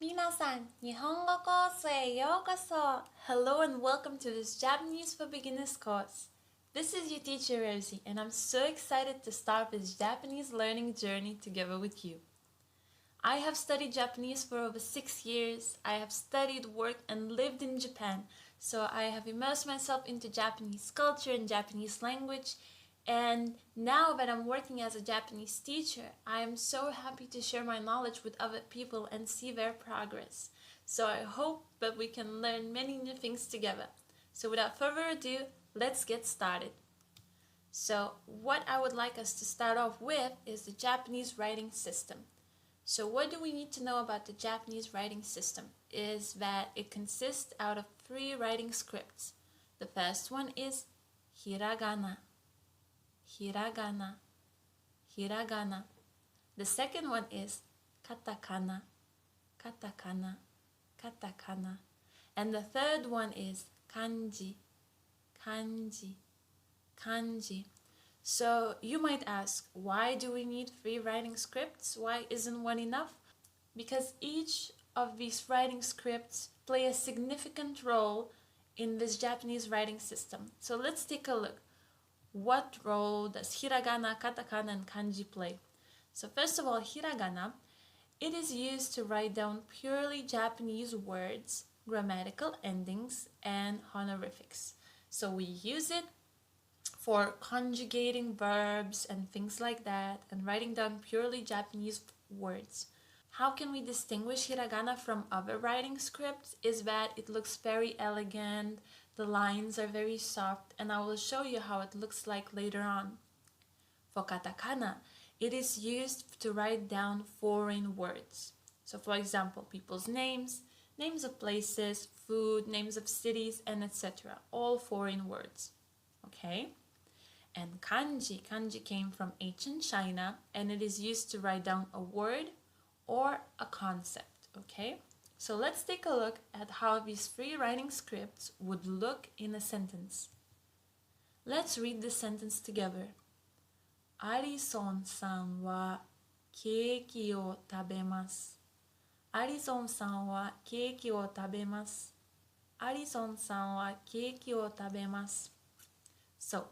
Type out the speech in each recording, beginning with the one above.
皆さん、日本語コースへようこそ Hello and welcome to this Japanese for Beginners course. This is your teacher Rosie, and I'm so excited to start this Japanese learning journey together with you. I have studied Japanese for over 6 years. I have studied, worked, and lived in Japan, so I have immersed myself into Japanese culture and Japanese language. And now that I'm working as a Japanese teacher, I am so happy to share my knowledge with other people and see their progress. So I hope that we can learn many new things together. So without further ado, let's get started. So what I would like us to start off with is the Japanese writing system. So what do we need to know about the Japanese writing system is that it consists out of 3 writing scripts. The first one is hiragana. Hiragana, hiragana. The second one is katakana, katakana, katakana. And the third one is kanji, kanji, kanji. So you might ask, why do we need 3 writing scripts? Why isn't one enough? Because each of these writing scripts play a significant role in this Japanese writing system. So let's take a look. What role does hiragana, katakana, and kanji play? So first of all, hiragana, it is used to write down purely Japanese words, grammatical endings, and honorifics. So we use it for conjugating verbs and things like that, and writing down purely Japanese words. How can we distinguish hiragana from other writing scripts is that it looks very elegant, the lines are very soft, and I will show you how it looks like later on. For katakana, it is used to write down foreign words. So for example, people's names, names of places, food, names of cities, and etc. All foreign words. Okay? And kanji, kanji came from ancient China, and it is used to write down a word or a concept. Okay? So let's take a look at how these 3 writing scripts would look in a sentence. Let's read the sentence together. Arison-san wa keiki o tabemasu. Arison-san wa keiki o tabemasu. Arison-san wa keiki o tabemasu. So,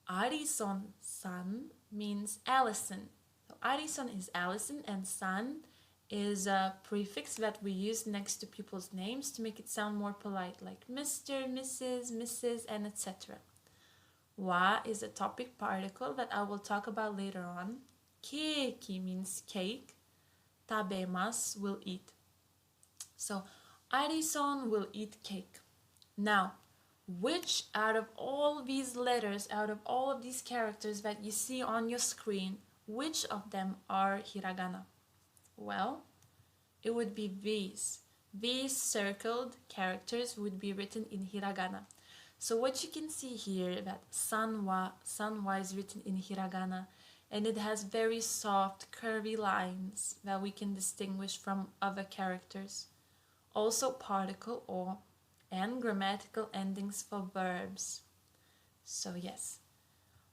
Arison-san means Allison. So, Arison is Allison, and san is a prefix that we use next to people's names to make it sound more polite, like Mr., Mrs., Mrs., and etc. Wa is a topic particle that I will talk about later on. Keiki means cake. Tabemas will eat. So, Arison will eat cake. Now, which out of all these letters, out of all of these characters that you see on your screen, which of them are hiragana? Well, it would be these. These circled characters would be written in hiragana. So what you can see here, that sanwa is written in hiragana, and it has very soft, curvy lines that we can distinguish from other characters. Also particle o and grammatical endings for verbs. So yes,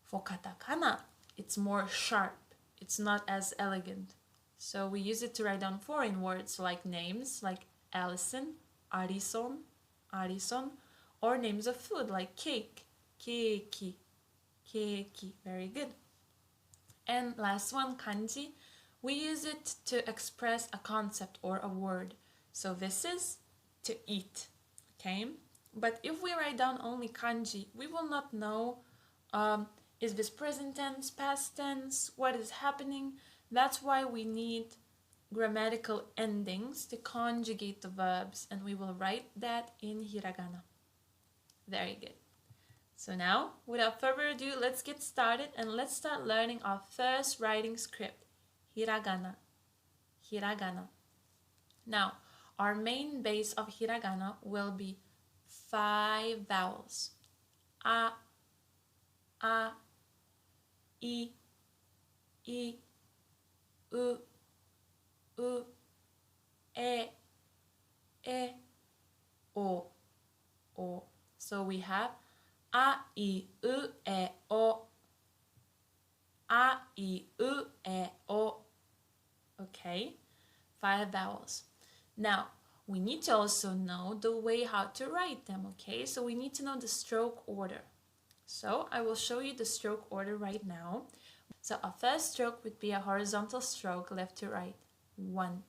for katakana, it's more sharp. It's not as elegant. So we use it to write down foreign words like names like Allison, Arison, Arison, or names of food like cake, keiki, keiki. Very good. And last one, kanji. We use it to express a concept or a word. So this is to eat, okay? But if we write down only kanji, we will not know is this present tense, past tense, what is happening. That's why we need grammatical endings to conjugate the verbs, and we will write that in hiragana. Very good. So now, without further ado, let's get started and let's start learning our first writing script, hiragana. Hiragana. Now, our main base of hiragana will be 5 vowels. A, I, u, e, o. So we have a, I, u, e, o. A, I, u, e, o. Okay, 5 vowels. Now, we need to also know the way how to write them, okay? So we need to know the stroke order. So I will show you the stroke order right now. So our first stroke would be a horizontal stroke, left to right. 1,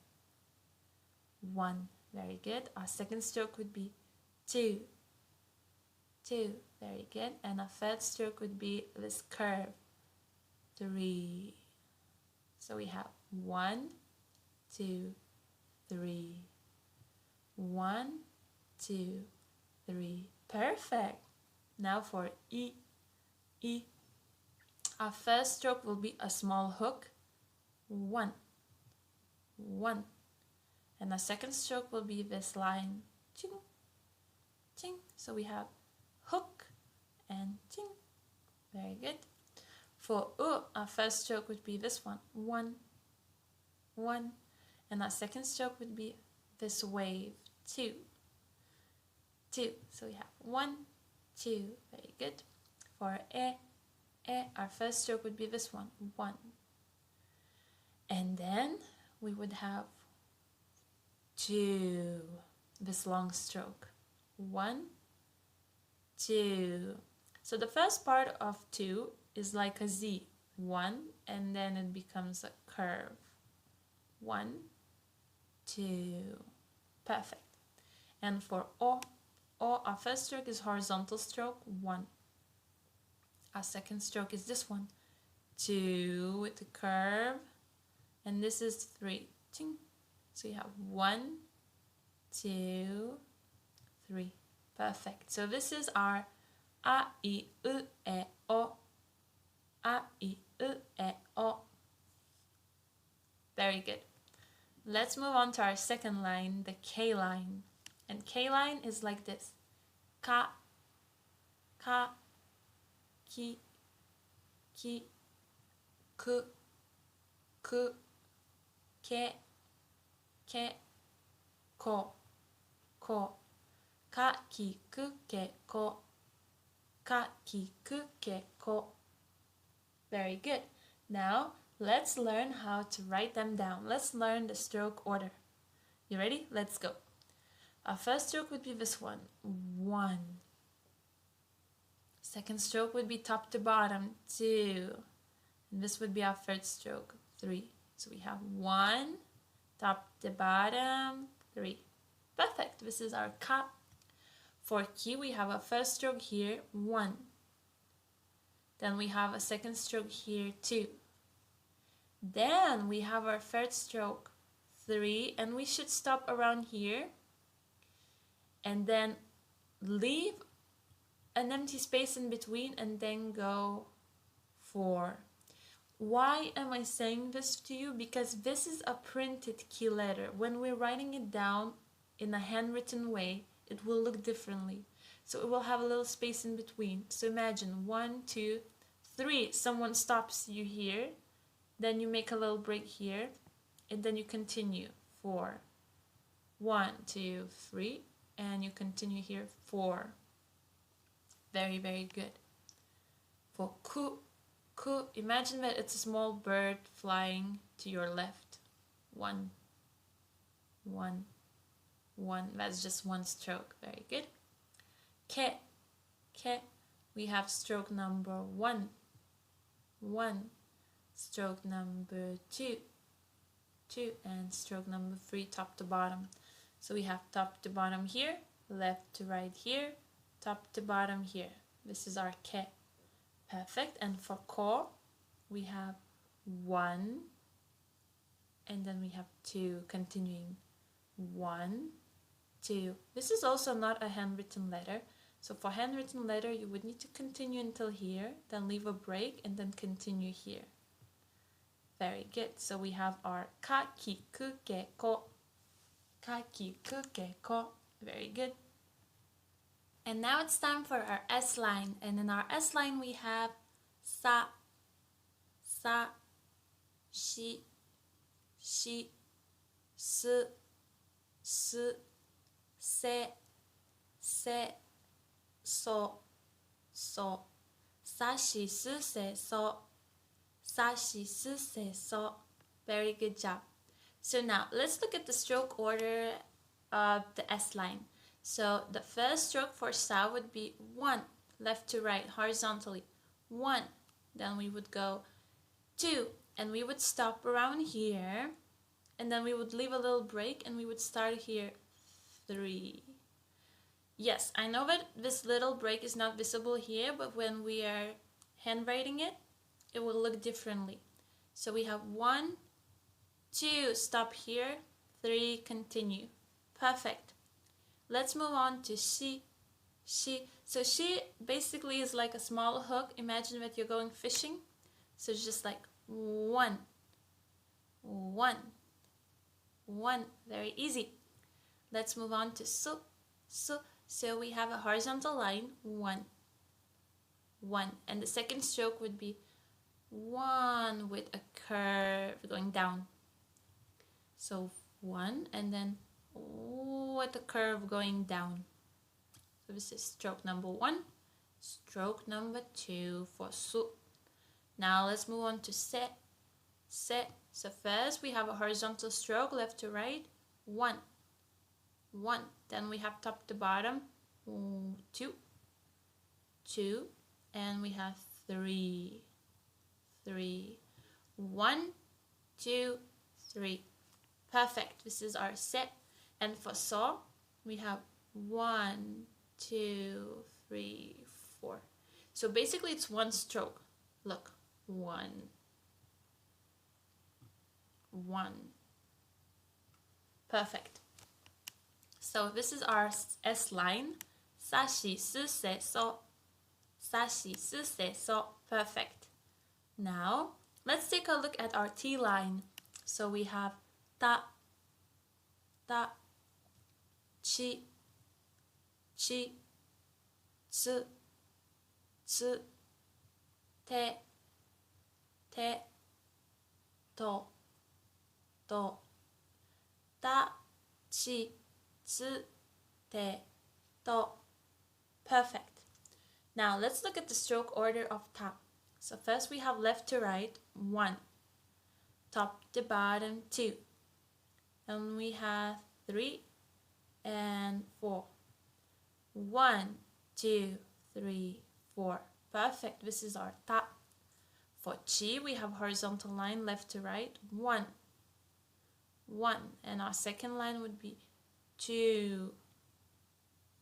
1, very good. Our second stroke would be 2, 2, very good. And our third stroke would be this curve, 3. So we have 1, 2, 3. 1, 2, 3. Perfect. Now for E, E. Our first stroke will be a small hook, 1, 1. And our second stroke will be this line, ching, ching. So we have hook and ching. Very good. For U, our first stroke would be this one, 1, 1. And our second stroke would be this wave, 2, 2. So we have 1, 2. Very good. For E, our first stroke would be this one, 1. And then we would have 2, this long stroke, 1, 2. So the first part of 2 is like a Z, 1, and then it becomes a curve, 1, 2. Perfect. And for O, our first stroke is horizontal stroke, 1. Our second stroke is this one, 2 with the curve, and this is 3. Ching. So you have 1, 2, 3. Perfect. So this is our A, I, U, E, O. A, I, U, E, O. Very good. Let's move on to our second line, the K line. And K line is like this. Ka, ka, ki, ki, ku, ku, ke, ke, ko, ko. Ka, ki, ku, ke, ko. Ka, ki, ku, ke, ko. Very good. Now, let's learn how to write them down. Let's learn the stroke order. You ready? Let's go. Our first stroke would be this one, 1. Second stroke would be top to bottom, 2. And this would be our third stroke, 3. So we have 1, top to bottom, 3. Perfect. This is our ka. For ki, we have a first stroke here, 1. Then we have a second stroke here, 2. Then we have our third stroke, 3, and we should stop around here and then leave an empty space in between and then go 4. Why am I saying this to you? Because this is a printed key letter. When we're writing it down in a handwritten way, it will look differently. So it will have a little space in between. So imagine 1, 2, 3. Someone stops you here. Then you make a little break here. And then you continue. 4. 1, 2, 3. And you continue here. 4. Very, very good. For ku, ku, imagine that it's a small bird flying to your left. 1, 1, 1. That's just one stroke. Very good. Ke, ke. We have stroke number 1, 1. Stroke number 2, 2. And stroke number 3, top to bottom. So we have top to bottom here, left to right here, top to bottom here. This is our ke. Perfect. And for ko, we have 1, and then we have 2, continuing. 1, 2. This is also not a handwritten letter. So for handwritten letter, you would need to continue until here, then leave a break, and then continue here. Very good. So we have our ka, ki, ku, ke, ko. Ka, ki, ku, ke, ko. Very good. And now it's time for our S line. And in our S line, we have sa, sa, shi, shi, su, su, se, se, so, so. Sa, shi, su, se, so. Sa, shi, su, se, so. Very good job. So now let's look at the stroke order of the S line. So the first stroke for sa would be 1, left to right, horizontally. 1. Then we would go 2, and we would stop around here, and then we would leave a little break, and we would start here. 3. Yes, I know that this little break is not visible here, but when we are handwriting it, it will look differently. So we have 1, 2, stop here, 3, continue. Perfect. Let's move on to she. So she basically is like a small hook. Imagine that you're going fishing. So it's just like 1, 1, 1. Very easy. Let's move on to su. So we have a horizontal line, 1, 1. And the second stroke would be 1 with a curve going down. So 1, and then with a curve going down. So this is stroke number 1. Stroke number 2 for su. Now let's move on to se. So first we have a horizontal stroke, left to right, 1, 1. Then we have top to bottom, 2, 2. And we have 3, 3. 1, 2, 3. Perfect. This is our set. And for saw, we have 1, 2, 3, 4. So basically it's one stroke. Look, 1, 1. Perfect. So this is our S line. Sa, shi, su, se, so. Sa, shi, su, se, so. Perfect. Now, let's take a look at our T line. So we have ta, ta, chi, chi, tsu, tsu, te, te, to, to, ta, chi, tsu, te, to. Perfect. Now let's look at the stroke order of ta. So first we have left to right, 1. Top to bottom, 2. And we have 3 and 4. 1, 2, 3, 4. Perfect. This is our ta. For chi, we have horizontal line, left to right, 1, 1. And our second line would be 2,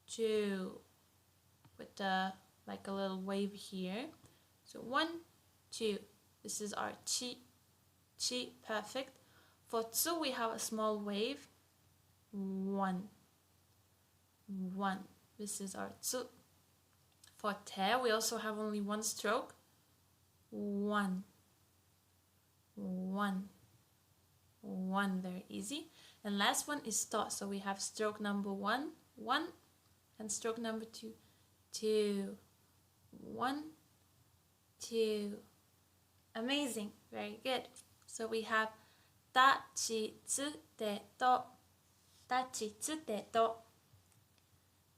2, with like a little wave here. So 1, 2. This is our chi. Chi. Perfect. For tsu, we have a small wave, 1, 1. This is our tsu. For te, we also have only one stroke, 1, 1, 1. Very easy. And last one is to. So we have stroke number 1, 1, and stroke number 2, 2, 1, 2. Amazing. Very good. So we have ta, chi, tsu, te, to. Ta, chi, tsu, te, to.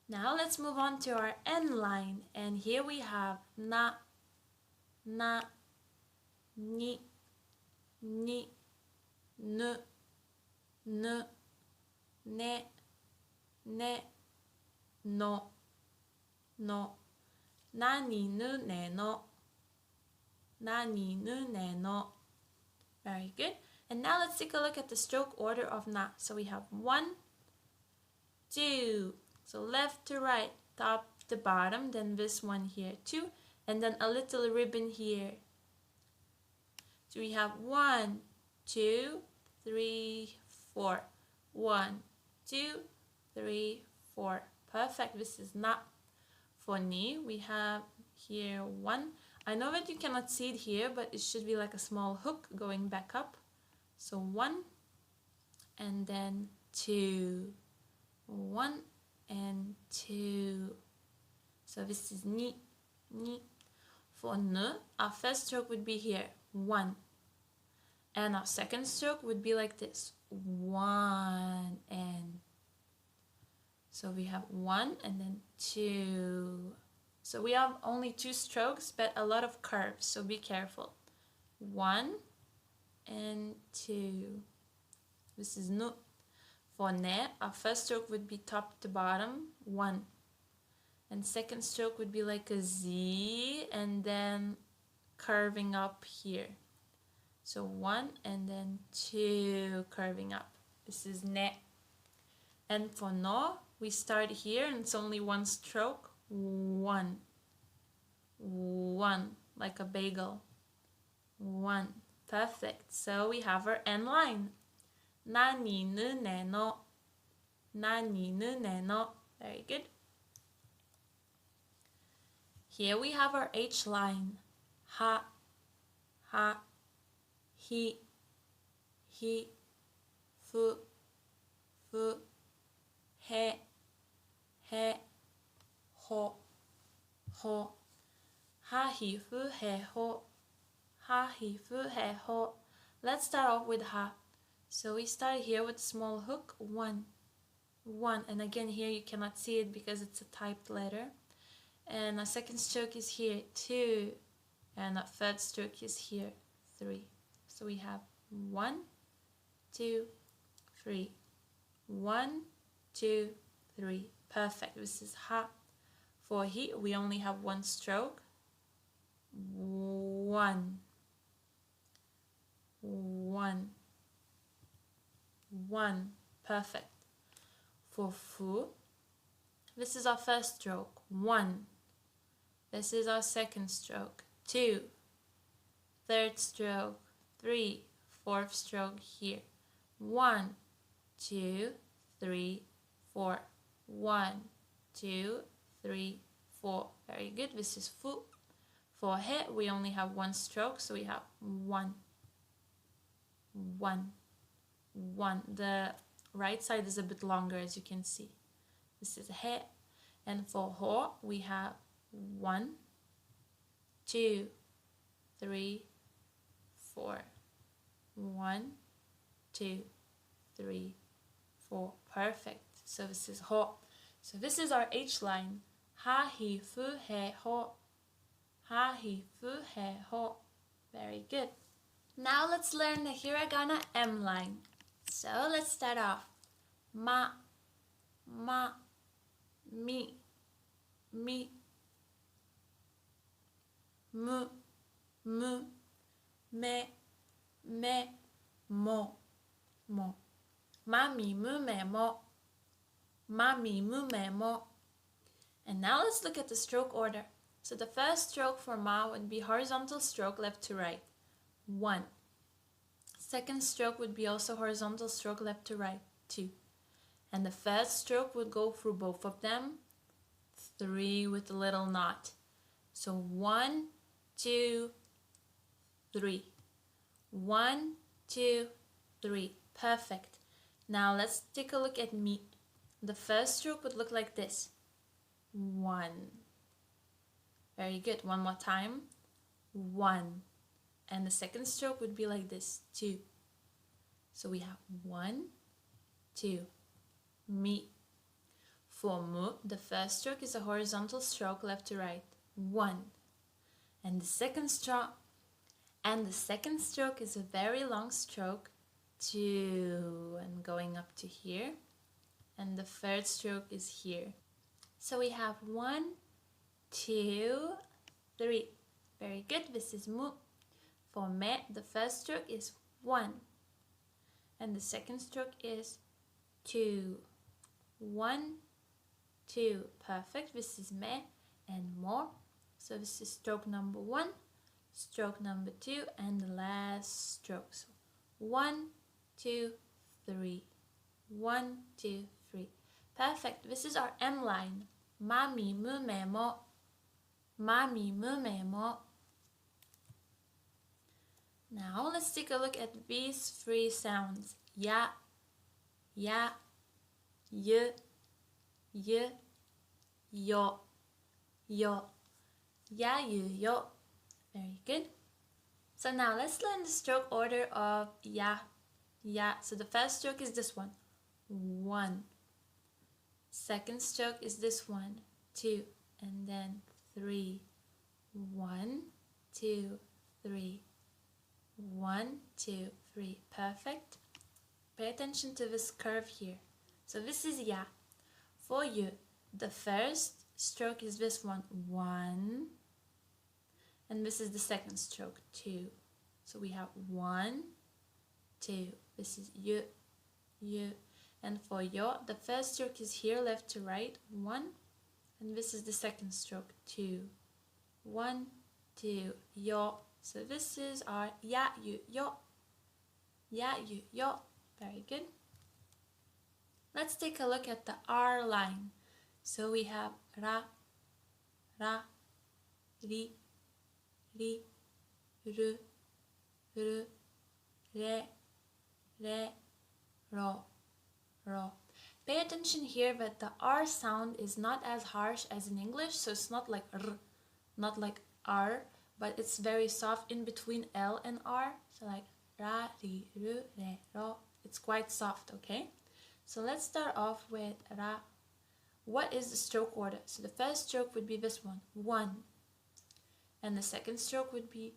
Now let's move on to our N line. And here we have na, na, ni, ni, nu, nu, ne, ne, no, no. Na, ni, nu, ne, no. Na, ni, nu, ne, no. Very good. And now let's take a look at the stroke order of na. So we have 1, 2. So left to right, top to bottom. Then this one here, 2. And then a little ribbon here. So we have 1, 2, 3, 4. 1, 2, 3, 4. Perfect. This is na. For ni, we have here 1. I know that you cannot see it here, but it should be like a small hook going back up. So 1, and then 2. 1 and 2. So this is ni, ni. For ne, our first stroke would be here, 1. And our second stroke would be like this, 1 and. So we have 1 and then 2. So we have only 2 strokes, but a lot of curves, so be careful. 1 and 2. This is nu. For ne, our first stroke would be top to bottom, 1. And second stroke would be like a Z and then curving up here. So 1 and then 2 curving up. This is ne. And for no, we start here and it's only 1 stroke. 1. 1, like a bagel. 1. Perfect. So we have our end line. Nani nu ne no. Nani nu ne no. Very good. Here we have our H line. Ha, ha, he, fu, he, ho, ha, he, fu, he, ho, ha, he, fu, he, ho. Let's start off with ha. So we start here with small hook, 1, 1, and again here you cannot see it because it's a typed letter. And a second stroke is here, 2, and a third stroke is here, 3. So we have 1, 2, 3, 1, 2, 3. Perfect. This is ha. For he, we only have 1 stroke. 1, 1, 1. Perfect. For fu, this is our first stroke, 1. This is our second stroke, 2. Third stroke, 3. Fourth stroke here, 1, 2, 3, 4. 1, 2, 3, 4. Very good. This is fu. For he, we only have 1 stroke, so we have 1, 1, 1. The right side is a bit longer, as you can see. This is he. And for ho, we have 1, 2, 3, 4. 1, 2, 3, 4. Perfect. So this is ho. So this is our H line. Ha, he, fu, he, ho. Ha, he, fu, he, ho. Very good. Now let's learn the hiragana M line. So let's start off. Ma, mi, mu, me, mo. Mami, mu, me, mo. Mami, mu, me, mo. And now let's look at the stroke order. So the first stroke for ma would be horizontal stroke left to right, 1. Second stroke would be also horizontal stroke left to right, 2. And the third stroke would go through both of them, 3 with a little knot. So 1, 2, 3. 1, 2, 3. Perfect. Now let's take a look at mi. The first stroke would look like this. 1. Very good. One more time. 1. And the second stroke would be like this. 2. So we have 1, 2. Mi. For mu, the first stroke is a horizontal stroke left to right. 1. And the second stroke is a very long stroke. 2. And going up to here. And the third stroke is here. So we have 1, 2, 3. Very good. This is mu. For me, the first stroke is 1. And the second stroke is 2. 1, 2. Perfect. This is me and mo. So this is stroke number 1, stroke number 2, and the last stroke. So 1, 2, 3. 1, 2, 3. Perfect. This is our M line. Mami, mu, me, mo. Mami, mu, me, mo. Now let's take a look at these 3 sounds. Ya, y, yo. Ya, you, yo. Very good. So now let's learn the stroke order of ya. So the first stroke is this one. 1. Second stroke is this one. 2. And then 3. 1, 2, 3. 1, 2, 3. Perfect. Pay attention to this curve here. So this is ya. For you, the first stroke is this one, 1. And this is the second stroke, 2. So we have 1, 2. This is you. And for yo, the first stroke is here, left to right, 1. And this is the second stroke, 2. 1, 2, yo. So this is our ya, you, yo. Ya, you, yo. Very good. Let's take a look at the R line. So we have ra, ri, ru, re, ro. Pay attention here that the R sound is not as harsh as in English, so it's not like r, not like R, but it's very soft in between L and R. So like ra, ri, ru, re, ro. It's quite soft, okay? So let's start off with ra. What is the stroke order? So the first stroke would be this one, 1. And the second stroke would be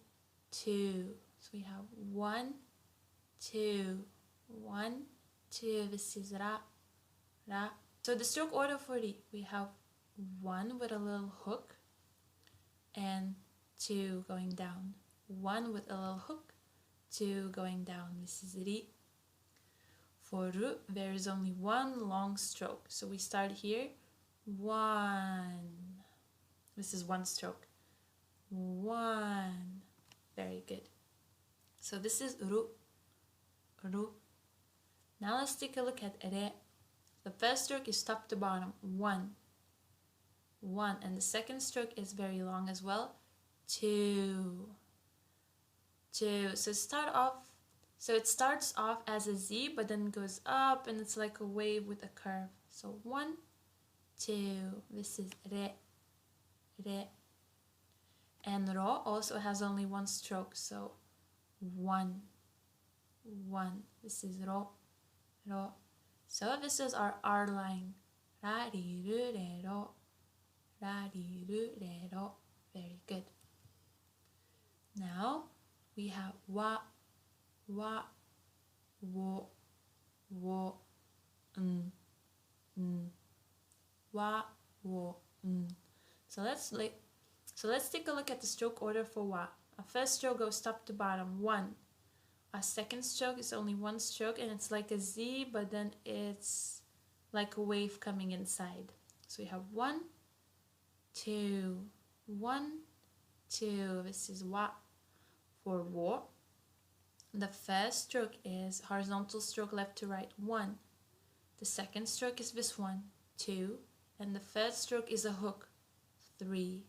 2. So we have 1, 2, 1, 2. This is ra. So the stroke order for ri, we have 1 with a little hook and 2 going down. 1 with a little hook, 2 going down. This is ri. For ru, there is only 1 long stroke. So we start here, 1. This is 1 stroke. 1. Very good. So this is ru. Now let's take a look at re. The first stroke is top to bottom, 1. And the second stroke is very long as well, 2. So it starts off as a Z, but then goes up and it's like a wave with a curve. So 1, 2. This is re. And ro also has only 1 stroke, so 1. This is ro. So this is our R line. Ra, ri, ru, re, ro. Ra, ri, ru, re, ro. Very good. Now we have wa, wo, wa, wo, So let's take a look at the stroke order for wa. Our first stroke goes top to bottom, 1. Our second stroke is only 1 stroke and it's like a Z, but then it's like a wave coming inside. So we have 1, 2, 1, 2. This is wa. For wo, the first stroke is horizontal stroke left to right, 1. The second stroke is this one, 2. And the third stroke is a hook, 3.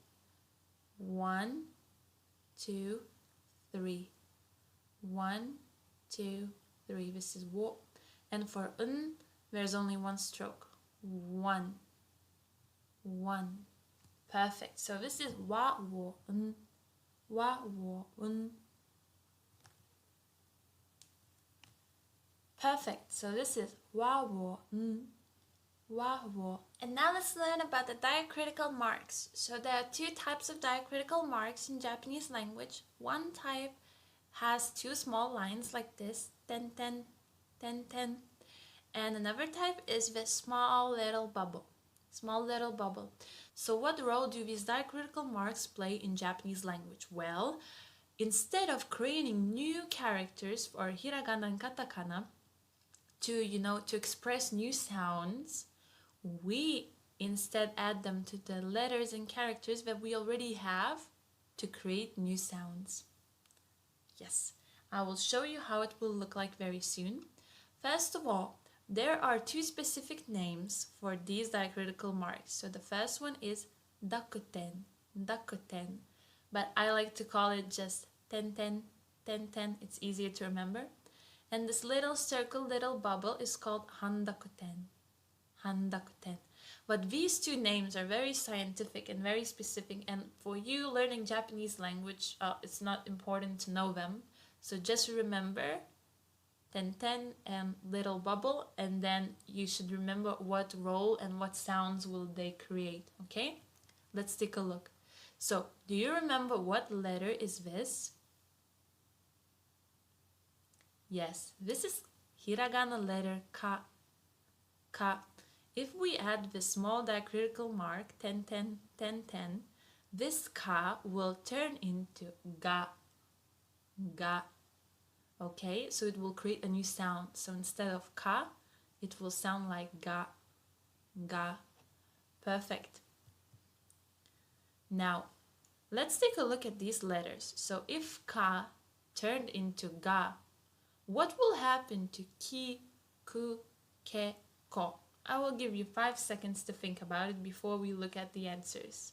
1, 2, 3. 1, 2, 3. This is wo. And for there's only 1 stroke. 1. Perfect. So this is wa, wo, wa, wo, Perfect. So this is wa, wo, wa, wo. And now let's learn about the diacritical marks. So there are 2 types of diacritical marks in Japanese language. One type has 2 small lines like this, ten, ten, ten, ten. And another type is this small little bubble. So what role do these diacritical marks play in Japanese language? Well, instead of creating new characters for hiragana and katakana to express new sounds, we instead add them to the letters and characters that we already have to create new sounds. Yes, I will show you how it will look like very soon. First of all, there are 2 specific names for these diacritical marks. So the first one is dakuten, but I like to call it just ten, ten, ten, ten. It's easier to remember. And this little circle, little bubble is called handakuten. But these 2 names are very scientific and very specific, and for you learning Japanese language, it's not important to know them. So just remember ten, ten and little bubble, and then you should remember what role and what sounds will they create, okay? Let's take a look. So, do you remember what letter is this? Yes, this is hiragana letter ka. Ka. If we add the small diacritical mark 10, 10, 10, 10, this ka will turn into ga. Ga. Okay, so it will create a new sound. So instead of ka, it will sound like ga. Ga. Perfect. Now, let's take a look at these letters. So if ka turned into ga, what will happen to ki, ku, ke, ko? I will give you 5 seconds to think about it before we look at the answers.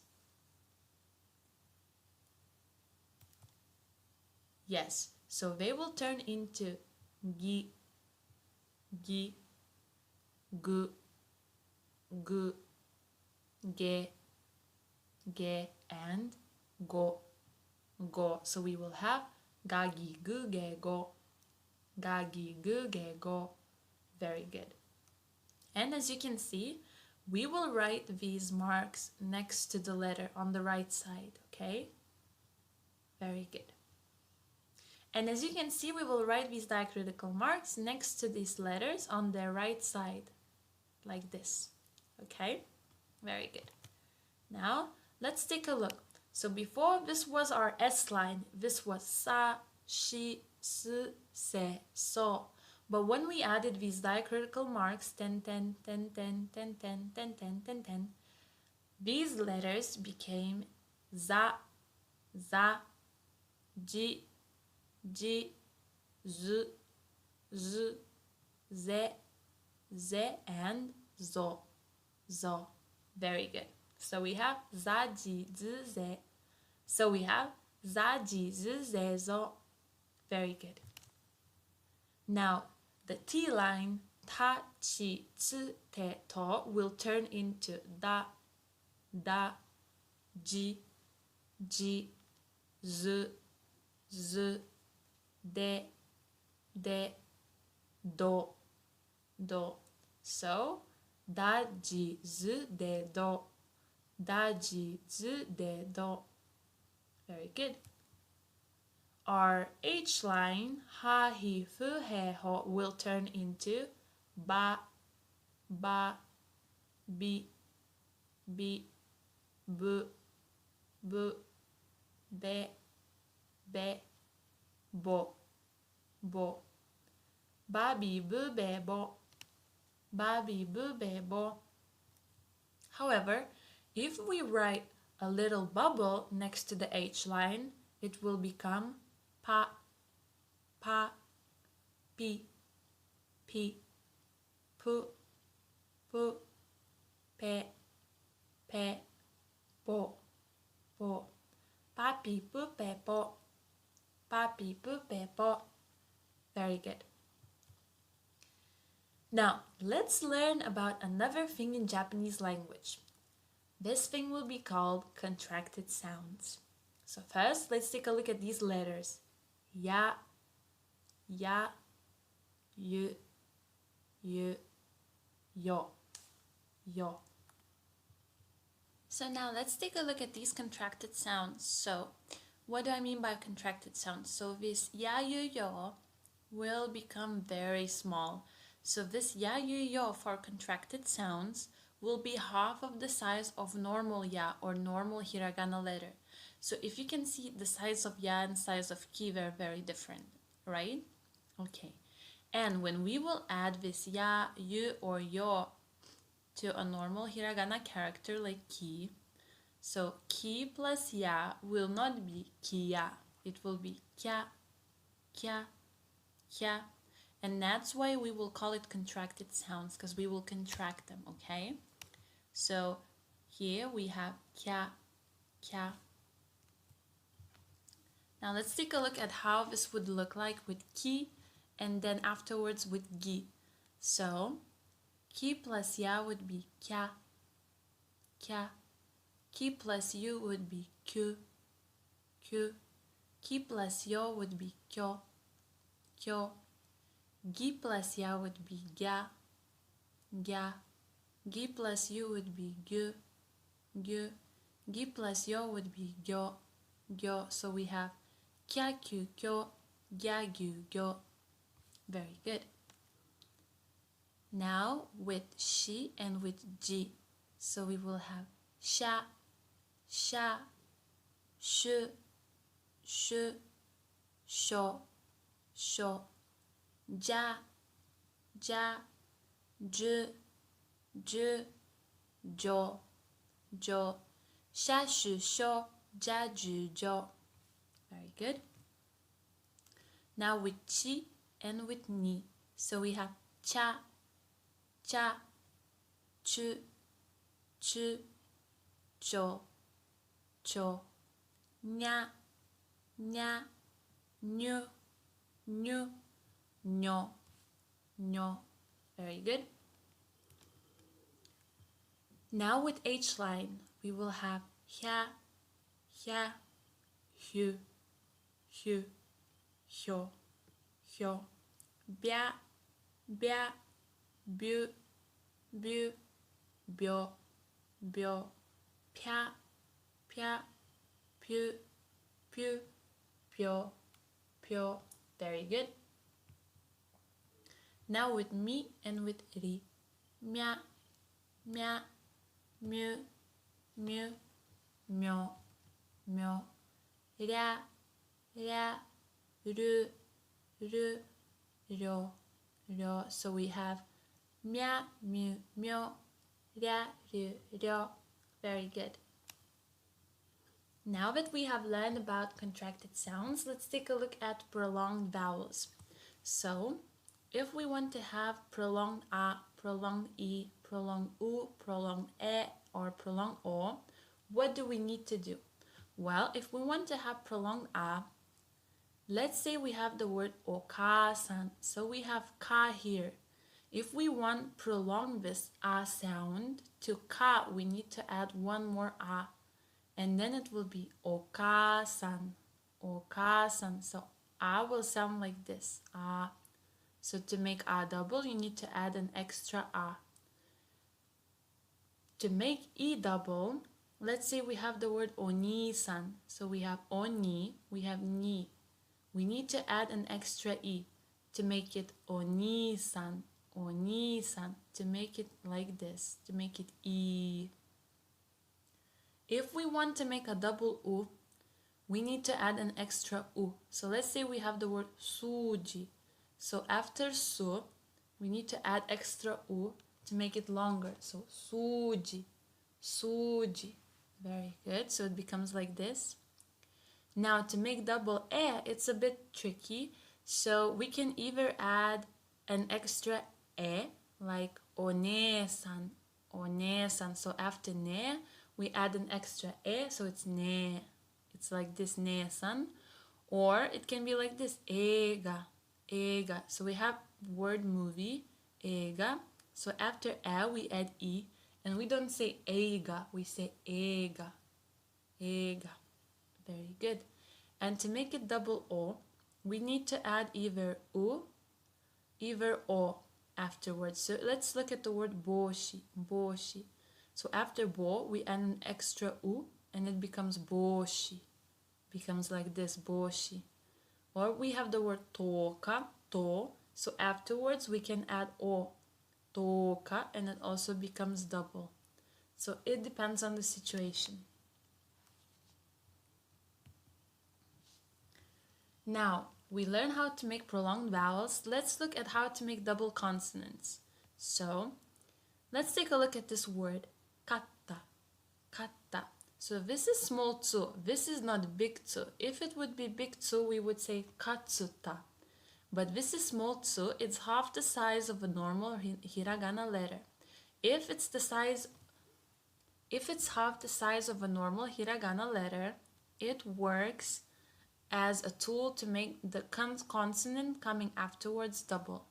Yes, so they will turn into gi, gi, gu, gu, ge, ge, and go, go. So we will have ga, gi, gu, ge, go, ga, gi, gu, ge, go. Very good. And as you can see, we will write these marks next to the letter on the right side, okay? Very good. And as you can see, we will write these diacritical marks next to these letters on their right side, like this, okay? Very good. Now, let's take a look. So before, this was our S line. This was sa, shi, su, se, so. But when we added these diacritical marks, 10, 10, 10, 10, 10, 10, 10, 10, 10, 10, these letters became za, za, ji, ji, z, z, ze, ze, and zo, zo. Very good. So we have za, ji, z, ze. So we have za, ji, z, ze, zo. Very good. Now, the T line, ta, chi, tsu, te, to, will turn into da, da, ji, ji, z, z, de, de, do, do. So, da, ji, z, de, do, da, ji, z, de, do. Very good. Our H line, ha, hi, fu, he, ho, will turn into ba, ba, bi, bi, bu, bu, be, be, bo, bo. Ba, bi, bu, be, bo. Ba, bi, bu, be, bo. However, if we write a little bubble next to the H line, it will become pa, pa, pi, pi, pu, pu, pe, pe, po, po. Pa, pi, pu, pe, po. Pa, pi, pu, pe, po. Very good. Now, let's learn about another thing in Japanese language. This thing will be called contracted sounds. So first, let's take a look at these letters. Ya, ya, yu, yu, yo, yo. So now let's take a look at these contracted sounds. So what do I mean by contracted sounds? So this ya, yu, yo will become very small. So this ya, yu, yo for contracted sounds will be half of the size of normal ya or normal hiragana letter. So if you can see, the size of ya and size of ki, they're very different, right? Okay. And when we will add this ya, yu, or yo to a normal hiragana character like ki, so ki plus ya will not be kiya. It will be kya, kya, kya. And that's why we will call it contracted sounds, because we will contract them, okay? So here we have kya, kya. Now let's take a look at how this would look like with ki and then afterwards with gi. So ki plus ya would be kya, kya. Ki plus yu would be kyu, kyu. Ki plus yo would be kyo, kyo. Gi plus ya would be gya, gya. Gi plus yu would be gyu, gyu. Gi plus yo would be gyo, gyo. So we have kya, kyu, kyo, gya, gyu, gyo. Very good. Now with she and with G. So we will have sha, sha, sh, sh, sho, sho, ja, ja, j, j, jo, jo, sha, shu, sho, ja, ju, jo. Very good. Now with chi and with ni. So we have cha, cha, chu, chu, cho, cho, nya, nya, nyu, nyu, nyo, nyo. Very good. Now with H line, we will have hya, hya, hyu, hyu, hyo, hyo, bya, bya, byu, byu, byo, byo, pya, pya, pyu, pyu, pyo, pyo. Very good. Now with mi and with ri. Mya, mya, myu, myu, myo, myo. Rya, rya, ru, ru, ryo, ryo. So we have mya, myu, myo, rya, ru, ryo. Very good. Now that we have learned about contracted sounds, let's take a look at prolonged vowels. So, if we want to have prolonged a, prolonged e, prolonged u, prolonged e, or prolonged o, what do we need to do? Well, if we want to have prolonged a, let's say we have the word okasan, so we have ka here. If we want prolong this a sound to ka, we need to add one more a, and then it will be okasan, okasan. So a will sound like this, a. So to make a double, you need to add an extra a. To make e double, let's say we have the word oni-san. So we have oni, we have ni. We need to add an extra e to make it oni-san, oni-san. To make it like this, to make it e. If we want to make a double u, we need to add an extra u. So let's say we have the word suji. So after su, we need to add extra u to make it longer. So suji, suji. Very good. So it becomes like this. Now to make double e, it's a bit tricky. So we can either add an extra e, like one-san, one-san. So after ne, we add an extra e, so it's ne. It's like this, ne-san. Or it can be like this, ega, ega. So we have word movie, ega. So after a, we add e. And we don't say ega, we say ega, ega. Very good. And to make it double o, we need to add either u, either o afterwards. So let's look at the word boshi, boshi. So after bo, we add an extra u, and it becomes boshi. Becomes like this, boshi. Or we have the word toka, to. So afterwards, we can add o, toka, and it also becomes double. So it depends on the situation. Now, we learn how to make prolonged vowels. Let's look at how to make double consonants. So, let's take a look at this word, katta, katta. So this is small tsu, this is not big tsu. If it would be big tsu, we would say katsuta. But this is small tsu, it's half the size of a normal hiragana letter. If it's half the size of a normal hiragana letter, it works as a tool to make the consonant coming afterwards double.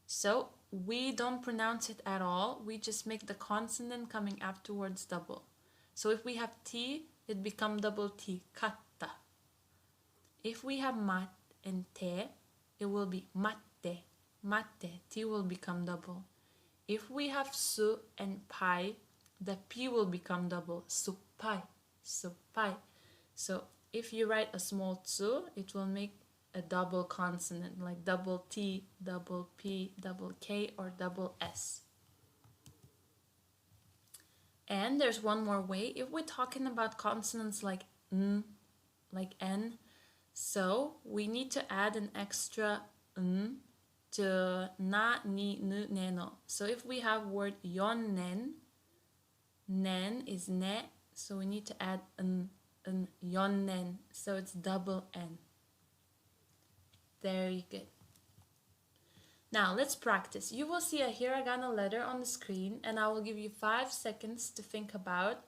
So we don't pronounce it at all, we just make the consonant coming afterwards double. So if we have T, it becomes double T, katta. If we have mat and te, it will be matte, matte, T will become double. If we have su and pai, the P will become double, suppai, suppai. So if you write a small tsu, it will make a double consonant, like double T, double P, double K, or double S. And there's one more way. If we're talking about consonants like N, like N, so we need to add an extra N to na, ni, nu, ne, no. So if we have word yon, nen is ne, so we need to add an yon, nen. So it's double N. Very good. Now let's practice. You will see a hiragana letter on the screen, and I will give you 5 seconds to think about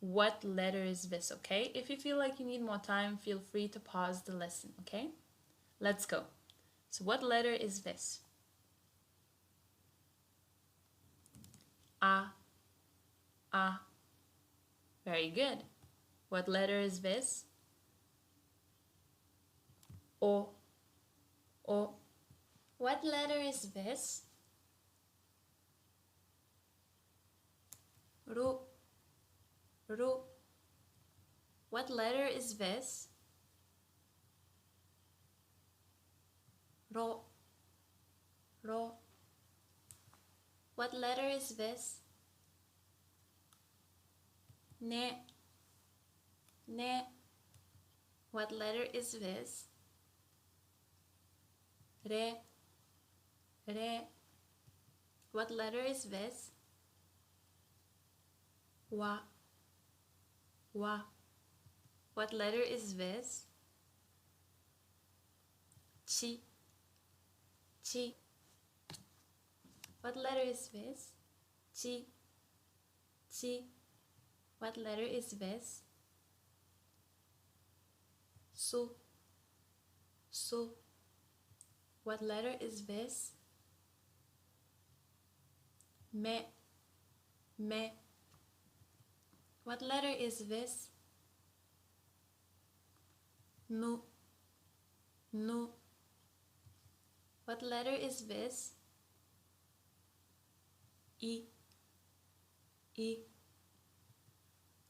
what letter is this, okay? If you feel like you need more time, feel free to pause the lesson, okay? Let's go. So what letter is this? A. A. Very good. What letter is this? O. O. What letter is this? Ru. Ru. What letter is this? Ro. Ro. What letter is this? Ne. Ne. What letter is this? Re. Re. What letter is this? Wa. Wa. What letter is this? Chi. Chi. What letter is this? Chi. Chi. What letter is this? Su. Su. What letter is this? Me. Me. What letter is this? Nu. Nu. What letter is this? I. I.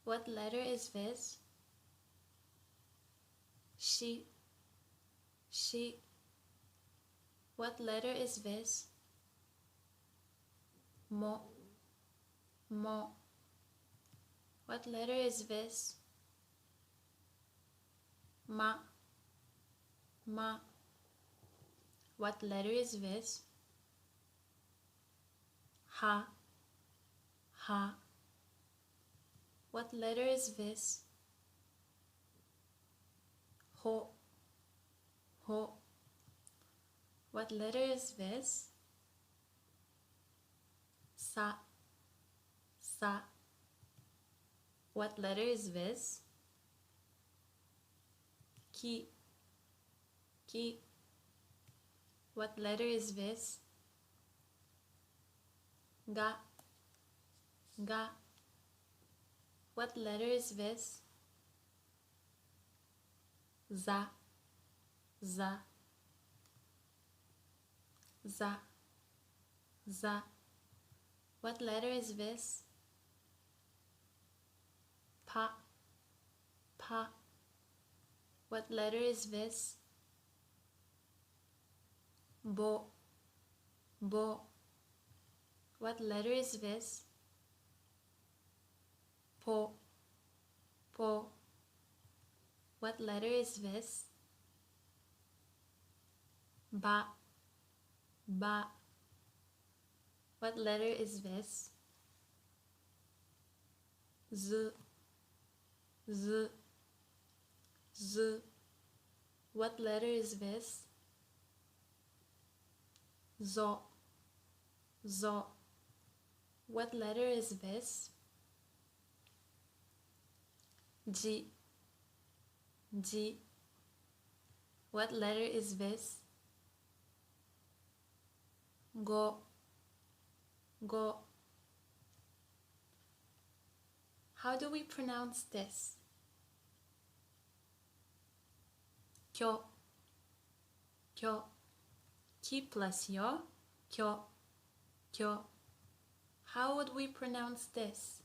What letter is this? She. She. What letter is this? Mo. Mo. What letter is this? Ma. Ma. What letter is this? Ha. Ha. What letter is this? Ho. Ho. What letter is this? Sa. Sa. What letter is this? Ki. Ki. What letter is this? Ga. Ga. What letter is this? Za. Za. Za. Za. What letter is this? Pa. Pa. What letter is this? Bo. Bo. What letter is this? Po. Po. What letter is this? Ba. Ba. What letter is this? Z. Z. Z. What letter is this? Zo. Zo. What letter is this? G. G. What letter is this? Go. Go. How do we pronounce this? Kyo. Kyo. Ki plus yo. Kyo. Kyo. How would we pronounce this?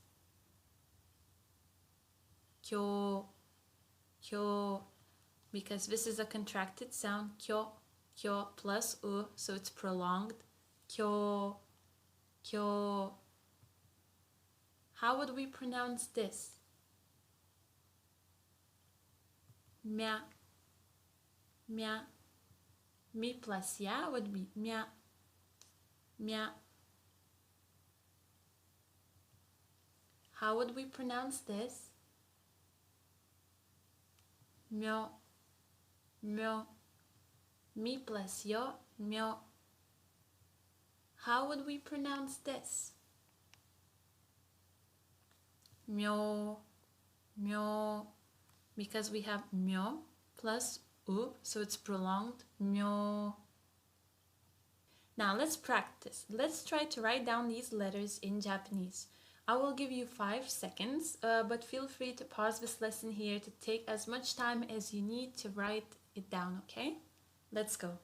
Kyo. Kyo. because this is a contracted sound, kyo, kyo plus u, so it's prolonged. Kyo, kyo. How would we pronounce this? Mya, mya. Mi plus ya would be mya, mya. How would we pronounce this? Myo, myo. Mi plus yo, myo. How would we pronounce this? Myo, myo. Because we have myo plus u, so it's prolonged. Myo. Now let's practice. Let's try to write down these letters in Japanese. I will give you 5 seconds, but feel free to pause this lesson here to take as much time as you need to write it down, okay? Let's go.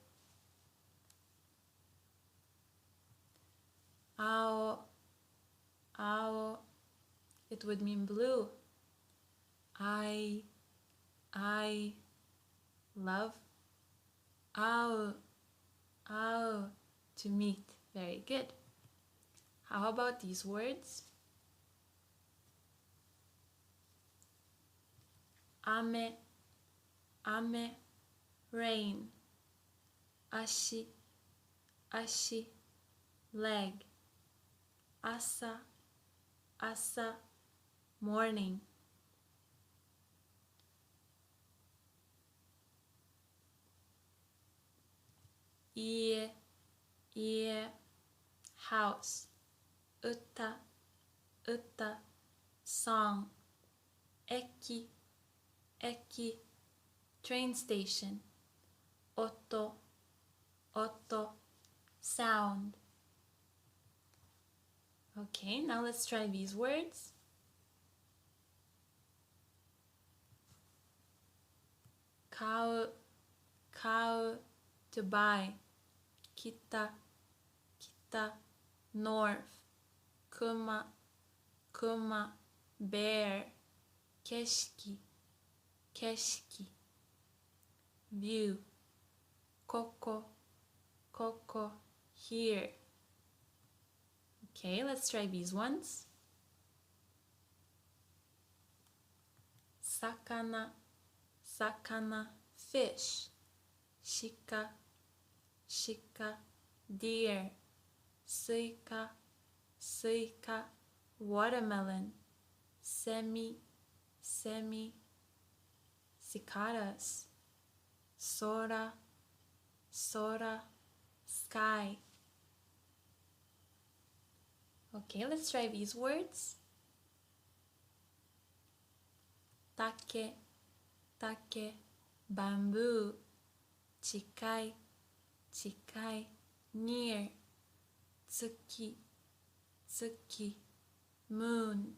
Ao, ao. It would mean blue. I love. Ao, ao, to meet. Very good. How about these words? Ame, ame, rain. Ashi, ashi, leg. Asa, asa, morning. Ie, ie, house. Uta, uta, song. Eki, eki, train station. Oto, oto, sound. Okay, now let's try these words. Kau, kau, to buy. Kita, kita, north. Kuma, kuma, bear. Keshiki, keshiki, view. Koko, koko, here. Okay, let's try these ones. Sakana, sakana, fish. Shika, shika, deer. Suika, suika, watermelon. Semi, semi, cicadas. Sora, sora, sky. Okay, let's try these words. Take, take, bamboo. Chikai, chikai, near. Tsuki, tsuki, moon.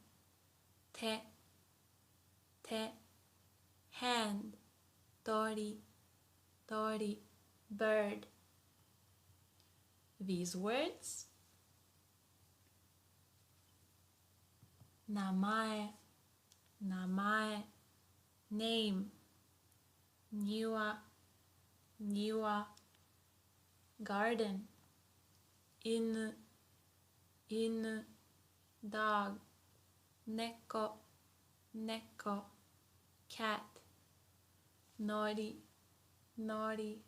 Te, te, hand. Tori, tori, bird. These words. Namae, namae, name. Niwa, niwa, garden. Inu, inu, dog. Neko, neko, cat. Nori, nori,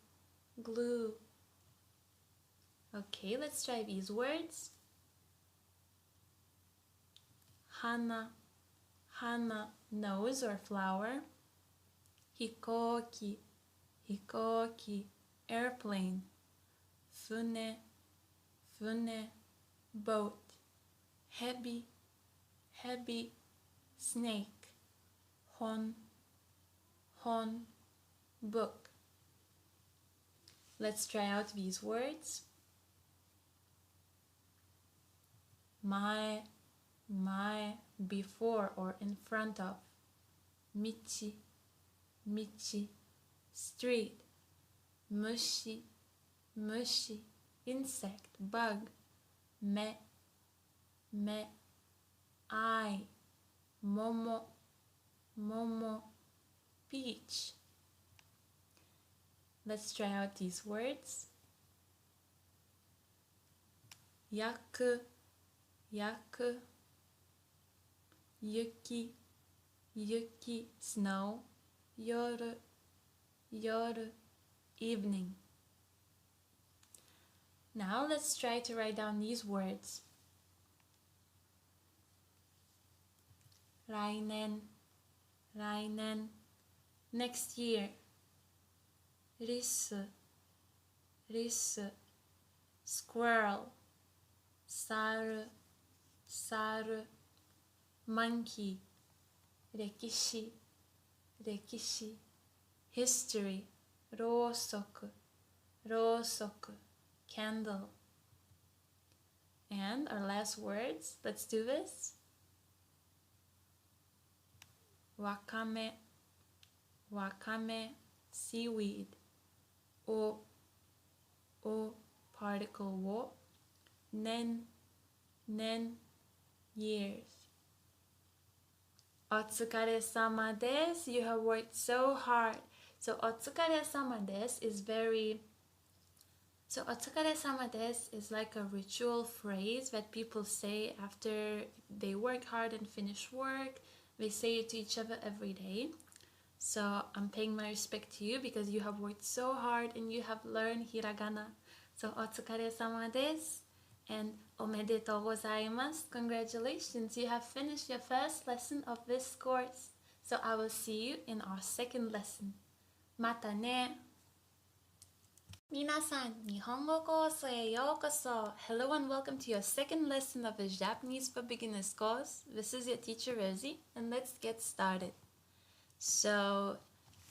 glue. Okay, let's try these words. Hana, hana, nose or flower. Hikoki, hikoki, airplane. Fune, fune, boat. Hebi, hebi, snake. Hon, hon, book. Let's try out these words. My, before or in front of. Michi, michi, street. Mushi, mushi, insect, bug. Me, eye. Momo, momo, peach. Let's try out these words. Yaku, yaku. Yuki, yuki, snow. Yoru, yoru, evening. Now let's try to write down these words. Rainen, rainen, next year. Risu, risu, squirrel. Saru, saru, monkey. Rekishi, rekishi, history. Rosoku, rosoku, candle. And our last words, let's do this. Wakame, wakame, seaweed. O, particle wo. Nen, nen, years. Otsukare-sama desu. You have worked so hard. So otsukare-sama desu is like a ritual phrase that people say after they work hard and finish work. They say it to each other every day. So I'm paying my respect to you because you have worked so hard and you have learned hiragana. So otsukare-sama desu and omedetou gozaimasu. Congratulations, you have finished your first lesson of this course. So I will see you in our second lesson. Mata ne! 皆さん、日本語コースへようこそ. Hello and welcome to your second lesson of the Japanese for Beginners course. This is your teacher Rosie, and let's get started. So,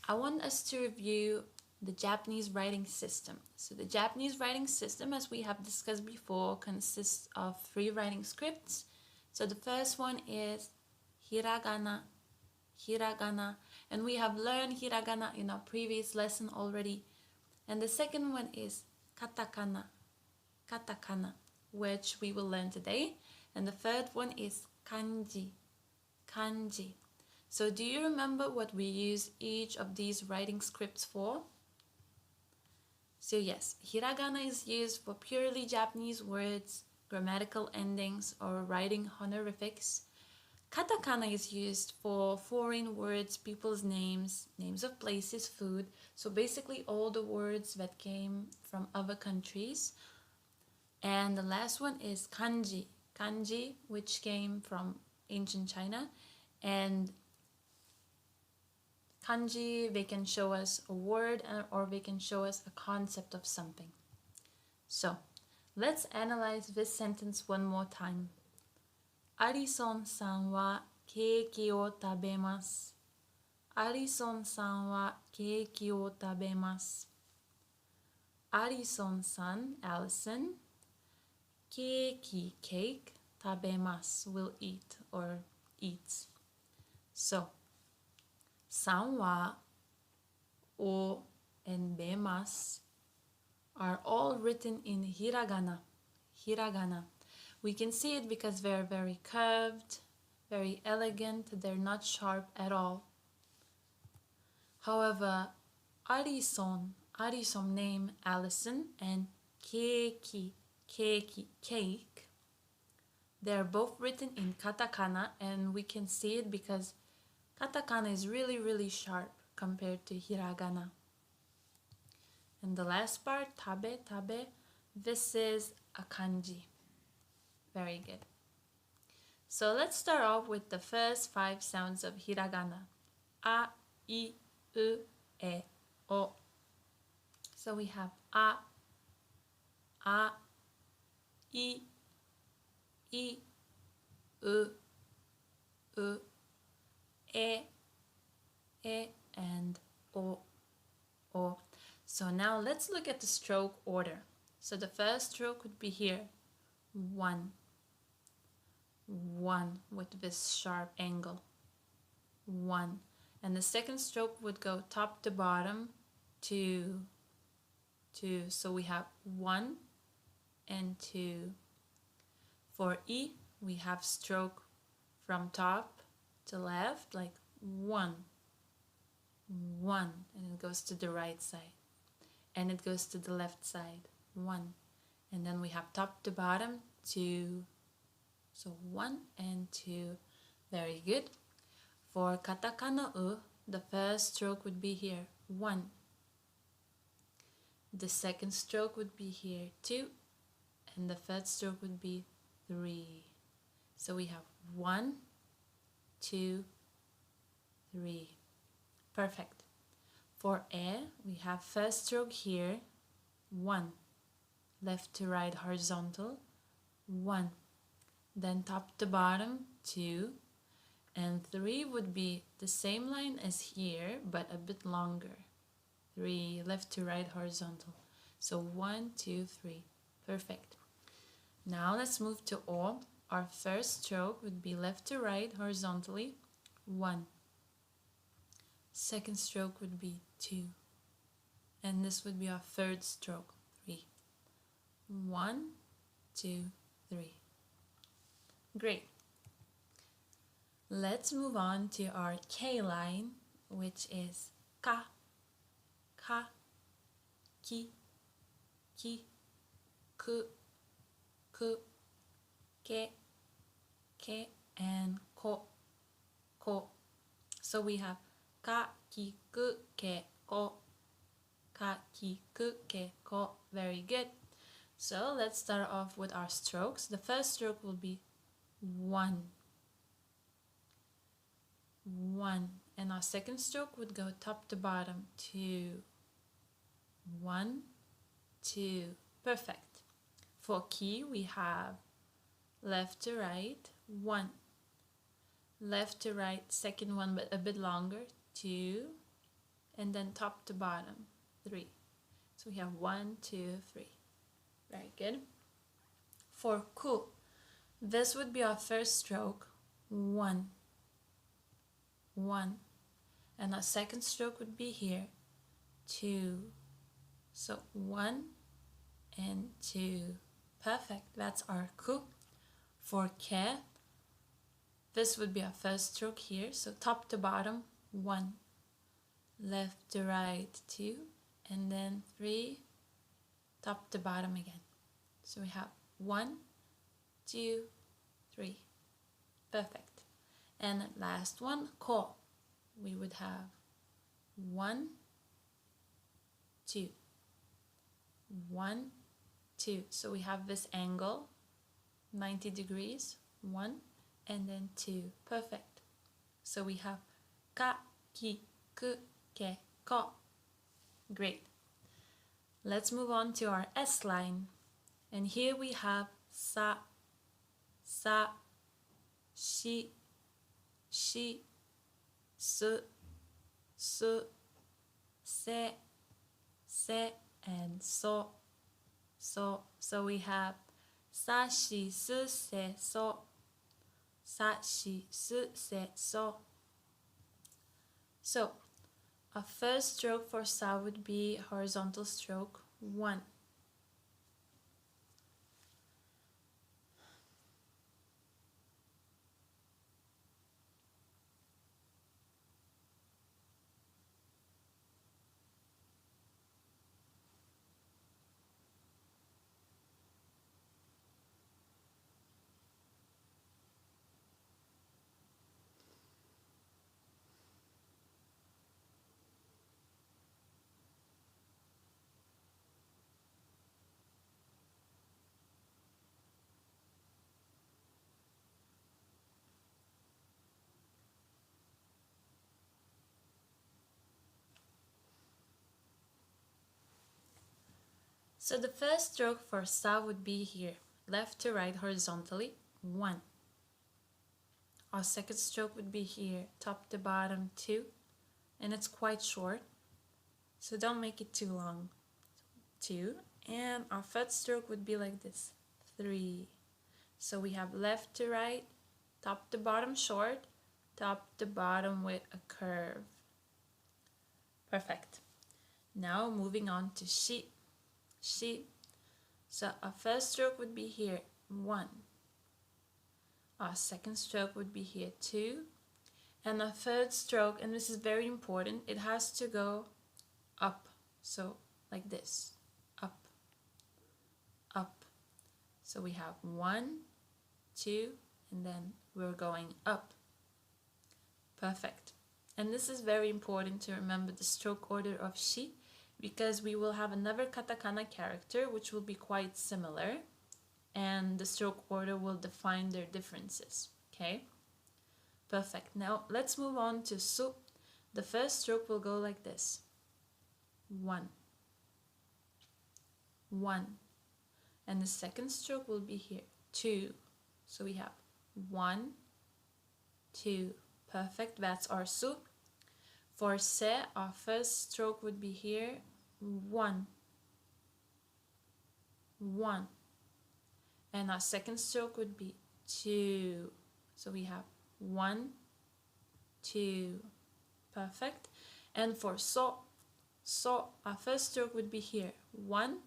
I want us to review the Japanese writing system. So the Japanese writing system, as we have discussed before, consists of 3 writing scripts. So the first one is hiragana, hiragana, and we have learned hiragana in our previous lesson already. And the second one is katakana, katakana, which we will learn today. And the third one is kanji, kanji. So do you remember what we use each of these writing scripts for? So yes, hiragana is used for purely Japanese words, grammatical endings, or writing honorifics. Katakana is used for foreign words, people's names, names of places, food. So basically all the words that came from other countries. And the last one is kanji, kanji, which came from ancient China. And kanji, they can show us a word or they can show us a concept of something. So, let's analyze this sentence one more time. Arison-san wa keiki o tabemasu. Arison-san wa keiki o tabemasu. Arison-san, Allison, keiki, cake, tabemasu, will eat or eats. So, san wa, o, and bemasu are all written in hiragana. Hiragana. We can see it because they're very curved, very elegant, they're not sharp at all. However, Arison name Allison, and keiki, keiki, cake, they're both written in katakana, and we can see it because katakana is really sharp compared to hiragana. And the last part, tabe, this is a kanji. Very good. So let's start off with the first 5 sounds of hiragana. A, I, U, E, O. So we have A, I, U, E, and O. So now let's look at the stroke order. So the first stroke would be here, 1 with this sharp angle, 1. And the second stroke would go top to bottom, 2. So we have 1 and 2. For I, we have stroke from top to left, like 1, and it goes to the right side. and it goes to the left side, 1. And then we have top to bottom, 2. So 1 and 2. Very good. For katakana u, the first stroke would be here, 1. The second stroke would be here, 2. And the third stroke would be 3. So we have 1, 2, 3. Perfect. For e, we have first stroke here, 1. Left to right horizontal, 1. Then top to bottom, 2. And 3 would be the same line as here, but a bit longer. 3, left to right horizontal. So 1, 2, 3. Perfect. Now let's move to o. Our first stroke would be left to right horizontally, 1. Second stroke would be 2. And this would be our third stroke, 3. 1, 2, 3. Great. Let's move on to our K line, which is ka, ka, ki, ku, ke, and ko. So we have ka, ki, ku, ke, ko. Ka, ki, ku, ke, ko. Very good. So let's start off with our strokes. The first stroke will be 1. 1. And our second stroke would go top to bottom, 2. 1, 2. Perfect. For ki, we have left to right, 1. Left to right, second one, but a bit longer, 2. And then top to bottom, 3. So we have 1, 2, 3. Very good. For ku, this would be our first stroke, 1. 1. And our second stroke would be here, 2. So 1 and 2. Perfect. That's our ku. For ke, this would be our first stroke here. So top to bottom, 1. Left to right, 2. And then 3. Top to bottom again. So we have 1, 2, 3. Perfect. And last one, ko. We would have 1, 2. 1, 2. So we have this angle, 90 degrees, 1, and then 2. Perfect. So we have ka, ki, ku, ke, ko. Great. Let's move on to our S line. And here we have sa, sa, shi, shi, su, su, se, se, and so, so. So we have sa, shi, su, se, so. Sa, shi, su, se, so. So our first stroke for sa would be horizontal stroke, 1. So the first stroke for sa would be here, left to right horizontally, 1. Our second stroke would be here, top to bottom, 2. And it's quite short, so don't make it too long. 2. And our third stroke would be like this, 3. So we have left to right, top to bottom short, top to bottom with a curve. Perfect. Now moving on to shi. Shi. So our first stroke would be here, 1. Our second stroke would be here, 2. And our third stroke, and this is very important, it has to go up. So like this, up, up. So we have 1, 2, and then we're going up. Perfect. And this is very important to remember the stroke order of shi, because we will have another katakana character which will be quite similar, and the stroke order will define their differences. Okay? Perfect. Now let's move on to su. The first stroke will go like this. 1, 1. And the second stroke will be here, 2. So we have 1, 2. Perfect. That's our su. For se, our first stroke would be here, 1, 1. And our second stroke would be 2. So we have 1, 2. Perfect. And for so, our first stroke would be here, 1.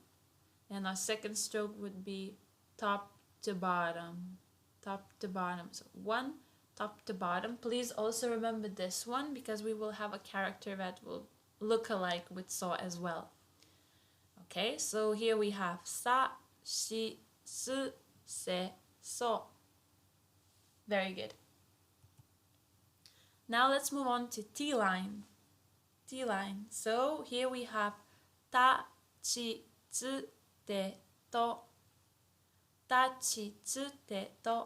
And our second stroke would be top to bottom. Top to bottom. So 1, top to bottom. Please also remember this one, because we will have a character that will look alike with so as well. Okay, so here we have sa, shi, su, se, so. Very good. Now let's move on to T line. T line. So here we have ta, chi, tsu, te, to. Ta, chi, tsu, te, to.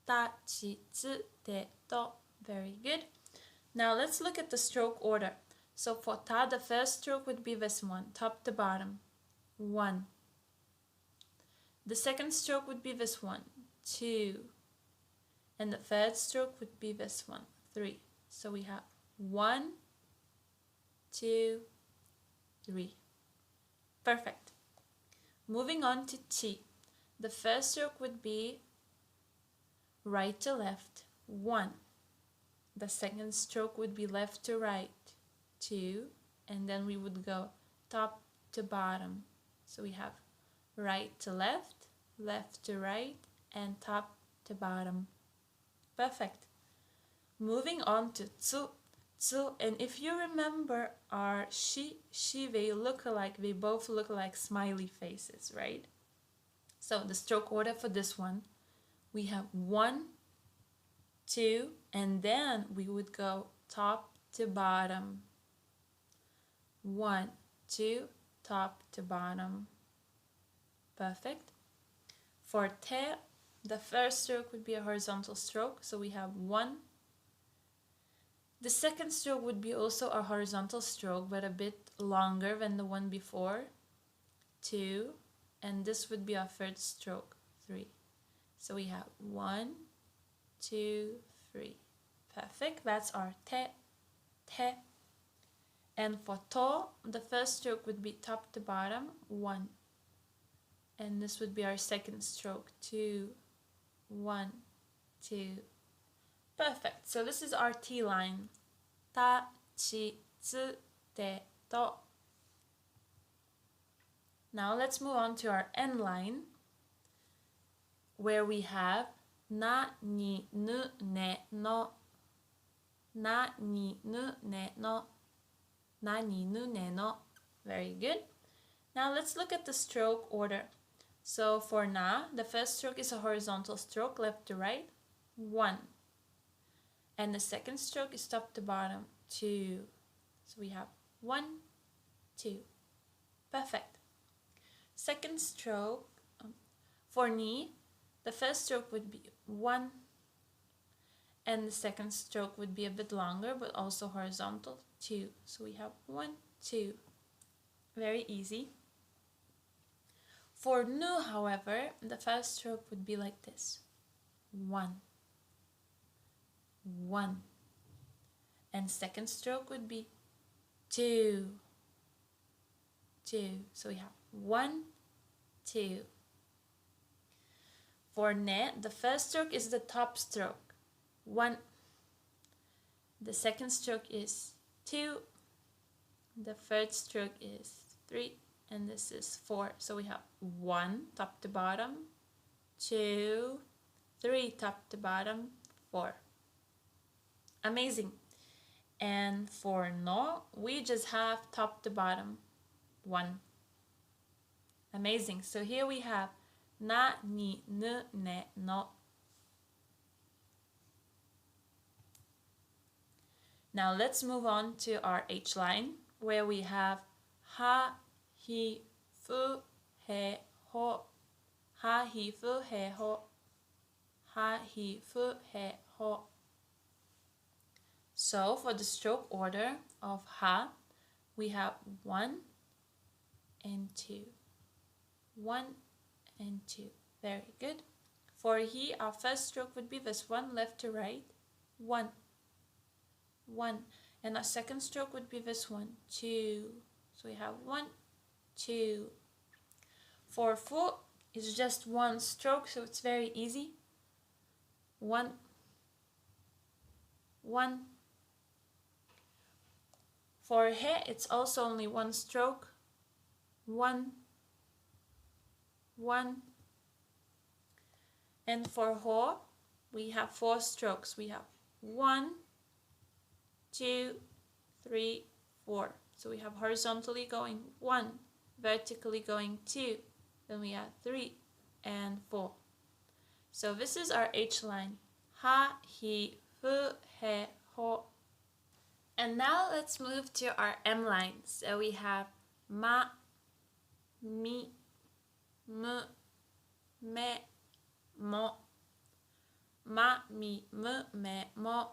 Ta, chi, tsu, te, to. Very good. Now let's look at the stroke order. So for ta, the first stroke would be this one, top to bottom, 1. The second stroke would be this one, 2. And the third stroke would be this one, 3. So we have 1, 2, 3. Perfect. Moving on to chi. The first stroke would be right to left, 1. The second stroke would be left to right, 2. And then we would go top to bottom. So we have right to left, left to right, and top to bottom. Perfect. Moving on to tsu. Tsu, and if you remember our shi, they look alike, they both look like smiley faces, right? So the stroke order for this one, we have 1, 2, and then we would go top to bottom. 1, 2, top to bottom. Perfect. For te, the first stroke would be a horizontal stroke, so we have 1. The second stroke would be also a horizontal stroke, but a bit longer than the one before, 2. And this would be our third stroke, 3. So we have 1, 2, 3. Perfect. That's our te, te. And for to, the first stroke would be top to bottom, 1. And this would be our second stroke, 2, 1, 2. Perfect. So this is our T line. Ta, chi, tsu, te, to. Now let's move on to our N line, where we have na, ni, nu, ne, no. Na, ni, nu, ne, no. Na, ni, nu, ne, no. Very good. Now let's look at the stroke order. So for na, the first stroke is a horizontal stroke, left to right, 1. And the second stroke is top to bottom, 2. So we have 1, 2. Perfect. Second stroke, for ni, the first stroke would be 1. And the second stroke would be a bit longer, but also horizontal, 2. So we have 1, 2. Very easy. For nu, however, the first stroke would be like this. 1, 1. And second stroke would be 2, 2. So we have 1, 2. For ne, the first stroke is the top stroke. 1. The second stroke is 2. The third stroke is 3. And this is 4. So we have 1 top to bottom, 2, 3 top to bottom, 4. Amazing. And for no, we just have top to bottom, one. Amazing. So here we have na, ni, n, ne, no. Now let's move on to our H line, where we have ha, hi, fu, he, ho. Ha, hi, fu, he, ho. Ha, hi, fu, he, ho. So for the stroke order of ha, we have 1 and 2. 1 and 2. Very good. For he, our first stroke would be this one, left to right. 1. 1. And our second stroke would be this one, 2. So we have 1, 2. For fu, it's just one stroke, so it's very easy. 1, 1. For he, it's also only one stroke. 1, 1. And for ho, we have 4 strokes. We have 1, 2, 3, 4. So we have horizontally going 1, vertically going 2. Then we have 3 and 4. So this is our H line. Ha, hi, fu, he, ho. And now let's move to our M line. So we have ma, mi, m, me, mo. Ma, mi, m, me, mo.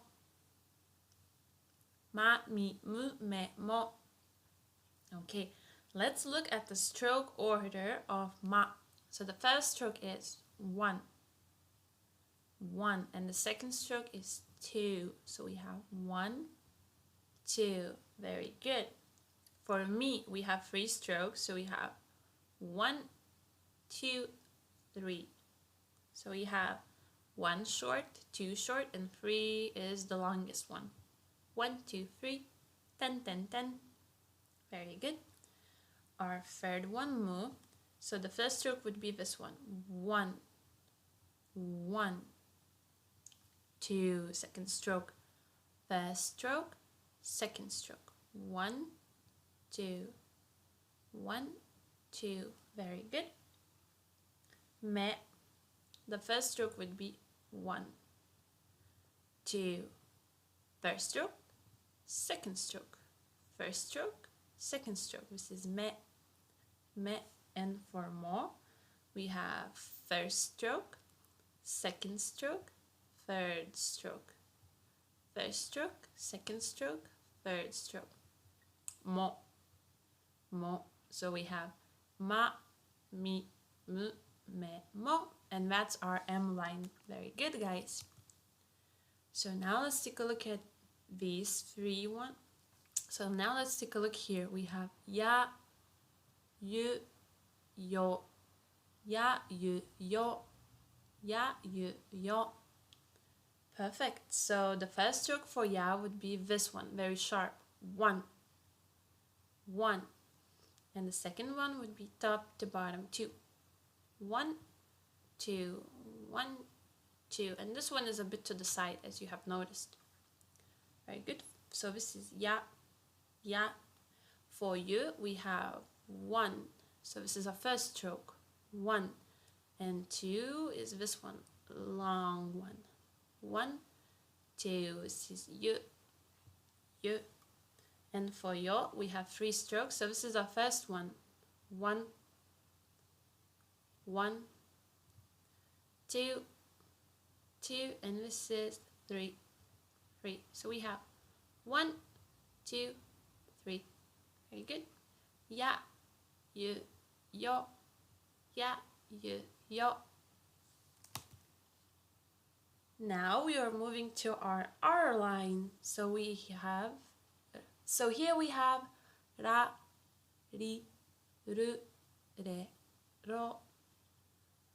Ma, mi, m, me, mo. Okay, let's look at the stroke order of ma. So the first stroke is 1. 1. And the second stroke is 2. So we have 1, 2. Very good. For mi, we have 3 strokes. So we have 1, 2, 3. So we have 1 short, 2 short, and 3 is the longest one. 1, 2, 3, 10, 10, 10. Very good. Our third one, mu. So the first stroke would be this one. 1, 1, 2. Second stroke. First stroke, second stroke. 1, 2, 1, 2. Very good. Me. The first stroke would be 1, 2. First stroke, second stroke. First stroke, second stroke. This is me, me. And for mo, we have first stroke, second stroke, third stroke. First stroke, second stroke, third stroke. Mo, mo. So we have ma, mi, mu, me, mo. And that's our M line. Very good, guys. So now let's take a look at these 3 ones. So now let's take a look here. We have ya, you, yo, ya, you, yo, ya, you, yo. Perfect. So the first stroke for ya would be this one, very sharp. 1, 1. And the second one would be top to bottom, 2. 1, 2, 1, 2. And this one is a bit to the side, as you have noticed. Very good. So this is ya, ya. For you, we have 1. So this is our first stroke. 1. And 2 is this one, long one. 1, 2. This is you, you. And for yo, we have 3 strokes. So this is our first one. 1, 1, 2, 2. And this is 3, 3. So we have 1, 2, 3. Very good. Ya, you, yo, ya, you, yo. Now we are moving to our R line. So here we have ra, ri, ru, re, ro.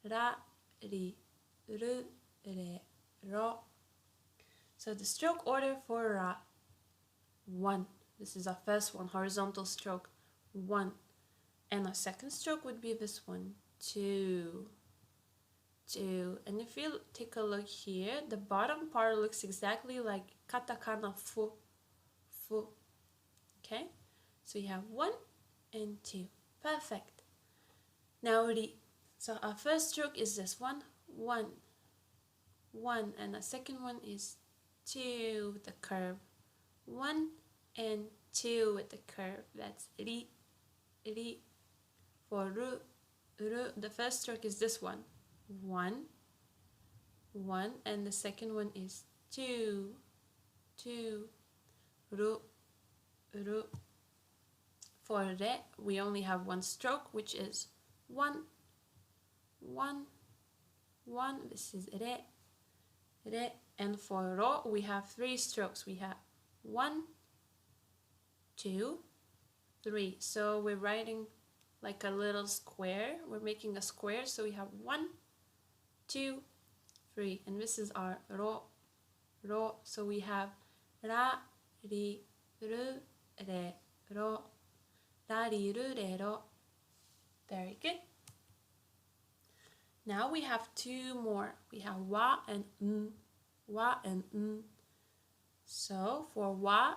Ra, ri, ru, re, ro. So the stroke order for ra, 1. This is our first one, horizontal stroke, 1. And our second stroke would be this one, 2. 2. And if you take a look here, the bottom part looks exactly like katakana fu, fu. Okay? So you have 1, and 2. Perfect. Now ri. So our first stroke is this one, 1, 1, and the second one is 2 with the curve. 1 and 2 with the curve. That's ri, ri. For ru, ru, the first stroke is this one, 1, 1, and the second one is 2, 2. Ru, ru. For re, we only have one stroke, which is 1, 1, 1. This is re, re. And for ro, we have 3 strokes. We have 1, 2, 3. So we're writing like a little square. We're making a square. So we have 1, 2, 3. And this is our ro, ro. So we have ra, ri, ru, re, ro. Ra, ri, ru, re, ro. Very good. Now we have 2 more. We have wa and n. Wa and n. So for wa,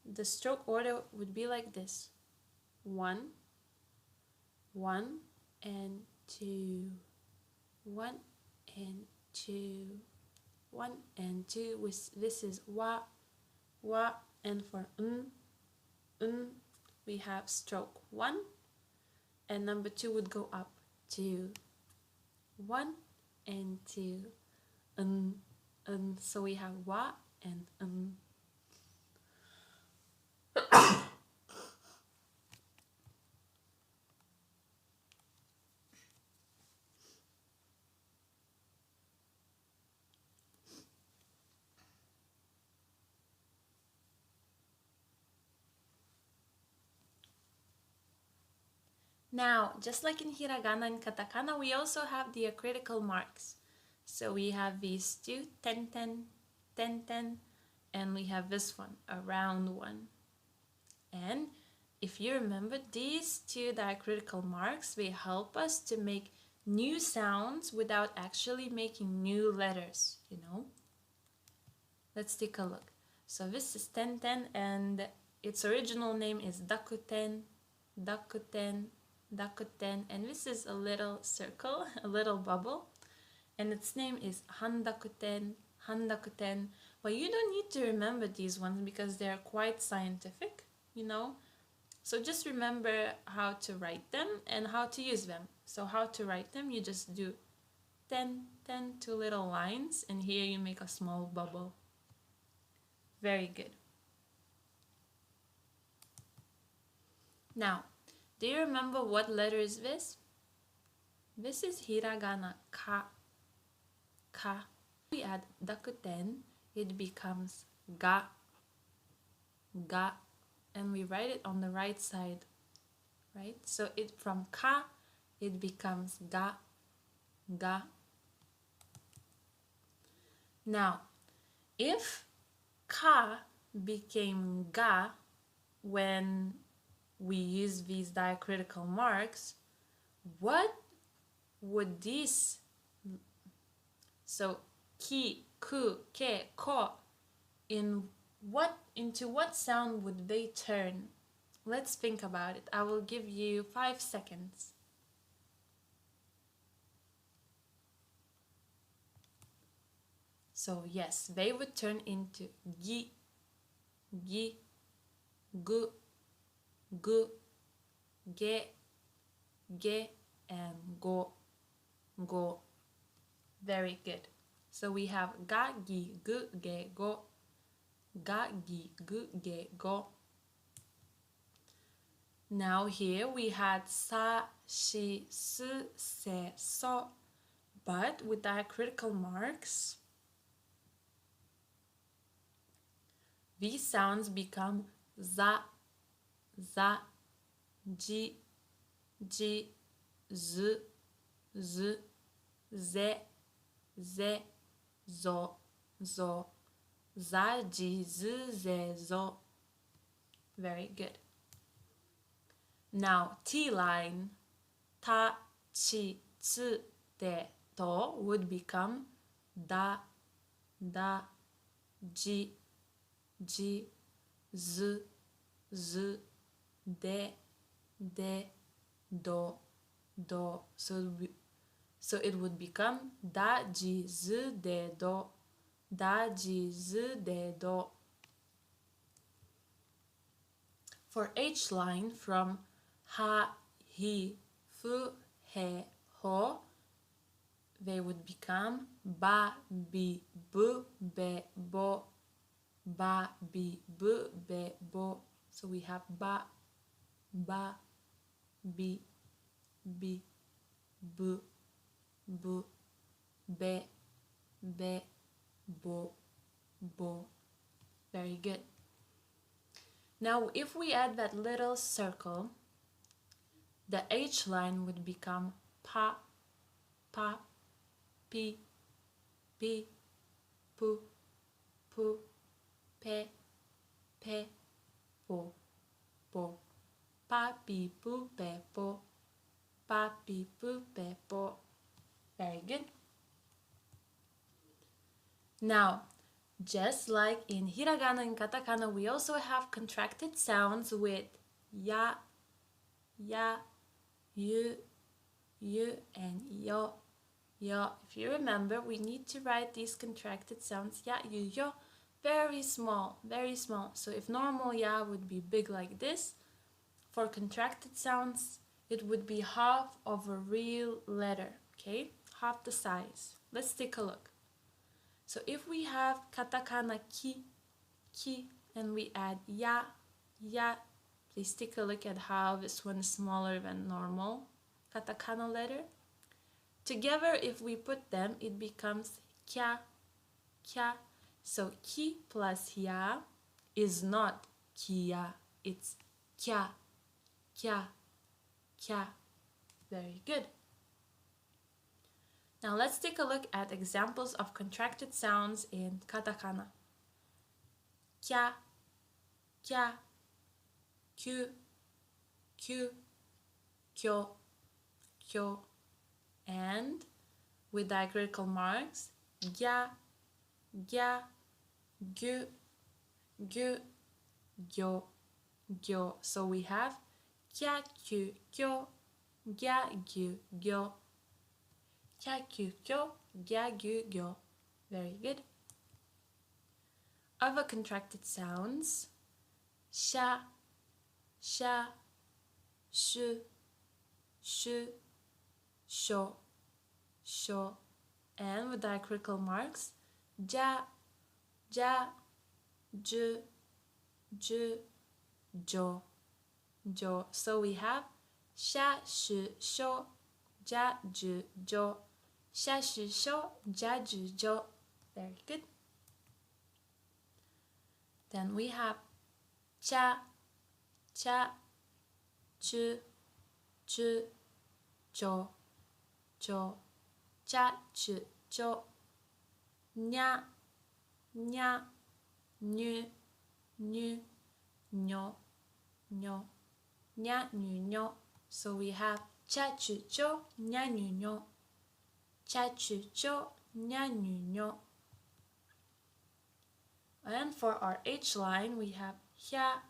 the stroke order would be like this. 1, 1 and 2. 1 and 2. 1 and 2. This is wa, wa. And for n, we have stroke 1. And number 2 would go up. 2. 1 and 2. So we have wa and Now, just like in hiragana and katakana, we also have the critical marks. So we have these 2, 10, 10, 10, 10, and we have this one, a round one. And if you remember, these 2 diacritical marks, they help us to make new sounds without actually making new letters, you know? Let's take a look. So this is 10, 10, and its original name is dakuten, dakuten, dakuten, and this is a little circle, a little bubble, and its name is handakuten, handakuten. But you don't need to remember these ones because they're quite scientific, you know. So just remember how to write them and how to use them. So how to write them, you just do 10, 10, 2 little lines, and here you make a small bubble. Very good. Now, do you remember what letter is this? This is hiragana, ka, ka. We add dakuten, it becomes ga, ga, and we write it on the right side, right? So it from ka, it becomes ga, ga. Now, if ka became ga when we use these diacritical marks, what would these, so ki, ku, ke, ko, into what sound would they turn? Let's think about it. I will give you 5 seconds. So yes, they would turn into gi, gi, gu, gu, ge, ge, and go, go. Very good. So we have ga, gi, gu, ge, go. Ga, gi, gu, ge, go. Now here we had sa, shi, su, se, so. But with diacritical marks, these sounds become za, za, ji, ji, z, z, ze, ze, zo, zo, za, ji, z, ze, zo. Very good. Now T line, ta, chi, tsu, de, to would become da, da, ji, ji, z, z, de, de, do, do. So it would become da, ji, z, de, do. Da, ji, z, de, do. For H line from ha, hi, fu, he, ho, they would become ba, bi, bu, be, bo. Ba, bi, bu, be, bo. So we have ba, bi, bu, bu, be, bo, bo. Very good. Now, if we add that little circle, the H line would become pa, pi, pu, pe, po, pa, pi, pu, pe, po, pa, pi, pu, pe, po. Very good. Now, just like in hiragana and katakana, we also have contracted sounds with ya, yu, and yo. If you remember, we need to write these contracted sounds ya, yu, yo, very small, very small. So if normal ya would be big like this, for contracted sounds, it would be half of a real letter, okay? Half the size. Let's take a look. So if we have katakana ki, and we add ya, please take a look at how this one is smaller than normal katakana letter. Together, if we put them, it becomes kya. So ki plus ya is not kia, it's kya. Very good. Now let's take a look at examples of contracted sounds in katakana. Kya, kyu, kyo, and with diacritical marks, gya, gu, gyo. So we have kya, kyu, kyo, gya, gu, gyo. Kya, kyu, kyo, gya, gu, gyo. Very good. Other contracted sounds, sha, shu, sho, and with diacritical marks, ja, ju, jo. So we have sha, shu, sho, ja, ju, jo. Sha, shu, sho, ja, ju, jo. Very good. Then we have cha, chu, cho, cha, chu, cho, nya, nyu, nyo, nya, nyo. So we have cha, chu, cho, nya, nyo. Cha, chu, cho, nya, nyo. And for our H line, we have hya,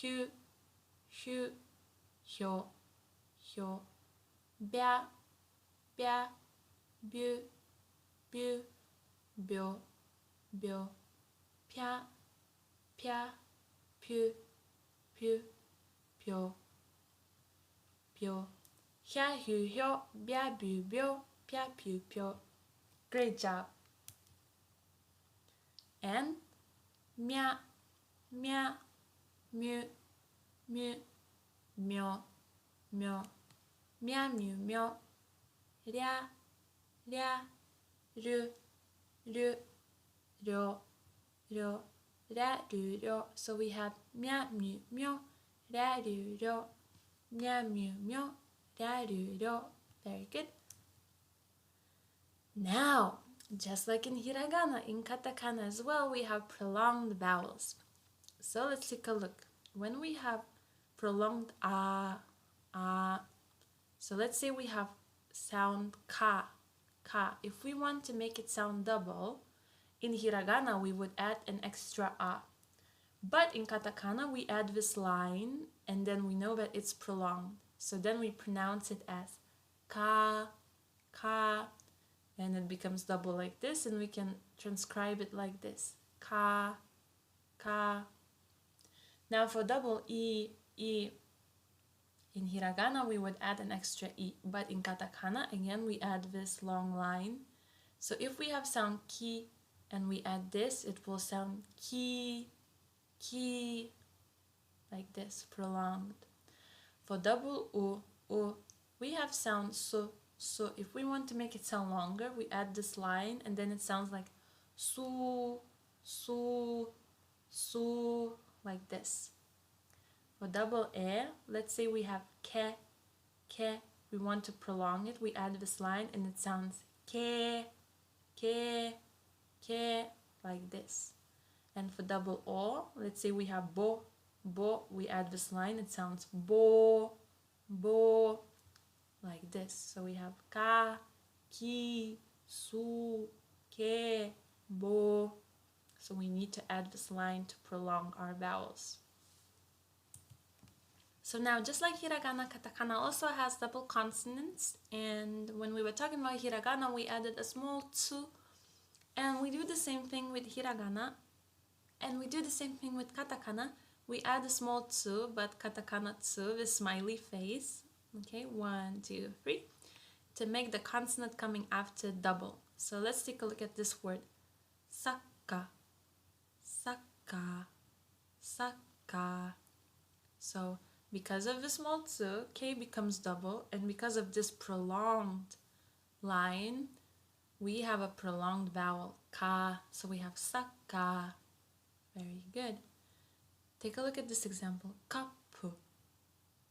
hu, hyo, bya, bu, byo, pya, pu, pyo, hya, hu, hyo, bya, bu, byo, pya, pu, pyo. Great job. And mya, mu, myo, mya, myo, rya, ru, ryo, ra, ru, ryo. So we have mya, myo, ra, ru, ryo, mya, myo, ra, ru, ryo. Very good. Now, just like in hiragana, in katakana as well, we have prolonged vowels. So let's take a look. When we have prolonged so let's say we have sound ka. If we want to make it sound double, in hiragana we would add an extra a. But in katakana, we add this line, and then we know that it's prolonged. So then we pronounce it as ka, ka, and it becomes double like this, and we can transcribe it like this. Ka, ka. Now for double E, in hiragana, we would add an extra E, but in katakana, again, we add this long line. So if we have sound ki, and we add this, it will sound ki, ki, like this, prolonged. For double U, we have sound so. So if we want to make it sound longer, we add this line, and then it sounds like su, su, su, like this. For double E, let's say we have ke, ke, we want to prolong it, we add this line, and it sounds ke, ke, ke, like this. And for double O, let's say we have bo, bo, we add this line, it sounds bo, bo, like this. So we have ka, ki, su, ke, bo. So we need to add this line to prolong our vowels. So now, just like hiragana, katakana also has double consonants. And when we were talking about hiragana, we added a small tsu. And we do the same thing with hiragana. And we do the same thing with katakana. We add a small tsu, but katakana tsu, the smiley face. Okay, 1, 2, 3. To make the consonant coming after double. So let's take a look at this word. Saka, saka, saka. So because of the small tsu, K becomes double, and because of this prolonged line, we have a prolonged vowel, ka. So we have saka. Very good. Take a look at this example. Kapu,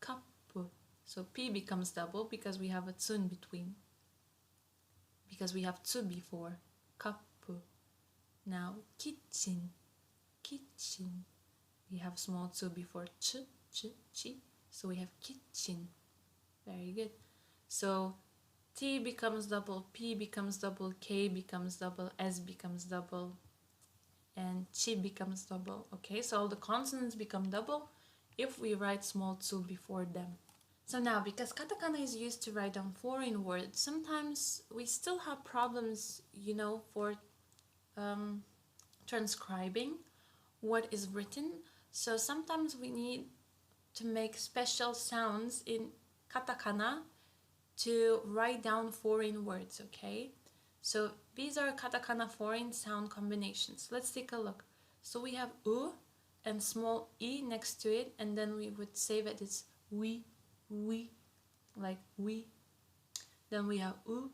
kapu. So P becomes double because we have a tsu in between. Because we have tsu before. Kapu. Now kitchen, kitchen. We have small tsu before ch, ch, chi. So we have kitchen. Very good. So T becomes double, P becomes double, K becomes double, S becomes double, and chi becomes double. Okay, so all the consonants become double if we write small tsu before them. So now, because katakana is used to write down foreign words, sometimes we still have problems, for transcribing what is written. So sometimes we need to make special sounds in katakana to write down foreign words, okay? So these are katakana foreign sound combinations. Let's take a look. So we have u and small e next to it, and then we would say that it's we, like we. Then we have u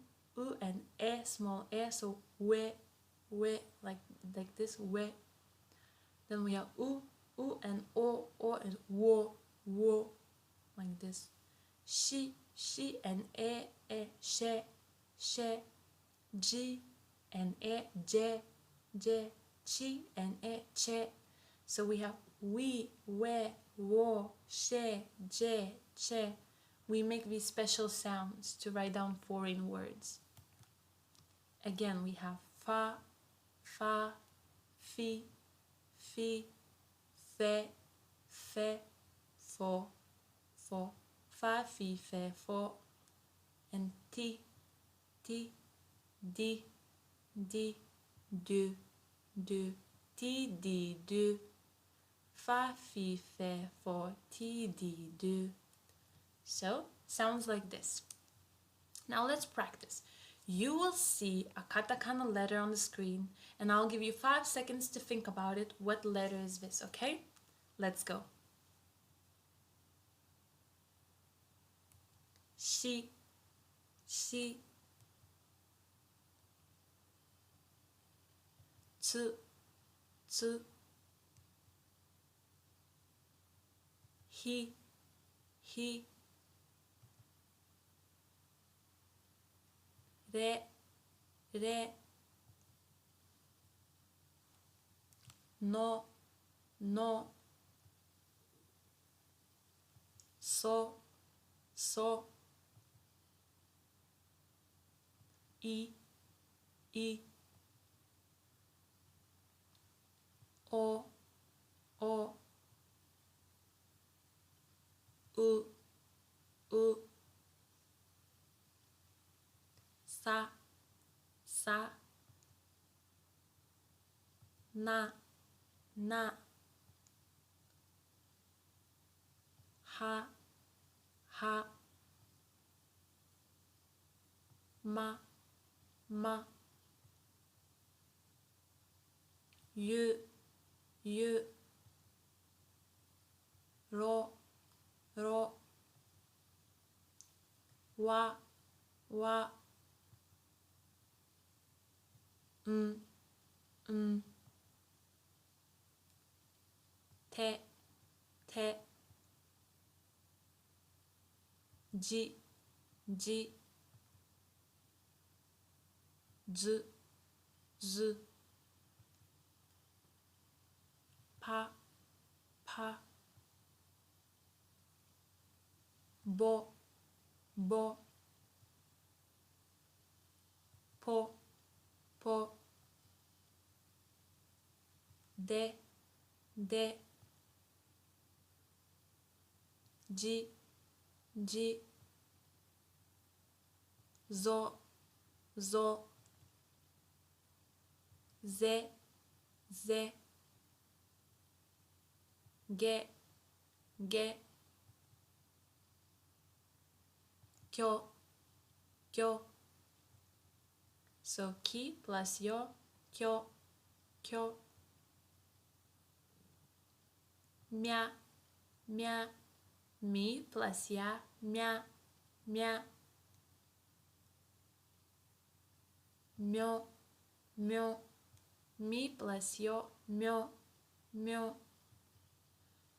and e, small e, so we, like this, we. Then we have u and o and wo, like this. She and e, she, G and e, je, chi and e, che. So we have we, wo, she, je, che. We make these special sounds to write down foreign words. Again, we have fa, fi, fe, fo, fa, fi, fe, fo, and ti, di, du, ti, di, du, fa, fi, fe, fo, ti, di, du. So, sounds like this. Now let's practice. You will see a katakana letter on the screen, and I'll give you 5 seconds to think about it. What letter is this, okay? Let's go. Shi, tsu, hi, re, no, so, i, o, お、う、う、さ、さ、な、な、は、は、ま、ま、ゆ、ゆ、ろ、ろ、わ、わ、ん、ん、て、て、じ、じ、ず、ず、ぱ、ぱ、ぼ、ぼ、ぽ、ぽ、で、で、じ、じ、ぞ、ぞ、ぜ、ぜ、げ、げ、きょ、きょ。So ki plus yo, kyo, kyo. Mia, mia. Mi plus ya, mia, mia. Myo, myo. Mi plus yo, myo, myo.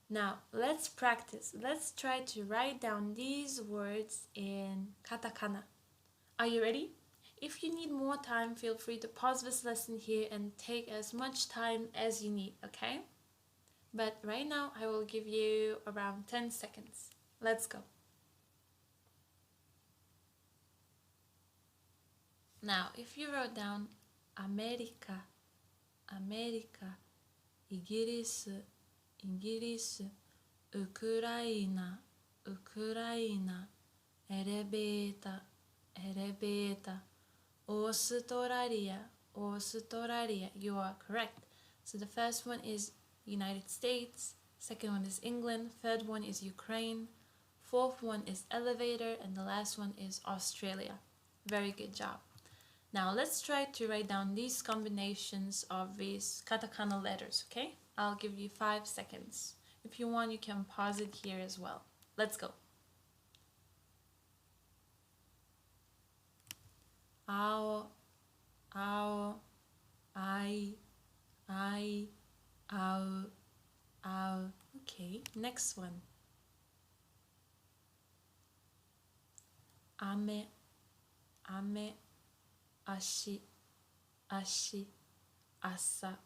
Now let's practice. Let's try to write down these words in katakana. Are you ready? If you need more time, feel free to pause this lesson here and take as much time as you need, okay? But right now, I will give you around 10 seconds. Let's go. Now, if you wrote down America, America, イギリス、イギリス、ウクライナ、ウクライナ、エレベータ、エレベータ、オーストラリア、オーストラリア. You are correct. So the first one is United States, second one is England, third one is Ukraine, fourth one is elevator, and the last one is Australia. Very good job. Now let's try to write down these combinations of these katakana letters, okay? I'll give you 5 seconds. If you want, you can pause it here as well. Let's go. Ao, ao, ai, ao, ao. Okay, next one. Ame, ame, ashi, ashi, asa,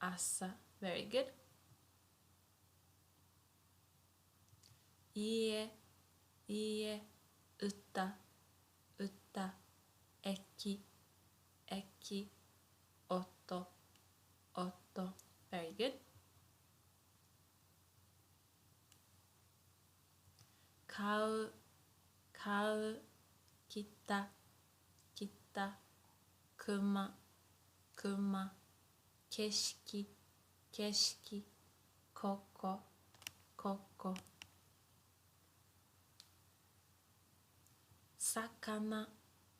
asa. Very good. Ie, ie, uta, uta, eki, eki, oto, oto. Very good. Kau, kau, kita, kita, kuma, kuma, keshiki, keshiki, koko, koko. Sakana,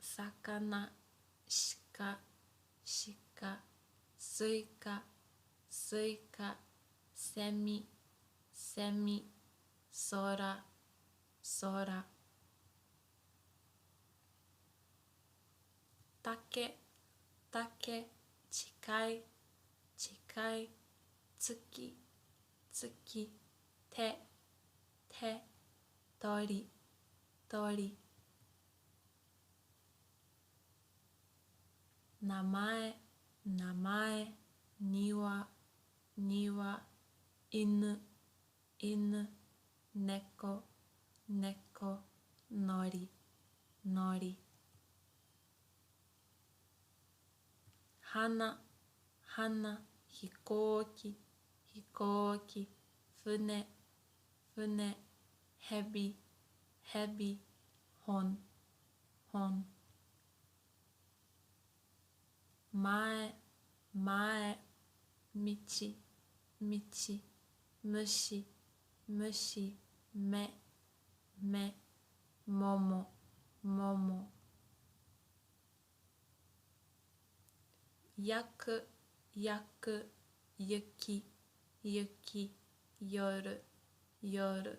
sakana, shika, shika, suika, suika, semi, semi, sora, sora. Take, take, chikai, chikai, tsuki, tsuki, te, te, tori, tori. Namae, namae, niwa, niwa, inu, inu, neko, neko, nori, nori. Hana, hana, hikoki, hikoki, fune, fune, hebi, hebi, hon, hon. Mae, mae, michi, michi, mushi, mushi, me, me, momo, momo. Yaku, yaku, yuki, yuki, yoru, yoru.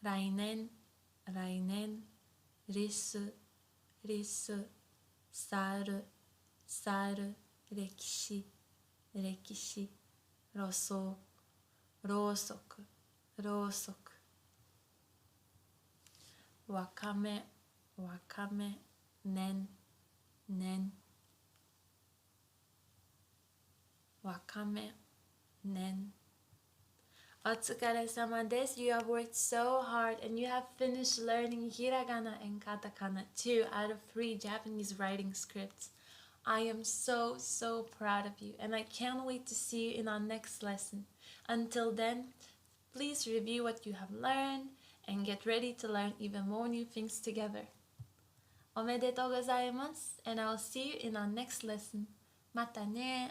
Rainen, rainen, risu, risu, saru, saru, rekishi, rekishi, roso, rosoku, rosoku. Wakame, wakame, nen, nen. Wakame, nen. Otsukare-sama desu. You have worked so hard and you have finished learning hiragana and katakana, 2 out of 3 Japanese writing scripts. I am so proud of you and I can't wait to see you in our next lesson. Until then, please review what you have learned and get ready to learn even more new things together. Omedetou gozaimasu, and I will see you in our next lesson. Mata ne!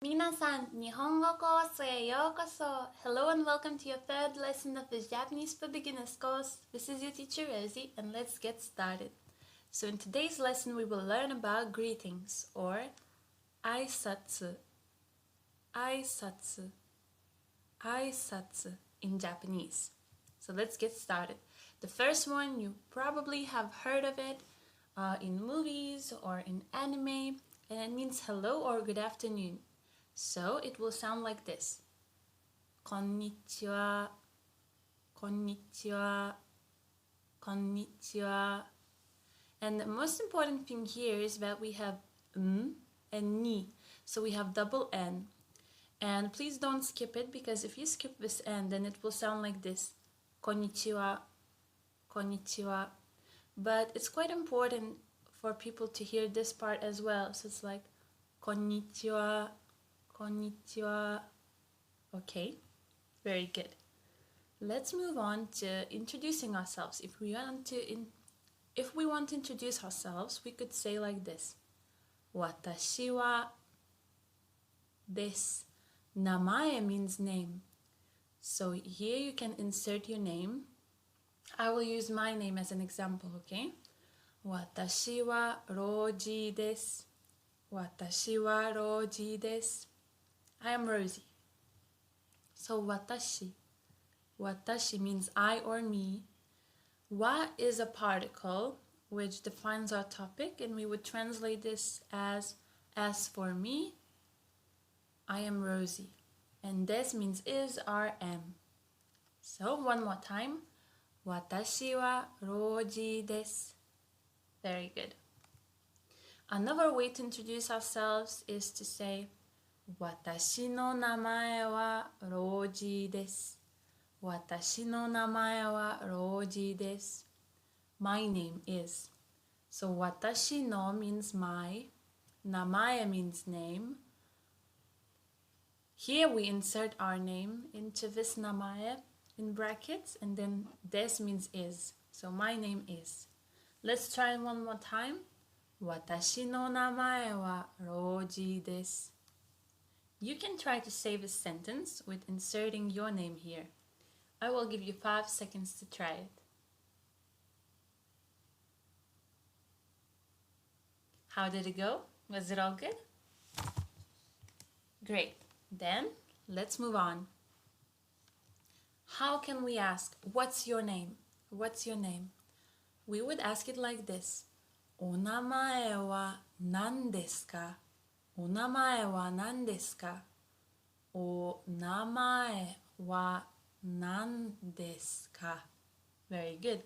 Minasan, Nihongo courseへようこそ. Hello and welcome to your 3rd lesson of this Japanese for Beginners course. This is your teacher Rosie and let's get started. So in today's lesson we will learn about greetings or aisatsu. Aisatsu. Aisatsu in Japanese. So let's get started. The first one, you probably have heard of it in movies or in anime, and it means hello or good afternoon. So it will sound like this. Konnichiwa, konnichiwa, konnichiwa. And the most important thing here is that we have and ni. So we have double N. And please don't skip it, because if you skip this N, then it will sound like this. Konnichiwa, konnichiwa. But it's quite important for people to hear this part as well. So it's like konnichiwa, konnichiwa. Okay, very good. Let's move on to introducing ourselves. If we want to introduce ourselves, we could say like this. Watashi wa desu. Namae means name. So here you can insert your name. I will use my name as an example, okay? Watashi wa Roji desu. Watashi wa Roji desu. I am Rosie. So watashi. Watashi means I or me. Wa is a particle which defines our topic, and we would translate this as for me, I am Rosie. And des means is or am. So one more time. Watashi wa Roji desu. Very good. Another way to introduce ourselves is to say Watashi no namae wa Roji desu. Watashi no namae wa Roji desu. My name is. So watashi no means my. Namae means name. Here we insert our name into this namae in brackets, and then des means is. So my name is. Let's try one more time. Watashi no namae wa Roji desu. You can try to say this sentence with inserting your name here. I will give you 5 seconds to try it. How did it go? Was it all good? Great. Then let's move on. How can we ask, what's your name? What's your name? We would ask it like this. Onamae wa nan desu ka? Onamae wa nan desu ka? Onamae wa nan desu ka? Very good.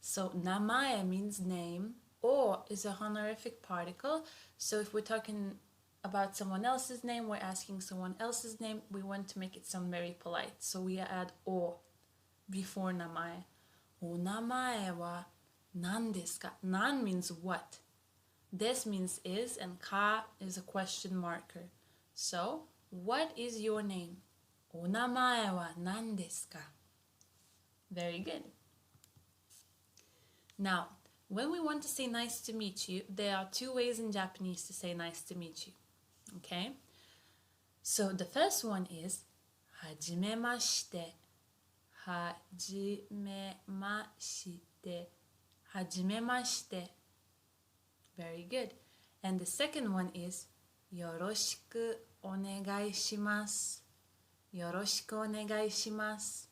So namae means name. O is a honorific particle. So if we're talking about someone else's name, we're asking someone else's name, we want to make it sound very polite. So we add o before namae. Onamae wa nan desu ka? Nan means what? This means is, and ka is a question marker. So, what is your name? お名前は何ですか? Very good. Now, when we want to say nice to meet you, there are two ways in Japanese to say nice to meet you. Okay? So the first one is はじめまして。はじめまして。はじめまして。Very good. And the second one is よろしくお願いします。よろしくお願いします。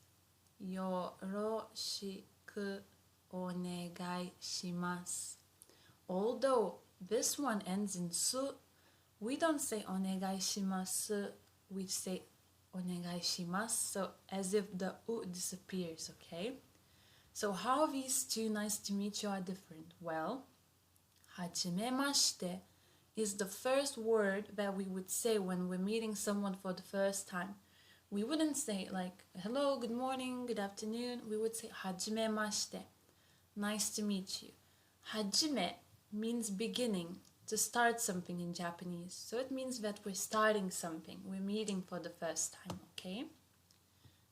よろしくお願いします。Although this one ends in su, we don't say お願いします. We say お願いします. So as if the u disappears, okay? So how these two nice to meet you are different? Well, はじめまして is the first word that we would say when we're meeting someone for the first time. We wouldn't say like, hello, good morning, good afternoon. We would say はじめまして. Nice to meet you. はじめ means beginning, to start something in Japanese. So it means that we're starting something. We're meeting for the first time, okay?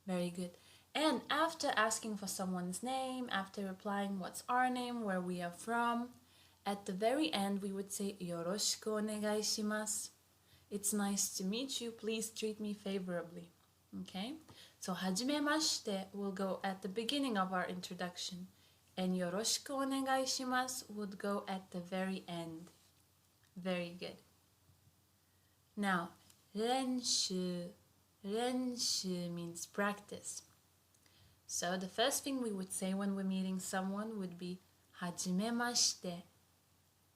Very good. And after asking for someone's name, after replying what's our name, where we are from, at the very end we would say よろしくお願いします. It's nice to meet you. Please treat me favorably. Okay? So はじめまして will go at the beginning of our introduction. And よろしくお願いします would go at the very end. Very good. Now, 練習. 練習 means practice. So the first thing we would say when we're meeting someone would be はじめまして.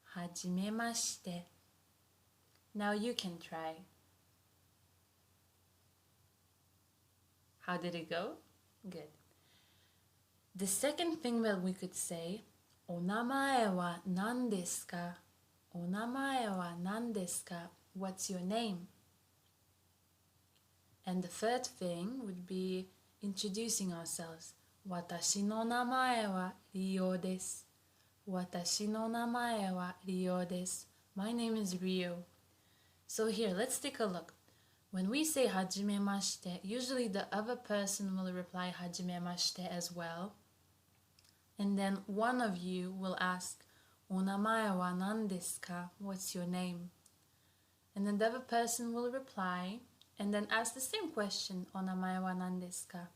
はじめまして. Now you can try. How did it go? Good. The second thing that we could say, お名前は何ですか? お名前は何ですか? What's your name? And the third thing would be introducing ourselves. 私の名前はリオです. 私の名前はリオです. My name is Rio. So here, let's take a look. When we say はじめまして, usually the other person will reply はじめまして as well. And then one of you will ask, お名前は何ですか? What's your name? And then the other person will reply and then ask the same question, お名前は何ですか?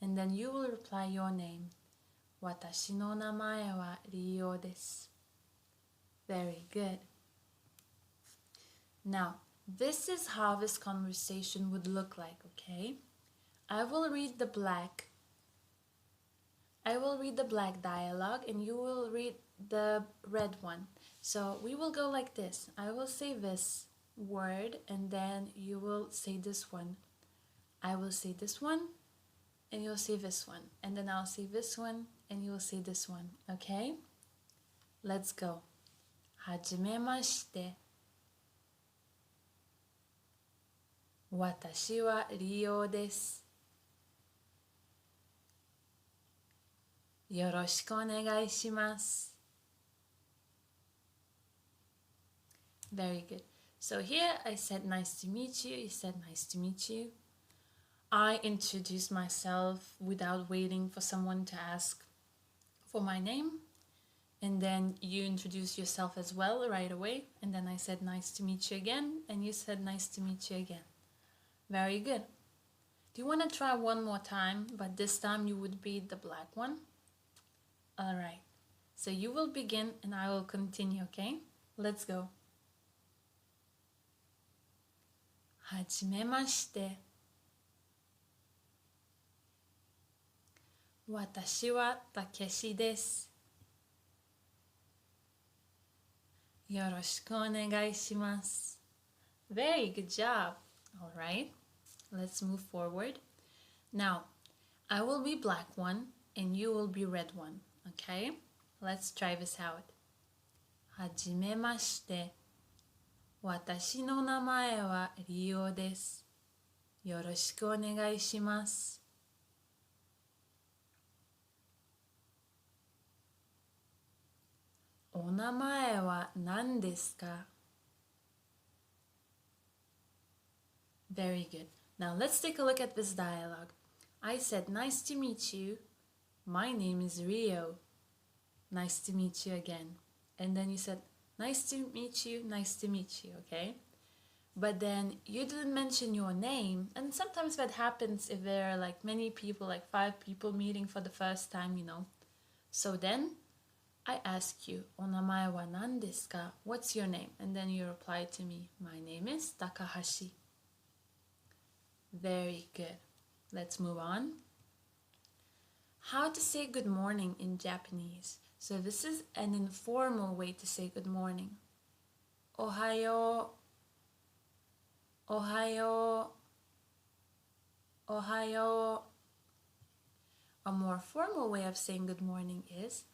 And then you will reply your name. 私の名前はリオです. Very good. Now, this is how this conversation would look like, okay? I will read the black dialogue and you will read the red one. So we will go like this. I will say this word and then you will say this one. I will say this one and you'll say this one. And then I'll say this one and you will say this one. Okay? Let's go. はじめまして。私はリオです。よろしくお願いします。Very good. So here I said nice to meet you. You said nice to meet you. I introduced myself without waiting for someone to ask for my name. And then you introduced yourself as well right away. And then I said nice to meet you again. And you said nice to meet you again. Very good. Do you want to try one more time? But this time you would be the black one. All right. So you will begin and I will continue, okay? Let's go. はじめまして。私はたけしです。よろしくお願いします。Very good job. All right. Let's move forward. Now, I will be black one and you will be red one. Okay? Let's try this out. はじめまして。私の名前はリオです。よろしくお願いします。お名前は何ですか? Very good. Now let's take a look at this dialogue. I said, nice to meet you. My name is Rio. Nice to meet you again. And then you said, nice to meet you, okay? But then you didn't mention your name. And sometimes that happens if there are like many people, like 5 people meeting for the first time, So then I ask you, お名前は何ですか? What's your name? And then you reply to me, my name is Takahashi. Very good. Let's move on. How to say good morning in Japanese. So this is an informal way to say good morning. Ohayo, ohayo, ohayo. A more formal way of saying good morning is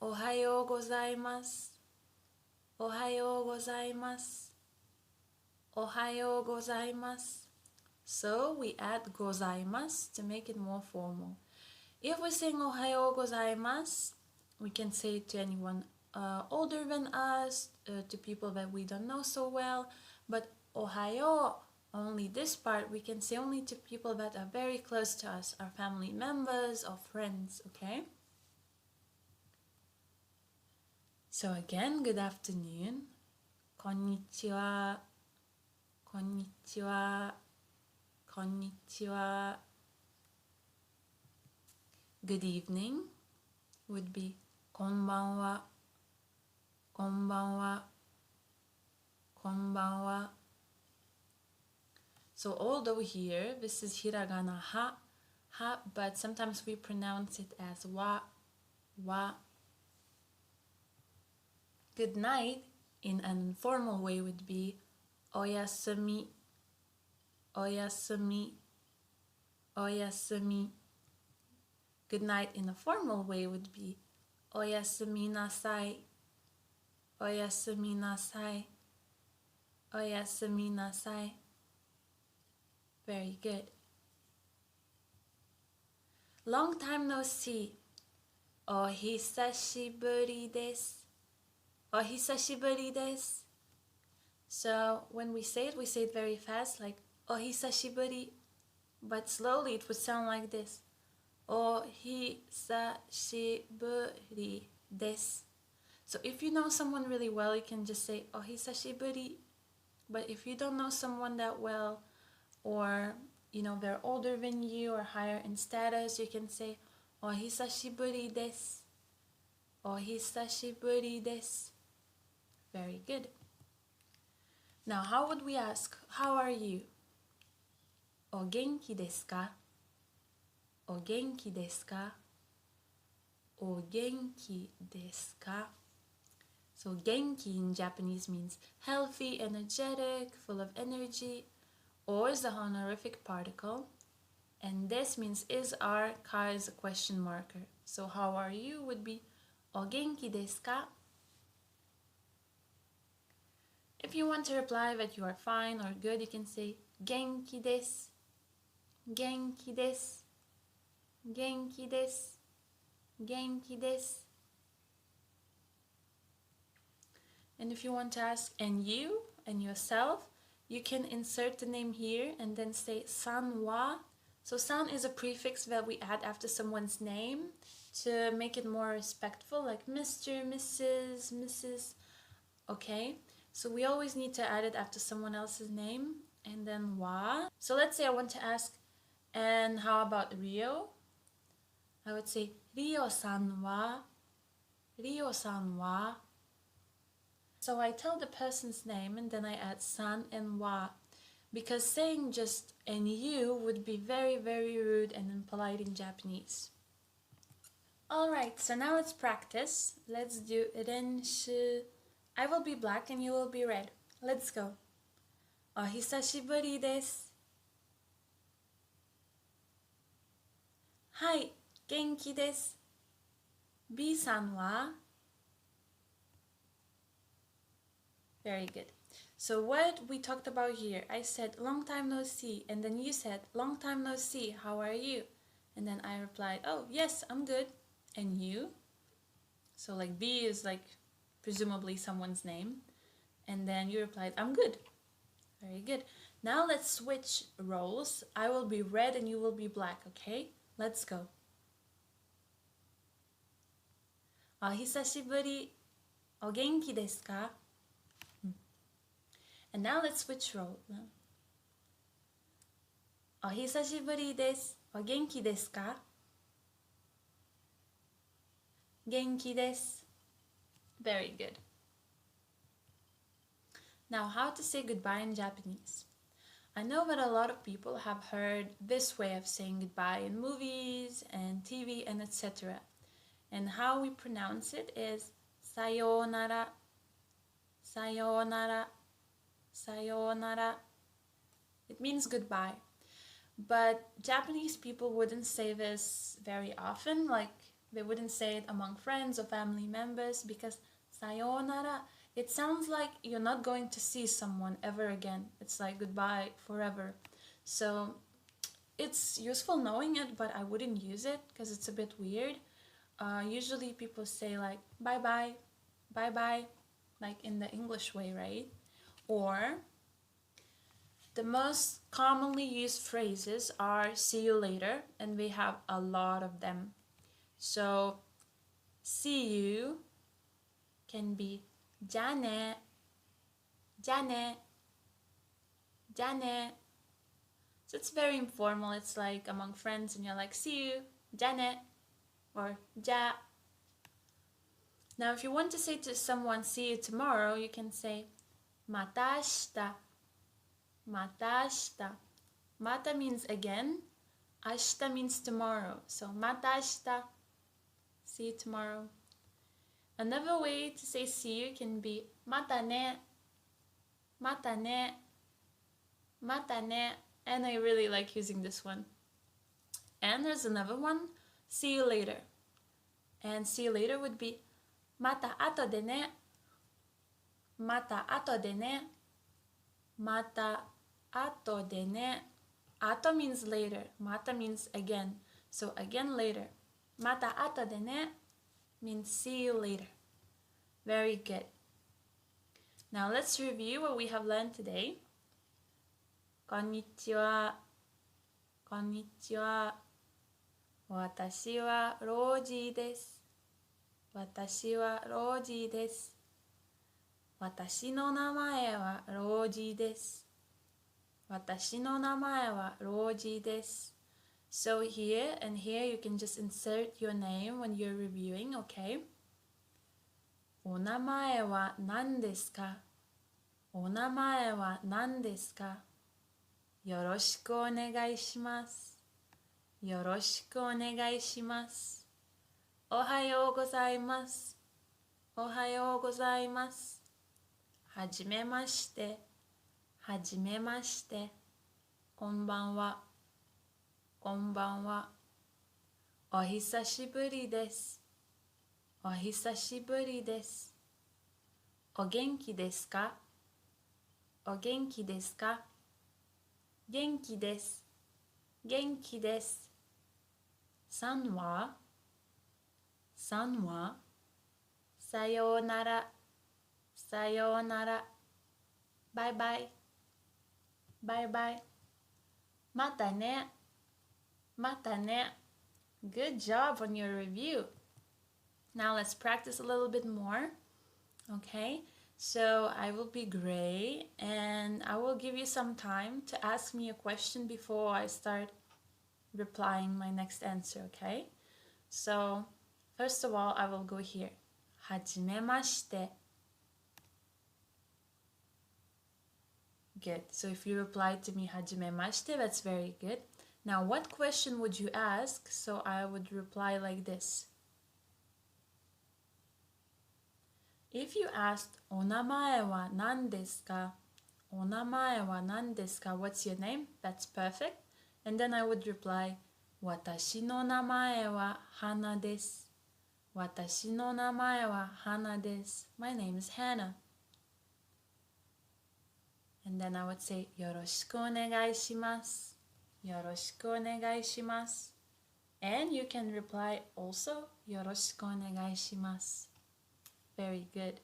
Ohayo gozaimasu, ohayo gozaimasu, ohayo gozaimasu. So we add gozaimasu to make it more formal. If we're saying ohayo gozaimasu, we can say it to anyone older than us, to people that we don't know so well. But ohayo, only this part, we can say only to people that are very close to us, our family members or friends, okay? So again, good afternoon. Konnichiwa, konnichiwa, konnichiwa. Good evening would be konbanwa, konbanwa, konbanwa. So although here this is hiragana ha, but sometimes we pronounce it as wa, wa. Good night in an informal way would be oyasumi, oyasumi, oyasumi. Good night in a formal way would be oyasumi nasai, oyasumi nasai, oyasumi nasai. Very good. Long time no see. Ohisashiburi desu. Ohisashiburi desu. So when we say it very fast, like ohisashiburi, but slowly it would sound like this. Ohisashiburi desu. So if you know someone really well, you can just say ohisashiburi. But if you don't know someone that well, or they're older than you or higher in status, you can say ohisashiburi desu. Ohisashiburi desu. Very good. Now, how would we ask, how are you? O genki desu ka? O genki desu ka? O genki desu ka? So genki in Japanese means healthy, energetic, full of energy. O is the honorific particle. And this means is, are, ka is a question marker. So how are you would be O genki desu ka? If you want to reply that you are fine or good, you can say genki desu, genki desu, genki desu, genki desu. And if you want to ask and you and yourself, you can insert the name here and then say san wa. So san is a prefix that we add after someone's name to make it more respectful, like Mr., Mrs., Mrs. Okay, so we always need to add it after someone else's name, and then wa. So let's say I want to ask, and how about Rio? I would say Rio-san wa, Rio-san wa. So I tell the person's name and then I add san and wa, because saying just and you would be very, very rude and impolite in Japanese. Alright, so now let's practice. Let's do renshu. I will be black and you will be red. Let's go. Ohisashiburi desu. Hai, genki desu. B-san wa? Very good. So what we talked about here, I said long time no see, and then you said long time no see, how are you? And then I replied, oh yes, I'm good. And you? So like B is like presumably someone's name. And then you replied, I'm good. Very good. Now let's switch roles. I will be red and you will be black, okay? Let's go. お久しぶり。お元気ですか? And now let's switch role. お久しぶりです。お元気ですか? 元気です。Very good. Now, how to say goodbye in Japanese. I know that a lot of people have heard this way of saying goodbye in movies and TV and etc. And how we pronounce it is sayonara, sayonara, sayonara. It means goodbye. But Japanese people wouldn't say this very often, like they wouldn't say it among friends or family members because sayonara, it sounds like you're not going to see someone ever again. It's like goodbye forever. So it's useful knowing it, but I wouldn't use it because it's a bit weird. Usually people say like bye-bye, bye-bye, like in the English way, right? Or the most commonly used phrases are see you later, and we have a lot of them. So see you can be じゃあね, じゃあね, じゃあね. So it's very informal. It's like among friends and you're like see you, じゃあね, or じゃあ. Now if you want to say to someone see you tomorrow, you can say また明日, また明日. Mata means again, 明日 means tomorrow. So また明日, see you tomorrow. Another way to say see you can be またね, またね, またね. And I really like using this one. And there's another one, see you later. And see you later would be また後でね, また後でね, また後でね. Ato means later, mata means again. So again later. また後でね means see you later. Very good. Now let's review what we have learned today. こんにちは。こんにちは。私はロージーです。私はロージーです。私の名前はロージーです。私の名前はロージーです。So here and here you can just insert your name when you're reviewing, okay? お名前は何ですか? お名前は何ですか? よろしくお願いします。よろしくお願いします。おはようございます。おはようございます。はじめまして。はじめまして。こんばんは。こんばんは。お久しぶりです。お久しぶりです。お元気ですか? お元気ですか? 元気です。元気です。さんはさようなら。さようなら。バイバイ。バイバイ。またね。またね。Good job on your review. Now let's practice a little bit more. Okay, so I will be gray and I will give you some time to ask me a question before I start replying my next answer, okay? So first of all, I will go here. はじめまして. Good. So if you reply to me はじめまして, that's very good. Now, what question would you ask? So I would reply like this. If you asked お名前は何ですか? お名前は何ですか? What's your name? That's perfect. And then I would reply 私の名前は花です。私の名前は花です。My name is Hannah. And then I would say よろしくお願いします。よろしくお願いします。And you can reply also よろしくお願いします。Very good.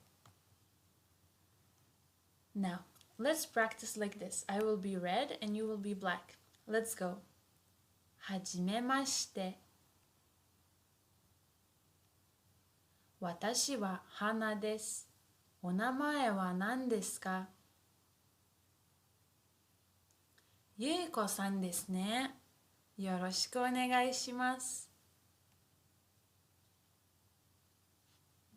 Now, let's practice like this. I will be red and you will be black. Let's go. はじめまして。私は花です。お名前は何ですか？ゆいこさんですね。よろしくお願いします。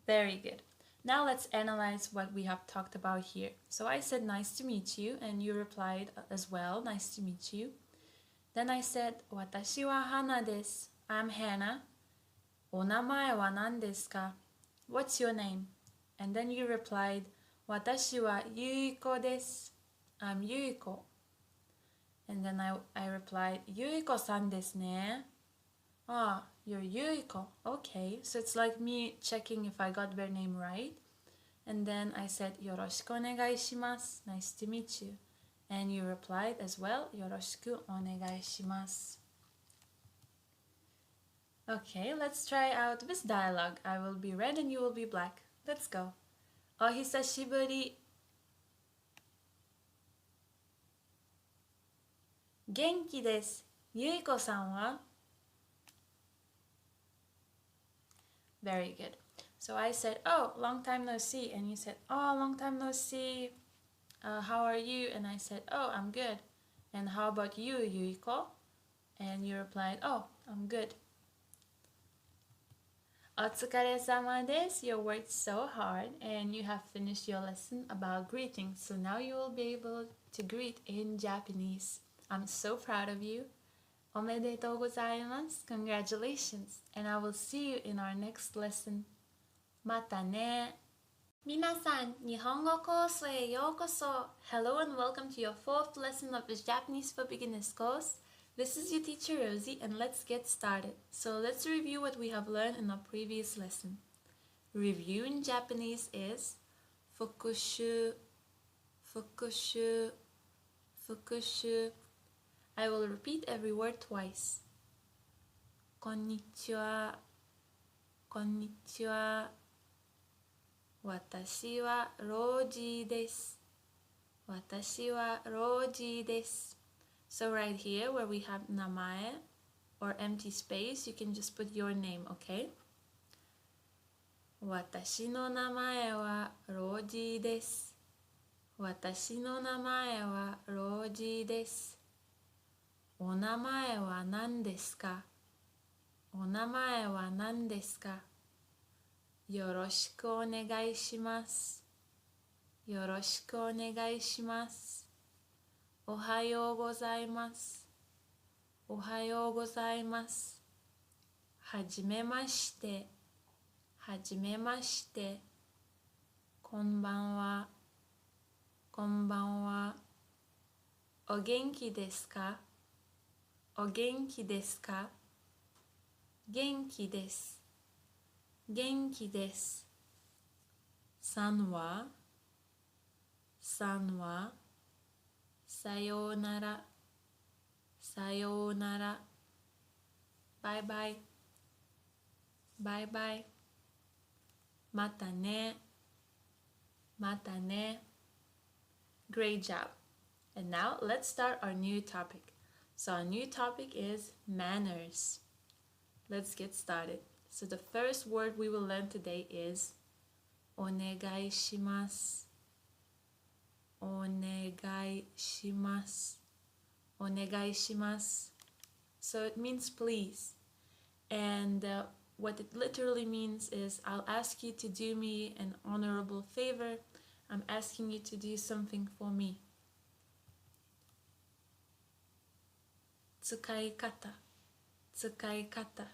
Very good. Now let's analyze what we have talked about here. So I said nice to meet you and you replied as well, nice to meet you. Then I said 私は花です. I'm Hannah. お名前は何ですか? What's your name? And then you replied 私はゆいこです. I'm ゆいこ. And then I replied ゆいこさんですね. Ah, you're Yuiko. Okay, so it's like me checking if I got their name right. And then I said, Yoroshiku onegai shimasu. Nice to meet you. And you replied as well, Yoroshiku onegai shimasu. Okay, let's try out this dialogue. I will be red and you will be black. Let's go. Ohisashiburi. Genki desu. Yuiko-san wa? Very good. So I said, oh, long time no see. And you said, oh, long time no see. How are you? And I said, oh, I'm good. And how about you, Yuiko? And you replied, oh, I'm good. Otsukare-sama desu. You worked so hard and you have finished your lesson about greetings. So now you will be able to greet in Japanese. I'm so proud of you. おめでとうございます. Congratulations. And I will see you in our next lesson. またね. 皆さん、日本語コースへようこそ. Hello and welcome to your fourth lesson of this Japanese for Beginners course. This is your teacher Rosie and let's get started. So let's review what we have learned in our previous lesson. Review in Japanese is 復習, 復習, 復習. I will repeat every word twice. こんにちは。こんにちは。私はロージーです。私はロージーです。So right here where we have 名前 or empty space, you can just put your name, okay? 私の名前はロージーです。私の名前はロージーです。お名前は何ですか？お名前は何ですか？よろしくお願いします。よろしくお願いします。おはようございます。おはようございます。はじめまして。はじめまして。こんばんは。こんばんは。お元気ですか？お元気ですか？元気です。元気です。さんはさようなら。さようなら。バイバイ。バイバイ。またね。またね。Great job. And now let's start our new topic. So our new topic is manners. Let's get started. So the first word we will learn today is お願いします。お願いします。お願いします。So it means please. And what it literally means is I'll ask you to do me an honorable favor. I'm asking you to do something for me. 使い方。使い方.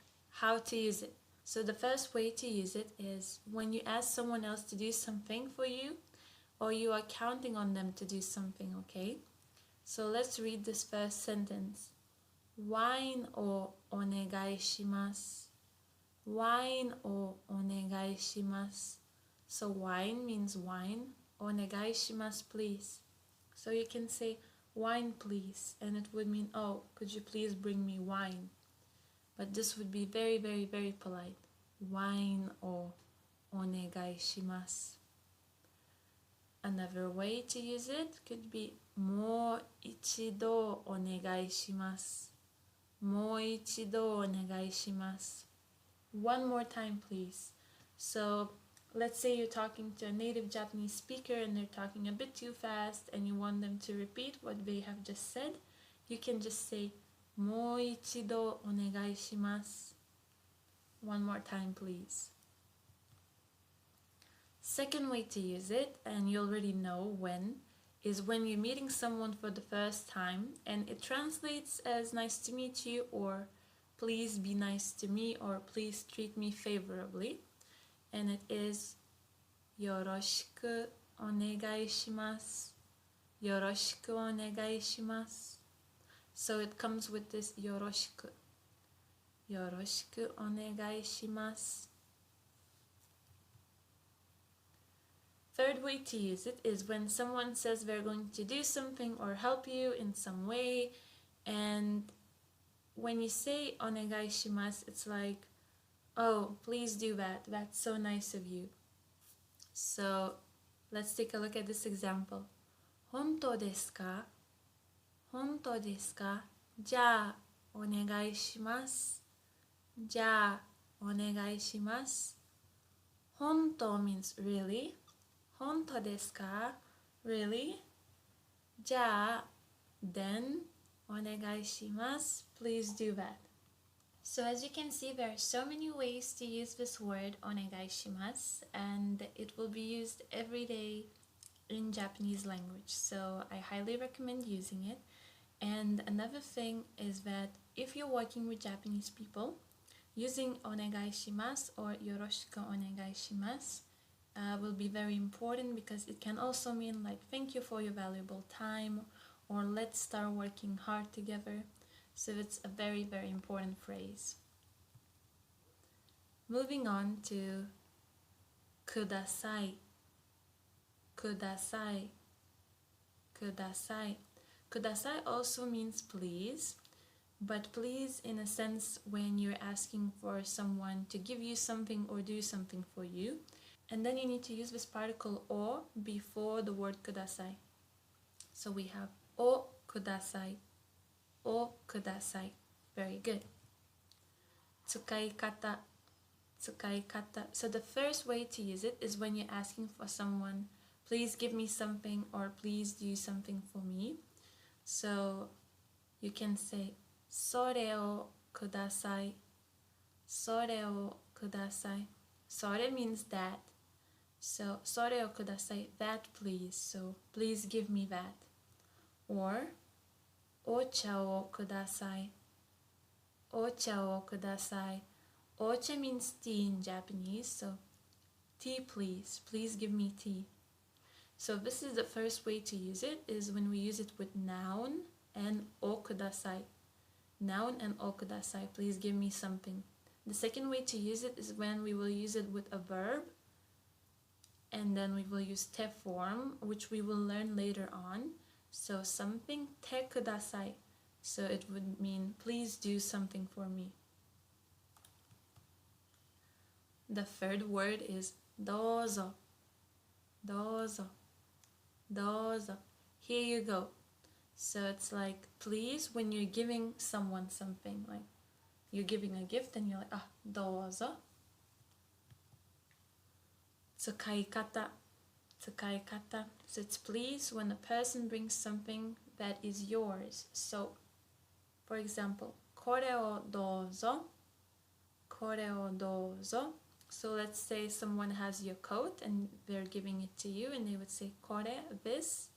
How to use it. So the first way to use it is when you ask someone else to do something for you or you are counting on them to do something, okay? So let's read this first sentence. ワインをお願いします。ワインをお願いします. So wine means wine. お願いします please. So you can say wine please and it would mean, oh, could you please bring me wine? But this would be very, very, very polite. ワインをお願いします. Another way to use it could be もう一度お願いします。もう一度お願いします。One more time, please. So, let's say you're talking to a native Japanese speaker and they're talking a bit too fast and you want them to repeat what they have just said. You can just say もう一度お願いします。One more time, please. Second way to use it, and you already know when, is when you're meeting someone for the first time and it translates as nice to meet you or please be nice to me or please treat me favorably. And it is よろしくお願いします。よろしくお願いします。So it comes with this よろしく。よろしくお願いします。Third way to use it is when someone says they're going to do something or help you in some way, and when you say お願いします, it's like, oh, please do that. That's so nice of you. So let's take a look at this example. 本当ですか?本当ですか?じゃあお願いします。じゃあお願いします。本当 means really. 本当ですか? Really? じゃあ then お願いします. Please do that. So as you can see, there are so many ways to use this word お願いします and it will be used every day in Japanese language. So I highly recommend using it. And another thing is that if you're working with Japanese people, using お願いします or よろしくお願いします will be very important because it can also mean like thank you for your valuable time or let's start working hard together. So it's a very, very important phrase. Moving on to ください。ください。ください。ください also means please, but please in a sense when you're asking for someone to give you something or do something for you. And then you need to use this particle o before the word ください. So we have おください。おください. Very good. 使い方。使い方. So the first way to use it is when you're asking for someone, please give me something or please do something for me. So you can say それをください。それをください。それ means that. So それをください. That please. So please give me that. Or お茶をください。お茶をください。Ocha means tea in Japanese, so tea please. Please give me tea. So this is the first way to use it, is when we use it with noun and o kudasai. Noun and o kudasai. Please give me something. The second way to use it is when we will use it with a verb, and then we will use te form, which we will learn later on. So something te kudasai. So it would mean please do something for me. The third word is どうぞ。どうぞ。どうぞ. Here you go. So it's like please when you're giving someone something, like you're giving a gift and you're like あ、どうぞ。使い方。使い方. So it's please when a person brings something that is yours. So for example, これをどうぞ。これをどうぞ. So let's say someone has your coat and they're giving it to you and they would say これ this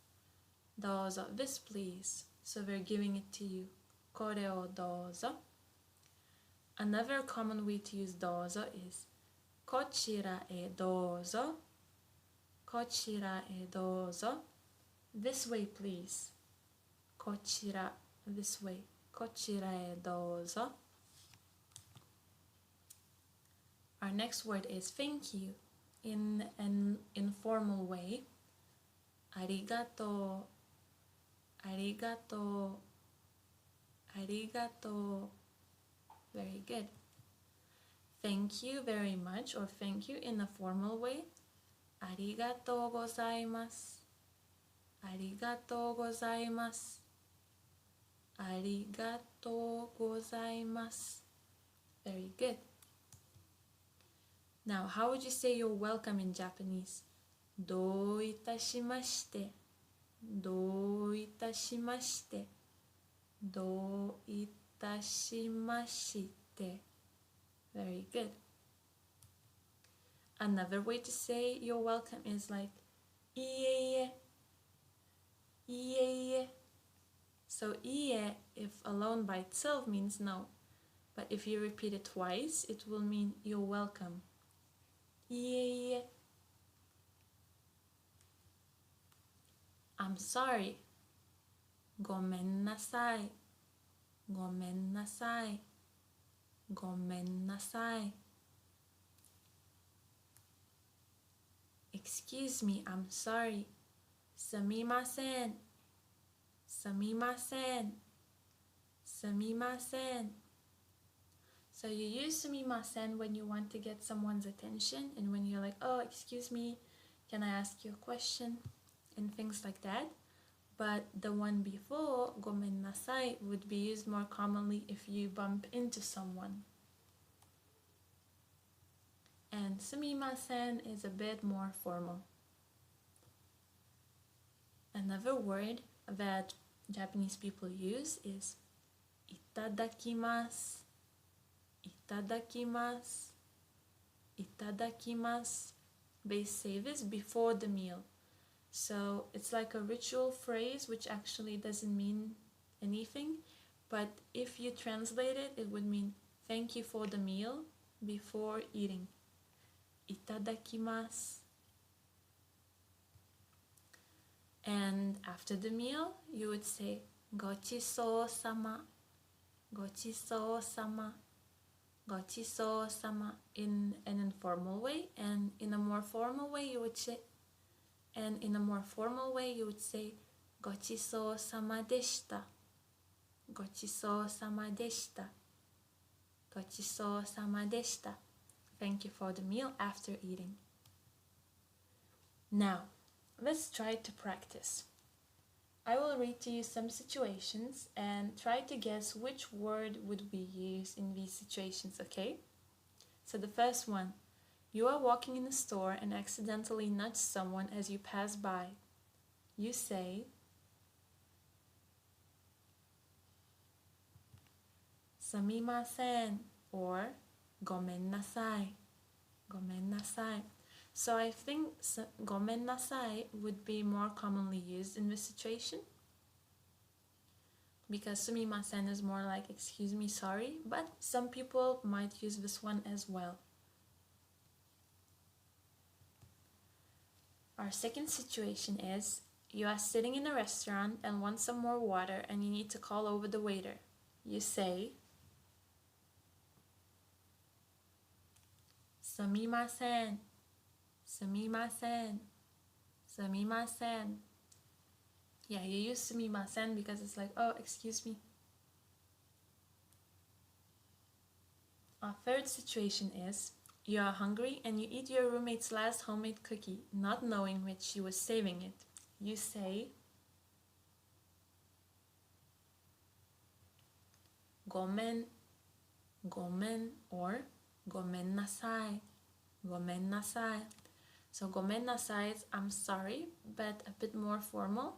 どうぞ this please. So they're giving it to you. これをどうぞ. Another common way to use どうぞ is こちらへどうぞ. こちらへどうぞ. This way please. こちら this way. こちらへどうぞ. Our next word is thank you in an informal way. ありがとう。ありがとう。ありがとう. Very good. Thank you very much or thank you in a formal way. ありがとうございます。ありがとうございます。ありがとうございます。Very good. Now, how would you say you're welcome in Japanese? どういたしまして。どういたしまして。どういたしまして。Very good. Another way to say you're welcome is like いえいえ。いえいえ. So いえ, if alone by itself means no, but if you repeat it twice, it will mean you're welcome. いえいえ. I'm sorry. ごめんなさい。ごめんなさい。ごめんなさい。Excuse me, I'm sorry. すみません。すみません。すみません. So you use すみません when you want to get someone's attention and when you're like, oh, excuse me, can I ask you a question? And things like that. But the one before, ごめんなさい, would be used more commonly if you bump into someone. And すみません is a bit more formal. Another word that Japanese people use is いただきます。いただきます。いただきます. They say this before the meal. So it's like a ritual phrase which actually doesn't mean anything. But if you translate it, it would mean thank you for the meal before eating. いただきます. And after the meal, you would say ごちそうさま。ごちそうさま。ごちそうさま in an informal way, and in a more formal way you would sayごちそうさまでした。ごちそうさまでした。ごちそうさまでした. Thank you for the meal after eating. Now, let's try to practice. I will read to you some situations and try to guess which word would we use in these situations, okay? So the first one, you are walking in a store and accidentally nudge someone as you pass by. You say, すみません or ごめんなさい. ごめんなさい. So I think ごめんなさい would be more commonly used in this situation, because すみません is more like excuse me, sorry, but some people might use this one as well. Our second situation is you are sitting in a restaurant and want some more water and you need to call over the waiter. You say, すみません。すみません。すみません. Yeah, you use すみません because it's like, oh, excuse me. Our third situation is you are hungry and you eat your roommate's last homemade cookie, not knowing which she was saving it. You say, ごめん, ごめん or ごめんなさい. ごめんなさい. So ごめんなさい is I'm sorry, but a bit more formal.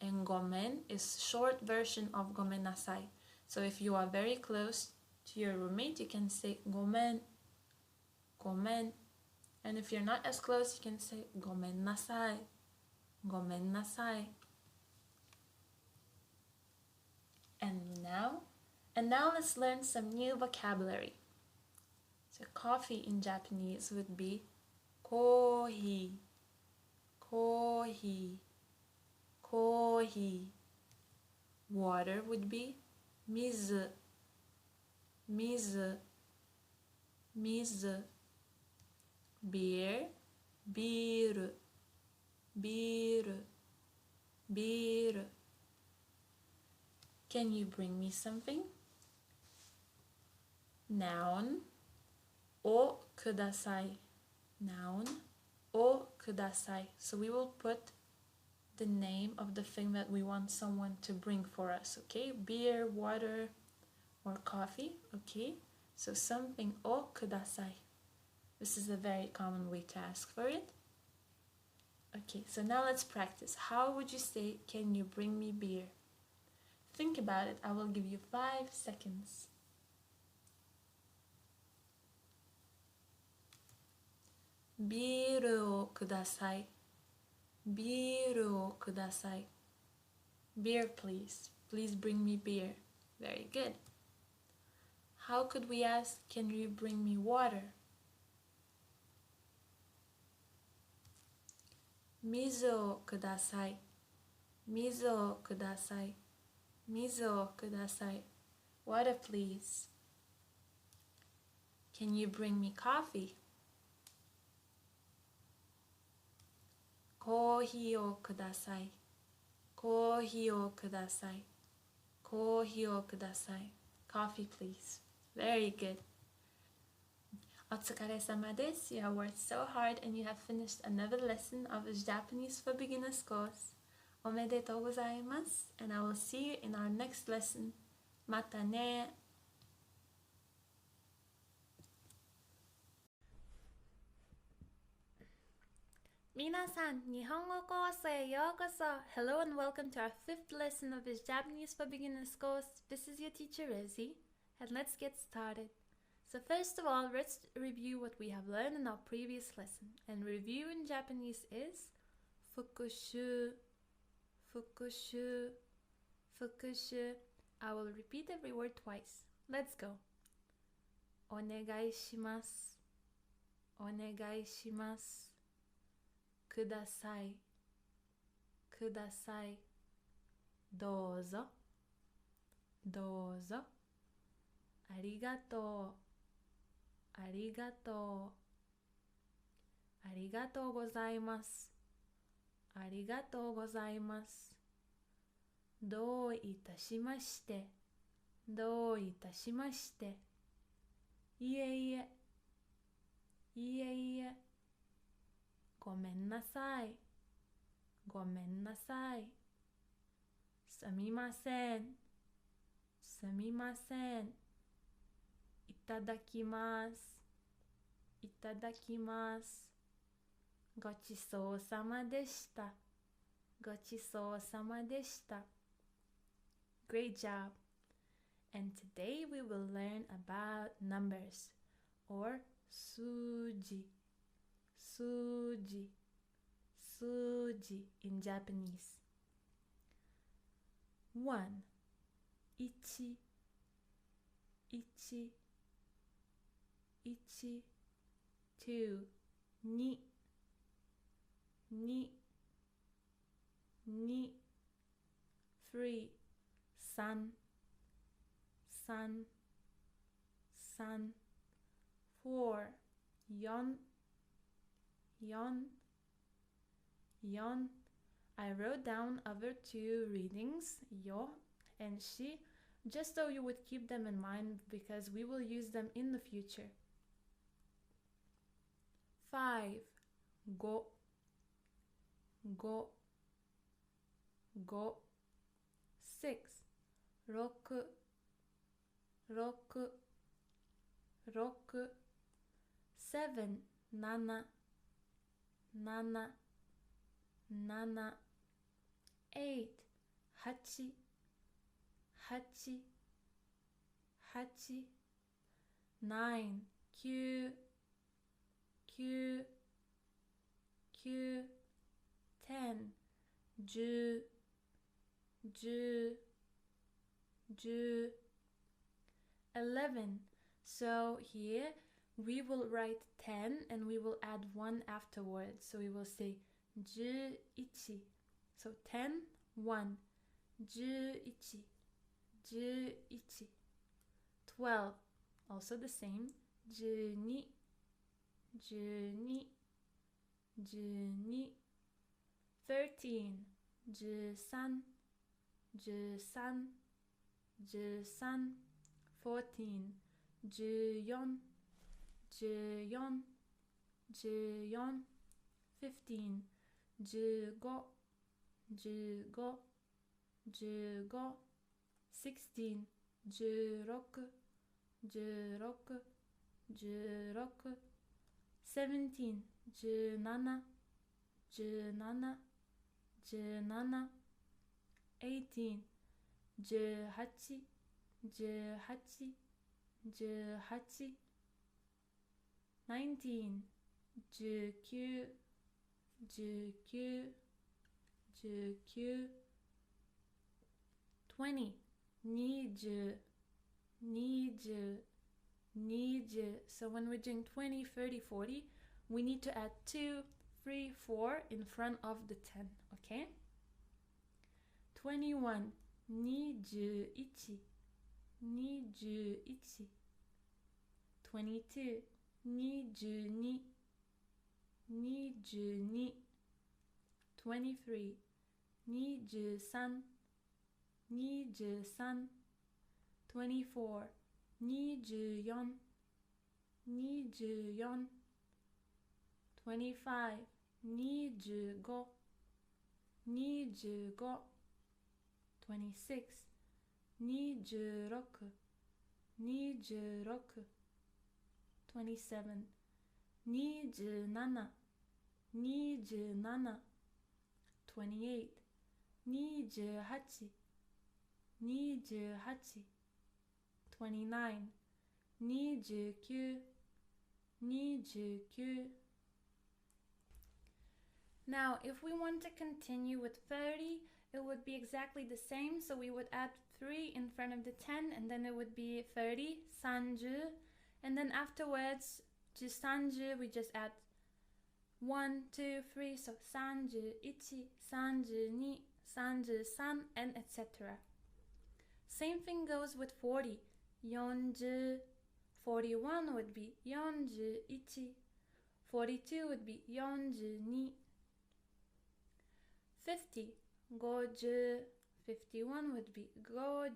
And ごめん is short version of ごめんなさい. So if you are very close to your roommate, you can say ごめん, ごめん. And if you're not as close, you can say ごめんなさい, ごめんなさい. And now let's learn some new vocabulary. So coffee in Japanese would be コーヒー, コーヒー, コーヒー. Water would be 水, 水, 水. Beer, ビール, ビール, ビール. Can you bring me something? Noun, をください. Noun, をください. So we will put the name of the thing that we want someone to bring for us, okay? Beer, water, or coffee, okay? So something o kudasai. This is a very common way to ask for it. Okay, so now let's practice. How would you say, can you bring me beer? Think about it. I will give you 5 seconds. Biru o kudasai. Biru o kudasai. Beer, please. Please bring me beer. Very good. How could we ask, can you bring me water? Mizu o kudasai. Mizu o kudasai. Mizu o kudasai. Water, please. Can you bring me coffee? Kohi o kudasai. Kohi o kudasai. Kohi o kudasai. Coffee, please. Very good. Otsukaresama desu. You have worked so hard and you have finished another lesson of this Japanese for Beginners course. Omedetou gozaimasu, and I will see you in our next lesson. Mata ne. Minasan, Nihongo koso e yokoso. Hello and welcome to our 5th lesson of this Japanese for Beginners course. This is your teacher Rosie, and let's get started. So first of all, let's review what we have learned in our previous lesson. And review in Japanese is fukushu, fukushu, fukushu. I will repeat every word twice. Let's go. Onegai shimasu, onegai shimasu. Kudasai, kudasai. Douzo, douzo. Arigatou, arigatou. Arigatou gozaimasu, arigatou gozaimasu. Dou itashimashite, dou itashimashite. Iie iie, iie iie. Gomennasai, gomennasai. Sumimasen, sumimasen. Itadakimasu, itadakimasu. Gochisou sama deshita, gochisou sama deshita. Great job. And today we will learn about numbers or suji. Suji, suji in Japanese. 1, ichi, ichi, ichi. 2, ni, ni, ni. 3, san, san, san. 4, yon, yon, yon. I wrote down other 2 readings, yo and shi, just so you would keep them in mind because we will use them in the future. 5, go, go, go. 6, roku, roku, roku. 7, nana, nana, nana. 8, hachi, hachi, hachi. 9, kyu, kyu, kyu. 10, ju, ju, ju. 11. So here we will write 10 and we will add 1 afterwards. So we will say ju ichi. So 10, 1. Ju ichi, ju ichi. 12. Also the same. Ju ni, ju ni, ju ni. 13. Ju san, ju san, ju san. 14. Ju yon, ju yon, ju yon. 15. Ju go, 15 15 16 16 16 16 17 17 17 17 18 18 18 18 19 19 19 19 20 20 20 20. So when we're doing 20, 30, 40, we need to add 2, 3, 4 in front of the 10, okay? 21 21 21 22 22 22 23 23 23 24 24 24 25 25 25 26 26 26 27 27 27 28 28 28 29 29 29. Now, if we want to continue with 30, it would be exactly the same. So we would add 3 in front of the 10, and then it would be 30, 30. And then afterwards, to 30, we just add 1, 2, 3. So 31, 32, 33, and etc. Same thing goes with 40. 40. 41 would be 41. 42 would be 42. 50. 50. 51 would be 51.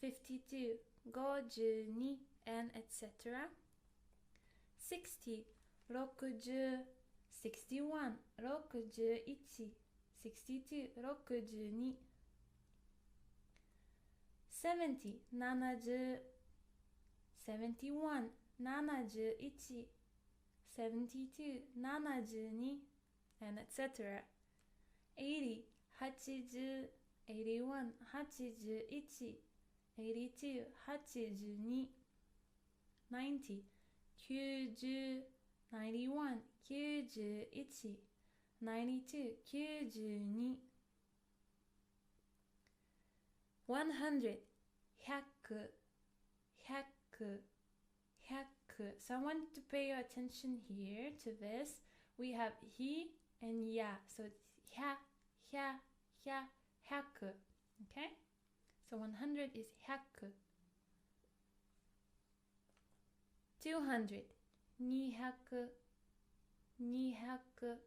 52. 52, and etc. 60. 60. 61. 61. 62. 62. 70. 70. 71. 71. 72. 72. and etc. 80. 80. 81. 81. 82. 82. 90. 90. 91. 91. 92. 92. 100. 100. 100. 100. So I want you to pay your attention here to this. We have he and ya. So it's ya, ya, ya, 100. Okay? So 100 is 100. 200. 200. 200.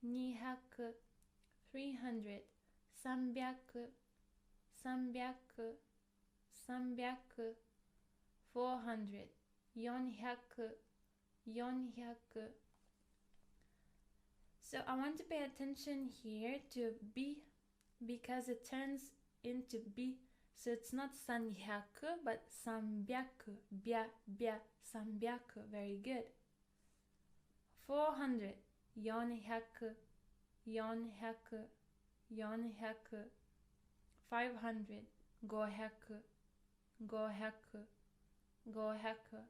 200. 300. 300. 300. 300. 400. 400. 400. So I want to pay attention here to B because it turns into B. So it's not 300 but 300. Bia, bia, 300. Very good. 400. 400. 400. 400. 500. 500. 500. 500.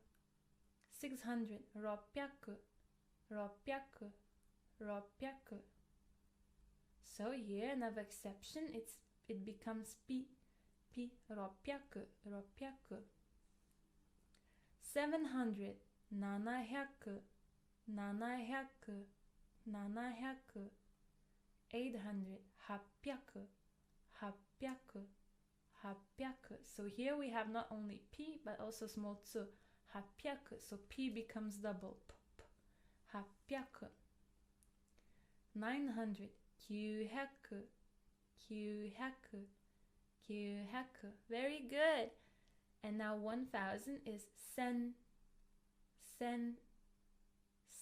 600. 600. 600. 600. So here another exception, it becomes P. P. 600. 600. 700. 700. 700. 700. 800. 800. 800. 800. So here we have not only P but also small t. 800. So P becomes double. P. 800. 900. 900. 900. 900. Very good. And now 1000 is sen. Sen.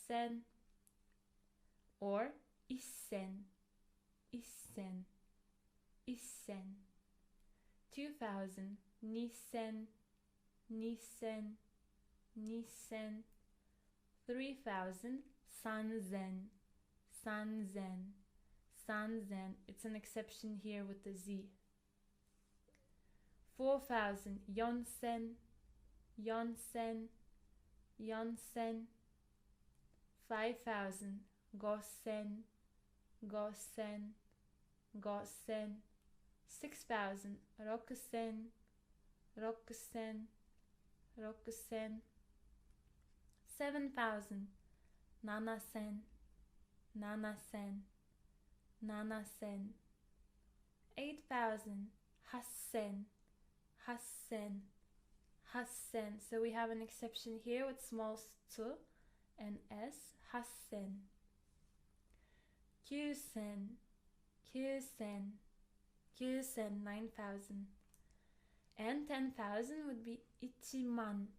Sen. Or isen. 1000, 1000. 2000, 2000, 2000, 2000. 3000, 3000, 3000, 3000. It's an exception here with the Z. 4000, 4000, 4000, 4000. 5000, 5000, 5000, 5000. 6000, 6000, 6000, 6000. 7000, 7000, 7000, 7000. 8000, 8000, 8000, 8000. So we have an exception here with small t and s, 8000. 9000, 9000, 9000, 9000. And 10,000 would be 1,000,000,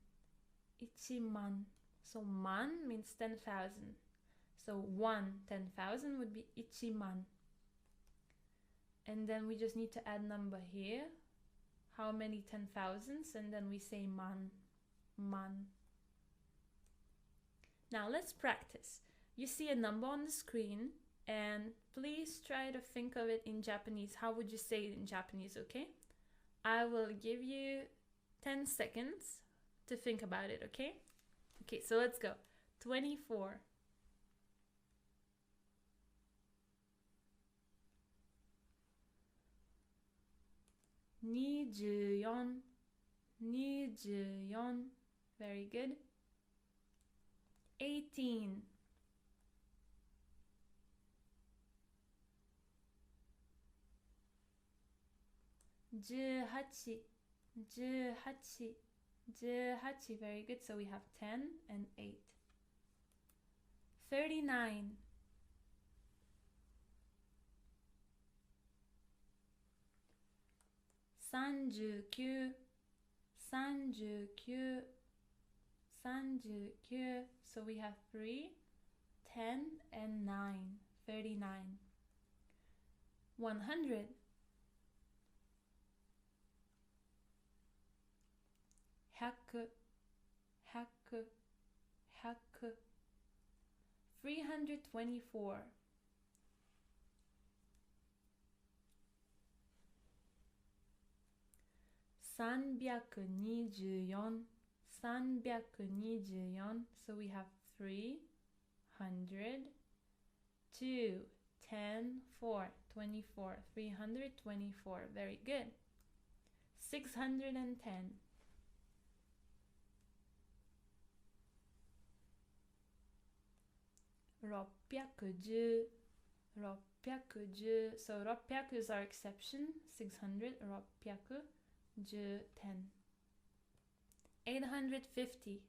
1,000,000. So man means 10,000. So 10,000 would be 1,000,000. And then we just need to add number here. How many 10,000s? And then we say man, man. Now let's practice. You see a number on the screen and please try to think of it in Japanese. How would you say it in Japanese, okay? I will give you 10 seconds to think about it, okay? Okay, so let's go. 24. 24, 24. Very good. 18. 18, 18, 18. Very good. So we have 10 and 8. 39. 39, 39, 39. So we have 3, 10, and 9. 39. 100. 100, 100, 100. 324. 324, 324. So we have 300, 2, 10, 4, 24. 324. Very good. 610. 610, 610. So 600 is our exception. 600, 600, 10. 850.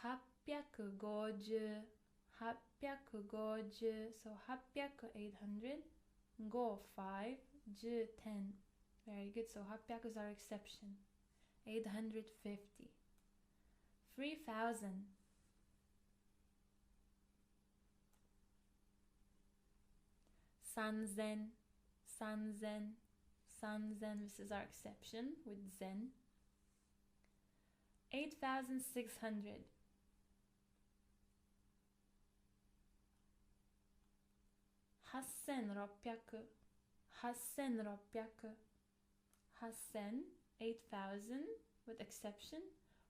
850, 850. So 800, 800. Go 5, 10. Very good. So 800 is our exception. 850. 3,000. 3,000, 3,000, 3,000. This is our exception with zen. 8,600. 8,600, 8,600, 8,000, 8,000 with exception.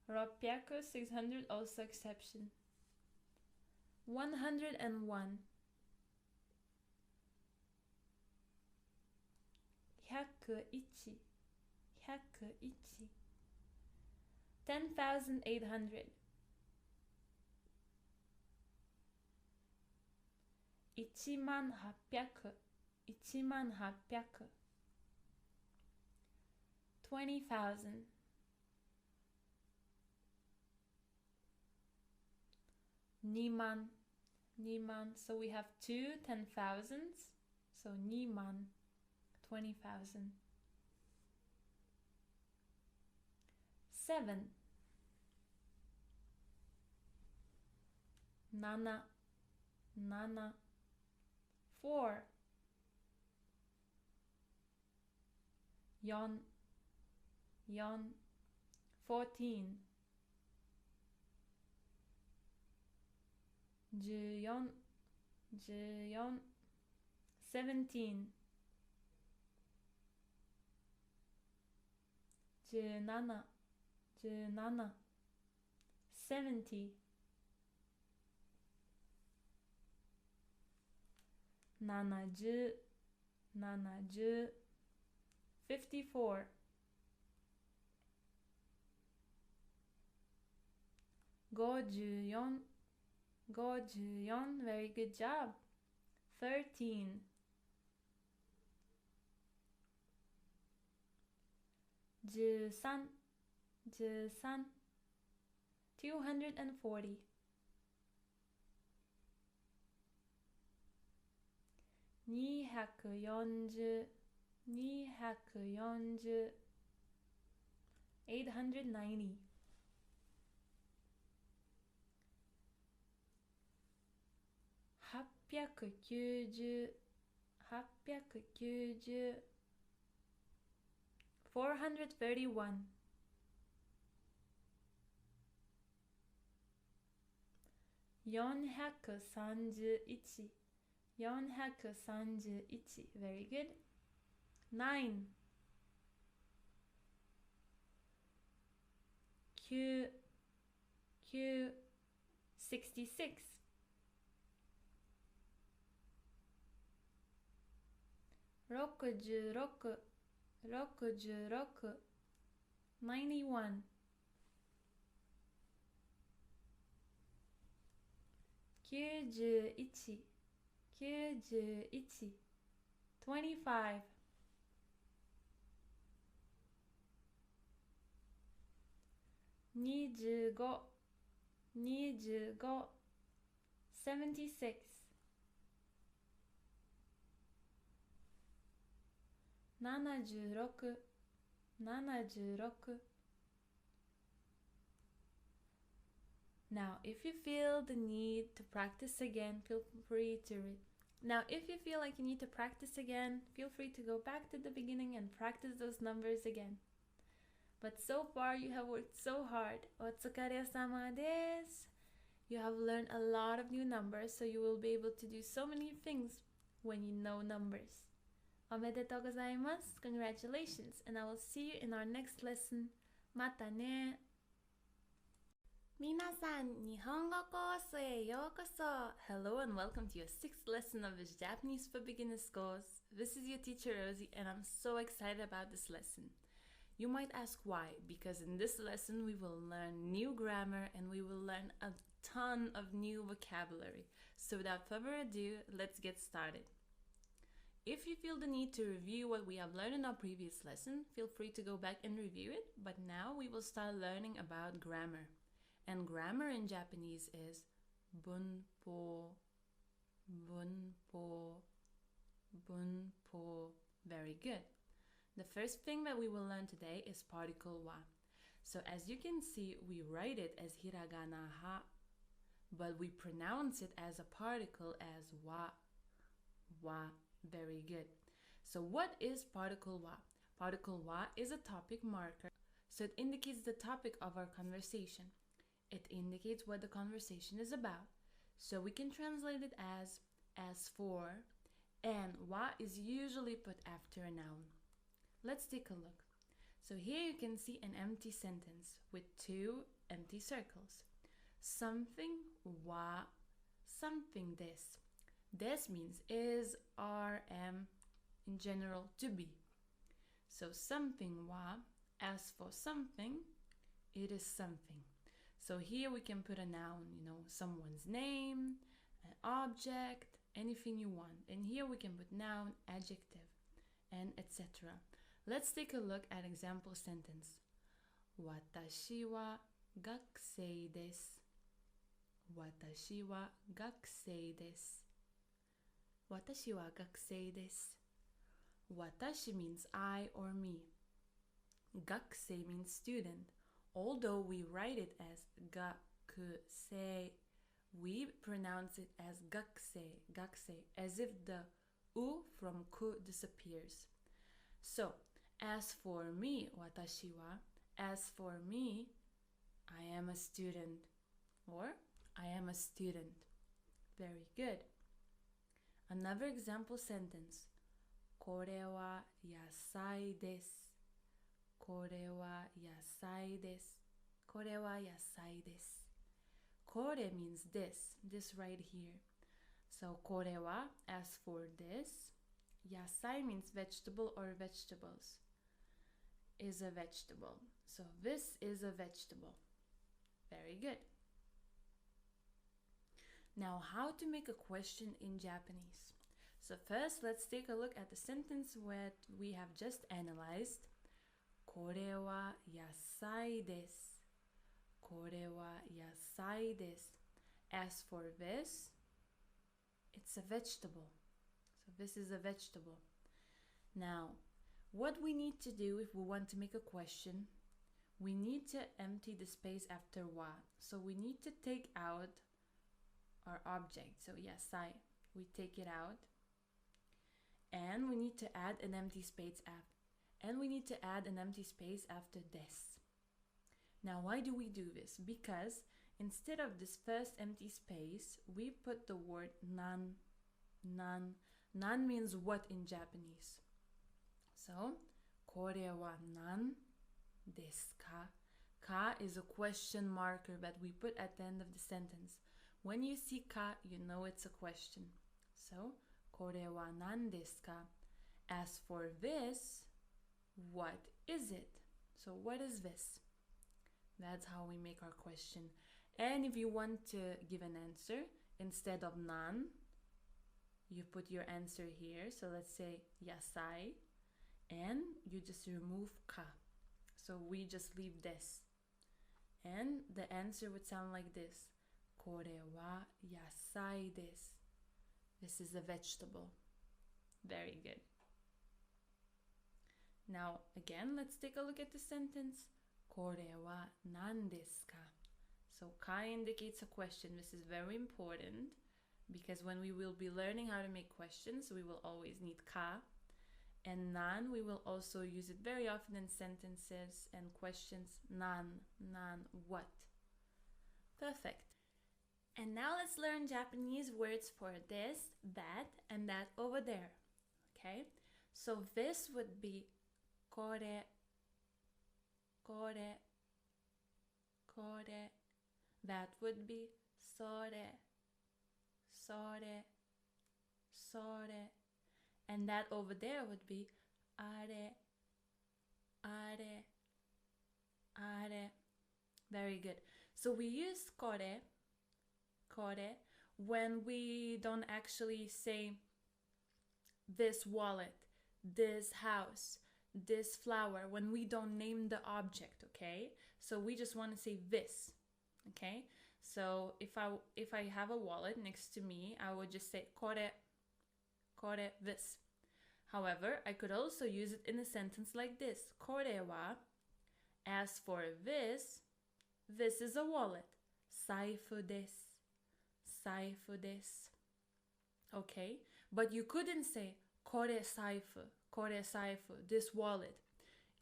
600, 600 also exception. 101. 101, 101. 10,800. 18,800, 18,800. 20,000. 2,000, 2,000. So we have 2 10,000s. So 2,000, 20,000. 7. 7, 7. 4, 4, 4. 14, 14, 14. 17, 17, 17. 70, 70, 70. 54, 54, 54. Very good job. 13, 13, 13. 240, 240, 240. 890, 890, 890. 431, 431, 431. Very good. 9, 9, 66, 66, 66. 91, 91, 91. 25, 25, 25. 76, 76, 76. Now, if you feel the need to practice again, feel free to read. Now, if you feel like you need to practice again, feel free to go back to the beginning and practice those numbers again. But so far, you have worked so hard. Otsukare-sama desu. You have learned a lot of new numbers, so you will be able to do so many things when you know numbers. Omedetou gozaimasu. Congratulations, and I will see you in our next lesson. Mata ne. 皆さん、日本語コースへようこそ. Hello and welcome to your 6th lesson of this Japanese for Beginners course. This is your teacher Rosie and I'm so excited about this lesson. You might ask why, because in this lesson we will learn new grammar and we will learn a ton of new vocabulary. So without further ado, let's get started. If you feel the need to review what we have learned in our previous lesson, feel free to go back and review it, but now we will start learning about grammar. And grammar in Japanese is bunpo, bunpo, bunpo. Very good. The first thing that we will learn today is particle wa. So as you can see, we write it as hiragana ha, but we pronounce it as a particle as wa, wa. Very good. So what is particle wa? Particle wa is a topic marker. So it indicates the topic of our conversation. It indicates what the conversation is about. So we can translate it as for, and wa is usually put after a noun. Let's take a look. So here you can see an empty sentence with 2 empty circles. Something wa, something des. Des means is, are, am, in general, to be. So something wa, as for something, it is something. So here we can put a noun, someone's name, an object, anything you want. And here we can put noun, adjective, and etc. Let's take a look at example sentence. Watashi wa gakusei desu. Watashi wa gakusei desu. Watashi wa gakusei desu. Watashi means I or me. Gakusei means student. Although we write it as gakusei, we pronounce it as gakse, gakse, as if the u from ku disappears. So, as for me, watashi wa, as for me, I am a student, or I am a student. Very good. Another example sentence. これは野菜です。これは野菜です。これは野菜です。これ means this right here. So これは as for this. 野菜 means vegetable or vegetables. Is a vegetable. So this is a vegetable. Very good. Now, how to make a question in Japanese. So first, let's take a look at the sentence that we have just analyzed. これは野菜です。これは野菜です。As for this, it's a vegetable. So this is a vegetable. Now, what we need to do if we want to make a question, we need to empty the space after wa. So we need to take out our object. So yasai, we take it out. And we need to add an empty space after this. Now, why do we do this? Because instead of this first empty space, we put the word nan. Nan. Nan means what in Japanese? So, これは何ですか? Ka is a question marker that we put at the end of the sentence. When you see ka, you know it's a question. So, これは何ですか? As for this, what is it? So, what is this? That's how we make our question. And if you want to give an answer, instead of nan, you put your answer here. So let's say yasai, and you just remove ka. So we just leave this. And the answer would sound like this. これは野菜です. This is a vegetable. Very good. Now, again, let's take a look at the sentence. これは何ですか? So, ka indicates a question. This is very important because when we will be learning how to make questions, we will always need ka. And nan, we will also use it very often in sentences and questions. Nan, what? Perfect. And now let's learn Japanese words for this, that, and that over there. Okay? So this would be これ, これ, これ. That would be それ, それ, それ. And that over there would be あれ, あれ, あれ. Very good. So we use これ, これ, when we don't actually say this wallet, this house, this flower, when we don't name the object, okay? So we just want to say this, okay? So if I have a wallet next to me, I would just say これ, これ, this. However, I could also use it in a sentence like this. これは, as for this is a wallet. 財布です. 財布です. Okay? But you couldn't say これ財布, これ財布, this wallet.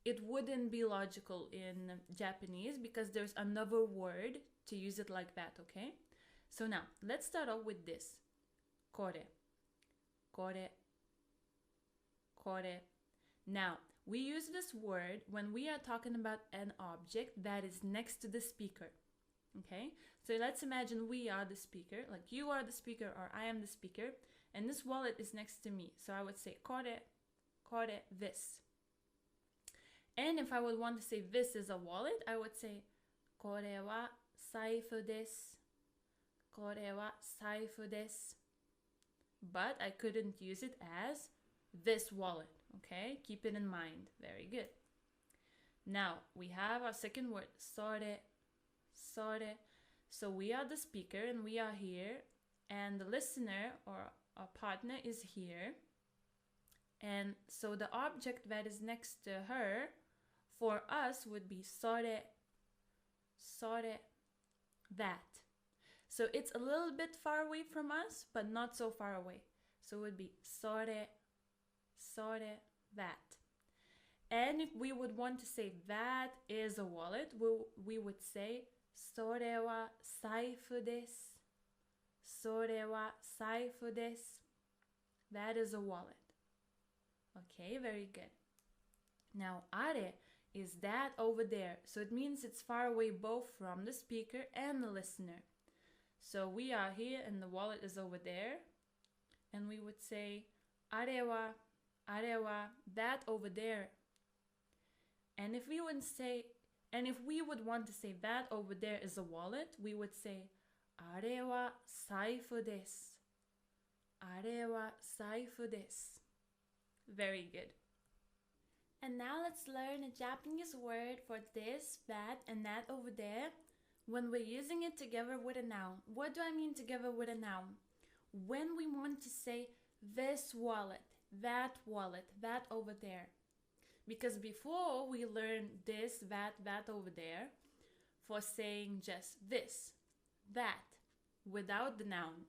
It wouldn't be logical in Japanese because there's another word to use it like that, okay? So now, let's start off with this. これ, これ, これ. Now, we use this word when we are talking about an object that is next to the speaker. Okay, so let's imagine we are the speaker, like you are the speaker or I am the speaker, and this wallet is next to me. So I would say これ, これ, this. And if I would want to say this is a wallet, I would say これは財布です. これは財布です. But I couldn't use it as this wallet. Okay, keep it in mind. Very good. Now we have our second word, それ. それ. So we are the speaker and we are here, and the listener or our partner is here. And so the object that is next to her for us would be それ, それ, that. So it's a little bit far away from us, but not so far away. So it would be sore, that. And if we would want to say that is a wallet, we would say それは財布です。それは財布です。That is a wallet. Okay, very good. Now, are is that over there. So it means it's far away both from the speaker and the listener. So we are here and the wallet is over there. And we would say, あれは that over there. And if we would want to say that over there is a wallet, we would say, あれは財布です。あれは財布です。Very good. And now let's learn a Japanese word for this, that, and that over there when we're using it together with a noun. What do I mean together with a noun? When we want to say this wallet, that over there. Because before we learned this, that over there for saying just this, that, without the noun.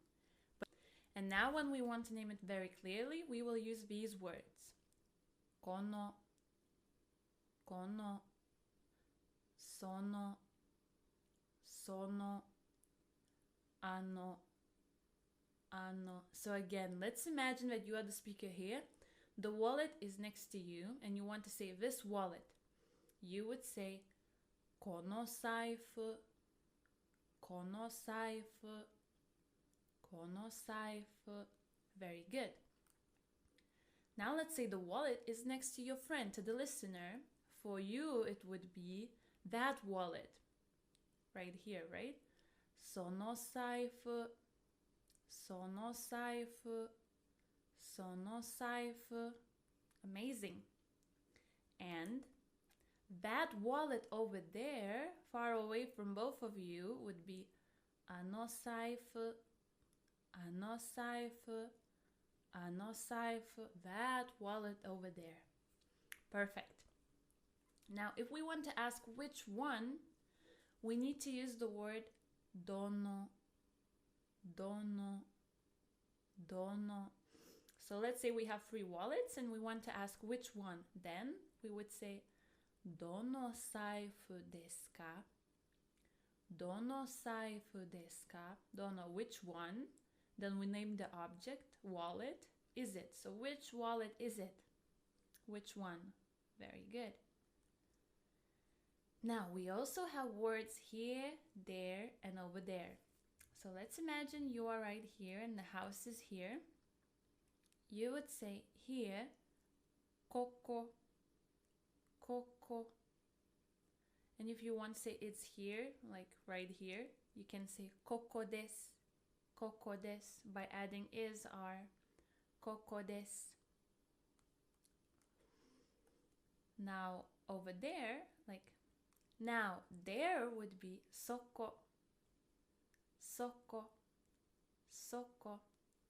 And now when we want to name it very clearly, we will use these words. Kono, kono, sono, sono, ano, ano. So again, let's imagine that you are the speaker here. The wallet is next to you and you want to say this wallet. You would say kono saifu, kono saifu, kono saifu. Very good. Now let's say the wallet is next to your friend, to the listener. For you, it would be that wallet. Right here, right? Sono saifu, sono saifu, sono saifu. Amazing. And that wallet over there, far away from both of you, would be ano saifu, ano saifu, ano saifu. That wallet over there. Perfect. Now, if we want to ask which one, we need to use the word dono, dono, dono. So let's say we have 3 wallets and we want to ask which one. Then we would say dono saifu desu ka? Dono saifu desu ka? Dono, which one? Then we name the object, wallet. Is it? So which wallet is it? Which one? Very good. Now we also have words here, there, and over there. So let's imagine you are right here and the house is here. You would say here, koko, koko. And if you want to say it's here, like right here, you can say koko desu, koko desu, by adding is, are, koko desu. Now over there, now there would be soko, soko, soko,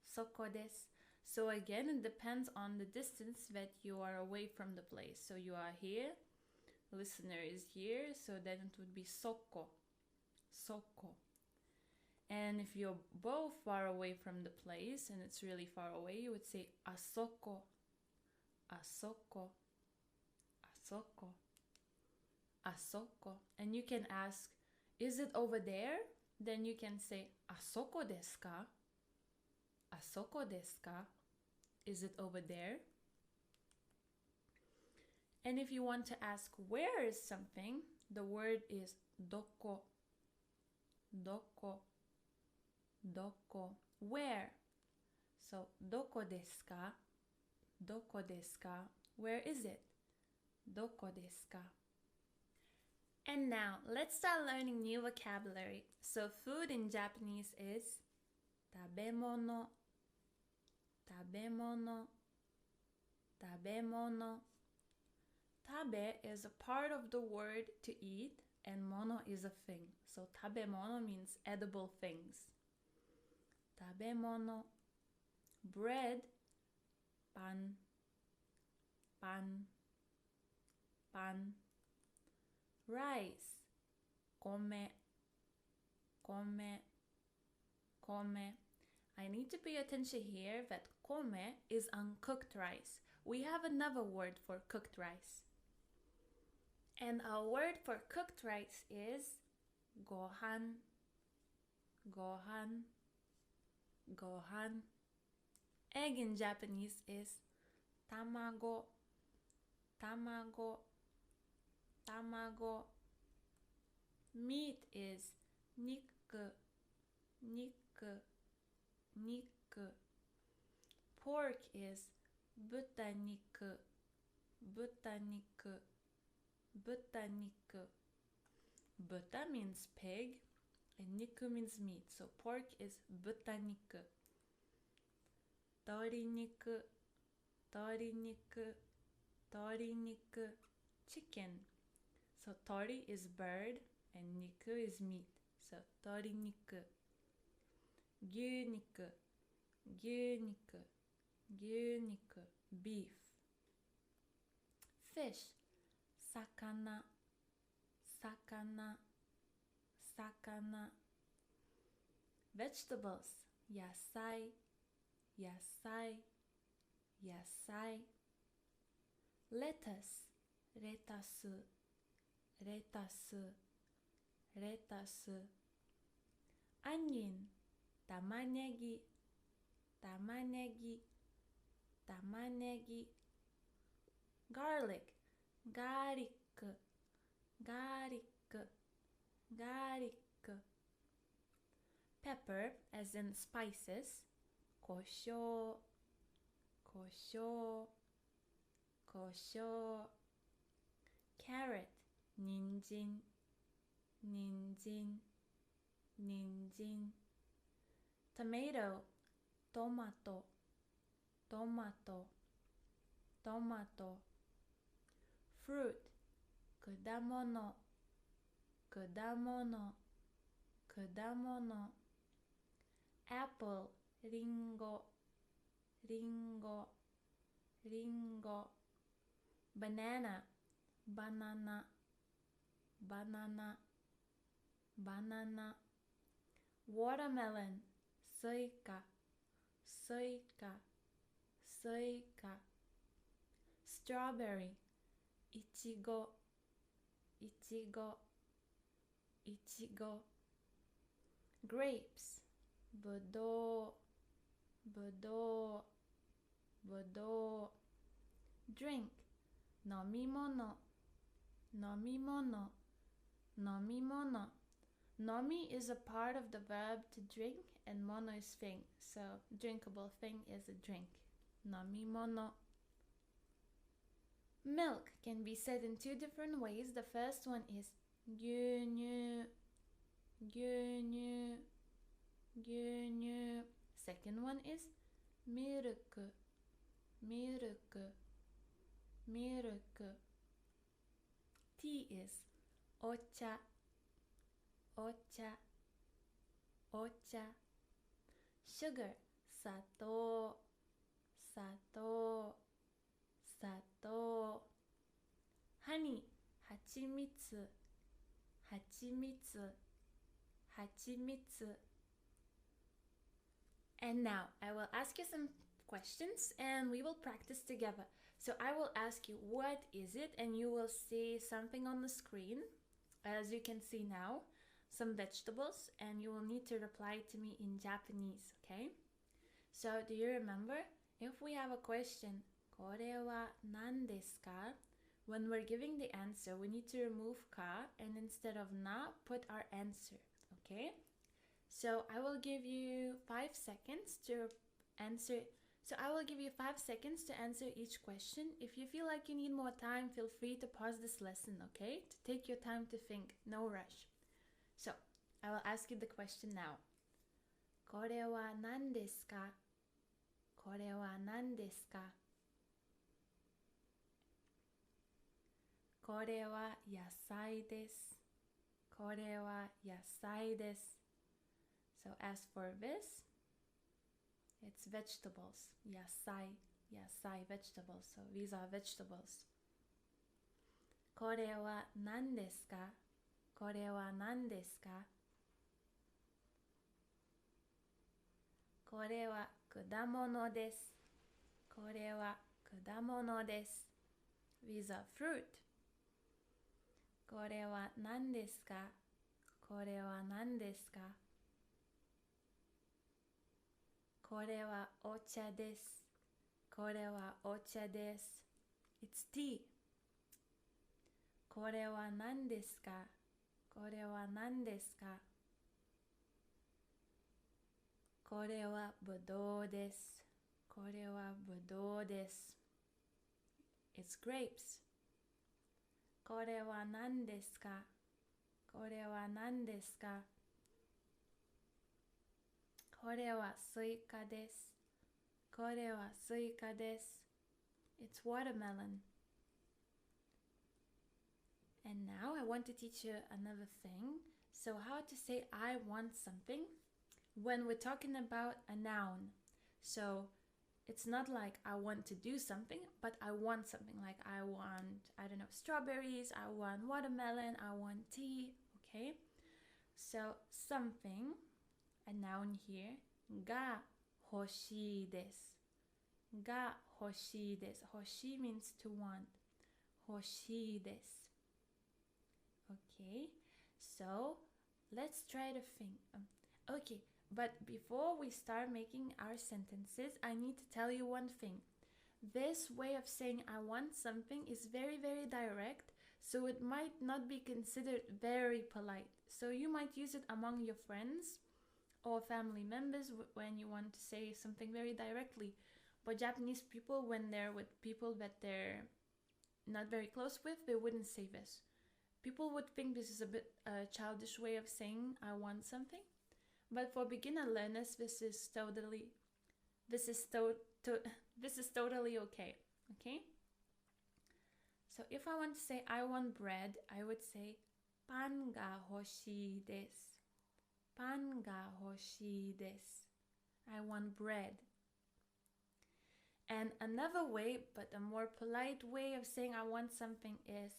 soko desu. So again, it depends on the distance that you are away from the place. So you are here, listener is here, so then it would be soko, soko. And if you're both far away from the place and it's really far away, you would say asoko, asoko, asoko, asoko. And you can ask, is it over there? Then you can say asoko desu ka? Asoko desu ka? Is it over there? And if you want to ask where is something, the word is doko, doko, doko. Where? So doko desu ka? Doko desu ka? Where is it? Doko desu ka? And now let's start learning new vocabulary. So food in Japanese is tabemono, tabemono, tabemono. Tabe is a part of the word to eat and mono is a thing. So tabemono means edible things. Tabemono. Bread, pan, pan, pan. Rice, kome, kome, kome. I need to pay attention here that kome is uncooked rice. We have another word for cooked rice. And our word for cooked rice is gohan, gohan, gohan. Egg in Japanese is tamago, tamago, tamago. Meat is niku, niku, niku. Pork is butaniku, butaniku, butaniku. Buta means pig and niku means meat. So pork is butaniku. Toriniku, toriniku, toriniku. Chicken. So tori is bird and niku is meat. So toriniku. Gyuniku, gyuniku, gyuniku. Beef. Fish. Sakana, sakana, sakana. Vegetables. Yasai, yasai, yasai. Lettuce. Retasu, retasu, retasu. Onion. Tamanegi, tamanegi, tamanegi. Garlic. Garlic, garlic, garlic. Pepper, as in spices. Kosho, kosho, kosho. Carrot. Ninjin, ninjin, ninjin. Tomato. Tomato, tomato, tomato. Fruit. Kudamono, kudamono, kudamono. Apple. Ringo, ringo, ringo. Banana. Banana, banana, banana. Watermelon. Suika, suika, suika. Strawberry. Ichigo, ichigo, ichigo. Grapes. Budo, budo, budo. Drink. Nomimono, nomimono, nomimono. Nomi is a part of the verb to drink and mono is thing. So drinkable thing is a drink. Nomimono. Milk can be said in two different ways. The first one is gyunyu, gyunyu, gyunyu. Second one is milk, milk, milk. Tea is ocha, ocha, ocha. Sugar, sato, sato, sato. Honey, hachimitsu, hachimitsu, hachimitsu. And now I will ask you some questions and we will practice together. So I will ask you what is it and you will see something on the screen. As you can see now, some vegetables, and you will need to reply to me in Japanese, okay? So do you remember? If we have a question, これは何ですか? When we're giving the answer, we need to remove ka and instead of na, put our answer, okay? So I will give you 5 seconds to answer. So I will give you 5 seconds to answer each question. If you feel like you need more time, feel free to pause this lesson, okay? To take your time to think, no rush. So I will ask you the question now. これは何ですか? これは何ですか? これは野菜です。これは野菜です。So as for this, it's vegetables. Yasai, yasai, vegetables. So these are vegetables. これは何ですか? これは何ですか?これは果物です。これは果物です。with a fruit. これは何ですか？これは何ですか？これはお茶です。これはお茶です。It's tea. これは何ですか？これは何ですか？これはぶどうです。これはぶどうです。It's grapes. これは何ですか？これは何ですか？これはスイカです。これはスイカです。It's watermelon. And now I want to teach you another thing. So how to say I want something when we're talking about a noun. So it's not like I want to do something, but I want something. Like I want, I don't know, strawberries, I want watermelon, I want tea, okay? So something, a noun here, が欲しいです。が欲しいです。欲しい means to want. 欲しいです。Okay, so let's try to think. Okay, but before we start making our sentences, I need to tell you one thing. This way of saying I want something is very, very direct, so it might not be considered very polite. So you might use it among your friends or family members when you want to say something very directly. But Japanese people, when they're with people that they're not very close with, they wouldn't say this. People would think this is a bit a childish way of saying I want something, but for beginner learners, this is totally okay. Okay. So if I want to say I want bread, I would say パンが欲しいです。パンが欲しいです。I want bread. And another way, but a more polite way of saying I want something is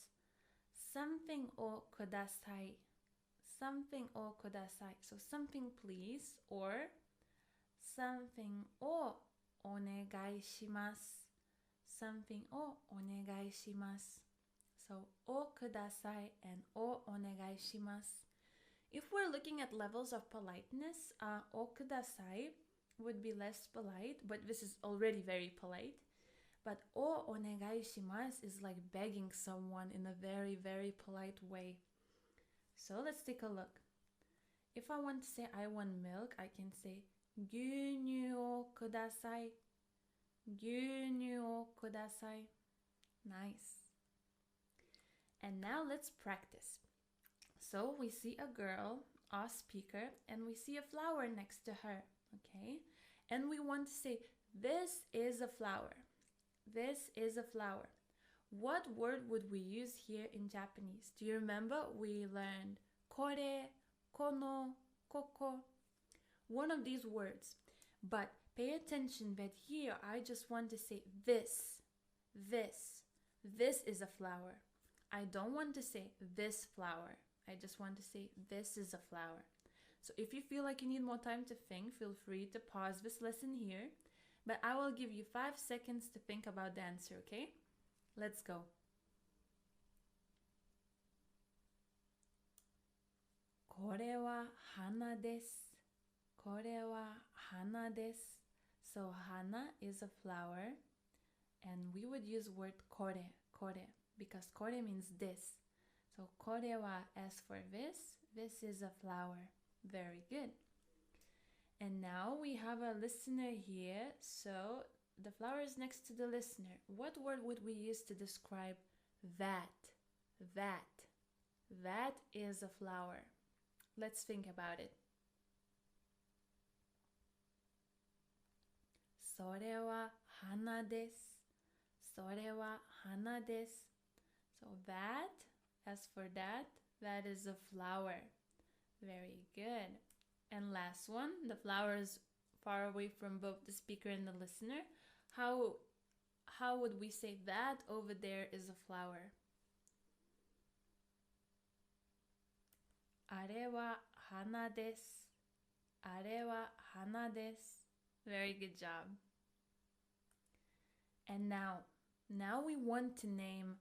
something をください。something をください。So something please or something をお願いします。something をお願いします。So をください and をお願いします。If we're looking at levels of politeness, をください would be less polite, but this is already very polite. But をお願いします is like begging someone in a very, very polite way. So let's take a look. If I want to say I want milk, I can say 牛乳をください。牛乳をください。Nice. And now let's practice. So we see a girl, a speaker, and we see a flower next to her, okay? And we want to say, this is a flower. This is a flower. What word would we use here in Japanese? Do you remember we learned kore, kono, koko? One of these words. But pay attention that here I just want to say this. This. This is a flower. I don't want to say this flower. I just want to say this is a flower. So if you feel like you need more time to think, feel free to pause this lesson here. But I will give you 5 seconds to think about the answer, okay? Let's go. これは花です。これは花です。So 花 is a flower. And we would use word これ, これ, because これ means this. So これは as for this, this is a flower. Very good. And now we have a listener here. So the flower is next to the listener. What word would we use to describe that? That. That is a flower. Let's think about it. それは花です。それは花です。So that, as for that, that is a flower. Very good. And last one, the flower is far away from both the speaker and the listener. How would we say that over there is a flower? あれは花です。あれは花です。Very good job. And now we want to name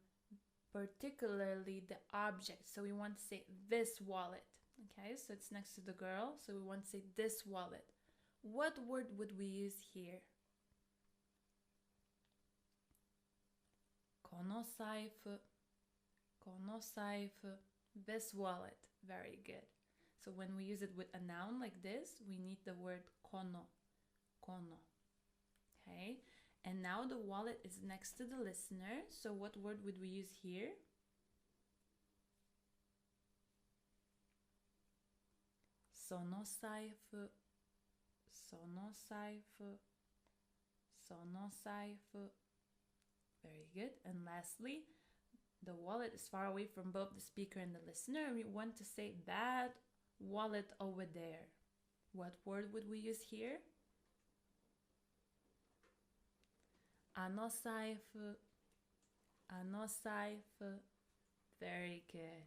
particularly the object. So we want to say this wallet. Okay, so it's next to the girl. So we want to say this wallet. What word would we use here? この財布. この財布. This wallet. Very good. So when we use it with a noun like this, we need the word kono. Kono. Okay. And now the wallet is next to the listener. So what word would we use here? その財布. その財布. その財布. Very good. And lastly, the wallet is far away from both the speaker and the listener. And we want to say that wallet over there. What word would we use here? あの財布. あの財布. Very good.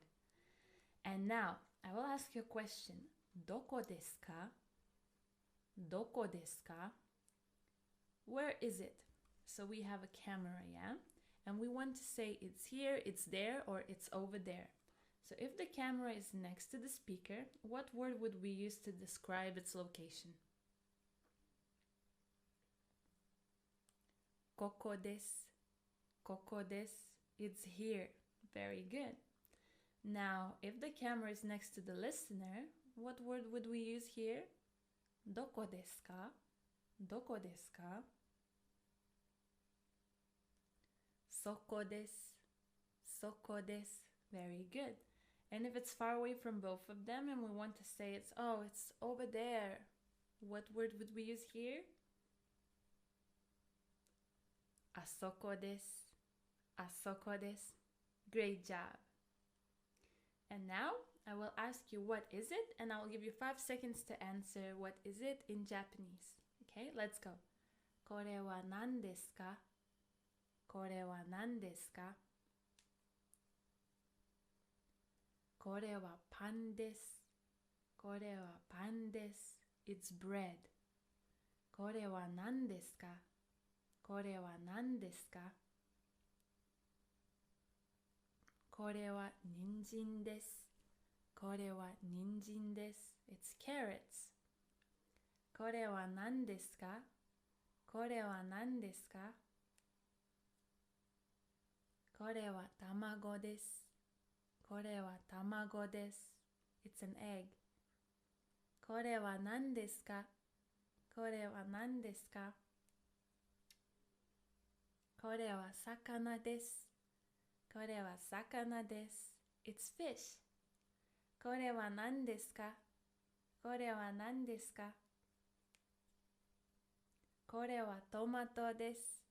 And now, I will ask you a question. どこですか? どこですか? Where is it? So we have a camera, yeah? And we want to say it's here, it's there, or it's over there. So if the camera is next to the speaker, what word would we use to describe its location? ここです. ここです. It's here. Very good. Now, if the camera is next to the listener, what word would we use here? どこですか? どこですか? そこです. そこです. Very good. And if it's far away from both of them and we want to say it's over there, what word would we use here? あそこです. あそこです. Great job. And now I will ask you what is it, and I will give you 5 seconds to answer what is it in Japanese. Okay, let's go. これは何ですか? これは何ですか? これはパンです. これはパンです. It's bread. これは何ですか? これは何ですか? これは人参です. これは人参です. It's carrots. これは何ですか? これは何ですか? これは卵です. これは卵です. It's an egg. これは何ですか? これは何ですか? これは魚です. これは魚です. It's fish. これは何ですか? これは何ですか? これはトマトです.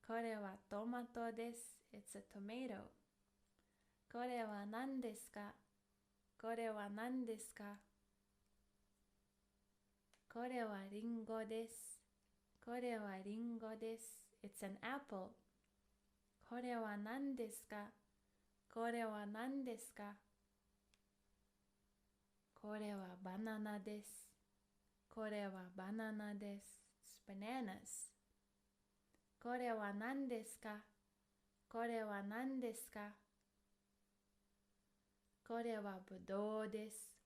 これはトマトです. It's a tomato. これは何ですか? これは何ですか? これはリンゴです. これはリンゴです. It's an apple. これは何ですか? これは何ですか? これはバナナです. これはバナナです. It's bananas. これは何ですか? これは何ですか? これはぶどうです.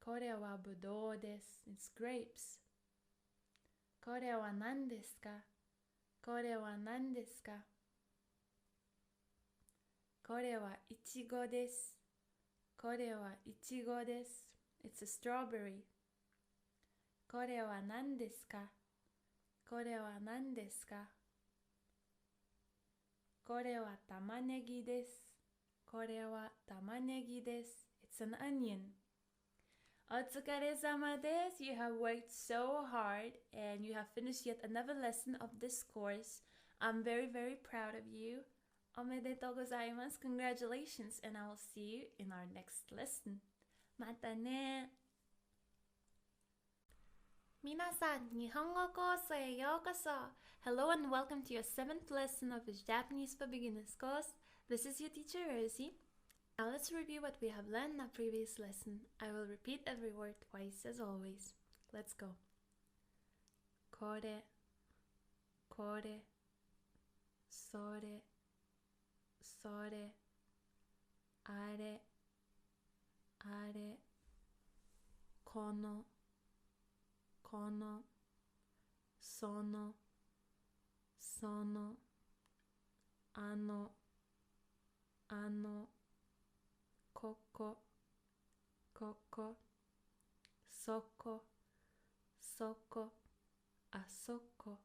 これはぶどうです. It's grapes. これは何ですか? これは何ですか? これはいちごです. これはいちごです. It's a strawberry. これは何ですか? これは何ですか? これは玉ねぎです. これは玉ねぎです. It's an onion. お疲れ様です. You have worked so hard and you have finished yet another lesson of this course. I'm very, very proud of you. おめでとうございます. Congratulations, and I will see you in our next lesson. またね. 皆さん、日本語コースへようこそ. Hello and welcome to your 7th lesson of this Japanese for Beginners course. This is your teacher Rosie. Now let's review what we have learned in our previous lesson. I will repeat every word twice as always. Let's go. これ、これ、それ、それ、あれ、あれ、この、この、その、その、あの、あの、ここ、ここ、そこ、そこ、あそこ、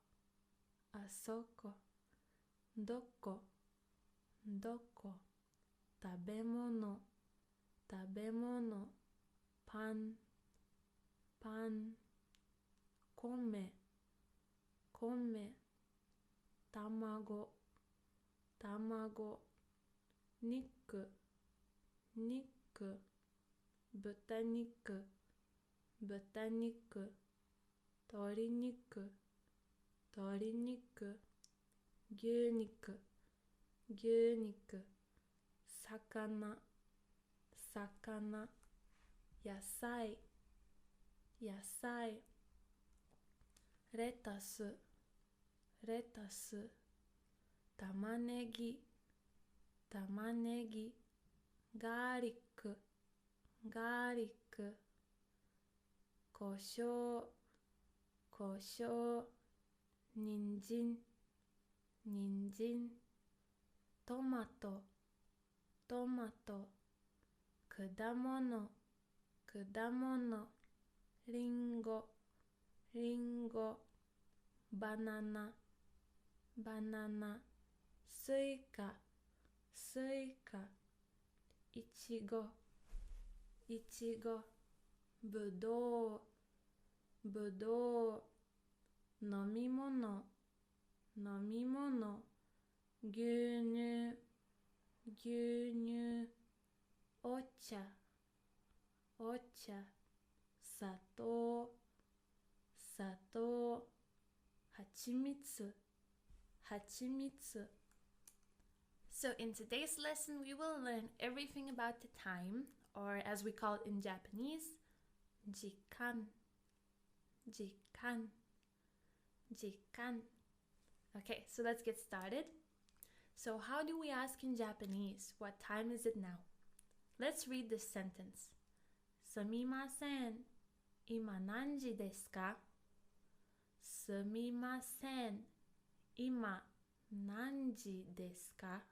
あそこ、どこ、どこ、食べ物、食べ物、パン、パン、米、米、卵、卵、肉、肉、豚肉、豚肉、鶏肉、鶏肉、牛肉、牛肉、魚、魚、野菜、野菜、レタス、レタス、玉ねぎ、玉ねぎ、ガーリック、ガーリック、胡椒、胡椒、人参、人参、トマト、トマト、果物、果物、リンゴ、リンゴ、バナナ、バナナ、スイカ、スイカ、いちご、いちご、ぶどう、ぶどう、飲み物、飲み物、牛乳、牛乳、お茶、お茶、砂糖、砂糖、はちみつ、はちみつ。So in today's lesson, we will learn everything about the time, or as we call it in Japanese, 時間、時間、時間. Okay, so let's get started. So how do we ask in Japanese, what time is it now? Let's read this sentence. すみません、今何時ですか？すみません、今何時ですか？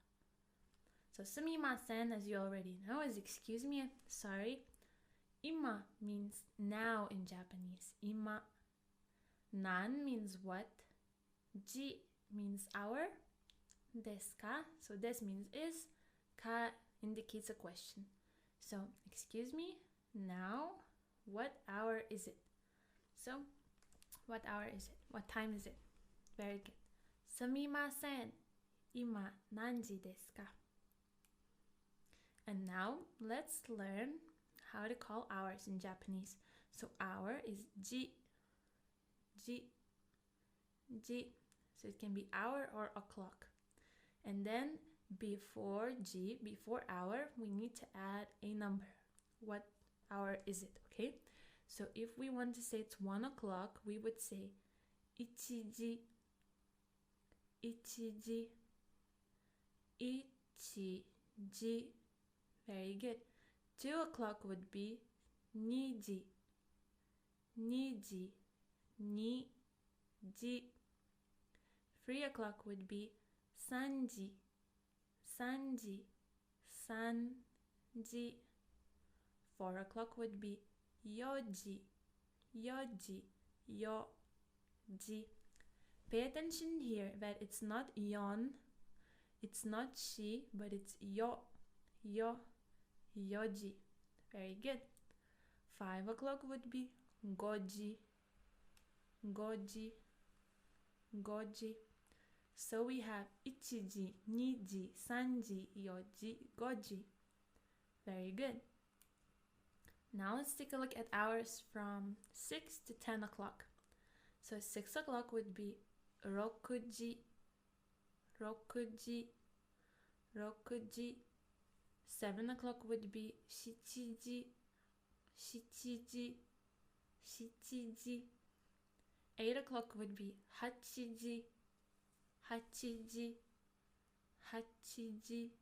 So すみません, as you already know, is excuse me, sorry. 今 means now in Japanese. 今. Nan means what? Ji means hour. Desu ka? So des means is. Ka indicates a question. So, excuse me, now, what hour is it? So, what hour is it? What time is it? Very good. Sumimasen. Ima nanji desu ka? And now, let's learn how to call hours in Japanese. So, hour is ji. Ji. Ji. So, it can be hour or o'clock. And then, before ji, before hour, we need to add a number. What hour is it, okay? So, if we want to say it's 1 o'clock, we would say ichiji. Ichiji. Ichiji. Very good. 2 o'clock would be niji. Niji. Niji. 3 o'clock would be sanji. Sanji. Sanji. 4 o'clock would be yoji. Yoji. Yoji. Pay attention here that it's not yon, it's not she, but it's yo. Yo. Yoji. Very good. 5 o'clock would be goji. Goji. Goji. So we have ichiji, niji, sanji, yoji, goji. Very good. Now let's take a look at hours from 6 to 10 o'clock. So 6 o'clock would be rokuji. Rokuji. Rokuji. 7 o'clock would be shichiji. Shichiji. Shichiji. 8 o'clock would be hachiji, hachiji, hachiji.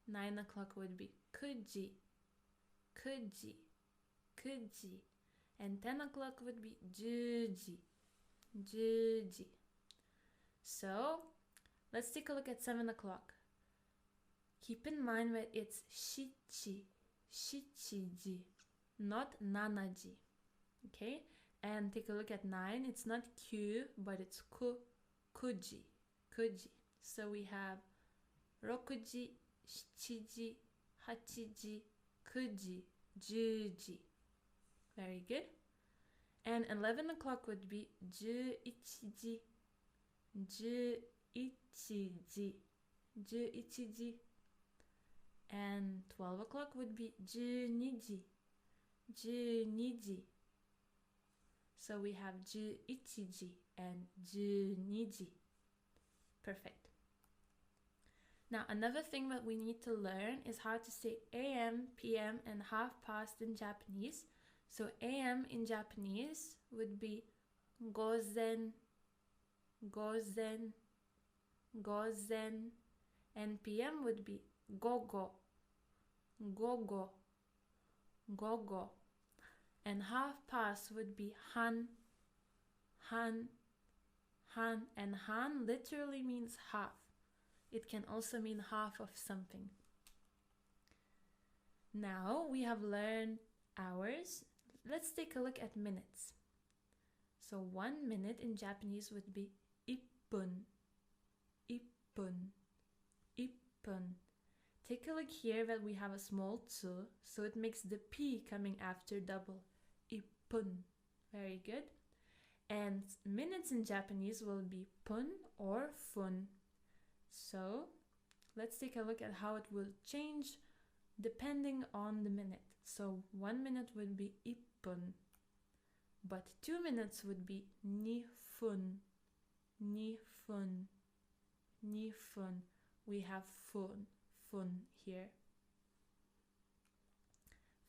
9 o'clock would be kuji, kuji, kuji. And 10 o'clock would be juji, juji. So let's take a look at 7 o'clock. Keep in mind that it's shichi, shichiji, not nanaji. Okay? And take a look at 9. It's not Q, but it's ku, kuji, kuji. So we have rokuji, shichiji, hachiji, kuji, juji. Very good. And 11 o'clock would be juichiji, juichiji, juichiji. And 12 o'clock would be juniji, juniji. So we have juichiji and juniji. Perfect. Now another thing that we need to learn is how to say AM, PM, and half past in Japanese. So AM in Japanese would be gozen, gozen, gozen. And PM would be gogo, gogo, gogo. And half past would be han, han, han. And han literally means half. It can also mean half of something. Now we have learned hours. Let's take a look at minutes. So 1 minute in Japanese would be ippun, ippun, ippun. Take a look here that we have a small tsu, so it makes the p coming after double. Ippun. Very good. And minutes in Japanese will be pun or fun. So let's take a look at how it will change depending on the minute. So 1 minute would be ippun, but 2 minutes would be nifun, nifun, nifun. We have fun, fun here.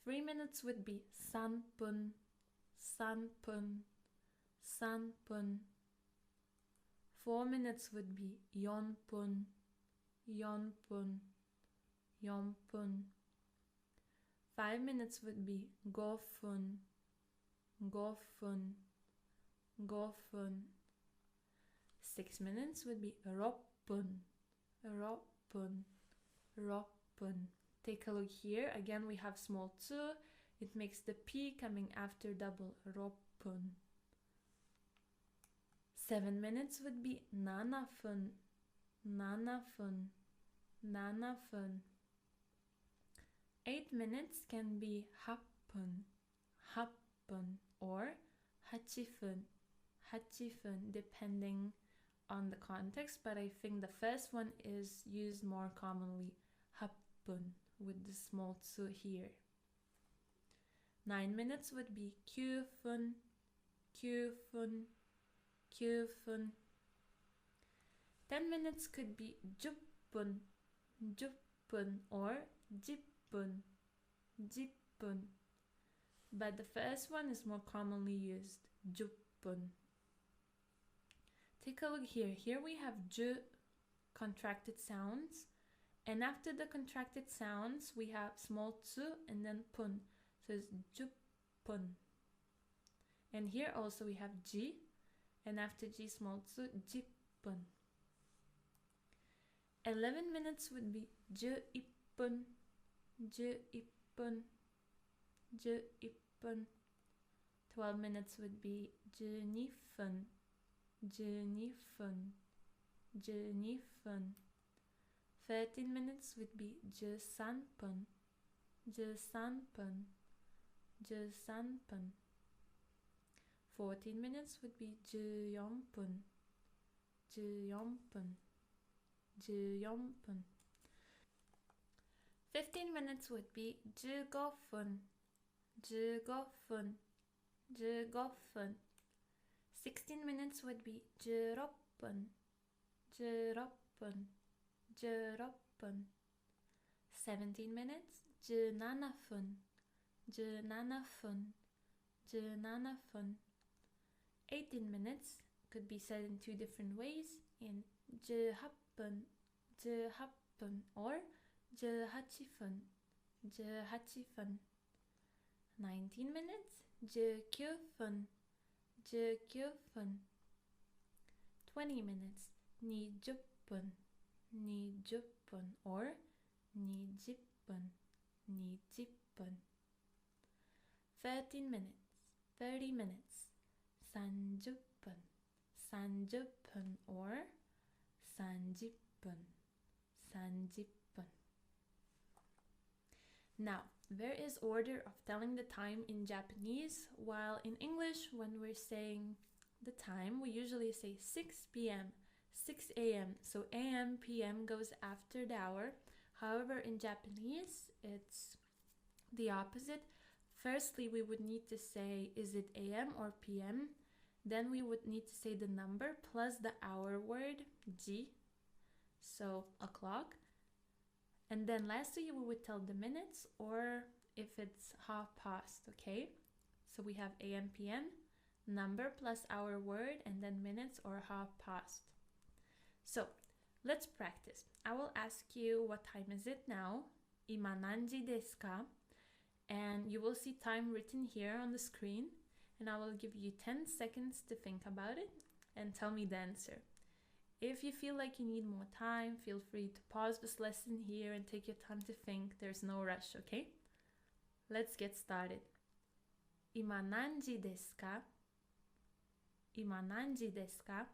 3 minutes would be sanpun, sanpun, sanpun. 4 minutes would be yonpun, yonpun, yonpun. 5 minutes would be gofun, gofun, gofun. 6 minutes would be roppun, roppun, roppun. Take a look here. Again, we have small tsu. It makes the p coming after double. Roppun. 7 minutes would be nanafun, nanafun, nanafun. 8 minutes can be happun, happun, or hachifun, hachifun, depending on the context, but I think the first one is used more commonly, happun, with the small tsu here. 9 minutes would be kyufun, kyufun, kyufun. 10 minutes could be juppun, juppun, or jippun, jippun. But the first one is more commonly used, juppun. Take a look here. Here we have ju, contracted sounds. And after the contracted sounds, we have small tsu and then pun. So it's juppun. And here also we have ji. And after ji, small tsu, jippun. 11 minutes would be ju-ippun, ju-ippun, ju-ippun. 12 minutes would be ju-nifun, ju-nifun, ju-nifun. 13 minutes would be ju-sanpun, ju-sanpun, ju-sanpun. 14 minutes would be ju-yompun, ju-yompun, ju-yompun. 15 minutes would be ju-gofun, ju-gofun, ju-gofun. 16 minutes would be ju-roppun, ju-roppun, ju-roppun. 17 minutes, ju-nanafun, ju-nanafun, ju-nanafun. 18 minutes could be said in two different ways, in 18分, 18分 or 18分, 18分. 19 minutes, 19分, 19分. 20 minutes, 20分, 20分 or 20分, 20分. 13 minutes, 30 minutes, 30分, 30分 or 30分, 30分. Now, there is order of telling the time in Japanese, while in English, when we're saying the time, we usually say 6 p.m., 6 a.m. So a.m., p.m. goes after the hour. However, in Japanese, it's the opposite. Firstly, we would need to say, is it a.m. or p.m.? Then we would need to say the number plus the hour word, ji, so o'clock. And then lastly, we would tell the minutes, or if it's half past, okay? So we have a.m., p.m., number plus hour word, and then minutes or half past. So let's practice. I will ask you, what time is it now? Ima nanji desu ka? And you will see time written here on the screen, and I will give you 10 seconds to think about it and tell me the answer. If you feel like you need more time, feel free to pause this lesson here and take your time to think. There's no rush, okay? Let's get started. Ima nanji desu ka? Ima nanji desu ka?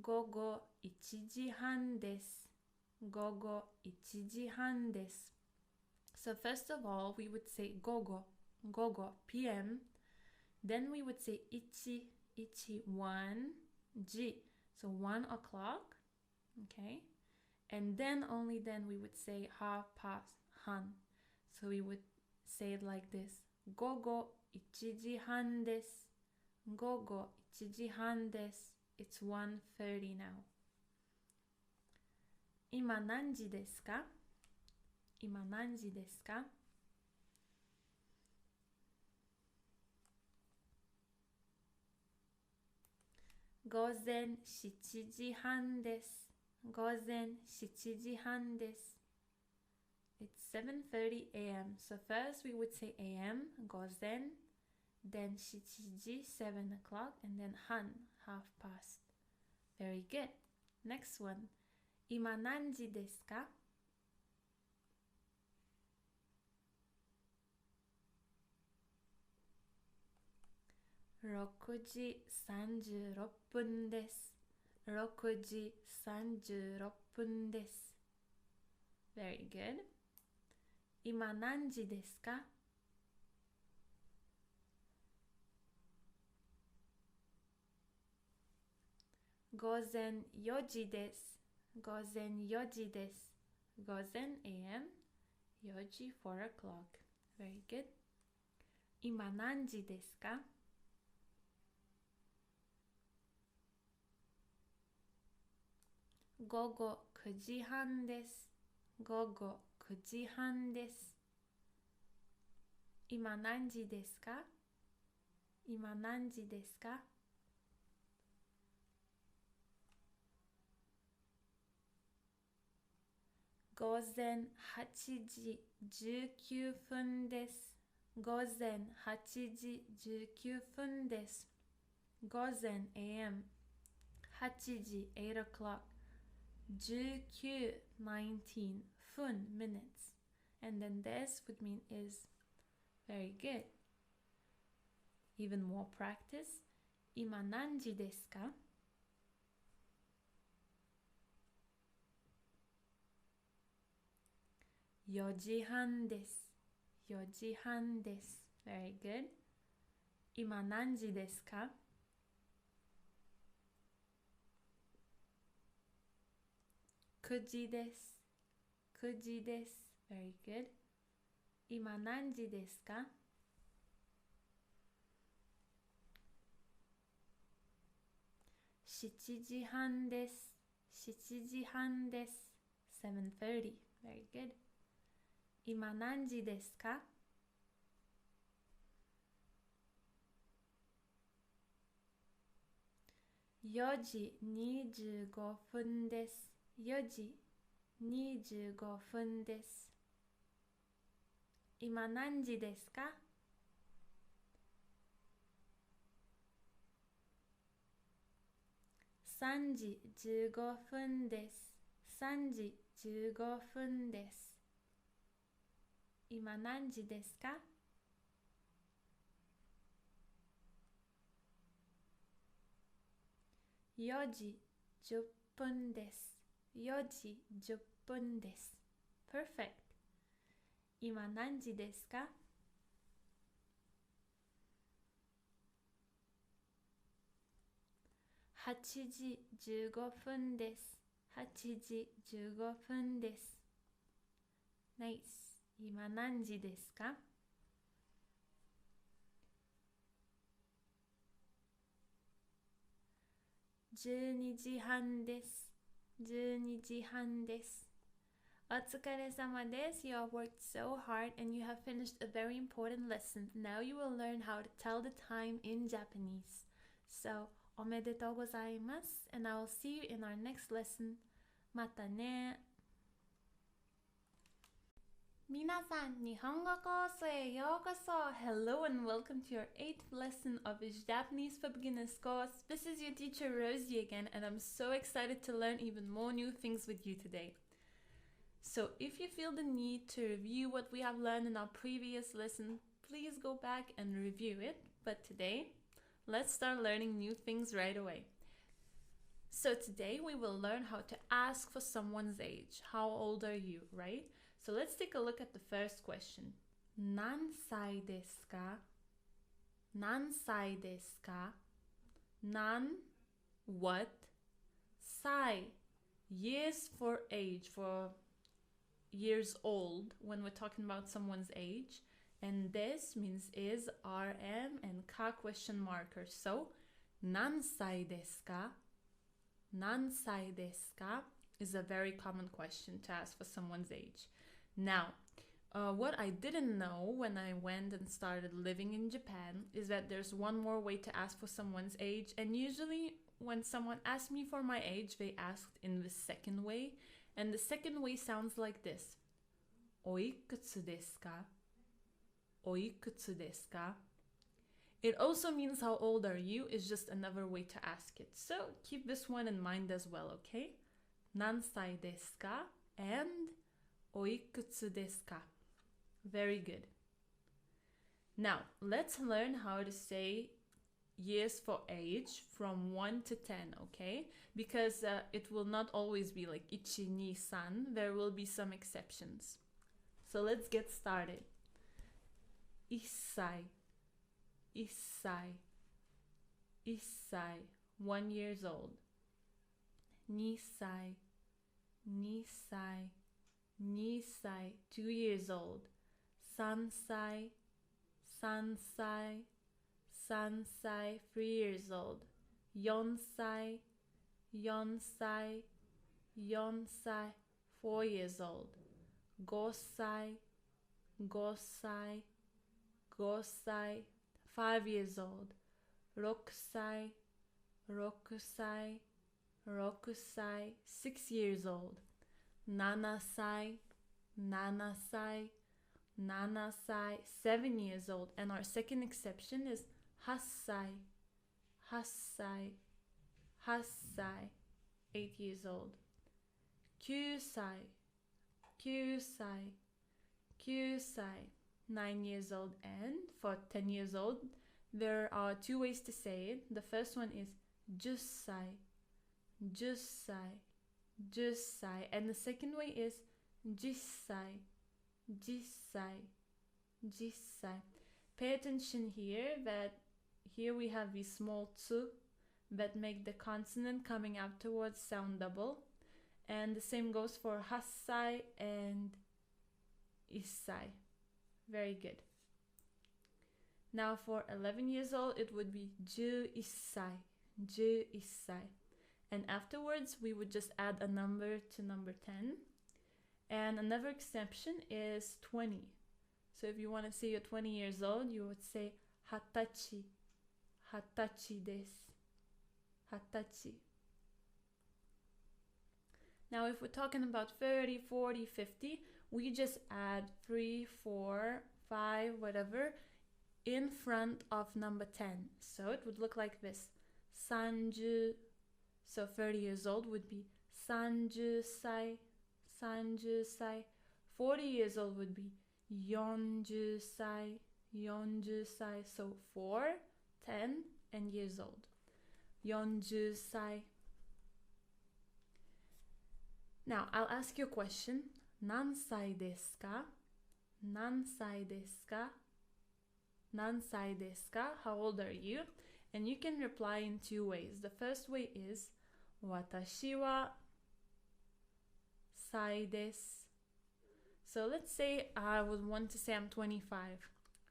Gogo 1時半です. Gogo 1時半です. So first of all, we would say gogo, p.m. Then we would say ichi, 1, ji, so 1 o'clock, okay? And then, only then, we would say half past, han. So we would say it like this. Gogo 1時半です. Gogo 1時半です. It's 1:30 now. 今何時ですか? 今何時ですか? 午前7時半です. 午前7時半です. It's 7:30 a.m. So first we would say a.m. 午前, then 7時, 7 o'clock, and then han, half past. Very good. Next one. 今何時ですか? 6時36分です. 6時36分です. Very good. 今何時ですか? 午前4時です. 午前4時です. 午前 a.m. 4時 4 o'clock. Very good. 今何時ですか? 午後9時半です。午後9時半です。今何時ですか? 今何時ですか? 午前8時19分です。午前8時19分です。午前 a.m. 8時 8 o'clock. 19, 19, 分, minutes. And then this would mean is. Very good. Even more practice. 今何時ですか? 4時半です。4時半です。Very good. 今何時ですか? 9時です。9時です。Very good. 今何時ですか? 7時半です。7時半です。7:30. Very good. 今何時ですか4時25分です。4時25分です。今何時ですか3時15分です。3時15分です。今何時ですか4時10分です。4時10分です。Perfect. 今何時ですか8時15分です。8時15分です。Nice. 今何時ですか12時半です。12時半です。お疲れ様です。You have worked so hard and you have finished a very important lesson. Now you will learn how to tell the time in Japanese. So, おめでとうございます。And I will see you in our next lesson. またね。皆さん、日本語コースへようこそ Hello and welcome to your 8th lesson of his Japanese for Beginners course. This is your teacher Rosie again, and I'm so excited to learn even more new things with you today. So if you feel the need to review what we have learned in our previous lesson, please go back and review it. But today, let's start learning new things right away. So today we will learn how to ask for someone's age. How old are you, right? So let's take a look at the first question. 何歳ですか?何歳ですか? Nan, what? Sai, years for age, for years old when we're talking about someone's age. And this means is, RM, and ka question marker. So, 何歳ですか?何歳ですか is a very common question to ask for someone's age. Now, what I didn't know when I went and started living in Japan is that there's one more way to ask for someone's age, and usually when someone asks me for my age, they asked in the second way, and the second way sounds like this. おいくつですか?おいくつですか? It also means how old are you is just another way to ask it. So keep this one in mind as well, okay? 何歳ですか? and おいくつですか? Very good. Now, let's learn how to say years for age from 1 to 10, okay? Because it will not always be like 1, 2, 3. There will be some exceptions. So let's get started. 1歳 1歳 1歳 1 years old. 2歳 2歳 2歳 2 years old. 3歳 3歳 3歳 3 years old. 4歳 4歳 4歳 4 years old. 5歳 5歳 5歳 5 years old. 6歳 6歳 6歳 6 years old. 7歳 7歳 7歳 7 years old. And our second exception is 8歳 8歳 8歳 8 years old. 9歳 9歳 9歳 9 years old. And for 10 years old, there are 2 ways to say it. The first one is 10歳 10歳 10歳. And the second way is 10歳 10歳 10歳. Pay attention here that here we have these small tsu that make the consonant coming afterwards sound double. And the same goes for 8歳 and 1歳. Very good. Now for 11 years old, it would be 11歳 11歳. And afterwards, we would just add a number to number 10. And another exception is 20. So if you want to say you're 20 years old, you would say hatachi. Hatachi desu. Hatachi. Now if we're talking about 30, 40, 50, we just add 3, 4, 5, whatever, in front of number 10. So it would look like this. Sanju. So 30 years old would be sanju sai. Sanju sai. 40 years old would be yonju sai. Yonju sai. So 4, 10, and years old. Yonju sai. Now, I'll ask you a question. Nansai desu ka? Nansai desu ka? Nansai desu ka? How old are you? And you can reply in two ways. The first way is watashi wa sai desu. So let's say I would want to say I'm 25.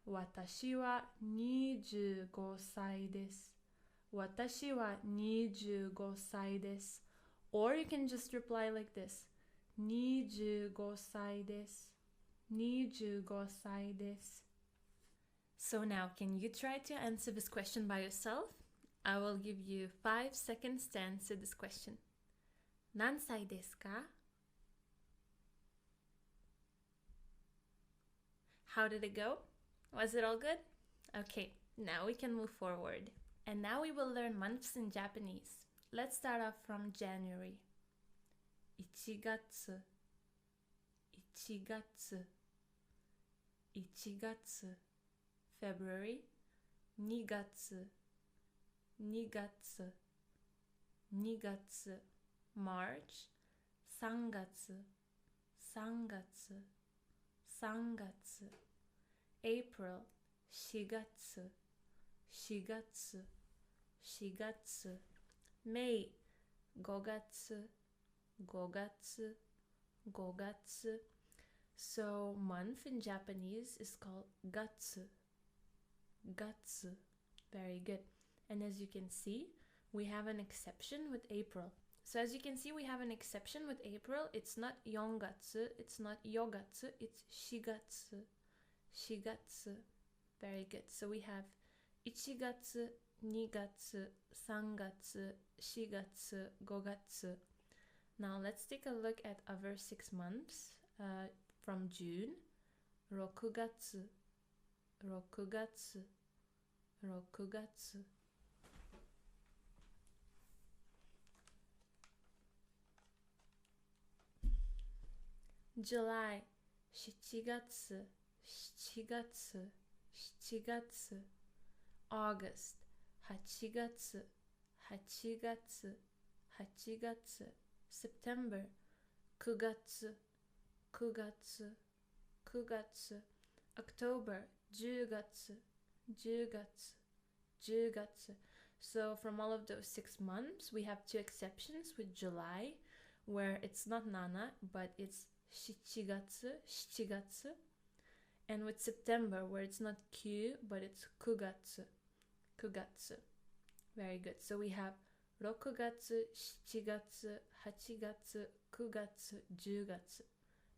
Watashi wa 25 sai desu. Watashi wa 25 sai desu. Or you can just reply like this. 25 sai desu. 25 sai desu. So now, can you try to answer this question by yourself? I will give you 5 seconds to answer this question. Nansai desu ka? How did it go? Was it all good? Okay, now we can move forward. And now we will learn months in Japanese. Let's start off from January. 1月 1月 1月 February 2月 2月 2月 March 3月 3月 3月 April 4月 4月 4月 May 5月 5月 5月 So month in Japanese is called gatsu. Gatsu. Very good. And as you can see, we have an exception with April. So as you can see, we have an exception with April. It's not yongatsu, it's not yogatsu, it's shigatsu. Shigatsu. Very good. So we have 1月 2月 3月 4月 5月 Now let's take a look at other 6 months from June. 6月 6月 6月 July 7月 7月 7月 August 8月 8月 8月 September 9月 9月 9月 October 10月 10月 10月 So from all of those 6 months, we have 2 exceptions with July, where it's not nana, but it's 7月 7月 and with September, where it's not Q, but it's 9月 9月 Very good. So we have 6月 7月 8月 9月 10月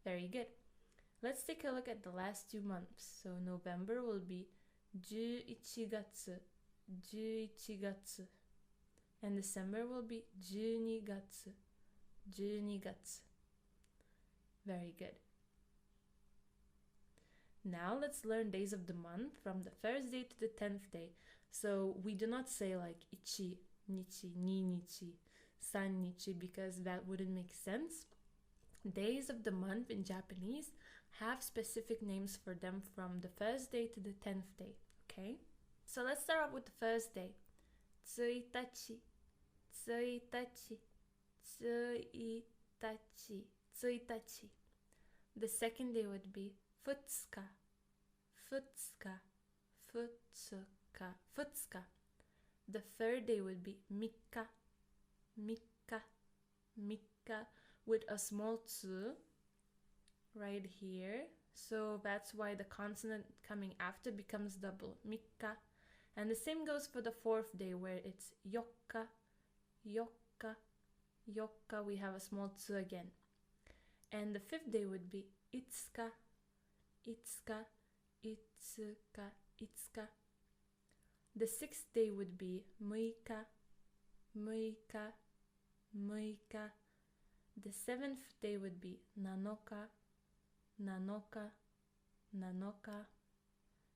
Very good. Let's take a look at the last 2 months. So November will be 11月 11月 and December will be 12月 12月 Very good. Now let's learn days of the month from the first day to the 10th day. So we do not say like ichi, nichi, ni nichi, san nichi, because that wouldn't make sense. Days of the month in Japanese have specific names for them from the first day to the 10th day, okay? So let's start off with the first day. 1日 1日 1日 1日 The second day would be 2日 2日 2日 2日 The third day would be 3日 3日 3日 with a small tsu right here. So that's why the consonant coming after becomes double. 3日 And the same goes for the fourth day, where it's 4日 4日 4日 We have a small tsu again. And the 5th day would be itsuka, itsuka, itsuka, itsuka. The 6th day would be muika, muika, muika. The 7th day would be nanoka, nanoka, nanoka.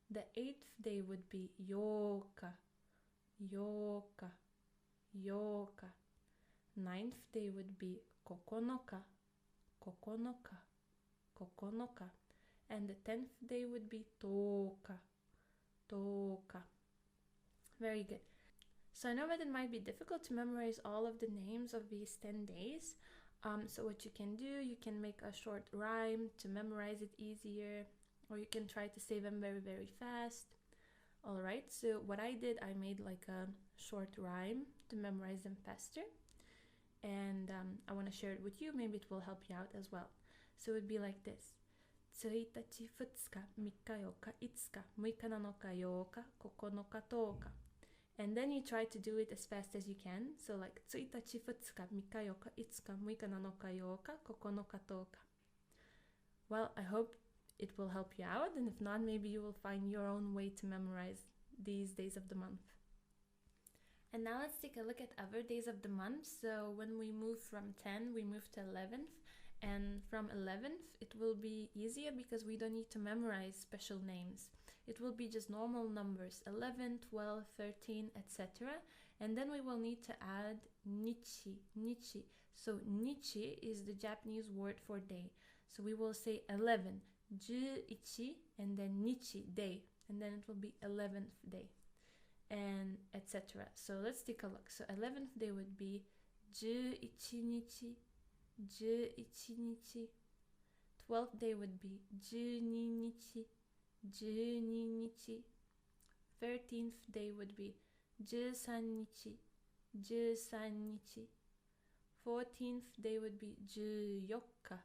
The 8th day would be yoka, yoka, yoka. 9th day would be kokonoka, kokonoka, kokonoka. And the 10th day would be toka, toka. Very good. So I know that it might be difficult to memorize all of the names of these 10 days. So what you can do, you can make a short rhyme to memorize it easier, or you can try to say them very, very fast. Alright, so what I did, I made like a short rhyme to memorize them faster. And I want to share it with you. Maybe it will help you out as well. So it would be like this. 1日、2日、3日、4日、5日、6日、7日、8日、9日、10日. And then you try to do it as fast as you can. So like 1日、2日、3日、4日、5日、6日、7日、8日、9日、10日. Well, I hope it will help you out. And if not, maybe you will find your own way to memorize these days of the month. And now let's take a look at other days of the month. So when we move from 10, we move to 11th. And from 11th, it will be easier because we don't need to memorize special names. It will be just normal numbers, 11, 12, 13, etc. And then we will need to add nichi, nichi. So nichi is the Japanese word for day. So we will say 11, 11, and then nichi, day. And then it will be 11th day, and etc. So let's take a look. So 11th day would be 11日 11日. 12th day would be 12日 12日. 13th day would be 13日 13日. 14th day would be 14日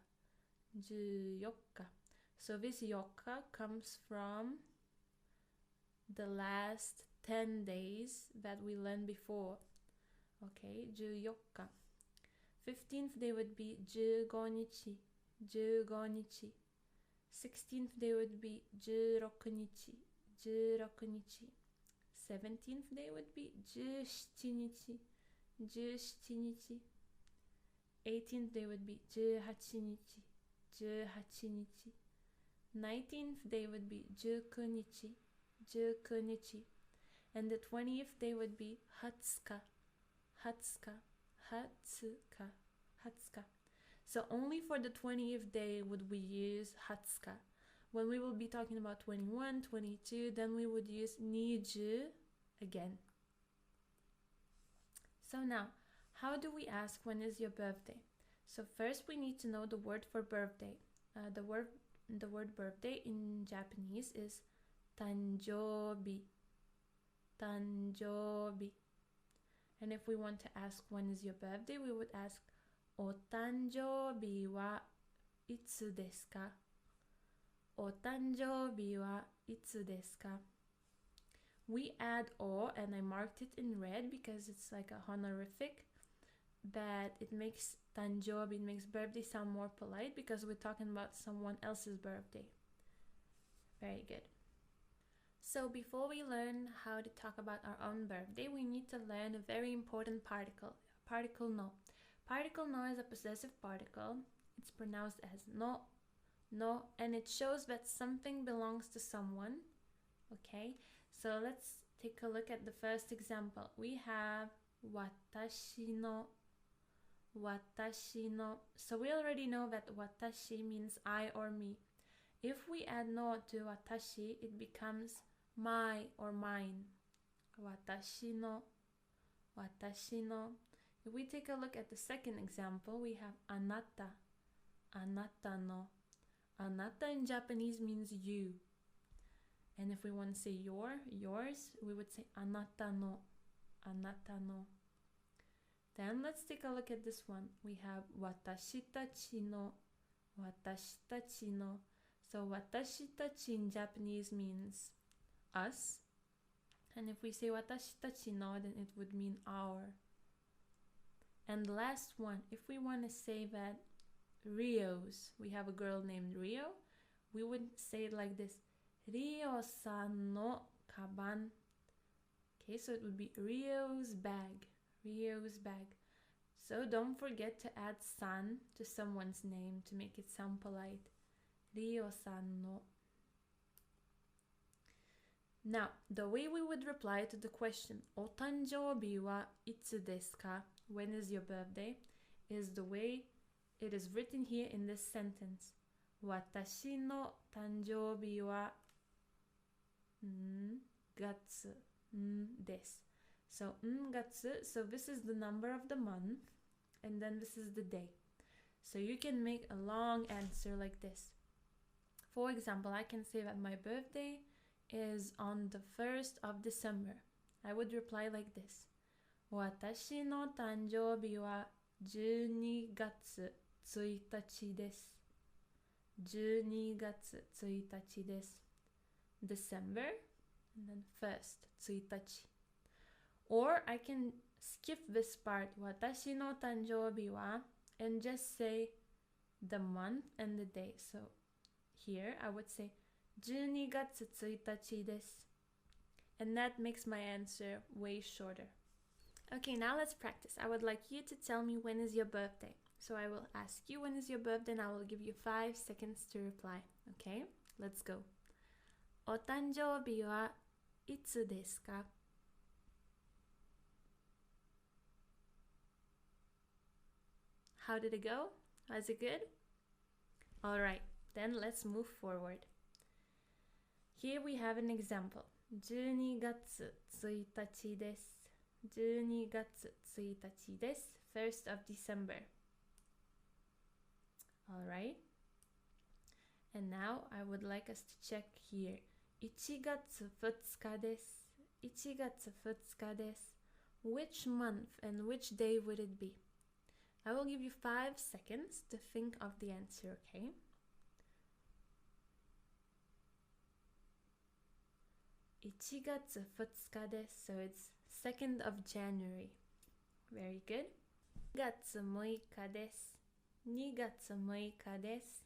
14日. So this yokka comes from the last 10 days that we learned before. Okay, 14日. 15th day would be 15日 15日. 16th day would be 16日 16日. 17th day would be 17日 17日. 18th day would be 18日 18日. 19th day would be 19日 19日. And the 20th day would be 20日 20日 20日 20日. So only for the 20th day would we use 20日. When we will be talking about 21, 22, then we would use 20 again. So now, how do we ask when is your birthday? So first we need to know the word for birthday. The word birthday in Japanese is 誕生日 誕生日. And if we want to ask when is your birthday, we would ask お誕生日はいつですかお誕生日はいつですか We add o, and I marked it in red because it's like a honorific, that it makes 誕生日, it makes birthday sound more polite because we're talking about someone else's birthday. Very good. So before we learn how to talk about our own birthday, we need to learn a very important particle, particle no. Particle no is a possessive particle. It's pronounced as no, no, and it shows that something belongs to someone. Okay, so let's take a look at the first example. We have watashi no, watashi no. So we already know that watashi means I or me. If we add no to watashi, it becomes my or mine. Watashi no, watashi no. If we take a look at the second example, we have anata, anata no. Anata in Japanese means you. And if we want to say yours, we would say anata no, anata no. Then let's take a look at this one. We have watashi tachi no, watashi tachi no. So watashi tachi in Japanese means us. And if we say watashi tachi no, then it would mean our. And the last one, if we want to say that Rio's. We have a girl named Rio. We would say it like this. Rio-san no kaban. Okay, so it would be Rio's bag. Rio's bag. So don't forget to add san to someone's name to make it sound polite. Rio-san no. Now, the way we would reply to the question, お誕生日はいつですか? When is your birthday? Is the way it is written here in this sentence. 私の誕生日は月です. So, 月, so this is the number of the month, and then this is the day. So you can make a long answer like this. For example, I can say that my birthday is on the 1st of December. I would reply like this. 私の誕生日は12月1日です。12月1日です。December, and then 1st, 1日. Or I can skip this part, 私の誕生日は, and just say the month and the day. So here I would say 12月1日です. And that makes my answer way shorter. Okay, now let's practice. I would like you to tell me when is your birthday. So I will ask you when is your birthday and I will give you 5 seconds to reply. Okay, let's go. お誕生日はいつですか? How did it go? Was it good? Alright, then let's move forward. Here we have an example. 12月1日です。12月1日です。1st of December. Alright. And now I would like us to check here. 1月2日です。1月2日です。Which month and which day would it be? I will give you 5 seconds to think of the answer, okay? 1月2日です。So it's 2nd of January. Very good. 2月6日です。2月6日です。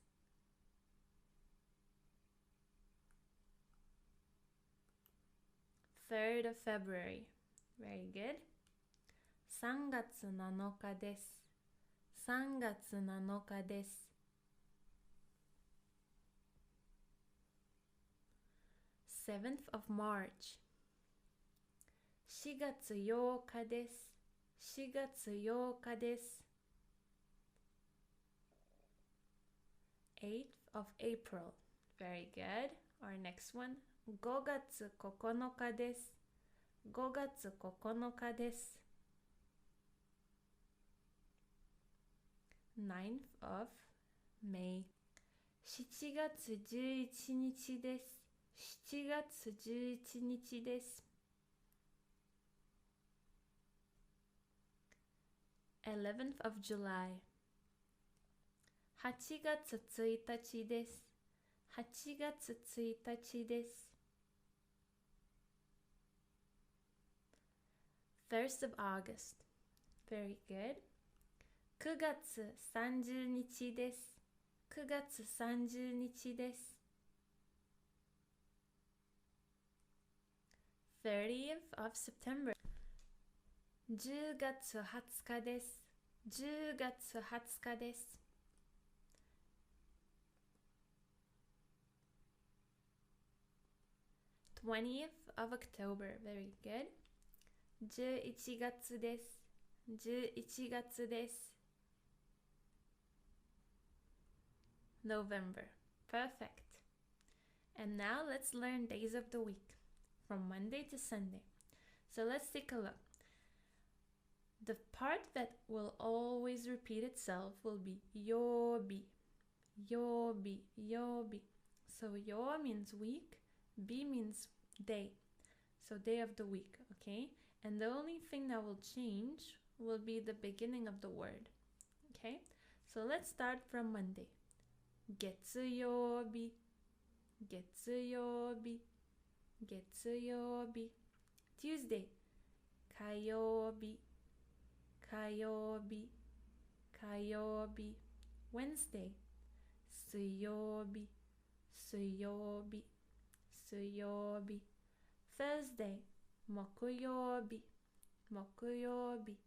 3rd of February. Very good. 3月7日です。3月7日です。7th of March. 4月8日です。4月8日です。8th of April. Very good. Our next one. 5月9日です。5月9日です。9th of May. 7月11日です。7月11日です。11th of July. 8月1日です。8月1日です。1st of August. Very good. 9月30日です。9月30日です。30th of September. 10月20日です。10月20日です。20th of October. Very good. 11月です。11月です。November. Perfect. And now let's learn days of the week from Monday to Sunday. So let's take a look. The part that will always repeat itself will be yobi, yobi, yobi. So yo means week, bi means day. So day of the week, okay? And the only thing that will change will be the beginning of the word, okay? So let's start from Monday. 月曜日、月曜日、月曜日。Tuesday. 火曜日、火曜日、火曜日。Wednesday 水曜日水曜日水曜日 Thursday 木曜日木曜日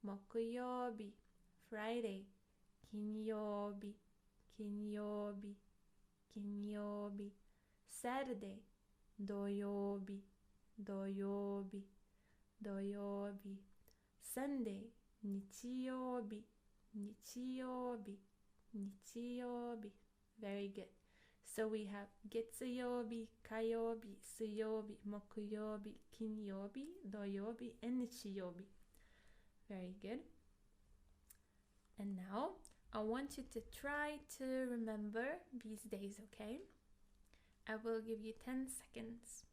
木曜日 Friday 金曜日金曜日金曜日 Saturday 土曜日土曜日土曜日 Sunday 日曜日日曜日日曜日 Very good. So we have 月曜日火曜日水曜日木曜日金曜日土曜日 and 日曜日 Very good. And now I want you to try to remember these days, okay? I will give you 10 seconds.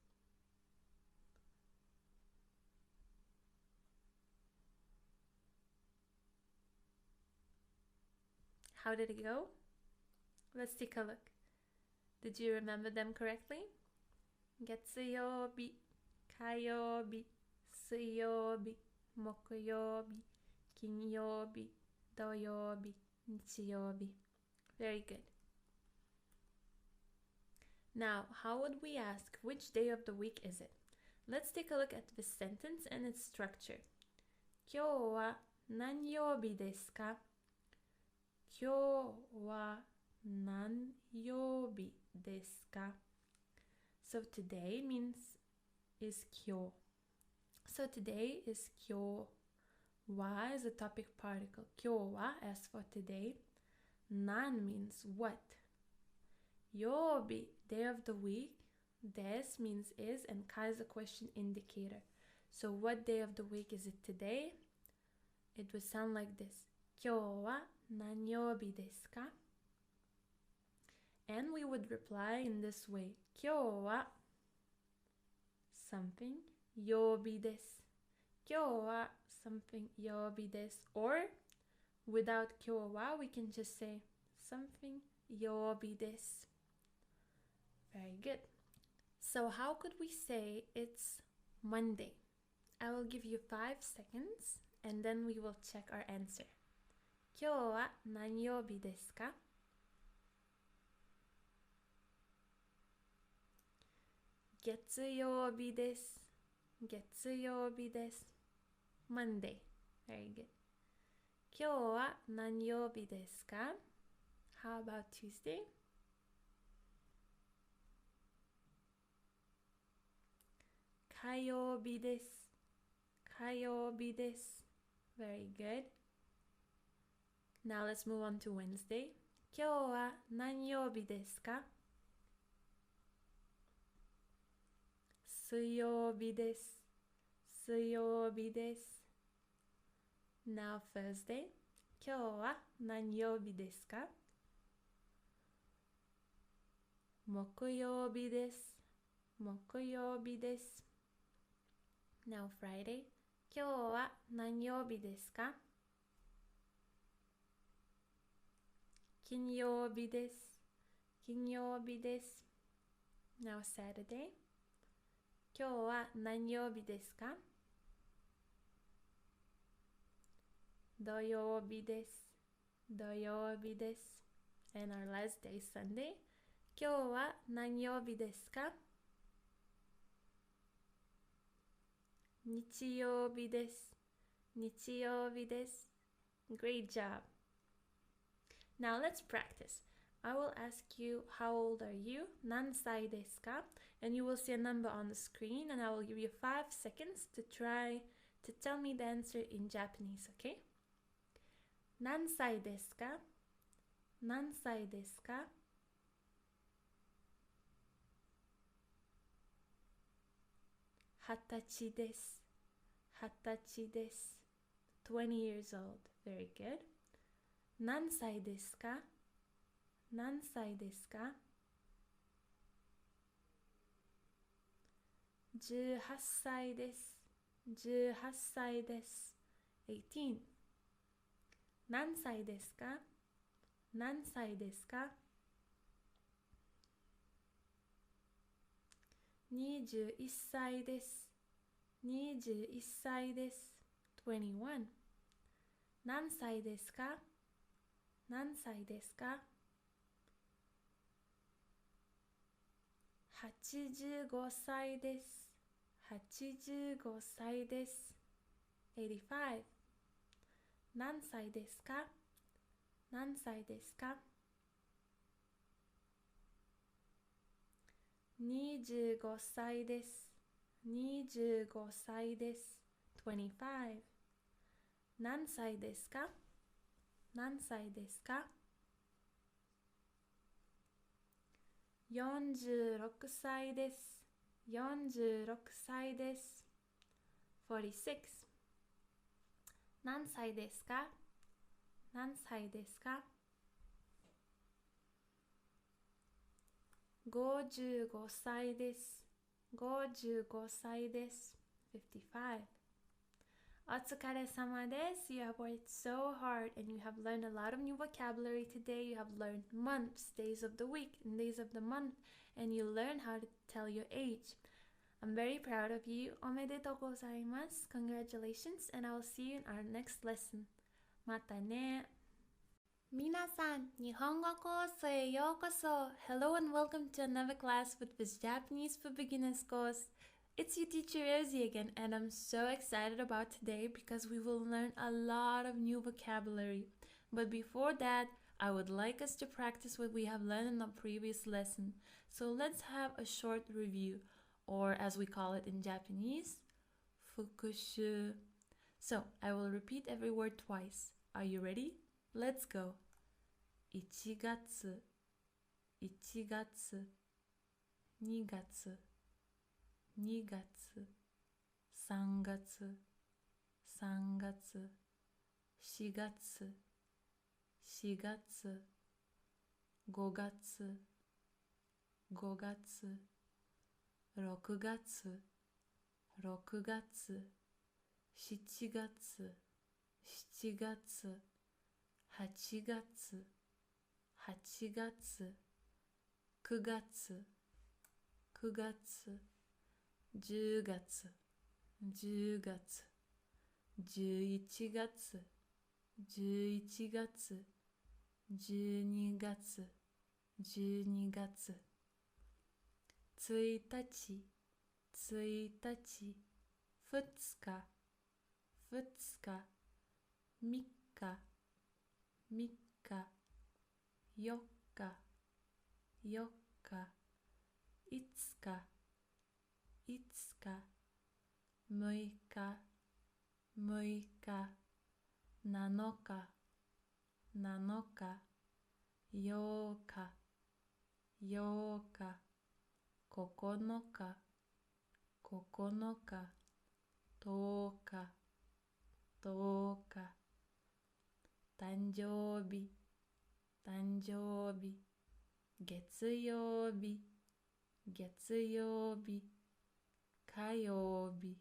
How did it go? Let's take a look. Did you remember them correctly? 月曜日火曜日水曜日木曜日金曜日土曜日日曜日 Very good. Now, how would we ask which day of the week is it? Let's take a look at this sentence and its structure. 今日は何曜日ですか？今日は何曜日ですか？ So today means is 今日. So today is 今日. Wa is a topic particle. 今日は as for today. Nan means what? 曜日 day of the week. Des means is and ka is a question indicator. So what day of the week is it today? It would sound like this. 今日は何曜日ですか? And we would reply in this way. 今日は something 曜日です。今日は something 曜日です。Or without 今日は we can just say something 曜日です。Very good. So how could we say it's Monday? I will give you 5 seconds and then we will check our answer. 今日は何曜日ですか？月曜日です。月曜日です。Monday. Very good. 今日は何曜日ですか？ How about Tuesday? 火曜日です。火曜日です。Very good. Now let's move on to Wednesday. 今日は何曜日ですか？水曜日です。水曜日です。Now Thursday. 今日は何曜日ですか？木曜日です。木曜日です。Now Friday. 今日は何曜日ですか？金曜日です。金曜日です。Now Saturday. 今日は何曜日ですか？土曜日です。土曜日です。And our last day, Sunday. 今日は何曜日ですか？日曜日です。日曜日です。Great job. Now let's practice. I will ask you, how old are you? 何歳ですか? And you will see a number on the screen and I will give you 5 seconds to try to tell me the answer in Japanese, okay? 何歳ですか? 何歳ですか? 20歳です。20歳です。20 years old. Very good. 何歳ですか? 何歳ですか? 18歳です。18歳です。18. 何歳ですか? 何歳ですか? 21歳です。21歳です。21. 何歳ですか?何歳ですか？85歳です。85歳です。85。何歳ですか？何歳ですか？25歳です。25歳です。25。何歳ですか？何歳ですか？46歳です。46歳です。46。何歳ですか？何歳ですか？55歳です。55歳です。55。お疲れ様です。You have worked so hard and you have learned a lot of new vocabulary today. You have learned months, days of the week, and days of the month, and you learned how to tell your age. I'm very proud of you. おめでとうございます。Congratulations, and I will see you in our next lesson. またね。皆さん、日本語コースへようこそ。Hello and welcome to another class with this Japanese for Beginners course. It's your teacher Rosie again, and I'm so excited about today because we will learn a lot of new vocabulary. But before that, I would like us to practice what we have learned in the previous lesson. So let's have a short review, or as we call it in Japanese, 復習. So I will repeat every word twice. Are you ready? Let's go. 1月、1月、2月、2月、3月、3月、4月、4月、5月、5月、6月、6月、7月、7月、8月、8月、9月、9月、10月、10月、11月、11月、12月、12月、1日、1日、2日、2日、3日、3日、4日、4日、5日、5日、6日、6日、7日、7日、8日、8日、9日、9日、10日、10日、誕生日、誕生日、月曜日、月曜日、火曜日、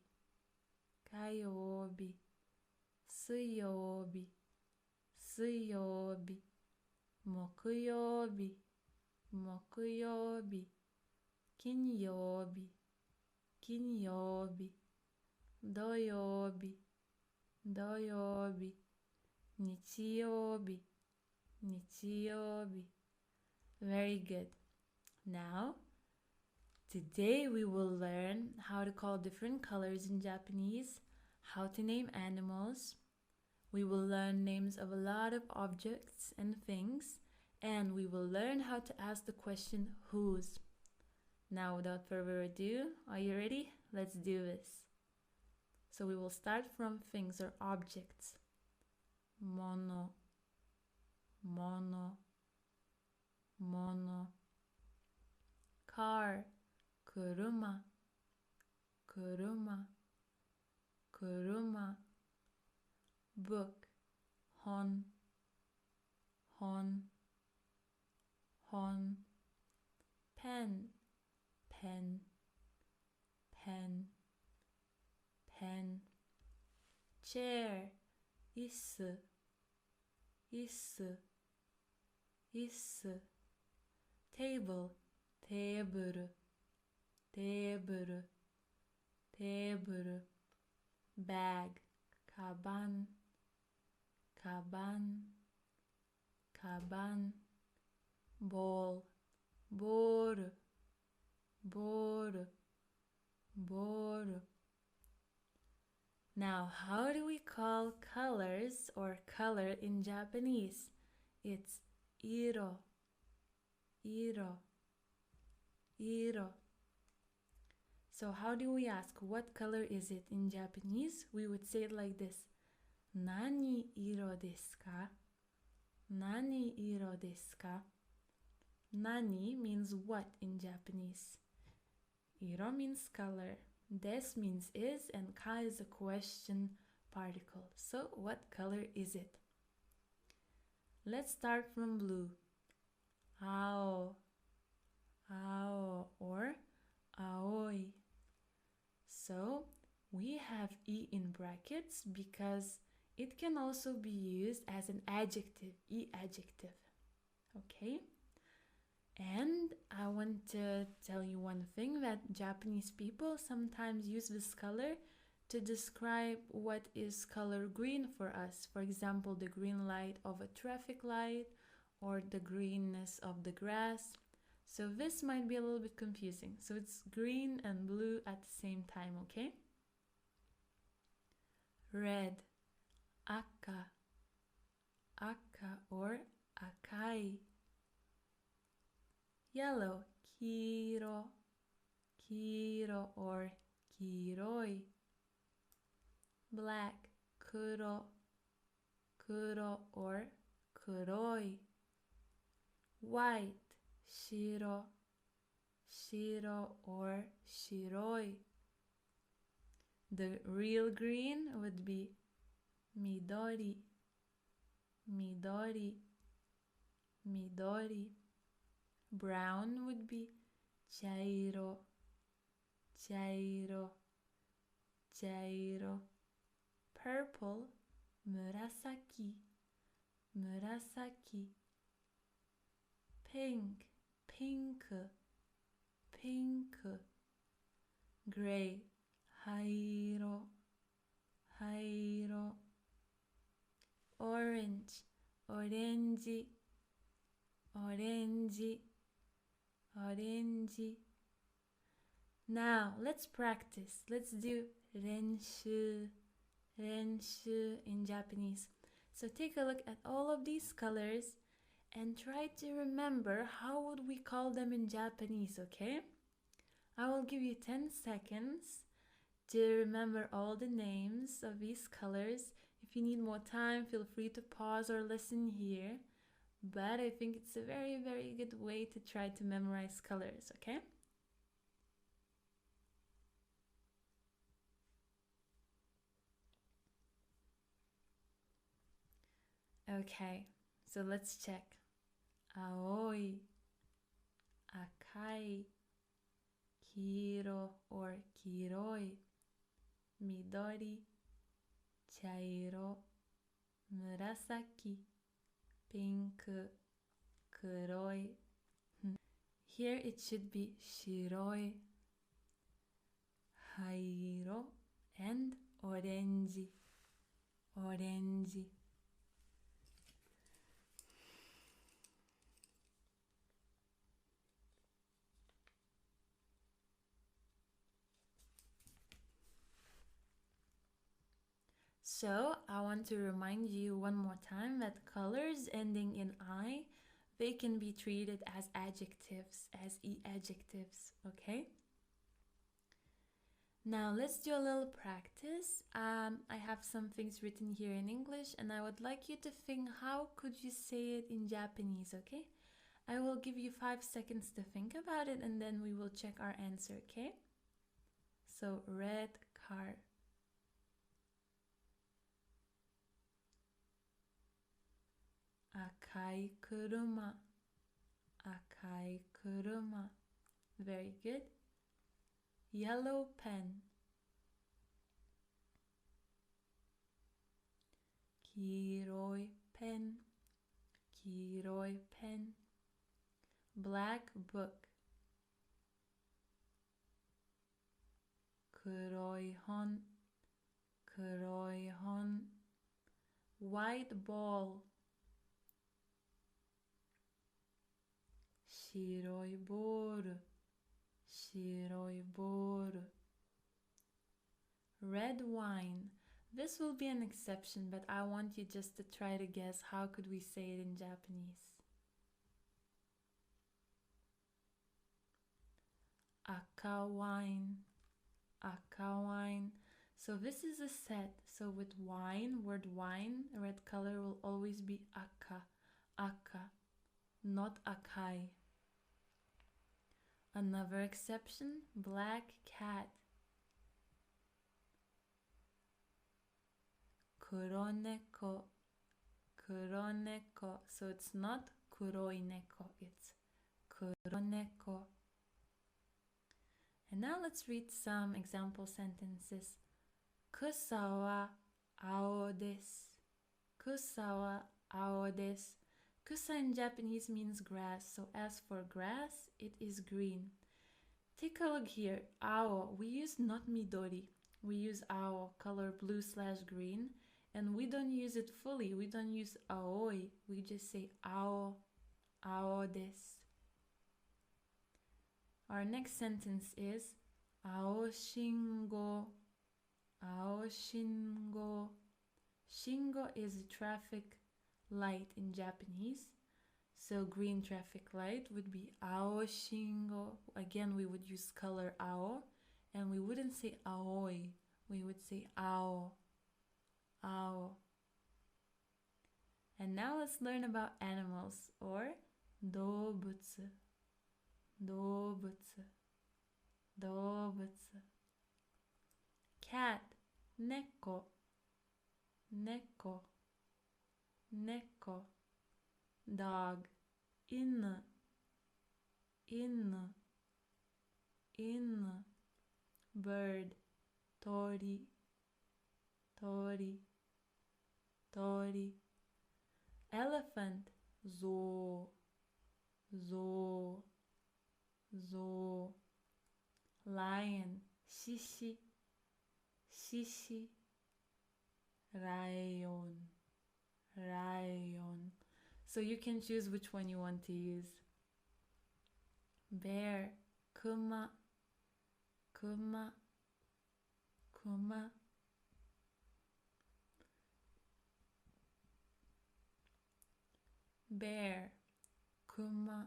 火曜日、水曜日、水曜日、木曜日、木曜日、金曜日、金曜日、土曜日、土曜日、日曜日、日曜日。Very good. Now, today we will learn how to call different colors in Japanese, how to name animals. We will learn names of a lot of objects and things, and we will learn how to ask the question whose. Now, without further ado, are you ready? Let's do this. So we will start from things or objects. Mono, mono, mono. Car, kuruma, kuruma, kuruma. Book, hon, hon, hon. Pen, pen, pen, pen. Chair, isu, isu, isu. Table, teburu, teburu, teburu. Bag, kaban, kaban, kaban, ball, boru, boru, boru. Now, how do we call colors or color in Japanese? It's iro, iro, iro. So how do we ask what color is it in Japanese? We would say it like this. Nani iro desu ka? Nani iro desu ka? Nani means what in Japanese. Iro means color. Des means is, and ka is a question particle. So what color is it? Let's start from blue. Ao, ao, or aoi. So we have e in brackets because it can also be used as an adjective, e adjective. Okay? And I want to tell you one thing, that Japanese people sometimes use this color to describe what is color green for us. For example, the green light of a traffic light or the greenness of the grass. So this might be a little bit confusing. So it's green and blue at the same time, okay? Red, aka, aka or akai. Yellow, kiro, kiro or kiroi. Black, kuro, kuro or kuroi. White, shiro, shiro or shiroi. The real green would be midori, midori, midori. Brown would be chairo, chairo, chairo. Purple, murasaki, murasaki. Pink, pink, pink. Gray, hairo, hairo. Orange, orange, orange, orange. Now let's practice. Let's do renshu, renshu in Japanese. So take a look at all of these colors and try to remember how would we call them in Japanese, okay? I will give you 10 seconds to remember all the names of these colors. If you need more time, feel free to pause or listen here. But I think it's a very, very good way to try to memorize colors, okay? Okay, so let's check. Aoi, akai, kiro or kiroi, midori, chairo, murasaki, pink, kuroi. Here it should be shiroi, hairo, and orange, orange. So I want to remind you one more time that colors ending in I, they can be treated as adjectives, as e-adjectives, okay? Now let's do a little practice. I have some things written here in English and I would like you to think how could you say it in Japanese, okay? I will give you 5 seconds to think about it and then we will check our answer, okay? So red car. Akai kuruma, akai kuruma. Very good. Yellow pen. Kiroi pen, kiroi pen. Black book. Kuroi hon, kuroi hon. White ball. shiroi boru, shiroi boru. Red wine. This will be an exception, but I want you just to try to guess how could we say it in Japanese. Aka wine, aka wine. So this is a set. So with wine, word wine, red color will always be aka, aka, not akai. Another exception, black cat. Kuroneko, kuroneko. So it's not kuroi neko, it's kuroneko. And now let's read some example sentences. Kusa wa ao desu. Kusa wa ao desu. Kusa in Japanese means grass, so as for grass, it is green. Take a look here. Ao, we use not midori. We use ao, color blue/green, and we don't use it fully. We don't use aoi. We just say ao, ao desu. Our next sentence is ao shingo, ao shingo. Shingo is a traffic light in Japanese. So green traffic light would be ao shingo. Again, we would use color ao, and we wouldn't say aoi. We would say ao, ao. And now let's learn about animals, or doubutsu. Doubutsu, doubutsu. Cat, neko, neko, neko. Dog, inu, inu, inu. Bird, tori, tori, tori. Elephant, zo, zo, zo. Lion, shishi, shishi. Rayon, rayon. So you can choose which one you want to use. Bear, kuma, kuma, kuma. Bear, kuma,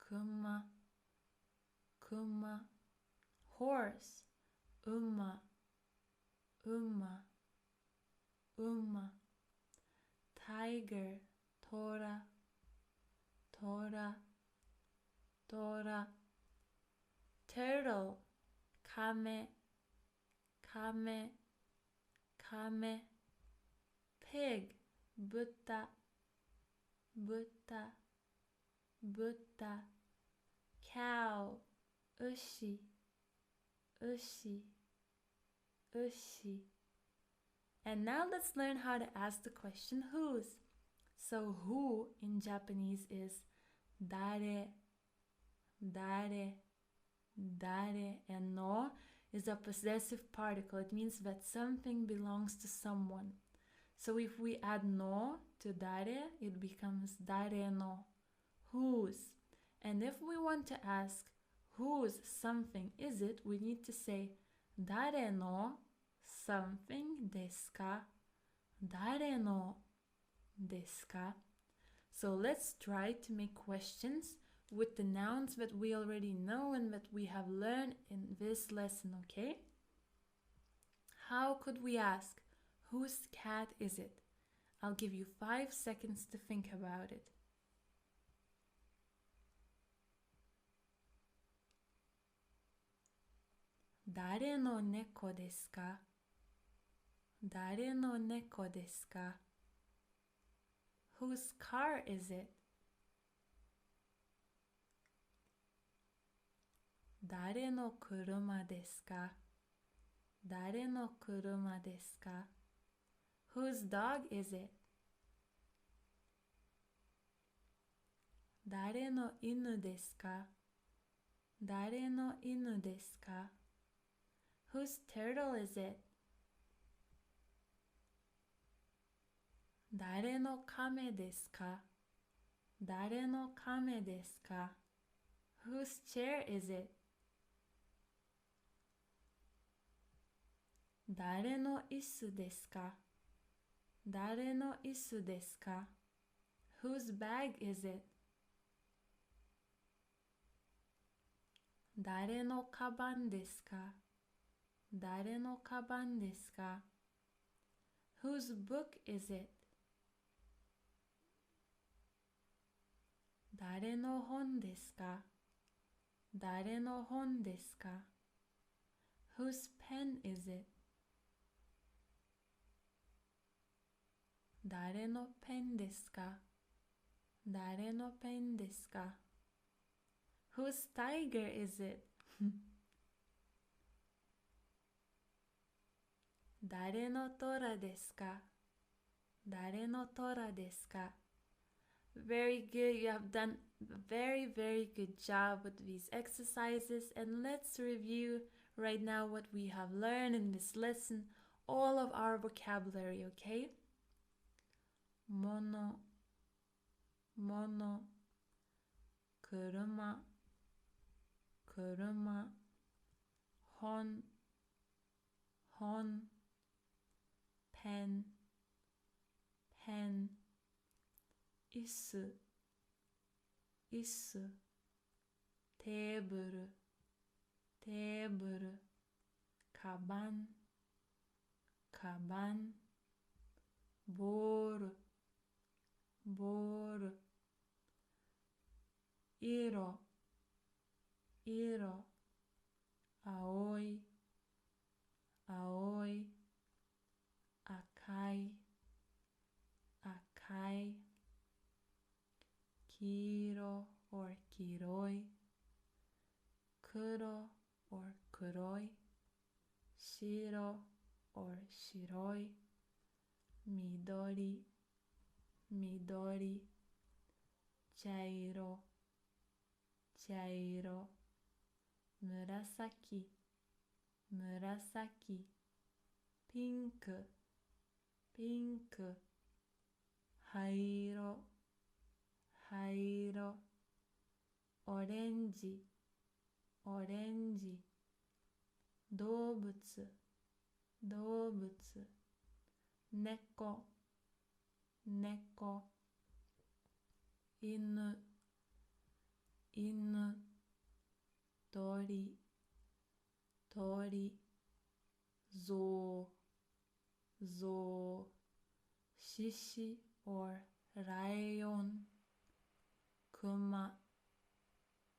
kuma, kuma. Horse, uma, uma, uma. Tiger, tora, tora, tora. Turtle, kame, kame, kame. Pig, butta, butta, butta. Cow, ushi, ushi, ushi. And now let's learn how to ask the question whose. So who in Japanese is dare, dare, dare, and no is a possessive particle. It means that something belongs to someone. So if we add no to dare, it becomes dare no, whose. And if we want to ask whose something is it, we need to say dare no something desu ka? Dare no desu ka? So let's try to make questions with the nouns that we already know and that we have learned in this lesson, okay? How could we ask, whose cat is it? I'll give you 5 seconds to think about it. Dare no neko desu ka? Dare no neko desu ka? Whose car is it? Dare no kuruma desu ka? Dare no kuruma desu ka? Whose dog is it? Dare no inu desu ka? Dare no inu desu ka? Whose turtle is it? Dare no kame desu ka? 誰の亀ですか? Whose chair is it? 誰の椅子ですか? 誰の椅子ですか? Whose bag is it? 誰のカバンですか? 誰のカバンですか? Whose book is it? 誰の本ですか? 誰の本ですか? Whose pen is it? 誰のペンですか? 誰のペンですか? Whose tiger is it? 誰の虎ですか? 誰の虎ですか? Very good, you have done a very good job with these exercises, and let's review right now what we have learned in this lesson, all of our vocabulary, okay? Mono, mono, kuruma, kuruma, hon, hon, pen, pen, 椅子、椅子、テーブル、テーブル、カバン、カバン、ボール、ボール、色、色、青い、青い、赤い、赤い、黄色 or 黄色い、黒 or 黒い、白 or 白い、緑、緑、茶色、茶色、紫、紫、ピンク、ピンク、灰色、灰色、オレンジ、オレンジ、動物、動物、猫、猫、犬、犬、鳥、鳥、象、象、獅子 or ライオン、熊、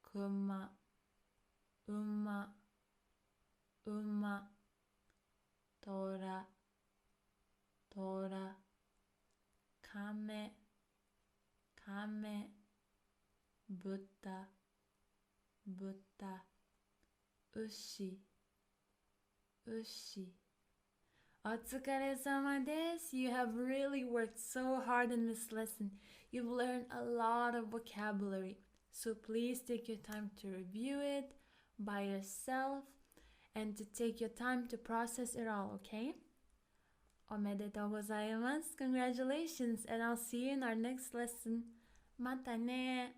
熊、馬、馬、虎、虎、亀、亀、豚、豚、牛、牛。お疲れ様です。You have really worked so hard in this lesson. You've learned a lot of vocabulary. So please take your time to review it by yourself and to take your time to process it all, okay? おめでとうございます。Congratulations, and I'll see you in our next lesson. またね。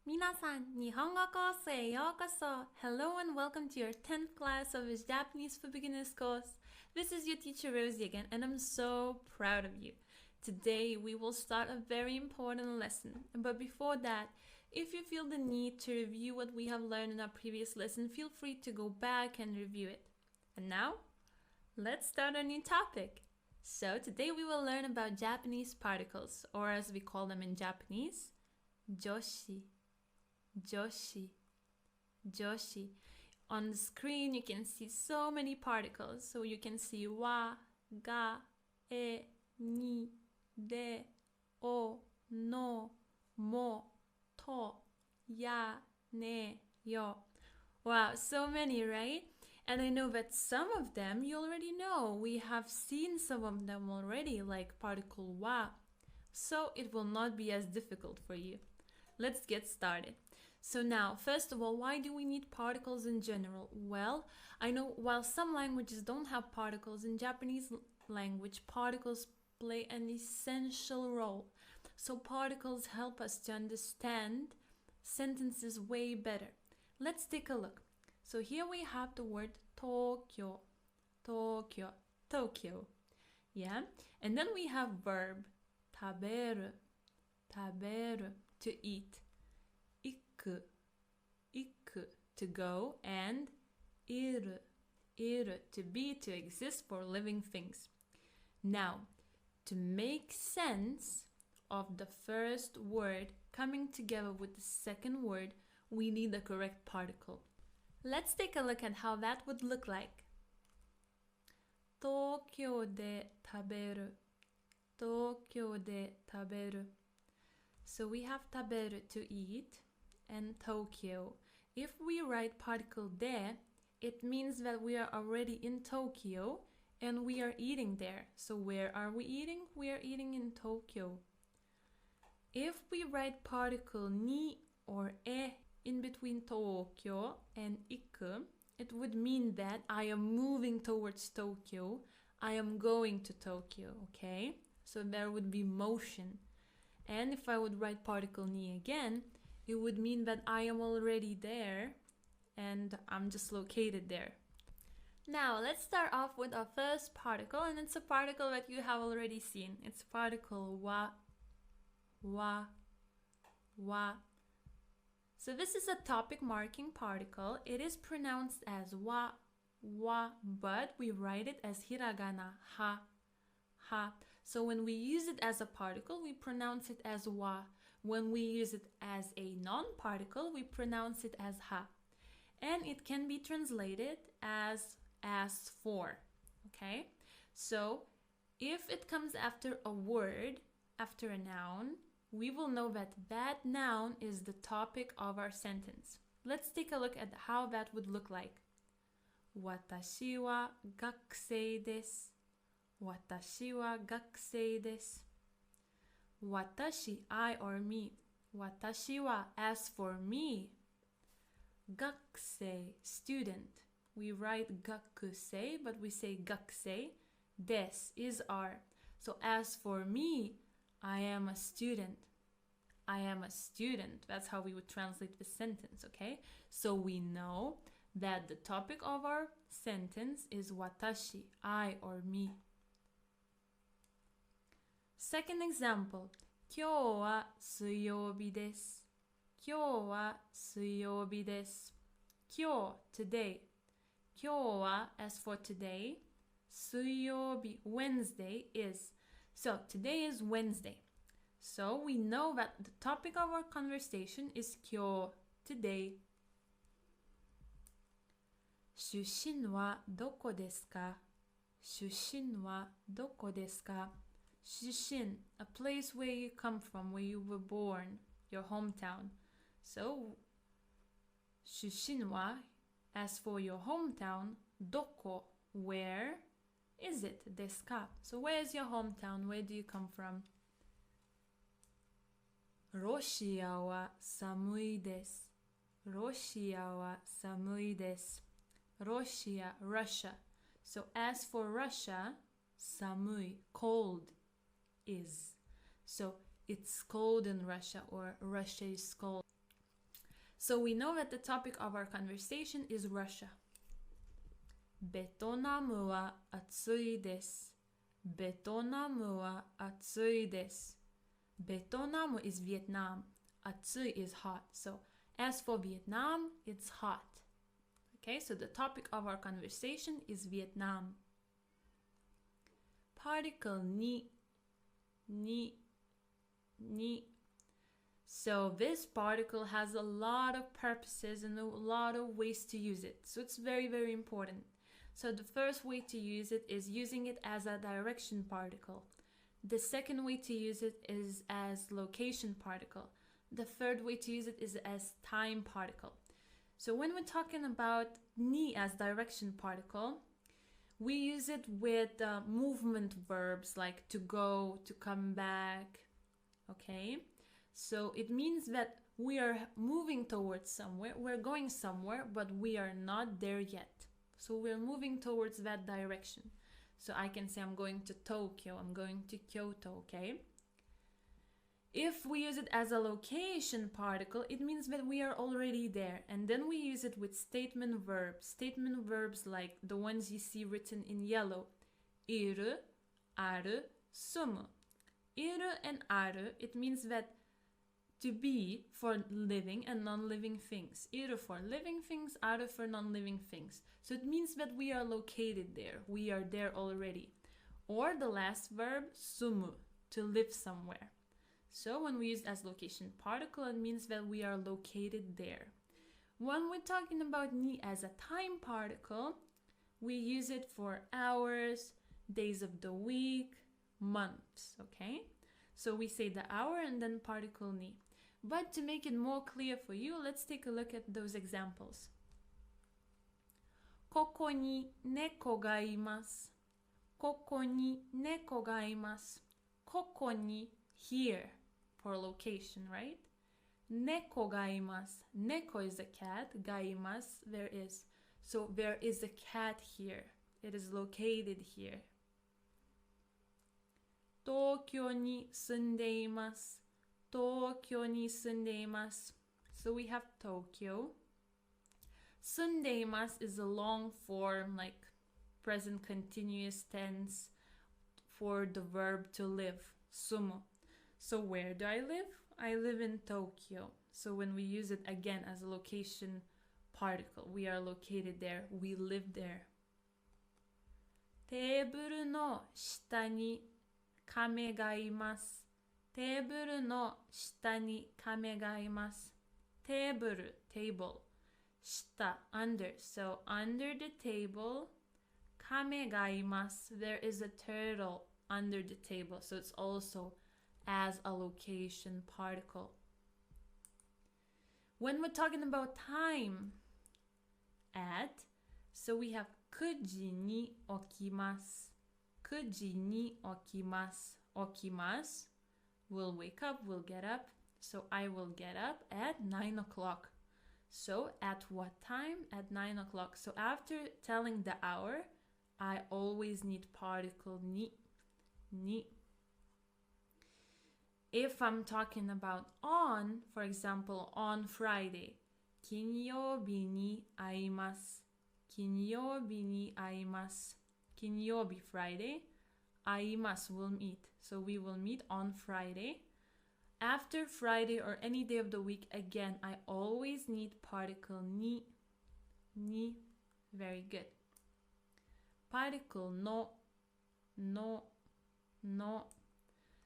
皆さん、日本語コースへようこそ。Hello and welcome to your 10th class of his Japanese for Beginners course. This is your teacher Rosie again, and I'm so proud of you. Today we will start a very important lesson. But before that, if you feel the need to review what we have learned in our previous lesson, feel free to go back and review it. And now, let's start our new topic. So today we will learn about Japanese particles, or as we call them in Japanese, joshi. Joshi, joshi. On the screen you can see so many particles. So you can see wa, ga, e, ni, de, o, no, mo, to, ya, ne, yo. Wow, so many, right? And I know that some of them you already know. We have seen some of them already, like particle wa. So it will not be as difficult for you. Let's get started. So now, first of all, why do we need particles in general? Well, I know while some languages don't have particles, in Japanese language, particles play an essential role. So particles help us to understand sentences way better. Let's take a look. So here we have the word Tokyo, Tokyo, Tokyo. Yeah, and then we have verb taberu, taberu, to eat, iku, iku, to go, and iru, iru, to be, to exist, for living things. Now, to make sense of the first word coming together with the second word, we need the correct particle. Let's take a look at how that would look like. Tokyo de taberu, Tokyo de taberu. So we have taberu, to eat, and Tokyo. If we write particle de, it means that we are already in Tokyo and we are eating there. So where are we eating? We are eating in Tokyo. If we write particle ni or e in between Tokyo and iku, it would mean that I am moving towards Tokyo. I am going to Tokyo, okay? So there would be motion. And if I would write particle ni again, it would mean that I am already there and I'm just located there. Now let's start off with our first particle, and it's a particle that you have already seen. It's particle wa, wa, wa. So this is a topic marking particle. It is pronounced as wa, wa, but we write it as hiragana, ha, ha. So when we use it as a particle, we pronounce it as wa. When we use it as a non-particle, we pronounce it as ha. And it can be translated as for, okay? So if it comes after a word, after a noun, we will know that that noun is the topic of our sentence. Let's take a look at how that would look like. Watashi wa gakusei desu. Watashi wa gakusei desu. Watashi, I or me. Watashi wa, as for me. Gakusei, student. We write gakusei, but we say gakusei. Des is are. So as for me, I am a student. I am a student. That's how we would translate the sentence, okay? So we know that the topic of our sentence is watashi, I or me. Second example. 今日は水曜日です。今日は水曜日です。今日, today. 今日は, as for today. 水曜日, Wednesday, is. So today is Wednesday. So we know that the topic of our conversation is 今日, today. 出身はどこですか? 出身はどこですか? Shushin, a place where you come from, where you were born, your hometown. So, shushin wa, as for your hometown, doko, where is it? Desu ka? So where is your hometown? Where do you come from? ロシアは寒いです。ロシアは寒いです。Russia, Russia. So as for Russia, 寒い, cold, is. So it's cold in Russia, or Russia is cold. So we know that the topic of our conversation is Russia. ベトナムは暑いです。ベトナムは暑いです。ベトナム is Vietnam. 暑い is hot. So as for Vietnam, it's hot. Okay, so the topic of our conversation is Vietnam. Particle ni, ni, ni. So this particle has a lot of purposes and a lot of ways to use it. So it's very, very important. So the first way to use it is using it as a direction particle. The second way to use it is as location particle. The third way to use it is as time particle. So when we're talking about ni as direction particle, we use it with movement verbs like to go, to come back, okay? So it means that we are moving towards somewhere, we're going somewhere, but we are not there yet. So we're moving towards that direction. So I can say I'm going to Tokyo, I'm going to Kyoto, okay? If we use it as a location particle, it means that we are already there. And then we use it with statement verbs. Statement verbs like the ones you see written in yellow. Iru, aru, sumu. Iru and aru, it means that to be for living and non-living things. Iru for living things, aru for non-living things. So it means that we are located there. We are there already. Or the last verb, sumu, to live somewhere. So when we use as location particle, it means that we are located there. When we're talking about ni as a time particle, we use it for hours, days of the week, months, okay? So we say the hour and then particle ni. But to make it more clear for you, let's take a look at those examples. Koko ni neko ga imasu. Koko ni neko ga imasu. Koko ni, here, for location, right? Neko ga imasu. Neko is a cat. Ga imasu, there is. So there is a cat here. It is located here. Tokyo ni sunde imasu. Tokyo ni sunde imasu. So we have Tokyo. Sunde imasu is a long form, like present continuous tense for the verb to live. Sumo. So where do I live? I live in Tokyo. So when we use it again as a location particle, we are located there. We live there. Teburu no shita ni kame ga imasu. Teburu no shita ni kame ga imasu. Teburu, table. Shita, under. So under the table, kame ga imasu. There is a turtle under the table. So it's also as a location particle. When we're talking about time, at, so we have kuji ni okimasu. Kuji ni okimasu. Okimasu, will wake up, will get up. So I will get up at 9 o'clock. So at what time? At 9 o'clock. So after telling the hour, I always need particle ni. Ni. If I'm talking about on, for example, on Friday, kinyobi ni aimasu. Kinyobi ni aimasu. Kinyobi, Friday. Aimasu, will meet. So we will meet on Friday. After Friday or any day of the week, again, I always need particle ni. Ni. Very good. Particle no. No. No.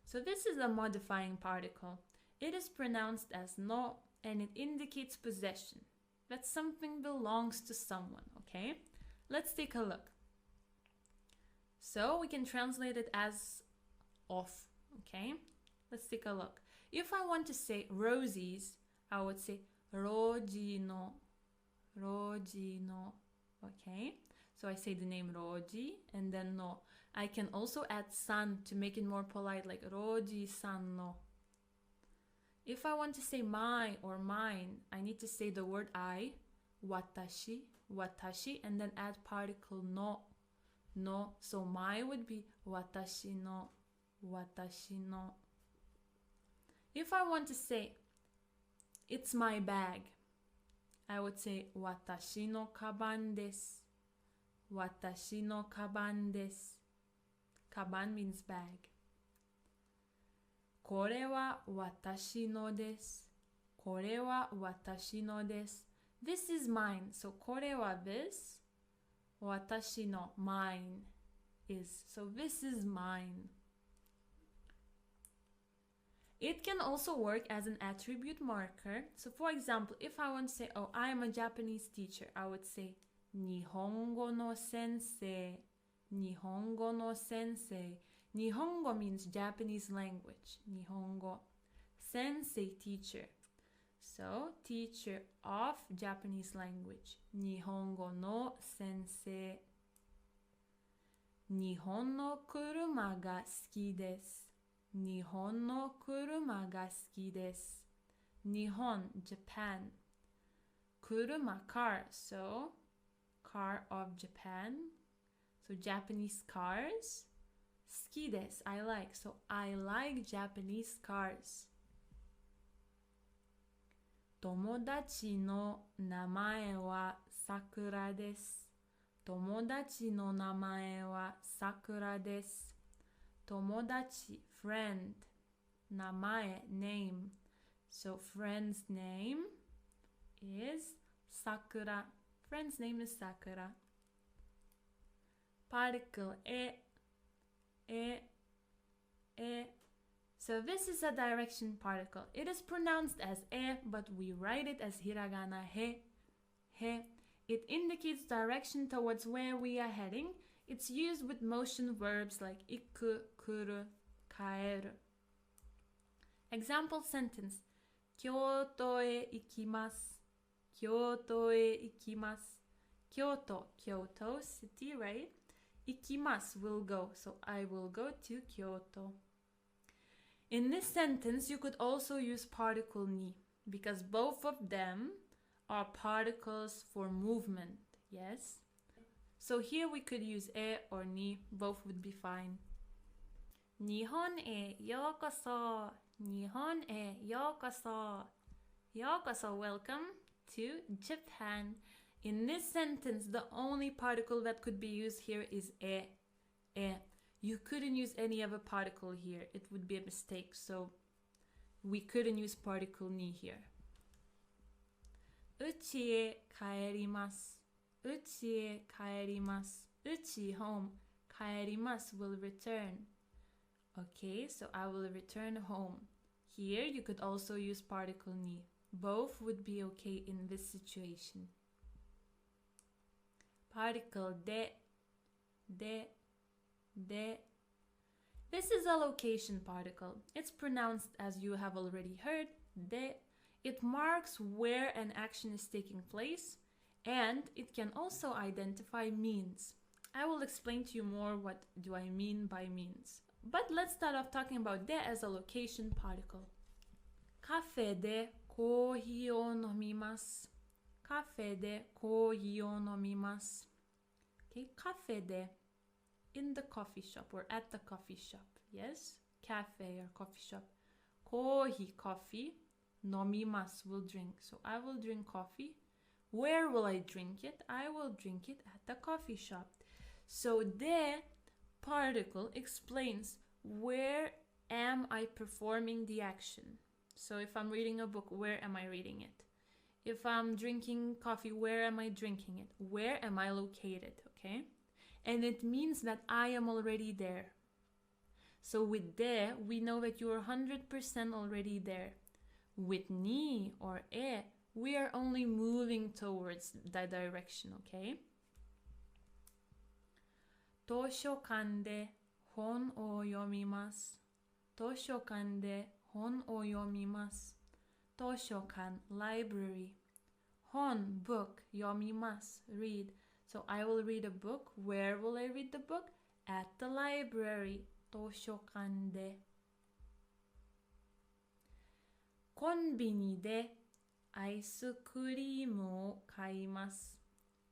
So this is a modifying particle. It is pronounced as no and it indicates possession. That something belongs to someone, okay? Let's take a look. So we can translate it as of, okay? Let's take a look. If I want to say roses, I would say roji no. Roji no, okay? So I say the name Roji and then no. I can also add san to make it more polite, like Roji san no. If I want to say my or mine, I need to say the word I, watashi, watashi, and then add particle no, no. So my would be watashi no, watashi no. If I want to say it's my bag, I would say watashi no kaban desu. Watashi no kaban desu. Kaban means bag. Kore wa watashi no desu. Kore wa watashi no desu. This is mine. So kore wa this. Watashi no, mine is. So this is mine. It can also work as an attribute marker. So for example, if I want to say, oh, I am a Japanese teacher, I would say Nihongo no sensei. Nihongo no sensei. Nihongo means Japanese language. Nihongo. Sensei, teacher. So, teacher of Japanese language. Nihongo no sensei. Nihon no kuruma ga suki desu. Nihon no kuruma ga suki desu. Nihon, Japan. Kuruma, car. So, car of Japan. So Japanese cars. Suki desu, I like. So I like Japanese cars. 友達の名前はさくらです。友達の名前はさくらです。友達 friend 名前 name. So friend's name is Sakura. Friend's name is Sakura. Particle e. So this is a direction particle. It is pronounced as e, but we write it as hiragana he. It indicates direction towards where we are heading. It's used with motion verbs like iku, kuru, kaeru. Example sentence. Kyoto e ikimasu. Kyoto e ikimasu. Kyoto, city, right? Ikimasu will go, so I will go to Kyoto. In this sentence, you could also use particle ni, because both of them are particles for movement, yes? So here we could use e or ni, both would be fine. Nihon e yokoso. Nihon e yokoso. Yokoso, welcome to Japan. In this sentence, the only particle that could be used here is e. You couldn't use any other particle here. It would be a mistake, so we couldn't use particle ni here. Uchi e kaerimasu. Uchi e kaerimasu. Uchi, home. Kaerimasu will return. Okay, so I will return home. Here you could also use particle ni. Both would be okay in this situation. Particle de. This is a location particle. It's pronounced as you have already heard, de. It marks where an action is taking place, and it can also identify means. I will explain to you more what do I mean by means. But let's start off talking about de as a location particle. Cafe de kohi o nomimasu. Cafe de kohi o nomimasu. Okay, cafe de. In the coffee shop or at the coffee shop, yes? Cafe or coffee shop. Kohi, coffee. Nomimasu, will drink. So I will drink coffee. Where will I drink it? I will drink it at the coffee shop. So de particle explains where am I performing the action. So if I'm reading a book, where am I reading it? If I'm drinking coffee, where am I drinking it? Where am I located, okay? And it means that I am already there. So with de, we know that you are 100% already there. With ni or e, we are only moving towards that direction, okay? Toshokan de hon o yomimasu. Toshokan de hon o yomimasu. Toshokan, library. Hon, book. Yomimasu, read. So I will read a book. Where will I read the book? At the library. Toshokan de. Konbini de ice cream o kaimasu.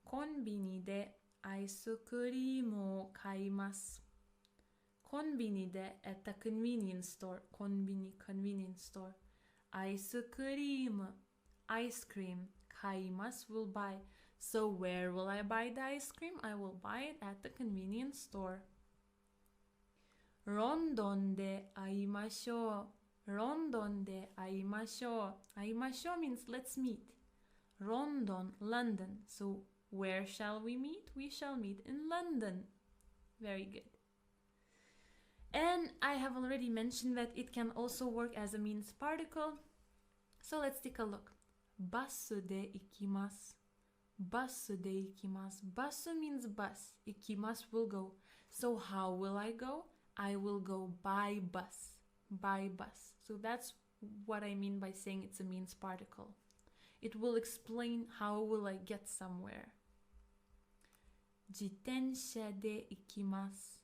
Konbini de ice cream o kaimasu. Konbini de at the convenience store. Konbini, convenience store. Ice cream, ice cream. Kaimasu, will buy. So where will I buy the ice cream? I will buy it at the convenience store. Rondon de aimashou. Rondon de aimashou. Aimashou means let's meet. Rondon, London. So where shall we meet? We shall meet in London. Very good. And I have already mentioned that it can also work as a means particle. So let's take a look. Basu de ikimasu. Basu de ikimasu. Basu means bus. Ikimasu will go. So how will I go? I will go by bus. By bus. So that's what I mean by saying it's a means particle. It will explain how will I get somewhere. Jitensha de ikimasu.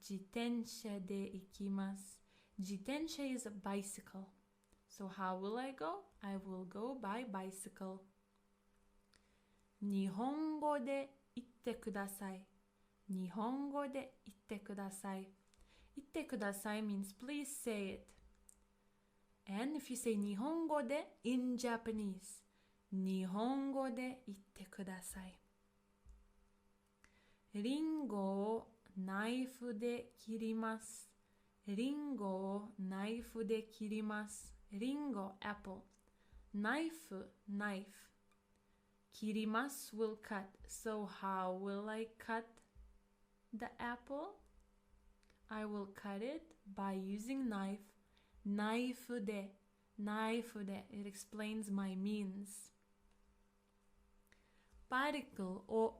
Jitensha de ikimasu. Jitensha is a bicycle. So how will I go? I will go by bicycle. Nihongo de itte kudasai. Nihongo de itte kudasai. Itte kudasai means please say it. And if you say 日本語で in Japanese, 日本語で言ってください。リンゴをナイフで切ります。リンゴをナイフで切ります。リンゴ apple. ナイフ knife. 切ります will cut. So how will I cut the apple? I will cut it by using knife. ナイフで knife で it explains my means. Particle お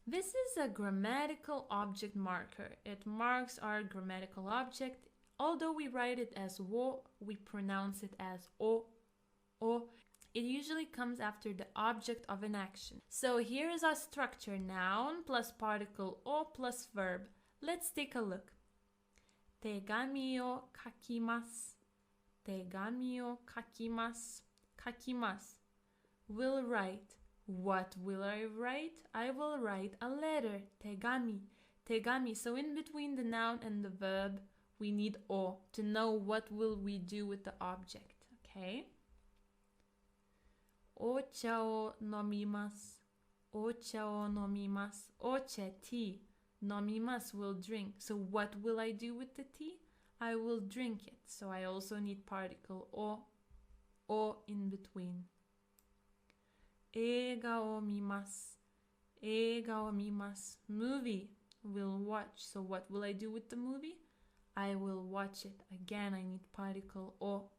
This is a grammatical object marker. It marks our grammatical object. Although we write it as wo, we pronounce it as o. It usually comes after the object of an action. So here is our structure: noun plus particle o plus verb. Let's take a look. 手紙を書きます。手紙を書きます。書きます will write. What will I write? I will write a letter. 手紙 手紙 So in between the noun and the verb, we need o to know what will we do with the object. Okay? お茶を飲みます。お茶を飲みます。お茶 tea. 飲みます will drink. So what will I do with the tea? I will drink it. So I also need particle o in between. 映画を見ます。映画を見ます。Movie will watch. So what will I do with the movie? I will watch it. Again, I need particle o.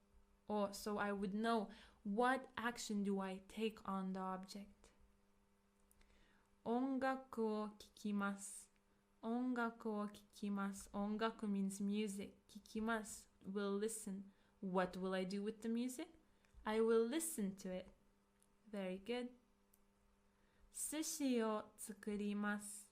So I would know what action do I take on the object. 音楽を聴きます。音楽を聴きます。音楽 means music. 聴きます will listen. What will I do with the music? I will listen to it. Very good. 寿司を作ります。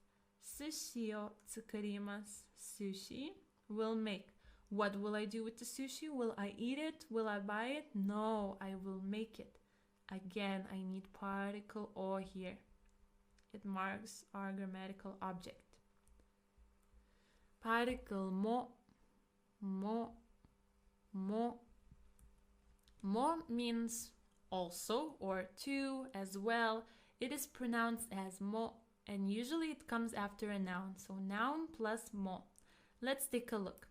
寿司を作ります。Sushi will make. What will I do with the sushi? Will I eat it? Will I buy it? No, I will make it. Again, I need particle o here. It marks our grammatical object. Particle mo means also or to as well. It is pronounced as mo and usually it comes after a noun. So noun plus mo. Let's take a look.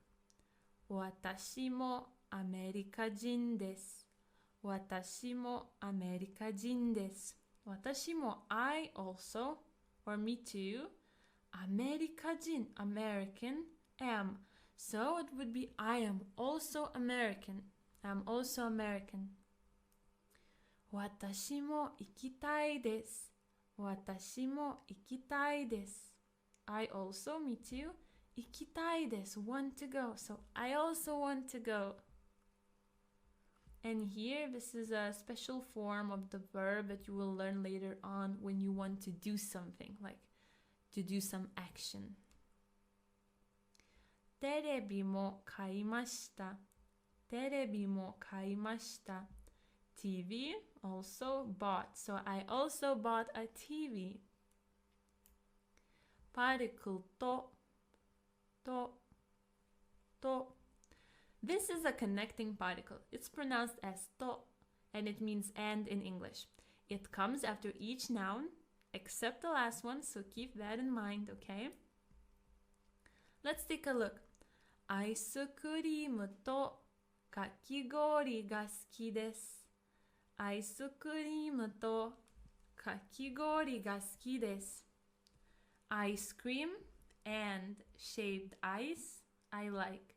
私もアメリカ人です。私もアメリカ人です。私も I also or me too. アメリカ人 American am. So it would be I am also American. I'm also American. 私も行きたいです。私も行きたいです。I also, me too. 行きたいです。Want to go. So I also want to go. And here, this is a special form of the verb that you will learn later on when you want to do something, like to do some action. テレビも買いました。テレビも買いました。TV also bought. So I also bought a TV. Particle to. This is a connecting particle. It's pronounced as to and it means and in English. It comes after each noun except the last one, so keep that in mind, okay? Let's take a look. アイスクリームとかき氷が好きです。アイスクリームとかき氷が好きです。Ice cream and shaved ice I like.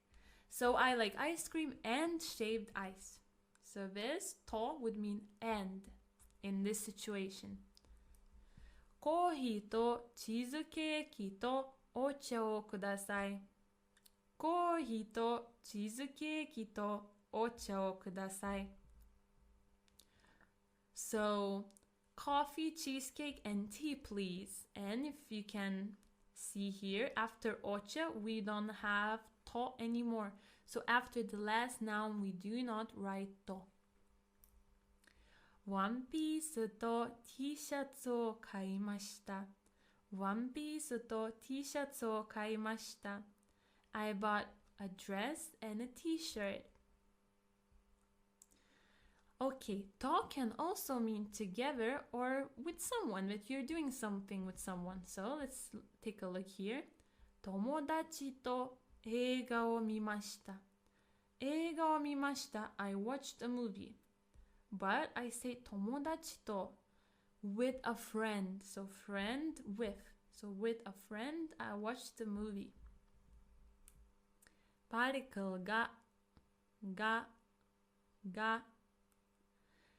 So I like ice cream and shaved ice. So this to would mean and in this situation. コーヒーとチーズケーキとお茶をください。コーヒーとチーズケーキとお茶をください。So, coffee, cheesecake, and tea, please. And if you can see here, after ocha, we don't have to anymore. So after the last noun, we do not write to. ワンピースと T シャツを買いました。ワンピースと T シャツを買いました。I bought a dress and a t-shirt. Okay, to can also mean together or with someone, that you're doing something with someone. So let's take a look here. 友達と映画を見ました。映画を見ました。I watched a movie. But I say 友達と with a friend. So friend with. So with a friend, I watched the movie. Particle ga.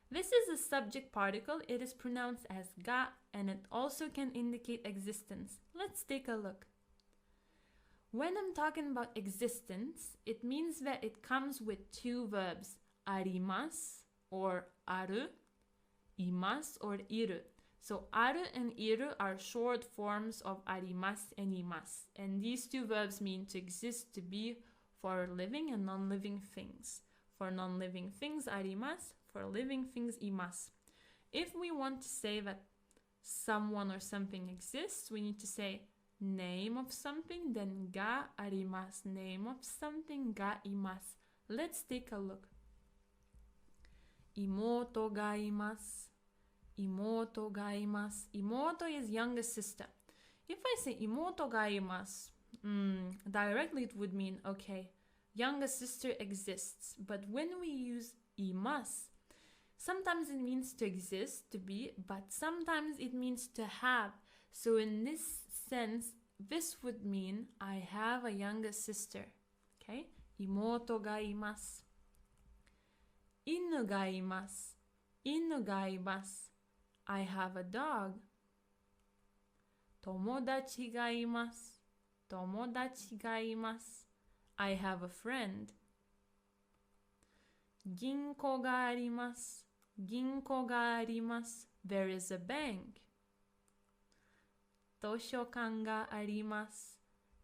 This is a subject particle. It is pronounced as ga and it also can indicate existence. Let's take a look. When I'm talking about existence, it means that it comes with two verbs, arimasu or aru, imasu or iru. So aru and iru are short forms of arimasu and imasu. And these two verbs mean to exist, to be, for living and non-living things. For non-living things, arimasu. For living things, imasu. If we want to say that someone or something exists, we need to say name of something, then ga arimasu. Name of something, ga imasu. Let's take a look. Imoto ga imasu. Imoto ga imasu. Imoto is younger sister. If I say imoto ga imasu, directly it would mean, okay, younger sister exists. But when we use imasu, sometimes it means to exist, to be, but sometimes it means to have. So in this sense, this would mean I have a younger sister. Okay? Imoto ga imasu. Inu ga imasu. Inu ga imasu. I have a dog. Tomodachi ga imasu. Tomodachi ga imasu. I have a friend. Ginko ga arimasu. Ginko ga arimasu. There is a bank. Toshokan ga arimasu.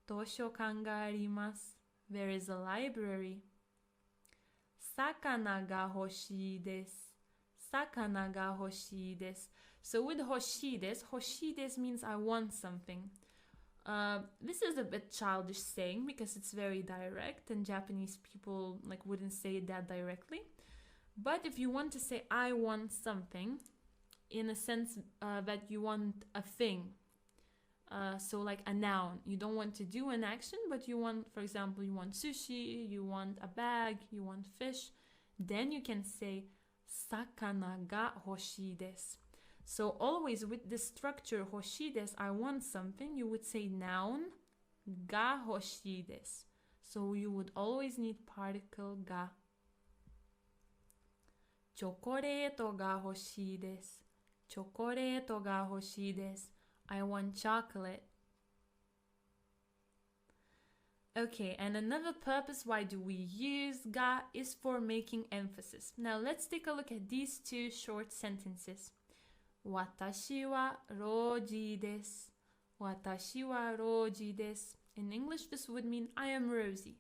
Toshokan ga arimasu. There is a library. Sakana ga hoshii desu. Sakana ga hoshii desu. So with hoshii desu means I want something. This is a bit childish saying because it's very direct and Japanese people wouldn't say that directly. But if you want to say I want something, in a sense that you want a thing, so like a noun, you don't want to do an action, but you want, for example, you want sushi, you want a bag, you want fish, then you can say sakana ga hoshii desu. So always with the structure hoshii desu, I want something, you would say noun ga hoshii desu. So you would always need particle ga. Chocoreto ga hoshii desu. Chocoreto ga hoshii desu. I want chocolate. Okay, and another purpose why do we use ga is for making emphasis. Now let's take a look at these two short sentences. Watashi wa roji desu. Watashi wa roji desu. In English, this would mean I am Rosie.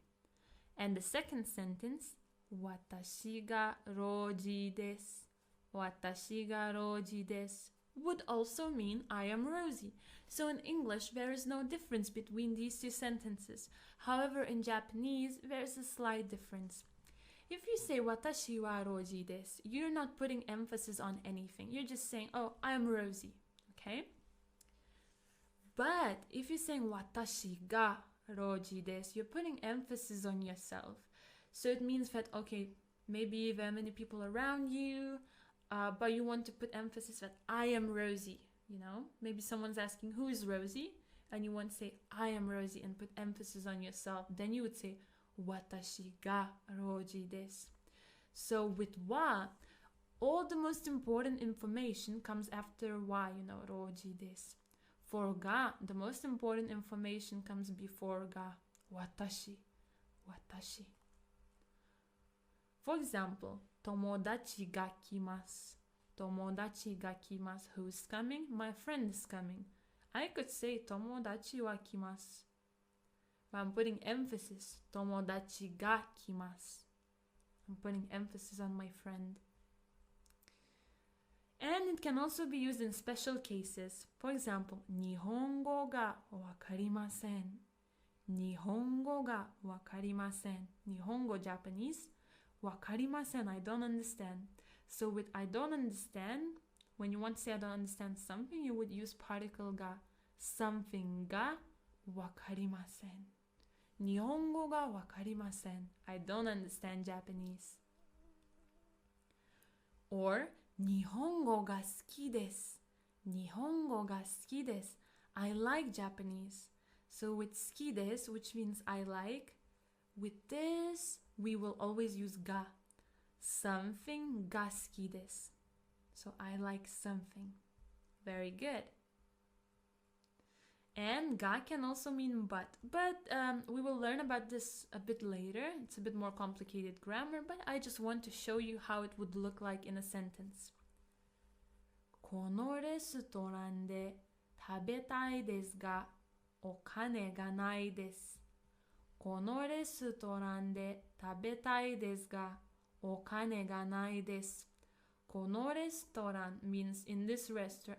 And the second sentence, watashi ga roji desu. Watashi ga roji desu would also mean I am Rosie. So in English, there is no difference between these two sentences. However, in Japanese, there is a slight difference. If you say watashi wa roji desu, you're not putting emphasis on anything. You're just saying, oh, I am Rosie. Okay? But if you're saying watashi ga roji desu, you're putting emphasis on yourself. So it means that, okay, maybe there are many people around you, but you want to put emphasis that I am Rosie, you know? Maybe someone's asking, who is Rosie? And you want to say, I am Rosie, and put emphasis on yourself. Then you would say, watashi ga roji desu. So with wa, all the most important information comes after wa, roji desu. For ga, the most important information comes before ga, watashi, watashi. For example, tomodachi ga kimasu. Tomodachi ga kimasu. Who's coming? My friend is coming. I could say tomodachi wa kimasu. But I'm putting emphasis. Tomodachi ga kimasu. I'm putting emphasis on my friend. And it can also be used in special cases. For example, Nihongo ga wakarimasen. 日本語がわかりません。日本語 Japanese. わかりません. I don't understand. So with I don't understand, when you want to say I don't understand something, you would use particle が something がわかりません。日本語がわかりません。I don't understand Japanese. Or 日本語が好きです。日本語が好きです。I like Japanese. So with 好きです, which means I like, with this, we will always use が。something が好きです。So I like something. Very good. And が can also mean but. But we will learn about this a bit later. It's a bit more complicated grammar, but I just want to show you how it would look like in a sentence. このレストランで食べたいですが、お金がないです。このレストランで食べたいですが、お金がないです。このレストラン means in this restaurant,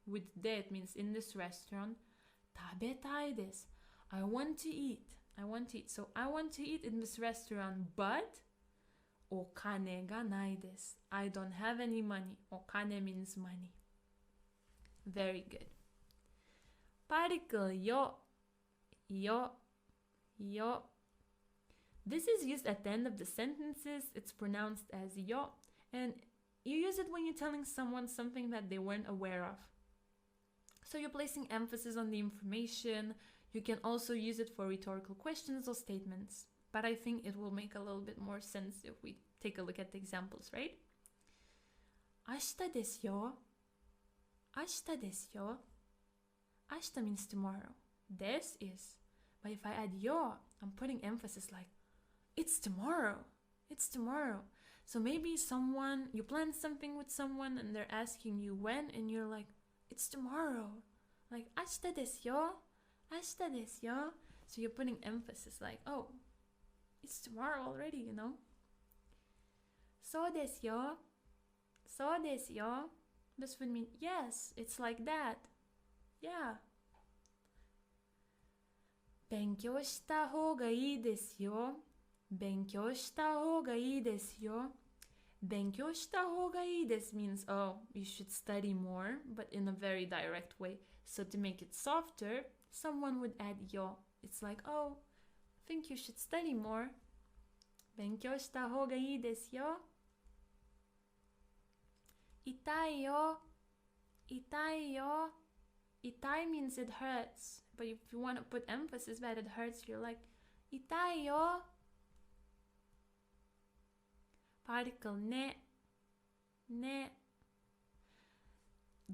with de it means in this restaurant. 食べたいです。I want to eat. So I want to eat in this restaurant, but お金がないです。I don't have any money. お金 means money. Very good. Particle よ。This is used at the end of the sentences. It's pronounced as よ. And you use it when you're telling someone something that they weren't aware of. So you're placing emphasis on the information. You can also use it for rhetorical questions or statements. But I think it will make a little bit more sense if we take a look at the examples, right? 明日ですよ。明日ですよ。明日 means tomorrow. This is. But if I add よ, I'm putting emphasis like, it's tomorrow. It's tomorrow. So maybe you plan something with someone and they're asking you when, and you're like, it's tomorrow. Like, 明日ですよ。明日ですよ. So you're putting emphasis like, oh, it's tomorrow already, you know? そうですよ。そうですよ. This would mean, yes, it's like that. Yeah. 勉強した方がいいですよ。勉強した方がいいですよ。勉強した方がいいです means, oh, you should study more, but in a very direct way. So to make it softer, someone would add よ. It's like, oh, I think you should study more. 勉強した方がいいですよ。痛いよ。痛いよ。痛い means it hurts. But if you want to put emphasis that it hurts, you're like, 痛いよ。Particle ね。ね。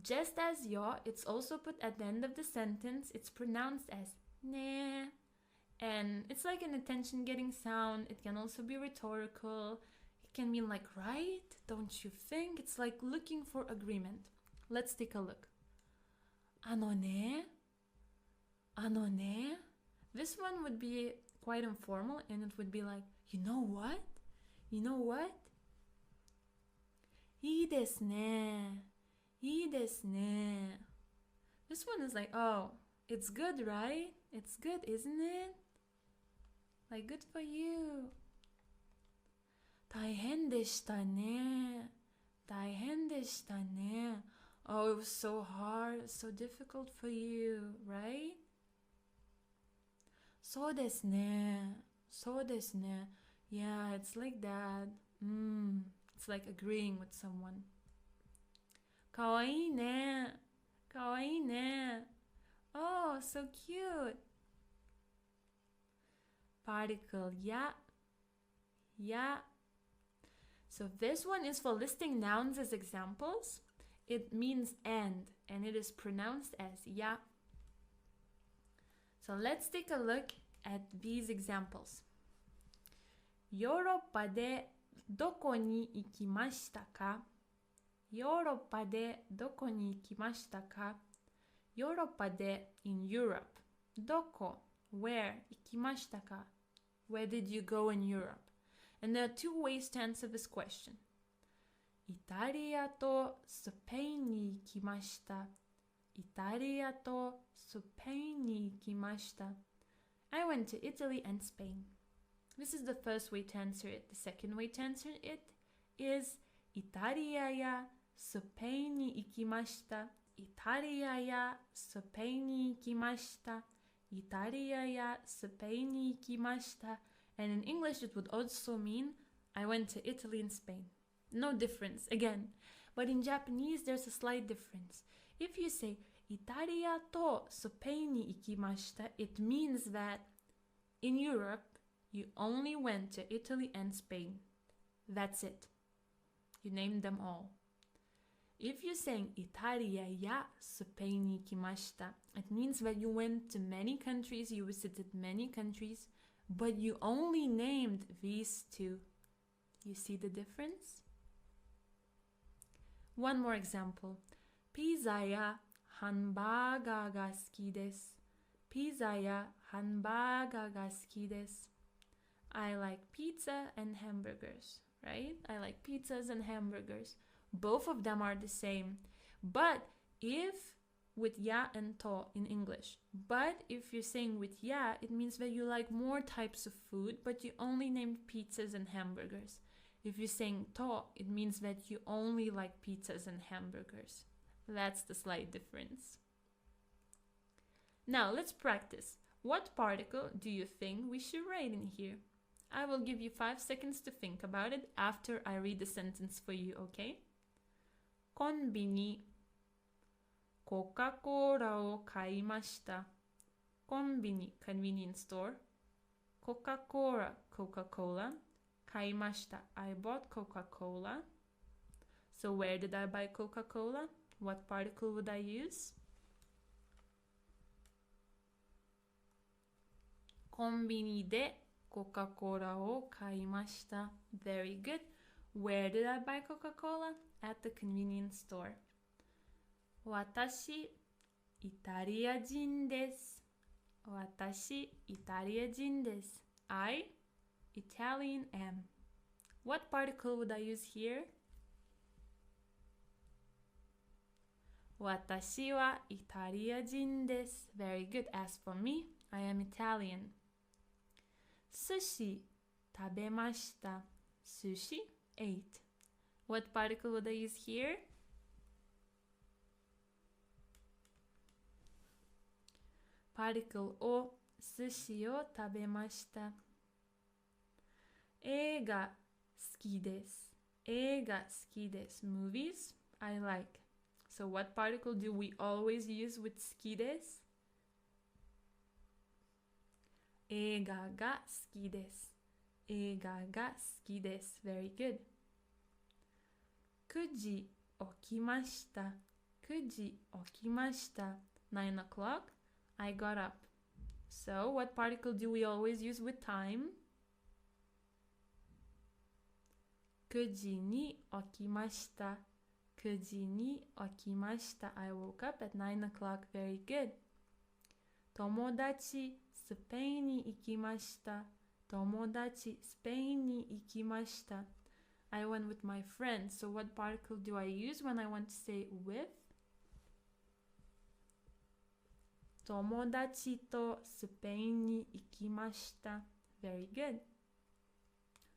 Just as よ, it's also put at the end of the sentence. It's pronounced as ね. And it's like an attention-getting sound. It can also be rhetorical. It can mean like, right? Don't you think? It's like looking for agreement. Let's take a look. あのね. あのね. This one would be quite informal, and it would be like, you know what? You know what? いいですね。いいですね. This one is like, oh, it's good, right? It's good, isn't it? Like, good for you. 大変でしたね。大変でしたね. Oh, it was so hard, so difficult for you, right? そうですね。そうですね. Yeah, it's like that. It's like agreeing with someone. かわいいね。かわいいね. Oh, so cute. Particle や。や. So this one is for listing nouns as examples. It means and it is pronounced as や. So let's take a look at these examples. ヨーロッパでどこに行きましたか? ヨーロッパでどこに行きましたか? ヨーロッパで in Europe. どこ where 行きましたか? Where did you go in Europe? And there are two ways to answer this question. イタリアとスペインに行きました。イタリアとスペインに行きました。I went to Italy and Spain. This is the first way to answer it. The second way to answer it is イタリアやスペインに行きました。イタリアやスペインに行きました。イタリアやスペインに行きました。And in English it would also mean I went to Italy and Spain. No difference, again. But in Japanese there's a slight difference. If you say イタリアとスペインに行きました, it means that in Europe you only went to Italy and Spain. That's it. You named them all. If you're saying イタリアやスペインに行きました, it means that you went to many countries, you visited many countries, but you only named these two. You see the difference? One more example. ピザやハンバーガーが好きです。ピザやハンバーガーが好きです。I like pizza and hamburgers, right? I like pizzas and hamburgers. Both of them are the same. But if with ya and to in English, but if you're saying with ya, it means that you like more types of food, but you only named pizzas and hamburgers. If you're saying to, it means that you only like pizzas and hamburgers. That's the slight difference. Now let's practice. What particle do you think we should write in here? I will give you 5 seconds to think about it after I read the sentence for you, okay? コンビニ、コカ・コーラを買いました。コンビニ、convenience store. コカ・コーラ、Coca-Cola. 買いました。I bought Coca-Cola. So where did I buy Coca-Cola? What particle would I use? コンビニでコカ・コーラを買いました。Very good. Where did I buy Coca-Cola? At the convenience store. 私、イタリア人です。私、イタリア人です。I, Italian am. What particle would I use here? 私はイタリア人です。Very good. As for me, I am Italian. 寿司食べました。寿司 ate. What particle would I use here? パーティクルを寿司を食べました。映画好きです。映画好きです。Movies I like. So what particle do we always use with 好きです？映画が好きです。映画が好きです。Very good. 9時起きました。9時起きました。9 o'clock, I got up. So what particle do we always use with time? 9時に起きました。9時に起きました。I woke up at 9 o'clock. Very good. 友達、スペインに行きました。友達、スペインに行きました。I went with my friends. So what particle do I use when I want to say with? 友達とスペインに行きました。Very good.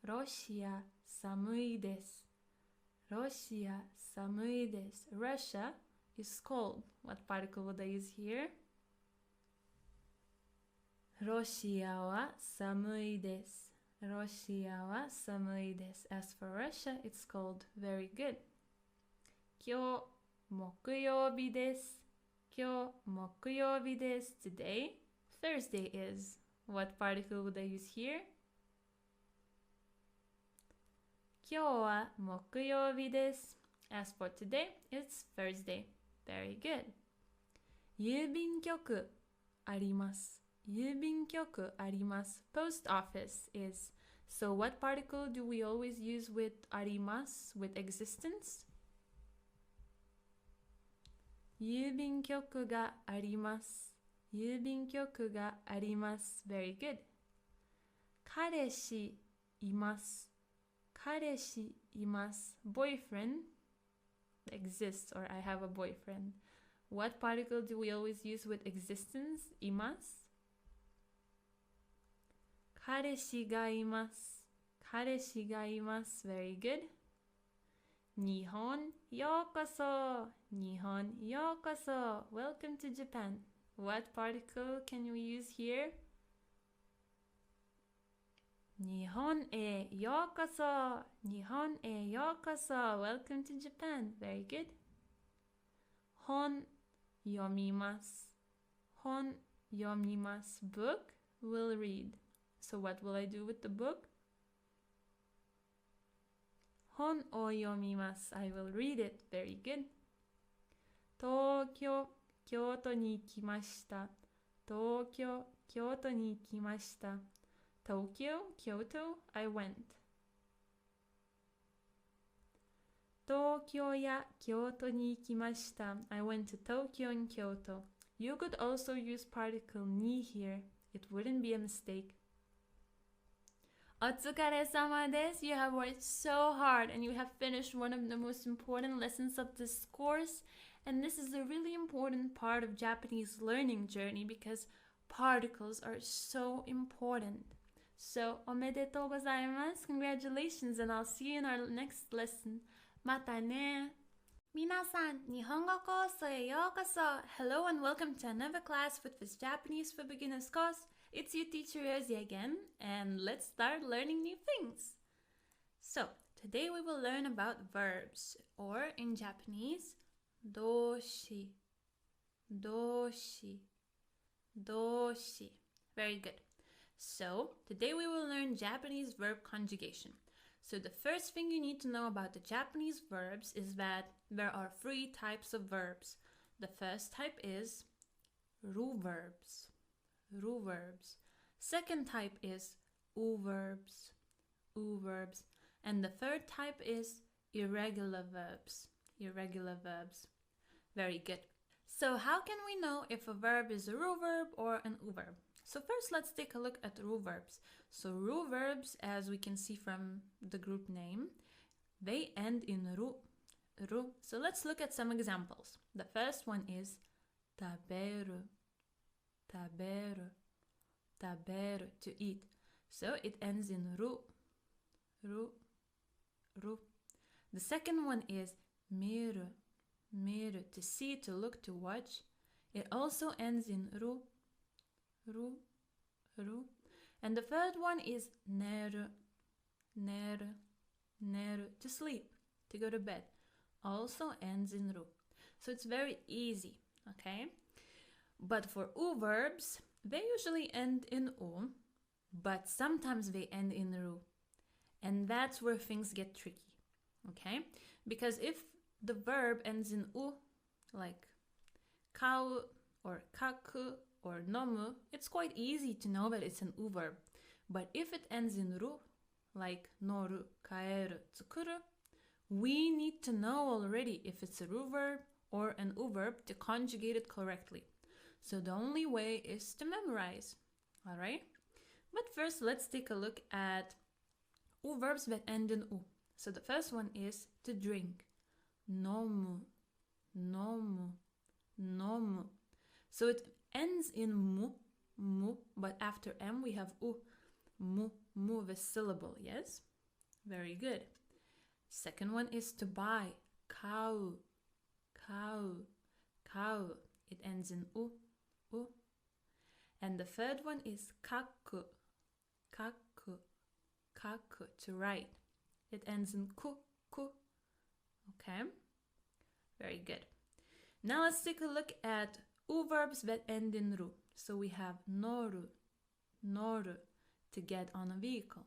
ロシア、寒いです。ロシア、寒いです。Russia is cold. What particle would I use here? ロシアは寒いです。ロシアは寒いです。As for Russia, it's cold. Very good. 今日、木曜日です。今日、木曜日です。Today, Thursday is. What particle would I use here? 今日は木曜日です。As for today, it's Thursday. Very good. 郵便局あります。郵便局あります。Post office is. So what particle do we always use with あります with existence? 郵便局があります。郵便局があります。Very good. 彼氏います。彼氏います。Boyfriend exists or I have a boyfriend. What particle do we always use with existence? います彼氏がいます。彼氏がいます。Very good. 日本ようこそ。日本ようこそ。Welcome to Japan. What particle can we use here? 日本へようこそ。日本へようこそ。Welcome to Japan. Very good. 本読みます。本読みます。Book will read. So what will I do with the book? 本を読みます。I will read it. Very good. 東京、京都に行きました。東京、京都に行きました。Tokyo, Kyoto, I went. 東京や京都に行きました。I went to Tokyo and Kyoto. You could also use particle ni here. It wouldn't be a mistake. お疲れ様です。You have worked so hard and you have finished one of the most important lessons of this course. And this is a really important part of Japanese learning journey because particles are so important. So, おめでとうございます。Congratulations, and I'll see you in our next lesson. またね。皆さん、日本語コースへようこそ。Hello and welcome to another class with this Japanese for Beginners course. It's your teacher Rosie again, and let's start learning new things. So, today we will learn about verbs, or in Japanese, 動詞、動詞、動詞. Very good. So, today we will learn Japanese verb conjugation. So the first thing you need to know about the Japanese verbs is that there are 3 types of verbs. The first type is る verbs. る verbs. Second type is う verbs. う verbs. And the third type is irregular verbs. Irregular verbs. Very good. So how can we know if a verb is a る verb or an う verb? So first, let's take a look at る verbs. So る verbs, as we can see from the group name, they end in る. る. So let's look at some examples. The first one is 食べる. 食べる. 食べる, to eat. So it ends in る. る. る. The second one is 見る. 見る, to see, to look, to watch. It also ends in る. る, る. And the third one is 寝る, 寝る, 寝る, to sleep, to go to bed. Also ends in る. So it's very easy, okay? But for う verbs, they usually end in う, but sometimes they end in る. And that's where things get tricky, okay? Because if the verb ends in う, like 買う or 書く, or 飲む, it's quite easy to know that it's an う verb. But if it ends in る, like 乗る, 帰る, 作る, we need to know already if it's a る verb or an う verb to conjugate it correctly. So the only way is to memorize. Alright? But first, let's take a look at う verbs that end in う. So the first one is to drink. 飲む, 飲む, 飲む. So it ends in む, む, but after M we have う, む, mu, the syllable, yes? Very good. Second one is to buy. 買う, 買う, 買う. It ends in う, う. And the third one is 書く, 書く, 書く, to write. It ends in く, く. Okay? Very good. Now let's take a look at う verbs that end in る. So we have 乗る, 乗る, to get on a vehicle.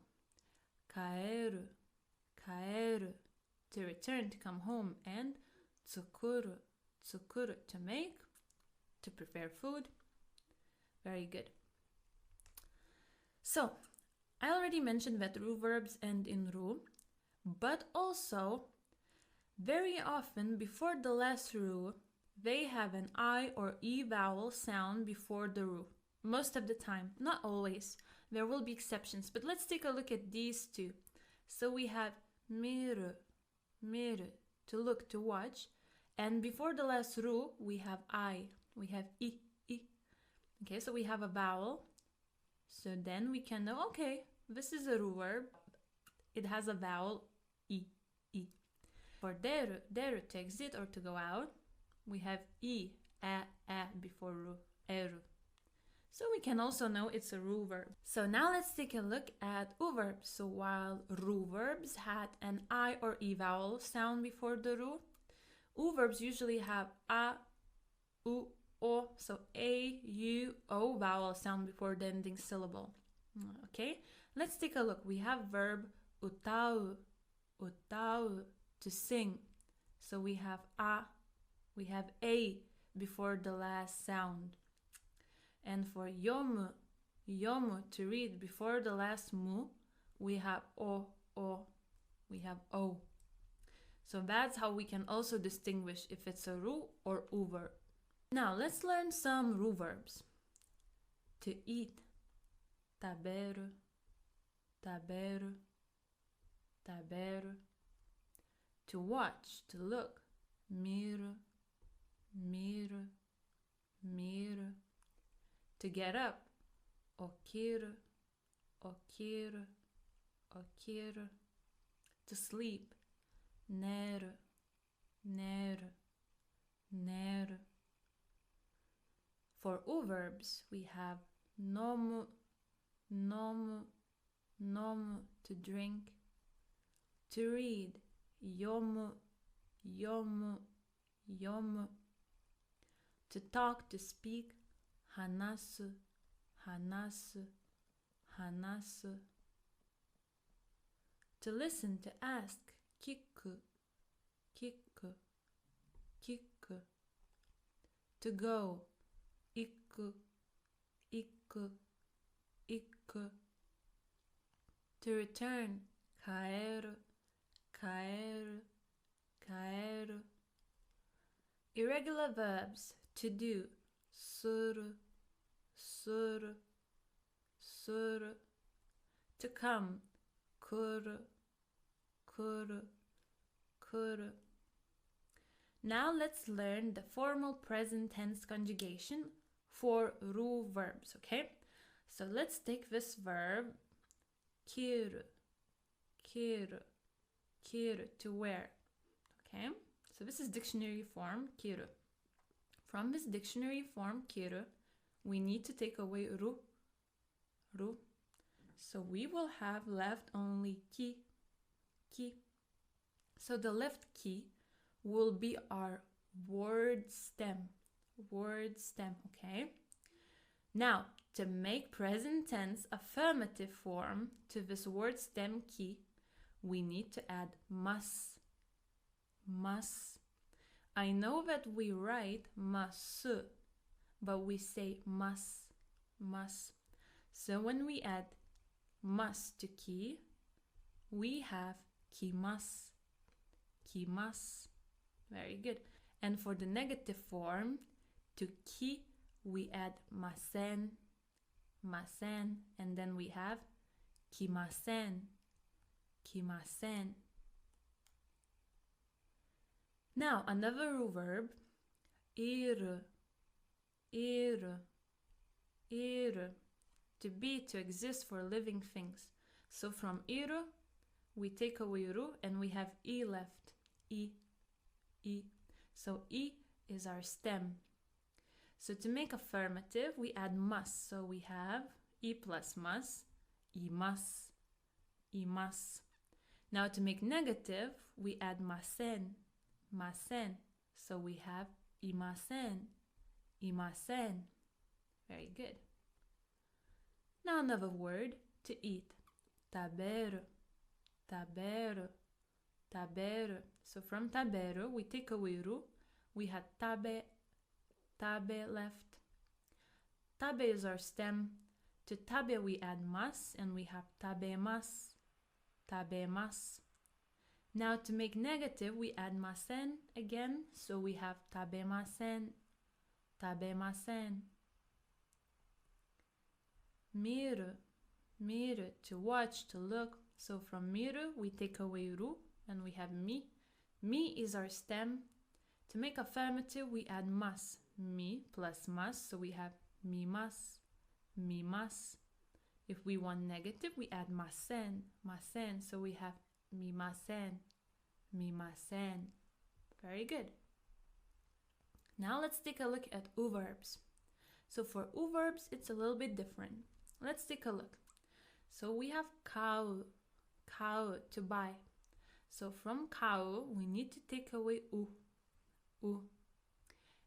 帰る, 帰る, to return, to come home. And 作る, 作る, to make, to prepare food. Very good. So, I already mentioned that る verbs end in る, but also, very often before the last る, they have an I or E vowel sound before the る. Most of the time, not always. There will be exceptions, but let's take a look at these two. So we have 見る, 見る, to look, to watch. And before the last る, we have I. We have I, I. Okay, so we have a vowel So then we can know, okay, this is a ru verb. It has a vowel e, e. For deru, to exit or to go out, we have e, a before ru, eru. So we can also know it's a ru verb. So now let's take a look at u verbs. So while ru verbs had an I or E vowel sound before the ru, u verbs usually have a, u, o, so a, u, o vowel sound before the ending syllable. Okay, let's take a look. We have verb utau, to sing. So we have a before the last sound. And for yomu, to read before the last mu, we have o, we have o. So that's how we can also distinguish if it's a ru or u verb. Now let's learn some ru verbs. To eat, taberu, taberu. To watch, to look, miru, To get up, okiru, To sleep, neru, For u verbs, we have nomu, to drink, to read, yomu, to talk, to speak, hanasu, to listen, to ask, kiku, to go, iku, to return, kaeru, Irregular verbs, to do, suru, to come, kuru, Now let's learn the formal present tense conjugation for ru verbs, okay? So let's take this verb, kiru, to wear, okay? So this is dictionary form, kiru. From this dictionary form, kiru, we need to take away ru. So we will have left only ki. So the left ki will be our word stem, okay? Now, to make present tense affirmative form to this word stem ki, we need to add mas. I know that we write masu, but we say mas. So when we add mas to ki, we have kimas. Very good. And for the negative form, to ki, we add masen, and then we have kimasen. Now, another ru verb, iru, to be, to exist, for living things. So from iru, we take away ru and we have e left, e. So e is our stem. So to make affirmative, we add mas. So we have e plus mas, imas. Now to make negative, we add masen. So we have imasen. Very good. Now another word, to eat, taberu. So from taberu, we take away ru. We had tabe left. Tabe is our stem. To tabe we add mas, and we have tabemas. Now to make negative, we add masen again. So we have tabemasen. Miru, to watch, to look. So from miru, we take away ru, and we have mi. Mi is our stem. To make affirmative, we add mas. Mi plus mas, so we have mimas. If we want negative, we add masen, masen. So we have mimasen, mimasen. Very good. Now let's take a look at u verbs. So for u verbs, it's a little bit different. Let's take a look. So we have kau, kau, to buy. So from kau, we need to take away u, u.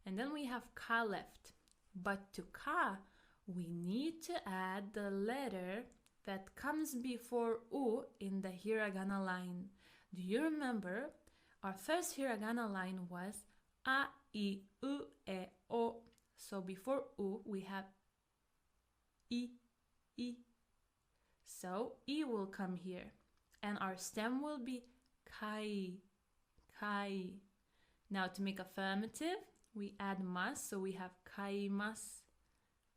And then we have ka left. But to ka, we need to add the letter that comes before u in the hiragana line. Do you remember? Our first hiragana line was a, I, u, e, o. So before u, we have I, I. So I will come here. And our stem will be kai, kai. Now to make affirmative, we add mas, so we have kaimasu,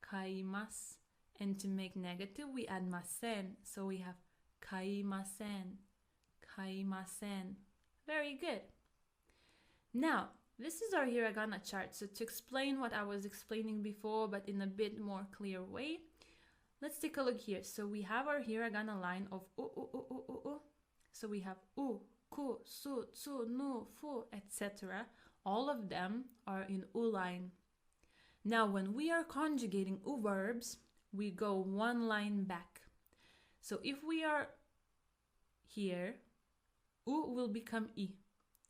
kaimasu. And to make negative, we add masen, so we have kaimasen, kaimasen. Very good. Now, this is our hiragana chart. So to explain what I was explaining before, but in a bit more clear way, let's take a look here. So we have our hiragana line of u, u, u, u, u, u. So we have u, ku, su, tsu, nu, fu, etc. All of them are in u line. Now, when we are conjugating u verbs, we go one line back. So if we are here, u will become I.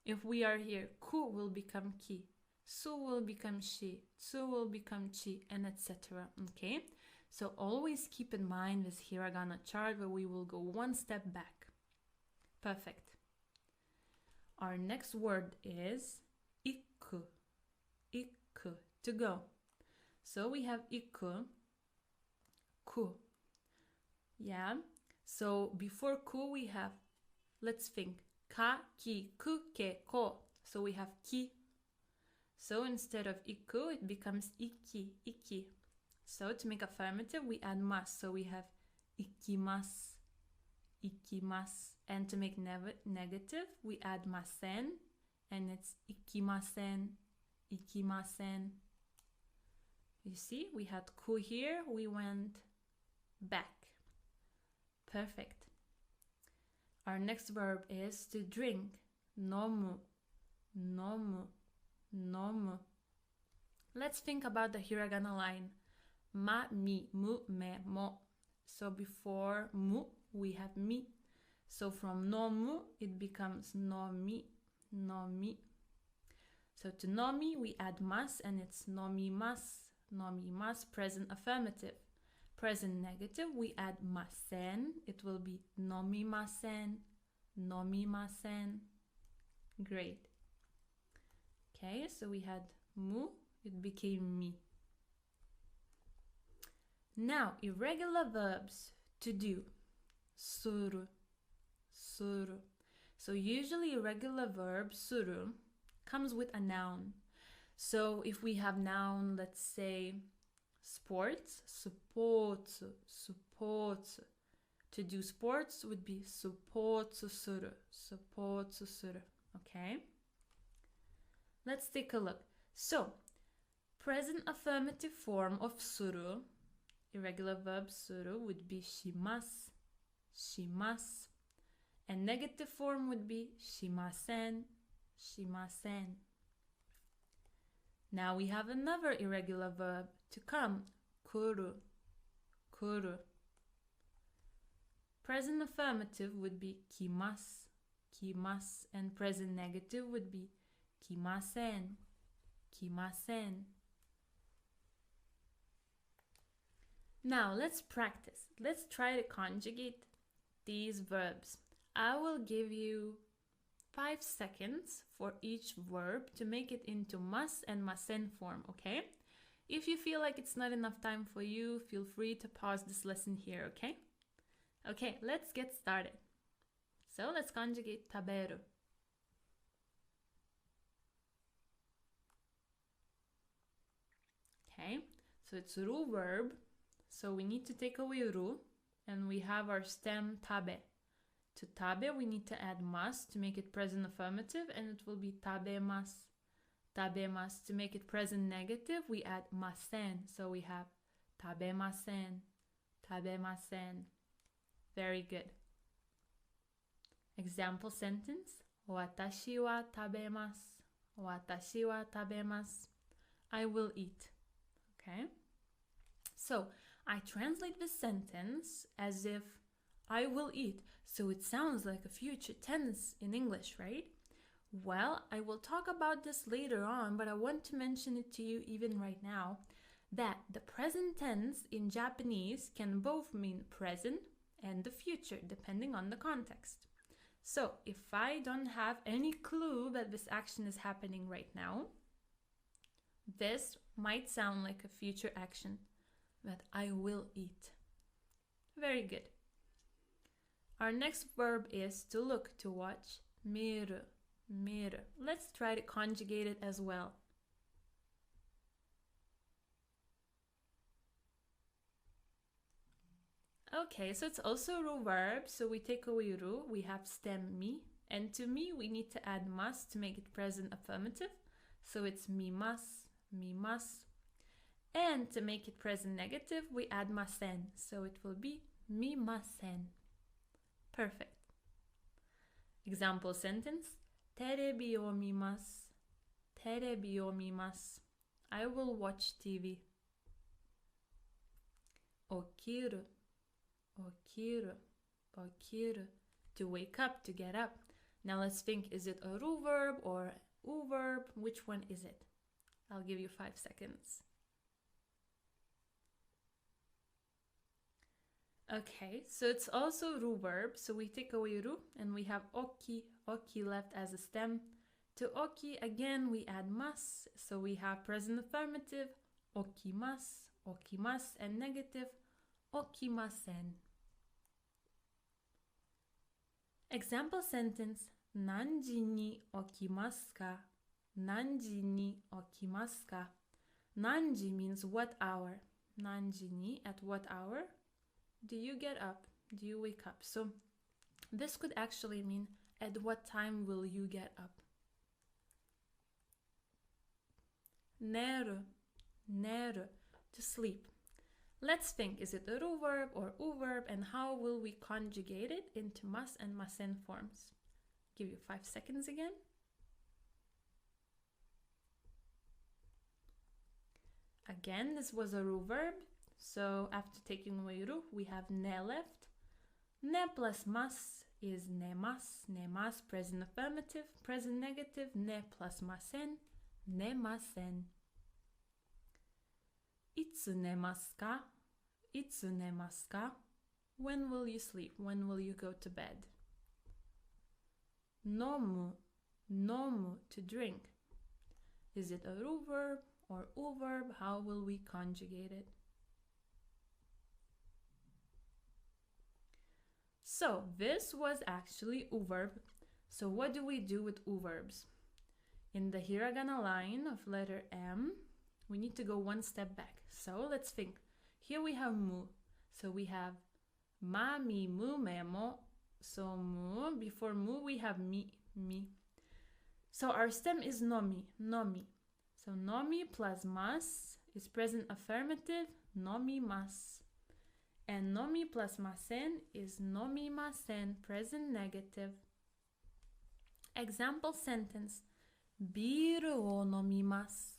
If we are here, ku will become ki, su will become shi, tsu will become chi, and etc. Okay? So always keep in mind this hiragana chart where we will go one step back. Perfect. Our next word is iku, iku, to go. So we have iku, ku. Yeah? So before ku we have, let's think, ka, ki, ku, ke, ko. So we have ki. So instead of iku, it becomes iki, iki. So to make affirmative, we add mas. So we have ikimasu, ikimasu. And to make negative, we add masen. And it's ikimasen, ikimasen. You see, we had ku here, we went back. Perfect. Our next verb is to drink. Nomu, nomu, nomu. Let's think about the hiragana line. Ma, mi, mu, me, mo. So before mu, we have mi. So from nomu, it becomes nomi, nomi. So to nomi, we add mas, and it's nomimasu, nomimasu, present affirmative. Present negative, we add masen. It will be nomimasen, nomimasen. Great. Okay, so we had mu, it became mi. Now, irregular verbs to do. Suru, suru. So usually irregular verb suru comes with a noun. So if we have noun, let's say sports, supports, supports. To do sports would be supports suru, supports suru. Okay? Let's take a look. So, present affirmative form of suru, irregular verb suru, would be shimasu, shimasu. And negative form would be shimasen, shimasen. Now we have another irregular verb to come, kuru, kuru. Present affirmative would be kimasu, kimasu. And present negative would be kimasen, kimasen. Now let's practice. Let's try to conjugate these verbs. I will give you 5 seconds for each verb to make it into mas and masen form, okay? If you feel like it's not enough time for you, feel free to pause this lesson here, okay? Okay, let's get started. So let's conjugate taberu. Okay, so it's ru verb. So we need to take away ru, and we have our stem tabe. To tabe, we need to add mas to make it present affirmative, and it will be tabemas, tabemas. To make it present negative, we add masen. So we have tabemasen, tabemasen. Very good. Example sentence. Watashi wa tabemasu. Watashi wa tabemasu. I will eat. Okay? So, I translate this sentence as if I will eat. So it sounds like a future tense in English, right? Well, I will talk about this later on, but I want to mention it to you even right now, that the present tense in Japanese can both mean present and the future, depending on the context. So, if I don't have any clue that this action is happening right now, this might sound like a future action, that I will eat. Very good. Our next verb is to look, to watch. Miru, miru. Let's try to conjugate it as well. Okay, so it's also a ru verb, so we take away ru, we have stem mi, and to mi we need to add mas to make it present affirmative, so it's mimas, mimas. And to make it present negative, we add masen, so it will be mimasen. Perfect. Example sentence, terebi o mimasu, terebi o mimasu. I will watch TV. Okiru, okiru, okiru. To wake up, to get up. Now let's think, is it a ru verb or u verb? Which one is it? I'll give you 5 seconds. Okay, so it's also ru verb, so we take away ru and we have oki, oki left as a stem. To oki, again, we add mas, so we have present affirmative, okimasu, okimasu, and negative, okimasen. Example sentence, nanji ni okimasu ka? Nanji ni okimasu ka? Nanji means what hour. Nanji ni, at what hour do you get up? Do you wake up? So this could actually mean, at what time will you get up? Neru, neru, to sleep. Let's think, is it a ru verb or u verb, and how will we conjugate it into mas and masen forms? Give you 5 seconds again. Again, this was a ru verb, so after taking away ru, we have ne left. Ne plus mas is nemas, nemas, present affirmative, present negative, ne plus masen, nemasen. Itsu nemasu ka? Itsu nemasu ka? When will you sleep? When will you go to bed? Nomu, nomu, to drink. Is it a ru verb or u verb? How will we conjugate it? So this was actually u verb. So what do we do with u verbs? In the hiragana line of letter M, we need to go one step back. So let's think. Here we have mu. So we have ma, mi, mu, me, mo. So mu, before mu we have mi, mi. So our stem is nomi, nomi. So nomi plus mas is present affirmative, nomi mas. And nomi plus masen is nomi masen, present negative. Example sentence, biru o nomimasu.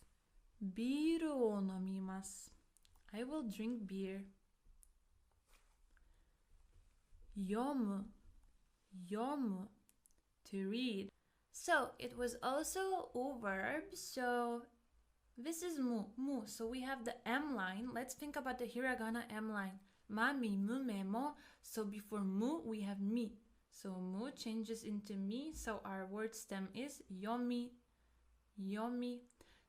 Biru o nomimasu. I will drink beer. Yomu, yomu, to read. So it was also u verb, so this is mu, mu. So we have the M line. Let's think about the hiragana M line. Ma, mi, mu, me, mo. So before mu, we have mi. So mu changes into mi. So our word stem is yomi, yomi.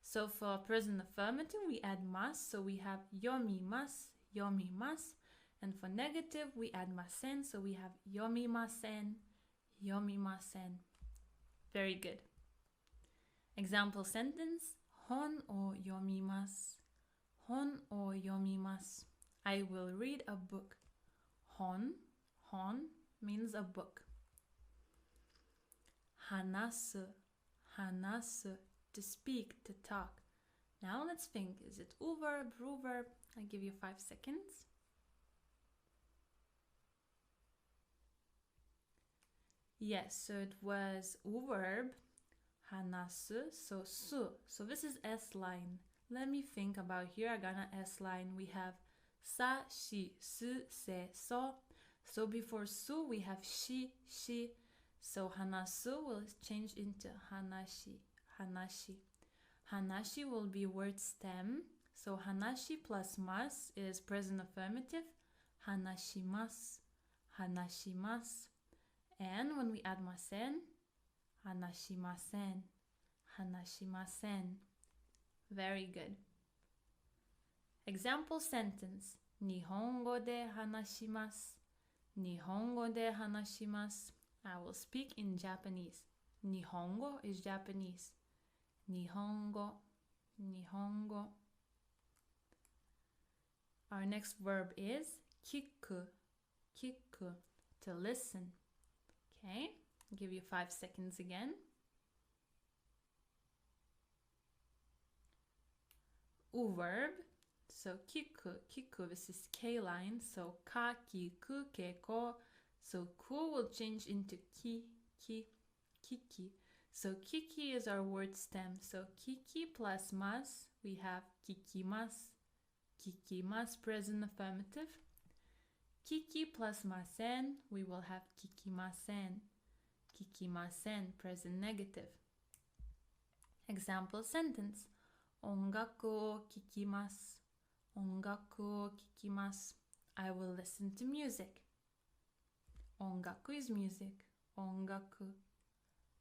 So for present affirmative, we add mas. So we have yomi mas, yomi mas. And for negative, we add masen. So we have yomi masen, yomi masen. Very good. Example sentence, hon o yomimasu. Hon o yomimasu. I will read a book. Hon, hon means a book. Hanasu, hanasu, to speak, to talk. Now let's think, is it u verb, ru verb? I give you 5 seconds. Yes, so it was verb hanasu, so su. So this is S line. Let me think about hiragana S line. We have sa, shi, su, se, so. So before su we have shi, shi. So hanasu will change into hanashi, hanashi. Hanashi will be word stem. So hanashi plus mas is present affirmative. Hanashimasu, hanashimasu. And when we add masen, hanashimasen, hanashimasen. Very good. Example sentence. Nihongo de hanashimasu. Nihongo de hanashimasu. I will speak in Japanese. Nihongo is Japanese. Nihongo, nihongo. Our next verb is kiku, kiku, to listen. Okay, I'll give you 5 seconds again. Verb, so kiku, kiku, this is K line, so ka, kiku, keko. So ku will change into ki, ki, kiki. So kiki is our word stem. So kiki plus mas, we have kikimasu, kikimasu, present affirmative. Kiki plus masen, we will have kikimasen, kikimasen, present negative. Example sentence. Ongaku o kikimasu, ongaku o kikimasu. I will listen to music. Ongaku is music. Ongaku,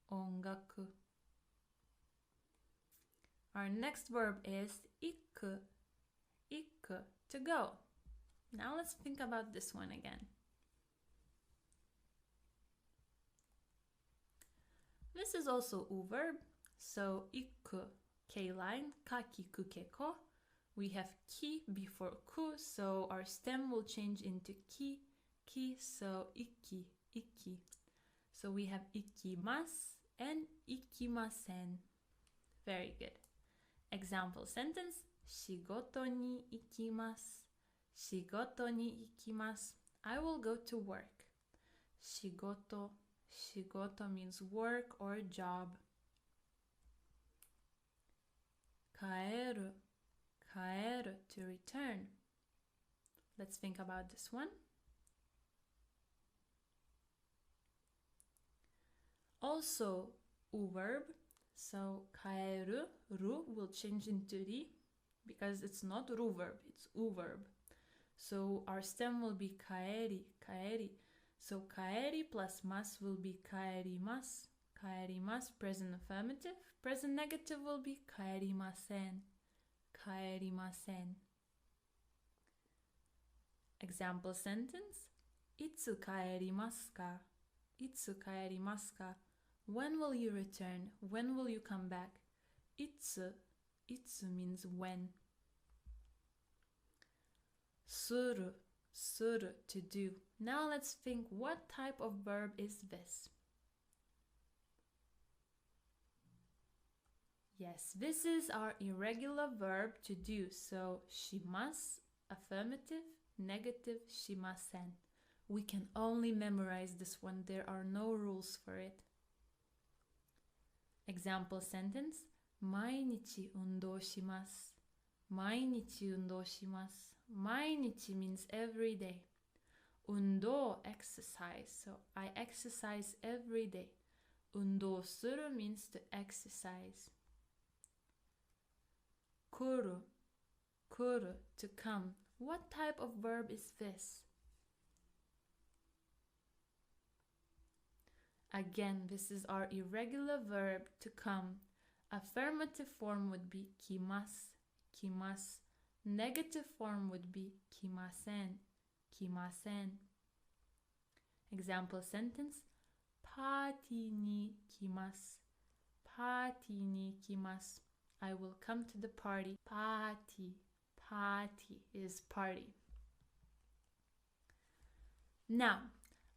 ongaku. Our next verb is iku, iku, to go. Now let's think about this one again. This is also verb. So iku, K line, kakiku keko. We have ki before ku, so our stem will change into ki, ki, so iki, iki. So we have ikimasu and ikimasen. Very good. Example sentence. Shigoto ni ikimasu. Shigoto ni ikimasu. I will go to work. Shigoto. Shigoto means work or job. Kaeru. Kaeru, to return. Let's think about this one. Also, verb. So kaeru, ru will change into ri because it's not ru verb, it's verb. So our stem will be kaeri, kaeri. So kaeri plus mas will be kaerimasu, kaerimasu, present affirmative. Present negative will be kaerimasen, kaerimasen. Example sentence. Itsu kaerimasu ka? Itsu kaerimasu ka? When will you return? When will you come back? Itsu. Itsu means when. Suru. Suru, to do. Now let's think, what type of verb is this? Yes, this is our irregular verb to do. So shimasu, affirmative, negative, shimasen. We can only memorize this one. There are no rules for it. Example sentence. Mainichi undou shimasu. Mainichi undou shimasu. Mainichi means every day. Undo, exercise. So I exercise every day. Undo suru means to exercise. Kuru. Kuru, to come. What type of verb is this? Again, this is our irregular verb to come. Affirmative form would be kimasu, kimasu. Negative form would be kimasen, kimasen. Example sentence. Party ni kimasu. Party ni kimasu. I will come to the party. Party. Party is party. Now,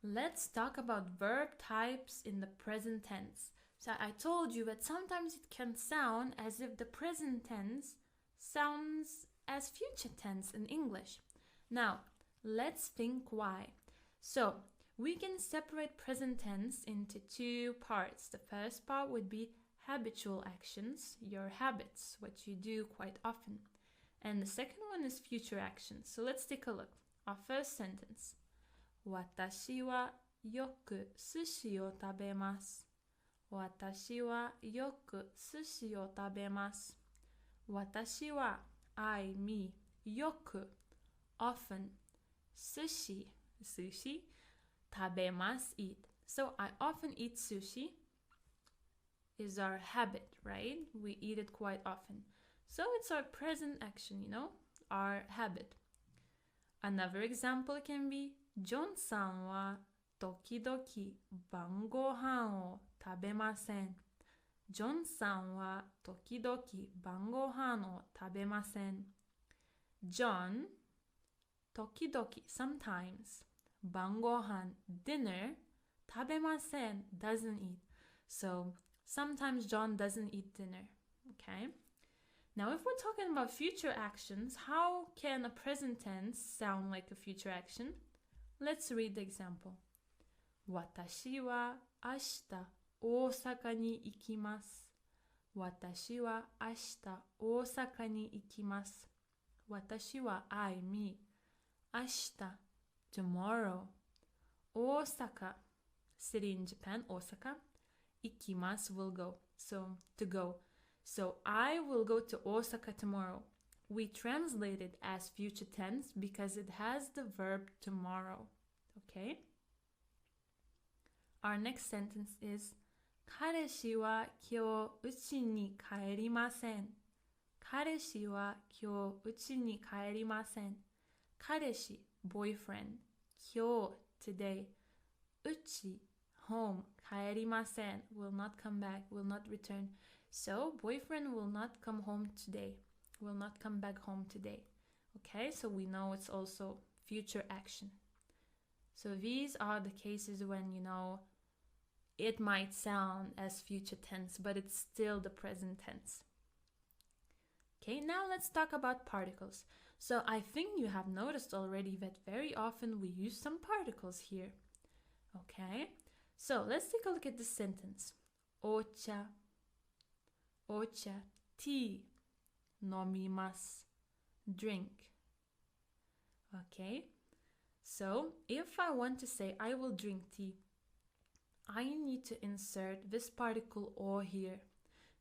let's talk about verb types in the present tense. So I told you that sometimes it can sound as if the present tense sounds as future tense in English. Now, let's think why. So, We can separate present tense into two parts. The first part would be habitual actions, your habits, what you do quite often. And the second one is future actions. So let's take a look. Our first sentence. 私はよく寿司を食べます。私はよく寿司を食べます。私は I, me, よく often 寿司 sushi 食べます eat. So I often eat sushi is our habit, right? We eat it quite often. So it's our present action, our habit. Another example can be ジョンさんは時々晩ご飯を食べません。ジョンさんは時々晩ご飯を食べません。John, 時々 sometimes 晩ご飯 dinner 食べません doesn't eat. So sometimes John doesn't eat dinner. Okay? Now if we're talking about future actions, how can a present tense sound like a future action? Let's read the example. 私は明日大阪に行きます。私は明日大阪に行きます。私は I, me. 明日 tomorrow. 大阪 city in Japan, Osaka. 行きます will go. So to go. So I will go to Osaka tomorrow. We translate it as future tense because it has the verb tomorrow. Okay? Our next sentence is 彼氏は今日家に帰りません。彼氏は今日家に帰りません。彼氏 boyfriend 今日 today 家 home 帰りません will not come back, will not return. So boyfriend will not come home today, will not come back home today. Okay, so we know it's also future action. So these are the cases when, it might sound as future tense, but it's still the present tense. Okay, now let's talk about particles. So I think you have noticed already that very often we use some particles here. Okay, so let's take a look at this sentence. Ocha, ocha, tea, nomimasu, drink. Okay, so if I want to say I will drink tea, I need to insert this particle or here,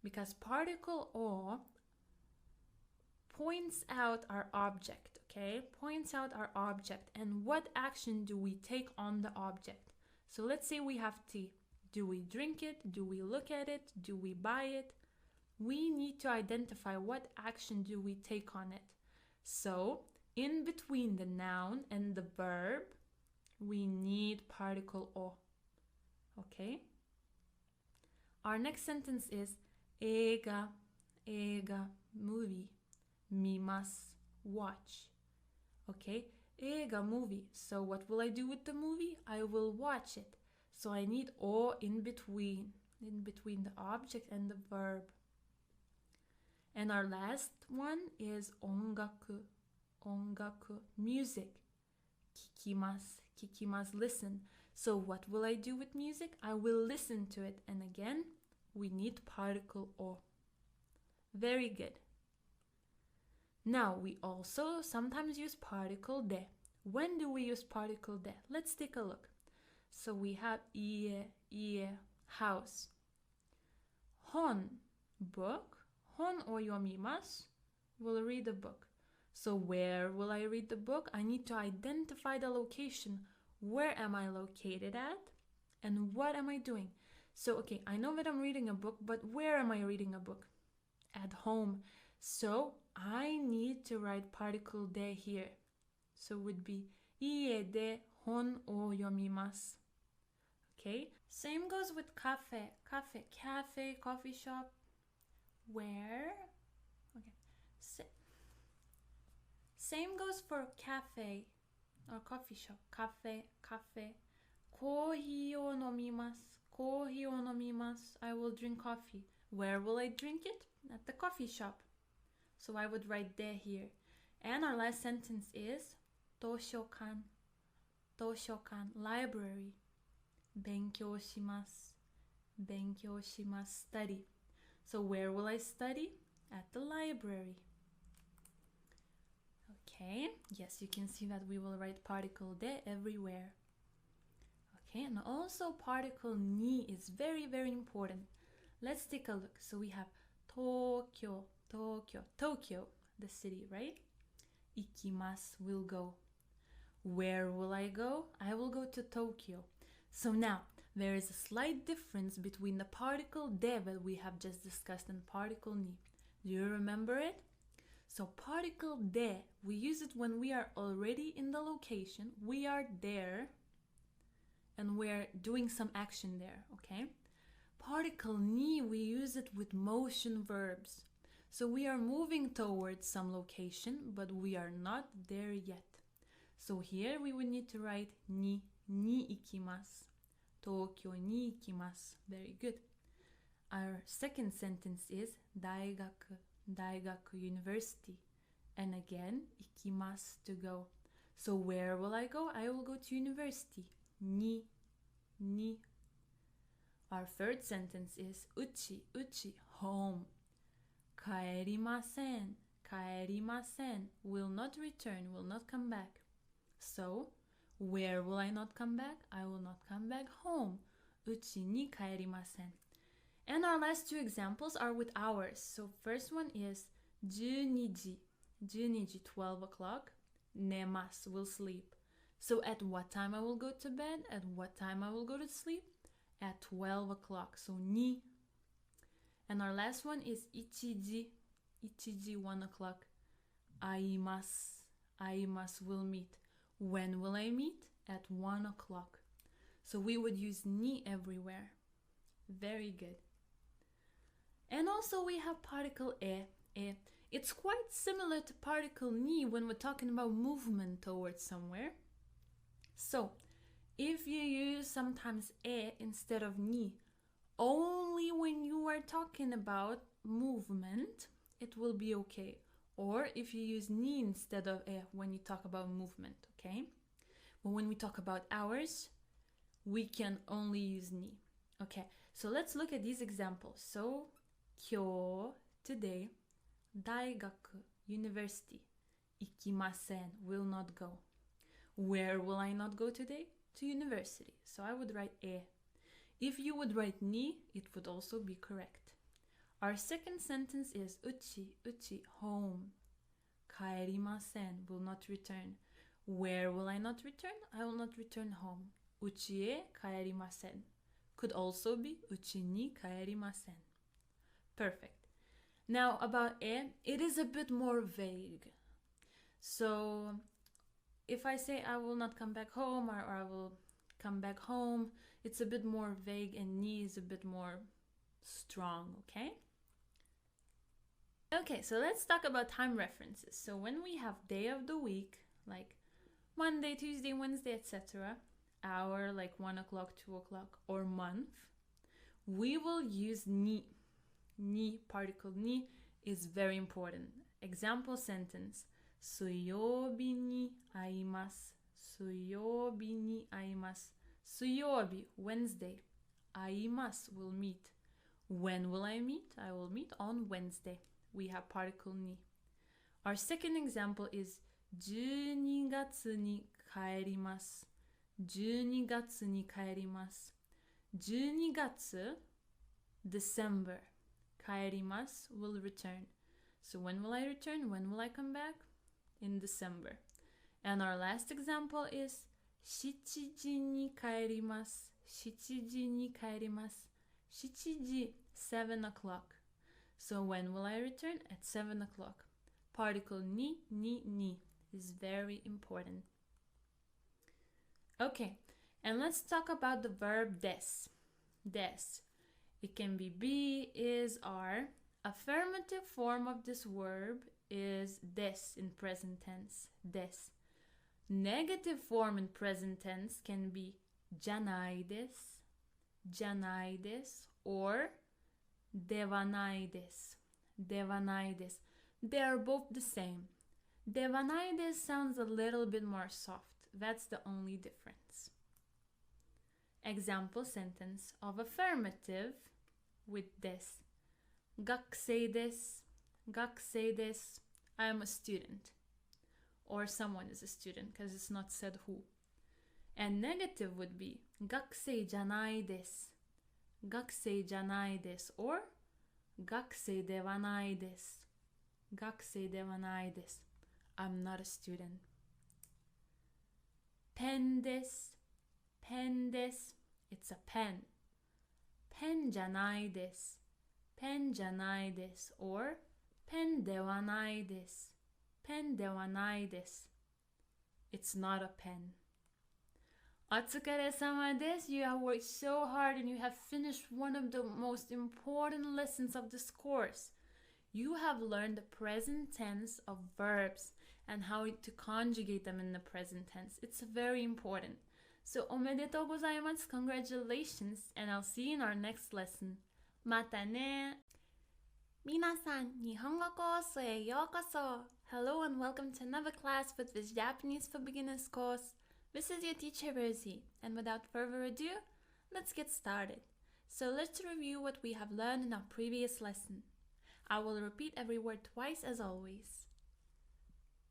because particle or points out our object, okay? Points out our object and what action do we take on the object. So let's say we have tea. Do we drink it? Do we look at it? Do we buy it? We need to identify what action do we take on it. So in between the noun and the verb, we need particle o. Okay? Our next sentence is 映画 movie 見ます watch. Okay? 映画 movie. So what will I do with the movie? I will watch it. So I need o in between the object and the verb. And our last one is 音楽 music. 聞きます listen. So what will I do with music? I will listen to it. And again, we need particle o. Very good. Now, we also sometimes use particle de. When do we use particle de? Let's take a look. So we have ie, house. Hon, book. Hon o yomimasu, will read a book. So where will I read the book? I need to identify the location. Where am I located at? And what am I doing? So, okay, I know that I'm reading a book, but where am I reading a book? At home. So, I need to write particle de here. So, it would be ie de hon o yomimasu. Okay? Same goes with cafe. Cafe, coffee shop. Where? Okay. Same goes for cafe or coffee shop. Cafe. コーヒーを飲みます I will drink coffee. Where will I drink it? At the coffee shop. So I would write there here. And our last sentence is 図書館図書館 library 勉強します study. So where will I study? At the library. Okay, yes, you can see that we will write particle de everywhere. Okay, and also particle ni is very, very important. Let's take a look. So we have Tokyo, the city, right? Ikimasu, will go. Where will I go? I will go to Tokyo. So now, there is a slight difference between the particle de that we have just discussed and particle ni. Do you remember it? So particle de, we use it when we are already in the location, we are there, and we're doing some action there, okay? Particle ni, we use it with motion verbs. So we are moving towards some location, but we are not there yet. So here we would need to write ni ikimasu. Tokyo ni ikimasu. Very good. Our second sentence is daigaku, university. And again, ikimasu, to go. So where will I go? I will go to university. Ni. Our third sentence is uchi, home. Kaerimasen, will not return, will not come back. So, where will I not come back? I will not come back home. Uchi ni kaerimasen. And our last two examples are with hours. So first one is 12 ji, 12 o'clock. Nemasu, will sleep. So at what time I will go to bed? At what time I will go to sleep? At 12 o'clock. So ni. And our last one is 1 ji, 1 o'clock. Aimasu, will meet. When will I meet? At 1 o'clock. So we would use ni everywhere. Very good. And also we have particle e. It's quite similar to particle ni when we're talking about movement towards somewhere. So if you use sometimes e instead of ni, only when you are talking about movement, it will be okay. Or if you use ni instead of e when you talk about movement, okay? But when we talk about hours, we can only use ni. Okay, so let's look at these examples. So, kyo, today, daigaku, university, ikimasen, will not go. Where will I not go today? To university. So I would write e. If you would write ni, it would also be correct. Our second sentence is uchi, home. Kaerimasen, will not return. Where will I not return? I will not return home. Uchi e kaerimasen. Could also be uchi ni kaerimasen. Perfect. Now about e, it is a bit more vague. So if I say I will not come back home or I will come back home, it's a bit more vague, and ni is a bit more strong, okay? Okay, so let's talk about time references. So when we have day of the week, like Monday, Tuesday, Wednesday, etc., hour like 1 o'clock, 2 o'clock, or month, we will use ni. Ni, particle ni, is very important. Example sentence: Suyobi ni aimasu. Suyobi ni aimasu. Suyobi, Wednesday. Aimasu, will meet. When will I meet? I will meet on Wednesday. We have particle ni. Our second example is 12月に帰ります。12月に帰ります。12月 December. 帰ります will return. So when will I return? When will I come back? In December. And our last example is 7時に帰ります。7時に帰ります。7時 7 o'clock. So when will I return? At 7 o'clock. Particle ni is very important. Okay, and let's talk about the verb des. Des. It can be, is, are. Affirmative form of this verb is des in present tense. Des. Negative form in present tense can be じゃないです。じゃないです or ではないです。ではないです。They are both the same. ではないです sounds a little bit more soft. That's the only difference. Example sentence of affirmative with this. 学生です。学生です. I am a student. Or someone is a student because it's not said who. And negative would be 学生じゃないです。学生じゃないです or 学生ではないです。学生ではないです。I'm not a student. ペンです。ペンです。It's a pen. ペンじゃないです。ペンじゃないです or ペンではないです。ペンではないです。It's not a pen. お疲れ様です。You have worked so hard and you have finished one of the most important lessons of this course. You have learned the present tense of verbs and how to conjugate them in the present tense. It's very important. So, おめでとうございます. Congratulations, and I'll see you in our next lesson. またね。皆さん、日本語コースへようこそ. Hello and welcome to another class with this Japanese for Beginners course. This is your teacher Rosie, and without further ado, let's get started. So let's review what we have learned in our previous lesson. I will repeat every word twice as always.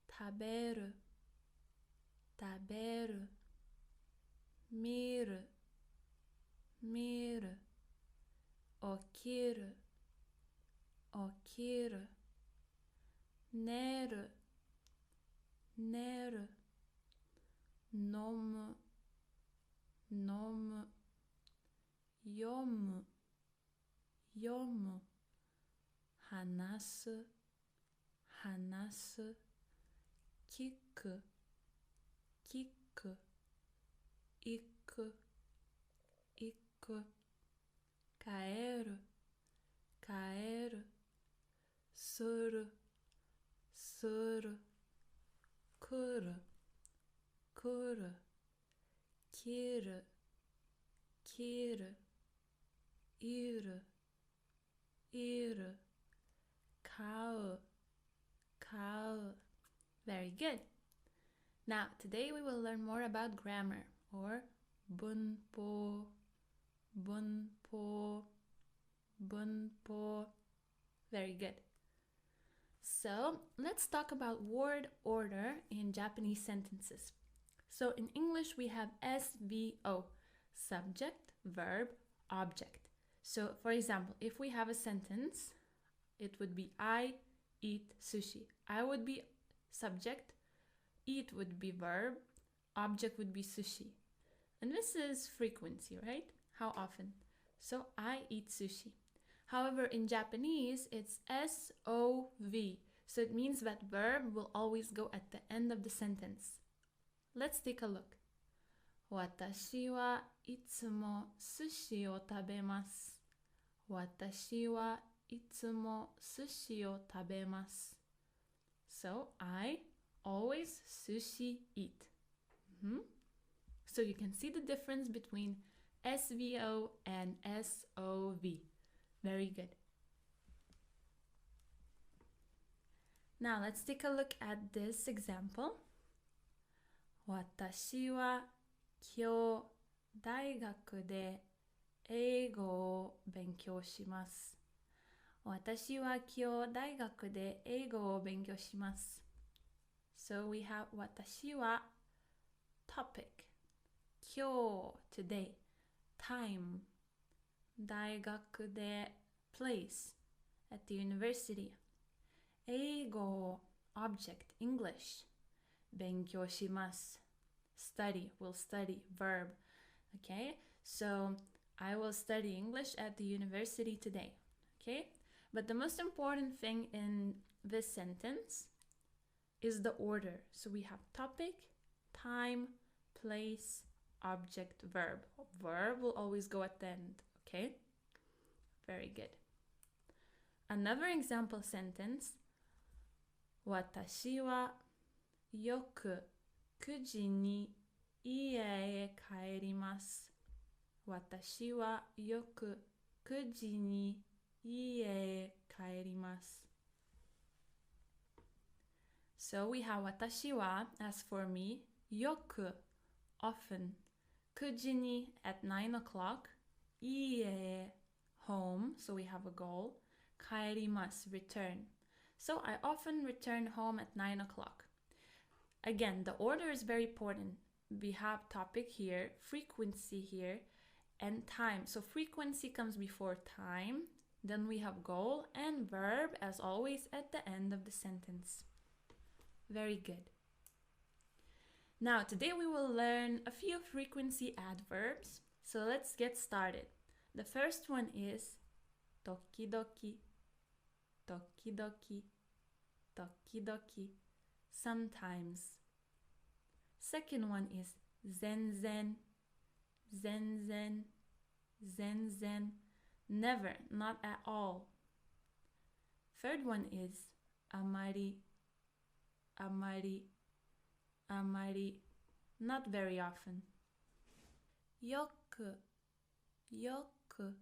食べる、食べる、見る、見る、起きる、起きる、寝る、寝る、飲む、飲む、読む、読む、話す、話す、聞く、聞く、行く、行く、帰る、帰る、する、する、来る、来る、切る、切る、いる、いる、買う、買う. Very good. Now, today we will learn more about grammar or 文法, 文法, 文法. Very good. So, let's talk about word order in Japanese sentences. So, in English, we have SVO, subject, verb, object. So, for example, if we have a sentence, it would be I eat sushi. I would be subject, eat would be verb, object would be sushi. And this is frequency, right? How often? So, I eat sushi. However, in Japanese, it's SOV. So it means that verb will always go at the end of the sentence. Let's take a look. 私はいつも寿司を食べます. 私はいつも寿司を食べます. So, I always sushi eat. So you can see the difference between SVO and SOV. Very good. Now let's take a look at this example. 私は今日大学で英語を勉強します。私は今日大学で英語を勉強します。So we have 私は topic, 今日 today, time, 大学で place, at the university, 英語 object, English, 勉強します study, will study, verb. Okay, so I will study English at the university today. Okay, but the most important thing in this sentence is the order. So we have topic, time, place, object, verb. Verb will always go at the end. Okay, very good. Another example sentence. 私はよく9時に家へ帰ります。私はよく9時に家へ帰ります。So we have 私は as for me, yoku, often. 9時に at 9 o'clock. 家, home, so we have a goal. 帰ります, return. So I often return home at 9 o'clock. Again, the order is very important. We have topic here, frequency here, and time. So frequency comes before time. Then we have goal and verb, as always, at the end of the sentence. Very good. Now, today we will learn a few frequency adverbs. So let's get started. The first one is tokidoki, tokidoki, tokidoki, sometimes. Second one is zenzen, zenzen, zenzen, never, not at all. Third one is amari, amari, amari, not very often. Yoku, yoku,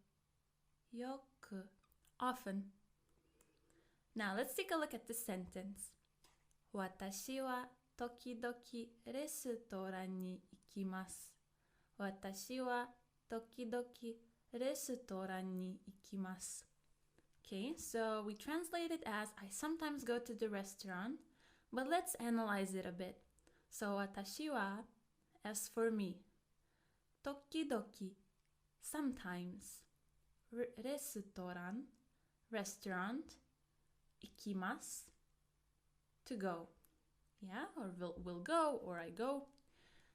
yoku, often. Now let's take a look at the sentence. 私は時々レストランに行きます。私は時々レストランに行きます。Okay, so we translate it as I sometimes go to the restaurant, but let's analyze it a bit. So 私は as for me, 時々 sometimes, レストラン restaurant, 行きます to go. Yeah, or will go, or I go.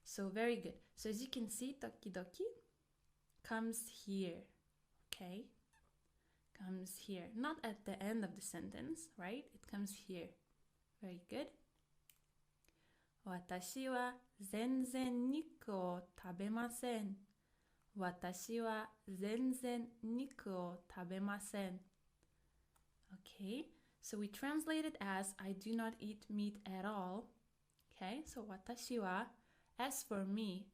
So very good. So as you can see, tokidoki comes here, okay? Comes here. Not at the end of the sentence, right? It comes here. Very good. 私は全然肉を食べません。私は全然肉を食べません。Okay, so we translate it as I do not eat meat at all. Okay, so 私は as for me,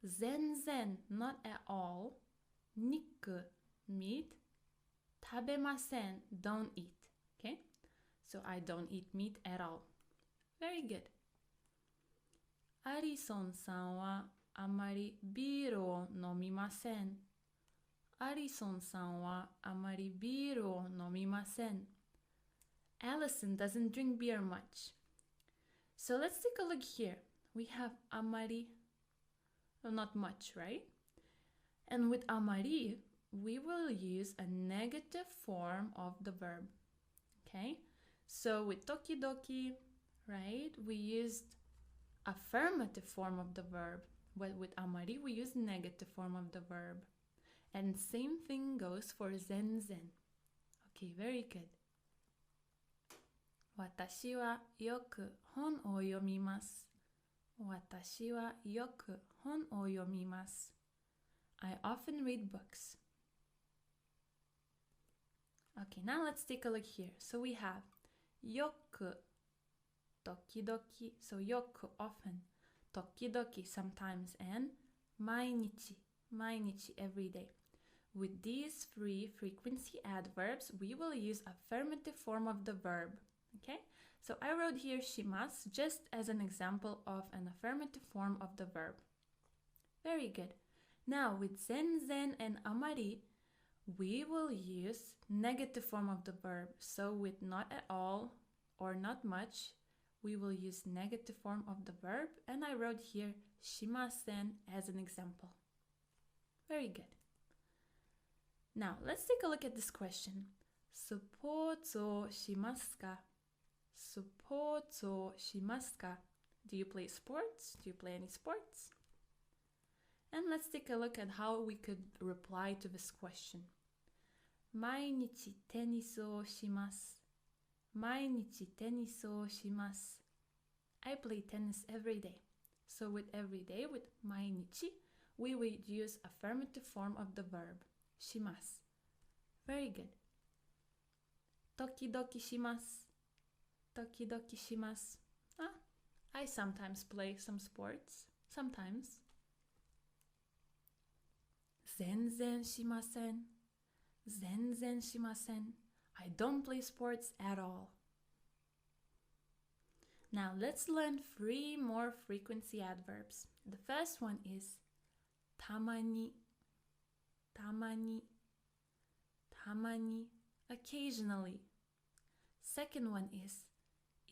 全然 not at all, 肉 meat, 食べません don't eat. Okay, so I don't eat meat at all. Very good. アリソンさんはあまりビールを飲みません。アリソンさんはあまりビールを飲みません。Allison doesn't drink beer much. So let's take a look here. We have amari, well, not much, right? And with amari, we will use a negative form of the verb. Okay? So with tokidoki, right, we used affirmative form of the verb. But with amari, we use negative form of the verb. And same thing goes for zenzen. Okay, very good. 私はよく本を読みます。私はよく本を読みます。I often read books. Okay, now let's take a look here. So we have よく、時々, so よく often, 時々 sometimes, and 毎日 every day. With these three frequency adverbs, we will use affirmative form of the verb. Okay, so I wrote here shimasu just as an example of an affirmative form of the verb. Very good. Now with zenzen and amari, we will use negative form of the verb. So with not at all or not much, we will use negative form of the verb, and I wrote here shimasen as an example. Very good. Now let's take a look at this question. スポーツをしますか? スポーツをしますか? Do you play sports? Do you play any sports? And let's take a look at how we could reply to this question. 毎日テニスをします。毎日テニスをします。I play tennis every day. So with every day, with 毎日, we would use affirmative form of the verb, します. Very good. 時々します。時々します. I sometimes play some sports. Sometimes. 全然しません。全然しません. I don't play sports at all. Now let's learn 3 more frequency adverbs. The first one is tamani, tamani, tamani, occasionally. Second one is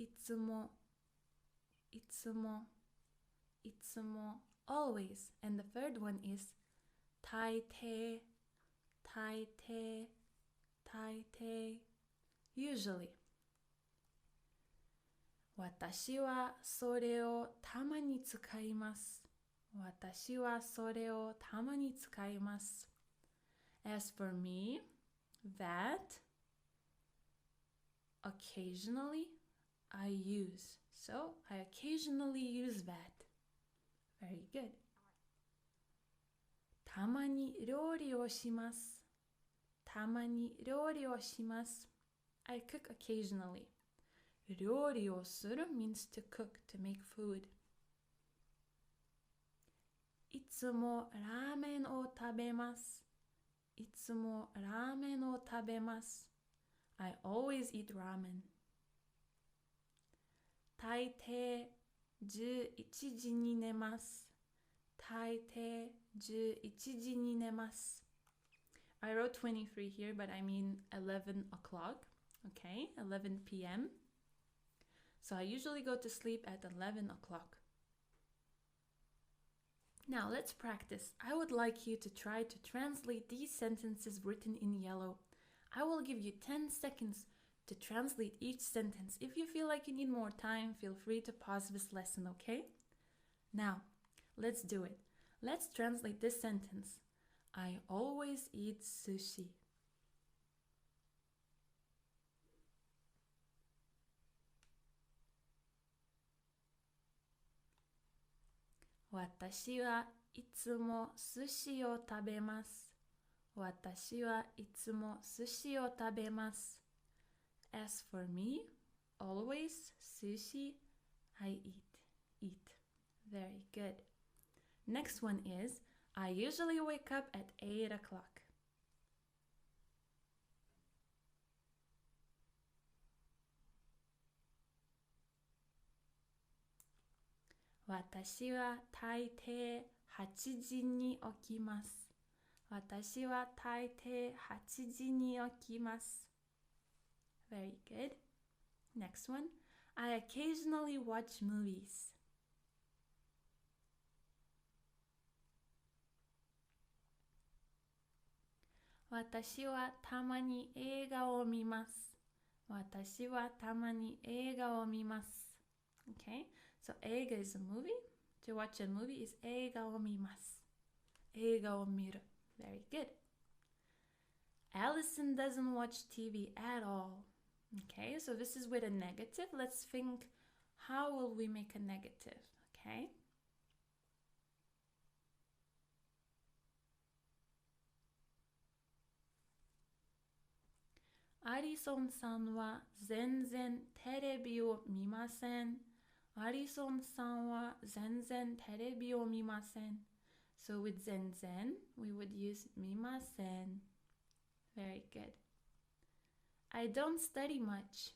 itsumo, itsumo, itsumo, always. And the third one is taitei, taitei, taitei, usually. 私はそれをたまに使います。私はそれをたまに使います。As for me, that occasionally I use. So I occasionally use that. Very good. たまに料理をします。たまに料理をします。I cook occasionally. 料理をする means to cook, to make food. いつもラーメンを食べます。いつもラーメンを食べます。I always eat ramen. 大抵11時に寝ます。大抵11時に寝ます。I wrote 23 here, but I mean 11 o'clock. Okay, 11 p.m. So I usually go to sleep at 11 o'clock. Now let's practice. I would like you to try to translate these sentences written in yellow. I will give you 10 seconds to translate each sentence. If you feel like you need more time, feel free to pause this lesson, okay? Now, let's do it. Let's translate this sentence. I always eat sushi. 私はいつも寿司を食べます。私はいつも寿司を食べます。As for me, always sushi I eat. Very good. Next one is, I usually wake up at 8 o'clock. 私は大抵8時に起きます。私は大抵8時に起きます。Very good. Next one. I occasionally watch movies. 私はたまに映画を見ます。私はたまに映画を見ます。Okay, so 映画 is a movie. To watch a movie is 映画を見ます。映画を見る. Very good. Allison doesn't watch TV at all. Okay, so this is with a negative. Let's think, how will we make a negative? Okay. アリソンさんは全然テレビを見ません。アリソンさんは全然テレビを見ません。So with 全然, we would use 見ません. Very good. I don't study much.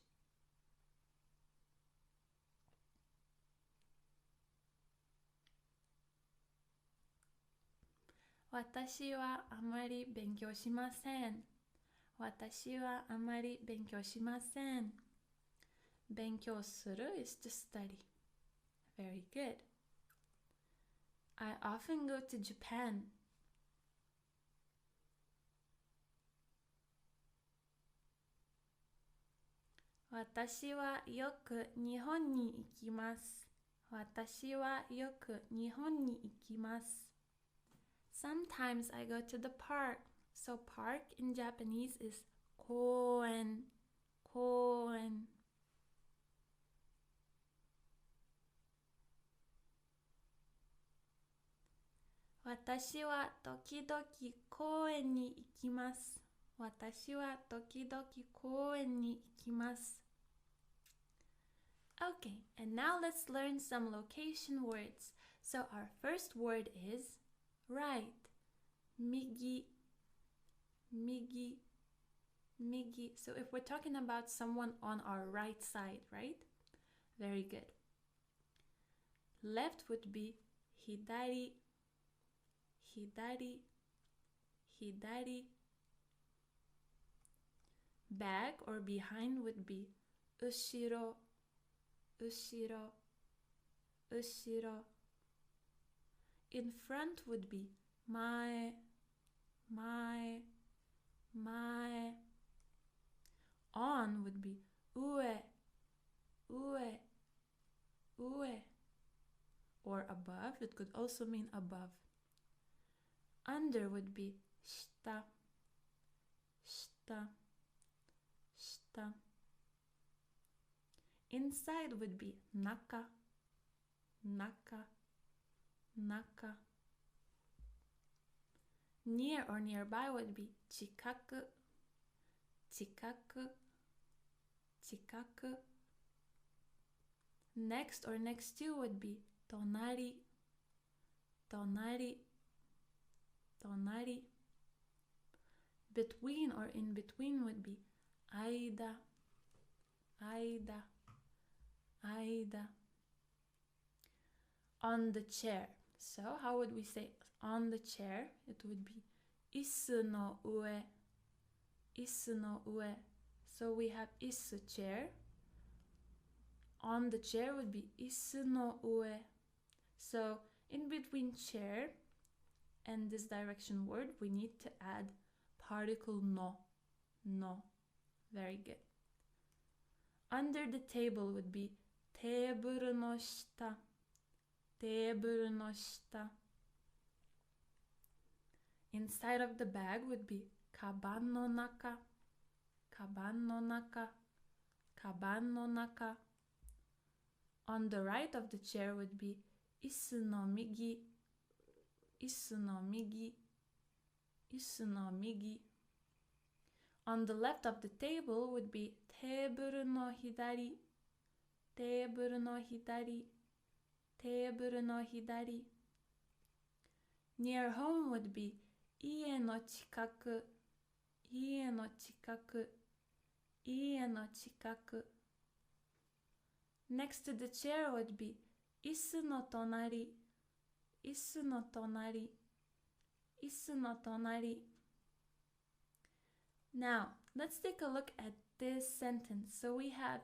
私はあまり勉強しません。私はあまり勉強しません。勉強する is to study. Very good. I often go to Japan. 私はよく日本に行きます。私はよく日本に行きます。Sometimes I go to the park. So park in Japanese is 公園。公園。私は時々公園に行きます。私は時々公園に行きます。Okay, and now let's learn some location words. So our first word is right. 右、右、右. So if we're talking about someone on our right side, right? Very good. Left would be hidari, hidari, hidari. Back or behind would be ushiro, ushiro, ushiro. In front would be mae, mae, mae. On would be ue, ue, ue. Or above, it could also mean above. Under would be shita, shita, shita. Inside would be naka, naka, naka. Near or nearby would be chikaku, chikaku, chikaku. Next or next to would be tonari, tonari, tonari. Between or in between would be aida, aida, aida. On the chair. So how would we say on the chair? It would be isu no ue, isu no ue. So we have isu, chair. On the chair would be isu no ue. So in between chair and this direction word, we need to add particle no, no. Very good. Under the table would be teburu no shita, teburu no shita. Inside of the bag would be kaban no naka, kaban no naka, kaban no naka. On the right of the chair would be isu no migi, isu no migi, isu no migi. On the left of the table would be teburu no hidari, teburu no hidari, teburu no hidari. Near home would be ie no chikaku, ie no chikaku, ie no chikaku. Next to the chair would be isu no tonari, isu no tonari, isu no tonari. Now, let's take a look at this sentence. So we have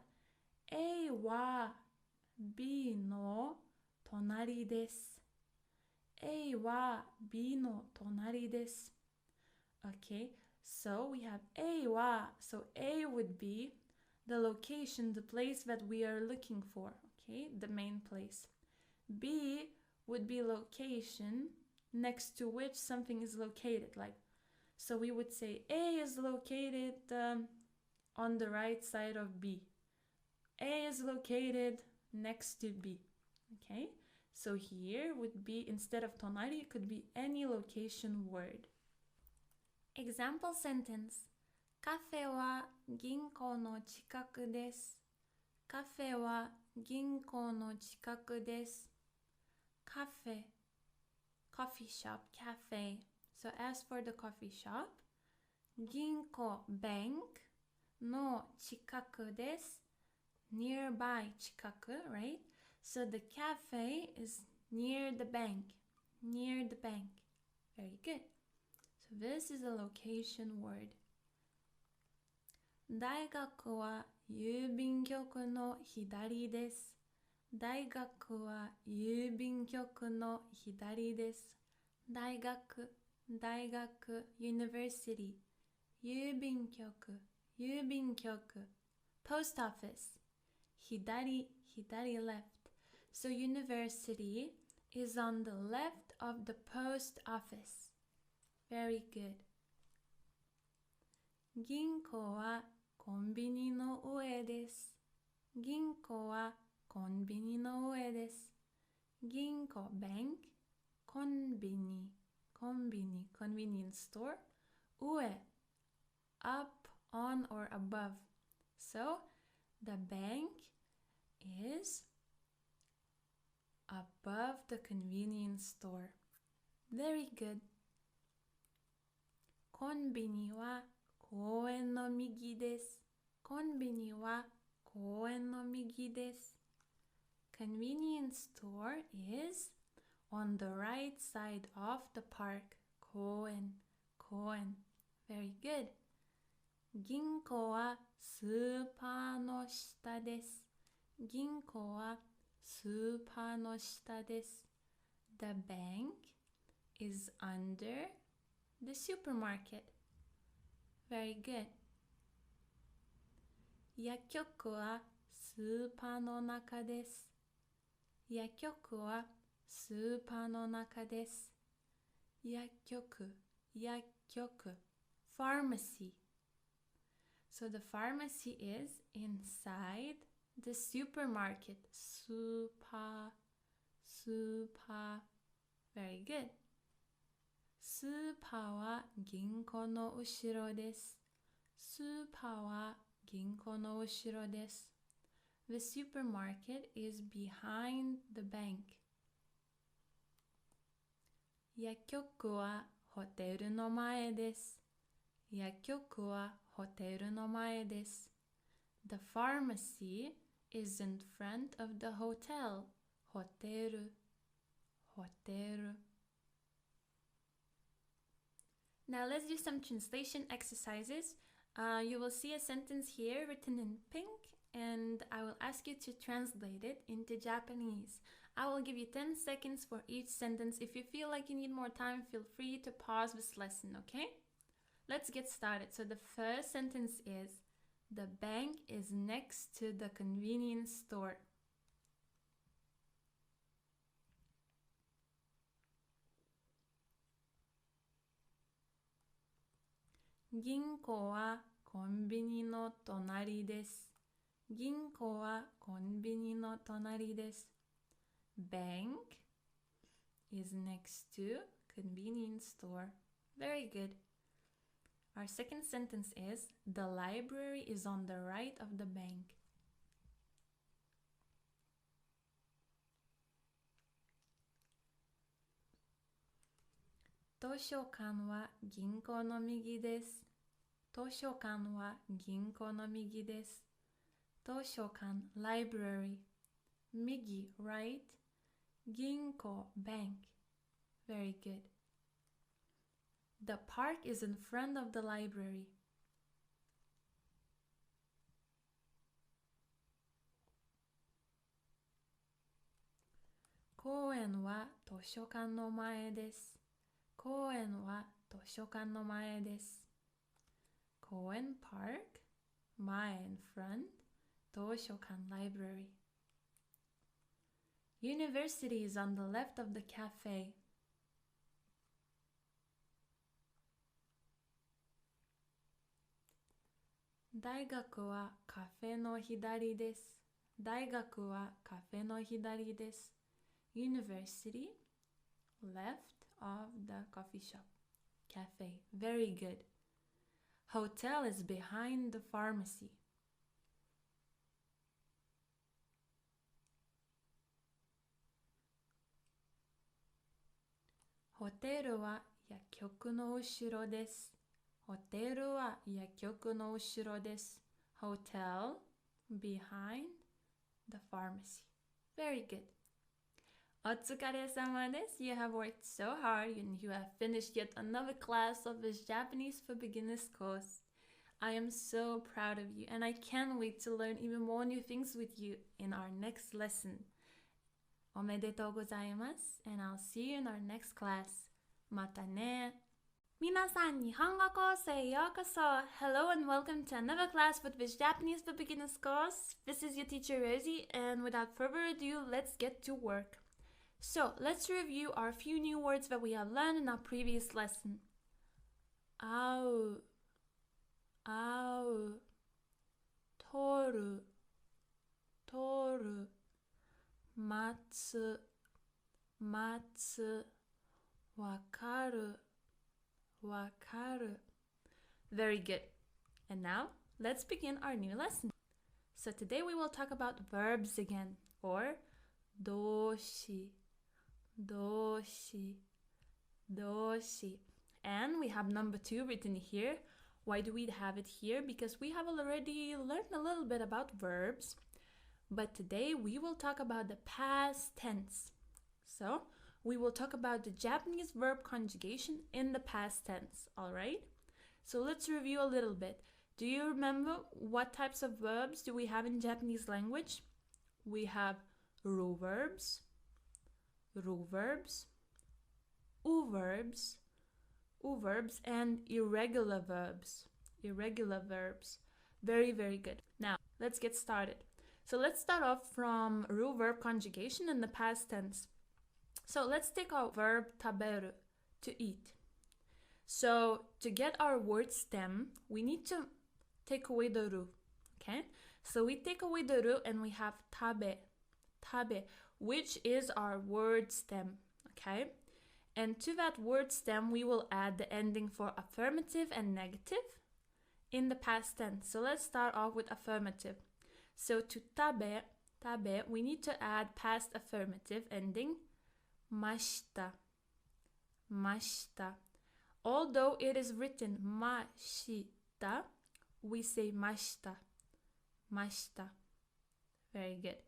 A wa B no tonari desu. A wa B no tonari desu. Okay, so we have A wa. So A would be the location, the place that we are looking for. Okay, the main place. B would be location next to which something is located. Like, so we would say A is located on the right side of B. A is located next to B. Okay, so here would be, instead of tonari, it could be any location word. Example sentence. カフェは銀行の近くです。カフェは銀行の近くです。カフェ coffee shop, cafe. So as for the coffee shop, 銀行 bank の近くです。Nearby 近く, right? So the cafe is near the bank. Near the bank. Very good. So this is a location word. 大学は郵便局の左です。大学は郵便局の左です。大学、大学、university。郵便局、郵便局。post office。左、左 left. So university is on the left of the post office. Very good. 銀行はコンビニの上です。銀行はコンビニの上です。銀行 bank コンビニ convenience store 上 up, on or above. So the bank is above the convenience store. Very good. コンビニは公園の右です。コンビニは公園の右です。convenience store is on the right side of the park. 公園, 公園. Very good. 銀行はスーパーの下です。銀行はスーパーの下です。The bank is under the supermarket. Very good. 薬局はスーパーの中です。薬局はスーパーの中です。薬局、薬局, pharmacy. So the pharmacy is inside the supermarket. Super, super. Very good. スーパーは銀行の後ろです。スーパーは銀行の後ろです。The supermarket is behind the bank. 薬局はホテルの前です。薬局はホテルの前です。The pharmacy is in front of the hotel. ホテル、ホテル。Now let's do some translation exercises. You will see a sentence here written in pink, and I will ask you to translate it into Japanese. I will give you 10 seconds for each sentence. If you feel like you need more time, feel free to pause this lesson, okay? Let's get started. So the first sentence is, the bank is next to the convenience store. 銀行はコンビニの隣です。銀行はコンビニの隣です。Bank is next to convenience store. Very good. Our second sentence is, the library is on the right of the bank. 図書館は銀行の右です。図書館は銀行の右です。図書館 library 右 right 銀行 bank. Very good. The park is in front of the library. 公園は図書館の前です。公園は図書館の前です。公園 park 前 in front 図書館 library. University is on the left of the cafe. 大学はカフェの左です。大学はカフェの左です。University, left of the coffee shop, cafe. Very good. Hotel is behind the pharmacy. ホテルは薬局の後ろです。ホテルは薬局の後ろです。Hotel, behind the pharmacy. Very good. お疲れ様です。You have worked so hard and you have finished yet another class of this Japanese for Beginners course. I am so proud of you and I can't wait to learn even more new things with you in our next lesson. おめでとうございます。And I'll see you in our next class. またね。皆さん、日本語コースへようこそ。Hello and welcome to another class with this Japanese for Beginners course. This is your teacher Rosie, and without further ado, let's get to work. So, let's review our few new words that we have learned in our previous lesson. 会う、会う、取る、取る、待つ、待つ、わかる、わかる。Very good. And now, let's begin our new lesson. So today we will talk about verbs again, or 動詞、動詞、動詞. And we have number 2 written here. Why do we have it here? Because we have already learned a little bit about verbs. but today we will talk about the past tense. So, we will talk about the Japanese verb conjugation in the past tense, alright? So let's review a little bit. Do you remember what types of verbs do we have in Japanese language? We have rule verbs, u verbs, and irregular verbs. Very, very good. Now, let's get started. So let's start off from rule verb conjugation in the past tense. So let's take our verb taberu, to eat. So to get our word stem, we need to take away the ru, okay? So we take away the ru and we have tabe, which is our word stem, okay? And to that word stem, we will add the ending for affirmative and negative in the past tense. So let's start off with affirmative. So to tabe, we need to add past affirmative ending mashita. Although it is written mashita, we say mashita. Very good.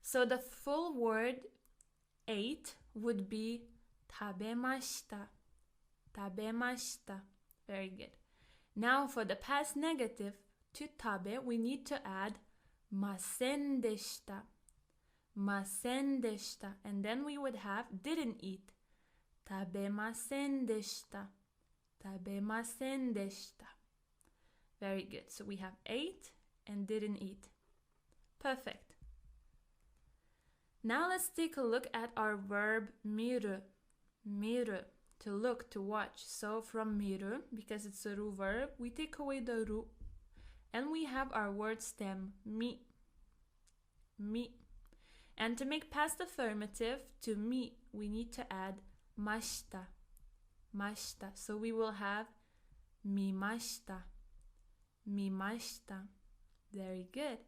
So the full word ate would be tabemashita. Very good. Now for the past negative, to tabe, we need to add masen deshita. And then we would have didn't eat. Tabemasen deshita. Very good. So we have ate and didn't eat. Perfect. Now let's take a look at our verb miru. To look, to watch. So from miru, because it's a ru verb, we take away the ru and we have our word stem mi. And to make past affirmative to mi, we need to add mashita. So we will have mimashita. Very good.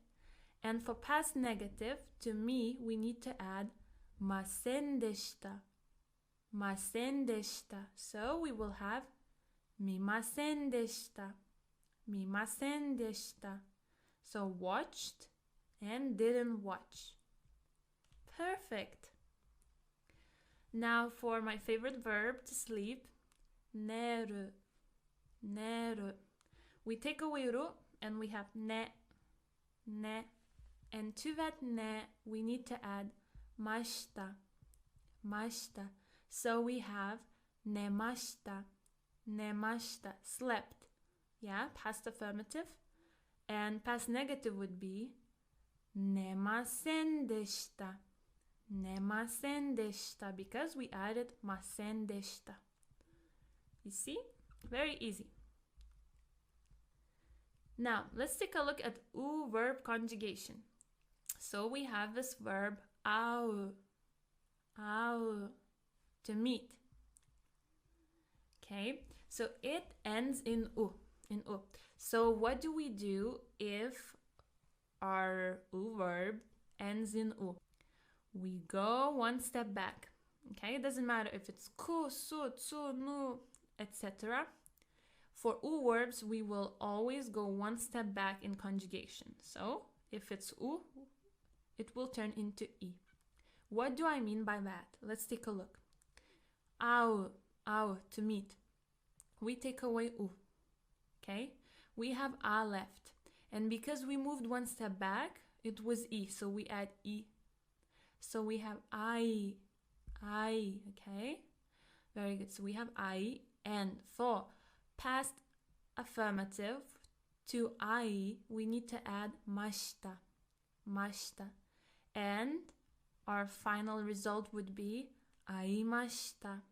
And for past negative to mi, we need to add masen deshita. So we will have mimasen deshita. So watched and didn't watch. Perfect. Now for my favorite verb, to sleep, neru. We take away ru and we have ne. And to that ne, we need to add mashita. So we have nemashita. Slept. Yeah, past affirmative. And past negative would be nemasen deshita. Because we added masen deshita. You see? Very easy. Now, let's take a look at u verb conjugation. So we have this verb au, to meet. Okay, so it ends in u. So what do we do if our u verb ends in u? We go one step back. Okay, it doesn't matter if it's ku, su, tsu, nu, etc. For u verbs, we will always go one step back in conjugation. So if it's u, it will turn into i. What do I mean by that? Let's take a look. Au, to meet. We take away u. Okay? We have a left. And because we moved one step back, it was i. So we add i. So we have I. Okay? Very good. So we have I. And for past affirmative to I, we need to add mashita. And our final result would be aimashita.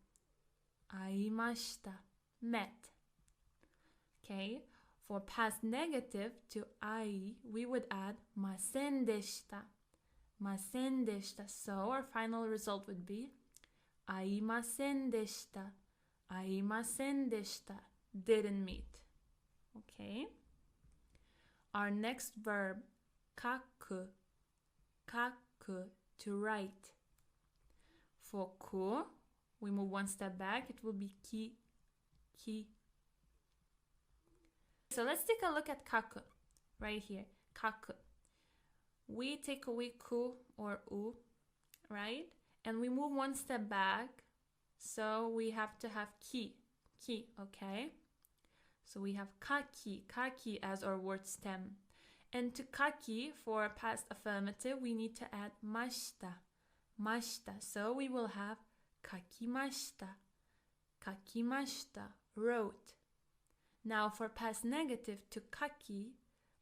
Met. Okay? For past negative to I, we would add masen deshita. So our final result would be aimasen deshita. Didn't meet. Okay? Our next verb, kaku, to write. For ku, we move one step back, it will be ki. So let's take a look at kaku, right here, kaku. we take away ku or u, right? And we move one step back. So we have to have ki, okay? So we have kaki as our word stem. And to kaki, for past affirmative, we need to add mashita. So we will have kakimashita, wrote. Now for past negative, to kaki,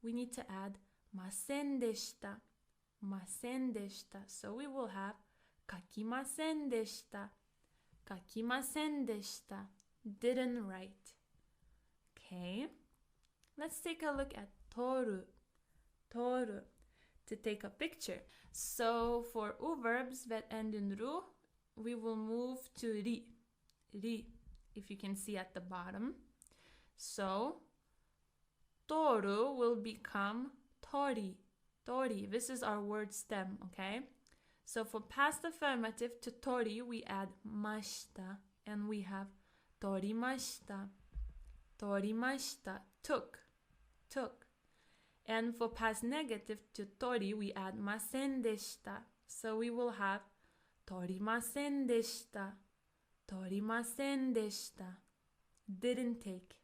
we need to add masen deshita. So we will have kakimasen deshita. Didn't write. Okay, let's take a look at toru, to take a picture. So for u verbs that end in ru, we will move to ri, if you can see at the bottom. So toru will become tori. This is our word stem, okay? So for past affirmative, to tori we add mashita, and we have torimashita. Took. And for past negative, to tori we add masen deshita. So we will have torimasen deshita. Didn't take.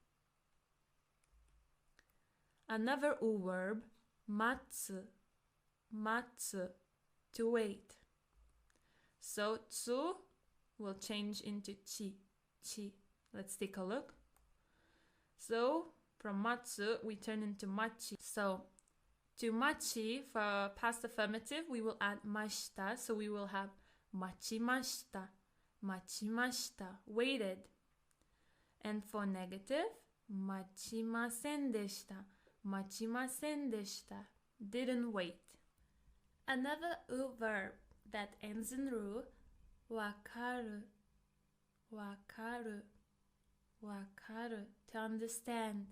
Another u verb, matsu, to wait. So tsu will change into chi. Let's take a look. So from matsu we turn into machi. So to machi, for past affirmative, we will add mashita. So we will have machimashita, waited. And for negative, machimasen deshita, didn't wait. Another u verb that ends in ru, wakaru, to understand.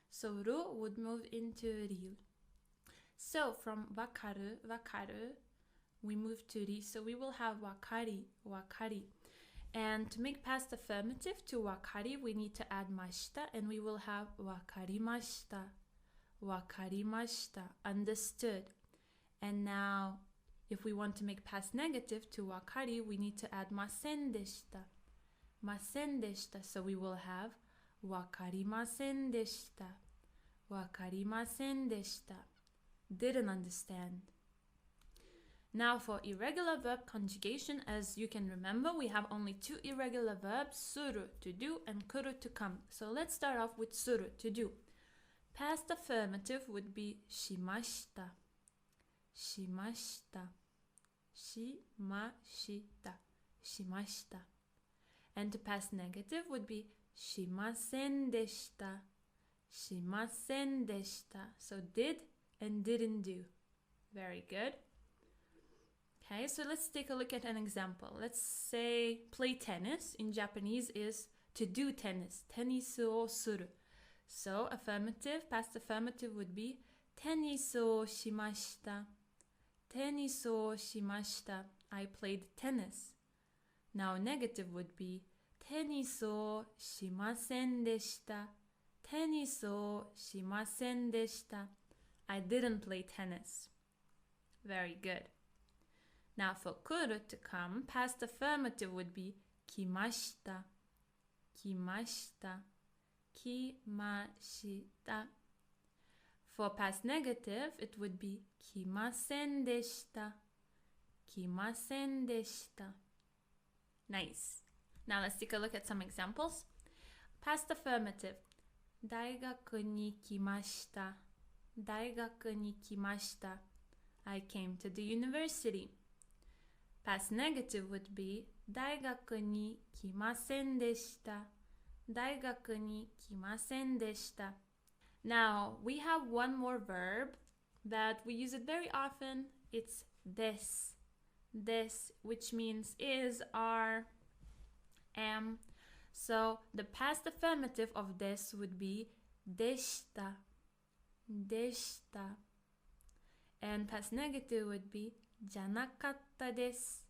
So ru would move into ryu. So from wakaru, we move to ri. So we will have wakari. And to make past affirmative, to wakari we need to add mashita, and we will have wakarimashita, understood. And now if we want to make past negative, to wakari we need to add masen deshita. So we will have wakarimasen deshita. Didn't understand. Now for irregular verb conjugation, as you can remember, we have only two irregular verbs, suru, to do, and kuru, to come. So let's start off with suru, to do. Past affirmative would be shimashita. And to past negative would be shimasen deshita. So did and didn't do. Very good. Okay, so let's take a look at an example. Let's say play tennis. In Japanese is to do tennis. Tennisu o suru. So affirmative, past affirmative would be tennisu o shimashita. I played tennis. Now negative would be tennisu o shimasen deshita. I didn't play tennis. Very good. Now for kuru, to come, past affirmative would be kimashita. For past negative, it would be kimasen deshita. Nice. Now let's take a look at some examples. Past affirmative, daigaku ni kimashita. I came to the university. Past negative would be daigaku ni kimasen deshita. Now we have one more verb that we use it very often. It's des, which means is, are, am. So the past affirmative of des would be deshita. And past negative would be janakatta desu.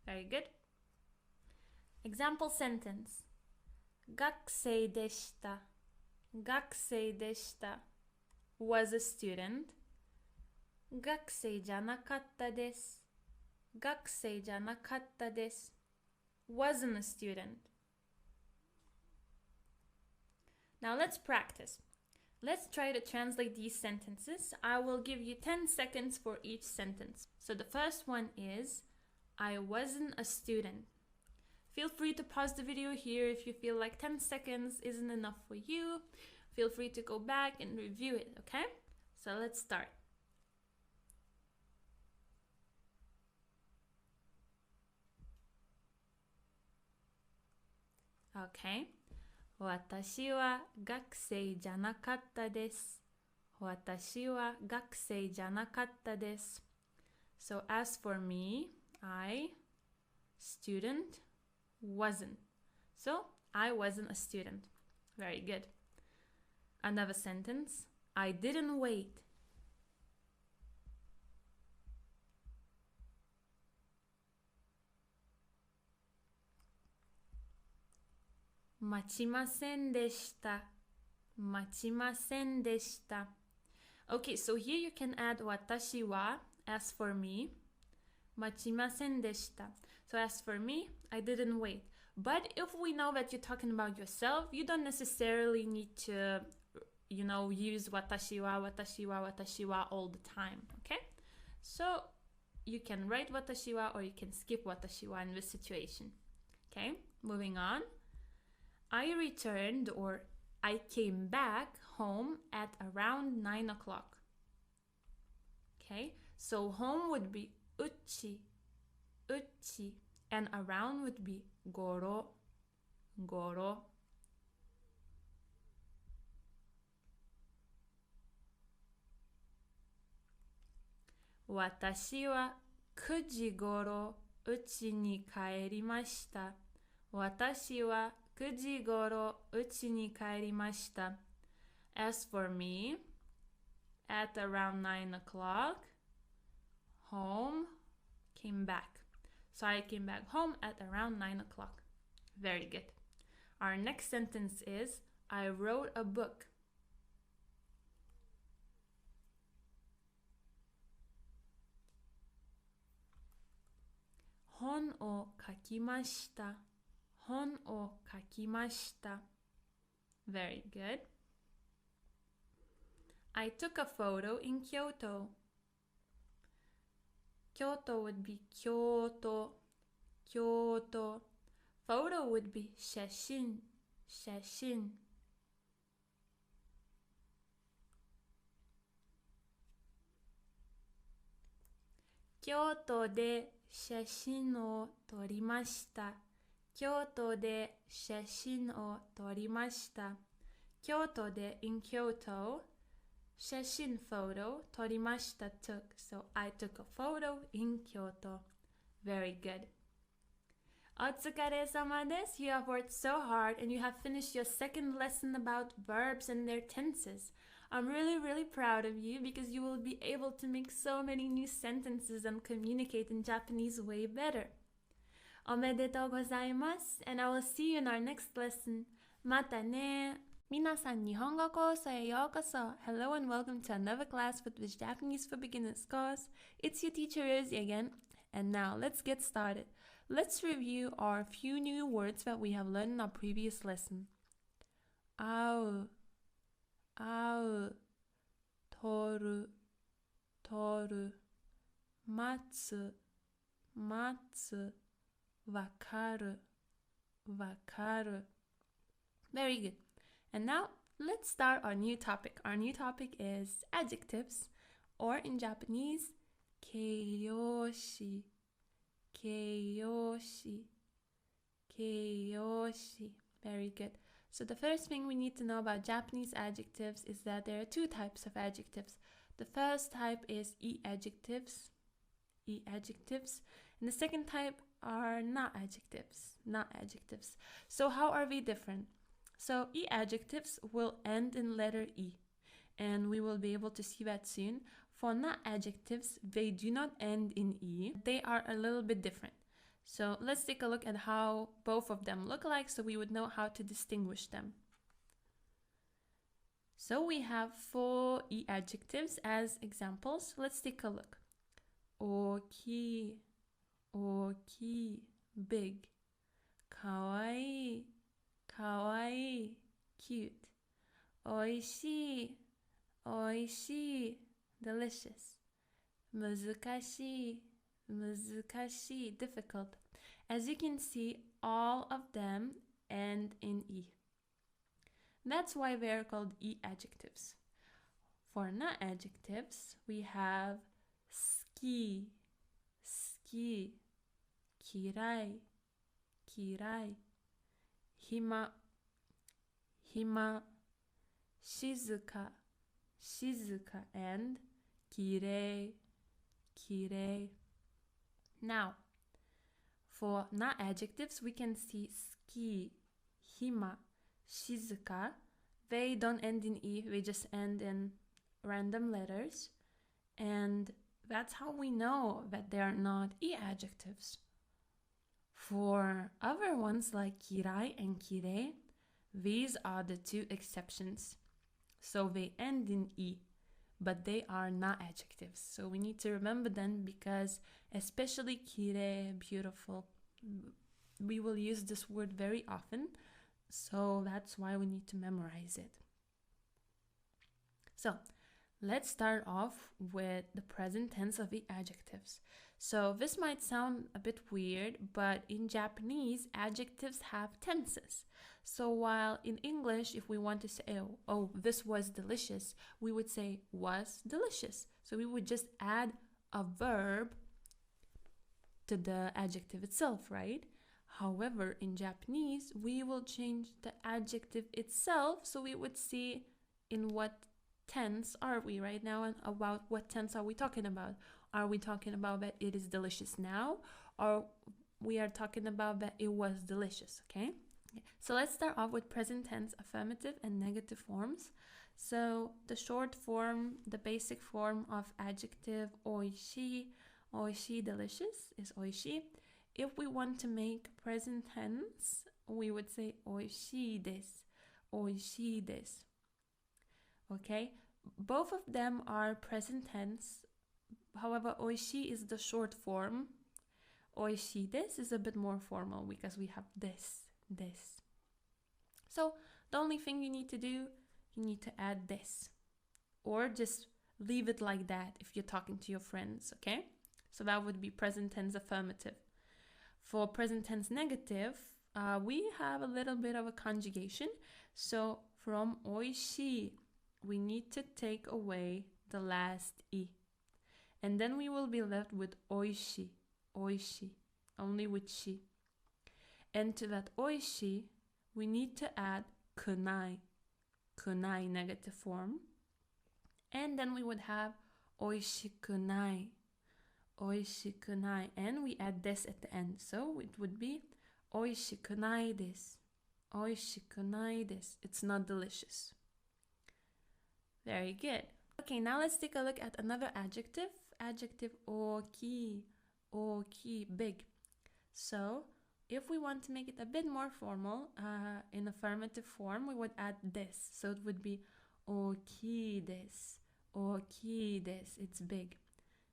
Very good. Example sentence. Gakusei deshita. 学生でした was a student. 学生じゃなかったです。学生じゃなかったです wasn't a student. Now let's practice. Let's try to translate these sentences. I will give you 10 seconds for each sentence. So the first one is, I wasn't a student. Feel free to pause the video here if you feel like 10 seconds isn't enough for you. Feel free to go back and review it, okay? So let's start. Okay. 私は学生じゃなかったです。私は学生じゃなかったです。So as for me, I, student, wasn't. So I wasn't a student. Very good. Another sentence. I didn't wait. 待ちませんでした。待ちませんでした。Okay, so here you can add 私は as for me. 待ちませんでした. So as for me, I didn't wait. But if we know that you're talking about yourself, you don't necessarily need to, use 私はall the time, okay? So you can write 私は or you can skip 私は in this situation. Okay, moving on. I returned or I came back home at around 9 o'clock. Okay, so home would be uchi, and around would be goro. 私は9時頃家に帰りました。私は9時頃家に帰りました。As for me, at around 9 o'clock, home, came back. So I came back home at around 9 o'clock. Very good. Our next sentence is, I wrote a book. 本を書きました。本を書きました。Very good. I took a photo in Kyoto. Kyoto would be 京都。京都。Photo would be 写真。写真。京都で写真を撮りました。京都で写真を撮りました。京都で in Kyoto, 写真 photo 撮りました took. So I took a photo in Kyoto. Very good. お疲れ様です。You have worked so hard and you have finished your second lesson about verbs and their tenses. I'm really proud of you because you will be able to make so many new sentences and communicate in Japanese way better. おめでとうございます。And I will see you in our next lesson. またね。皆さん、日本語コースへようこそ。Hello and welcome to another class with this Japanese for Beginners course. It's your teacher Rosie again. And now let's get started. Let's review our few new words that we have learned in our previous lesson. 会う、会う、取る、取る、待つ、待つ、わかる、わかる。Very good. And now let's start our new topic. Our new topic is adjectives, or in Japanese, 形容詞。形容詞。形容詞。Very good. So the first thing we need to know about Japanese adjectives is that there are two types of adjectives. The first type is e-adjectives. E-adjectives. And the second type are not adjectives. Not adjectives. So how are they different? So e-adjectives will end in letter E. And we will be able to see that soon. For not adjectives, they do not end in E. They are a little bit different. So let's take a look at how both of them look like so we would know how to distinguish them. So we have 4 e adjectives as examples. Let's take a look. Oki, oki, big. Kawaii, kawaii, cute. Oishii, oishii, delicious. Muzukashii, muzukashii, difficult. As you can see, all of them end in e. That's why they are called e adjectives. For na adjectives, we have ski, ski, kirai, kirai, hima, hima, shizuka, shizuka, and kirei, kirei. Now, for na adjectives, we can see ski, hima, shizuka. They don't end in e, they just end in random letters. And that's how we know that they are not e adjectives. For other ones like kirai and kirei, these are the 2 exceptions. So they end in e, but they are not adjectives. So we need to remember them because especially kirei, beautiful, we will use this word very often. So that's why we need to memorize it. So let's start off with the present tense of the adjectives. So this might sound a bit weird, but in Japanese, adjectives have tenses. So while in English, if we want to say, oh, this was delicious, we would say was delicious. So we would just add a verb to the adjective itself, right? However, in Japanese, we will change the adjective itself. So we would see in what tense are we right now and about what tense are we talking about. Are we talking about that it is delicious now, or we are talking about that it was delicious, okay? So let's start off with present tense, affirmative and negative forms. So the short form, the basic form of adjective oishii, oishii, delicious, is oishii. If we want to make present tense, we would say oishii desu, oishii desu. Okay, both of them are present tense. However, oishii is the short form. Oishii desu is a bit more formal because we have this. So the only thing you need to do, you need to add this, or just leave it like that if you're talking to your friends, okay? So that would be present tense affirmative. For present tense negative, we have a little bit of a conjugation. So from oishii, we need to take away the last e. And then we will be left with oishii, oishii, only with shi. And to that oishii, we need to add kunai, kunai, negative form. And then we would have oishikunai, oishikunai, and we add this at the end. So it would be oishikunai desu, oishikunai desu. It's not delicious. Very good. Okay, now let's take a look at another adjective. Adjective oki, oki, big. So if we want to make it a bit more formal, in affirmative form, we would add this. So it would be oki desu, oki desu. It's big.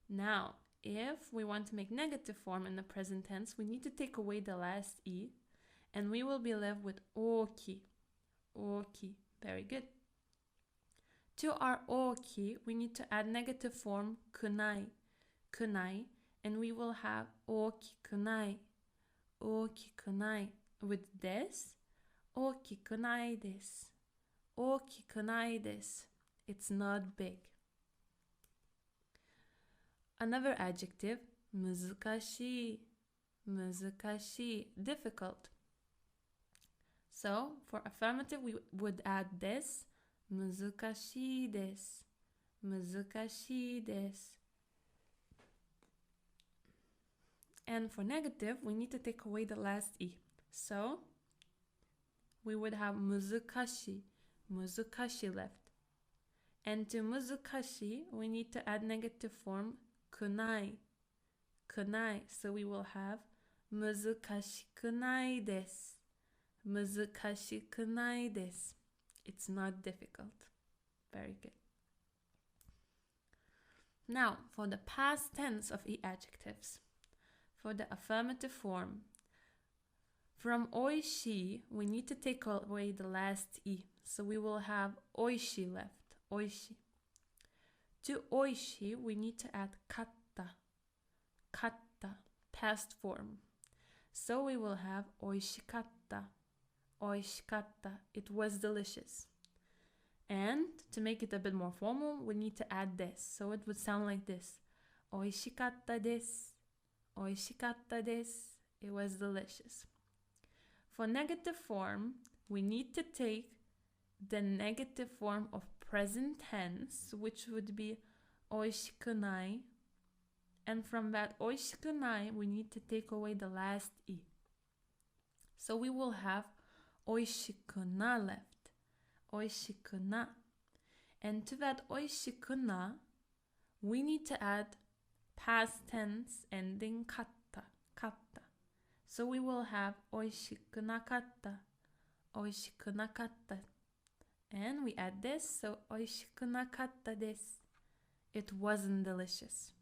Now, if we want to make negative form in the present tense, we need to take away the last e, and we will be left with oki, oki. Very good. To our oki, we need to add negative form kunai, kunai, and we will have oki kunai, oki kunai. With this, oki kunai desu, oki kunai desu. It's not big. Another adjective, muzukashii, muzukashii, difficult. So for affirmative, we would add this, muzukashii desu, muzukashii desu. And for negative, we need to take away the last e. So we would have muzukashi, muzukashi left. And to muzukashi, we need to add negative form kunai, kunai. So we will have muzukashikunai desu, muzukashikunai desu. It's not difficult. Very good. Now, for the past tense of adjectives. For the affirmative form, from oishi, we need to take away the last i. So we will have oishi left, oishi. To oishi, we need to add katta, katta, past form. So we will have oishikatta, oishikatta, it was delicious. And to make it a bit more formal, we need to add this. So it would sound like this. Oishikatta desu, oishikatta desu, it was delicious. For negative form, we need to take the negative form of present tense, which would be oishikunai. And from that oishikunai, we need to take away the last i. So we will have oishikuna left, oishikuna. And to that oishikuna, we need to add past tense ending katta, katta. So we will have oishikunakatta, oishikunakatta. And we add this, so oishikunakatta desu, it wasn't delicious.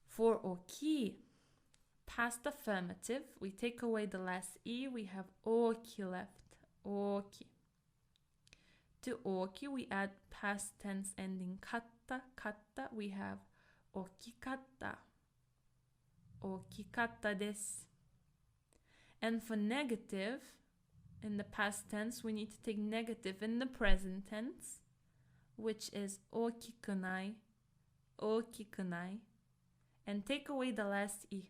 For oki, past affirmative, we take away the last i, we have oki left, oki. To oki, we add past tense ending katta, katta, we have okikatta, okikatta desu. And for negative, in the past tense, we need to take negative in the present tense, which is okikunai, okikunai, and take away the last i.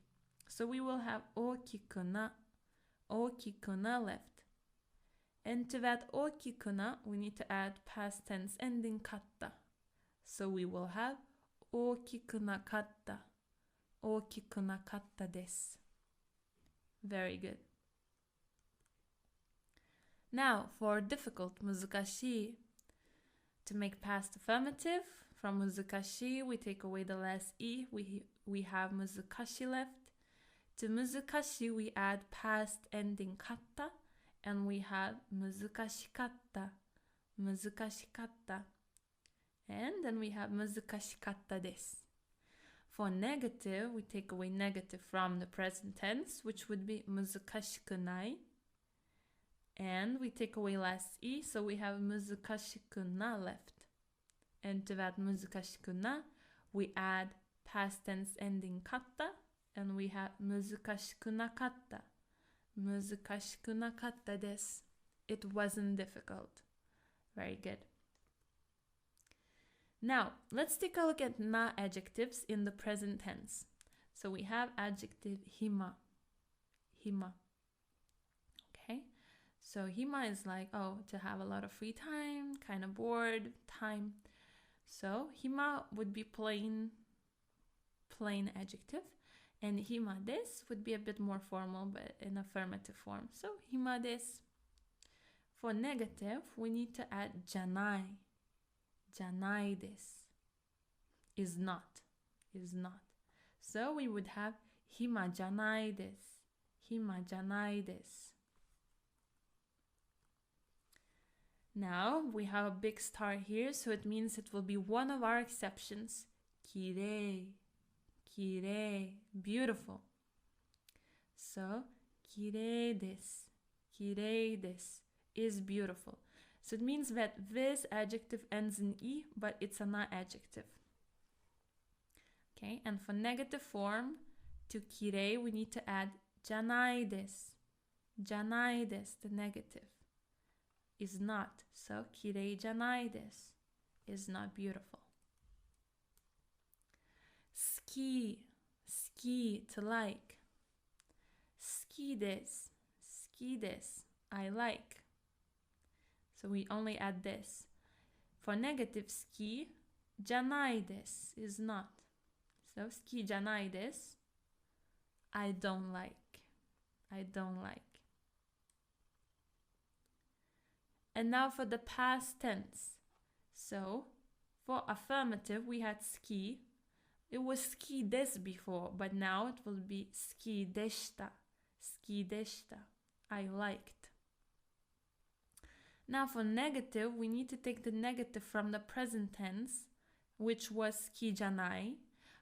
So we will have okikuna, okikuna left. And to that okikuna, we need to add past tense ending katta. So we will have okikunakatta, okikunakatta desu. Very good. Now for difficult, muzukashi. To make past affirmative, from muzukashi, we take away the last i, we have muzukashi left. To muzukashi, we add past ending katta, and we have muzukashikatta, muzukashikatta. And then we have muzukashikatta desu. For negative, we take away negative from the present tense, which would be muzukashikunai. And we take away last i, so we have muzukashikuna left. And to that muzukashikuna, we add past tense ending katta, and we have muzukashikunakatta, muzukashikunakatta desu. It wasn't difficult. Very good. Now, let's take a look at na adjectives in the present tense. So we have adjective hima, hima. Okay, so hima is like, oh, to have a lot of free time, kind of bored time. So hima would be plain adjective, and hima desu would be a bit more formal, but in affirmative form. So hima desu. For negative, we need to add janai. Janai desu. Is not. Is not. So we would have hima janai desu. Hima janai desu. Now we have a big star here, so it means it will be one of our exceptions. Kirei. Kirei. Beautiful. So kirei desu. Kirei desu is beautiful. So it means that this adjective ends in i, but it's a na adjective. Okay, and for negative form, to kirei, we need to add janai desu. Janai desu, the negative, is not. So kirei janai desu is not beautiful. Ski, ski, to like. Ski desu, ski desu, I like. So we only add this. For negative ski, janai desu is not. So ski janai desu, I don't like. I don't like. And now for the past tense. So for affirmative, we had ski. It was ski desu before, but now it will be ski deshita. Ski deshita. I liked. Now for negative, we need to take the negative from the present tense, which was skijanai.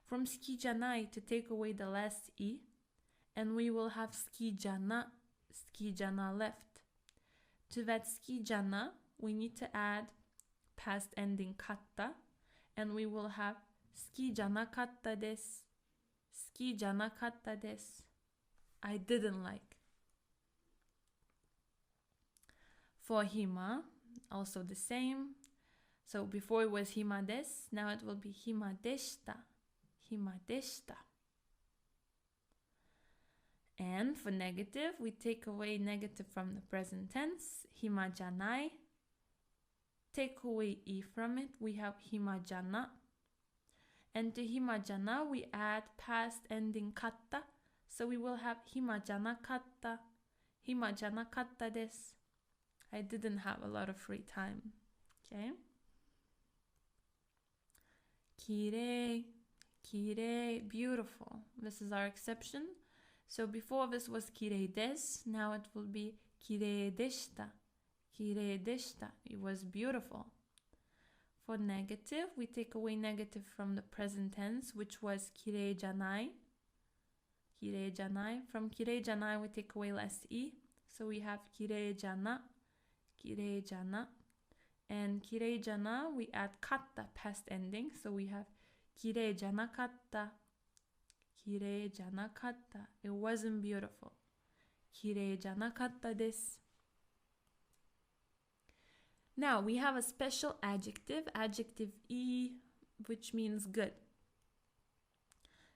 From skijanai to take away the last e, and we will have skijana left. To that skijana, we need to add past ending katta, and we will have skijanakatta desu. Skijanakatta desu. I didn't like. For hima, also the same. So before it was hima desu, now it will be hima deshita. Hima deshita. And for negative, we take away negative from the present tense, hima janai. Take away e from it, we have hima jana. And to hima jana, we add past ending katta. So we will have hima janakatta. Hima janakatta desu. I didn't have a lot of free time. Okay. Kirei, kirei, beautiful. This is our exception. So before this was kirei desu, now it will be kirei deshita. Kirei deshita. It was beautiful. For negative, we take away negative from the present tense, which was kirei janai. Kirei janai. From kirei janai, we take away last e. So we have kirei jana. Kirei jana. And kirei jana, we add katta, past ending. So we have kirei janakatta. Kirei janakatta. It wasn't beautiful. Kirei janakatta desu. Now we have a special adjective, adjective e, which means good.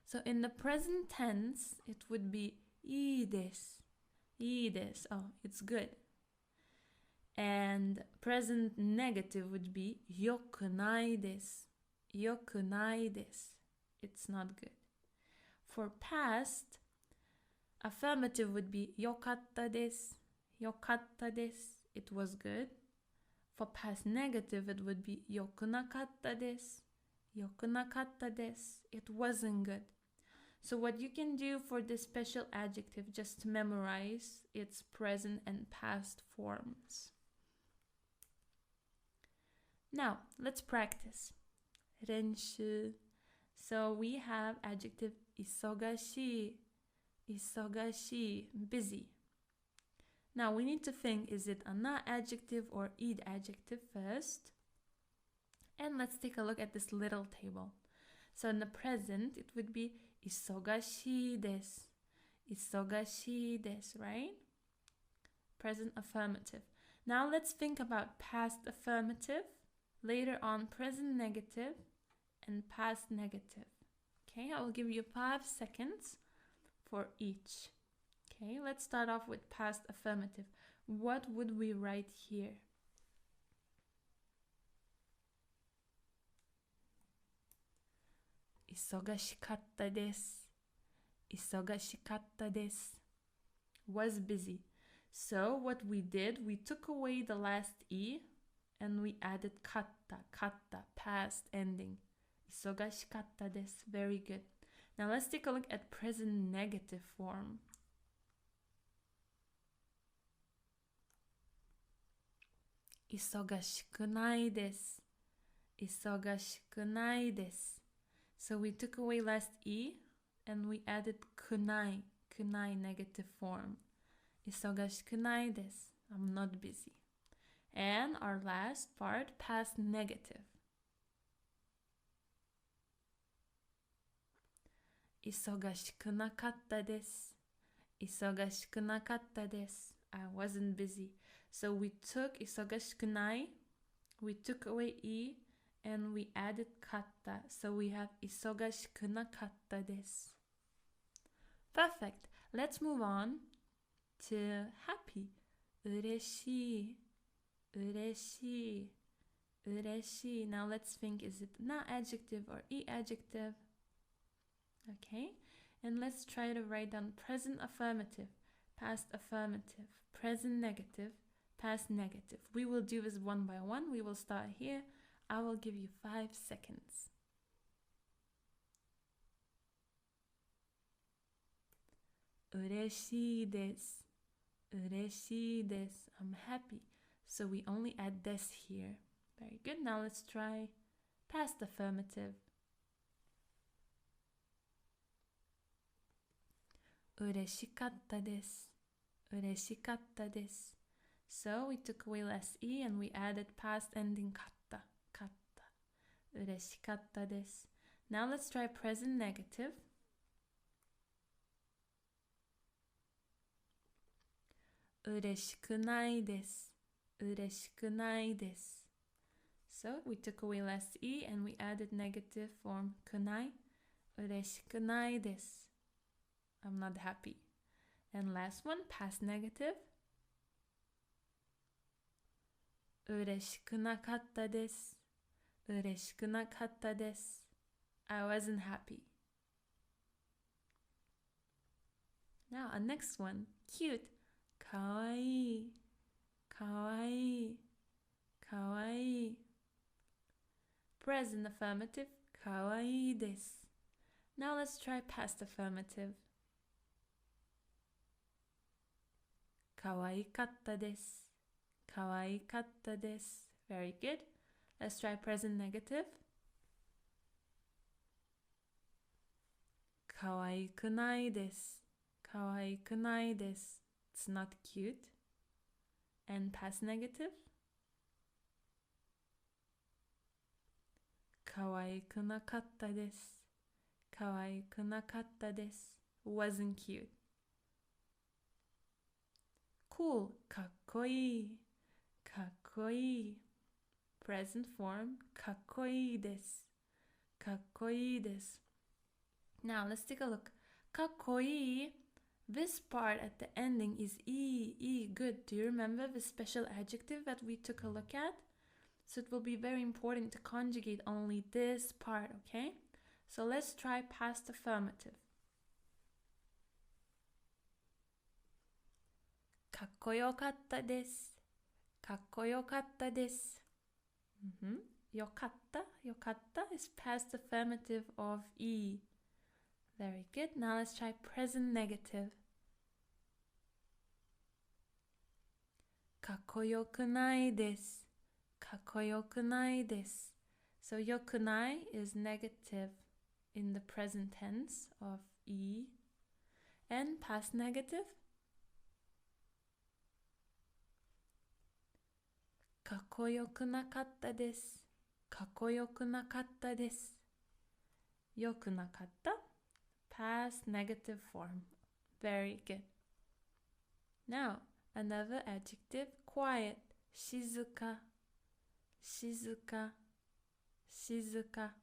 So in the present tense, it would be ii desu. Ii desu. Oh, it's good. And present negative would be yokunai desu. Yokunai desu. It's not good. For past, affirmative would be yokatta desu. Yokatta desu. It was good. For past negative, it would be yokunakatta desu. Yokunakatta desu. It wasn't good. So what you can do for this special adjective, just to memorize its present and past forms. Now, let's practice. Renshu. So we have adjective isogashi. Isogashi, busy. Now we need to think, is it a na adjective or id adjective first? And let's take a look at this little table. So in the present, it would be isogashi desu. Isogashi desu, right? Present affirmative. Now let's think about past affirmative, later on present negative, and past negative. Okay, I will give you 5 seconds for each. Okay, let's start off with past affirmative. What would we write here? Isogashikatta desu. Isogashikatta desu. Was busy. So what we did, we took away the last e and we added katta, katta, past ending. Isogashikatta desu. Very good. Now let's take a look at present negative form. Isogashikunai desu. Isogashikunai desu. So we took away last e and we added kunai, kunai negative form. Isogashikunai desu. I'm not busy. And our last part, past negative. Isogashikunakatta desu. Isogashikunakatta desu. I wasn't busy. So we took isogashikunai, we took away e, and we added katta. So we have isogashikunakatta desu. Perfect. Let's move on to happy. Ureshii. Ureshii. Ureshii. Now let's think, is it na adjective or e adjective? Okay. And let's try to write down present affirmative, past affirmative, present negative, past negative. We will do this one by one. We will start here. I will give you 5 seconds. Ureshii desu. Ureshii desu. I'm happy. So we only add des here. Very good. Now let's try past affirmative. 嬉しかったです。嬉しかったです。So we took away less e and we added past ending かった。かった。嬉しかったです。Now let's try present negative. 嬉しくないです。嬉しくないです。So we took away less e and we added negative form くない。嬉しくないです。I'm not happy. And last one, past negative. 嬉しくなかったです。嬉しくなかったです。I wasn't happy. Now, our next one, cute. かわいい。かわいい。かわいい。Present affirmative. かわいいです。Now let's try past affirmative. かわいかったです。かわいかったです。Very good. Let's try present negative. かわいくないです。かわいくないです。It's not cute. And past negative. かわいくなかったです。かわいくなかったです。Wasn't cute. Cool. かっこいい。かっこいい。Present form. かっこいいです。かっこいいです。Now let's take a look. かっこいい. This part at the ending is e. Good. Do you remember the special adjective that we took a look at? So it will be very important to conjugate only this part, okay? So let's try past affirmative. かっこよかったです。かっこよかったです。よかった。よかった is past affirmative of e. Very good. Now let's try present negative. かっこよくないです。かっこよくないです。So よくない is negative in the present tense of e. And past negative. かっこよくなかったです。かっこよくなかったです。よくなかった past negative form. Very good. Now, another adjective, quiet. 静か。静か。静か。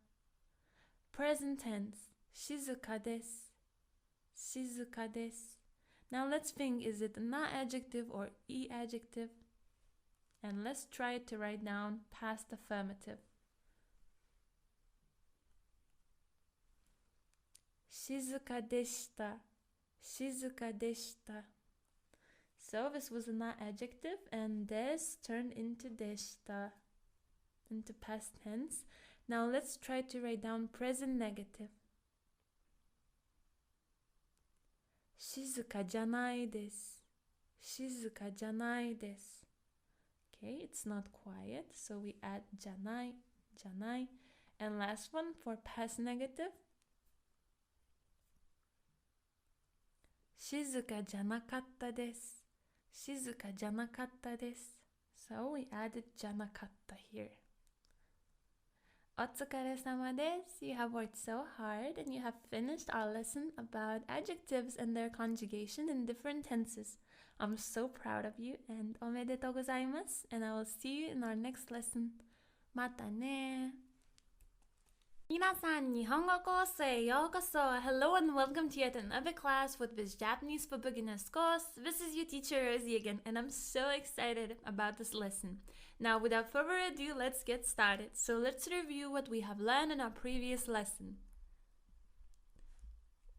Present tense. 静かです。静かです。Now let's think, is it a na adjective or e adjective? And let's try to write down past affirmative. 静かでした。静かでした。So this was a na adjective and des turned into deshita, into past tense. Now let's try to write down present negative. 静かじゃないです。静かじゃないです。Okay, it's not quiet, so we add じゃない、じゃない. And last one for past negative. 静かじゃなかったです。静かじゃなかったです。So we added じゃなかった here. お疲れ様です。You have worked so hard and you have finished our lesson about adjectives and their conjugation in different tenses. I'm so proud of you and おめでとうございます。And I will see you in our next lesson. またね。皆さん、日本語コースへようこそ. Hello and welcome to yet another class with this Japanese for Beginners course. This is your teacher Rosie again, and I'm so excited about this lesson. Now, without further ado, let's get started. So let's review what we have learned in our previous lesson.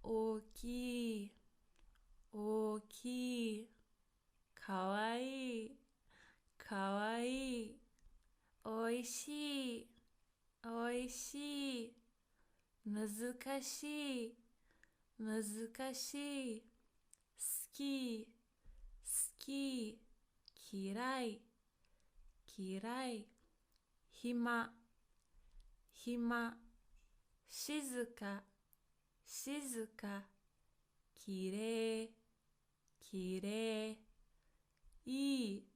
大きい、大きい、かわいい、かわいい、おいしい、おいしい、難しい、難しい、好き、好き、嫌い、嫌い。暇、暇。静か、静か。きれい、きれい。いい、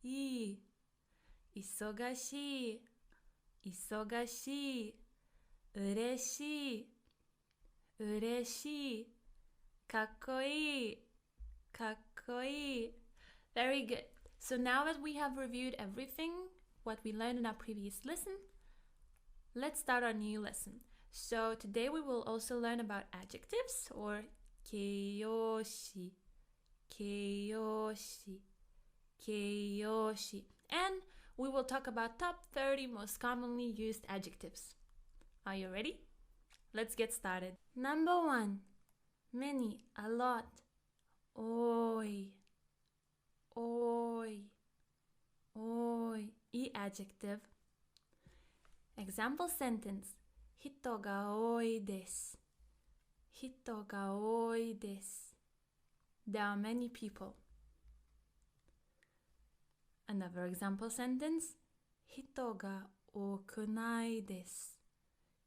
いい。忙しい、忙しい。うれしい、うれしい。かっこいい、かっこいい. Very good. So now that we have reviewed everything, what we learned in our previous lesson, let's start our new lesson. So today we will also learn about adjectives or 形容詞、形容詞、形容詞. And we will talk about top 30 most commonly used adjectives. Are you ready? Let's get started. Number 1. Many, a lot. 多い、多い、多い。いい adjective. Example sentence. 人が多いです。人が多いです。There are many people. Another example sentence. 人が多くないです。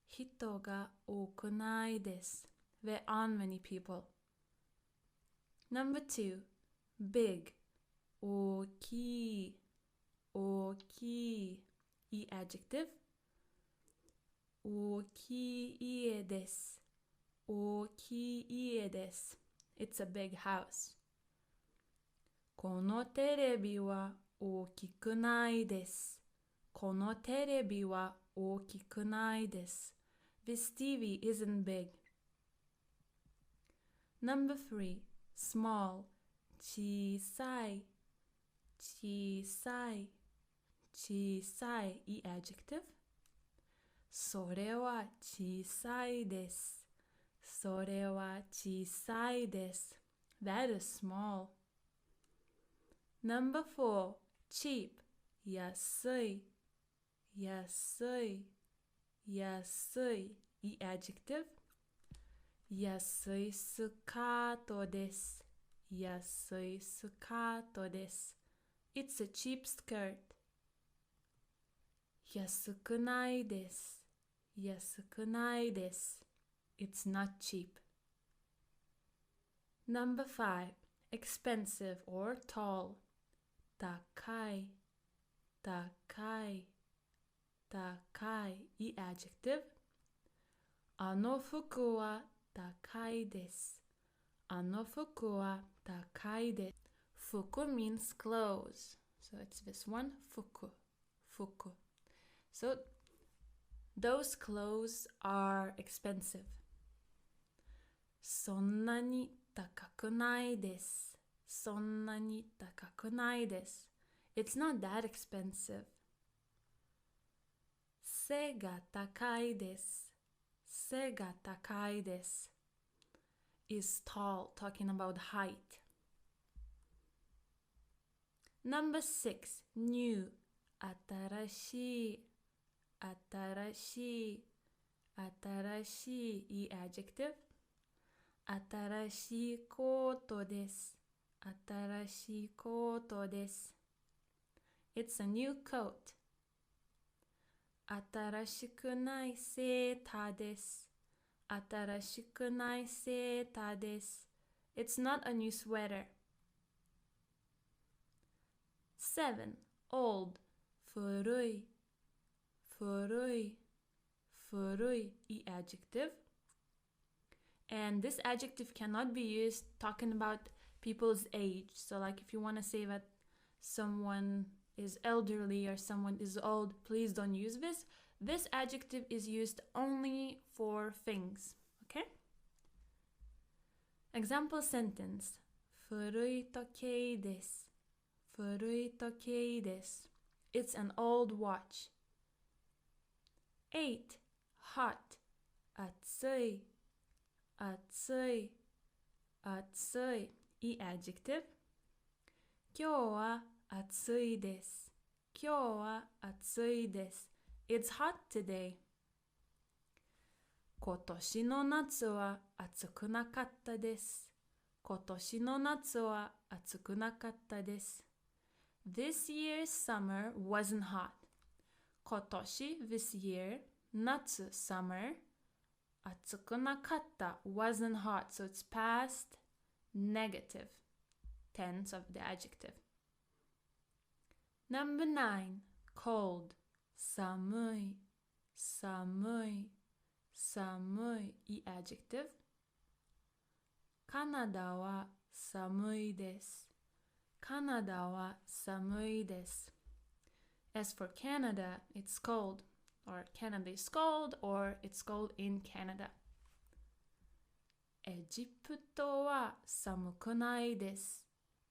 人が多くないです。There aren't many people. Number 2. Big. 大きい、大きい。いい adjective. 大きい家です。大きい家です。It's a big house. このテレビは大きくないです。このテレビは大きくないです。This TV isn't big. Number 3. Small. 小さい、小さい、小さい。いい adjective. それは小さいです。それは小さいです。That is small. Number 4. Cheap. 安い、安い、安い。いい adjective. 安いスカートです。安いスカートです。It's a cheap skirt. 安くないです。安くないです。It's not cheap. Number 5. Expensive or tall. 高い、高い、高い。いい adjective. あの服は高いです。あの服は高いです。服 means clothes. So it's this one. 服、服. So those clothes are expensive. そんなに高くないです。そんなに高くないです。It's not that expensive. 背が高いです。背が高いです。is tall, talking about height. Number 6. New. 新しい、新しい、新しい。いい adjective. 新しいコートです。新しいコートです。It's a new coat. 新しくないセーターです。新しくないセーターです。It's not a new sweater. 7. Old. 古い、古い、古い。いい adjective. And this adjective cannot be used talking about people's age. So like if you want to say that someone is elderly or someone is old, please don't use this. This adjective is used only for things. Okay? Example sentence. 古い時計です。古い時計です。It's an old watch. 8. Hot. 暑い、暑い、暑い。いい adjective. 今日は暑いです。今日は暑いです。It's hot today. 今年の夏は暑くなかったです。今年の夏は暑くなかったです。This year's summer wasn't hot. 今年 this year 夏 summer 暑くなかった wasn't hot, so it's past negative tense of the adjective. Number 9, cold. 寒い寒い寒い いい adjective. カナダは寒いです。カナダは寒いです。As for Canada, it's cold, or Canada is cold, or it's cold in Canada. エジプトは寒くないです。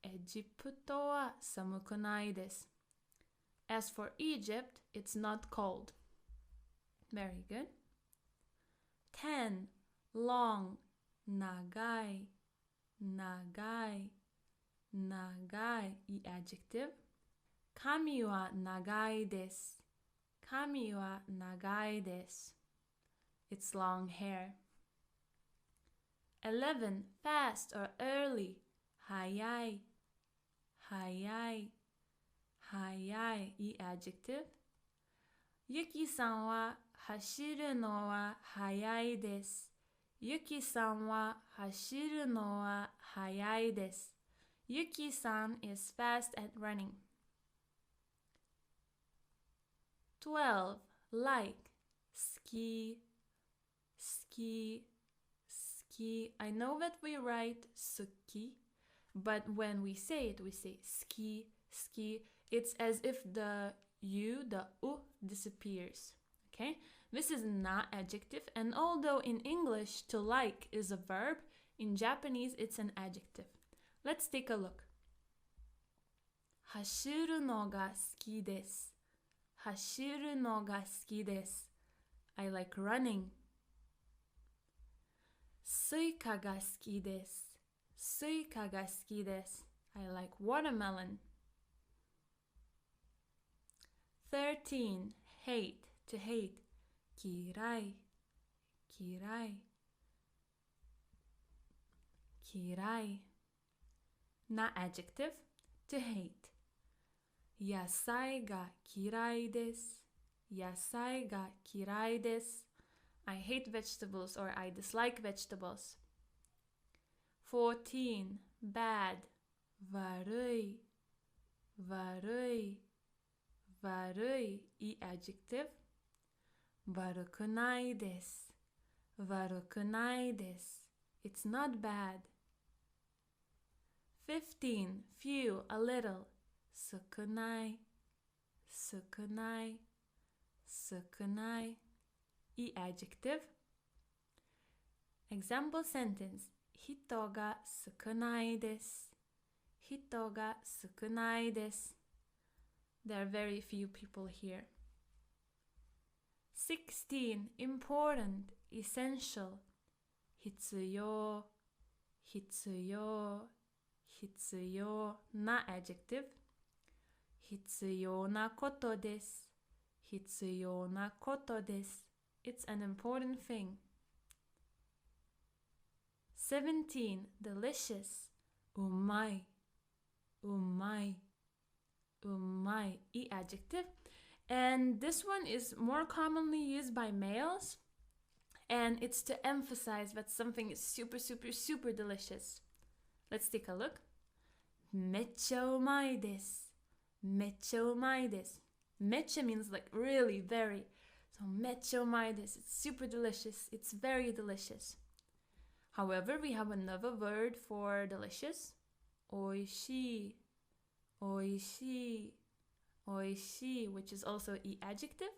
エジプトは寒くないです。As for Egypt, it's not cold. Very good. 10. Long. 長い長い長い いい adjective. 髪は長いです。髪は長いです。It's long hair. 11. Fast or early. 早い早い早い いい adjective. ゆきさんは走るのは早いです。ゆきさんは走るのは早いです。Yuki-san is fast at running. 12. Like. 好き好き好き I know that we write 好き but when we say it, we say 好き好き It's as if the u disappears. Okay? This is not adjective, and although in English to like is a verb, in Japanese it's an adjective. Let's take a look. 走るのが好きです。走るのが好きです。I like running. スイカが好きです。スイカが好きです。I like watermelon. 13. Hate, to hate. 嫌い嫌い嫌い Not adjective, to hate. 野菜が嫌いです。野菜が嫌いです。I hate vegetables, or I dislike vegetables. 14. Bad. 悪い悪い悪い いい adjective. 悪くないです。悪くないです。It's not bad. 15. Few, a little. 少ない少ない少ない いい adjective. Example sentence. 人が少ないです。人が少ないです。There are very few people here. 16. Important, essential. 必要必要必要 Not adjective. 必要なことです。必要なことです。It's an important thing. 17. Delicious. うまいうまいうまい いい adjective. And this one is more commonly used by males. And it's to emphasize that something is super, super, super delicious. Let's take a look. めっちゃうまいです。めっちゃうまいです。めっちゃ means like really, very. So めっちゃうまいです。It's super delicious. It's very delicious. However, we have another word for delicious. おいしい。おいしい。おいしい, which is also an adjective.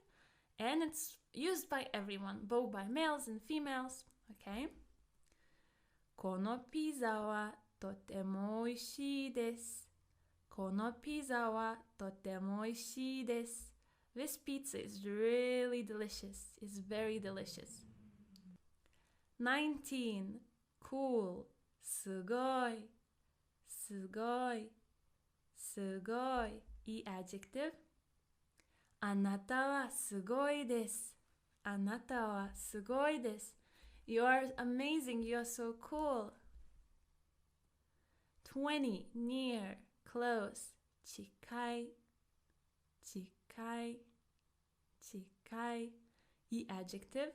And it's used by everyone, both by males and females. Okay? このピザはとても美味しいです。このピザはとても美味しいです。This pizza is really delicious. It's very delicious. 19. Cool. すごい。すごい。すごい。いい adjective. あなたはすごいです。あなたはすごいです。You are amazing. You are so cool. 20. Near. Close. 近い近い近いいい adjective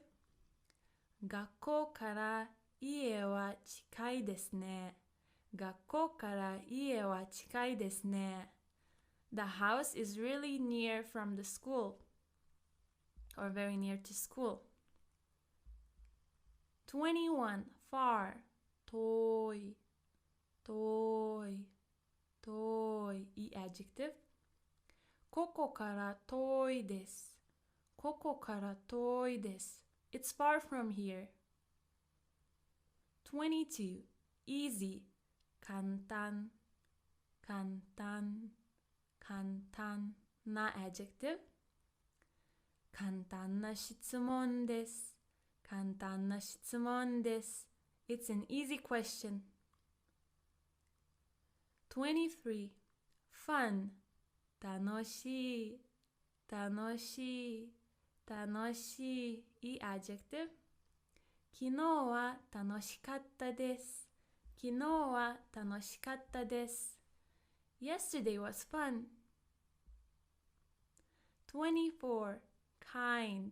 学校から家は近いですね学校から家は近いですね The house is really near from the school or very near to school 21 far 遠い遠い遠いいい adjective ここから遠いですここから遠いです It's far from here 22 easy 簡単簡単簡単な adjective 簡単な質問です簡単な質問です It's an easy question 23 fun 楽しい楽しい楽しいいい adjective 昨日は楽しかったです昨日は楽しかったです Yesterday was fun 24 kind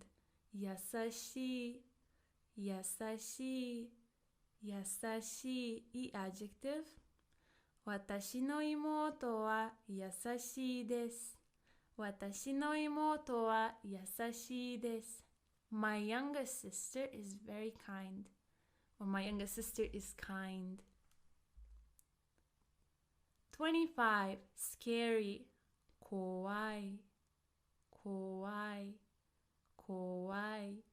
優しい優しい優しいいい adjective 私の妹は優しいです私の妹は優しいです My youngest sister is very kind or my youngest sister is kind 25 scary 怖い怖い怖い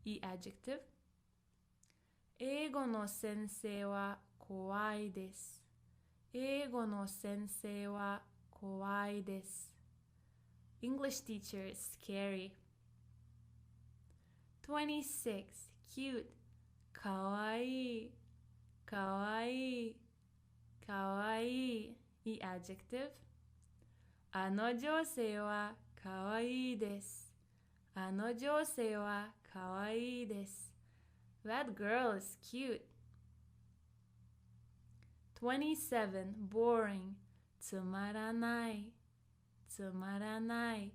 いい adjective 英語の先生は怖いです英語の先生は怖いです English teacher is scary 26 cute かわいいかわいいかわいいいい adjective あの女性はかわいいですあの女性はかわいいです That girl is cute 27 boring つまらないつまらない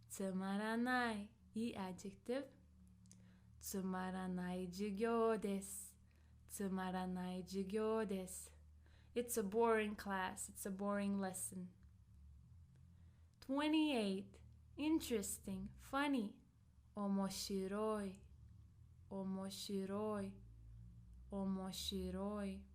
つまらないいい adjective つまらない授業ですつまらない授業です It's a boring class It's a boring lesson 28 interesting funny 面白い面白い面白い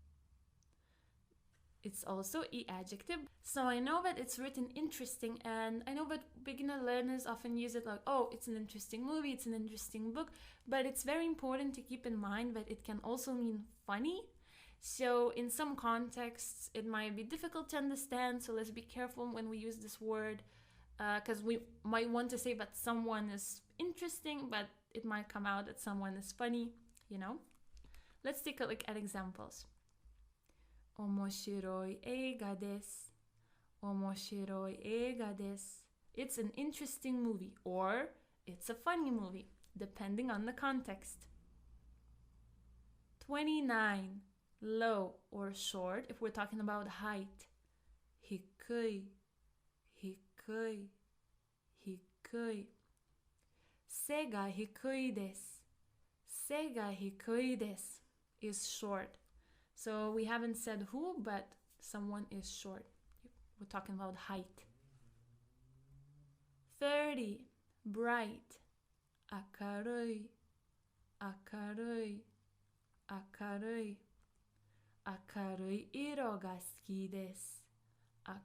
It's also e adjective. So I know that it's written interesting and I know that beginner learners often use it like, oh, it's an interesting movie, it's an interesting book, but it's very important to keep in mind that it can also mean funny. So in some contexts, it might be difficult to understand. So let's be careful when we use this word because we might want to say that someone is interesting, but it might come out that someone is funny, you know? Let's take a look at examples. 面白い映画です。面白い映画です。It's an interesting movie or it's a funny movie, depending on the context. 29. Low or short if we're talking about height. 低い、低い、低い。背が低いです。背が低いです is short. So we haven't said who, but someone is short. We're talking about height. 30. Bright. 明るい。明るい。明るい。明るい色が好きです。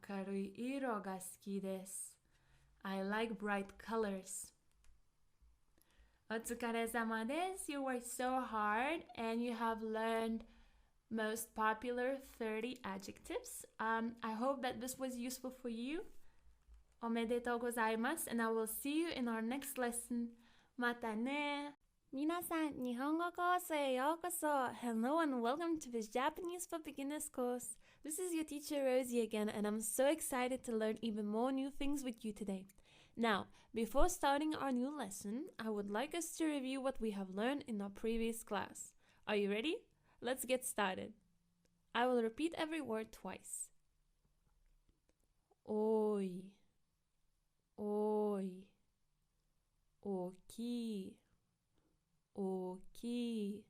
明るい色が好きです。I like bright colors. お疲れ様です。You worked so hard and you have learned most popular 30 adjectives. I hope that this was useful for you. おめでとうございます and I will see you in our next lesson. またね。皆さん、日本語コースへようこそ。Hello and welcome to this Japanese for Beginners course. This is your teacher Rosie again and I'm so excited to learn even more new things with you today. Now, before starting our new lesson, I would like us to review what we have learned in our previous class. Are you ready? Let's get started. I will repeat every word twice. 多い、多い、大きい、大きい、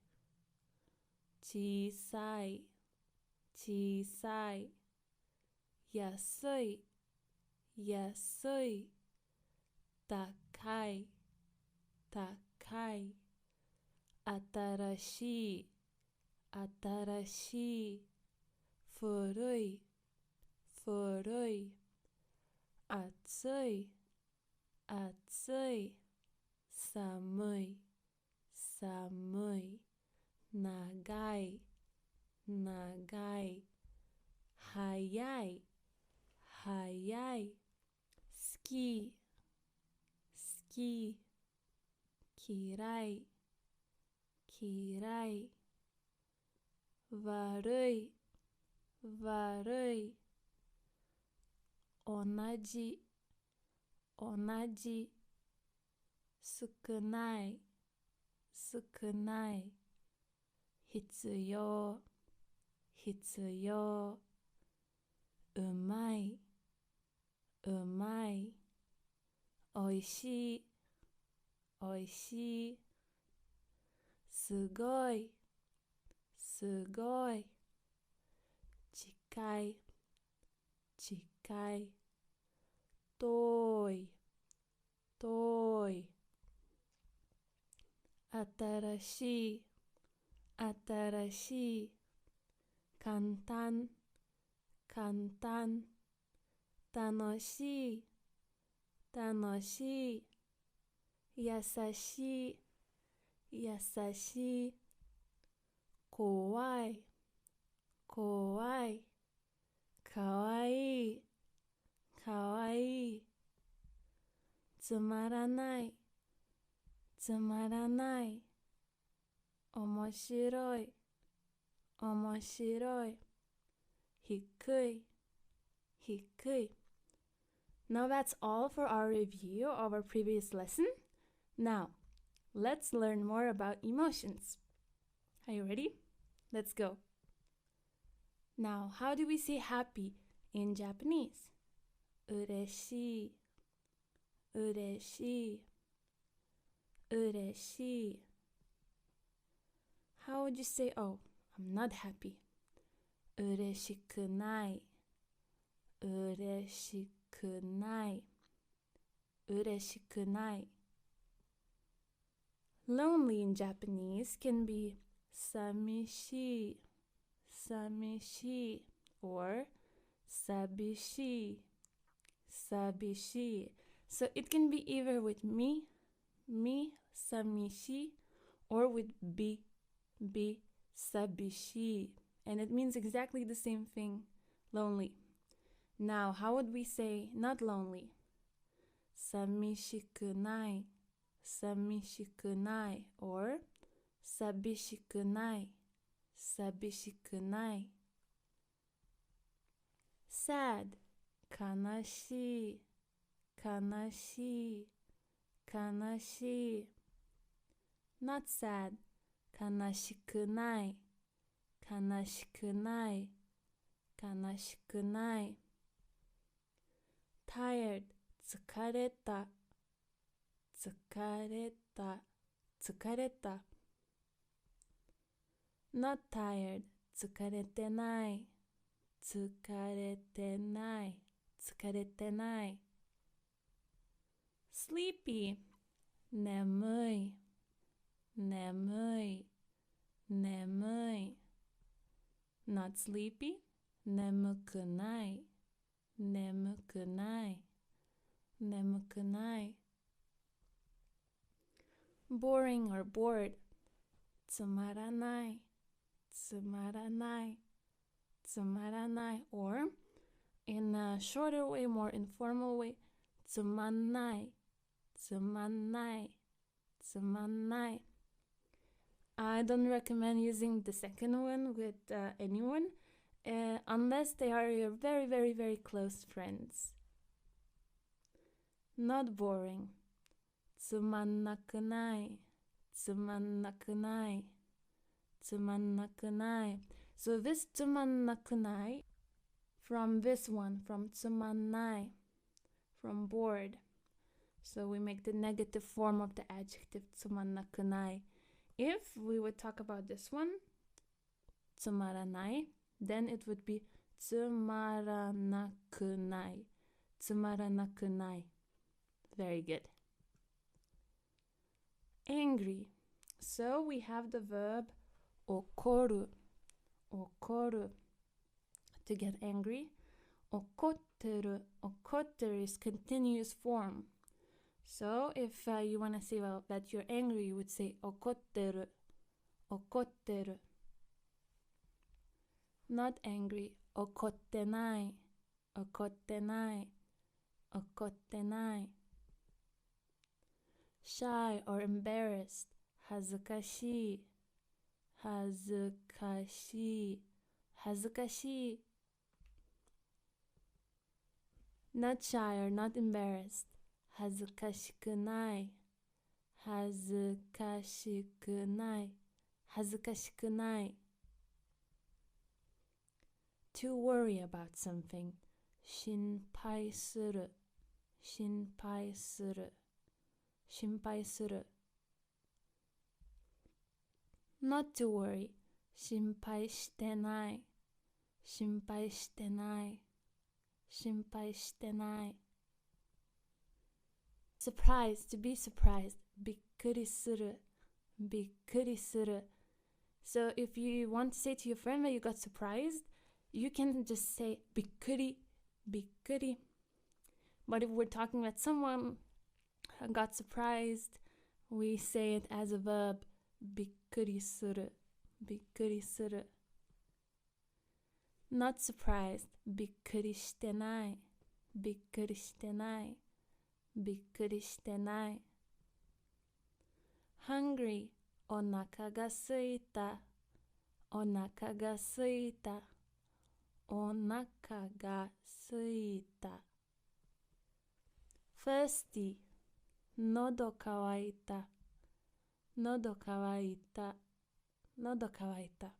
小さい、小さい、安い、安い、高い、高い、新しい、新しい、古い、古い、暑い、暑い、寒い、寒い、長い、長い、早い、早い、好き、好き、嫌い、嫌い、悪い、悪い、同じ、同じ、少ない、少ない、必要、必要、うまい、うまい、おいしい、おいしい、すごい、すごい、近い、近い、遠い、遠い、新しい、新しい、簡単、簡単、楽しい、楽しい、優しい、優しい、怖い、怖い、かわいい、かわいい、つまらない、つまらない、面白い、面白い、低い、低い。Now that's all for our review of our previous lesson. Now, let's learn more about emotions. Are you ready? Let's go. Now, how do we say happy in Japanese? 嬉しい、嬉しい、嬉しい。How would you say, oh, I'm not happy? 嬉しくない、嬉しくない、嬉しくない。Lonely in Japanese can be 寂しい、寂しい or 寂しい、寂しい. So it can be either with me, 寂しい or with be, 寂しい. And it means exactly the same thing, lonely. Now, how would we say not lonely? 寂しくない、寂しくない or 寂しくない、寂しくない。sad 悲しい、悲しい、悲しい。not sad 悲しくない、悲しくない、悲しくない。tired 疲れた、疲れた、疲れた。not tired 疲れてない、疲れてない、疲れてない。sleepy 眠い、眠い、眠い。not sleepy 眠くない、眠くない、眠くない。boring or bored つまらない、つまらない、つまらない or in a shorter way, more informal way つまんない、つまんない、つまんない。I don't recommend using the second one with anyone unless they are your very, very, very close friends. Not boring つまんなくない、つまんなくない、つまんなくない。So this つまんなくない from this one, from tsumanai, from bored. So we make the negative form of the adjective tsumannakunai. If we would talk about this one, tsumaranai, then it would be tsumaranakunai. Tsumaranakunai. Very good. Angry. So we have the verb okoru. Okoru. To get angry. Okotteru. Okotteru is continuous form. So if you want to say that you're angry, you would say okotteru. Okotteru. Not angry. Okottenai. Okottenai. Okottenai. Shy or embarrassed. Hazukashii. Hazukashii. Hazukashii. Not shy or not embarrassed. Hazukashikunai. Hazukashikunai. Hazukashikunai. To worry about something. Shinpai suru. Shinpai suru. Shinpai suru. Not to worry. Shinpai shitenai. Shinpai shitenai. Shinpai shitenai. Surprised, to be surprised. Bikkuri suru. Bikkuri suru. So if you want to say to your friend that you got surprised, you can just say bikkuri, bikkuri. But if we're talking about someone who got surprised, we say it as a verb, bikkuri suru, bikkuri suru. Not surprised, bikkuri shitenai, bikkuri shitenai, bikkuri shitenai. Hungry, onaka ga suita, onaka ga suita, onaka ga suita. Thirsty, nodo kawaita, nodo kawaita, nodo kawaita.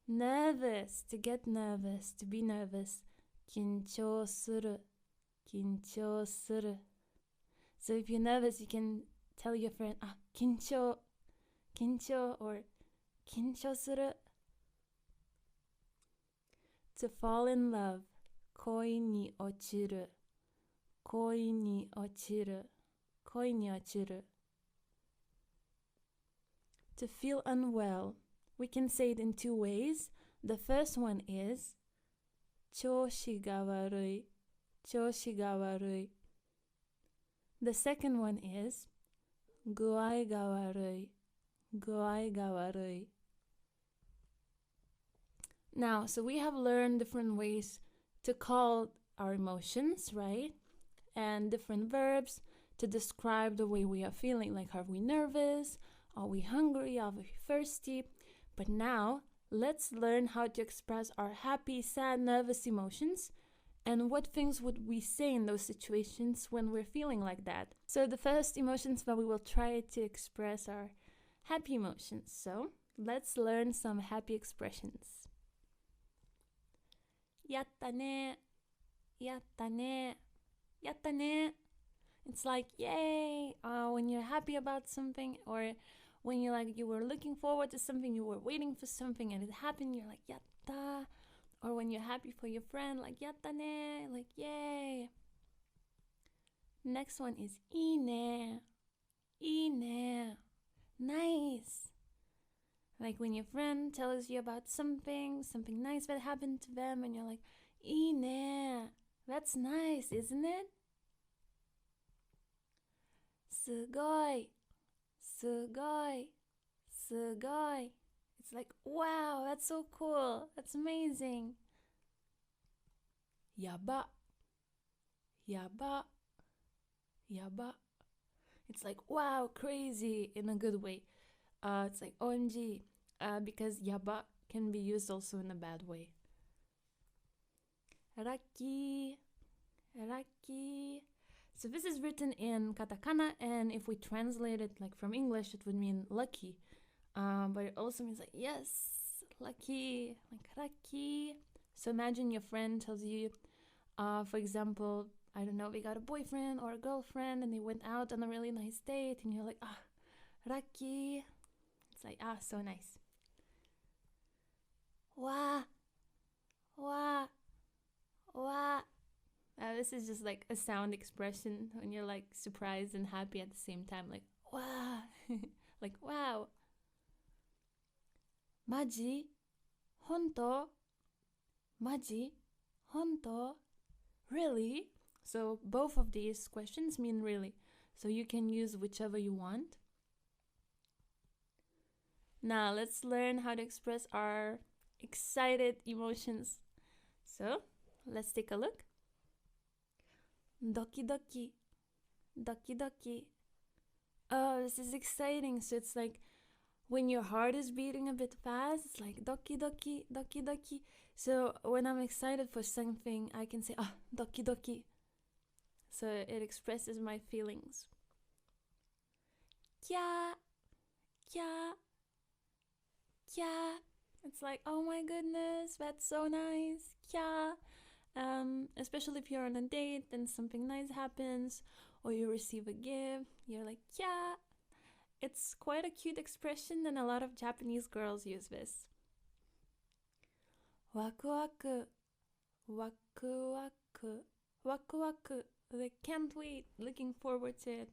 Nervous, to get nervous, to be nervous. Kinchou suru, kinchou suru. So if you're nervous, you can tell your friend, kinchou, kinchou, or kinchou suru. To fall in love. Koi ni ochiru. Koi ni ochiru. Koi ni ochiru. To feel unwell. We can say it in two ways. The first one is choushi ga warui. Choushi ga warui. The second one is guai ga warui. Guai ga warui. Now, so we have learned different ways to call our emotions, right? And different verbs to describe the way we are feeling. Like, are we nervous? Are we hungry? Are we thirsty? But now, let's learn how to express our happy, sad, nervous emotions. And what things would we say in those situations when we're feeling like that? So the first emotions that we will try to express are happy emotions. So let's learn some happy expressions. Yatta ne, yatta ne, yatta ne. It's like, yay, when you're happy about something, or when you were looking forward to something, you were waiting for something and it happened, you're like, yatta. Or when you're happy for your friend, like, yatta ne, like, yay. Next one is ine, ine, nice. Like when your friend tells you about something nice that happened to them, and you're like, ine, that's nice, isn't it? Sugoi, sugoi, sugoi. It's like, wow, that's so cool, that's amazing. Yaba, yaba, yaba. It's like, wow, crazy in a good way. It's like OMG, because yaba can be used also in a bad way. Raki, raki. So this is written in katakana, and if we translate it like from English, it would mean lucky. But it also means like, yes, lucky, like raki. So imagine your friend tells you, for example, I don't know, they got a boyfriend or a girlfriend and they went out on a really nice date, and you're like, lucky. It's like, so nice. Wow, wow, wow. This is just like a sound expression when you're like surprised and happy at the same time, like, wow. Like, wow. Maji? Honto? Maji? Honto? Really? So both of these questions mean really. So you can use whichever you want. Now let's learn how to express our excited emotions. So let's take a look. Doki doki. Doki doki. Oh, this is exciting. So it's like when your heart is beating a bit fast, it's like doki doki, doki doki. So when I'm excited for something, I can say, doki doki. So it expresses my feelings. Kya, kya, kya. It's like, oh my goodness, that's so nice. Kya. Especially if you're on a date and something nice happens, or you receive a gift, you're like, kya. It's quite a cute expression, and a lot of Japanese girls use this. Waku waku, waku waku, waku waku. They can't wait, looking forward to it.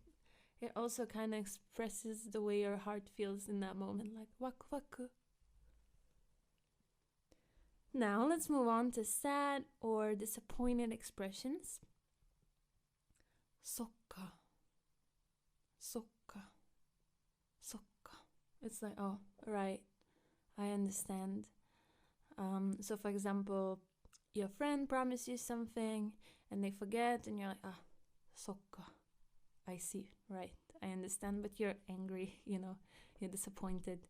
It also kind of expresses the way your heart feels in that moment, like waku waku. Now let's move on to sad or disappointed expressions. Sokka, sokka, sokka. It's like, oh, right, I understand. So for example, your friend promised you something and they forget, and you're like, sokka, I see, right, I understand, but you're angry, you're disappointed.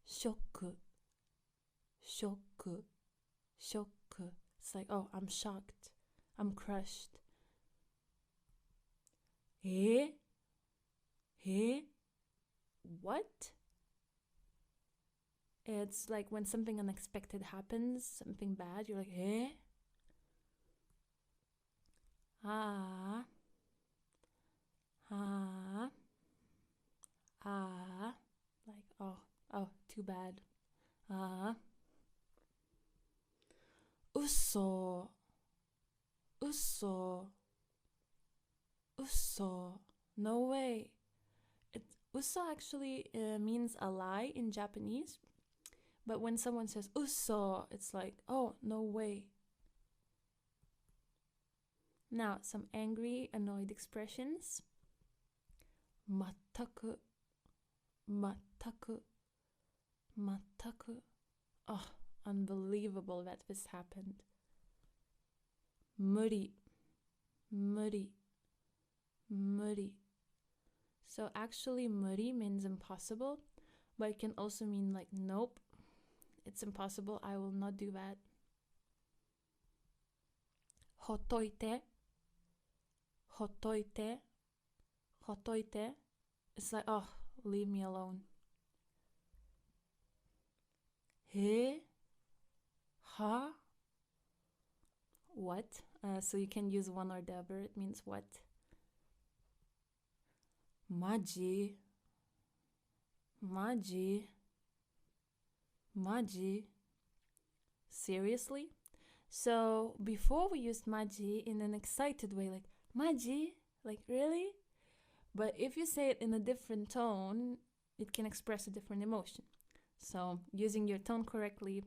Shoku, shoku, shoku. It's like, oh, I'm shocked, I'm crushed. Eh? What? It's like when something unexpected happens, something bad, you're like, eh? Like, oh, too bad. Uso, uso, uso. No way. Uso actually means a lie in Japanese. But when someone says uso, it's like, oh, no way. Now, some angry, annoyed expressions. Mattaku, mattaku, mattaku. Oh, unbelievable that this happened. Muri, muri, muri. So actually, muri means impossible, but it can also mean like, nope, it's impossible, I will not do that. Hotoite, hotoite, hotoite. It's like, oh, leave me alone. He, ha, what? So you can use one or the other. It means what? Maji, maji, maji. Seriously? So before we used maji in an excited way, like maji, like really? But if you say it in a different tone, it can express a different emotion. So using your tone correctly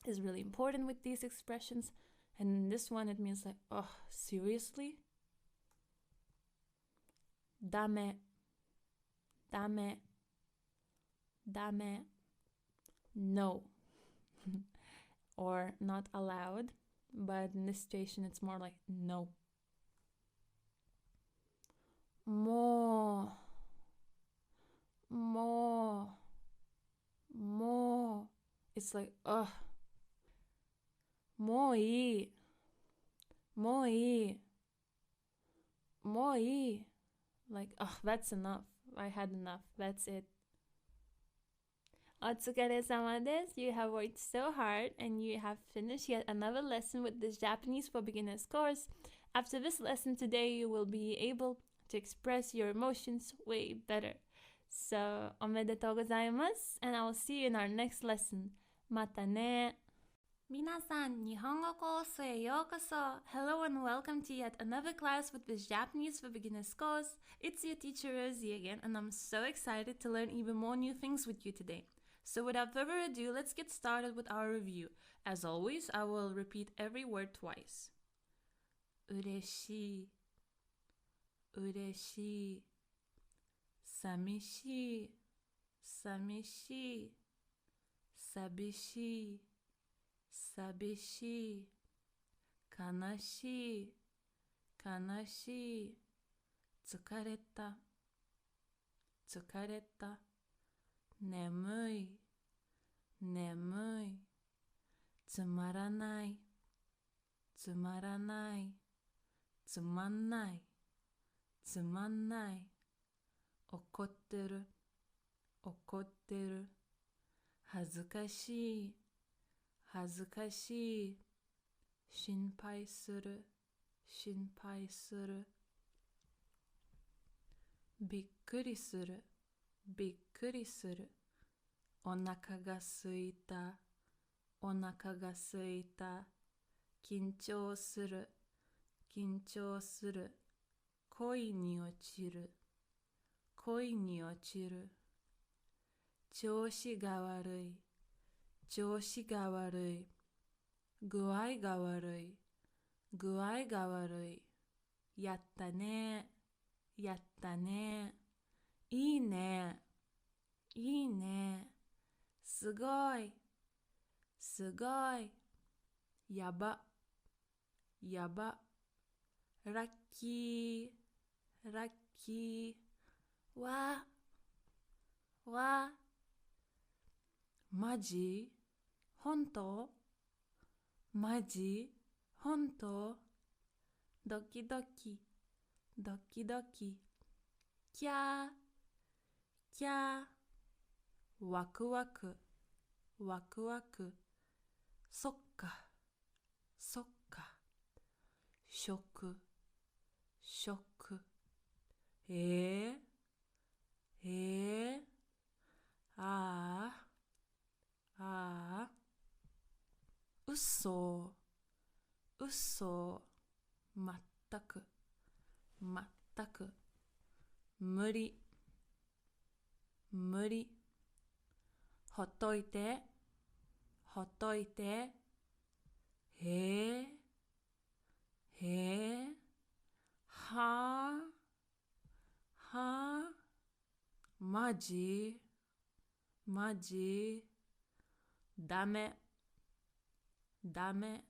is really important with these expressions. And in this one, it means like, oh, seriously? Dame, dame, dame, no. Or not allowed, but in this situation, it's more like no. More, more, more. It's like, ugh. もういい。もういい。もういい. Like, that's enough. I had enough. That's it. お疲れ様です。You have worked so hard and you have finished yet another lesson with this Japanese for Beginners course. After this lesson today, you will be able to express your emotions way better. So, おめでとうございます and I will see you in our next lesson. またね。皆さん、日本語コースへようこそ。Hello and welcome to yet another class with this Japanese for Beginners course. It's your teacher Rosie again, and I'm so excited to learn even more new things with you today. So without further ado, let's get started with our review. As always, I will repeat every word twice. 嬉しい、嬉しい、寂しい、寂しい、寂しい、寂しい、悲しい、悲しい、疲れた、疲れた、眠い、眠い、つまらない、つまらない、つまんない、つまんない、怒ってる、怒ってる、恥ずかしい、恥ずかしい、心配する、心配する、びっくりする、びっくりする、お腹がすいた、お腹がすいた、緊張する、緊張する、恋に落ちる、恋に落ちる、調子が悪い、調子が悪い、具合が悪い、具合が悪い、やったね、やったね、いいね、いいね、すごい、すごい、やば、やば、ラッキー、ラッキー、わ、わ、マジ、本当、マジ、本当、ドキドキ、ドキドキ、キャー、キャー、ワクワク、ワクワク、そっか、そっか、ショック、ショック、ああ、ああ、嘘、嘘、まったく、まったく、無理、無理、ほっといて、ほっといて、へえ、へえ、はあ、はあ、マジ、マジ、ダメ、ダメ、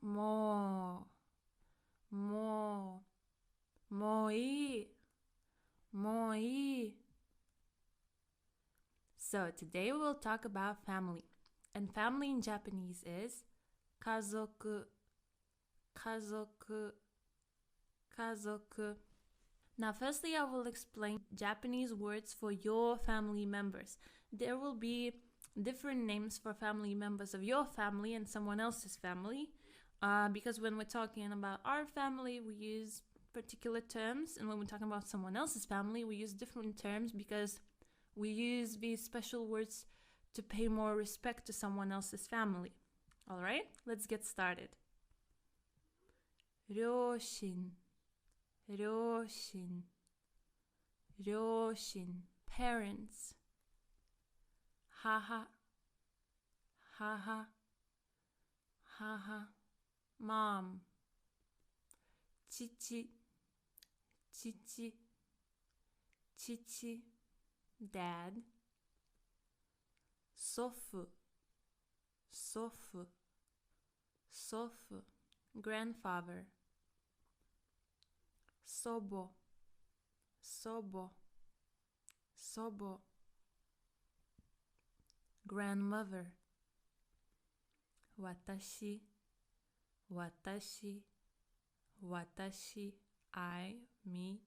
もう、もう、もういい、もういい。So today we will talk about family. And family in Japanese is 家族、家族、家族. Now, firstly, I will explain Japanese words for your family members. There will be different names for family members of your family and someone else's family. Because when we're talking about our family, we use particular terms. And when we're talking about someone else's family, we use different terms because we use these special words to pay more respect to someone else's family. All right, let's get started. 両親、両親、両親、parents、母、母、母、mom、父、父、父、dad、祖父、祖父、祖父、grandfather、祖母、祖母、祖母、grandmother、私、私、私、I、me、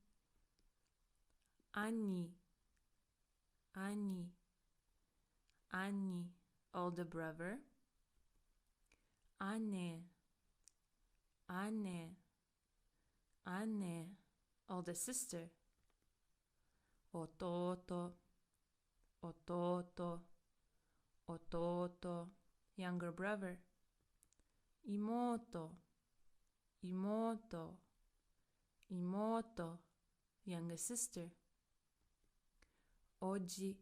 兄、兄、Ani, older brother. Ane, ane, ane, older sister. Ototo, ototo, ototo, younger brother. Imoto, imoto, imoto, younger sister. Oji,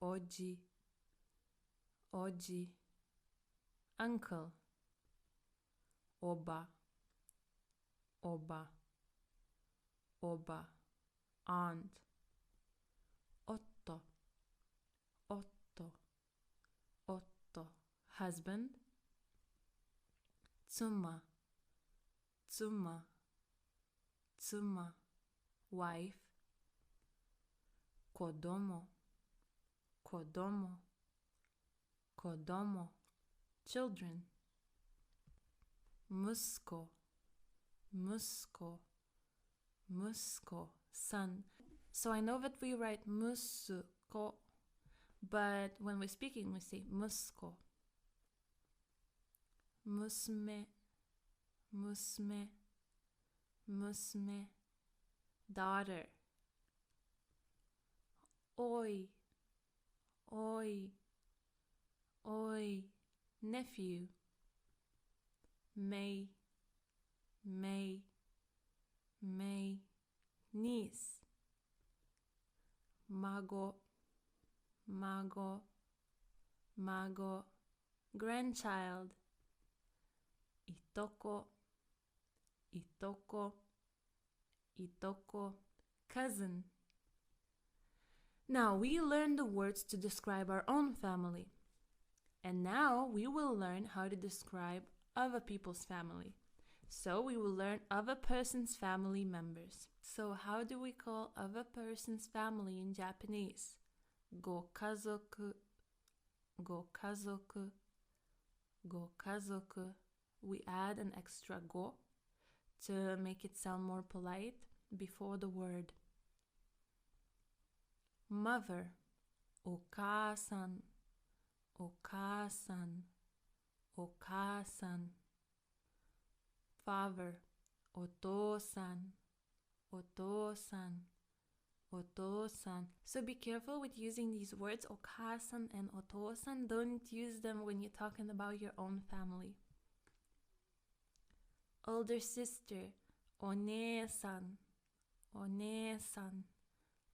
oji, oji, uncle. Oba, oba, oba, aunt. Otto, otto, otto, husband. Tsumma, tsumma, tsumma, wife. Kodomo, kodomo, kodomo, children. Musko, musko, musko, son. So I know that we write musko, but when we're speaking we say musko. Musme, musme, musme, daughter. Oi, oi, oi, nephew. May, may, may, niece. Mago, mago, mago, grandchild. Itoko, itoko, itoko, cousin. Now we learned the words to describe our own family. And now we will learn how to describe other people's family. So we will learn other person's family members. So how do we call other person's family in Japanese? Gokazoku, gokazoku, gokazoku. We add an extra go to make it sound more polite before the word. Mother, okasan, okasan, okasan. Father, otosan, otosan, otosan. So be careful with using these words, okasan and otosan. Don't use them when you're talking about your own family. Older sister, one-san, one-san,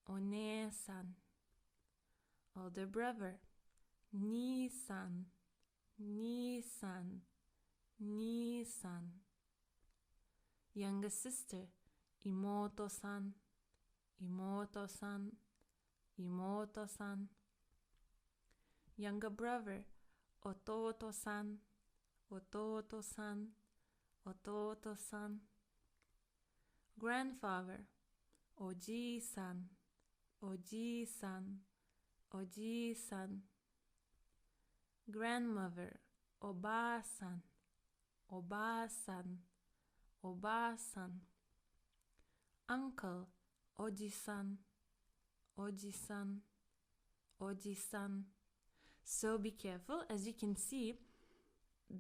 one-san. Older brother, ni-san, ni-san, ni-san. Younger sister, imoto-san, imoto-san, imoto-san. Younger brother, ototo-san, ototo-san, ototo-san. Grandfather, oji-san, oji-san, oji-san. Grandmother, oba-san, oba-san, oba-san. Uncle, oji-san, oji-san, oji-san. So be careful. As you can see,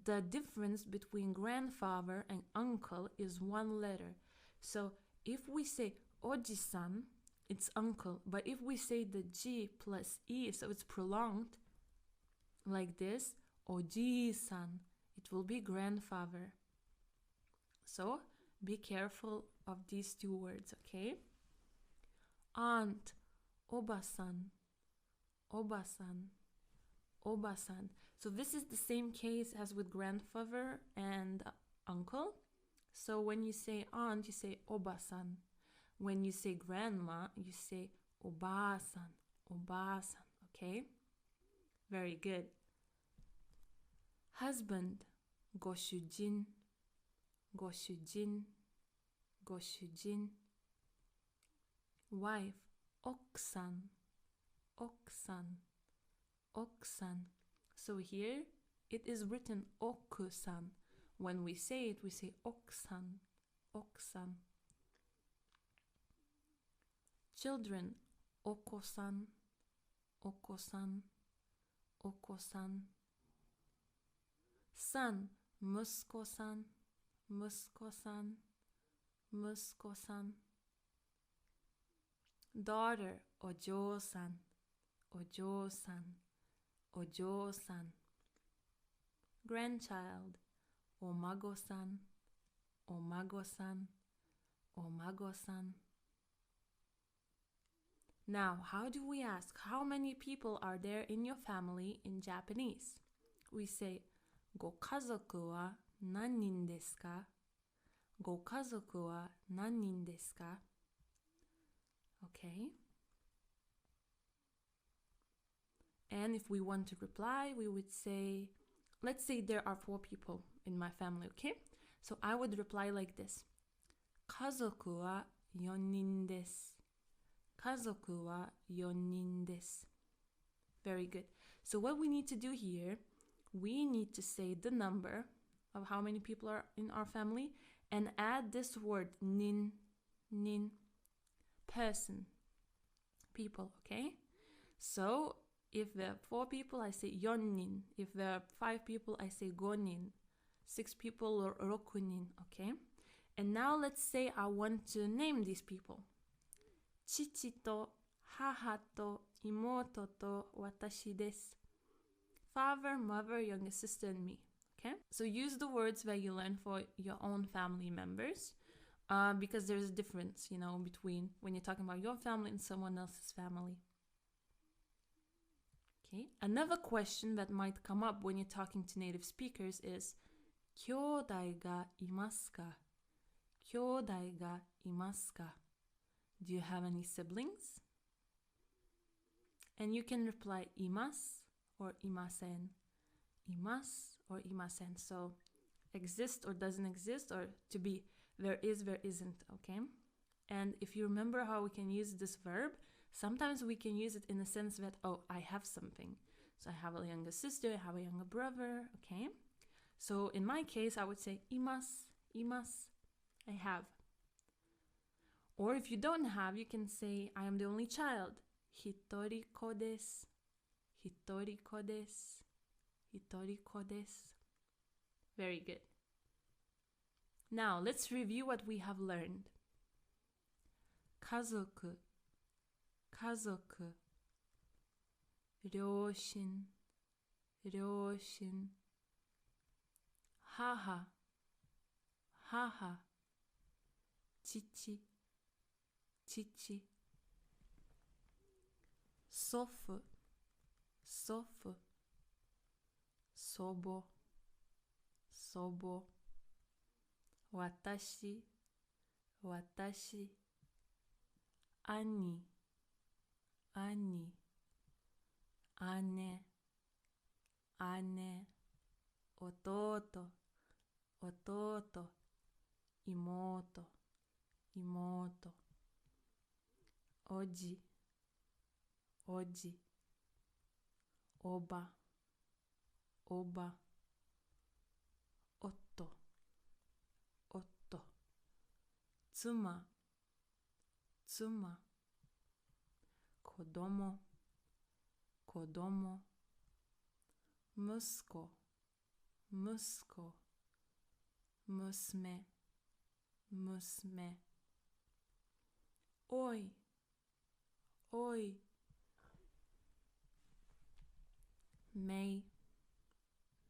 the difference between grandfather and uncle is one letter. So if we say oji-san, it's uncle. But if we say the G plus E, so it's prolonged, like this, oji-san, it will be grandfather. So be careful of these two words, okay? Aunt, oba-san, oba-san, oba-san. So this is the same case as with grandfather and uncle. So when you say aunt, you say oba-san. When you say grandma, you say oba-san, oba-san, okay? Very good. Husband, goshujin, goshujin, goshujin. Wife, okusan, okusan, okusan. So here it is written okusan. When we say it, we say okusan, okusan. Children, okosan, okosan, okosan. San, musko-san, musko-san, musko-san. Daughter, ojo-san, ojo-san, ojo-san. Grandchild, omago-san, omago-san, omago-san. Now, how do we ask how many people are there in your family in Japanese? We say, ご家族は何人ですか? ご家族は何人ですか? Okay. And if we want to reply, we would say, let's say there are 4 people in my family, okay? So I would reply like this. 家族は4人です。家族は4人です。Very good. So what we need to do here, we need to say the number of how many people are in our family and add this word nin, person, people, okay? So if there are 4 people, I say 4人. If there are 5 people, I say 5人. 6 people or 6人, okay? And now let's say I want to name these people. 父と母と妹と私です。Father, mother, younger sister, and me. Okay? So use the words that you learn for your own family members because there's a difference, between when you're talking about your family and someone else's family. Okay? Another question that might come up when you're talking to native speakers is 兄弟がいますか? 兄弟がいますか? Do you have any siblings? And you can reply います or いません. います or いません. So exist or doesn't exist, or to be there is, there isn't, okay? And if you remember how we can use this verb, sometimes we can use it in the sense that, oh, I have something. So I have a younger sister, I have a younger brother, okay? So in my case, I would say います, います, I have. Or if you don't have, you can say, I am the only child. 一人っ子です。一人っ子です。一人っ子です。Very good. Now, let's review what we have learned. 家族、家族。両親、両親。母、母。父、父。祖父、祖父。祖母、祖母。私、私。兄、兄。姉、姉。弟、弟。妹、妹。おじ、おじ。おば、おば。夫、夫。妻、妻。子供、子供。息子、息子。娘、娘。おい、おい。めい、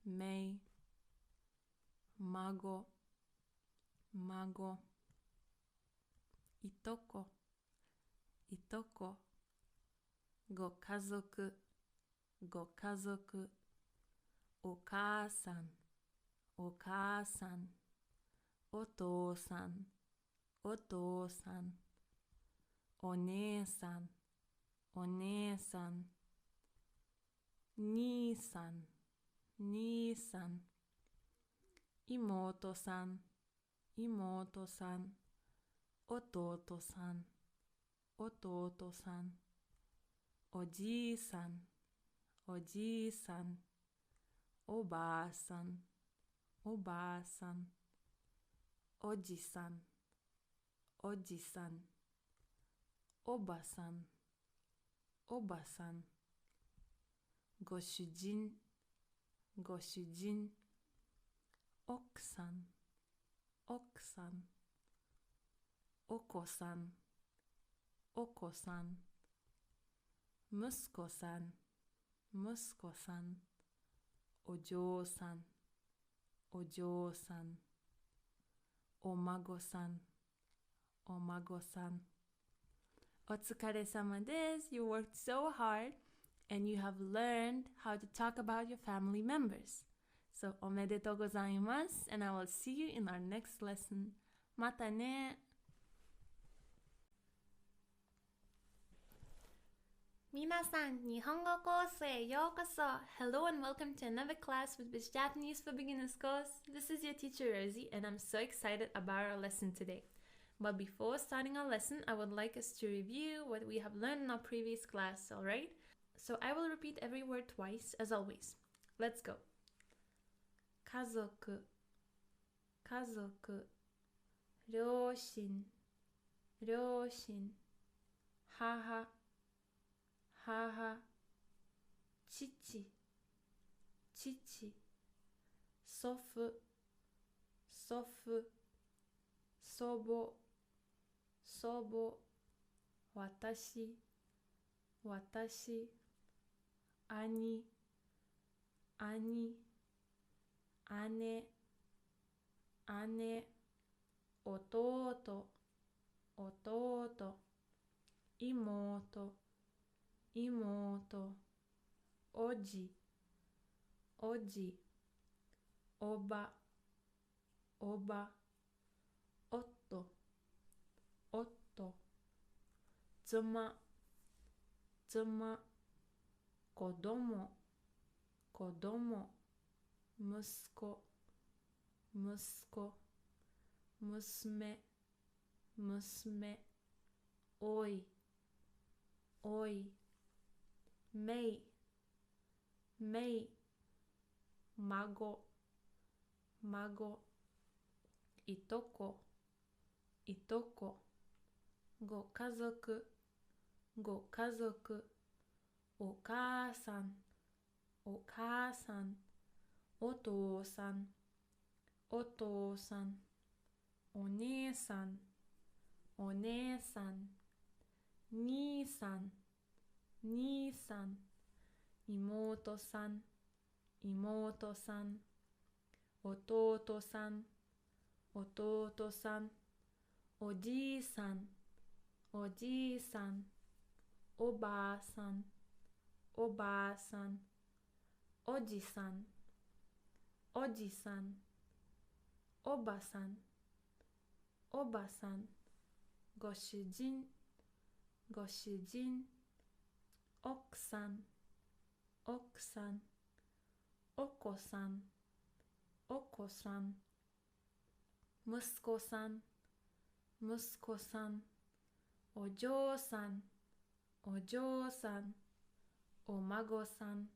めい。孫、孫。いとこ、いとこ。ご家族、ご家族。お母さん、お母さん。お父さん、お父さん。お姉さん、お姉さん。兄さん、兄さん。妹さん、妹さん。弟さん、弟さん。おじいさん、おじいさん。おばあさん、おばあさん。おじさん、おじさん。おばさん、おばさん。ご主人、ご主人。奥さん、奥さん。お子さん、お子さん。息子さん、息子さん。お嬢さん、お嬢さん。お孫さん、お孫さん。お疲れ様です。You worked so hard and you have learned how to talk about your family members. So, おめでとうございます。And I will see you in our next lesson. またね。皆さん、日本語コースへようこそ。Hello and welcome to another class with this Japanese for Beginners course. This is your teacher Rosie and I'm so excited about our lesson today. But before starting our lesson, I would like us to review what we have learned in our previous class, alright? So I will repeat every word twice, as always. Let's go. 家族、家族。両親、両親。母、母。父、父。祖父、祖父。祖母、祖母。私、私。兄、兄。姉、姉。弟、弟。妹、妹。おじ、おじ。おば、おば。夫、夫。妻、妻。子供、子供。息子、息子。娘、娘。おい、おい。めい、めい。孫、孫。いとこ、いとこ。ご家族、ご家族。お母さん、お母さん。お父さん、お父さん。お姉さん、お姉さん。兄さん、兄さん。妹さん、妹さん。弟さん、弟さん。おじいさん、おじいさん。おばあさん、おばあさん。おじさん、おじさん。おばさん、おばさん。ご主人、ご主人。奥さん、奥さん。お子さん、お子さん。息子さん、息子さん。お嬢さん、お嬢さん。お孫さん、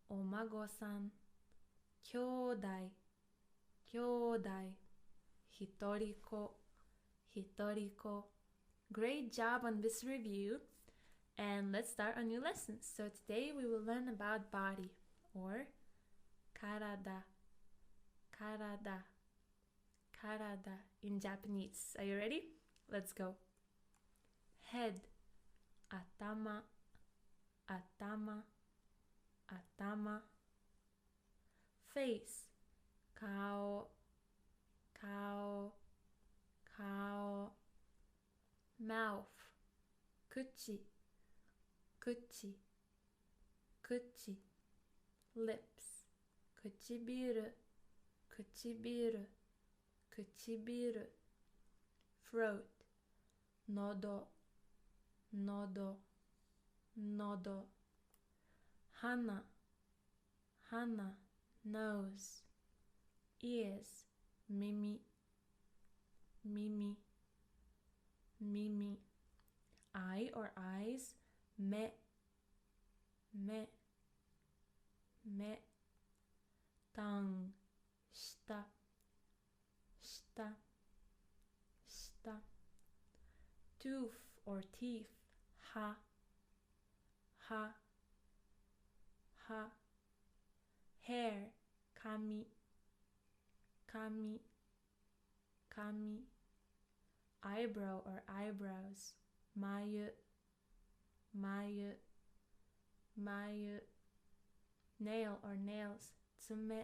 お孫さん。兄弟、兄弟。一人子、一人子。Great job on this review. And let's start our new lesson. So today we will learn about body or 体, 体, 体 in Japanese. Are you ready? Let's go. Head, 頭, 頭, 頭. Face, 顔, 顔, 顔. Mouth, 口, 口, 口. Lips, 唇, 唇, 唇. Throat, 喉, 喉, 喉. Hana, 鼻 nose. Ears, 耳, 耳, 耳. Eye or eyes, 目, 目, 目. Tongue, 舌, 舌, 舌. Tooth or teeth, 歯, 歯, ha. Hair, kami, kami, kami. Eyebrow or eyebrows, mayu, mayu, mayu. Nail or nails, tsume,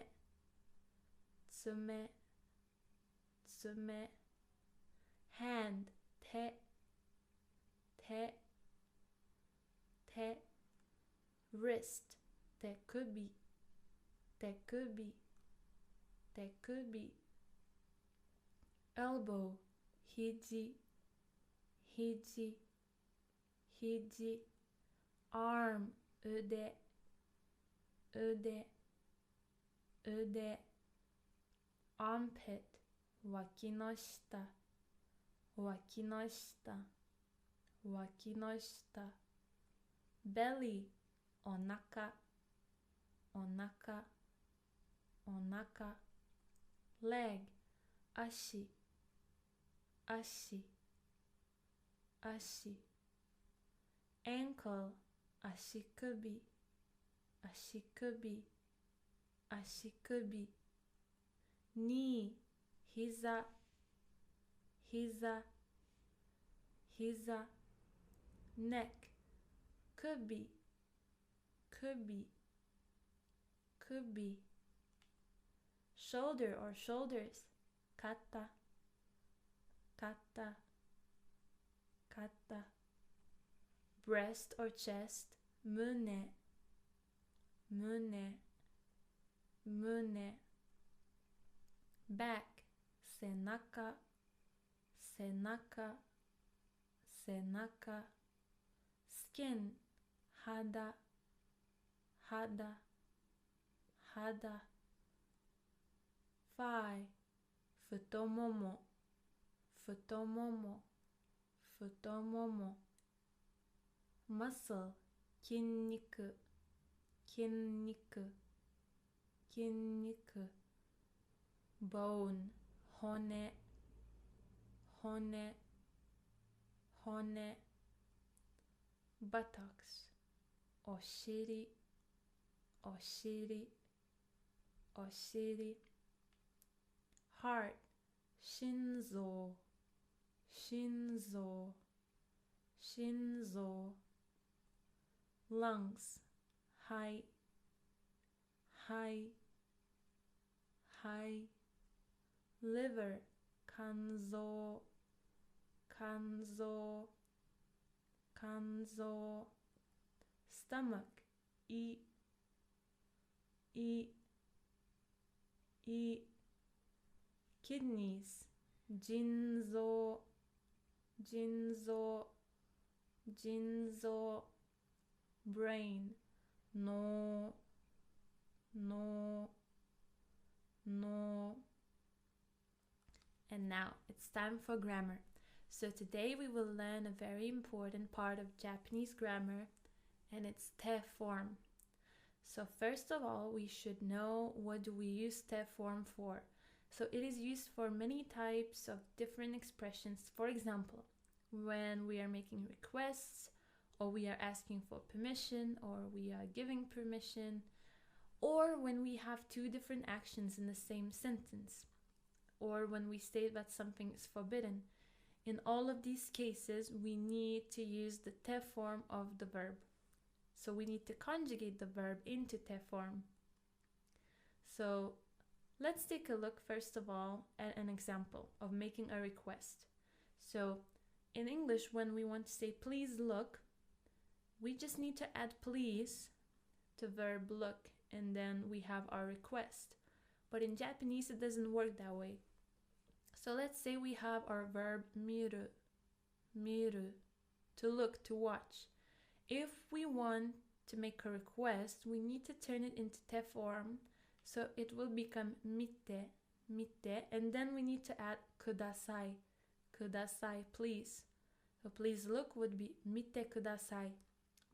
tsume, tsume. Hand, te, te, te. Wrist, tekubi, tekubi, tekubi. Elbow, hiji, hiji, hiji. Arm, ude, ude, ude. Armpit, waki no shita, waki no shita, waki no shita. Belly, onaka, onaka, onaka. Leg, ashi, ashi, ashi. Ankle, ashikubi, ashikubi, ashikubi. Knee, hiza, hiza, hiza. Neck, kubi, kubi, kubi. Shoulder or shoulders, kata, kata, kata. Breast or chest, mune, mune, mune. Back, senaka, senaka, senaka. Skin, hada, hada, hada. Thigh, futomomo, futomomo, futomomo. Muscle, kinniku, kinniku, kinniku. Bone, hone, hone, hone. Buttocks, oshiri, oshiri, oshiri. Heart, shinzo, shinzo, shinzo. Lungs, hai, hai, hai. Liver, kanzo, kanzo, kanzo. Stomach, i, i, i. Kidneys, jinzo, jinzo, jinzo. Brain, no, no, no. And now it's time for grammar. So today we will learn a very important part of Japanese grammar, and it's te form. So first of all, we should know what do we use te form for. So it is used for many types of different expressions. For example, when we are making requests, or we are asking for permission, or we are giving permission, or when we have two different actions in the same sentence, or when we state that something is forbidden. In all of these cases, we need to use the te form of the verb. So we need to conjugate the verb into te form. So let's take a look first of all at an example of making a request. So in English, when we want to say please look, we just need to add please to verb look, and then we have our request. But in Japanese, it doesn't work that way. So let's say we have our verb miru, miru, to look, to watch. If we want to make a request, we need to turn it into te form, so it will become mite, mite, and then we need to add kudasai, kudasai, please. So please look would be mite kudasai.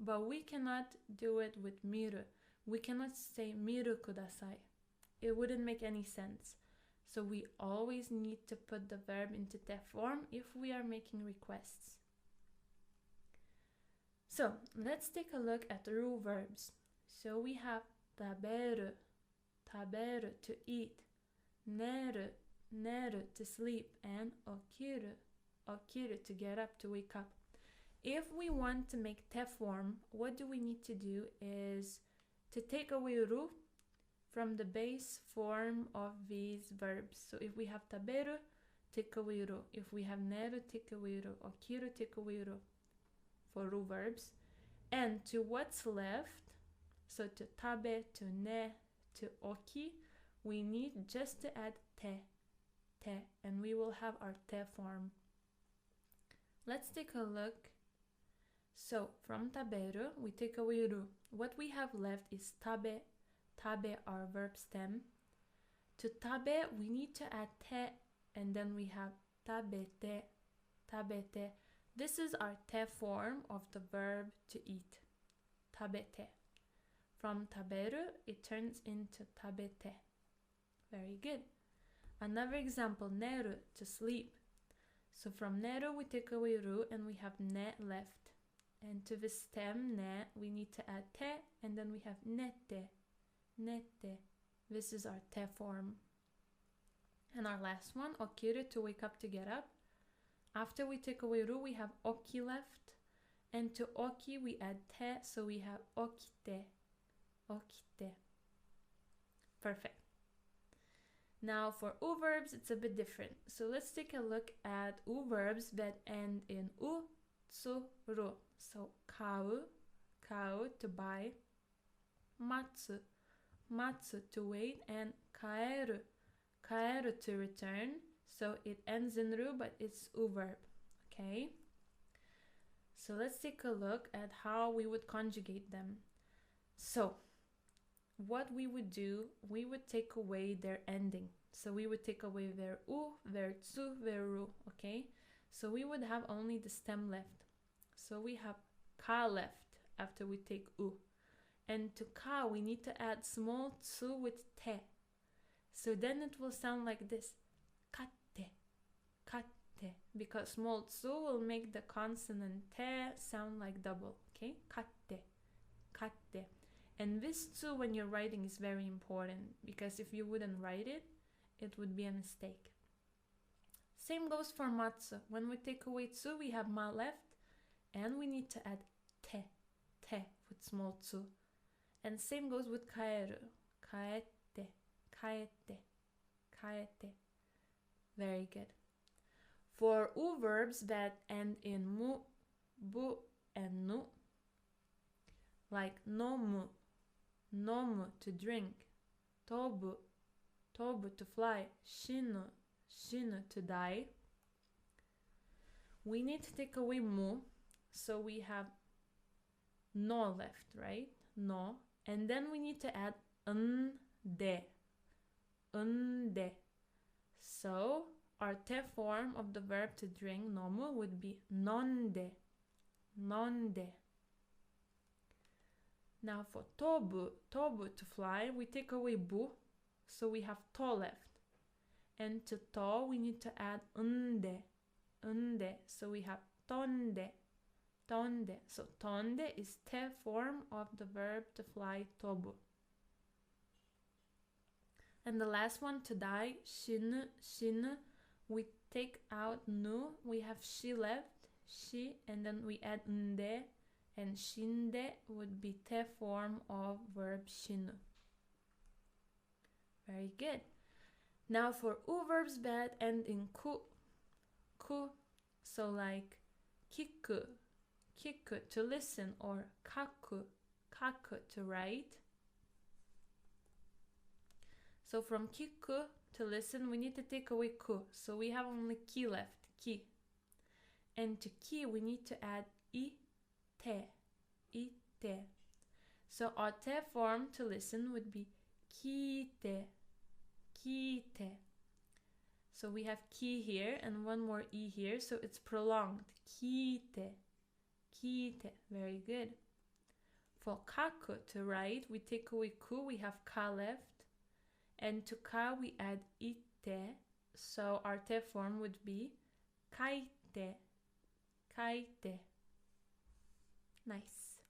But we cannot do it with miru. We cannot say miru kudasai. It wouldn't make any sense. So we always need to put the verb into te form if we are making requests. So let's take a look at the rule verbs. So we have taberu, taberu, to eat, neru, neru, to sleep, and okiru, okiru, to get up, to wake up. If we want to make te form, what do we need to do is to take away ru from the base form of these verbs. So if we have taberu, take away ru. If we have neru, take away ru. Okiru, take away ru for ru verbs. And to what's left, so to tabe, to ne, to oki, we need just to add te, and we will have our te form. Let's take a look. So from taberu, we take away ru. What we have left is tabe, tabe, our verb stem. To tabe, we need to add te, and then we have tabete, tabete. This is our te form of the verb to eat, tabete. From taberu, it turns into tabete. Very good. Another example, neru, to sleep. So from neru, we take away ru, and we have ne left. And to the stem ne, we need to add te, and then we have nete, nete. This is our te form. And our last one, okiru, to wake up, to get up. After we take away ru, we have oki left. And to oki, we add te, so we have okite, okite. Perfect. Now for u verbs, it's a bit different. So let's take a look at u verbs that end in u, tsu, ru. So kau, kau, to buy, matsu, matsu, to wait, and kaeru, kaeru, to return. So it ends in ru, but it's u verb, okay? So let's take a look at how we would conjugate them. So what we would do, we would take away their ending. So we would take away their u, their tsu, their ru, okay? So we would have only the stem left. So we have ka left after we take u. And to ka, we need to add small tsu with te. So then it will sound like this, katte, katte, because small tsu will make the consonant te sound like double, okay? Katte, katte. And this tsu, when you're writing, is very important, because if you wouldn't write it, it would be a mistake. Same goes for matsu. When we take away tsu, we have ma left, and we need to add te, te, with small tsu. And same goes with kaeru, kaete, kaete, kaete. Very good. For u verbs that end in mu, bu, and nu, like nomu, nomu, to drink, tobu, tobu, to fly, shinu, shinu, to die, we need to take away mu, so we have no left, right? No. And then we need to add nde, nde. So our te form of the verb to drink, nomu, would be nonde, nonde. Now for tobu, tobu, to fly, we take away bu, so we have to left. And to to, we need to add nde, nde, so we have tonde, tonde. So tonde is te form of the verb to fly, tobu. And the last one, to die, shinu, shinu, we take out nu, we have she left, she, and then we add nde, and shinde would be te form of verb shinu. Very good. Now for u verbs that end in ku, ku, so like kiku, kiku, to listen, or kaku, kaku, to write. So from kiku, to listen, we need to take away ku, so we have only ki left, ki. And to ki, we need to add ite, ite. So our te form to listen would be kite, kite. So we have ki here and one more e here, so it's prolonged, kite, kite. Very good. For kaku, to write, we take away ku, we have ka left. And to ka, we add ite, so our te form would be kaite, kaite. Nice.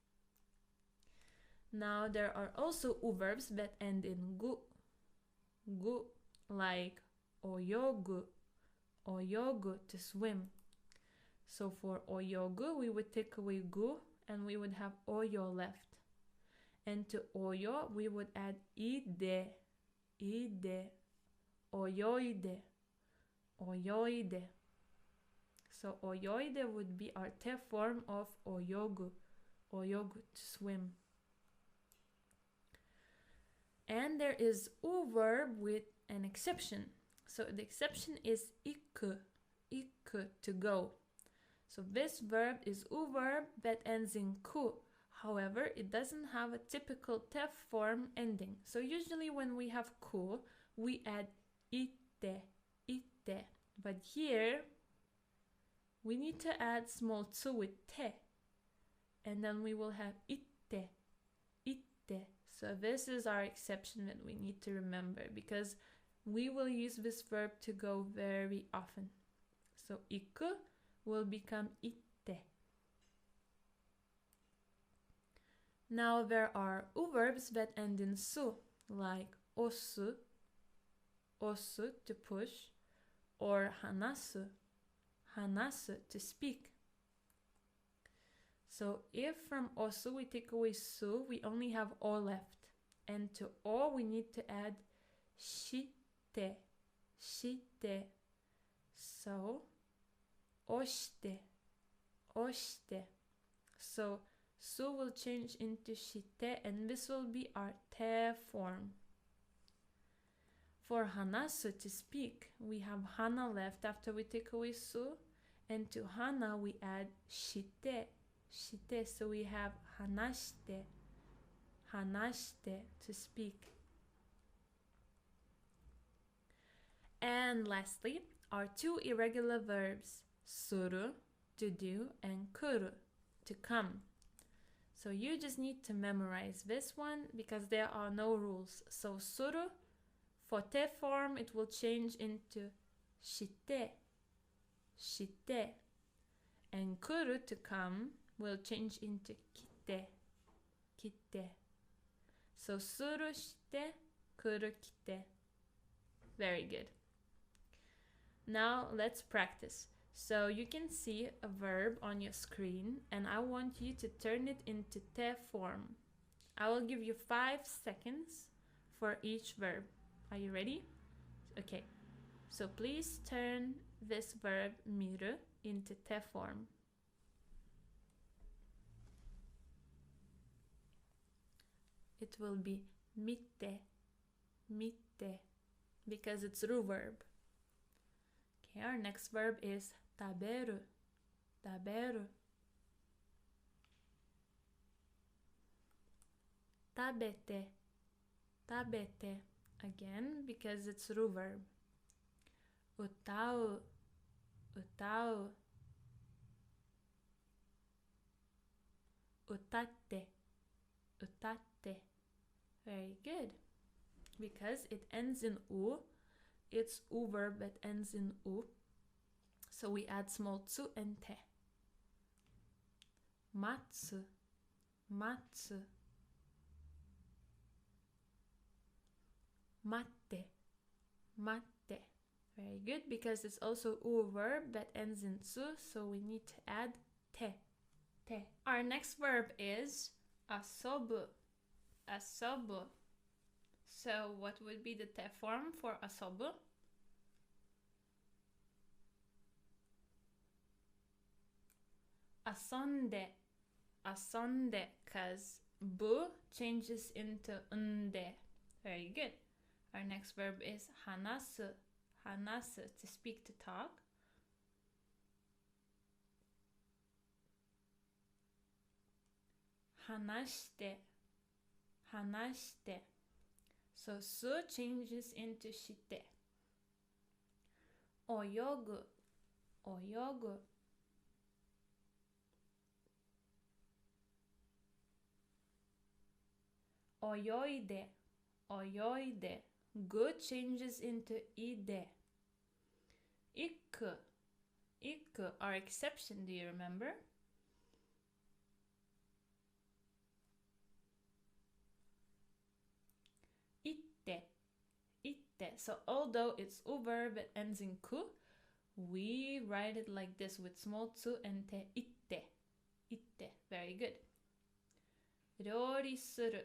Now there are also u verbs that end in gu, like oyogu, to swim. So for oyogu, we would take away gu and we would have oyo left. And to oyo, we would add ide, oyoide. So oyoide would be our te form of oyogu, to swim. And there is u verb with an exception. So the exception is iku, to go. So this verb is u verb that ends in ku. However, it doesn't have a typical te form ending. So usually when we have ku, we add ite. But here, we need to add small tsu with te. And then we will have ite. So this is our exception that we need to remember, because we will use this verb to go very often. So iku will become ite. Now there are u verbs that end in su, like osu, to push, or hanasu, to speak. So if from osu we take away su, we only have o left. And to o we need to add shite. So oshite. So su will change into shite, and this will be our te form. For hanasu, to speak, we have hana left after we take away su, and to hana we add shite, so we have hanashite, to speak. And lastly, our two irregular verbs, suru, to do, and kuru, to come. So you just need to memorize this one because there are no rules. So suru, for te form, it will change into shite. And kuru, to come, will change into kite. So suru shite, kuru kite. Very good. Now let's practice. So you can see a verb on your screen, and I want you to turn it into te form. I will give you 5 seconds for each verb. Are you ready? Okay. So please turn this verb miru into te form. It will be mitte, because it's ru verb. Okay, our next verb is taberu. Tabete. Again, because it's ru verb. Utau. Utate. Very good. Because it ends in u, it's u verb that ends in u. So we add small tsu and te. Matsu. Mate. Very good, because it's also u verb that ends in tsu, so we need to add te. Our next verb is asobu. So what would be the te form for asobu? Asonde, because bu changes into unde. Very good. Our next verb is hanasu, to speak, to talk. Hanashite. So su changes into shite. Oyogu. Oyoide. Gu changes into ide. Iku. Our exception, do you remember? itte. So although it's u verb, it ends in ku, we write it like this with small tsu and te, itte. Itte. Very good. Ryori suru.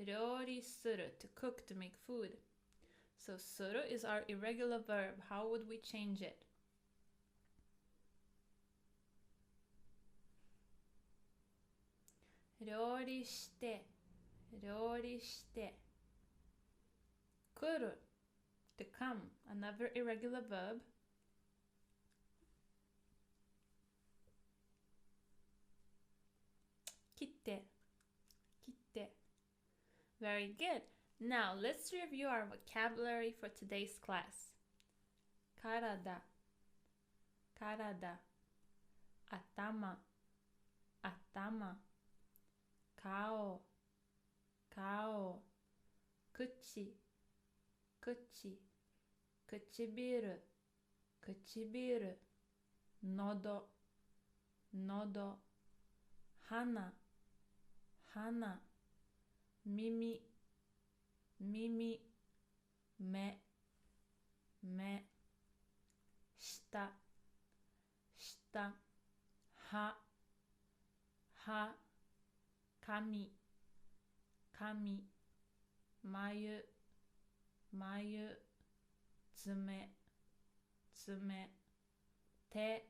Ryori suru. To cook, to make food. So suru is our irregular verb. How would we change it? Ryori shite. Ryori shite. Kuru. To come. Another irregular verb. Kitte. Kitte. Very good. Now let's review our vocabulary for today's class. Karada. Karada. Atama. Atama. Kao. Kao. Kuchi. Kuchi. Kuchibiru. Kuchibiru. Nodo. Nodo. Hana. Hana. Mimi. Mimi. Me. Me. Shita. Shita. Ha. Ha. Kami. Kami. Mayu. Mayu. Tsume. Tsume. Te.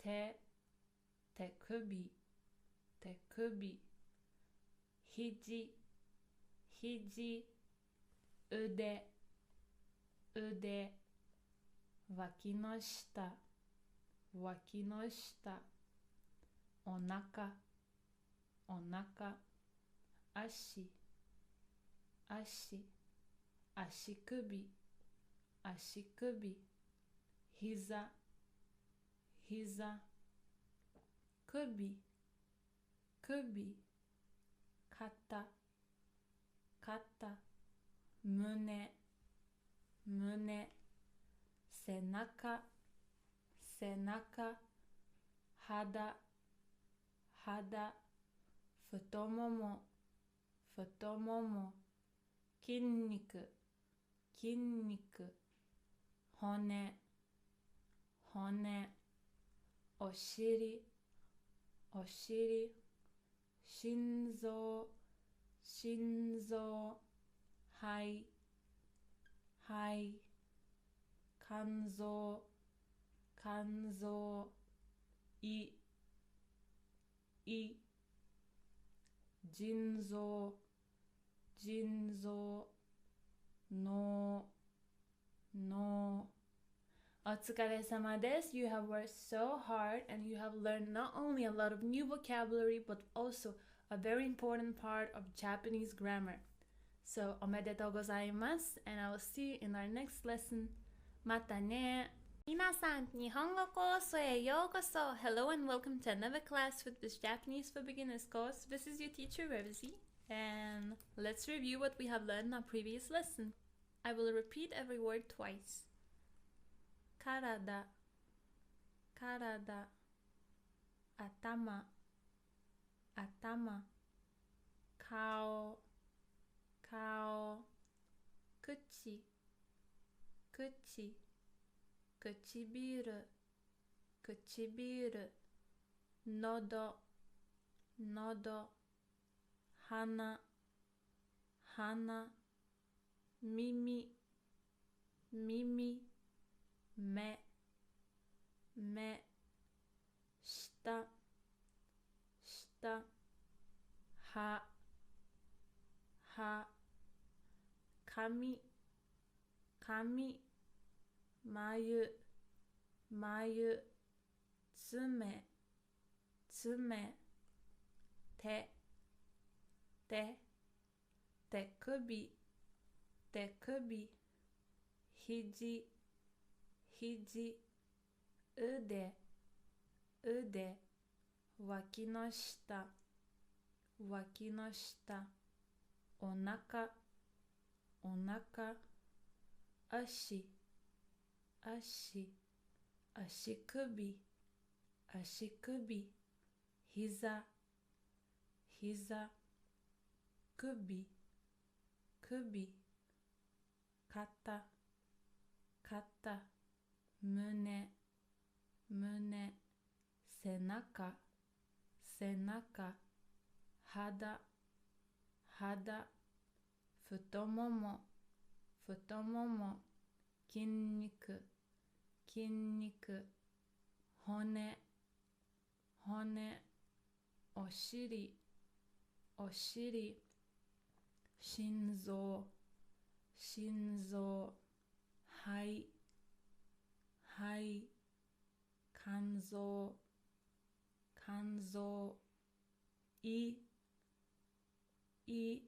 Te. Tekubi. Tekubi. Hiji. Hiji. Ude. Ude. Waki no shita. Waki no shita. Onaka. Onaka. Ashi. Ashi. Ashikubi. Ashikubi. Hiza. Hiza. Kubi. Kubi. Kata. Kata. Mune. Mune. Senaka. Senaka. Hada. Hada. Futomomo. Futomomo. Kinniku. Kinniku. Hone. Hone. Oshiri. Oshiri. Shinzo. Shinzo. Hai. Hai. Kanzo. Kanzo. I. I. Jinzo. Jinzo. No. No. Otsukaresama desu. You have worked so hard and you have learned not only a lot of new vocabulary but also a very important part of Japanese grammar. So, omedetou gozaimasu, and I will see you in our next lesson. Mata ne! Minasan, Nihongo koso e yokoso! Hello and welcome to another class with this Japanese for Beginners course. This is your teacher, Rosie, and let's review what we have learned in our previous lesson. I will repeat every word twice. Karada. Karada. Atama. Atama. Kao. Kao. Kuchi. Kuchi. Kuchibiru. Kuchibiru. Nodo. Nodo. Hana. Hana. Mimi. Mimi. Me. Me. Shita. Shita. Ha. Ha. Kami. Kami. Mayu. Mayu. Tsume. Tsume. Te. Te. Tekubi. Tekubi. Hiji. Hiji. Ude. Ude. Waki no shita. Waki no shita. Onaka. Onaka. Ashi. Ashi. Ashikubi. Ashikubi. Hiza. Hiza. Kubi. Kubi. 肩、肩、胸、胸、背中、背中、肌、肌、太もも、太もも、筋肉、筋肉、骨、骨、お尻、お尻、心臓、心臓、肺、肺、肝臓、肝臓、胃、胃、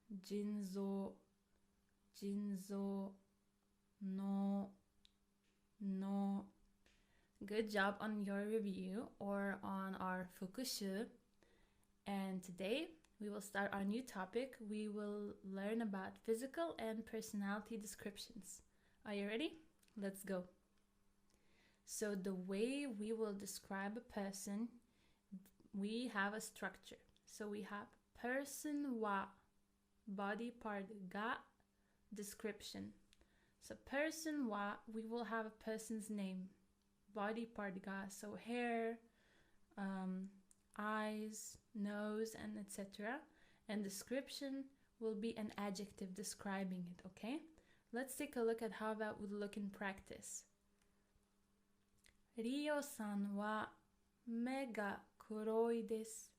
腎臓、腎臓、脳、脳。Good job on your review or on our fukushu. And today we will start our new topic. We will learn about physical and personality descriptions. Are you ready? Let's go. So the way we will describe a person, we have a structure. So we have person wa, body part ga, description. So person wa, we will have a person's name, body part ga, so hair, eyes, nose, and etc. And description will be an adjective describing it, okay? Let's take a look at how that would look in practice. Rio-san wa mega ga kuroi desu.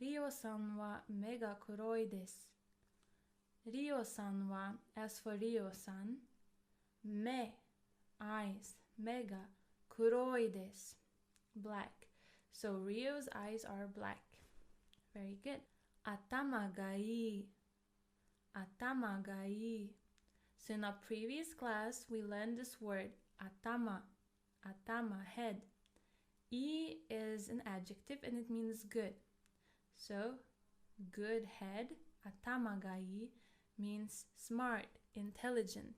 Rio-san wa mega ga kuroi desu. Rio-san wa, as for Rio-san, me, eyes, mega, kuroi desu, black. So Rio's eyes are black. Very good. Atama ga ii. Atama ga ii. So in our previous class, we learned this word, atama. Atama, head. I is an adjective and it means good. So, good head, atama ga ii, means smart, intelligent.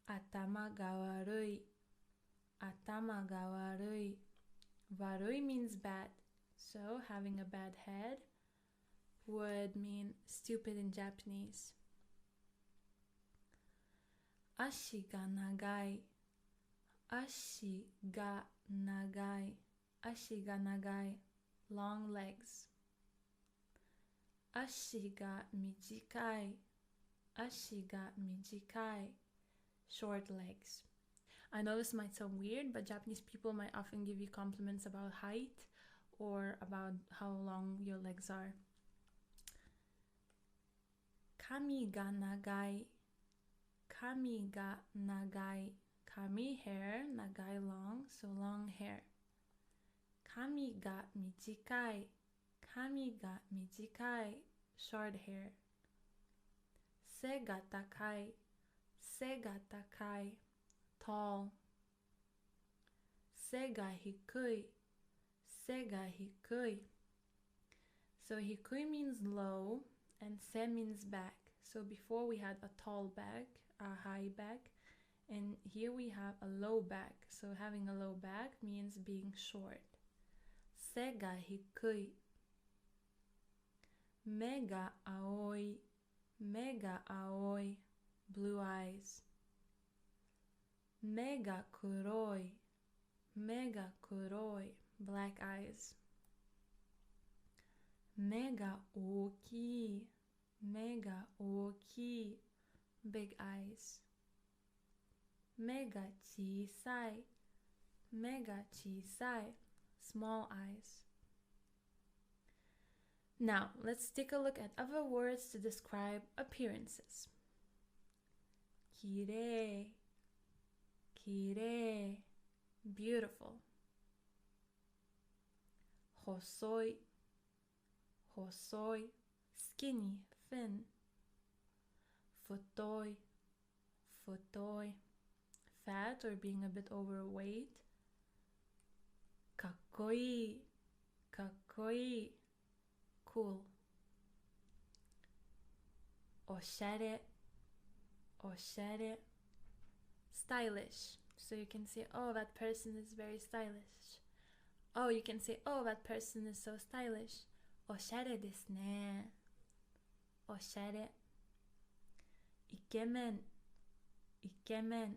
Atama ga warui. Atama ga warui. Warui means bad. So, having a bad head would mean stupid in Japanese. Ashi ga nagai. Ashi ga nagai. Ashi ga nagai. Long legs. Ashi ga mijikai. Ashi ga mijikai. Short legs. I know this might sound weird, but Japanese people might often give you compliments about height or about how long your legs are. Kami ga nagai. Kami ga nagai. Kami, hair, nagai, long, so long hair. Kami ga mijikai. Kami ga mijikai. Short hair. Se ga takai. Se ga takai. Tall. Se ga hikui. Se ga hikui. So hikui means low and se means back. So before we had a tall back, a high back, and here we have a low back. So having a low back means being short. Se ga hikui. Me ga aoi. Me ga aoi. Blue eyes. Me ga kuroi. Me ga kuroi. Black eyes. Me ga ookii. Me ga ookii. Big eyes. Me ga chisai. Me ga chisai. Small eyes. Now, let's take a look at other words to describe appearances. Kirei. Kirei. Beautiful. Hosoi. Hosoi. Skinny, thin. Futoi. Futoi. Fat or being a bit overweight. Kakkoi. Kakkoi. Cool. Oshare. Oshare. Stylish. So you can say, oh, that person is very stylish. Oh, you can say, oh, that person is so stylish. Oshare desu ne. Oshare. Ikemen, ikemen.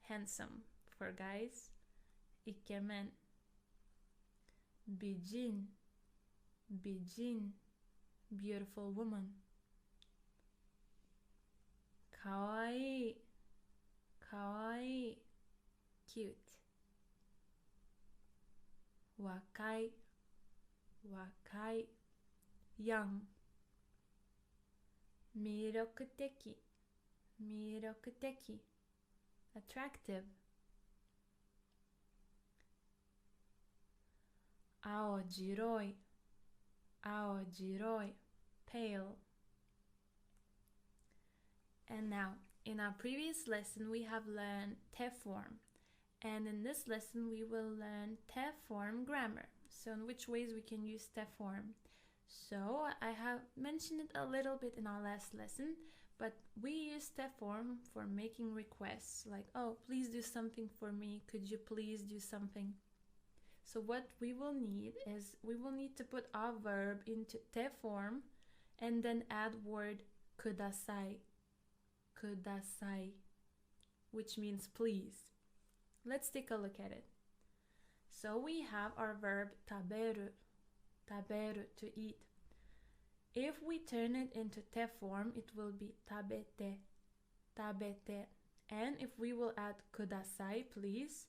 Handsome for guys. Ikemen. Bijin, bijin. Beautiful woman. Kawaii, kawaii. Cute. Wakai, wakai. Young. Mirokuteki, mirokuteki. Attractive. Aojiroi, aojiroi. Pale. And now, in our previous lesson, we have learned te form. And in this lesson, we will learn te form grammar. So in which ways we can use te form. So I have mentioned it a little bit in our last lesson, but we use te form for making requests like, oh, please do something for me. Could you please do something? So what we will need is we will need to put our verb into te form and then add word kudasai, kudasai, which means please. Let's take a look at it. So we have our verb taberu, taberu, to eat. If we turn it into te form, it will be tabete, tabete. And if we will add kudasai, please,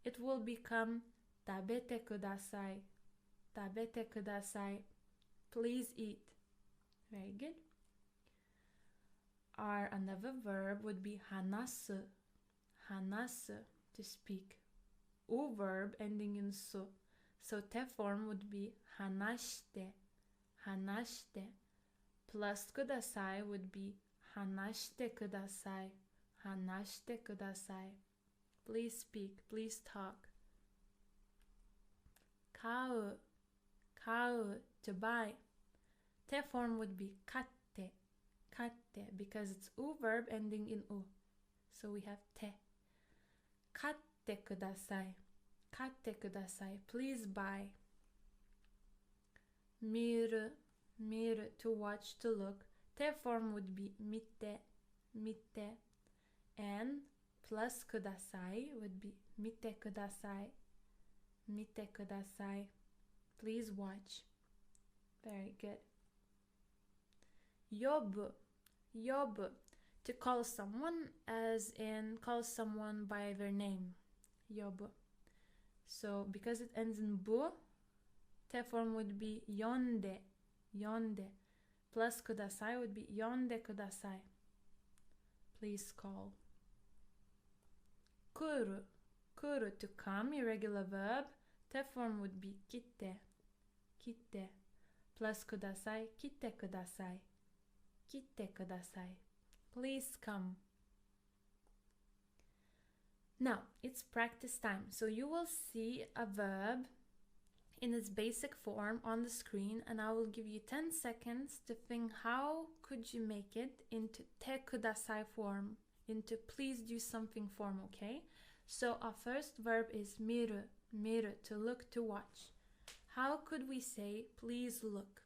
it will become tabete kudasai, tabete kudasai. Please eat. Very good. Our another verb would be hanasu, hanasu, to speak. U verb ending in su. So te form would be hanashite, hanashite. Plus kudasai would be hanashite kudasai, hanashite kudasai. Please speak, please talk. Kau, kau, to buy. Te form would be katte, katte, because it's u verb ending in u. So we have te. Katte kudasai, katte kudasai. Please buy. Miru, miru, to watch, to look. Te form would be mite, mite. And plus kudasai would be mite kudasai, mite kudasai. Please watch. Very good. Yobu, yobu, to call someone, as in call someone by their name. Yobu. So because it ends in bu, te form would be yonde, yonde. Plus kudasai would be yonde kudasai. Please call. Kuru, kuru, to come, irregular verb. Te form would be kite, kite. Plus kudasai, kite kudasai, kite kudasai. Please come. Now, it's practice time. So you will see a verb in its basic form on the screen, and I will give you 10 seconds to think how could you make it into te kudasai form, into please do something form, okay? So our first verb is miru, miru, to look, to watch. How could we say please look?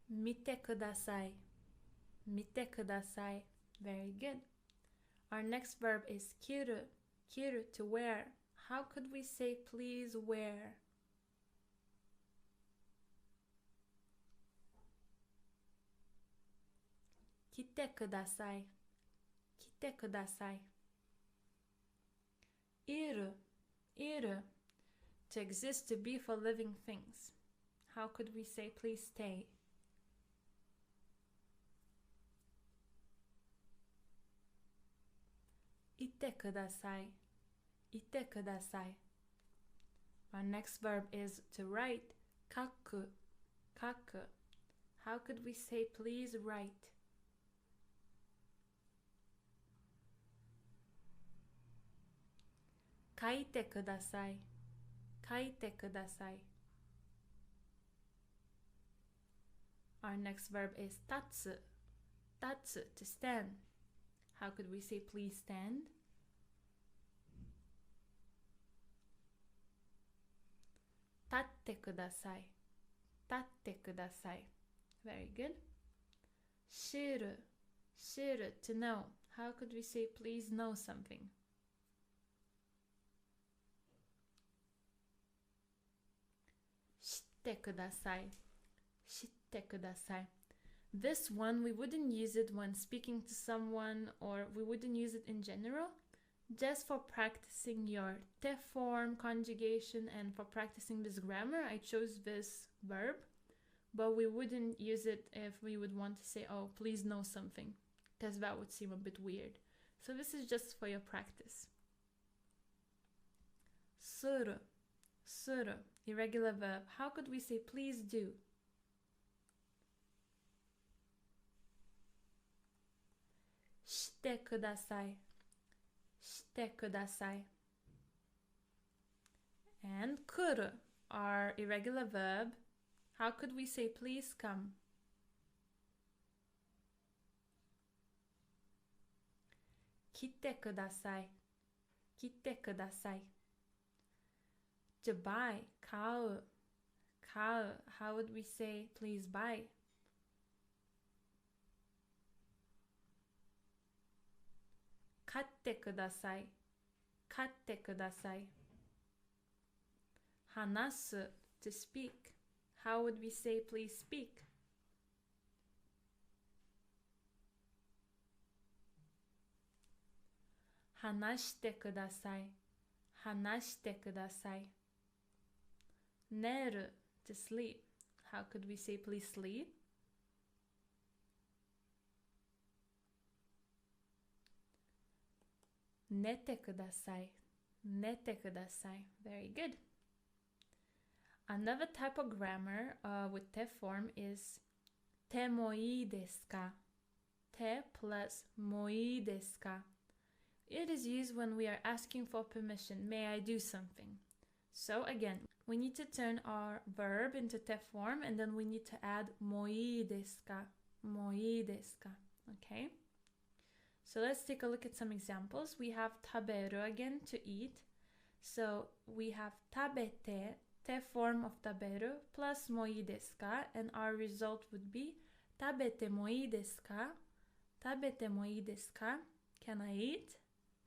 Mite kudasai, mite kudasai. Very good. Our next verb is kiru, kiru, to wear. How could we say please wear? Kite kudasai, kite kudasai. Iru, iru, to exist, to be, for living things. How could we say please stay? Ite kudasai, ite kudasai. Our next verb is to write, kaku, kaku. How could we say please write? Kaite kudasai, kaite kudasai. Our next verb is tatsu, tatsu, to stand. How could we say please stand? Tatte kudasai. Tatte kudasai. Very good. Shiru. Shiru, to know. How could we say please know something? Shitte kudasai. Shitte kudasai. This one, we wouldn't use it when speaking to someone, or we wouldn't use it in general. Just for practicing your te form conjugation and for practicing this grammar, I chose this verb, but we wouldn't use it if we would want to say, oh, please know something, because that would seem a bit weird. So this is just for your practice. Suru. Suru, irregular verb. How could we say please do? Shite kudasai. Shite kudasai. And kuru, our irregular verb. How could we say please come? Kite kudasai. Kite kudasai. To buy, kau. Kau, how would we say please buy? Katte kudasai. Katte kudasai. Hanasu, to speak. How would we say please speak? Hanashite kudasai. Hanashite kudasai. Neru, to sleep. How could we say please sleep? Nete kudasai. Nete kudasai. Very good. Another type of grammar with te form is te mo ii desu ka? Te plus mo ii desu ka? It is used when we are asking for permission. May I do something? So again, we need to turn our verb into te form, and then we need to add mo ii desu ka? Mo ii desu ka? Okay? So let's take a look at some examples. We have taberu again, to eat. So we have tabete, te form of taberu, plus mo ii desu ka, and our result would be tabete mo ii desu ka? Tabete mo ii desu ka? Can I eat?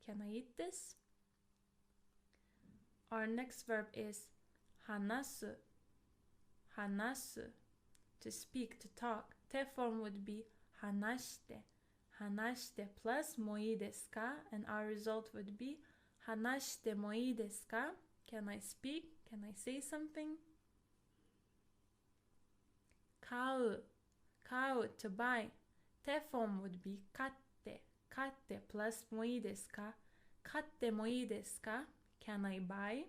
Can I eat this? Our next verb is hanasu. Hanasu, to speak, to talk. Te form would be hanashite. Hanashite plus mo ii desu ka? And our result would be hanashite mo ii desu ka? Can I speak? Can I say something? Kau. Kau, to buy. Te form would be katte. Katte plus mo ii desu ka? Katte mo ii desu ka? Can I buy?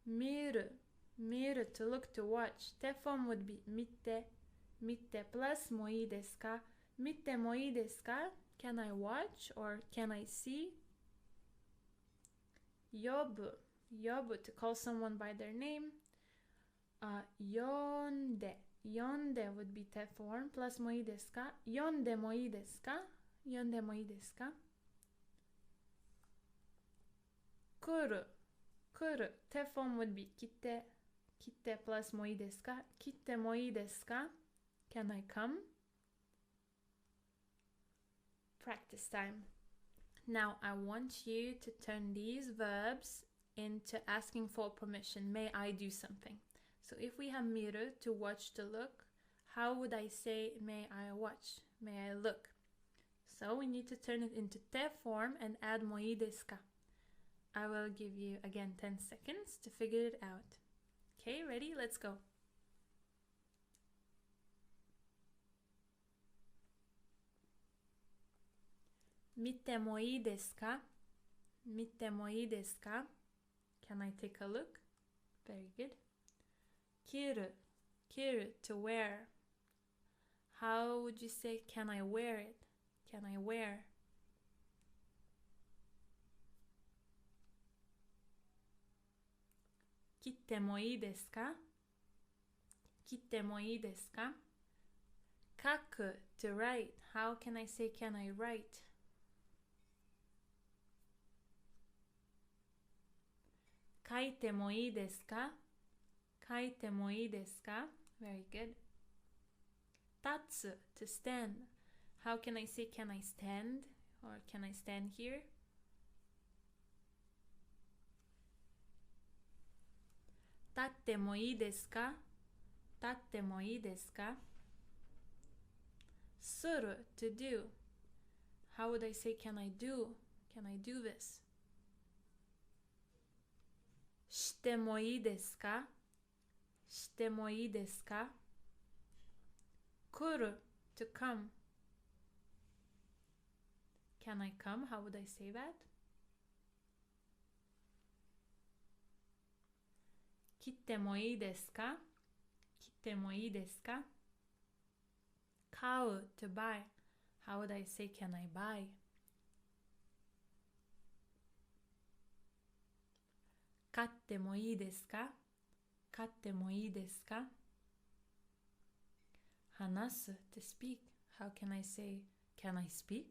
Miru. Miru, to look, to watch. Te form would be mite. Mite plus mo ii desu ka? Mite mo ii desu ka? Can I watch or can I see? Yobu. Yobu, to call someone by their name. Yonde. Yonde would be te form plus mo ii desu ka? Yonde mo ii desu ka? Yonde mo ii desu ka? Kuru. Kuru, te form would be kite. Kite plus mo ii desu ka? Kite mo ii desu ka? Can I come? Practice time. Now I want you to turn these verbs into asking for permission. May I do something? So if we have miru, to watch, to look, how would I say may I watch? May I look? So we need to turn it into te form and add mo ii desu ka? I will give you again 10 seconds to figure it out. Okay, ready? Let's go. Mite mo ii desu ka? Mite mo ii desu ka? Can I take a look? Very good. Kiru. Kiru, to wear. How would you say can I wear it? Can I wear? Kitte mo ii desu ka? Kitte mo ii desu ka? Kaku, to write. How can I say can I write? 書いてもいいですか書いてもいいですか Very good. 立つ to stand. How can I say can I stand? Or can I stand here? 立ってもいいですか立ってもいいですかする to do. How would I say can I do? Can I do this? してもいいですかしてもいいですか来る to come. Can I come? How would I say that? 切ってもいいですか切ってもいいですか買う to buy. How would I say can I buy? 買ってもいいですか買ってもいいですか話す to speak. How can I say can I speak?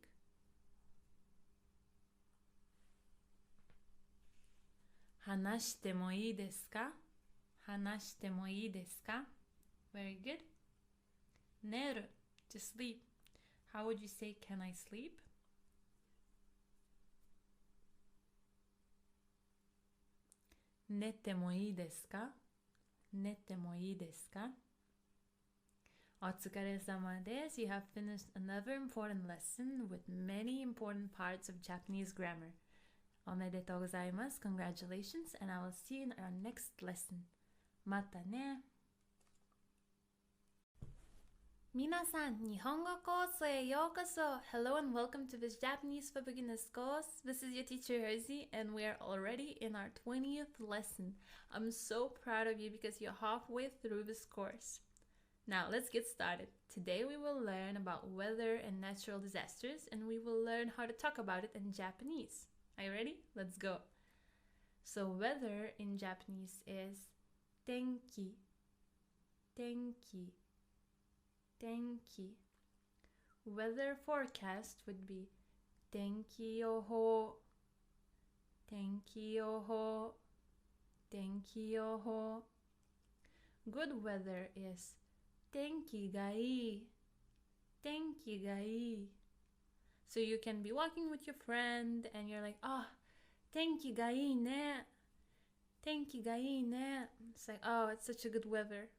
話してもいいですか話してもいいですか Very good. 寝る to sleep. How would you say can I sleep? 寝てもいいですか寝てもいいですかお疲れ様です。You have finished another important lesson with many important parts of Japanese grammar. おめでとうございます。Congratulations, and I will see you in our next lesson. またね。皆さん、日本語コースへようこそ。Hello and welcome to this Japanese for Beginners course. This is your teacher Herzi, and we are already in our 20th lesson. I'm so proud of you because you're halfway through this course. Now, let's get started. Today we will learn about weather and natural disasters, and we will learn how to talk about it in Japanese. Are you ready? Let's go. So, weather in Japanese is tenki, tenki, tenki. Weather forecast would be tenki yoho, tenki yoho, tenki yoho. Good weather is tenki ga ii, tenki ga ii. So you can be walking with your friend and you're like, oh, tenki ga ii ne, tenki ga ii ne. It's like, oh, it's such a good weather.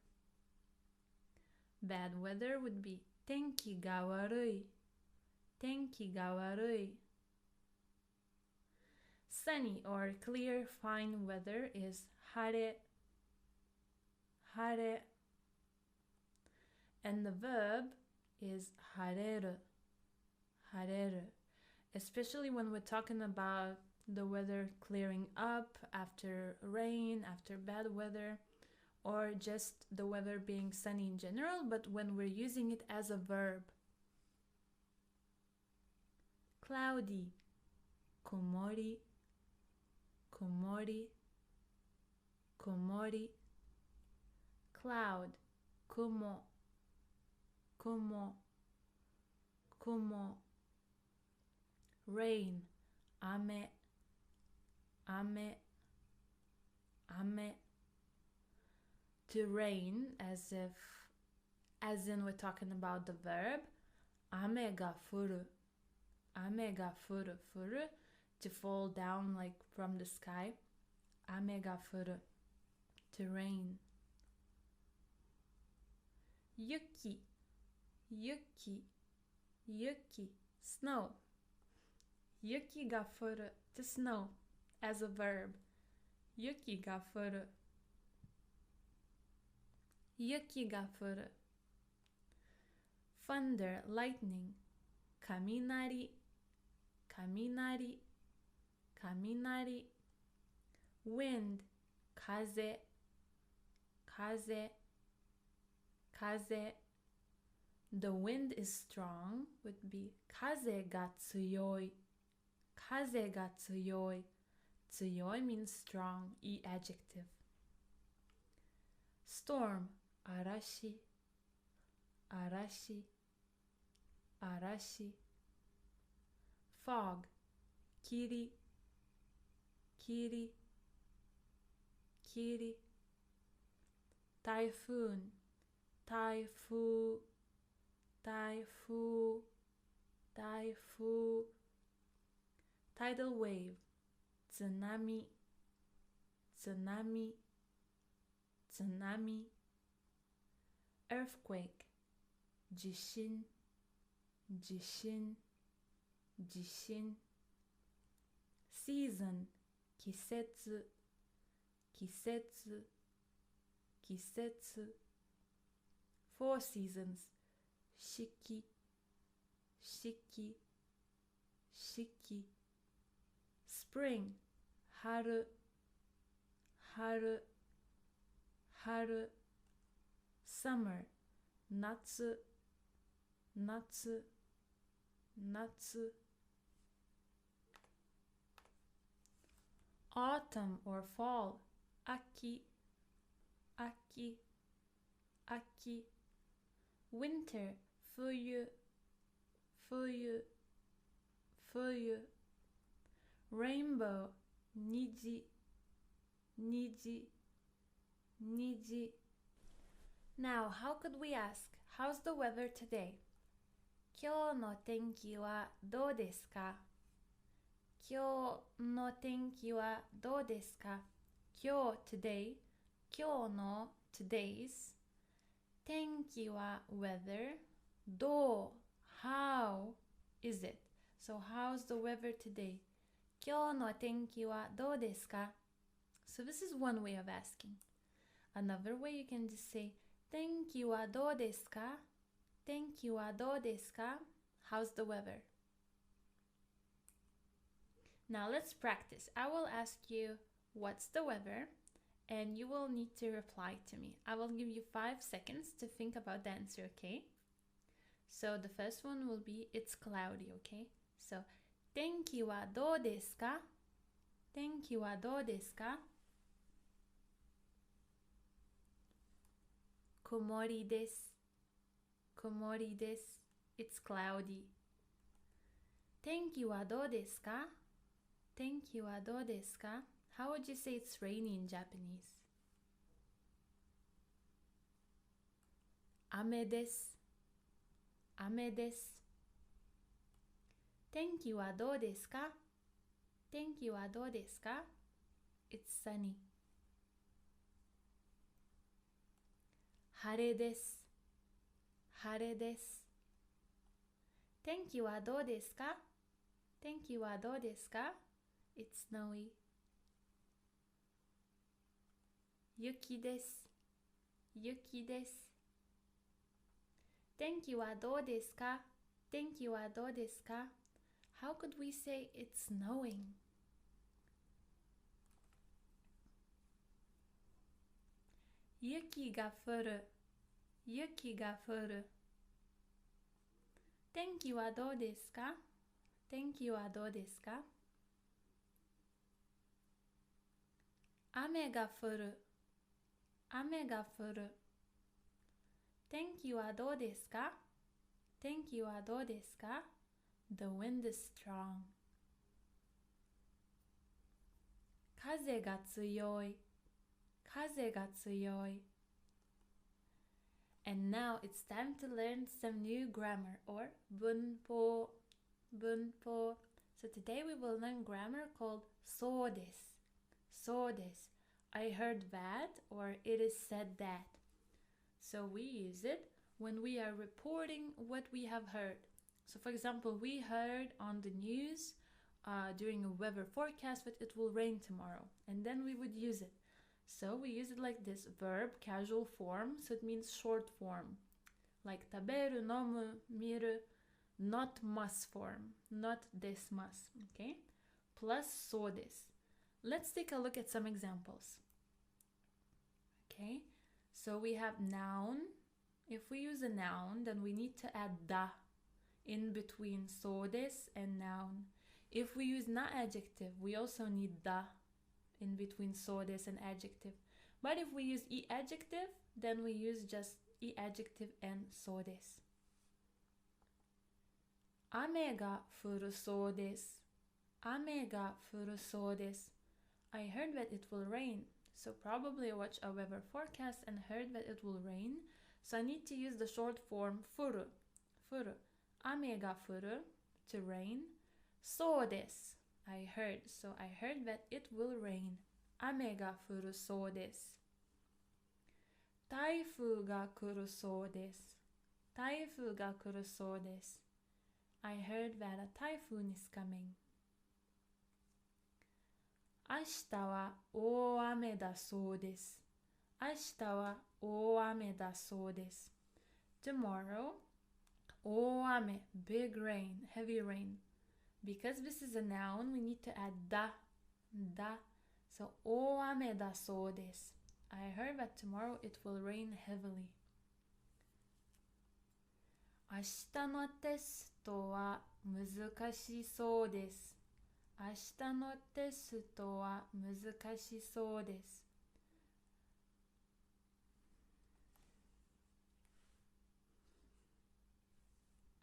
Bad weather would be tenki ga warui, tenki ga warui. Sunny or clear, fine weather is hare, hare. And the verb is hareru, hareru. Especially when we're talking about the weather clearing up after rain, after bad weather, or just the weather being sunny in general, but when we're using it as a verb. Cloudy, komori, komori, komori. Cloud, kumo, kumo, kumo. Rain, ame, ame, ame. To rain, as in we're talking about the verb, ame ga furu, ame ga furu, furu, to fall down like from the sky, ame ga furu, to rain. Yuki, yuki, yuki, snow. Yuki ga furu, to snow, as a verb. Yuki ga furu. Yuki ga furu. Thunder, lightning. Kaminari, kaminari, kaminari. Wind, kaze, kaze, kaze. The wind is strong would be kaze ga tsuyoi, kaze ga tsuyoi. Tsuyoi means strong, adjective. Storm, arashi, arashi, arashi. Fog, kiri, kiri, kiri, typhoon, typhoon, typhoon, typhoon, tidal wave, tsunami, tsunami, tsunami, earthquake, jishin, jishin, jishin, season, kisetsu, kisetsu, kisetsu, 4 seasons, shiki, shiki, shiki, spring, haru, haru, haru, summer, natsu, natsu, natsu, autumn or fall, aki, aki, aki, winter, fuyu, fuyu, fuyu, rainbow, niji, niji, niji. Now, how could we ask, how's the weather today? 今日の天気はどうですか? 今日の天気はどうですか? 今日 today, 今日の today's, 天気は weather, どう how is it? So how's the weather today? 今日の天気はどうですか? So this is one way of asking. Another way you can just say 天気はどうですか? 天気はどうですか? How's the weather? Now let's practice. I will ask you what's the weather and you will need to reply to me. I will give you 5 seconds to think about the answer, okay? So the first one will be it's cloudy, okay? So 天気はどうですか? 天気はどうですか? 曇りです。曇りです。It's cloudy. 天気はどうですか? 天気はどうですか? How would you say it's rainy in Japanese? 雨です。雨です。天気はどうですか? 天気はどうですか? It's sunny. 晴れです。晴れです。天気はどうですか? 天気はどうですか? It's snowy. 雪です。雪です。天気はどうですか? 天気はどうですか? How could we say it's snowing? 雪が降る。雪が降る。天気はどうですか? 天気はどうですか? 雨が降る。雨が降る。天気はどうですか? 天気はどうですか? The wind is strong. 風が強い。風が強い。And now it's time to learn some new grammar or 文法。文法。So today we will learn grammar called そうです。そうです。I heard that or it is said that. So we use it when we are reporting what we have heard. So for example, we heard on the news during a weather forecast that it will rain tomorrow. And then we would use it. So we use it like this, verb, casual form. So it means short form. Like 食べる、飲む、見る, not must form, not this must, okay? Plus そうです. Let's take a look at some examples. Okay, so we have noun. If we use a noun, then we need to add da in between そうです and noun. If we use na adjective, we also need da in between そうです and adjective. But if we use e adjective, then we use just e adjective and そうです. 雨が降るそうです. 雨が降るそうです. I heard that it will rain. So probably I watched a weather forecast and heard that it will rain. So I need to use the short form furu. Furu. Ame ga furu, to rain. So desu. I heard. So I heard that it will rain. Ame ga furu so desu. Taifu ga kuru so desu. Taifu ga kuru so desu. I heard that a typhoon is coming. 明日は大雨だそうです。明日は大雨だそうです。Tomorrow, 大雨, big rain, heavy rain. Because this is a noun, we need to add da. So, 大雨だそうです。I heard that tomorrow it will rain heavily. 明日のテストは難しそうです。明日のテストは難しそうです。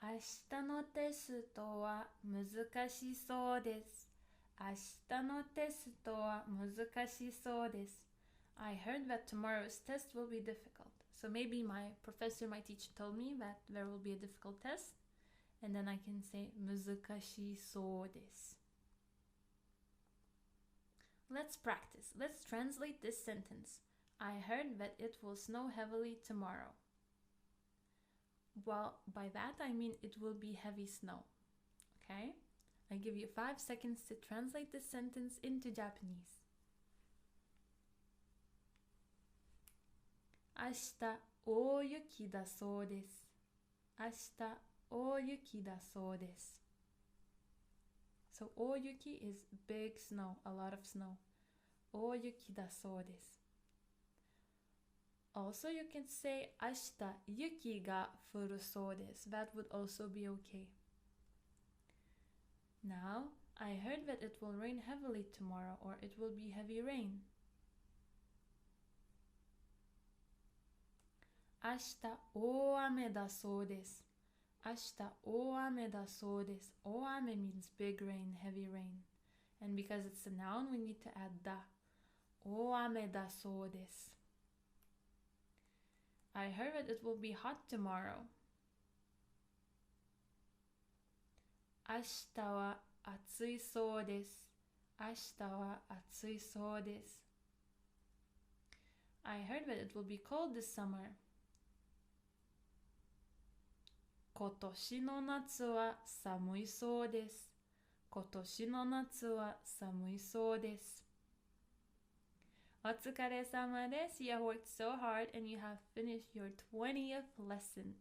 明日のテストは難しそうです。明日のテストは難しそうです。I heard that tomorrow's test will be difficult. So maybe my teacher told me that there will be a difficult test. And then I can say 難しそうです。Let's practice. Let's translate this sentence. I heard that it will snow heavily tomorrow. Well, by that I mean it will be heavy snow. Okay? I give you 5 seconds to translate this sentence into Japanese. 明日大雪だそうです。明日大雪だそうです。So 大雪 is big snow, a lot of snow. 大雪だそうです。Also, you can say 明日雪が降るそうです。That would also be okay. Now, I heard that it will rain heavily tomorrow, or it will be heavy rain. 明日大雨だそうです。明日大雨だそうです。大雨 means big rain, heavy rain. And because it's a noun, we need to add だ。大雨だそうです。I heard that it will be hot tomorrow. 明日は暑いそうです。明日は暑いそうです。I heard that it will be cold this summer. 今年の夏は寒いそうです。今年の夏は寒いそうです。お疲れ様です。You have worked so hard and you have finished your 20th lesson.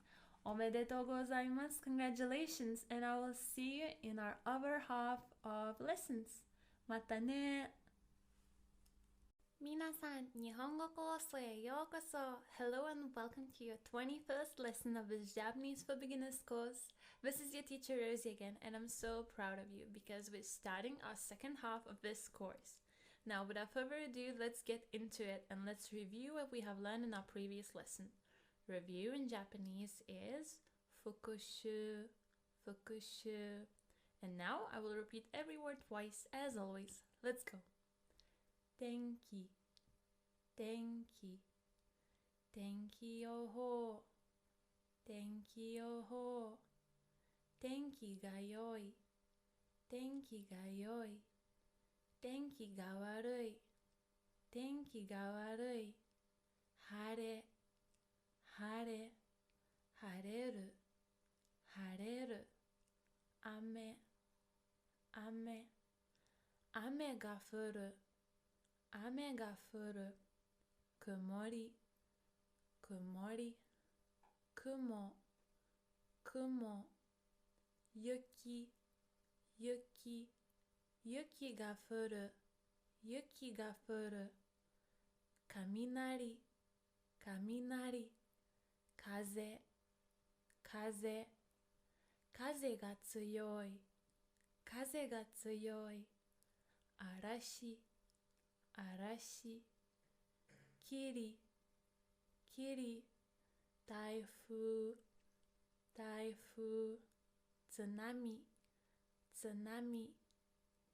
おめでとうございます。Congratulations, and I will see you in our other half of lessons. またね。皆さん、日本語コースへようこそ。Hello and welcome to your 21st lesson of this Japanese for Beginners course. This is your teacher Rosie again, and I'm so proud of you because we're starting our second half of this course. Now, without further ado, let's get into it and let's review what we have learned in our previous lesson. Review in Japanese is fukushu, fukushu. And now I will repeat every word twice as always. Let's go. Tenki, tenki, tenki yoho, tenki yoho, tenki ga yoi, tenki ga yoi, tenki ga warui, tenki ga warui, hare, hare, hareru, hareru, ame, ame, ame ga furu, ame ga furu, kumori, kumori, kumo, kumo, yuki, yuki, yuki ga furu, yuki ga furu, kaminari, kaminari, kaze, kaze, kaze ga tsuyoi, kaze ga tsuyoi, arashi, arashi, kiri, kiri, taifu, taifu, tsunami, tsunami,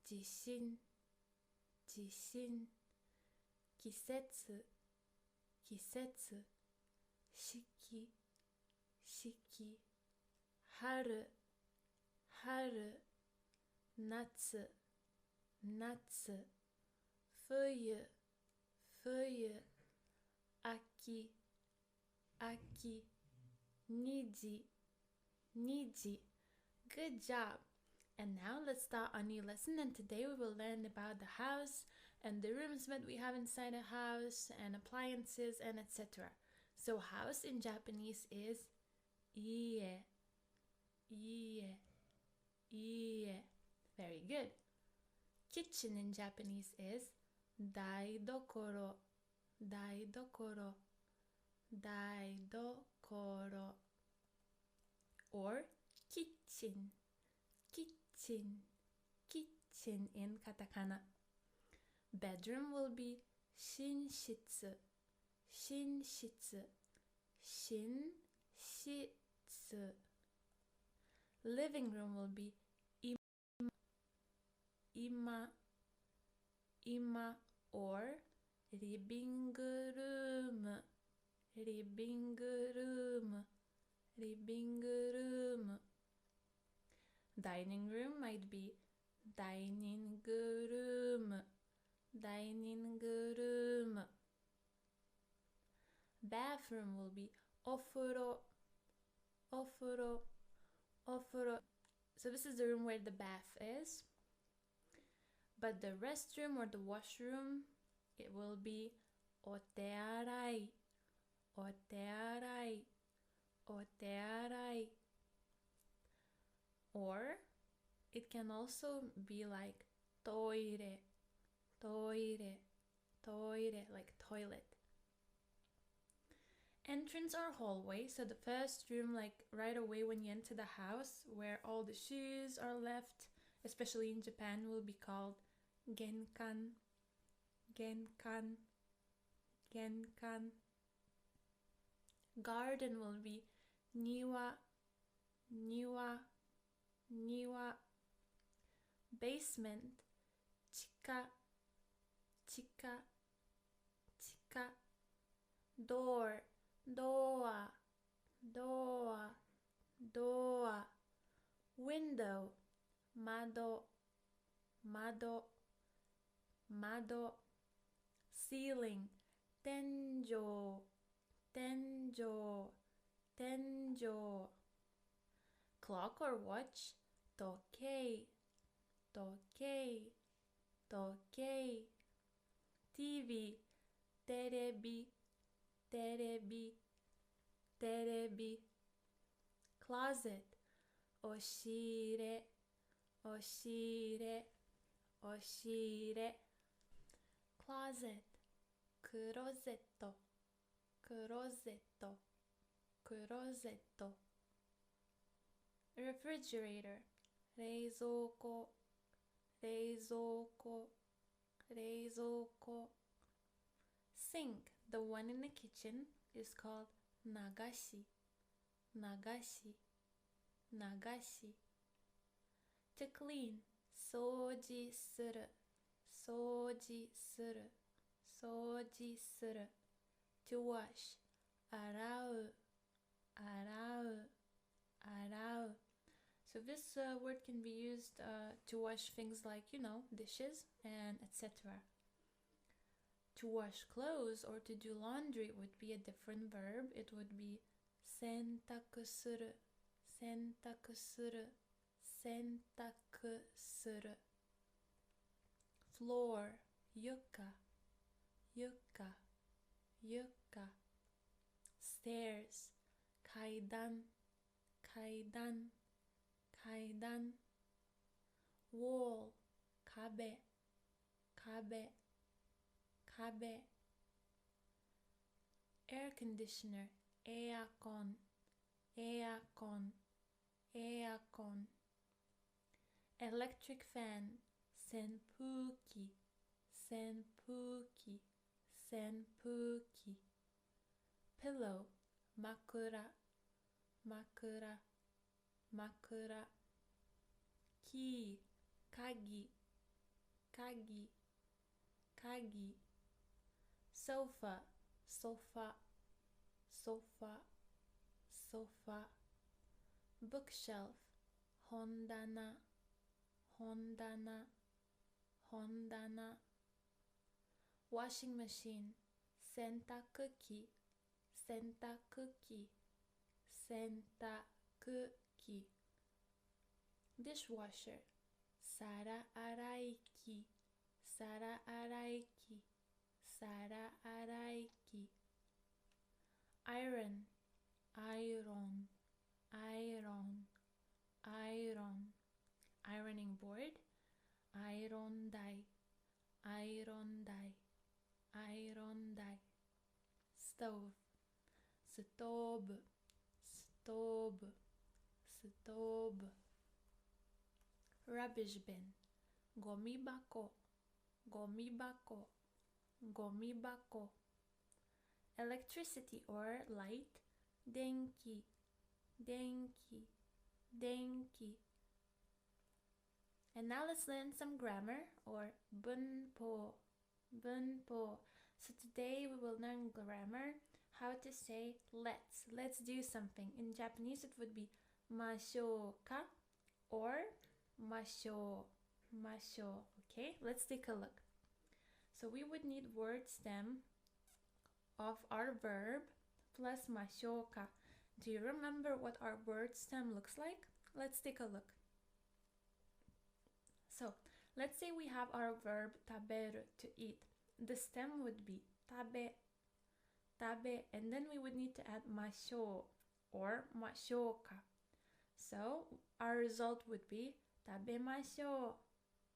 jishin, jishin, 季節季節四季四季春春夏夏冬冬秋秋虹虹 Good job! And now let's start our new lesson, and today we will learn about the house and the rooms that we have inside a house and appliances and etc. So house in Japanese is ie. Ie. Ie. Very good. Kitchen in Japanese is daidokoro. Daidokoro. Daidokoro. Or kitchen. Kitchen. Kitchen in katakana. Bedroom will be shinshitsu. Shinshitsu. Shinshitsu. Living room will be ima. Ima or living room. Living room. Living room. Dining room might be dining room. Dining room. Bathroom will be ofuro. Ofuro. Ofuro. So this is the room where the bath is. But the restroom or the washroom, it will be otearai. Otearai. Otearai. Or it can also be like toire. Toire. Toire, like toilet. Entrance or hallway, so the first room, like right away when you enter the house, where all the shoes are left, especially in Japan, will be called genkan. Genkan. Genkan. Garden will be niwa. Niwa. Niwa. Basement, chika. Chika. Chika. Door. Doa. Doa. Doa. Window, mado. Mado. Mado. Ceiling, tenjo. Tenjo. Tenjo. Clock or watch, tokei. Tokei. Tokei. TV, terebi. Terebi. Terebi. Closet, oshire. Oshire. Oshire. Closet, closetto. Closetto. Closetto. Refrigerator, 冷蔵庫。冷蔵庫。冷蔵庫。Sink, the one in the kitchen, is called nagashi. Nagashi. Nagashi. To clean, 掃除する。掃除する。掃除する。To wash, 洗う。洗う。洗う。So this word can be used to wash things like, dishes and etc. To wash clothes or to do laundry would be a different verb. It would be 洗濯する。洗濯する。洗濯する。Floor, 床。床。床。Stairs, 階段。階段。階段。Wall, 壁。壁。壁。Air conditioner, エアコン。エアコン。エアコン。Electric fan, 扇風機。扇風機。扇風機。Pillow, 枕。枕。枕。Key, 鍵。鍵。鍵。sofa, sofa, sofa, sofa. Bookshelf, hondana, hondana, hondana. Washing machine, sentakuki, sentakuki, sentakuki. Dishwasher, sara araiki, sara araiki, sara araiki. Iron, iron, iron, iron. Ironing board, iron dai, iron dai, iron dai. Stove, stove, stove, stove. Rubbish bin, gomibako, gomibako, gomibako. Electricity or light, denki, denki, denki. And now let's learn some grammar or bunpo, bunpo. So today we will learn grammar, how to say let's do something. In Japanese it would be mashouka or masho, masho. Okay, let's take a look. So we would need word stem of our verb plus mashouka. Do you remember what our word stem looks like? Let's take a look. So let's say we have our verb taberu, to eat. The stem would be tabe, tabe, and then we would need to add masho or mashouka. So our result would be tabemashou,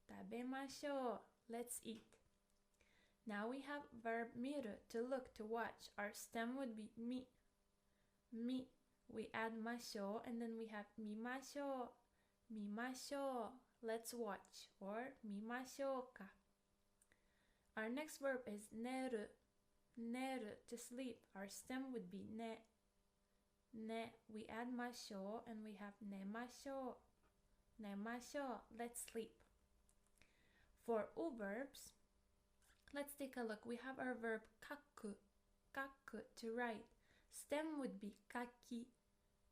tabemashou, let's eat. Now we have verb miru, to look, to watch. Our stem would be mi, mi. We add masho and then we have mimashou, mimashou, let's watch, or mimashouka. Our next verb is neru, neru, to sleep. Our stem would be ne, ne. We add masho and we have nemashou, nemashou, let's sleep. For verbs, let's take a look. We have our verb kaku, kaku, to write. Stem would be kaki,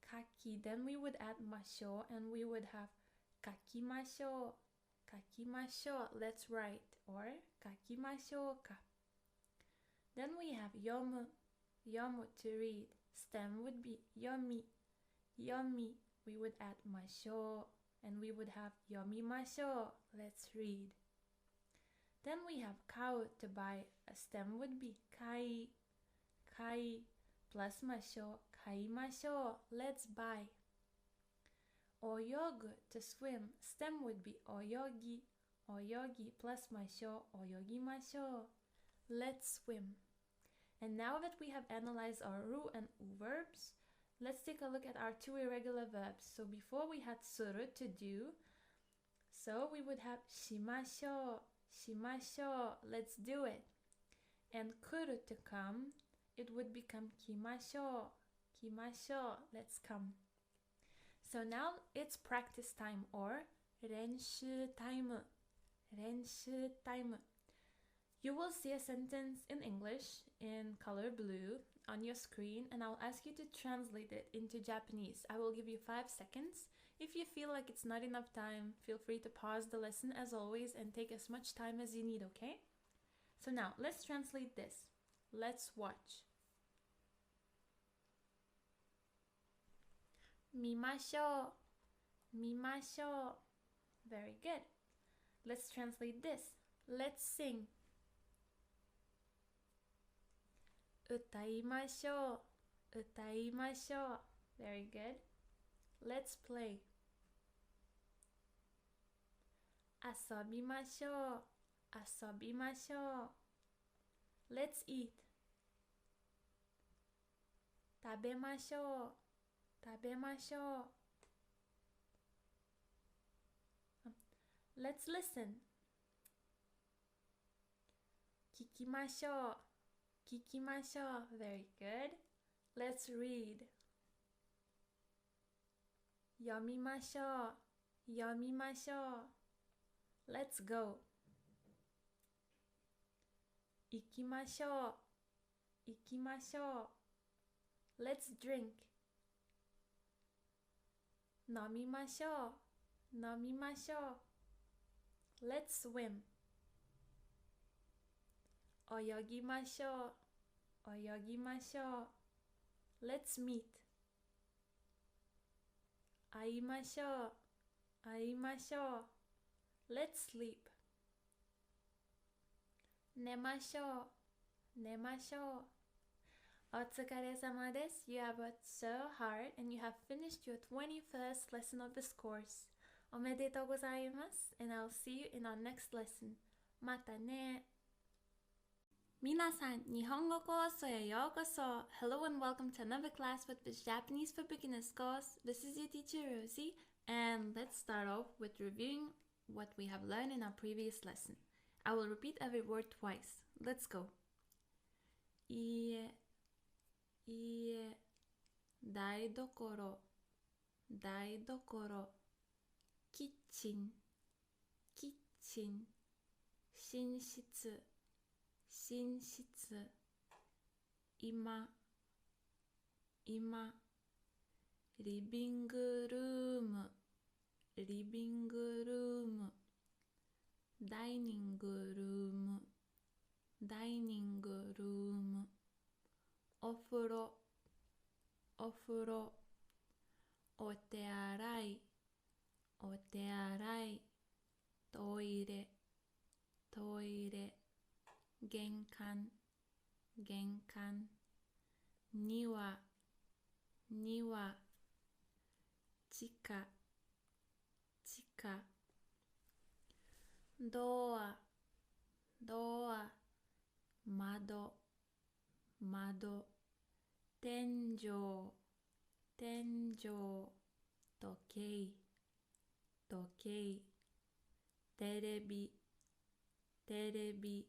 kaki. Then we would add masho and we would have kakimashou, kakimashou, let's write, or kakimashouka. Then we have yomu, yomu, to read. Stem would be yomi, yomi. We would add masho and we would have yomimashou, let's read. Then we have kau, to buy. A stem would be kai, kai, plus masho, kaimashou, let's buy. Oyogu, to swim. Stem would be oyogi, oyogi, plus masho, oyogimashou, let's swim. And now that we have analyzed our ru and u verbs, let's take a look at our two irregular verbs. So before we had suru, to do, so we would have shimashou, shimashou, let's do it. And kuru, to come, it would become kimashou, kimashou, let's come. So now it's practice time or renshu time, renshu time. You will see a sentence in English in color blue on your screen and I'll ask you to translate it into Japanese. I will give you 5 seconds. If you feel like it's not enough time, feel free to pause the lesson as always and take as much time as you need, okay? So now let's translate this. Let's watch. Mimashou, mimashou. Very good. Let's translate this. Let's sing. Utaimashou, utaimashou. Very good. Let's play. Asobimashou, asobimashou. Let's eat. Tabemashou, tabemashou. Let's listen. Kikimashou, kikimashou. Very good. Let's read. Yomimashou, yomimashou. Let's go. Ikimashou, 行きましょう。Let's drink. 飲みましょう。飲みましょう。Let's swim. 泳ぎましょう。泳ぎましょう。Let's meet. 会いましょう。会いましょう。Let's sleep. 寝ましょう。寝ましょう。お疲れ様です。You have worked so hard and you have finished your 21st lesson of this course. おめでとうございます。And I'll see you in our next lesson. またね。皆さん、日本語コースへようこそ。Hello and welcome to another class with this Japanese for Beginners course. This is your teacher Rosie, and let's start off with reviewing what we have learned in our previous lesson. I will repeat every word twice. Let's go. いいえ、いいえ、台所、台所、キッチン、キッチン、寝室、寝室、今、今、リビングルーム、リビングルーム、ダイニングルーム、ダイニングルーム、お風呂、お風呂、お手洗い、お手洗い、トイレ、トイレ、玄関、玄関、庭、庭、地下、地下、ドア、ドア、窓、窓、天井、天井、時計、時計、テレビ、テレビ、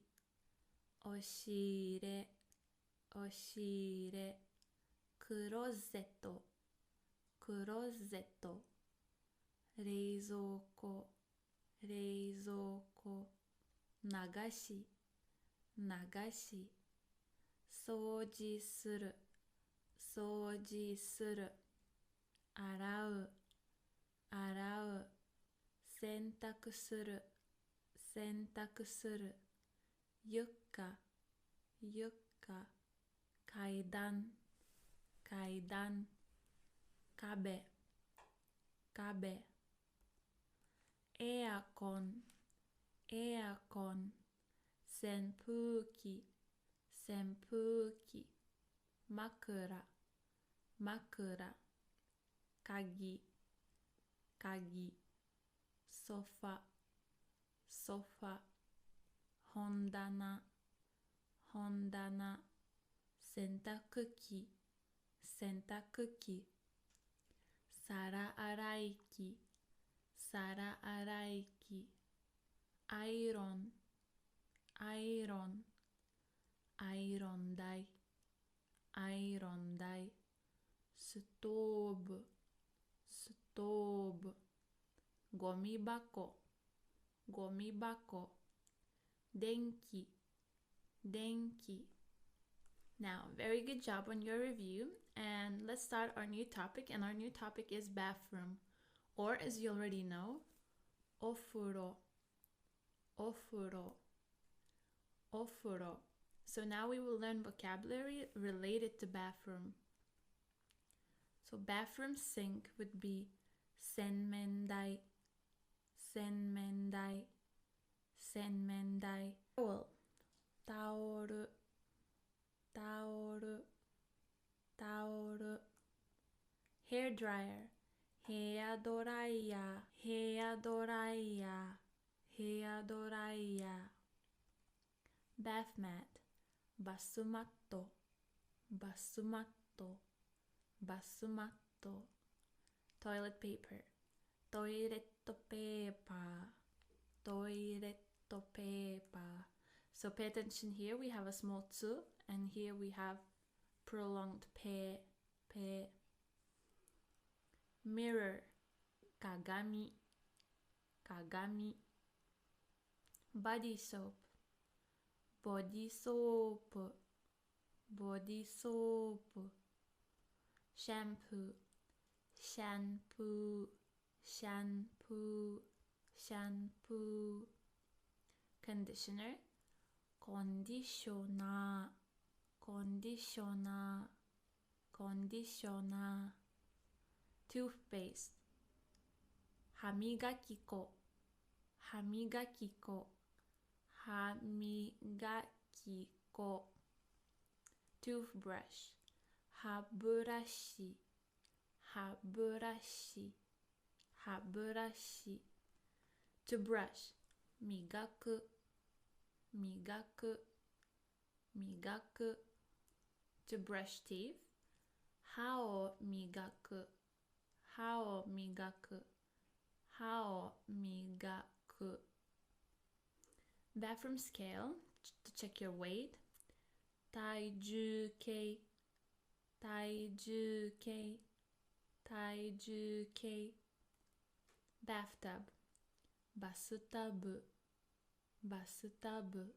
押し入れ、押し入れ、クローゼット、クローゼット、冷蔵庫、冷蔵庫、流し、流し、掃除する、掃除する、洗う、洗う、洗濯する、洗濯する、床、床、階段、階段、壁、壁、エアコン、エアコン、扇風機、扇風機、枕、枕、鍵、鍵、ソファ、ソファ、本棚、本棚、洗濯機、洗濯機、皿洗い機、皿洗い機、アイロン、アイロン、アイロン台、アイロン台、ストーブ、ストーブ、ゴミ箱、ゴミ箱、電気、電気。Now, very good job on your review, and let's start our new topic, and our new topic is bathroom, or as you already know, お風呂、お風呂、お風呂。So now we will learn vocabulary related to bathroom. So bathroom sink would be 洗面台、洗面台、洗面台。Towel、タオル、タオル、タオル。Hair dryer、ヘアドライヤー、ヘアドライヤー、ヘアドライヤー。Bath mat、バスマット、バスマット、バスマット。Toilet paper、トイレットペーパー、トイレットペーパー。So pay attention here, we have a small tsu, and here we have prolonged pe, pe. Mirror, kagami, kagami. Body soap, body soap, body soap, shampoo, shampoo, shampoo, shampoo, conditioner, conditioner, conditioner, conditioner, toothpaste, 歯磨き粉、歯磨き粉、歯磨き粉、toothbrush, 歯ブラシ、歯ブラシ、歯ブラシ、to brush, 磨く、磨く、磨く、to brush teeth, 歯を磨く、歯を磨く、歯を磨く。Bathroom scale to check your weight. 体重計、体重計、体重計。Bathtub, バスタブ、バスタブ、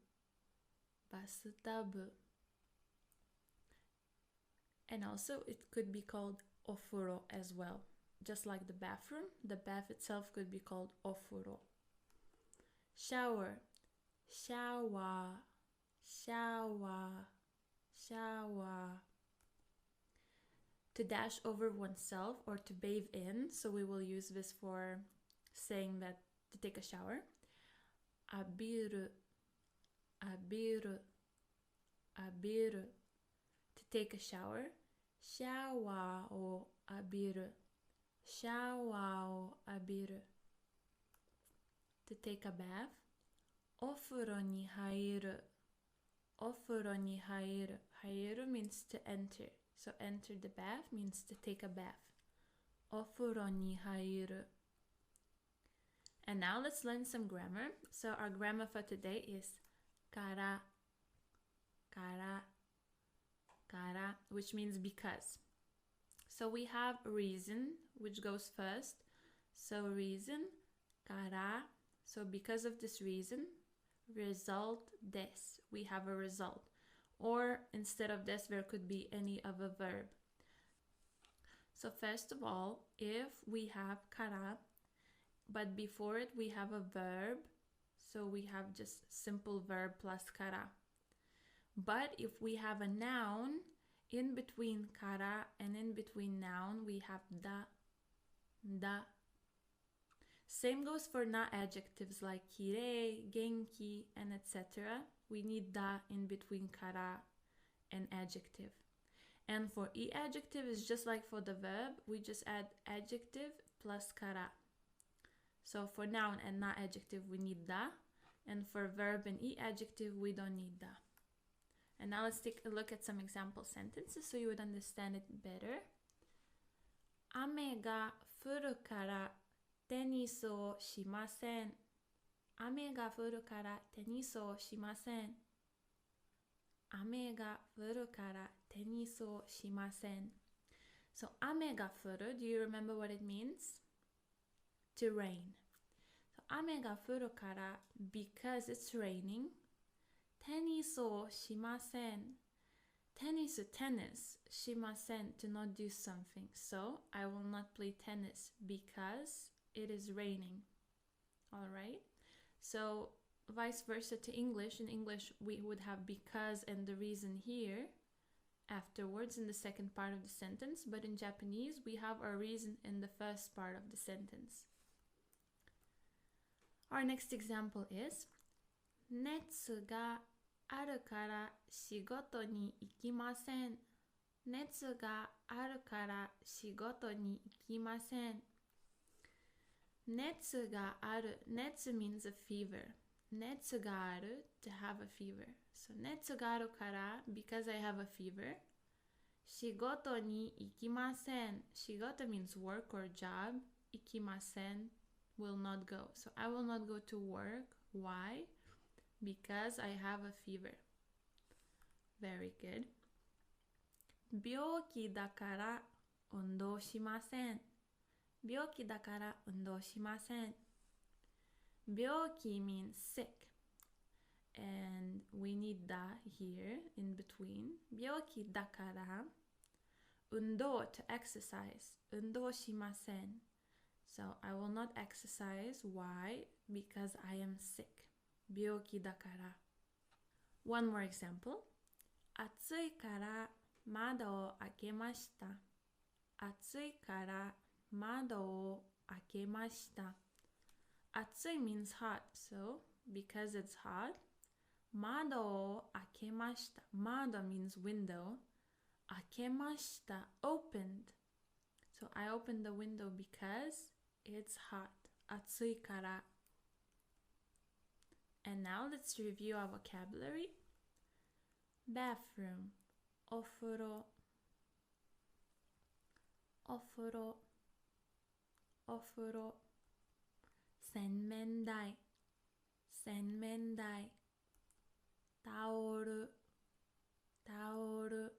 バスタブ。And also it could be called ofuro as well. Just like the bathroom, the bath itself could be called ofuro. Shower, shower, shower, shower. To dash over oneself or to bathe in, so we will use this for saying that to take a shower. Abiru, abiru, abiru. To take a shower. Shower o abiru, shower o abiru. To take a bath. Ofuro ni hairu, ofuro ni hairu. Hairu means to enter. So enter the bath means to take a bath. Ofuro ni hairu. And now let's learn some grammar. So our grammar for today is kara, kara, kara, which means because. So we have reason, which goes first. So reason, kara. So because of this reason, result des. We have a result. Or instead of des, there could be any other verb. So first of all, if we have kara, but before it we have a verb, so we have just simple verb plus kara. But if we have a noun, in between kara and in between noun, we have da, da. Same goes for na adjectives like kirei, genki, and etc. We need da in between kara and adjective. And for e adjective, it's just like for the verb, we just add adjective plus kara. So for noun and na adjective, we need da. And for verb and e adjective, we don't need da. And now let's take a look at some example sentences so you would understand it better. 雨が降るからテニスをしません。雨が降るからテニスをしません。雨が降るからテニスをしません。So 雨が降る, do you remember what it means? To rain. So 雨が降るから because it's raining. テニスをしません。Tennis, tennis, しません to not do something. So I will not play tennis because it is raining. Alright? So vice versa to English. In English we would have because and the reason here afterwards in the second part of the sentence. But in Japanese we have our reason in the first part of the sentence. Our next example is 熱があるから仕事に行きません。熱があるから仕事に行きません。熱がある 熱 means a fever. 熱がある to have a fever. So 熱があるから because I have a fever. 仕事に行きません。仕事 means work or job. 行きません will not go. So I will not go to work. Why? Because I have a fever. Very good. 病気だから運動しません。病気だから運動しません。病気 means sick. and we need da here in between. 病気だから運動 to exercise 運動しません So I will not exercise. Why? Because I am sick 病気だから One more example 暑いから窓を開けました暑いから窓を開けました暑い means hot, so because it's hot 窓を開けました窓 means window 開けました opened So I opened the window because it's hot 暑いから And now let's review our vocabulary bathroom お風呂お風呂お風呂洗面台洗面台タオルタオル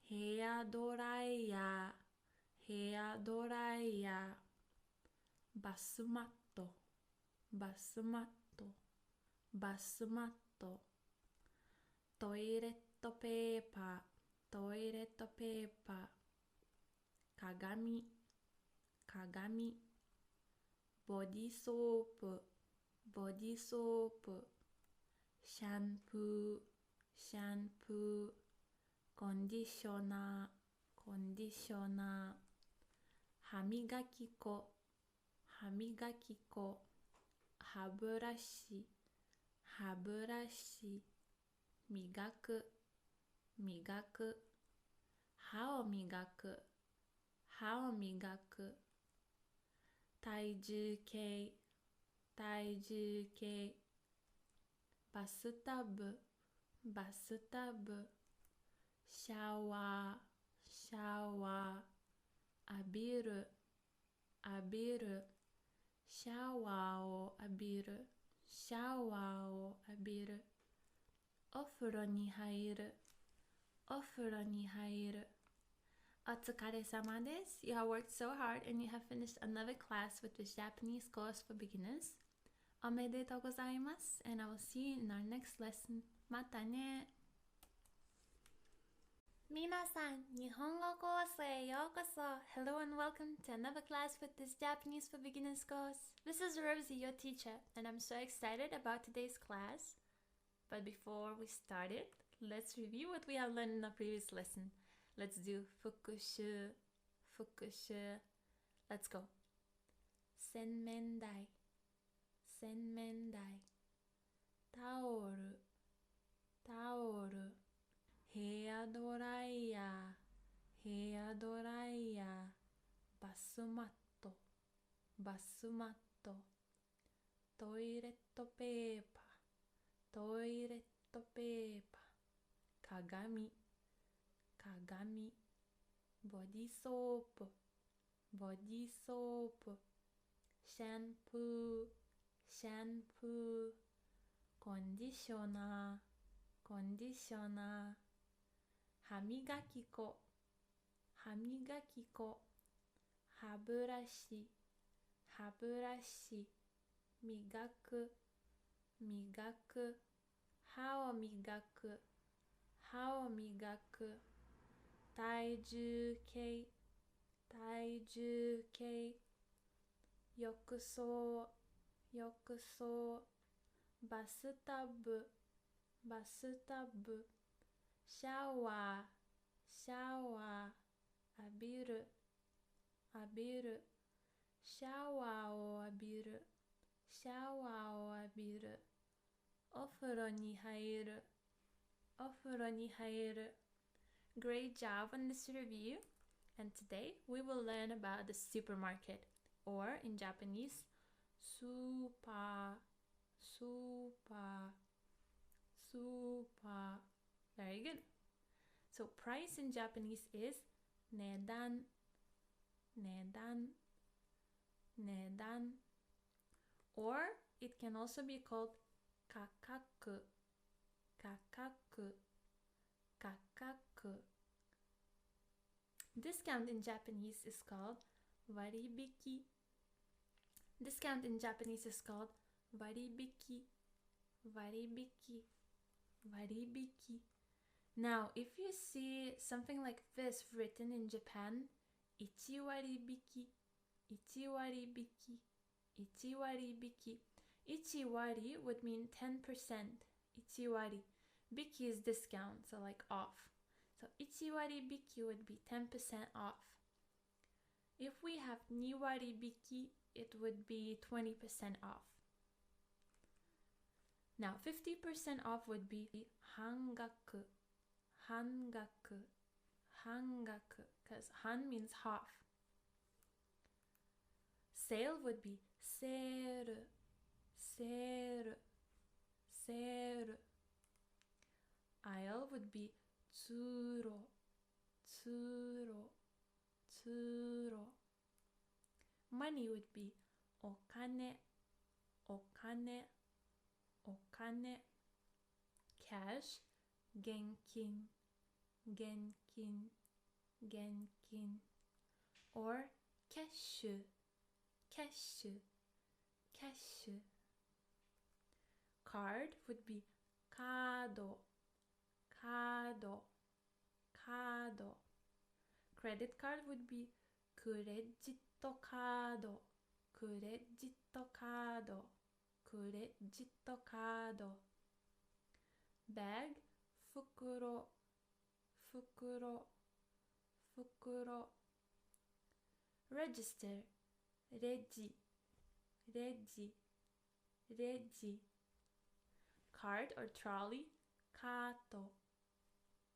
ヘアドライヤーヘアドライヤーバスマットバスマットバスマットトイレットペーパートイレットペーパー鏡鏡ボディソープボディソープシャンプーシャンプーコンディショナーコンディショナー歯磨き粉歯磨き粉歯ブラシ歯ブラシ磨く磨く歯を磨く歯を磨く体重計体重計バスタブバスタブシャワーシャワー浴びる浴びるシャワーを浴びるシャワーを浴びるお風呂に入るお風呂に入るお疲れ様です You have worked so hard and you have finished another class with this Japanese course for beginners おめでとうございます and I will see you in our next lesson またね皆さん、日本語コースへようこそ Hello and welcome to another class with this Japanese for beginners course This is Rosie, your teacher, and I'm so excited about today's class But before we start it, let's review what we have learned in our previous lesson Let's do 復習復習 Let's go 洗面台洗面台タオルタオルヘアドライヤーヘアドライヤーバスマットバスマットトイレットペーパートイレットペーパー鏡鏡ボディソープボディソープシャンプーシャンプーコンディショナーコンディショナー歯磨き粉歯磨き粉歯ブラシ歯ブラシ磨く磨く歯を磨く歯を磨く体重計体重計浴槽浴槽バスタブバスタブシャワーシャワー浴びる浴びるシャワーを浴びるシャワーを浴びるお風呂に入るお風呂に入る Great job on this review and today we will learn about the supermarket or in Japanese スーパースーパースーパーVery good. So price in Japanese is 値段値段値段 or it can also be called 価格価格価格 Discount in Japanese is called 割引 Discount in Japanese is called 割引 waribiki, waribiki. Now, if you see something like this written in Japan, ichi waribiki, ichi waribiki, ichi waribiki. Ichi wari would mean 10%. Ichi wari. Biki is discount, so like off. So ichi waribiki would be 10% off. If we have ni waribiki, it would be 20% off. Now, 50% off would be hangaku, hangaku, hangaku, because han means half. Sale would be seru, seru, seru. Aisle would be tsuro, tsuro, tsuro. Money would be okane, okane, okane. Cash, genkin, genkin, genkin. Or cashu, cashu, cashu. Card would be kado, kado, kado. Credit card would be kuregito kado, kuregito kado, kuregito kado. Bag, fukuro, fukuro, fukuro. Register, reji, reji, reji. Cart or trolley, kato,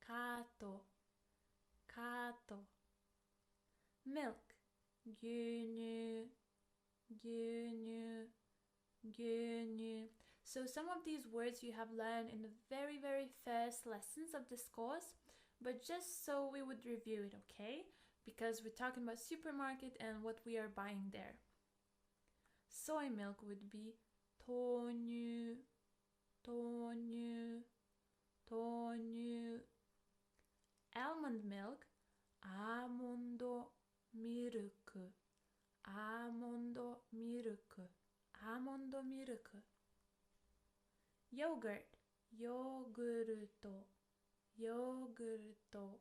kato, kato. Milk, gyunyu, gyunyu, gyunyu. So some of these words you have learned in the very first lessons of this course, but just so we would review it, okay? Because we're talking about supermarket and what we are buying there. Soy milk would be tonyu, tonyu, tonyu. Almond milk, amondo milk, amondo milk, amondo milk. Yogurt, yogurto, yogurto,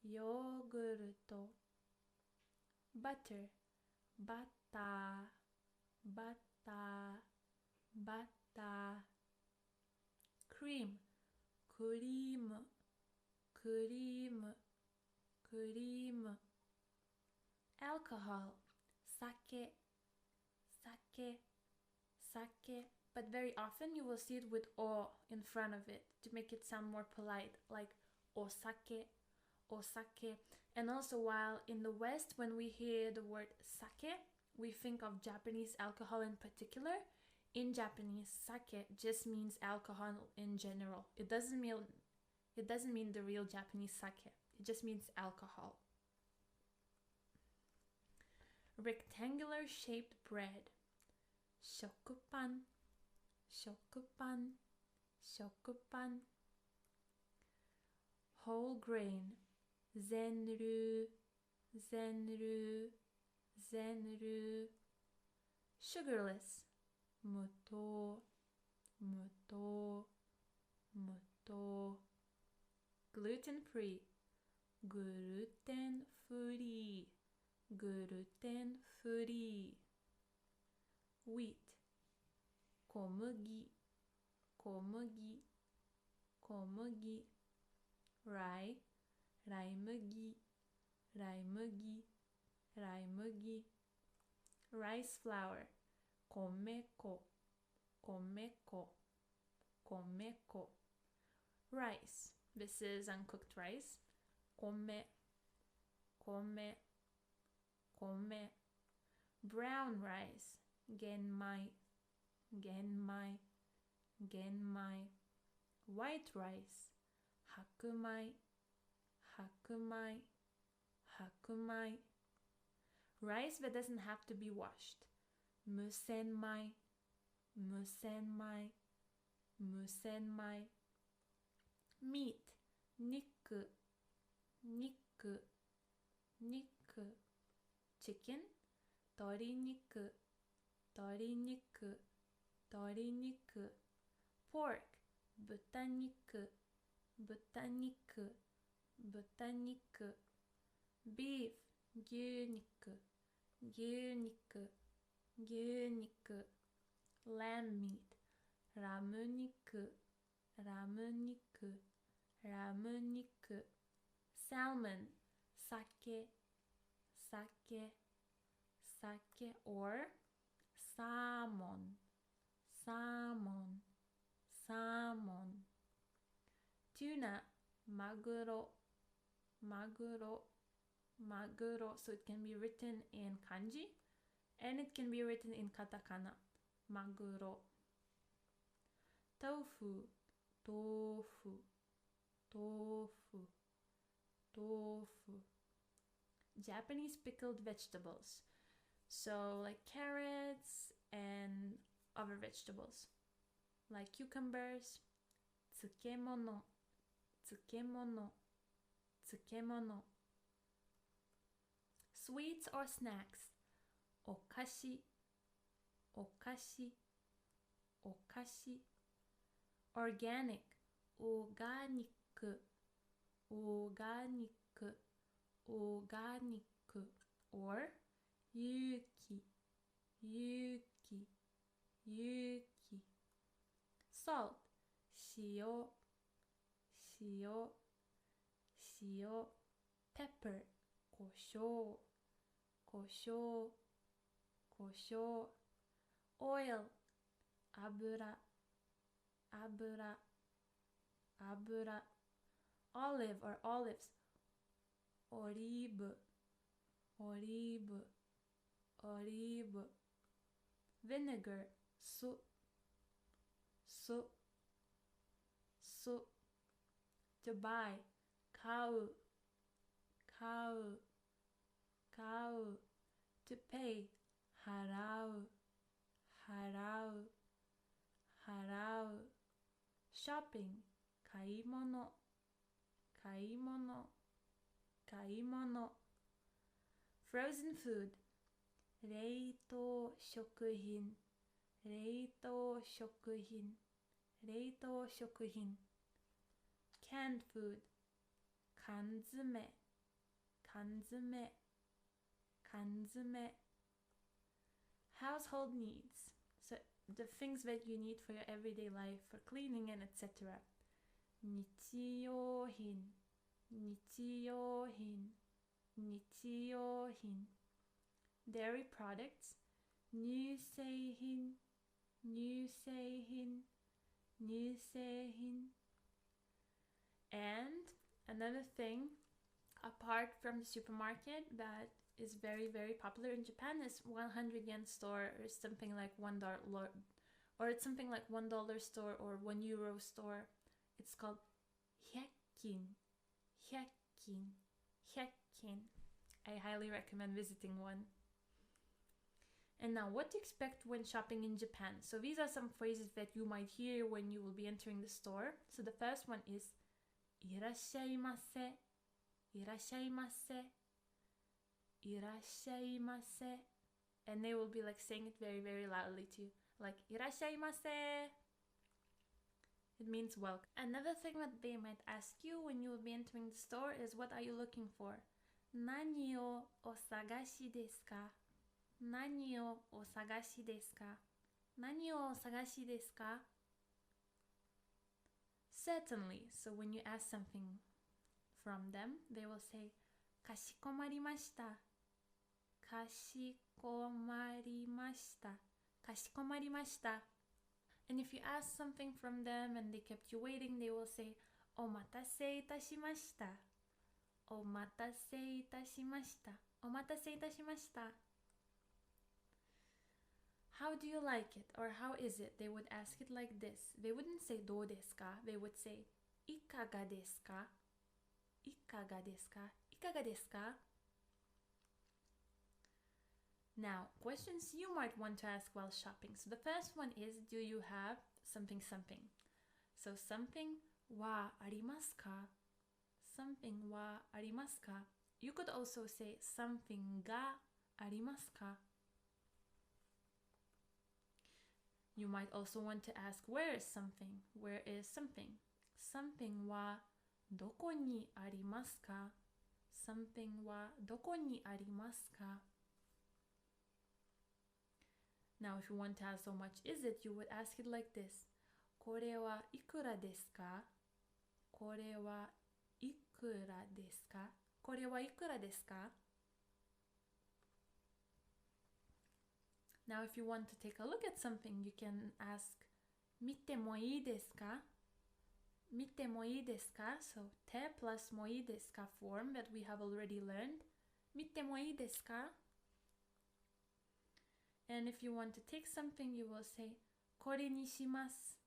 yogurto. Butter, bata, bata, bata. Cream, cream, cream, cream. Alcohol, sake, sake, sake. But very often you will see it with o in front of it to make it sound more polite, like osake, osake. And also, while in the West, when we hear the word sake, we think of Japanese alcohol in particular. In Japanese, sake just means alcohol in general. It doesn't mean the real Japanese sake. It just means alcohol. Rectangular shaped bread, shokupan, shokupan, shokupan. Whole grain, zenru, zenru, zenru. Sugarless, muto, muto, muto. Gluten-free, gluten-free, gluten-free. Wheat, komugi, komugi, komugi. Rye, raimugi, raimugi, raimugi. Rice flour, komeko, komeko, komeko. Rice, this is uncooked rice. Kome, kome, kome. Brown rice, genmai, genmai, genmai. White rice, hakumai, hakumai, hakumai. Rice that doesn't have to be washed, musenmai, musenmai, musenmai. Meat, niku, niku, niku. Chicken, toriniku, toriniku, toriniku. pork 豚肉豚肉豚肉 beef 牛肉牛肉牛肉 lamb meat ラム肉ラム肉ラム肉 salmon 酒酒酒 or salmon salmon salmon tuna マグロマグロマグロ so it can be written in kanji and it can be written in katakana マグロ tofu 豆腐豆腐豆腐 Japanese pickled vegetables, so like carrots and other vegetables like cucumbers 漬物漬物漬物 sweets or snacks お菓子お菓子お菓子 organic オーガニックオーガニックオーガニック or 有機有機有機 salt 塩塩塩 pepper 胡椒胡椒胡椒 oil 油油油 olive or olives オリーブオリーブオリーブ vinegar 酢酢酢 to buy 買う買う買う to pay 払う払う払う shopping 買い物買い物買い物 frozen food 冷凍食品冷凍食品冷凍食品 canned food 缶詰缶詰缶詰 household needs, so the things that you need for your everyday life, for cleaning and etc. 日用品日用品日用品 dairy products 乳製品乳製品乳製品 and another thing apart from the supermarket that is very very popular in Japan is 100 yen store or something like $1 or it's something like $1 store or €1 store. It's called 100均100均100均. I highly recommend visiting one. And now, what to expect when shopping in Japan? So these are some phrases that you might hear when you will be entering the store. So the first one is いらっしゃいませいらっしゃいませいらっしゃいませ and they will be like saying it very very loudly to you, like いらっしゃいませ. It means welcome. Another thing that they might ask you when you will be entering the store is, what are you looking for? 何をお探しですか何をお探しですか何をお探しですか Certainly. So when you ask something from them, they will say かしこまりましたかしこまりましたかしこまりました And if you ask something from them and they kept you waiting, they will say お待たせいたしましたお待たせいたしましたお待たせいたしました How do you like it? Or how is it? They would ask it like this. They wouldn't say どうですか? They would say いかがですかいかがですかいかがですか Now, questions you might want to ask while shopping. So the first one is, do you have something something? So something はありますか Something はありますか You could also say something がありますか You might also want to ask, where is something? Where is something? Something はどこにありますか? Something はどこにありますか? Now, if you want to ask how much is it, you would ask it like this. これはいくらですか? これはいくらですか? これはいくらですか? Now, if you want to take a look at something, you can ask, 見てもいいですか? 見てもいいですか? So, て plus もいいですか form that we have already learned. 見てもいいですか? And if you want to take something, you will say, これにします。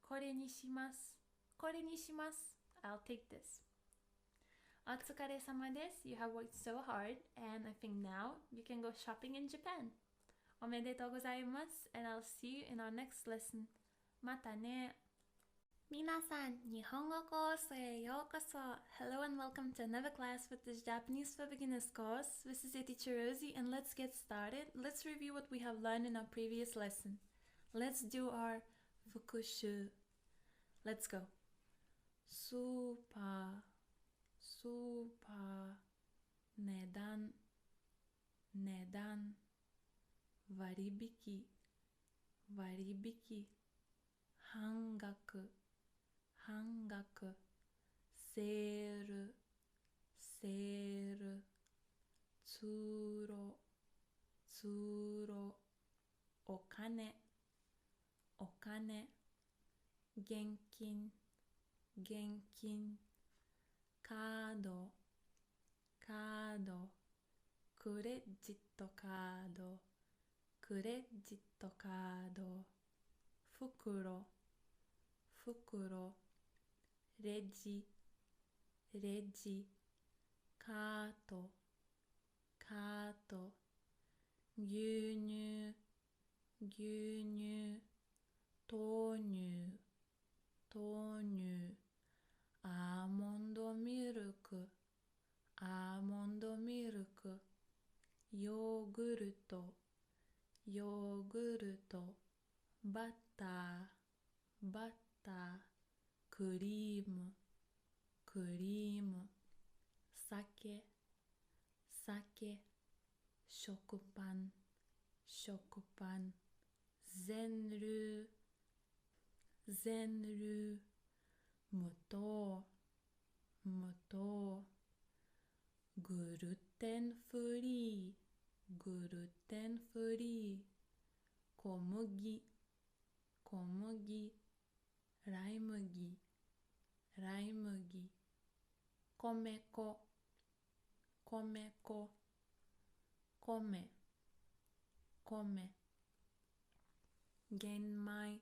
これにします。これにします。I'll take this. お疲れ様です。You have worked so hard, and I think now you can go shopping in Japan. おめでとうございます。And I'll see you in our next lesson. またね。皆さん、日本語コースへようこそ。Hello and welcome to another class with this Japanese for Beginners course. This is your teacher Rosie, and let's get started. Let's review what we have learned in our previous lesson. Let's do our 復習. Let's go. スーパー、値段、割引、半額、セール、通路、お金、現金、カード、クレジットカード、袋、レジ、カート、牛乳、豆乳、アーモンドミルク、ヨーグルト、バター、クリーム、酒、食パン、全粒、無糖、グルテンフリー、小麦、ライ麦、米粉、米、玄米、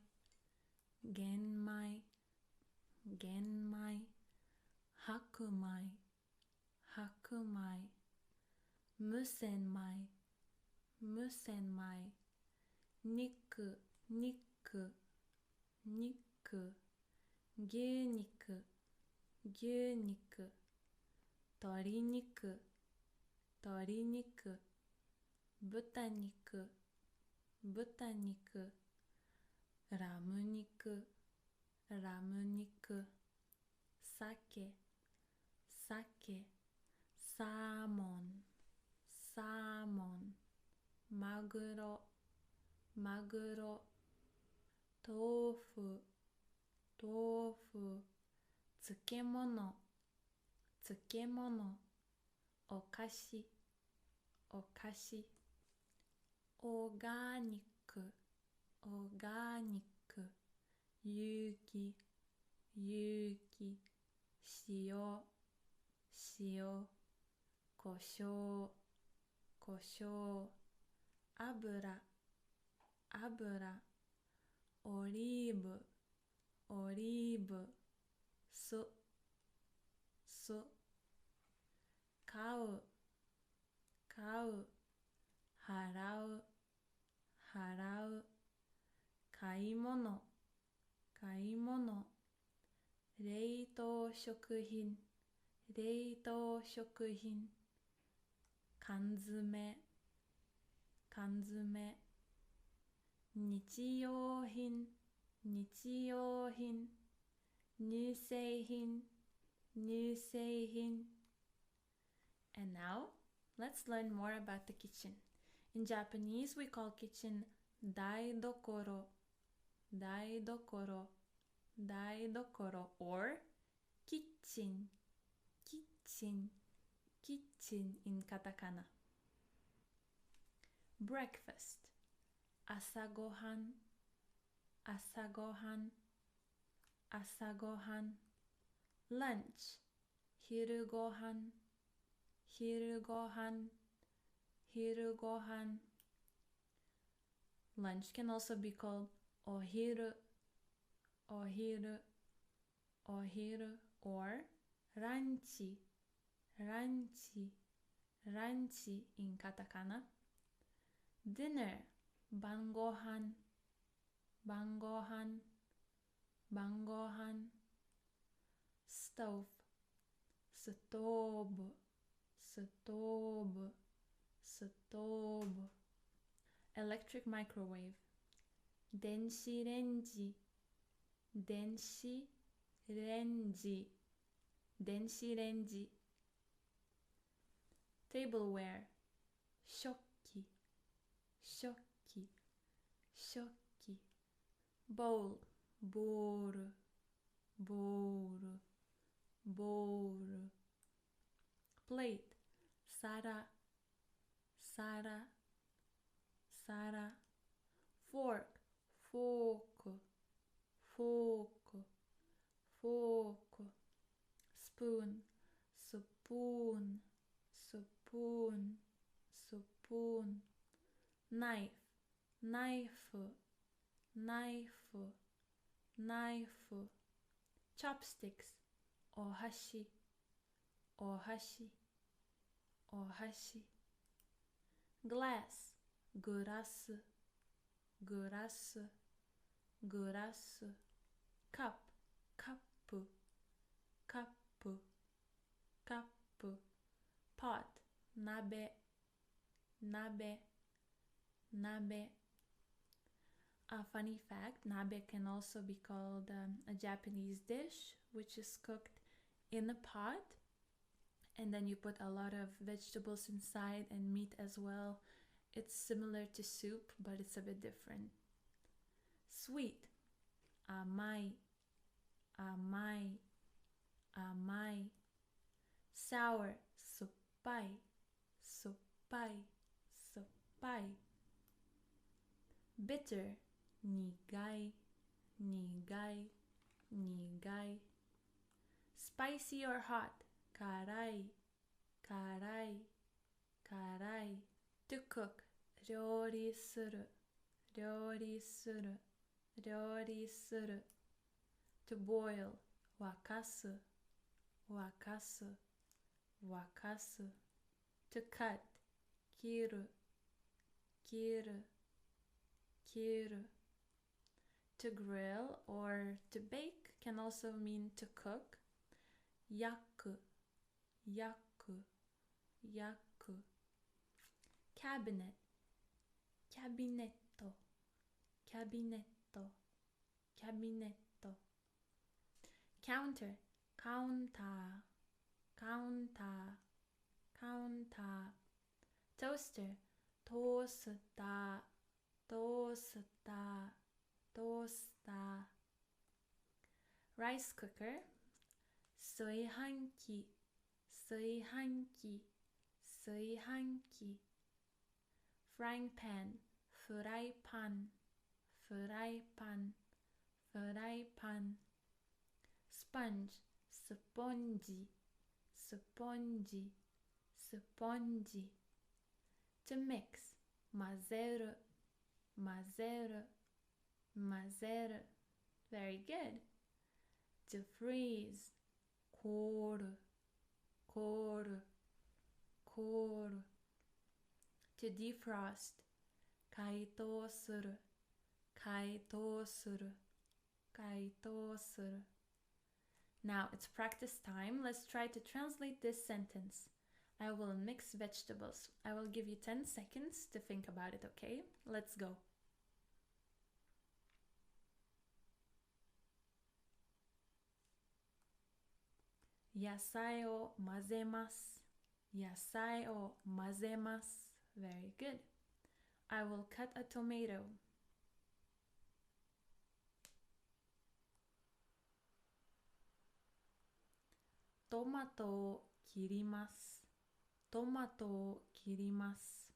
白米、無洗米、肉、牛肉、鶏肉、豚肉、ラム肉、鮭、サーモン、マグロ、豆腐、漬物、お菓子、オーガニック、有機、塩、胡椒、油、オリーブ、酢、買う、払う、買い物、冷凍食品、缶詰、日用品、日用品、乳製品、乳製品. And now, let's learn more about the kitchen. In Japanese, we call kitchen daidokoro, daidokoro, daidokoro, or kitchen, kitchen, kitchen in katakana. Breakfast, asagohan, asagohan, asagohan. Lunch, hirugohan, hirugohan, hirugohan. Lunch can also be called ohiru, ohiru, ohiru, or ranchi, ranchi, ranchi in katakana. Dinner, bangohan, bangohan, bangohan. Stove, stove, stove, stove. Electric microwave, denshi renji, denshi renji, denshi renji. Tableware, shokki, shokki, shokki. Bowl, bowl, bowl, bowl. Plate, sara, sara, sara. Fork, fork, fork, fork. Spoon, spoon, spoon, spoon. Knife, knife, knife, knife. Chopsticks, ohashi, ohashi, ohashi. Glass, gurasu, gurasu, gurasu. Cup, kappu, kappu, kappu. Pot, nabe, nabe, nabe. A funny fact, nabe can also be called a Japanese dish, which is cooked in a pot, and then you put a lot of vegetables inside and meat as well. It's similar to soup, but it's a bit different. Sweet, amai, amai, amai. Sour, suppai, suppai, suppai. Bitter, nigai, nigai, nigai. Spicy or hot, karai, karai, karai. To cook, ryori suru, ryori suru, ryori suru. To boil, wakasu, wakasu, wakasu. To cut, kiru, kiru, kiru. To grill or to bake can also mean to cook. Yaku, yaku, yaku. Cabinet, cabinetto, cabinetto, cabinetto. Counter, counter, counter, counter. Toaster, toaster, toaster, toaster. Rice cooker, soihanki, soihanki, soihanki. Frying pan, fry pan, fry pan, fry pan. Sponge, spongy, spongy, spongy. To mix, mazeru, mazeru, mazeru. Very good. To freeze, koru, koru, koru. To defrost, kaito suru, kaito suru, kaito suru. Now it's practice time. Let's try to translate this sentence. I will mix vegetables. I will give you 10 seconds to think about it, okay? Let's go. 野菜を混ぜます。野菜を混ぜます。Very good. I will cut a tomato. トマトを切ります。トマトを切ります。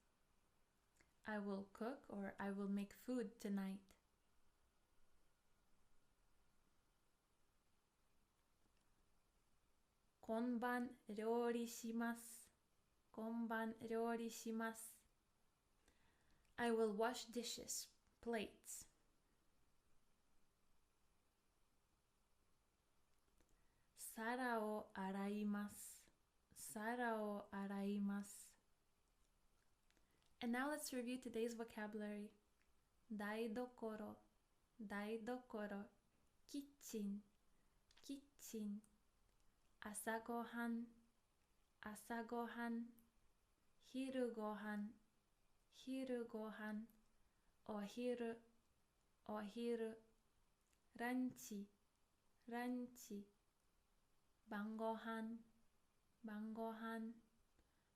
I will cook or I will make food tonight. 今晩料理します。今晩料理します。I will wash dishes, plates. 皿を洗います。皿を洗います。And now let's review today's vocabulary. 台所、台所、キッチン、キッチン。朝ごはん、朝ごはん。昼ごはん、昼ごはん。お昼、お昼。ランチ、ランチ。晩ごはん、晩ごはん。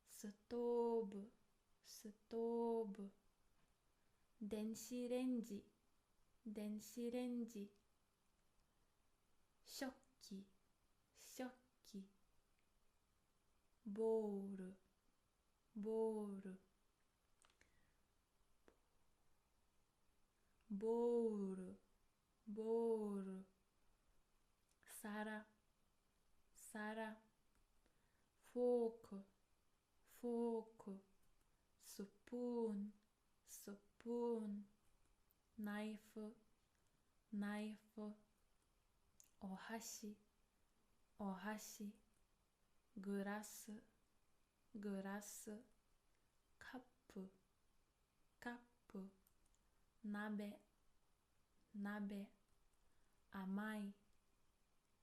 ストーブ、ストーブ。電子レンジ、電子レンジ。食器、食器。ボール、ボール。ボール、ボール。皿、皿。フォーク、フォーク。スプーン、スプーン。ナイフ、ナイフ。お箸、お箸。グラス、グラス。カップ、カップ。鍋、鍋。甘い、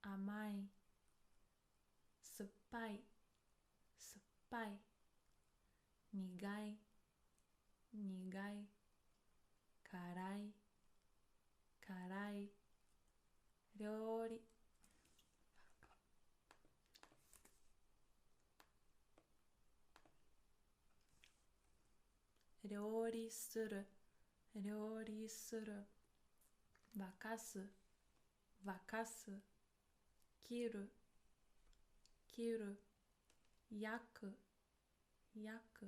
甘い。酸っぱい、酸っぱい。苦い、苦い。辛い、辛い。料理。料理する、料理する。沸かす、沸かす。切る、切る。焼く、焼く。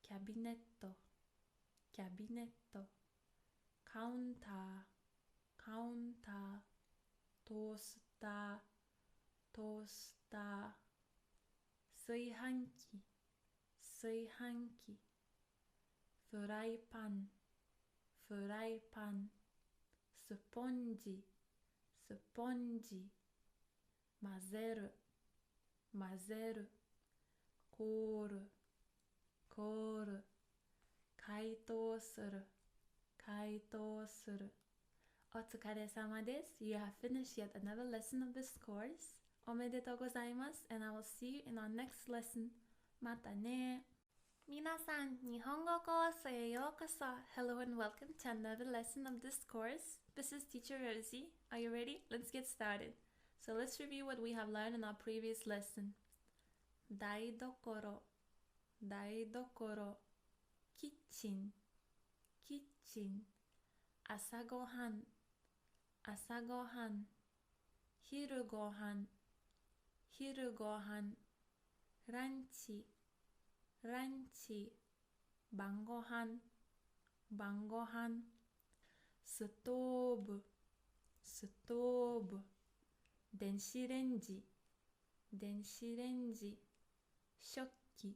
キャビネット、キャビネット。カウンター、カウンター。トースター、トースター。炊飯器、炊飯器。フライパン、フライパン。スポンジ、スポンジ。混ぜる、混ぜる。凍る、凍る。解凍する、解凍する。お疲れ様です。You have finished yet another lesson of this course. おめでとうございます。And I will see you in our next lesson. またね。皆さん、日本語コースへようこそ。Hello and welcome to another lesson of this course. This is Teacher Rosie. Are you ready? Let's get started. So let's review what we have learned in our previous lesson. 台所、台所。キッチン、キッチン。朝ごはん、朝ごはん。昼ごはん、昼ごはん。ランチ、ランチ。晩ごはん、晩ごはん。ストーブ、ストーブ。電子レンジ、電子レンジ。食器、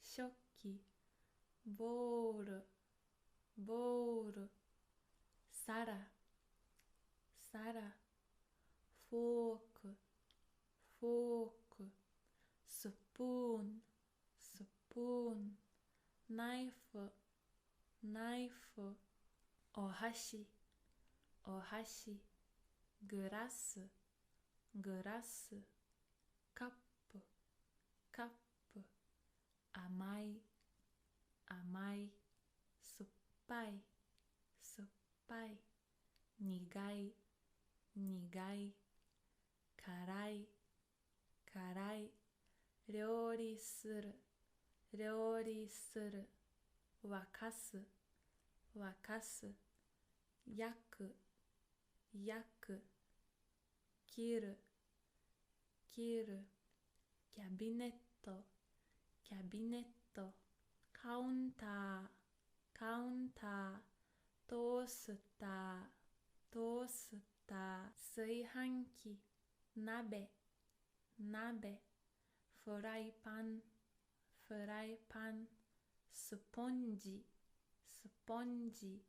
食器。ボール、ボール。皿、皿。フォーク、フォーク。スプーン、スプーン。ナイフ、ナイフ。お箸、お箸。グラス、グラス。カップ、カップ。甘い、甘い。酸っぱい、酸っぱい。苦い、苦い。辛い、辛い料理する料理する沸かす沸かす焼く焼く切る切るキャビネットキャビネットカウンターカウンタートースタートースター炊飯器鍋鍋フライパンフライパンスポンジスポンジ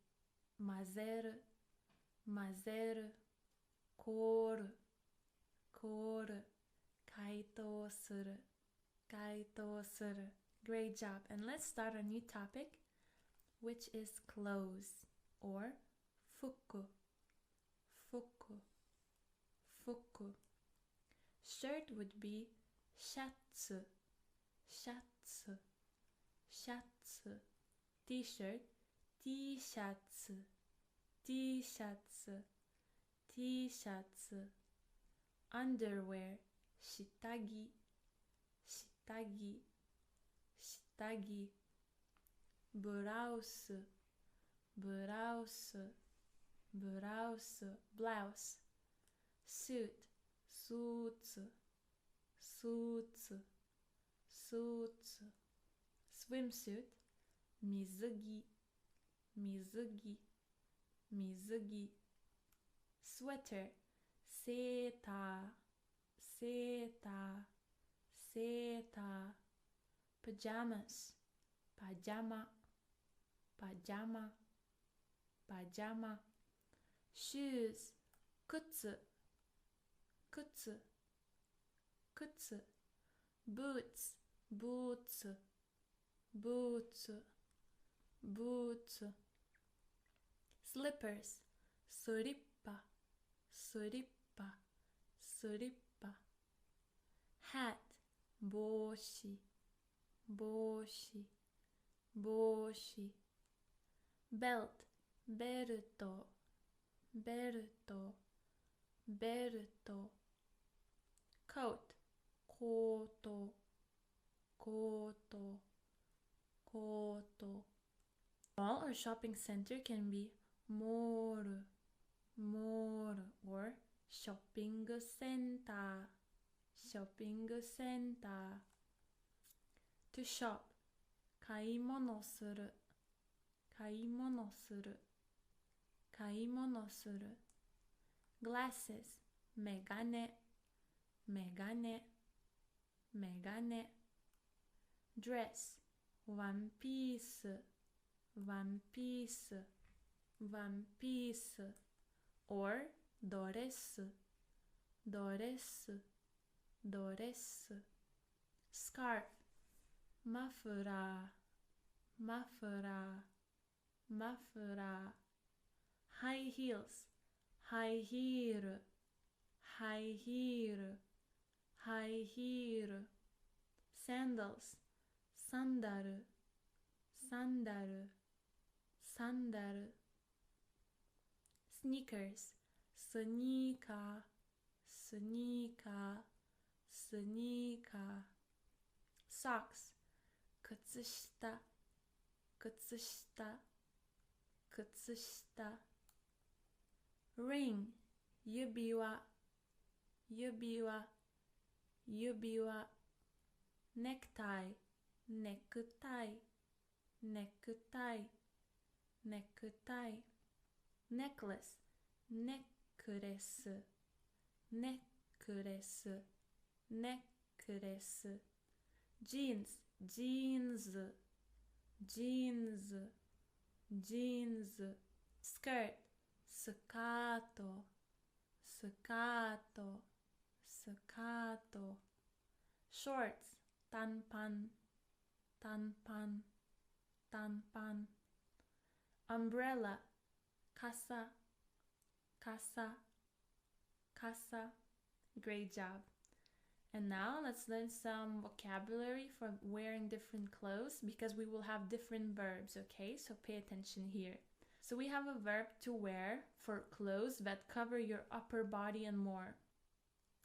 混ぜる混ぜる凍る凍る解凍する解凍する Great job. And let's start a new topic, which is clothes or 服服服 Shirt would be シャツシャツシャツ T-shirt T シャツ T シャツ T シャツ Underwear 下着下着下着ブラウスブラウスブラウス Blouse Suit スーツスーツスーツ Swimsuit 水着水着水着 Sweater セーターセーターセーター Pajamas パジャマパジャマパジャマ Shoes 靴靴靴 Boots ブーツブーツブーツ Slippers スリッパスリッパスリッパ Hat 帽子帽子帽子 Belt ベルトベルトベルト Coat コートコートコート Mall or shopping center can be モールモール or ショッピングセンターショッピングセンター To shop 買い物する買い物する買い物する Glasses メガネメガネメガネ Dress ワンピースワンピースワンピース or ドレスドレスドレス Scarf マフラーマフラーマフラー High heels ハイヒールハイヒールハイヒール Sandals サンダルサンダルサンダル Sneakers スニーカースニーカースニーカー Socks 靴下靴下靴下 Ring 指輪指輪指輪 Necktie ネクタイネクタイネクタイ Necklace ネックレスネックレスネックレス Jeans ジーンズジーンズジーンズ Skirt スカートスカートスカート Shorts 短パン短パン短パン Umbrella 傘傘傘 Great job. And now let's learn some vocabulary for wearing different clothes because we will have different verbs, okay? So pay attention here. So we have a verb to wear for clothes that cover your upper body and more.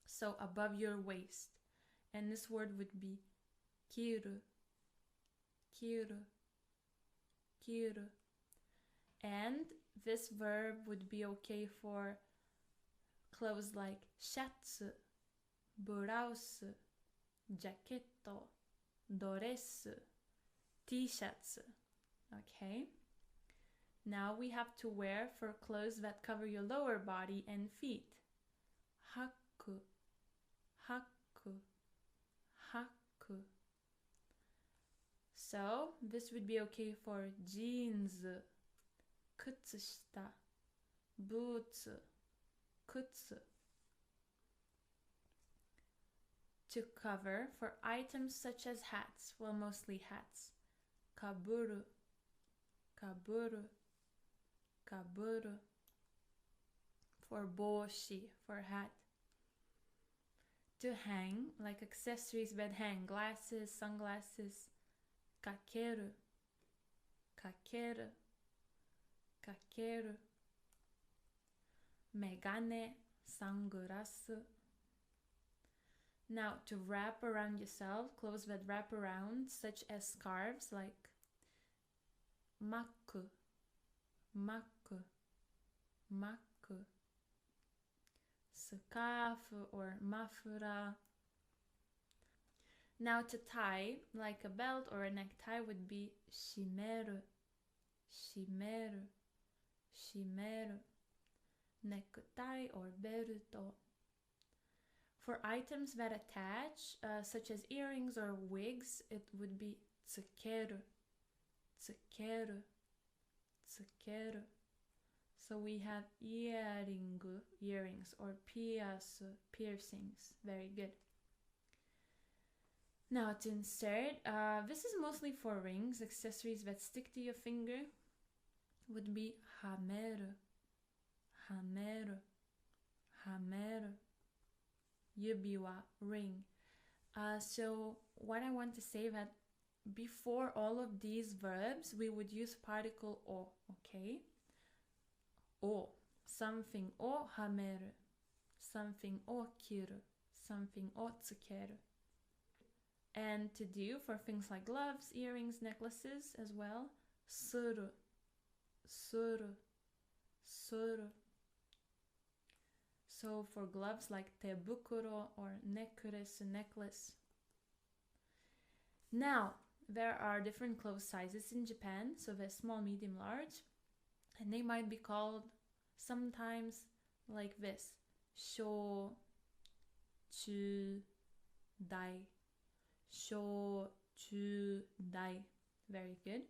So above your waist. And this word would be kiru, kiru, kiru. And this verb would be okay for clothes like shatsu, blouse, jacketto, doresu, t-shirts. Okay? Now we have to wear for clothes that cover your lower body and feet. Haku, haku, haku. So this would be okay for jeans, kutsushita, boots, kutsu. To cover for items such as hats, well, mostly hats. Kaburu, kaburu, kaburu. For boshi, for hat. To hang, like accessories that hang, glasses, sunglasses. Kakeru, kakeru, kakeru. Megane, sunglasses. Now, to wrap around yourself, clothes that wrap around, such as scarves like maku, maku, maku. Scarf or mafura. Now, to tie, like a belt or a necktie, would be shimeru, shimeru, shimeru. Necktie or beruto. For items that attach, such as earrings or wigs, it would be tsukeru, tsukeru, tsukeru. So we have earrings or piercings. Very good. Now to insert, this is mostly for rings, accessories that stick to your finger, would be hameru, hameru, hameru. Yubiwa, ring. So what I want to say that before all of these verbs, we would use particle o, okay? O, something o hameru, something o kiru, something o tsukeru. And to do for things like gloves, earrings, necklaces as well, suru, suru, suru. So for gloves like tebukuro or necklace, necklace. Now, there are different clothes sizes in Japan, so there's small, medium, large, and they might be called sometimes like this: sho, chu, dai, sho, chu, dai. Very good.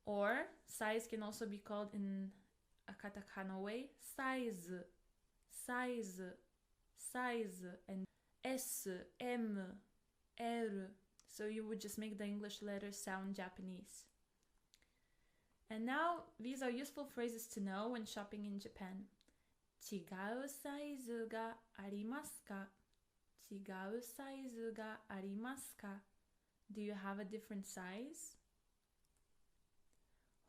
Or size can also be called in a katakana way: size, size, size, and S, M, R. So you would just make the English letters sound Japanese. And now these are useful phrases to know when shopping in Japan. 違うサイズがありますか? 違うサイズがありますか? Do you have a different size?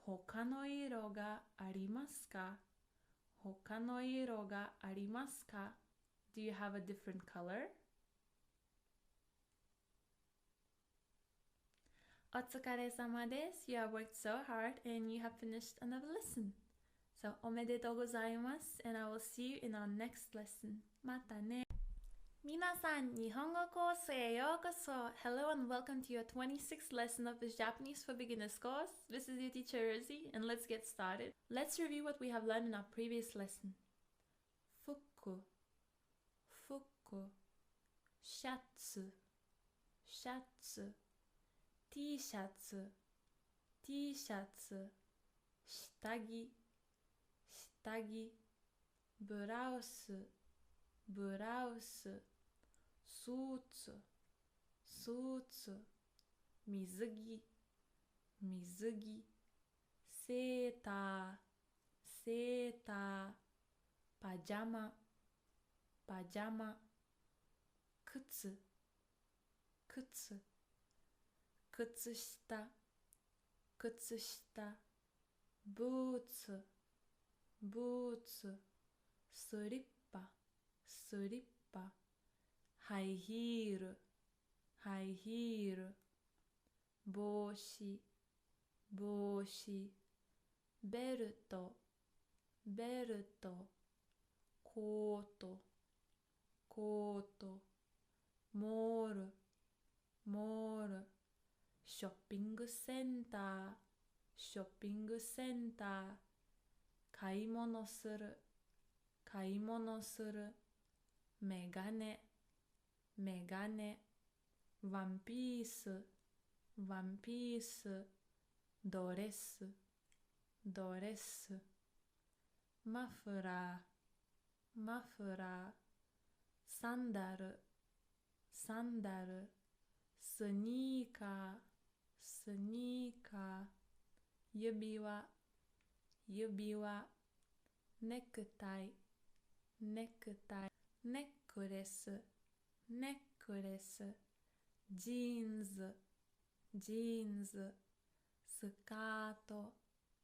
他の色がありますか? 他の色がありますか? Do you have a different color? お疲れ様です。You have worked so hard and you have finished another lesson. So, おめでとうございます and I will see you in our next lesson. またね。皆さん、日本語コースへようこそ。Hello and welcome to your 26th lesson of this Japanese for Beginners course. This is your teacher Rosie and let's get started. Let's review what we have learned in our previous lesson. Fuku, fuku, shatsu, shatsu, t-shirts, t-shirts, shitagi, shitagi, blouse, blouse, suits, suits, mizugi, mizugi, seeta, seeta, pajama, pajama, kutsu, kutsu, kutsushita, kutsushita, boots, boots, slipper, slipper, ハイヒール、ハイヒール。帽子、帽子。ベルト、ベルト。コート、コート。モール、モール。ショッピングセンター、ショッピングセンター。買い物する、買い物する。メガネ、メガネ。ワンピース、ワンピース。ドレス、ドレス。マフラー、マフラー。サンダル、サンダル。スニーカー、スニーカー。指輪、指輪。ネクタイ、ネクタイ。ネックレス、ネックレス。ジーンズ、ジーンズ。スカート、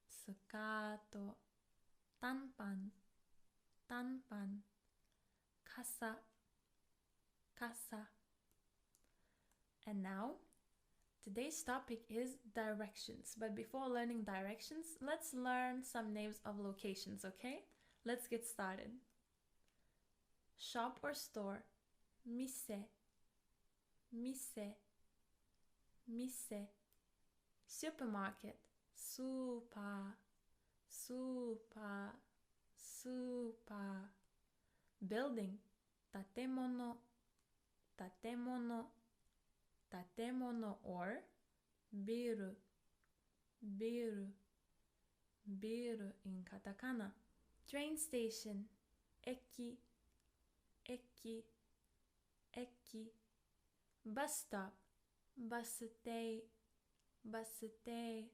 スカート。短パン、短パン。傘、傘。And now, today's topic is directions. But before learning directions, let's learn some names of locations, okay? Let's get started. Shop or store. Mise, mise, mise. Supermarket. Super, super, super. Building. Tatemono, tatemono, tatemono or biru, biru, biru in katakana. Train station. Eki, eki, eki. Bus stop. Basutei, basutei,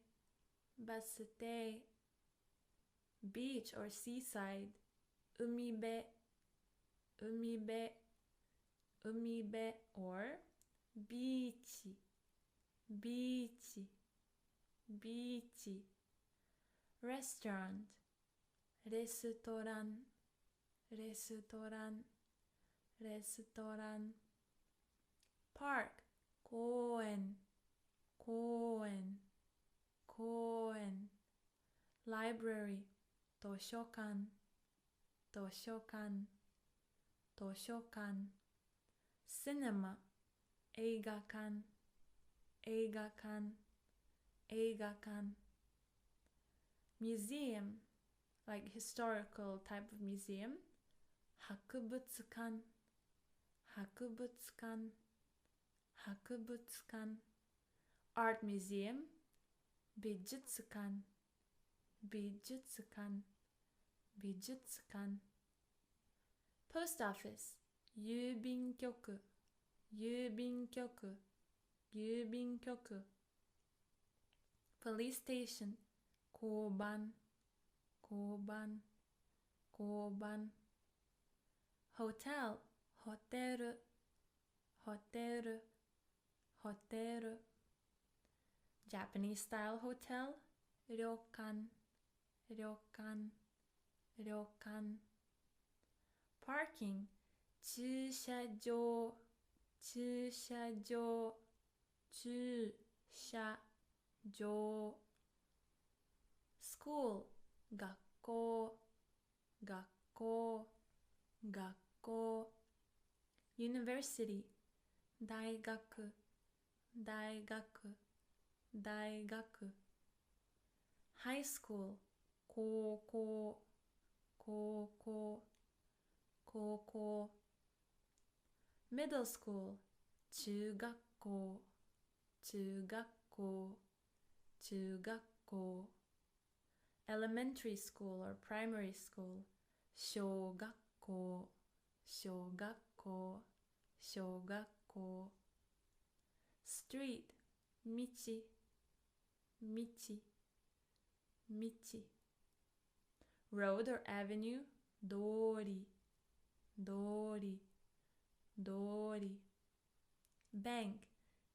basutei. Beach or seaside. Umibe, umibe, umibe or beach, beach, beach. Restaurant. Restaurant, restaurant, restaurant. Park. 公園、公園、公園。Library. 図書館、図書館、図書館。Cinema. 映画館、映画館、映画館。Museum. Like historical type of museum. 博物館、博物館、博物館。Art museum. 美術館、美術館、美術館。Post office. 郵便局、郵便局、郵便局。Police station. 交番、交番、交番。Hotel. ホテル、ホテル、ホテル。Japanese style hotel. 旅館、旅館、旅館。Parking. 駐車場、駐車場、駐車場。School. 学校、学校、学校。University. 大学、大学、大学。High school. 高校、高校、高校。Middle school. 中学校、中学校、中学校。Elementary school or primary school. 小学校、小学校、小学校。Street. 道、道、道。Road or avenue. 通り、通り、通り。Bank.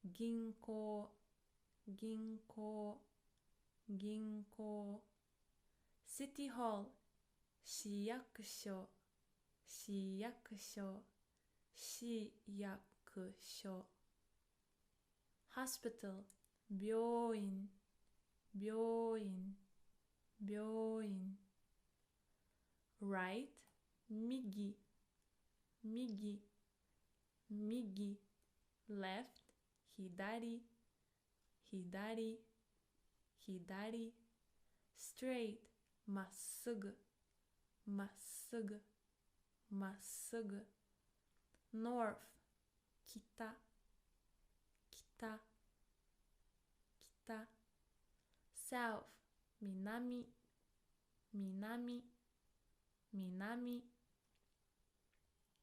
銀行、銀行、銀行。City Hall. 市役所、市役所、市役所 hospital 病院病院病院 right 右右右 left 左左左 straight まっすぐまっすぐまっすぐ north 北北北 south 南南南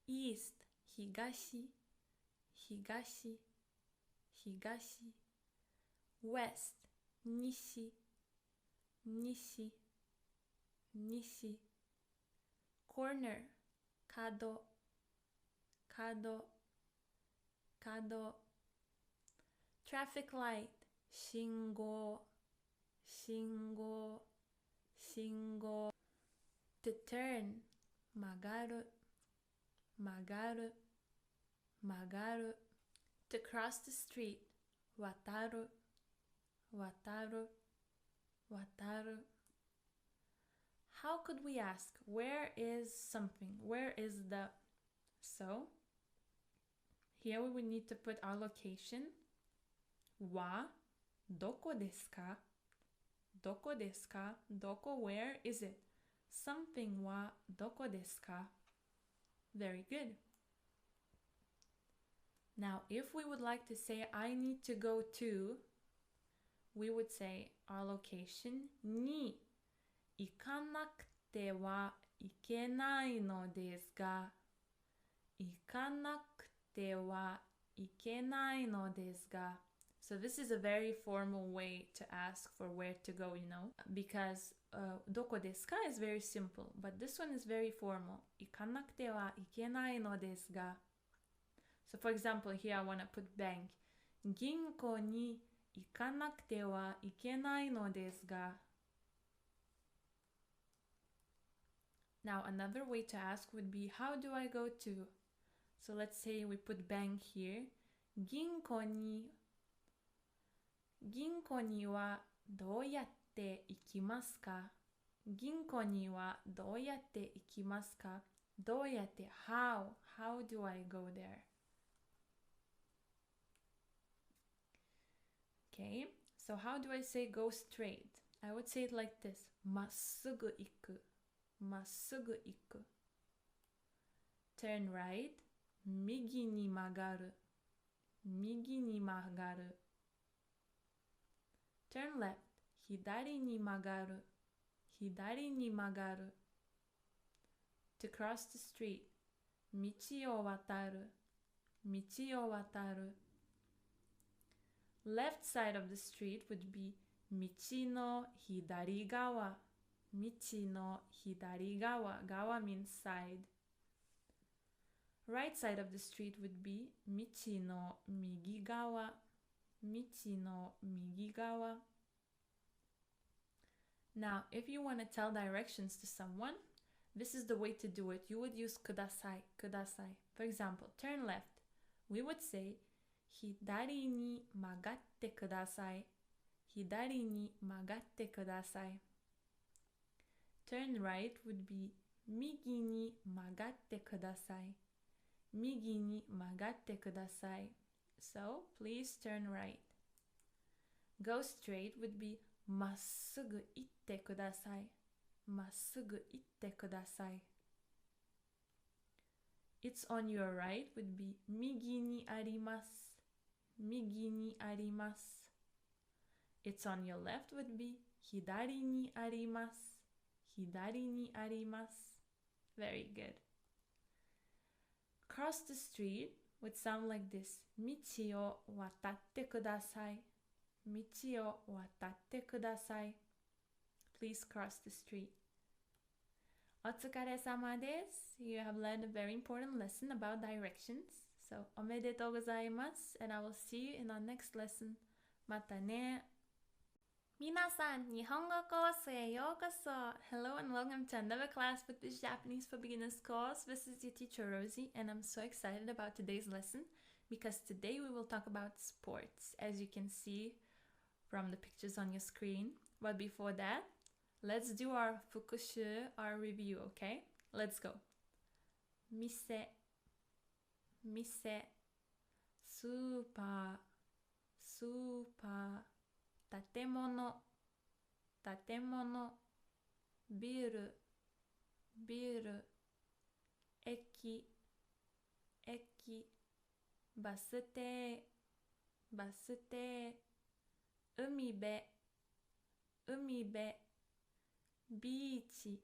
east 東東東 west 西西西 corner 角角角 traffic light 信号信号信号 to turn 曲がる曲がる曲がる to cross the street 渡る渡る渡る How could we ask where is something? Where is the... So here we would need to put our location はどこですかどこですかどこ Where is it? Something はどこですか Very good. Now, if we would like to say I need to go to, we would say our location に行かなくてはいけないのですが、行かなくてはいけないのですが。So this is a very formal way to ask for where to go, you know, because どこですか is very simple, but this one is very formal. 行かなくてはいけないのですが。So for example, here I want to put bank. 銀行に行かなくてはいけないのですが。Now another way to ask would be how do I go to? So let's say we put bank here. 銀行にはどうやって行きますか銀行にはどうやって行きますかどうやって How do I go there? Okay, so how do I say go straight? I would say it like this. まっすぐ行くまっすぐ行く Turn right 右に曲がる右に曲がるTurn left 左に曲がる左に曲がる To cross the street 道を渡る道を渡る Left side of the street would be 道の左側道の左側側 means side Right side of the street would be 道の右側道の右側 Now, if you want to tell directions to someone, this is the way to do it. You would use ください For example, turn left. We would say 左に曲がってください左に曲がってください Turn right would be 右に曲がってください右に曲がってください So, please turn right. Go straight would be まっすぐ行ってくださいまっすぐ行ってください It's on your right would be 右にあります右にあります It's on your left would be 左にあります左にあります Very good. Cross the street would sound like this 道を渡ってください道を渡ってください Please cross the street. お疲れ様です You have learned a very important lesson about directions. So, おめでとうございます and I will see you in our next lesson. またね皆さん、日本語コースへようこそ. Hello and welcome to another class with this Japanese for Beginners course. This is your teacher Rosie, and I'm so excited about today's lesson because today we will talk about sports, as you can see from the pictures on your screen. But before that, let's do our fukushu, our review, okay? Let's go. Mise, mise, super, super, 建物、建物、ビル、ビル、駅、駅、バス停、バス停、海辺、海辺、ビーチ、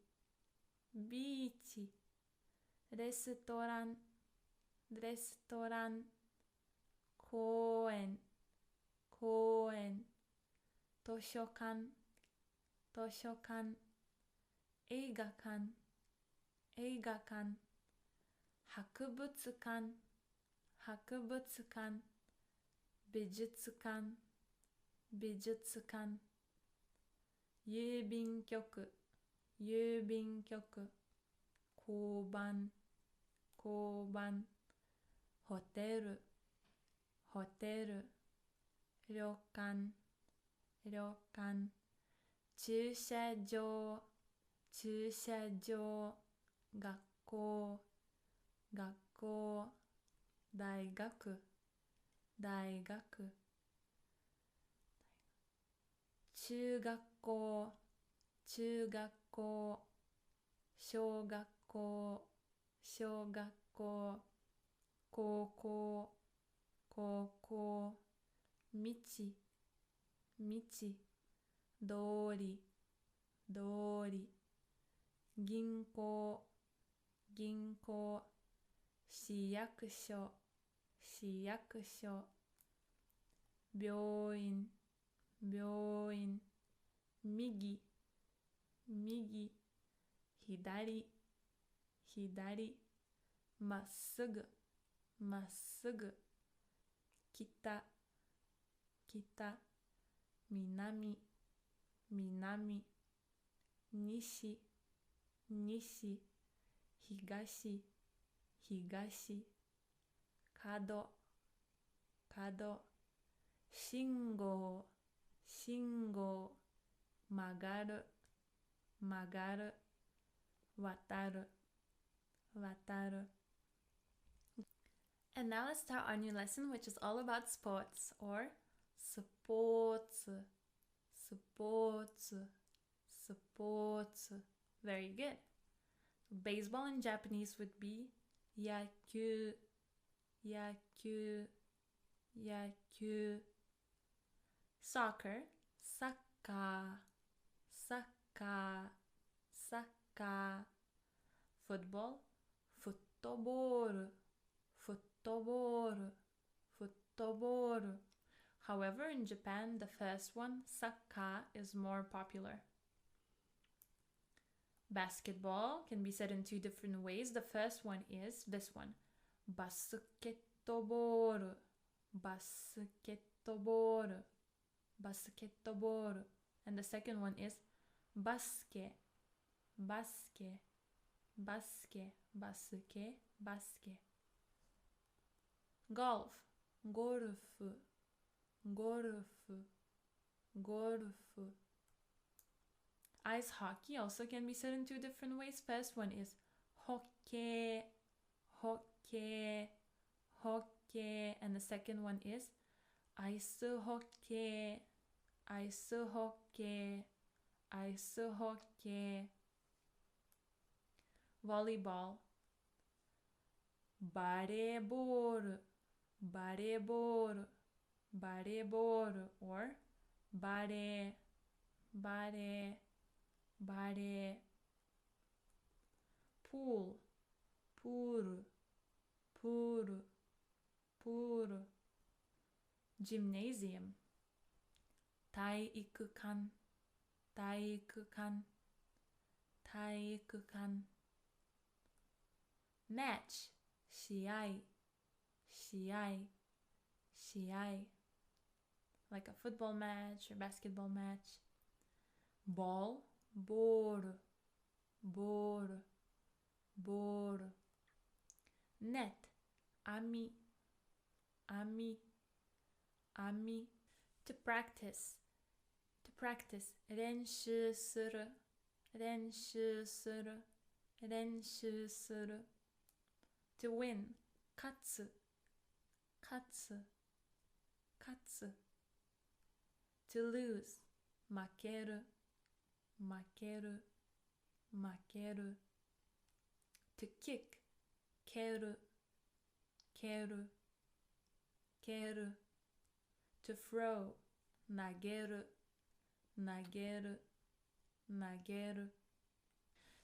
ビーチ、レストラン、レストラン、公園、公園、図書館、図書館、映画館、映画館、博物館、博物館、美術館、美術館、郵便局、郵便局、交番、交番、ホテル、ホテル、旅館、旅館、駐車場、駐車場、学校、学校、大学、大学、中学校、中学校、小学校、小学校、高校、高校、道、道、通り、通り、銀行、銀行、市役所、市役所、病院、病院、右、右、左、左、まっすぐ、まっすぐ、北、北、南、南、西、西、東、東、角、角、信号、信号、曲がる、曲がる、渡る、渡る。And now let's start our new lesson, which is all about sports, or sports, sports, sports. Very good. Baseball in Japanese would be yakyū, yakyū, yakyū. Soccer, soccer, soccer, soccer. Football, football, football, football. However, in Japan, the first one, soccer, is more popular. Basketball can be said in two different ways. The first one is this one, basketball, basketball, basketball. And the second one is basket, basket, basket, basket, basket. Golf, golf, golf, golf. Ice hockey also can be said in two different ways. First one is hockey, hockey, hockey. And the second one is ice hockey, ice hockey, ice hockey. Volleyball, volleyball, volleyball, volleyball, or ballet, ballet, ballet. Pool, pool, pool, pool. Gymnasium, 体育館、体育館、体育館。Match, 試合、試合、試合。like a football match or basketball match. Ball, boru, boru, boru. Net, ami, ami, ami. To practice, 練習する、練習する、練習する。To win, 勝つ、勝つ、勝つ。To lose, 負ける、負ける、負ける。To kick, 蹴る、蹴る、蹴る。To throw, 投げる、投げる、投げる。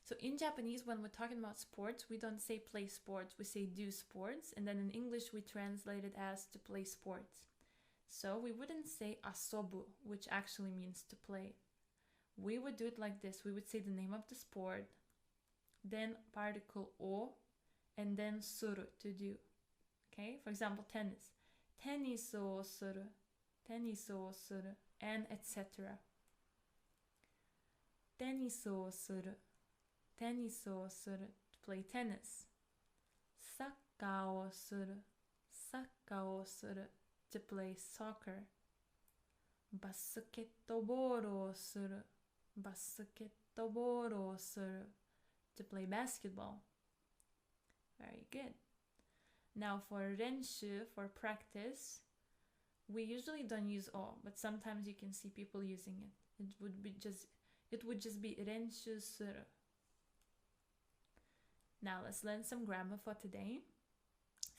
So in Japanese, when we're talking about sports, we don't say play sports, we say do sports. And then in English, we translate it as to play sports. So we wouldn't say asobu, which actually means to play. We would do it like this. We would say the name of the sport, then particle o, and then suru, to do. Okay, for example, tennis. Tennisu o suru, tennisu o suru, and etc. Tennisu o suru, tennisu o suru, to play tennis. Sakka o suru, sakka o suru, to play soccer. Basketball o suru, basketball o suru, to play basketball. Very good. Now for renshu, for practice, we usually don't use o, but sometimes you can see people using it. It would just be renshu suru. Now let's learn some grammar for today.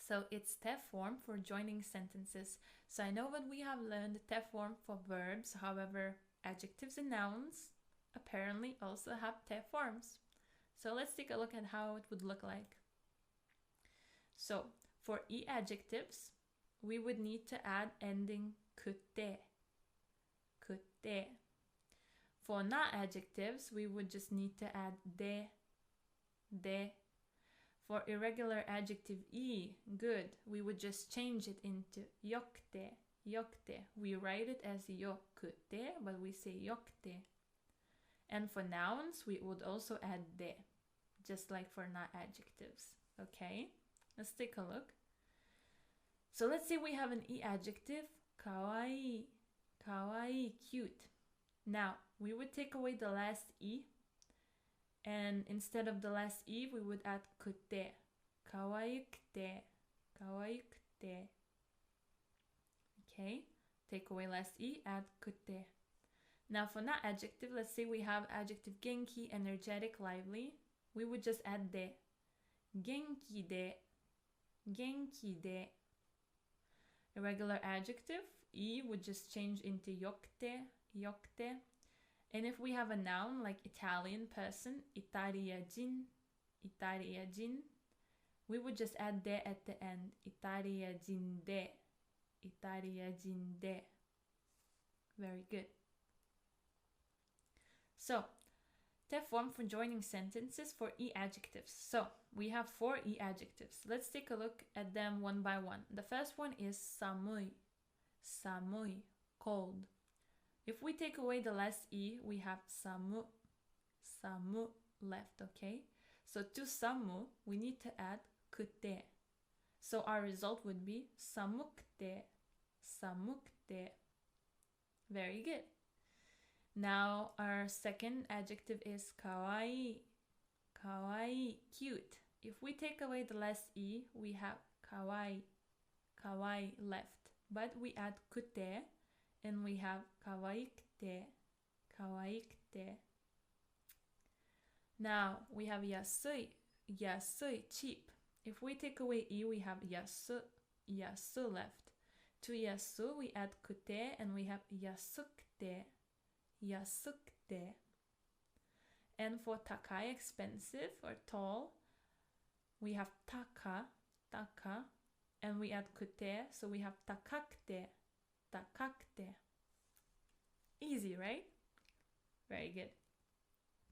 So it's te form for joining sentences. So I know what we have learned, te form for verbs. However, adjectives and nouns apparently also have te forms. So let's take a look at how it would look like. So for e adjectives, we would need to add ending kute, kute. For na adjectives, we would just need to add de, de. For irregular adjective e, good, we would just change it into yokte, yokte. We write it as yokute, but we say yokte. And for nouns, we would also add de, just like for na adjectives. Okay, let's take a look. So let's say we have an e adjective, kawaii, kawaii, cute. Now, we would take away the last e, and instead of the last e, we would add kute, kawaikute, kawaikute. Okay, take away last e, add kute. Now for na adjective, let's say we have adjective genki, energetic, lively. We would just add de, genki de, genki de. Irregular adjective, e would just change into yokte, yokte. And if we have a noun like Italian person, Italiajin, Italiajin, we would just add de at the end, Italiajin de, Italiajin de. Very good. So, te form for joining sentences for e adjectives. So, we have 4 e adjectives. Let's take a look at them one by one. The first one is samui, samui, cold. If we take away the last e, we have samu, samu left, okay? So to samu, we need to add kute. So our result would be samukte, samukte. Very good. Now our second adjective is kawaii, kawaii, cute. If we take away the last e, we have kawaii, kawaii left. But we add kute, and we have kawaikute, kawaikute. Now we have yasui, yasui, cheap. If we take away e, we have yasu, yasu left. To yasu, we add kute, and we have yasukte, yasukte. And for takai, expensive or tall, we have taka, taka, and we add kute, so we have takakte, takakte. Easy, right? Very good.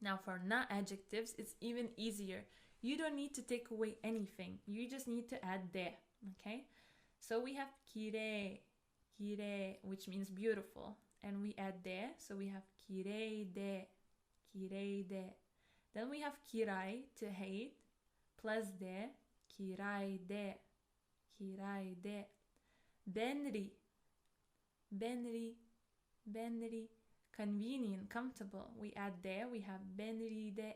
Now for na adjectives, it's even easier. You don't need to take away anything. You just need to add de, okay? So we have kirei, kirei, which means beautiful. And we add de, so we have kirei de, kirei de. Then we have kirai, to hate, plus de, kirai de, kirai de. Benri, benri, benri, convenient, comfortable. We add de, we have benri de,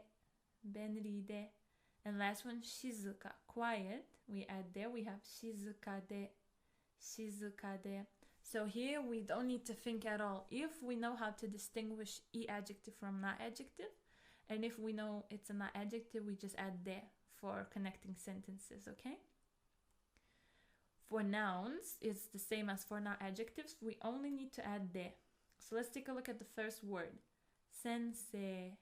benri de. And last one, shizuka, quiet. We add de, we have shizuka de, shizuka de. So here we don't need to think at all. If we know how to distinguish e adjective from na adjective, and if we know it's a na adjective, we just add de for connecting sentences, okay? For nouns, it's the same as for na adjectives. We only need to add de. So let's take a look at the first word. Sensei,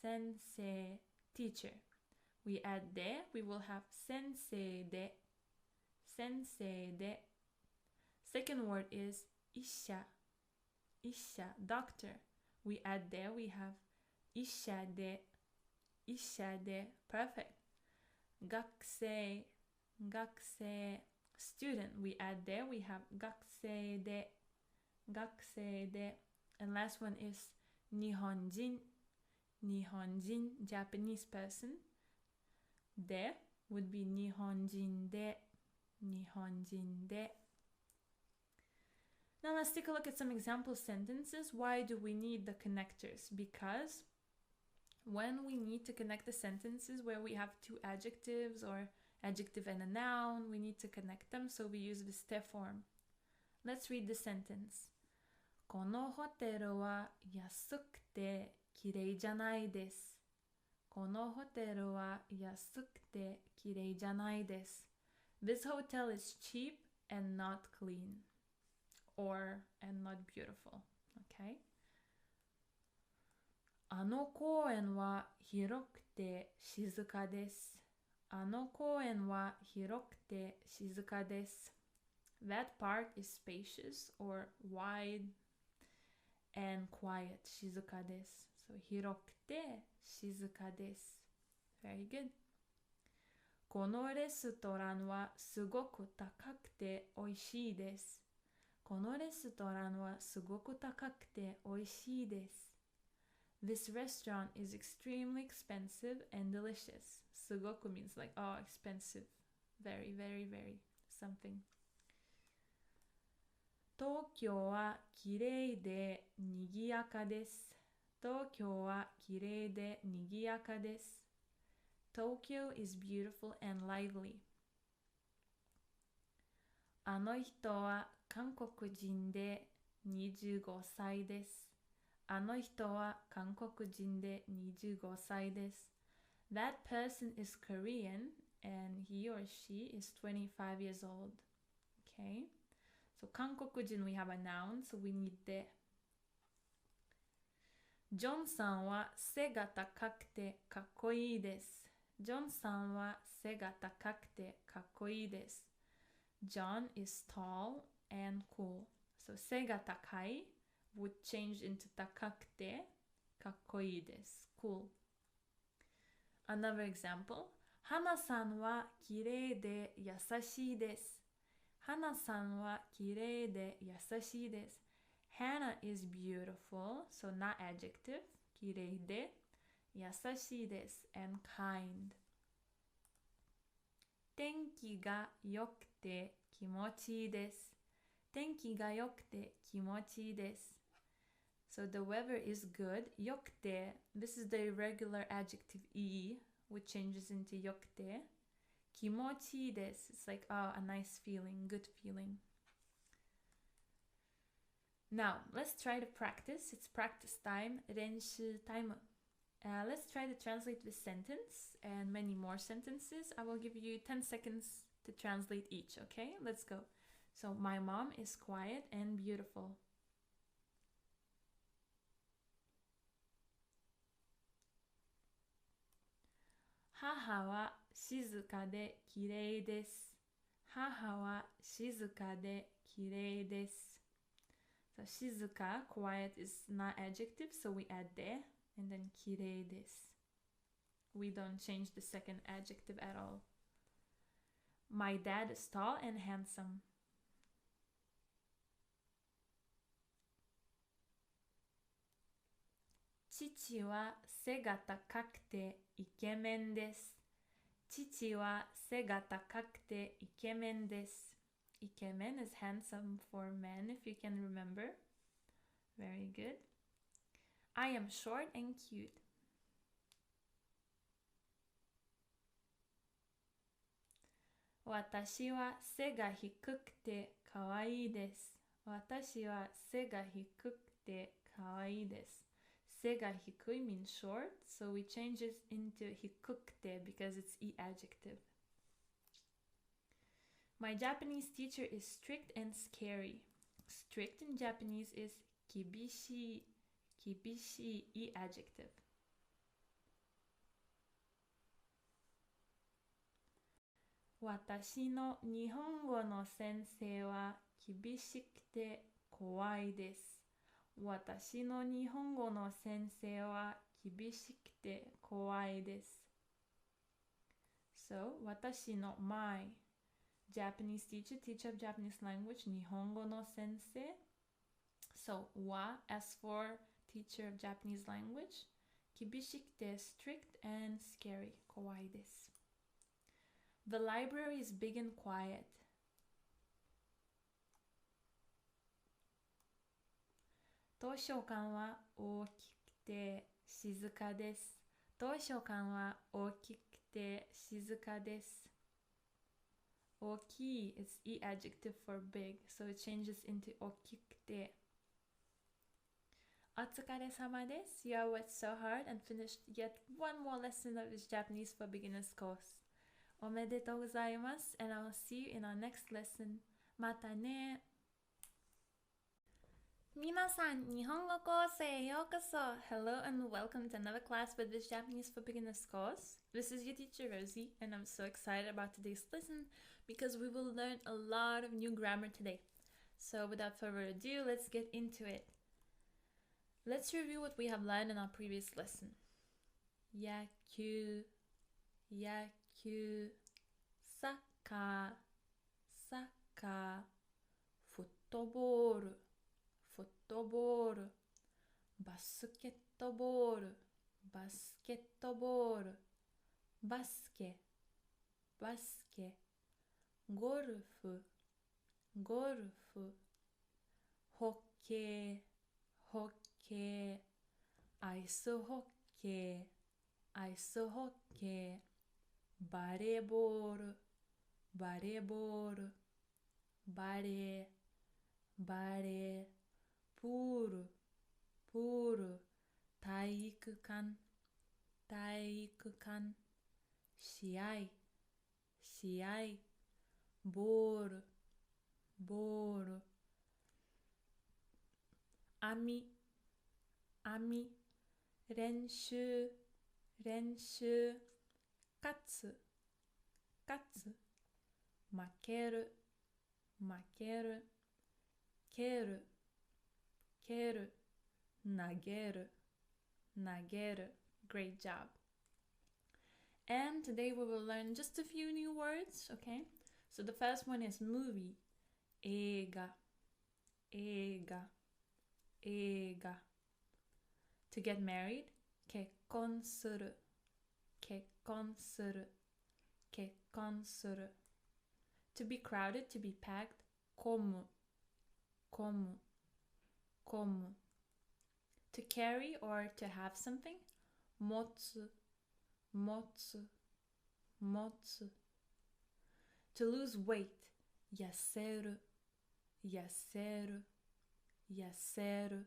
sensei, teacher. We add de, we will have sensei de, sensei de. Second word is isha, isha, doctor. We add de, we have isha de, isha de, perfect. Gakusei, gakusei, student. We add de, we have gakusei de, gakusei de. And last one is nihonjin, nihonjin, Japanese person. De would be nihonjin de, nihonjin de. Now let's take a look at some example sentences. Why do we need the connectors? Because when we need to connect the sentences where we have two adjectives or adjective and a noun, we need to connect them, so we use this te form. Let's read the sentence. このホテルは安くてきれいじゃないです。このホテルは安くてきれいじゃないです。This hotel is cheap and not clean. Or and not beautiful. Okay? あの公園は広くて静かです。あの公園は広くて静かです。That park is spacious or wide and quiet. 静かです。So 広くて静かです。Very good. このレストランはすごく高くて美味しいです。このレストランはすごく高くて美味しいです。This restaurant is extremely expensive and delicious. すごく means like, oh, expensive. Very, very, very something. 東京はきれいでにぎやかです。東京はきれいでにぎやかです。Tokyo is beautiful and lively. あの人は韓国人で25歳です。あの人は韓国人で25歳です。That person is Korean and he or she is 25 years old. Okay? So 韓国人 we have a noun, so we need で。ジョンさんは背が高くてかっこいいです。ジョンさんは背が高くてかっこいいです。John is tall and cool. So 背が高い would change into 高くてかっこいいです。Cool. Another example. 花さんはきれいで優しいです。花さんはきれいで優しいです。Hannah is beautiful, so not adjective. きれいで優しいです and kind. 天気が良くて気持ちいいです。天気が良くて気持ちいいです。So the weather is good. 良くて this is the irregular adjective e, which changes into 良くて。気持ちいいです it's like, oh, a nice feeling, good feeling. Now, let's try to practice. It's practice time, 練習タイム. Let's try to translate this sentence and many more sentences. I will give you 10 seconds to translate each, okay? Let's go. So, my mom is quiet and beautiful. 母は静かできれいです。母は静かできれいです。So 静か, quiet is not adjective, so we add で and then きれいです. We don't change the second adjective at all. My dad is tall and handsome. 父は背が高くてイケメンです。父は背が高くてイケメンです。イケメン is handsome for men, if you can remember. Very good. I am short and cute. 私は背が低くて可愛いです。私は背が低くて可愛いです。背が低い means short, so we change it into 低くて because it's e adjective. My Japanese teacher is strict and scary. Strict in Japanese is 厳しい。厳しい e adjective. 私の日本語の先生は厳しくて怖いです。私の日本語の先生は厳しくて怖いです。So, 私の my Japanese teacher of Japanese language, 日本語の先生. So, は as for teacher of Japanese language, 厳しくて strict and scary, 怖いです。The library is big and quiet. 図書館は大きくて静かです。図書館は大きくて静かです。大きい is e adjective for big, so it changes into 大きくて。お疲れ様です。You have worked so hard and finished yet one more lesson of this Japanese for Beginners course. おめでとうございます and I will see you in our next lesson. またね。皆さん、日本語コースへようこそ。Hello and welcome to another class with this Japanese for Beginners course. This is your teacher Rosie and I'm so excited about today's lesson because we will learn a lot of new grammar today. So without further ado, let's get into it. Let's review what we have learned in our previous lesson. 野球、野球、サッカー、サッカー、フットボール、フットボール、バスケットボール、バスケットボール、バスケ、バスケ、ゴルフ、ゴルフ、ホッケー、ホッケー、アイスホッケー、アイスホッケー、バレーボール、バレーボール、バレー、バレー、プール、プール、体育館、体育館、試合、試合、ボール、ボール、網、網、練習、練習、勝つ、勝つ、負ける、負ける、蹴る、蹴る、投げる、投げる。Great job. And today we will learn just a few new words, okay? So the first one is movie. 映画、映画、映画。To get married, 結婚する、結婚する、結婚する。To be crowded, to be packed, 混む、混む、混む。To carry or to have something, 持つ、持つ、持つ。To lose weight, 痩せる、痩せる、痩せる。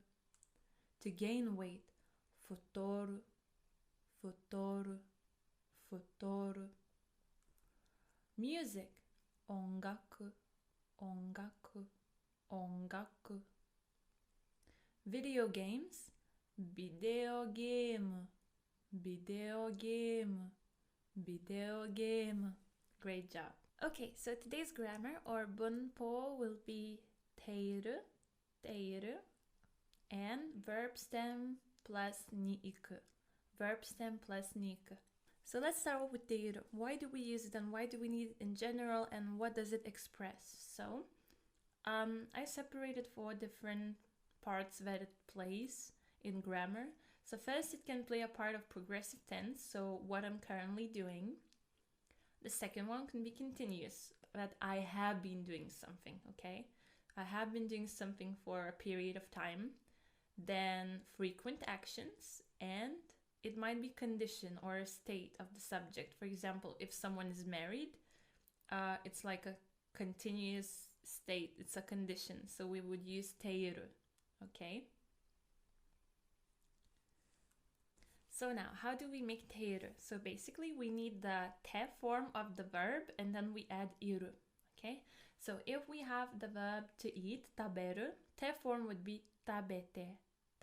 To gain weight, 太る、太る、太る。Music, 音楽、音楽、音楽。Video games, ビデオゲーム、ビデオゲーム、ビデオゲーム。Great job. Okay, so today's grammar or bunpo will be ている、ている and verb stem plus に行く. Verb stem plus に行く. So let's start off with ている. Why do we use it and why do we need it in general and what does it express? So I separated 4 different parts that it plays in grammar. So first, it can play a part of progressive tense, so what I'm currently doing. The second one can be continuous, that I have been doing something, okay? I have been doing something for a period of time. Then frequent actions, and it might be condition or a state of the subject. For example, if someone is married, it's like a continuous state, it's a condition, so we would use teiru, okay? So now, how do we make teiru? So basically, we need the te form of the verb, and then we add iru, okay? So if we have the verb to eat, taberu, te form would be tabete,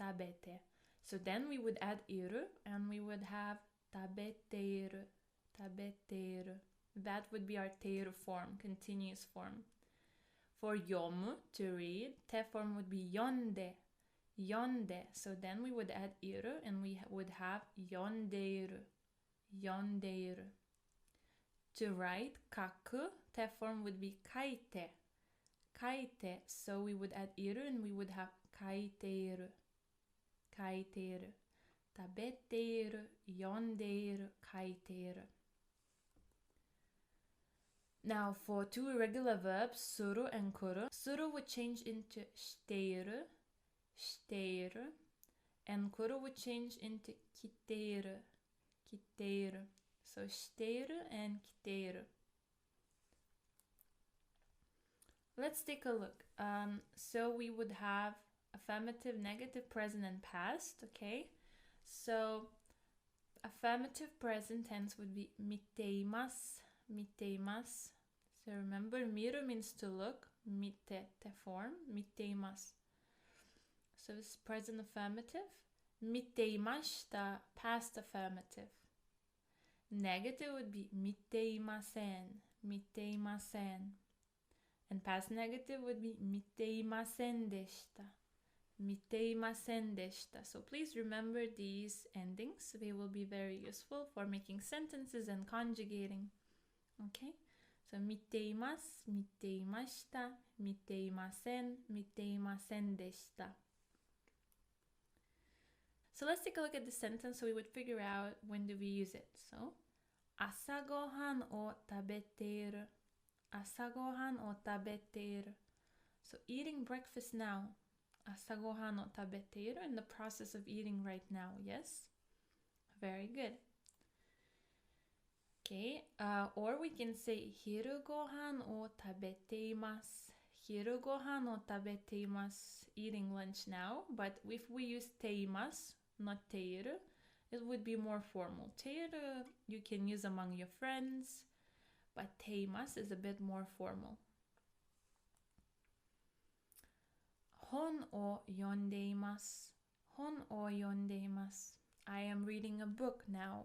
tabete. So then we would add iru, and we would have tabeteiru, tabeteiru. That would be our teiru form, continuous form. For yomu, to read, te form would be yonde, yonde. So then we would add iru, and we would have yondeiru, yondeiru. To write, kaku, te form would be kaite, kaite. So we would add iru, and we would have kaiteiru, kaiteiru. Tabeteiru, yondeiru, kaiteiru. Now for two irregular verbs, suru and kuru, suru would change into shteiru, shteiru, and kuru would change into kiteiru, kiteiru. So shteiru and kiteiru. Let's take a look. So we would have affirmative, negative, present, and past, okay? So affirmative present tense would be miteimasu, miteimasu. So remember, miru means to look, mite, te form, miteimasu. So this is present affirmative. Miteimashita, past affirmative. Negative would be miteimasen, miteimasen. And past negative would be miteimasen deshita, miteimasen deshita. So please remember these endings. They will be very useful for making sentences and conjugating. Okay? So miteimasu, miteimashita, miteimasen, miteimasen deshita. So let's take a look at the sentence so we would figure out when do we use it. So, asagohan o tabeteiru, asagohan o tabeteiru. So eating breakfast now, asagohan o tabeteiru, in the process of eating right now, yes? Very good. Okay, or we can say hiru gohan o tabeteimasu, hiru gohan o tabeteimasu, eating lunch now. But if we use teimasu, not teiru, it would be more formal. Teiru you can use among your friends, but teimasu is a bit more formal. Hon o yondeimasu, hon o yondeimasu. I am reading a book now.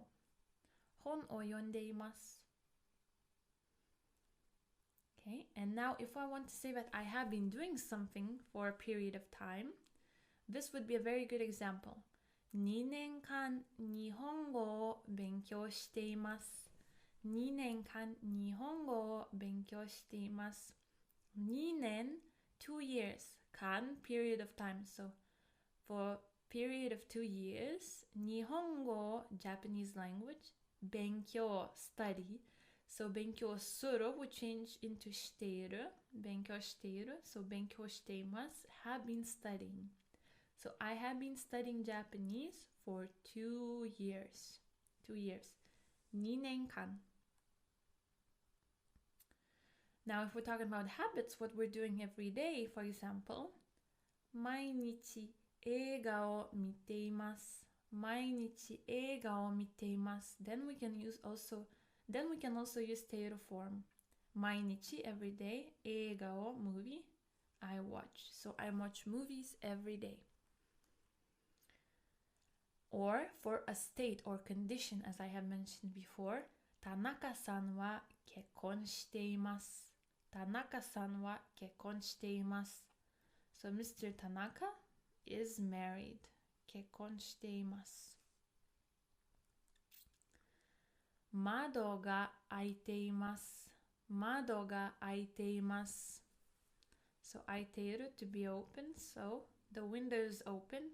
Hon o yondeimasu. Okay, and now if I want to say that I have been doing something for a period of time, this would be a very good example. 2年間日本語を勉強しています。2年間日本語を勉強しています。2年, 2 years, 間 period of time. So for period of 2 years, 日本語 Japanese language, 勉強 study. So 勉強する would change into している。勉強している. So 勉強しています have been studying. So I have been studying Japanese for 2 years. 2 years. 2年間. Now if we're talking about habits, what we're doing every day, for example, 毎日映画を見ています。毎日映画を見ています。Then we can also use teiru form. 毎日 every day, 映画を movie, I watch. So I watch movies every day. Or for a state or condition, as I have mentioned before, 田中さんは結婚しています。田中さんは結婚しています。So Mr. Tanaka is married. 結婚しています。窓が開いています。窓が開いています。So 開いている to be open. So the window is open.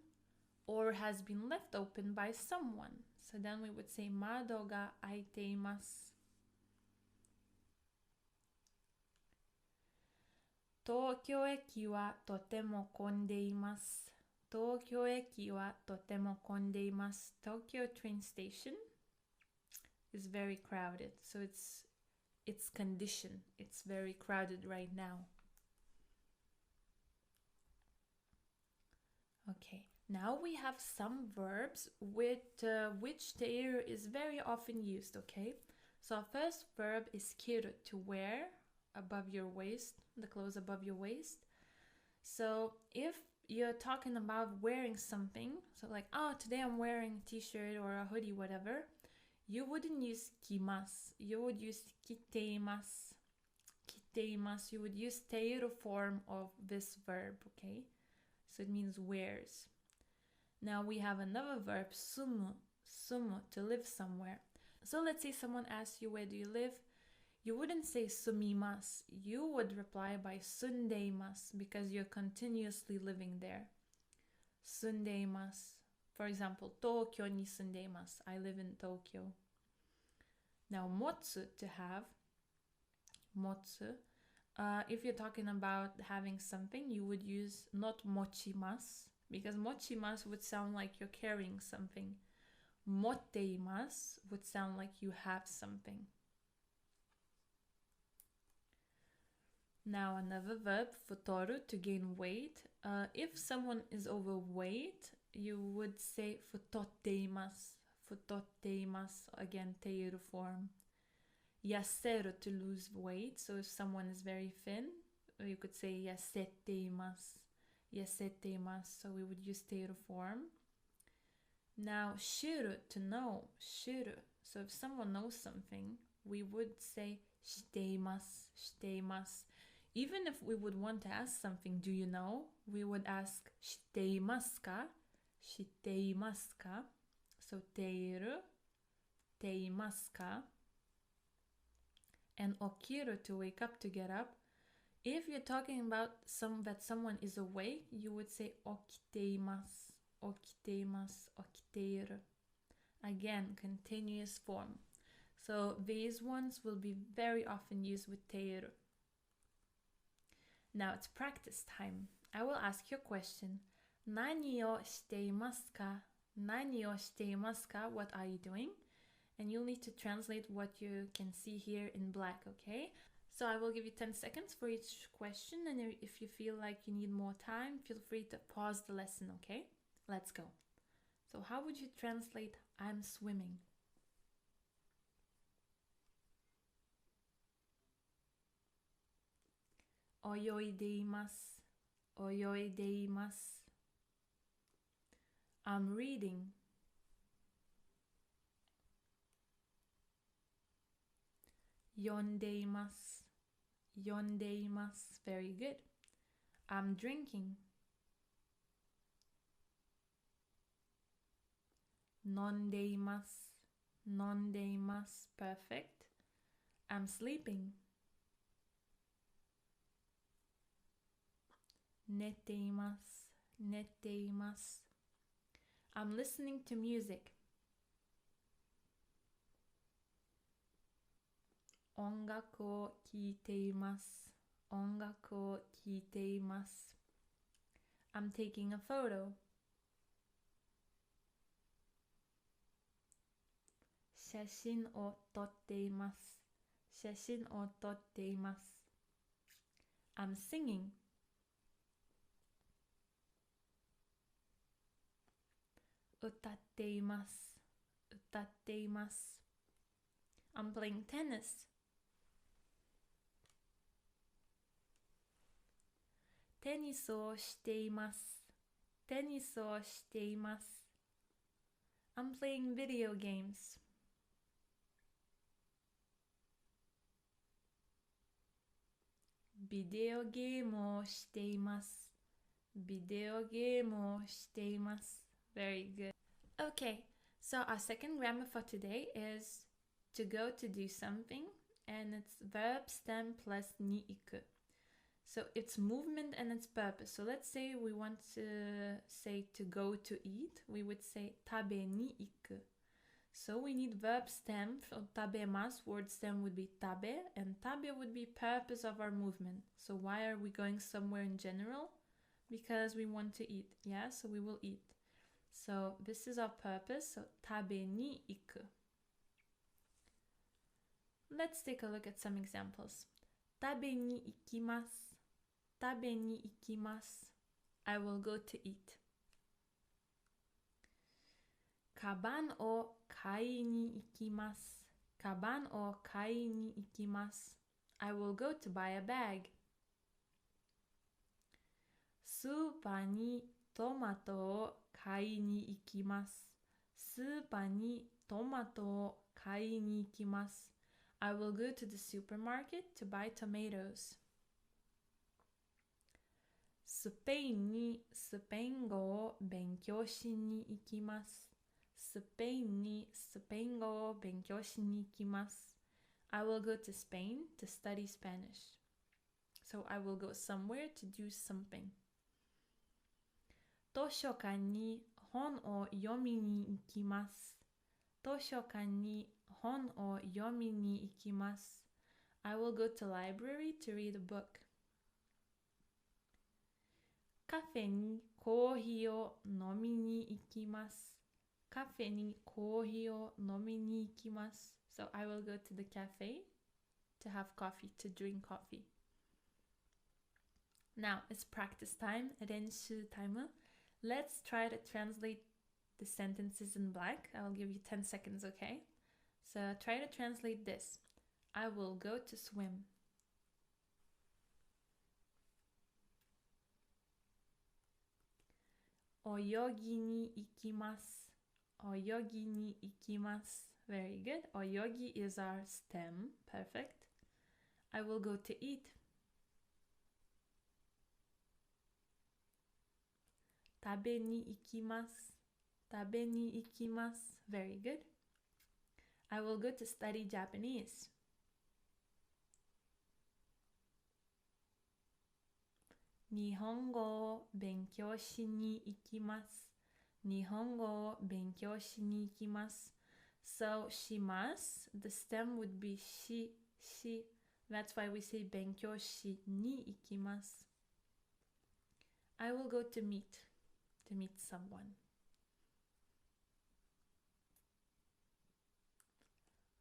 or has been left open by someone. So then we would say Mado ga aiteimasu. Tokyo eki wa totemo kondeimasu. Tokyo eki wa totemo kondeimasu. Tokyo train station is very crowded. So it's condition. It's very crowded right now. Okay, now we have some verbs with which teiru is very often used, okay? So our first verb is kiru, to wear above your waist, the clothes above your waist. So if you're talking about wearing something, so like, oh, today I'm wearing a t-shirt or a hoodie, whatever, you wouldn't use kimasu, you would use kiteimasu. Kiteimasu, you would use teiru form of this verb, okay? So it means wears. Now we have another verb, sumu, sumu, to live somewhere. So let's say someone asks you, where do you live? You wouldn't say sumimasu, you would reply by sundeimasu because you're continuously living there. Sundeimasu. For example, Tokyo ni sundeimasu, I live in Tokyo. Now motsu, to have, motsu. If you're talking about having something, you would use not mochimasu, because mochimasu would sound like you're carrying something. Motteimasu would sound like you have something. Now another verb, futoru, to gain weight. If someone is overweight, you would say futotteimasu. Futotteimasu, again, teiru form. Yaseru, to lose weight. So if someone is very thin, you could say yasetteimasu. Yasetteimasu. So we would use teiru form. Now shuru, to know. Shuru. So if someone knows something, we would say shiteimasu. Shiteimasu. Even if we would want to ask something, do you know? We would ask shiteimasu ka? Shiteimasu ka? So teiru, teimasu ka? And okiru, to wake up, to get up. If you're talking about that someone is awake, you would say okiteimasu, okiteimasu, okiteiru. Again, continuous form. So these ones will be very often used with teiru. Now it's practice time. I will ask you a question. Nani o shiteimasu ka? Nani o shiteimasu ka? What are you doing? And you'll need to translate what you can see here in black, okay? So I will give you 10 seconds for each question, and if you feel like you need more time, feel free to pause the lesson, okay? Let's go. So how would you translate I'm swimming? Oyoideimasu, oyoideimasu. I'm reading. Yondeimasu, yondeimasu. Very good. I'm drinking. Nondeimasu, nondeimasu. Perfect. I'm sleeping. Netteimasu, netteimasu. I'm listening to music. Ongaku o kiiteimasu, ongaku o kiiteimasu. I'm taking a photo. Shashin o totteimasu, shashin o totteimasu. I'm singing. Utatteimasu, utatteimasu. I'm playing tennis. Tennis o shiteimasu, tennis o shiteimasu. I'm playing video games. Video game o shiteimasu, video game o shiteimasu. Very good. Okay, so our second grammar for today is to go to do something, and it's verb stem plus ni iku. So it's movement and its purpose. So let's say we want to say to go to eat. We would say tabe ni iku. So we need verb stem. For tabemasu, word stem would be tabe, and tabe would be purpose of our movement. So why are we going somewhere in general? Because we want to eat. Yeah, so we will eat. So this is our purpose. So tabe ni iku. Let's take a look at some examples. Tabe ni ikimasu. Tabe ni ikimasu. I will go to eat. Kaban o kai ni ikimasu. Kaban o kai ni ikimasu. I will go to buy a bag. Supa ni tomato o kai ni ikimasu. Supa ni tomato o kai ni ikimasu. I will go to the supermarket to buy tomatoes. スペインにスペイン語を勉強しに行きます。スペインにスペイン語を勉強しに行きます。I will go to Spain to study Spanish. So I will go somewhere to do something. 図書館に本を読みに行きます。図書館に本を読みに行きます。I will go to library to read a book. カフェにコーヒーを飲みに行きます。カフェにコーヒーを飲みに行きます。So I will go to the cafe to have coffee, to drink coffee. Now it's practice time, 練習タイム. Let's try to translate the sentences in black. I'll give you 10 seconds, okay? So try to translate this. I will go to swim. 泳ぎに行きます。泳ぎに行きます。Very good. 泳ぎ is our stem. Perfect. I will go to eat. 食べに行きます。食べに行きます。Very good. I will go to study Japanese. 日本語を勉強しに行きます。日本語を勉強しに行きます。So, します. The stem would be し. That's why we say 勉強しに行きます. I will go to meet someone.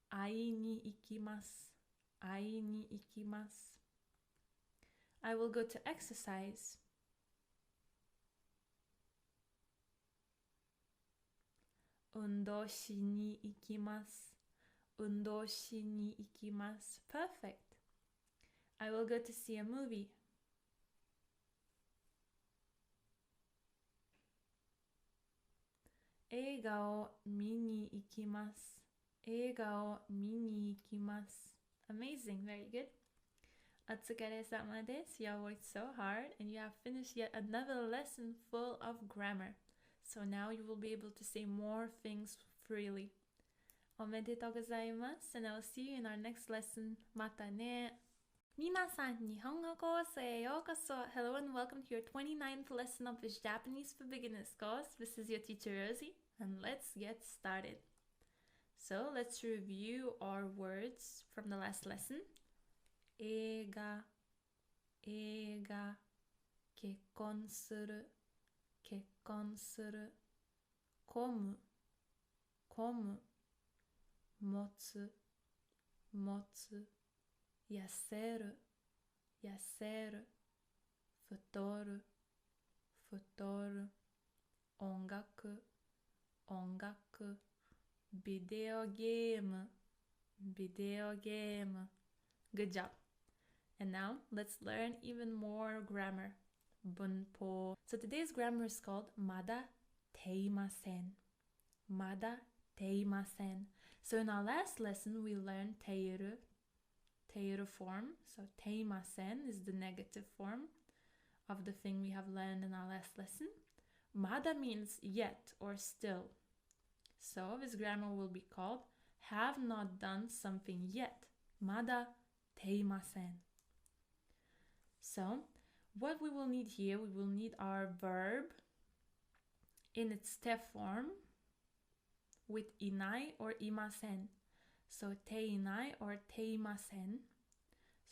会いに行きます。会いに行きます。I will go to exercise. 運動しに行きます。運動しに行きます。Perfect. I will go to see a movie. 映画を見に行きます。映画を見に行きます。Amazing, very good. お疲れ様です。You have worked so hard and you have finished yet another lesson full of grammar. So now you will be able to say more things freely. おめでとうございます。And I'll see you in our next lesson. またね。皆さん、日本語コースへようこそ。Hello and welcome to your 29th lesson of this Japanese for Beginners course. This is your teacher Rosie, and let's get started. So let's review our words from the last lesson. 映画、映画、結婚する、結婚する、混む、混む、持つ、持つ、痩せる、痩せる、太る、太る、音楽、音楽、ビデオゲーム、ビデオゲーム。Good job. And now let's learn even more grammar. bunpo. So today's grammar is called mada teimasen. Mada teimasen. So in our last lesson we learned teiru, teiru form. So teimasen is the negative form of the thing we have learned in our last lesson. Mada means yet or still. So this grammar will be called have not done something yet. Mada teimasen. So what we will need here, we will need our verb in its te form with inai or imasen. So te inai or te imasen.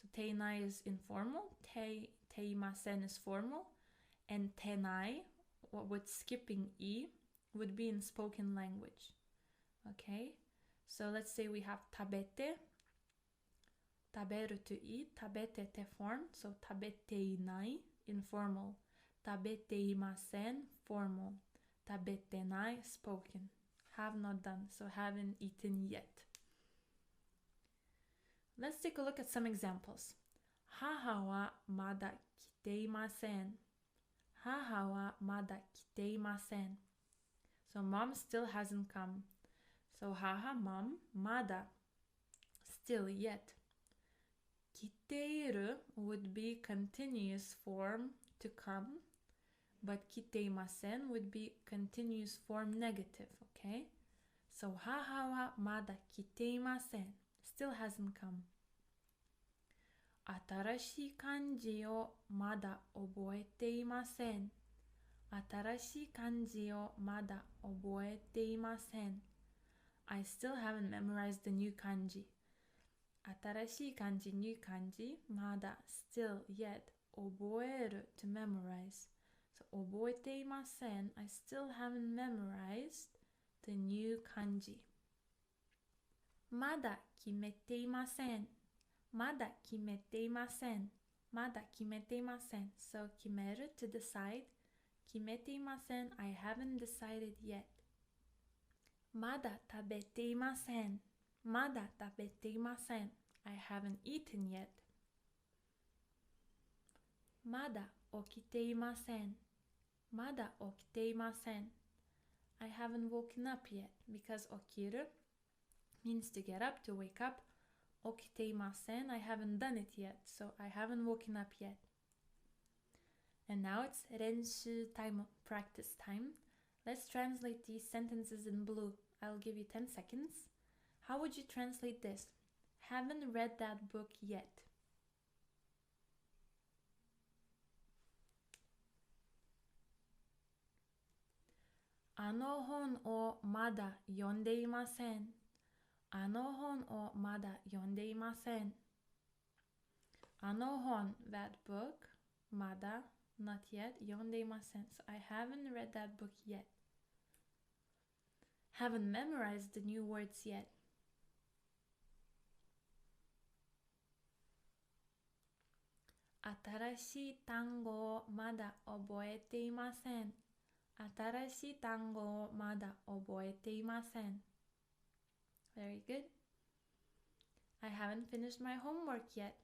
So te inai is informal, te imasen is formal, and tenai, with skipping e, would be in spoken language. Okay, so let's say we have tabete, taberu to eat, tabete te form, so tabete inai, informal, tabete imasen, formal, tabete nai, spoken, have not done, so haven't eaten yet. Let's take a look at some examples. Haha wa mada kite imasen. Haha wa mada kite imasen. So mom still hasn't come. So haha, mom, mada, still, yet. Kiteiru would be continuous form to come, but kiteimasen would be continuous form negative, okay? So haha wa mada kiteimasen, still hasn't come. Atarashii kanji o mada oboete imasen. Atarashii kanji o mada oboete imasen. I still haven't memorized the new kanji. Atarashii kanji, new kanji, mada, still, yet, oboeru, to memorize. So oboete imasen, I still haven't memorized the new kanji. Mada kimete imasen. Mada kimete imasen. Mada kimete imasen. So kimeru, to decide. Kimete imasen, I haven't decided yet. Mada tabete imasen. Mada tabete imasen. I haven't eaten yet. Mada okite imasen. Mada okite imasen. I haven't woken up yet, because okiru means to get up, to wake up. Okite imasen, I haven't done it yet, so I haven't woken up yet. And now it's renshu time, practice time. Let's translate these sentences in blue. I'll give you 10 seconds. How would you translate this? Haven't read that book yet. Ano hon o mada yonde imasen. Ano hon o mada yonde imasen. Ano hon, that book. Mada, not yet. Yonde imasen. So I haven't read that book yet. Haven't memorized the new words yet. Atarashii tango o mada oboete imasen. Atarashii tango o mada oboete imasen. Very good. I haven't finished my homework yet.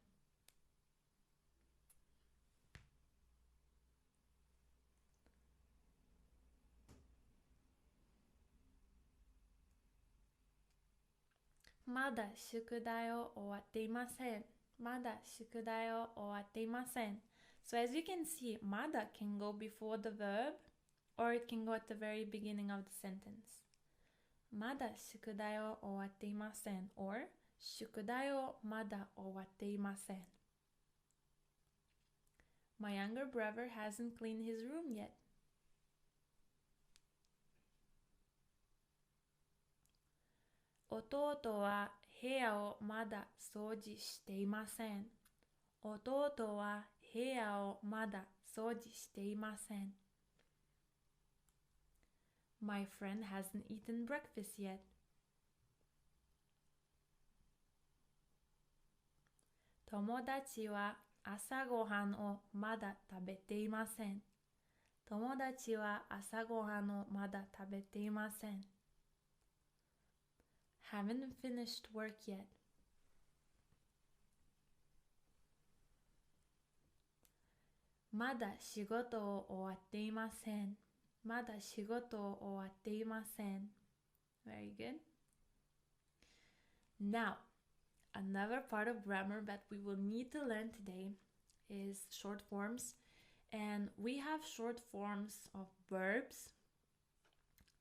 Mada shukudai o owatte imasen. Mada shukudai o owatte imasen. So as you can see, mada can go before the verb, or it can go at the very beginning of the sentence. Mada shukudai o owatte imasen, or shukudai o mada owatte imasen. My younger brother hasn't cleaned his room yet. Ototo wa heya o mada souji shite imasen. Ototo wa heya o mada souji shite imasen. My friend hasn't eaten breakfast yet. Tomodachi wa asa gohan o mada tabete imasen. Tomodachi wa asa gohan o mada tabete imasen. Haven't finished work yet. Mada shigoto o owatte imasen. Mada shigoto o owatte imasen. Very good. Now, another part of grammar that we will need to learn today is short forms. And we have short forms of verbs,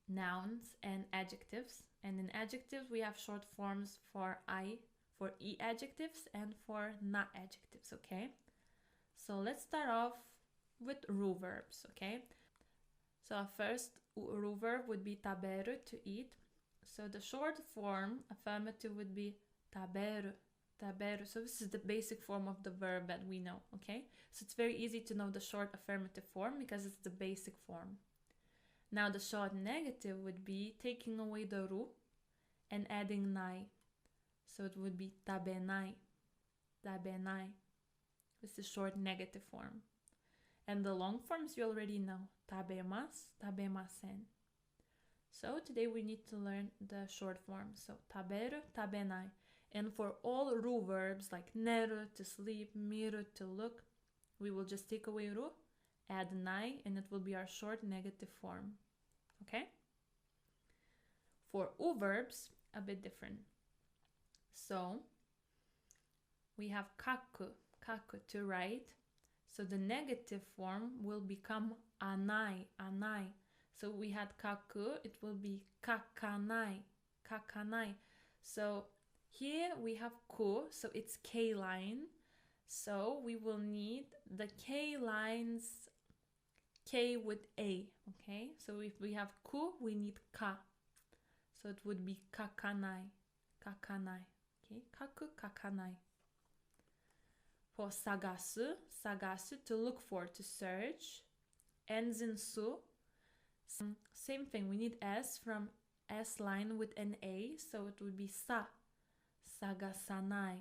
nouns, and adjectives. And in adjectives, we have short forms for I, for E adjectives, and for na adjectives, okay? So let's start off with ru verbs, okay? So our first ru verb would be taberu, to eat. So the short form affirmative would be taberu, taberu. So this is the basic form of the verb that we know, okay? So it's very easy to know the short affirmative form because it's the basic form. Now the short negative would be taking away the ru and adding nai. So it would be tabenai, tabenai. This is short negative form. And the long forms you already know, tabemas, tabemasen. So today we need to learn the short form. So taberu, tabenai. And for all ru verbs like neru, to sleep, miru, to look, we will just take away ru, add nai, and it will be our short negative form. Okay? For u verbs, a bit different. So we have kaku, kaku, to write. So the negative form will become anai, anai. So we had kaku, it will be kakanai, kakanai. So here we have ku, so it's K line. So we will need the K lines, K with A, okay? So if we have ku, we need ka. So it would be kakanai, kakanai, okay? Kaku, kakanai. For sagasu, sagasu, to look for, to search, ends in su. Same thing, we need S from S line with an A, so it would be sa, sagasanai.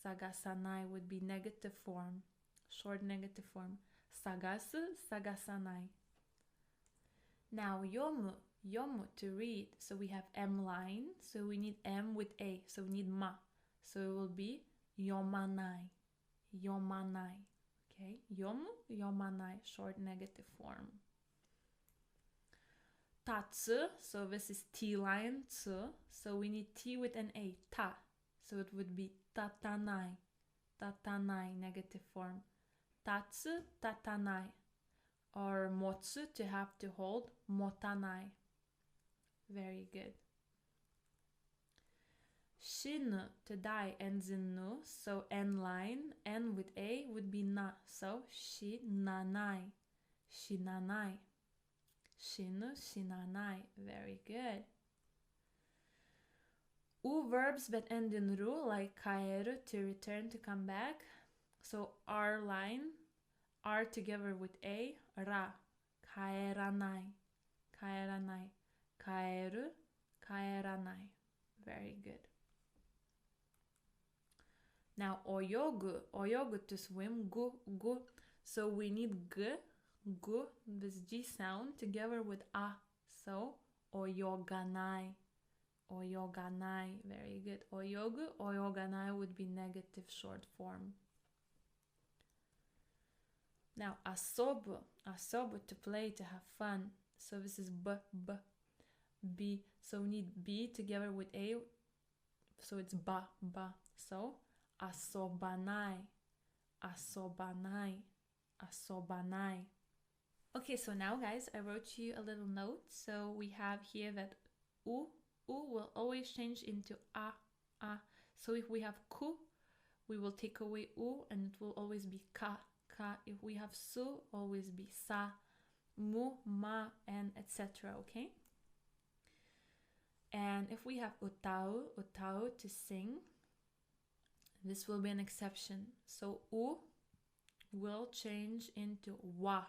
Sagasanai would be negative form, short negative form. Sagasu, sagasanai. Now yomu, yomu, to read. So we have M line, so we need M with A, so we need ma. So it will be yomanai, yomanai. Okay, yomu, yomanai, short negative form. Tatsu, so this is T line, tsu, so we need T with an A, ta. So it would be tatanai, tatanai, negative form. Tatsu, tatanai. Or motsu, to have, to hold, motanai. Very good. Shinu, to die, ends in nu, so N line, N with A would be na, so shinanai, shinanai. Shinu, shinanai. Very good. U verbs that end in ru, like kaeru, to return, to come back. So R line, R together with A, ra, kaeranai, kaeranai, kaeru, kaeranai. Very good. Now oyogu, oyogu, to swim, gu, gu. So we need g, gu, this G sound, together with a. So oyoganai, oyoganai. Very good. Oyogu, oyoganai would be negative short form. Now asobu, asobu, to play, to have fun. So this is b, b, b. So we need b together with a. So it's ba, ba. So asobanai, asobanai, asobanai. Okay, so now guys, I wrote you a little note. So we have here that u will always change into a. So if we have ku, we will take away u and it will always be ka, ka. If we have su, always be sa, mu, ma, and etc. Okay? And if we have utau, utau, to sing, this will be an exception. So u will change into wa,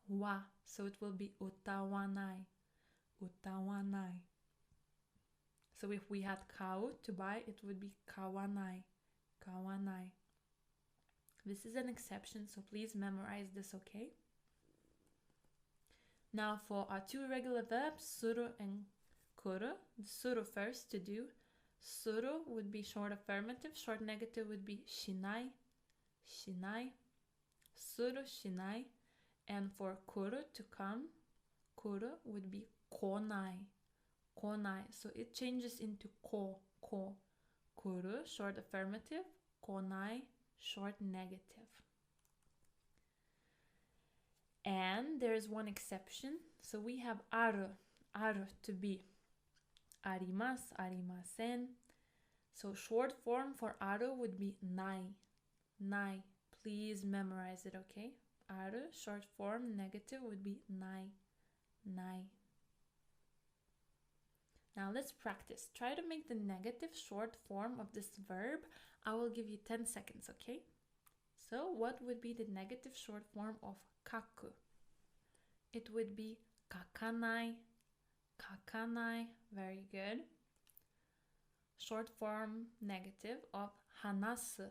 wa. So it will be utawanai, utawanai. So if we had kau, to buy, it would be kawanai, kawanai. This is an exception, so please memorize this, okay? Now for our two regular verbs, suru and kuru. The suru first, to do. Suru would be short affirmative, short negative would be shinai, shinai. Suru, shinai. And for kuru, to come, kuru would be konai, konai. So it changes into ko, ko. Kuru, short affirmative, konai, short negative. And there's one exception. So we have aru, aru, to be. Arimasu, arimasen. So short form for aru would be nai, nai. please memorize it, okay? Aru, short form, negative would be nai, nai. Now let's practice. Try to make the negative short form of this verb. I will give you 10 seconds, okay? So what would be the negative short form of kaku? It would be kakanai, kakanai. Very good. Short form negative of hanasu,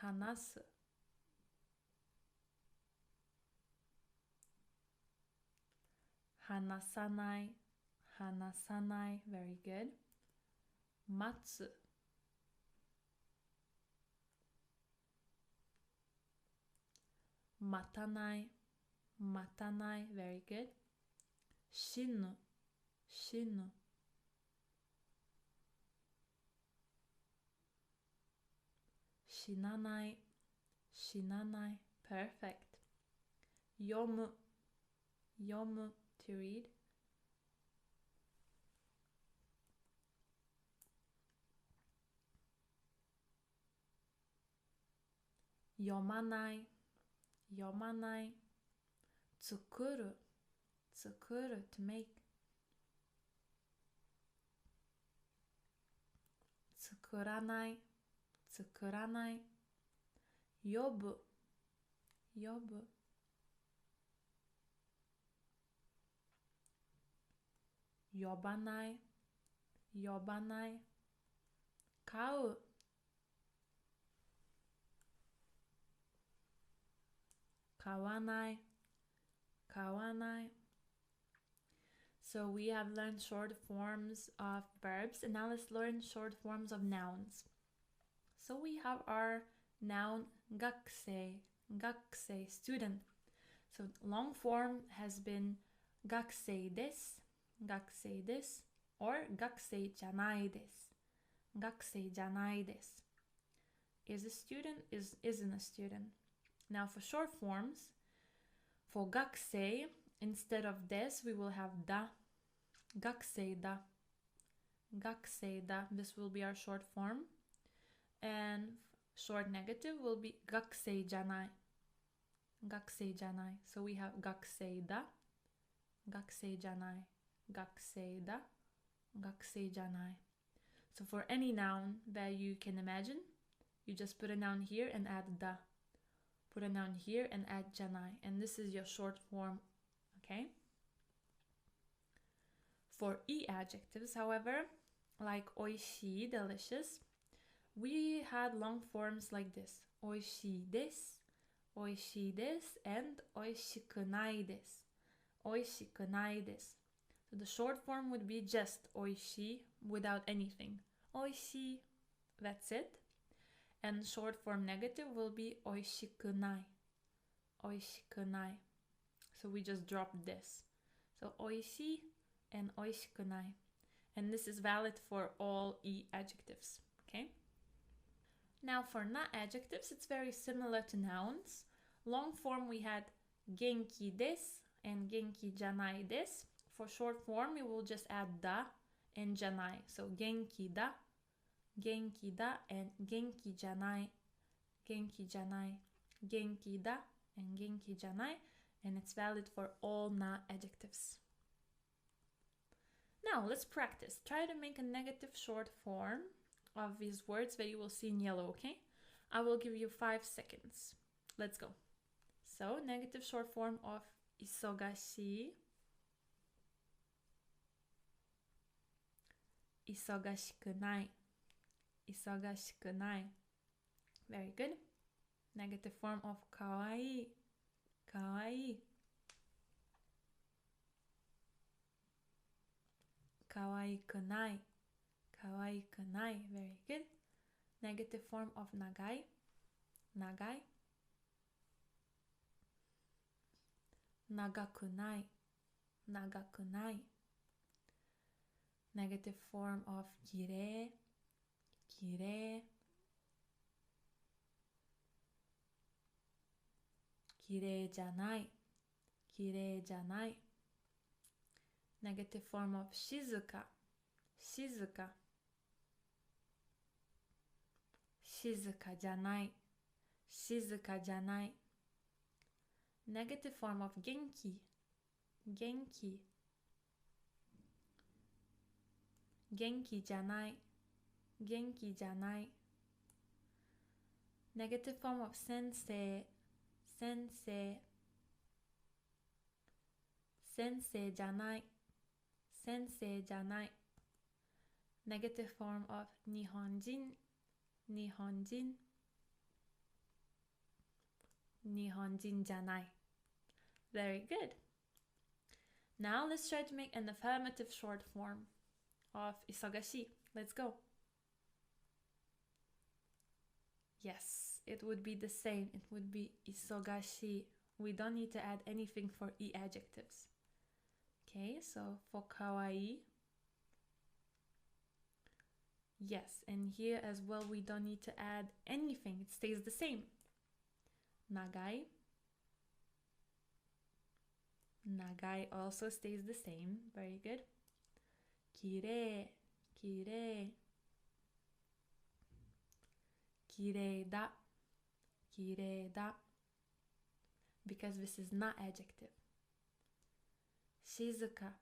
hanasu. Hanasanai, hanasanai. Very good. Matsu, matanai, matanai. Very good. Shinu, shinu. Shinanai, shinanai. Perfect. Yomu, yomu, to read. Yomanai, yomanai. Tsukuru, tsukuru, to make. Tsukuranai, tsukuranai. Yobu, yobu. Yobanai, yobanai. Kau, kawanai, kawanai. So we have learned short forms of verbs, and now let's learn short forms of nouns. So we have our noun gakusei, gakusei, student. So long form has been gakusei desu, gakusei desu, or gakusei janai desu, gakusei janai desu. Is a student, isn't a student. Now for short forms, for gakusei, instead of des, we will have da, gakusei da, gakusei da. This will be our short form. And short negative will be gakusei janai, gakusei janai. So we have gakusei da, gakusei janai, gakusei da, gakusei janai. So for any noun that you can imagine, you just put a noun here and add da. Put a noun here and add janai. And this is your short form, okay? For e adjectives, however, like oishii, delicious, we had long forms like this. Oishii desu, oishii desu, and oishikunai desu, oishikunai desu. So the short form would be just oishii without anything. Oishii, that's it. And short form negative will be oishikunai, oishikunai. So we just dropped this. So oishii and oishikunai. And this is valid for all e adjectives, okay? Now for na adjectives, it's very similar to nouns. Long form we had genki desu and genki janai desu. For short form, we will just add da and janai. So genki da, and genki janai, genki janai, genki da, and genki janai. And it's valid for all na adjectives. Now let's practice. Try to make a negative short form of these words that you will see in yellow, okay? I will give you 5 seconds. Let's go. So, negative short form of isogashii, isogashikunai, isogashikunai. Very good. Negative form of kawaii, kawaii, kawaiikunai, kawaiikunai. Very good. Negative form of nagai, nagai, nagakunai, nagakunai. Negative form of kirei, kirei, kirei janai, kirei janai. Negative form of shizuka, shizuka, shizuka janai, 静かじゃない Negative form of 元気元気元気じゃない元気じゃない Negative form of 先生先生先生じゃない先生じゃない Negative form of 日本人日本人日本人じゃない Very good. Now let's try to make an affirmative short form of 忙しい Let's go. Yes, it would be the same. It would be 忙しい We don't need to add anything for e adjectives. Okay, so for かわいい Yes, and here as well we don't need to add anything. It stays the same. 長い Nagai also stays the same. Very good. Kirei, kirei. Kirei da, kirei da. Because this is not adjective. Shizuka,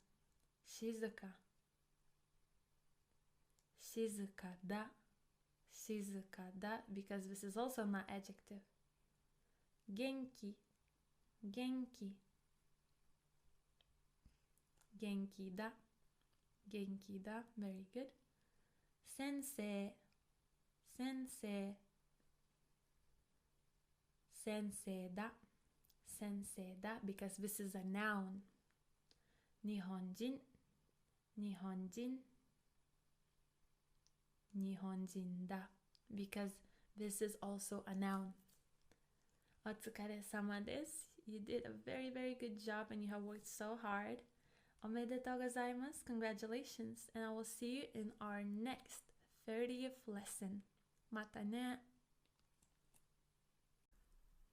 shizuka. Shizuka da, shizuka da. Because this is also not adjective. Genki, genki. Genki da. Genki da. Very good. Sensei. Sensei. Sensei da. Sensei da. Because this is a noun. Nihonjin. Nihonjin. Nihonjin da. Because this is also a noun. Otsukare-sama desu. You did a very, very good job and you have worked so hard. Omedetou gozaimasu. Congratulations. And I will see you in our next 30th lesson. Mata ne.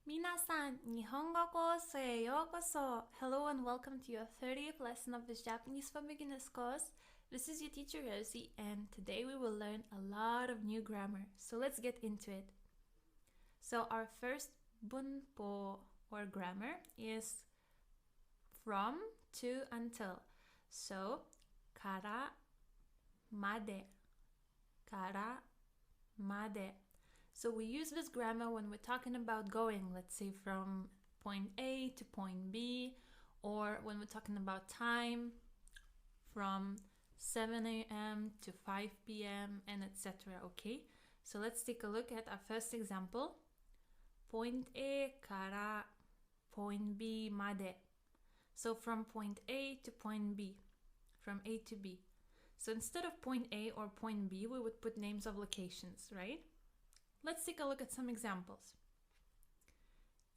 皆さん、日本語コースへようこそ. Hello and welcome to your 30th lesson of this Japanese for Beginners course. This is your teacher Rosie and today we will learn a lot of new grammar. So let's get into it. So our first bunpo or grammar is from to until. So, kara made. Kara made. So we use this grammar when we're talking about going, let's say from point A to point B, or when we're talking about time from 7 a.m. to 5 p.m. and etc. Okay, so let's take a look at our first example. Point A から point B まで. So from point A to point B, from A to B. So instead of point A or point B, we would put names of locations, right? Let's take a look at some examples.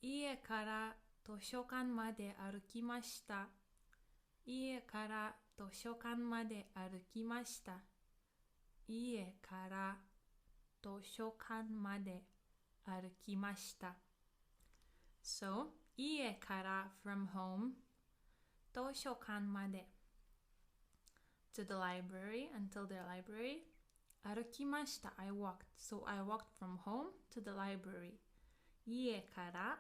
家から図書館まで歩きました. 家から図書館まで歩きました. 家から図書館まで歩きました. So, 家から from home, 図書館まで to the library, until the library. 歩きました I walked. So I walked from home to the library. 家から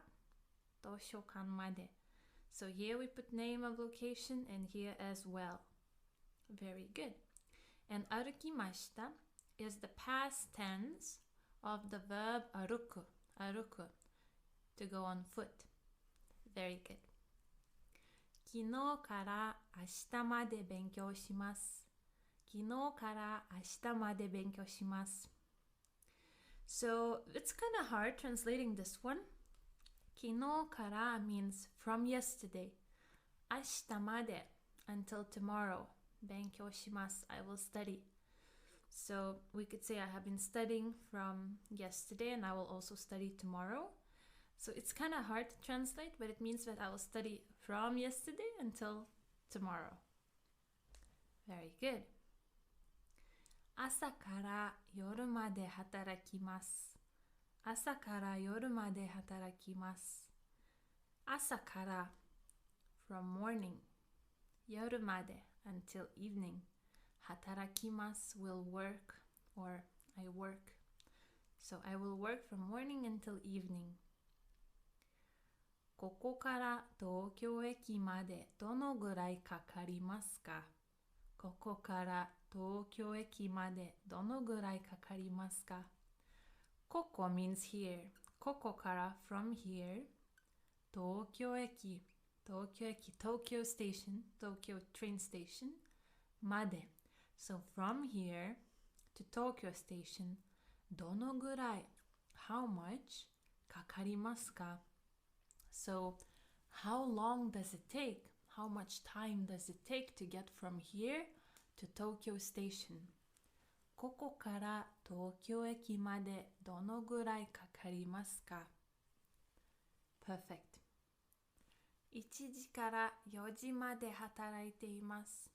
図書館まで. So here we put name of location and here as well. Very good. And 歩きました is the past tense of the verb 歩く. 歩く to go on foot. Very good. 昨日から明日まで勉強します. 昨日から明日まで勉強します. So it's kind of hard translating this one. 昨日から means from yesterday. 明日まで until tomorrow. 勉強します I will study. So we could say I have been studying from yesterday and I will also study tomorrow. So it's kind of hard to translate, but it means that I will study from yesterday until tomorrow. Very good. 朝から夜まで働きます. 朝から夜まで働きます. 朝から from morning. 夜まで until evening. 働きます will work or I work. So I will work from morning until evening. ここから東京駅までどのぐらいかかりますか？ここから東京駅までどのぐらいかかりますか？ここ means here. ここから from here. 東京駅 Tokyo station, Tokyo train station まで So from here to Tokyo station どのぐらい How much かかりますか？ So how long does it take? How much time does it take to get from here to Tokyo station? ここから東京駅までどのぐらいかかりますか？ Perfect. 1時から4時まで働いています。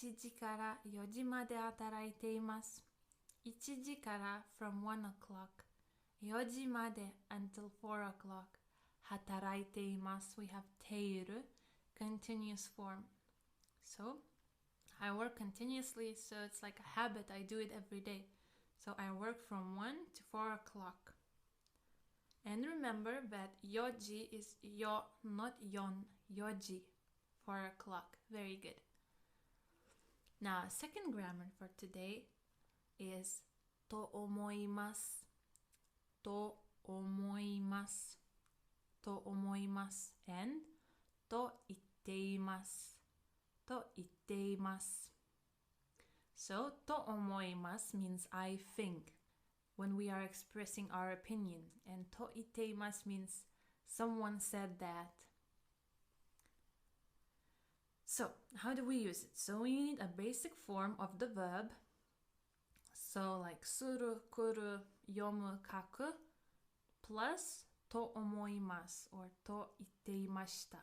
1時から4時まで働いています。1時から from 1 o'clock 4時まで until 4 o'clock 働いています。We have ている continuous form. So I work continuously, so it's like a habit. I do it every day. So I work from 1 to 4 o'clock. And remember that yoji is yo, not yon. Yoji, 4 o'clock. Very good. Now, second grammar for today is と思います。と思います。と思います。and と言っています。と言っています。So, と思います means I think when we are expressing our opinion. And と言っています means someone said that. So, how do we use it? So, we need a basic form of the verb. So, like する、来る、読む、書く plus と思います or と言っていました。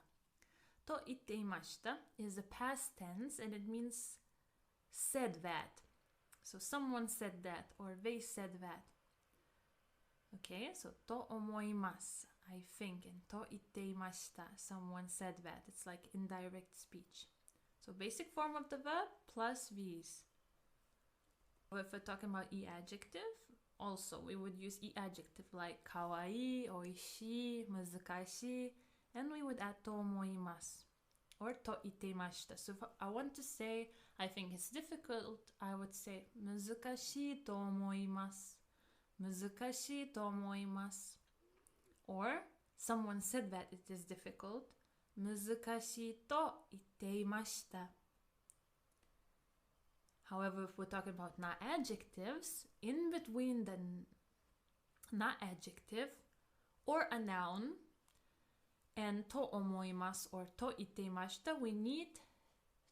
と言っていました is the past tense and it means said that. So someone said that or they said that. Okay, so と思います I think and と言っていました someone said that. It's like indirect speech. So basic form of the verb plus these. If we're talking about e adjective, also we would use e adjective like かわいい、おいしい、難しい and we would add と思います or と言っていました So if I want to say I think it's difficult, I would say 難しいと思います難しいと思います or someone said that it is difficult 難しいと言っていました However, if we're talking about not adjectives, in between the not adjective or a noun and と思います or と言っていました we need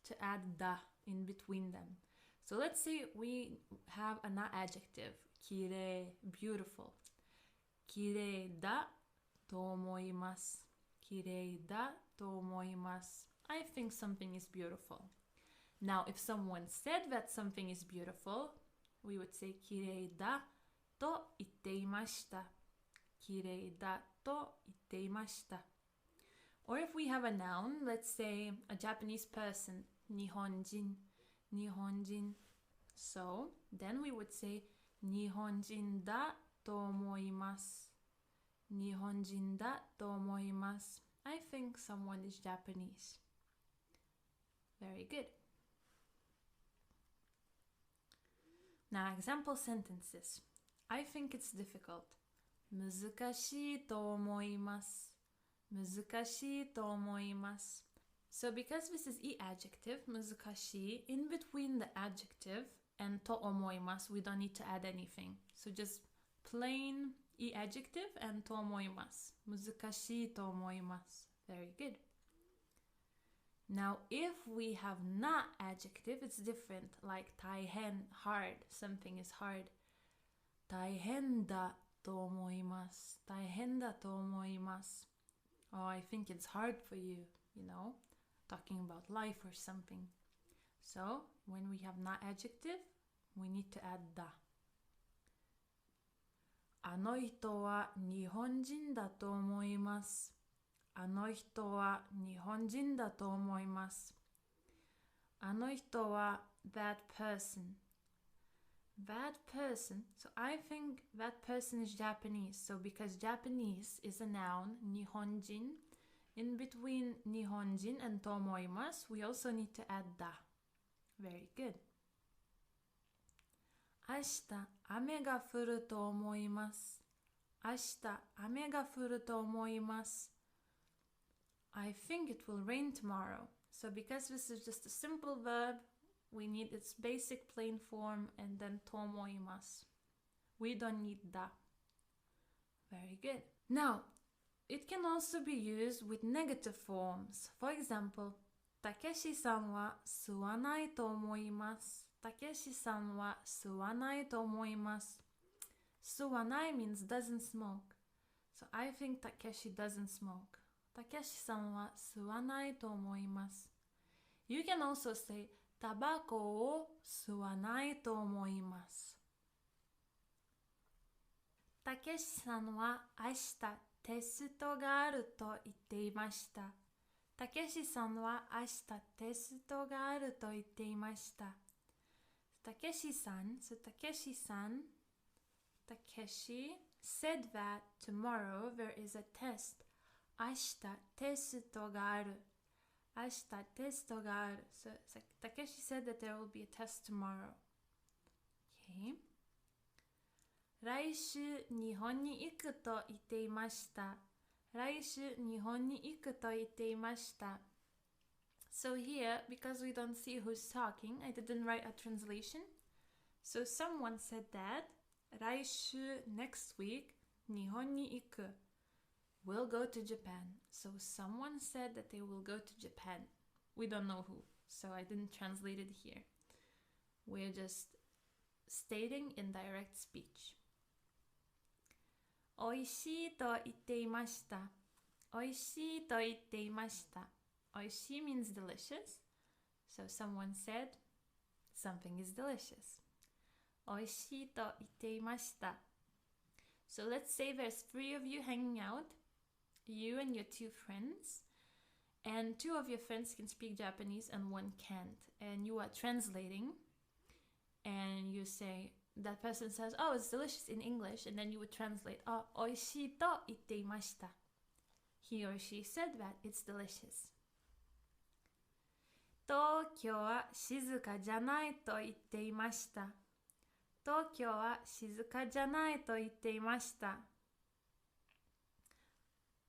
to add the in between them. So let's say we have a not adjective きれい beautiful きれいだと思いますきれいだと思います I think something is beautiful. Now, if someone said that something is beautiful, we would say きれいだと言っていましたきれいだと言っていました Or if we have a noun, let's say a Japanese person 日本人日本人 So, then we would say 日本人だと思います日本人だと思います I think someone is Japanese. Very good. Now, example sentences. I think it's difficult. 難しいと思います。難しいと思います。So because this is e adjective, 難しい, in between the adjective and と思います, we don't need to add anything. So just plain e adjective and と思います。難しいと思います。Very good. Now, if we have not adjective, it's different. Like 大変, hard. Something is hard. 大変だと思います。大変だと思います。Oh, I think it's hard for you, you know, talking about life or something. So, when we have not adjective, we need to add だ。あの人は日本人だと思います。あの人は日本人だと思います。あの人は that person. That person. So I think that person is Japanese. So because Japanese is a noun, Nihonjin, in between Nihonjin and tomoimasu, we also need to add da. Very good. 明日雨が降ると思います。明日雨が降ると思います。I think it will rain tomorrow. So because this is just a simple verb, we need its basic plain form and then tomoimasu. We don't need da. Very good. Now, it can also be used with negative forms. For example, たけしさんは吸わないと思います。たけしさんは吸わないと思います。吸わない means doesn't smoke. So I think Takeshi doesn't smoke. たけしさんは吸わないと思います。You can also say タバコを吸わないと思います。たけしさんは明日テストがあると言っていました。たけしさんは明日テストがあると言っていました。たけしさん、so たけしさん、Takeshi said that tomorrow there is a test. 明日テストがある。明日テストがある。So Takeshi said that there will be a test tomorrow. Okay. 来週日本に行くと言っていました。来週日本に行くと言っていました。So here, because we don't see who's talking, I didn't write a translation. So someone said that 来週 next week 日本に行く will go to Japan. So someone said that they will go to Japan. We don't know who, so I didn't translate it here. We're just stating in direct speech. おいしいと言っていました。おいしいと言っていました。おいしい means delicious. So someone said something is delicious. おいしいと言っていました。So let's say there's 3 of you hanging out, you and your 2 friends, and 2 of your friends can speak Japanese and 1 can't. And you are translating, and you say, that person says, oh, it's delicious in English, and then you would translate, oh, おいしいと言っていました。He or she said that it's delicious. 東京は静かじゃないと言っていました。東京は静かじゃないと言っていました。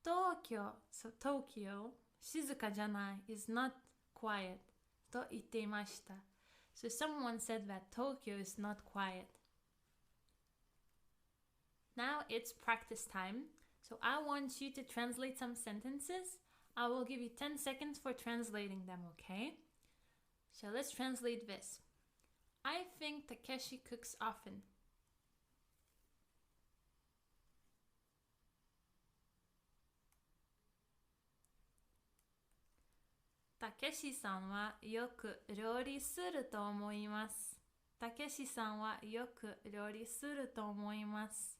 東京、so Tokyo, 静かじゃない is not quiet と言っていました。So someone said that Tokyo is not quiet. Now it's practice time. So I want you to translate some sentences. I will give you 10 seconds for translating them, okay? So let's translate this. I think Takeshi cooks often. たけしさんはよく料理すると思います。たけしさんはよく料理すると思います。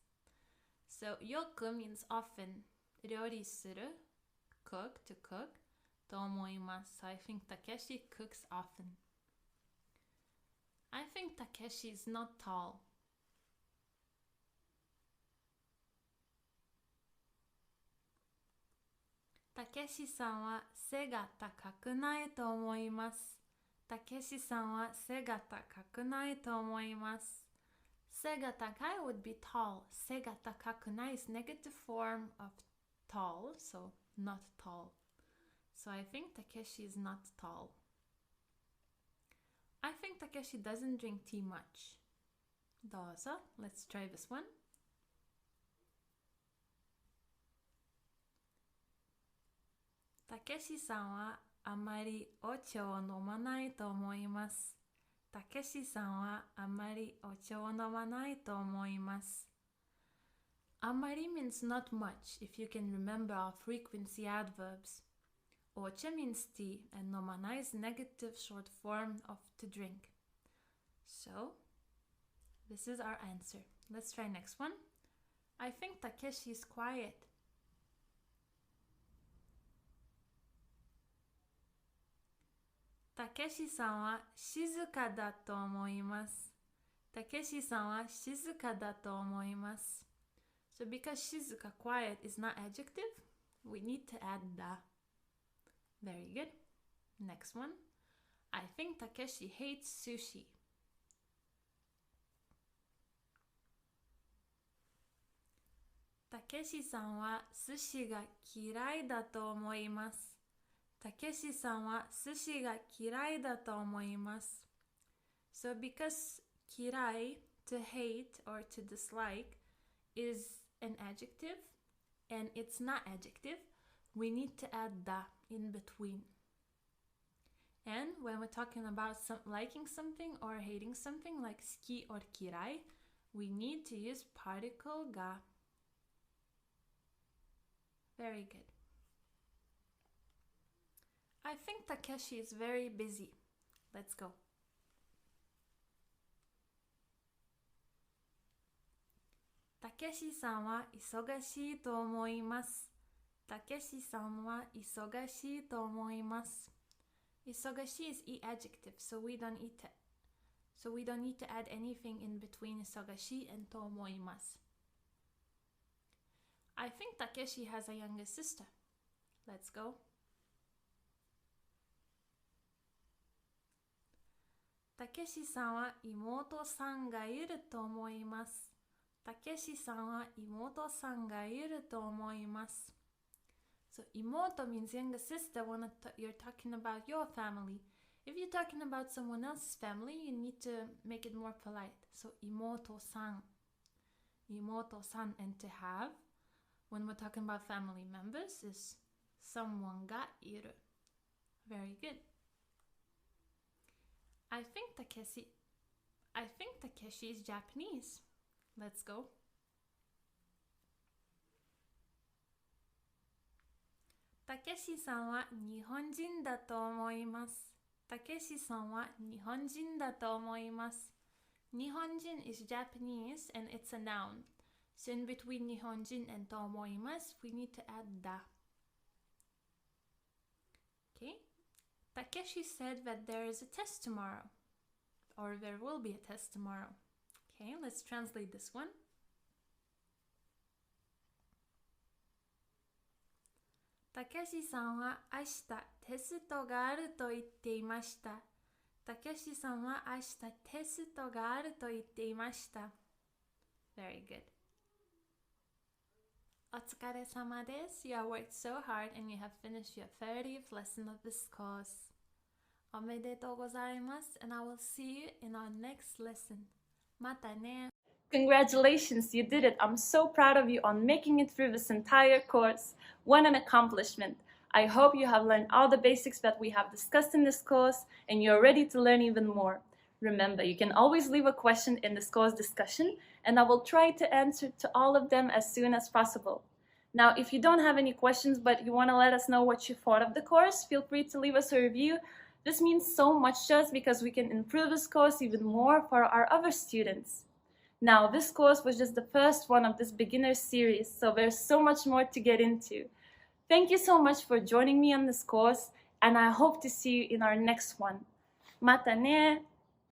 So, よく means often. 料理する cook, to cook と思います。So I think Takeshi cooks often. I think Takeshi is not tall. たけしさんは背が高くないと思います。たけしさんは背が高くないと思います。背が高い would be tall. 背が高くない is negative form of tall, so not tall. So I think Takeshi is not tall. I think Takeshi doesn't drink tea much. どうぞ. Let's try this one. たけしさんはあまりお茶を飲まないと思います。たけしさんはあまりお茶を飲まないと思います。あまり means not much if you can remember our frequency adverbs. Ocha means tea and 飲まない is negative short form of to drink. So, this is our answer. Let's try next one. I think Takeshi is quiet. たけしさんは静かだと思います。Takeshi-san wa shizuka da to omoimasu. So because shizuka, quiet, is not adjective, we need to add da. Very good. Next one. I think Takeshi hates sushi. Takeshi-san wa sushi ga kirai da to omoimasu. Takeshi-san wa sushi ga kirai da to omoimasu. So because kirai, to hate or to dislike, is an adjective and it's not adjective, we need to add da in between. And when we're talking about liking something or hating something like ski or kirai, we need to use particle ga. Very good. I think Takeshi is very busy. Let's go. Takeshi-san wa isogashii to omoimasu. Takeshi-san wa isogashii to omoimasu. Isogashii is adjective, so we don't need to add anything in between isogashii and to omoimasu. I think Takeshi has a younger sister. Let's go. Takeshi-san wa imoto-san ga iru to omoimasu. Takeshi-san wa imoto-san ga iru to omoimasu. So imoto means younger sister when you're talking about your family. If you're talking about someone else's family, you need to make it more polite. So imoto-san. Imoto-san, and to have, when we're talking about family members, is someone ga iru. Very good. I think Takeshi is Japanese. Let's go. Takeshi-san wa Nihonjin da to omoimasu. Takeshi-san wa Nihonjin da to omoimasu. Nihonjin is Japanese and it's a noun. So in between Nihonjin and to omoimasu, we need to add da. Okay. Takeshi said that there is a test tomorrow. Or there will be a test tomorrow. Okay, let's translate this one. Takeshi-san wa ashita testo ga aru to itte imashita. Takeshi-san wa ashita testo ga aru to itte imashita. Very good. Otsukare-sama desu. You have worked so hard and you have finished your 30th lesson of this course. Omedetou gozaimasu, and I will see you in our next lesson. Mata ne. Congratulations, you did it. I'm so proud of you on making it through this entire course. What an accomplishment. I hope you have learned all the basics that we have discussed in this course and you're ready to learn even more. Remember, you can always leave a question in this course discussion and I will try to answer to all of them as soon as possible. Now, if you don't have any questions but you want to let us know what you thought of the course, feel free to leave us a review. This means so much to us because we can improve this course even more for our other students. Now, this course was just the first one of this beginner series, so there's so much more to get into. Thank you so much for joining me on this course, and I hope to see you in our next one. Mata ne!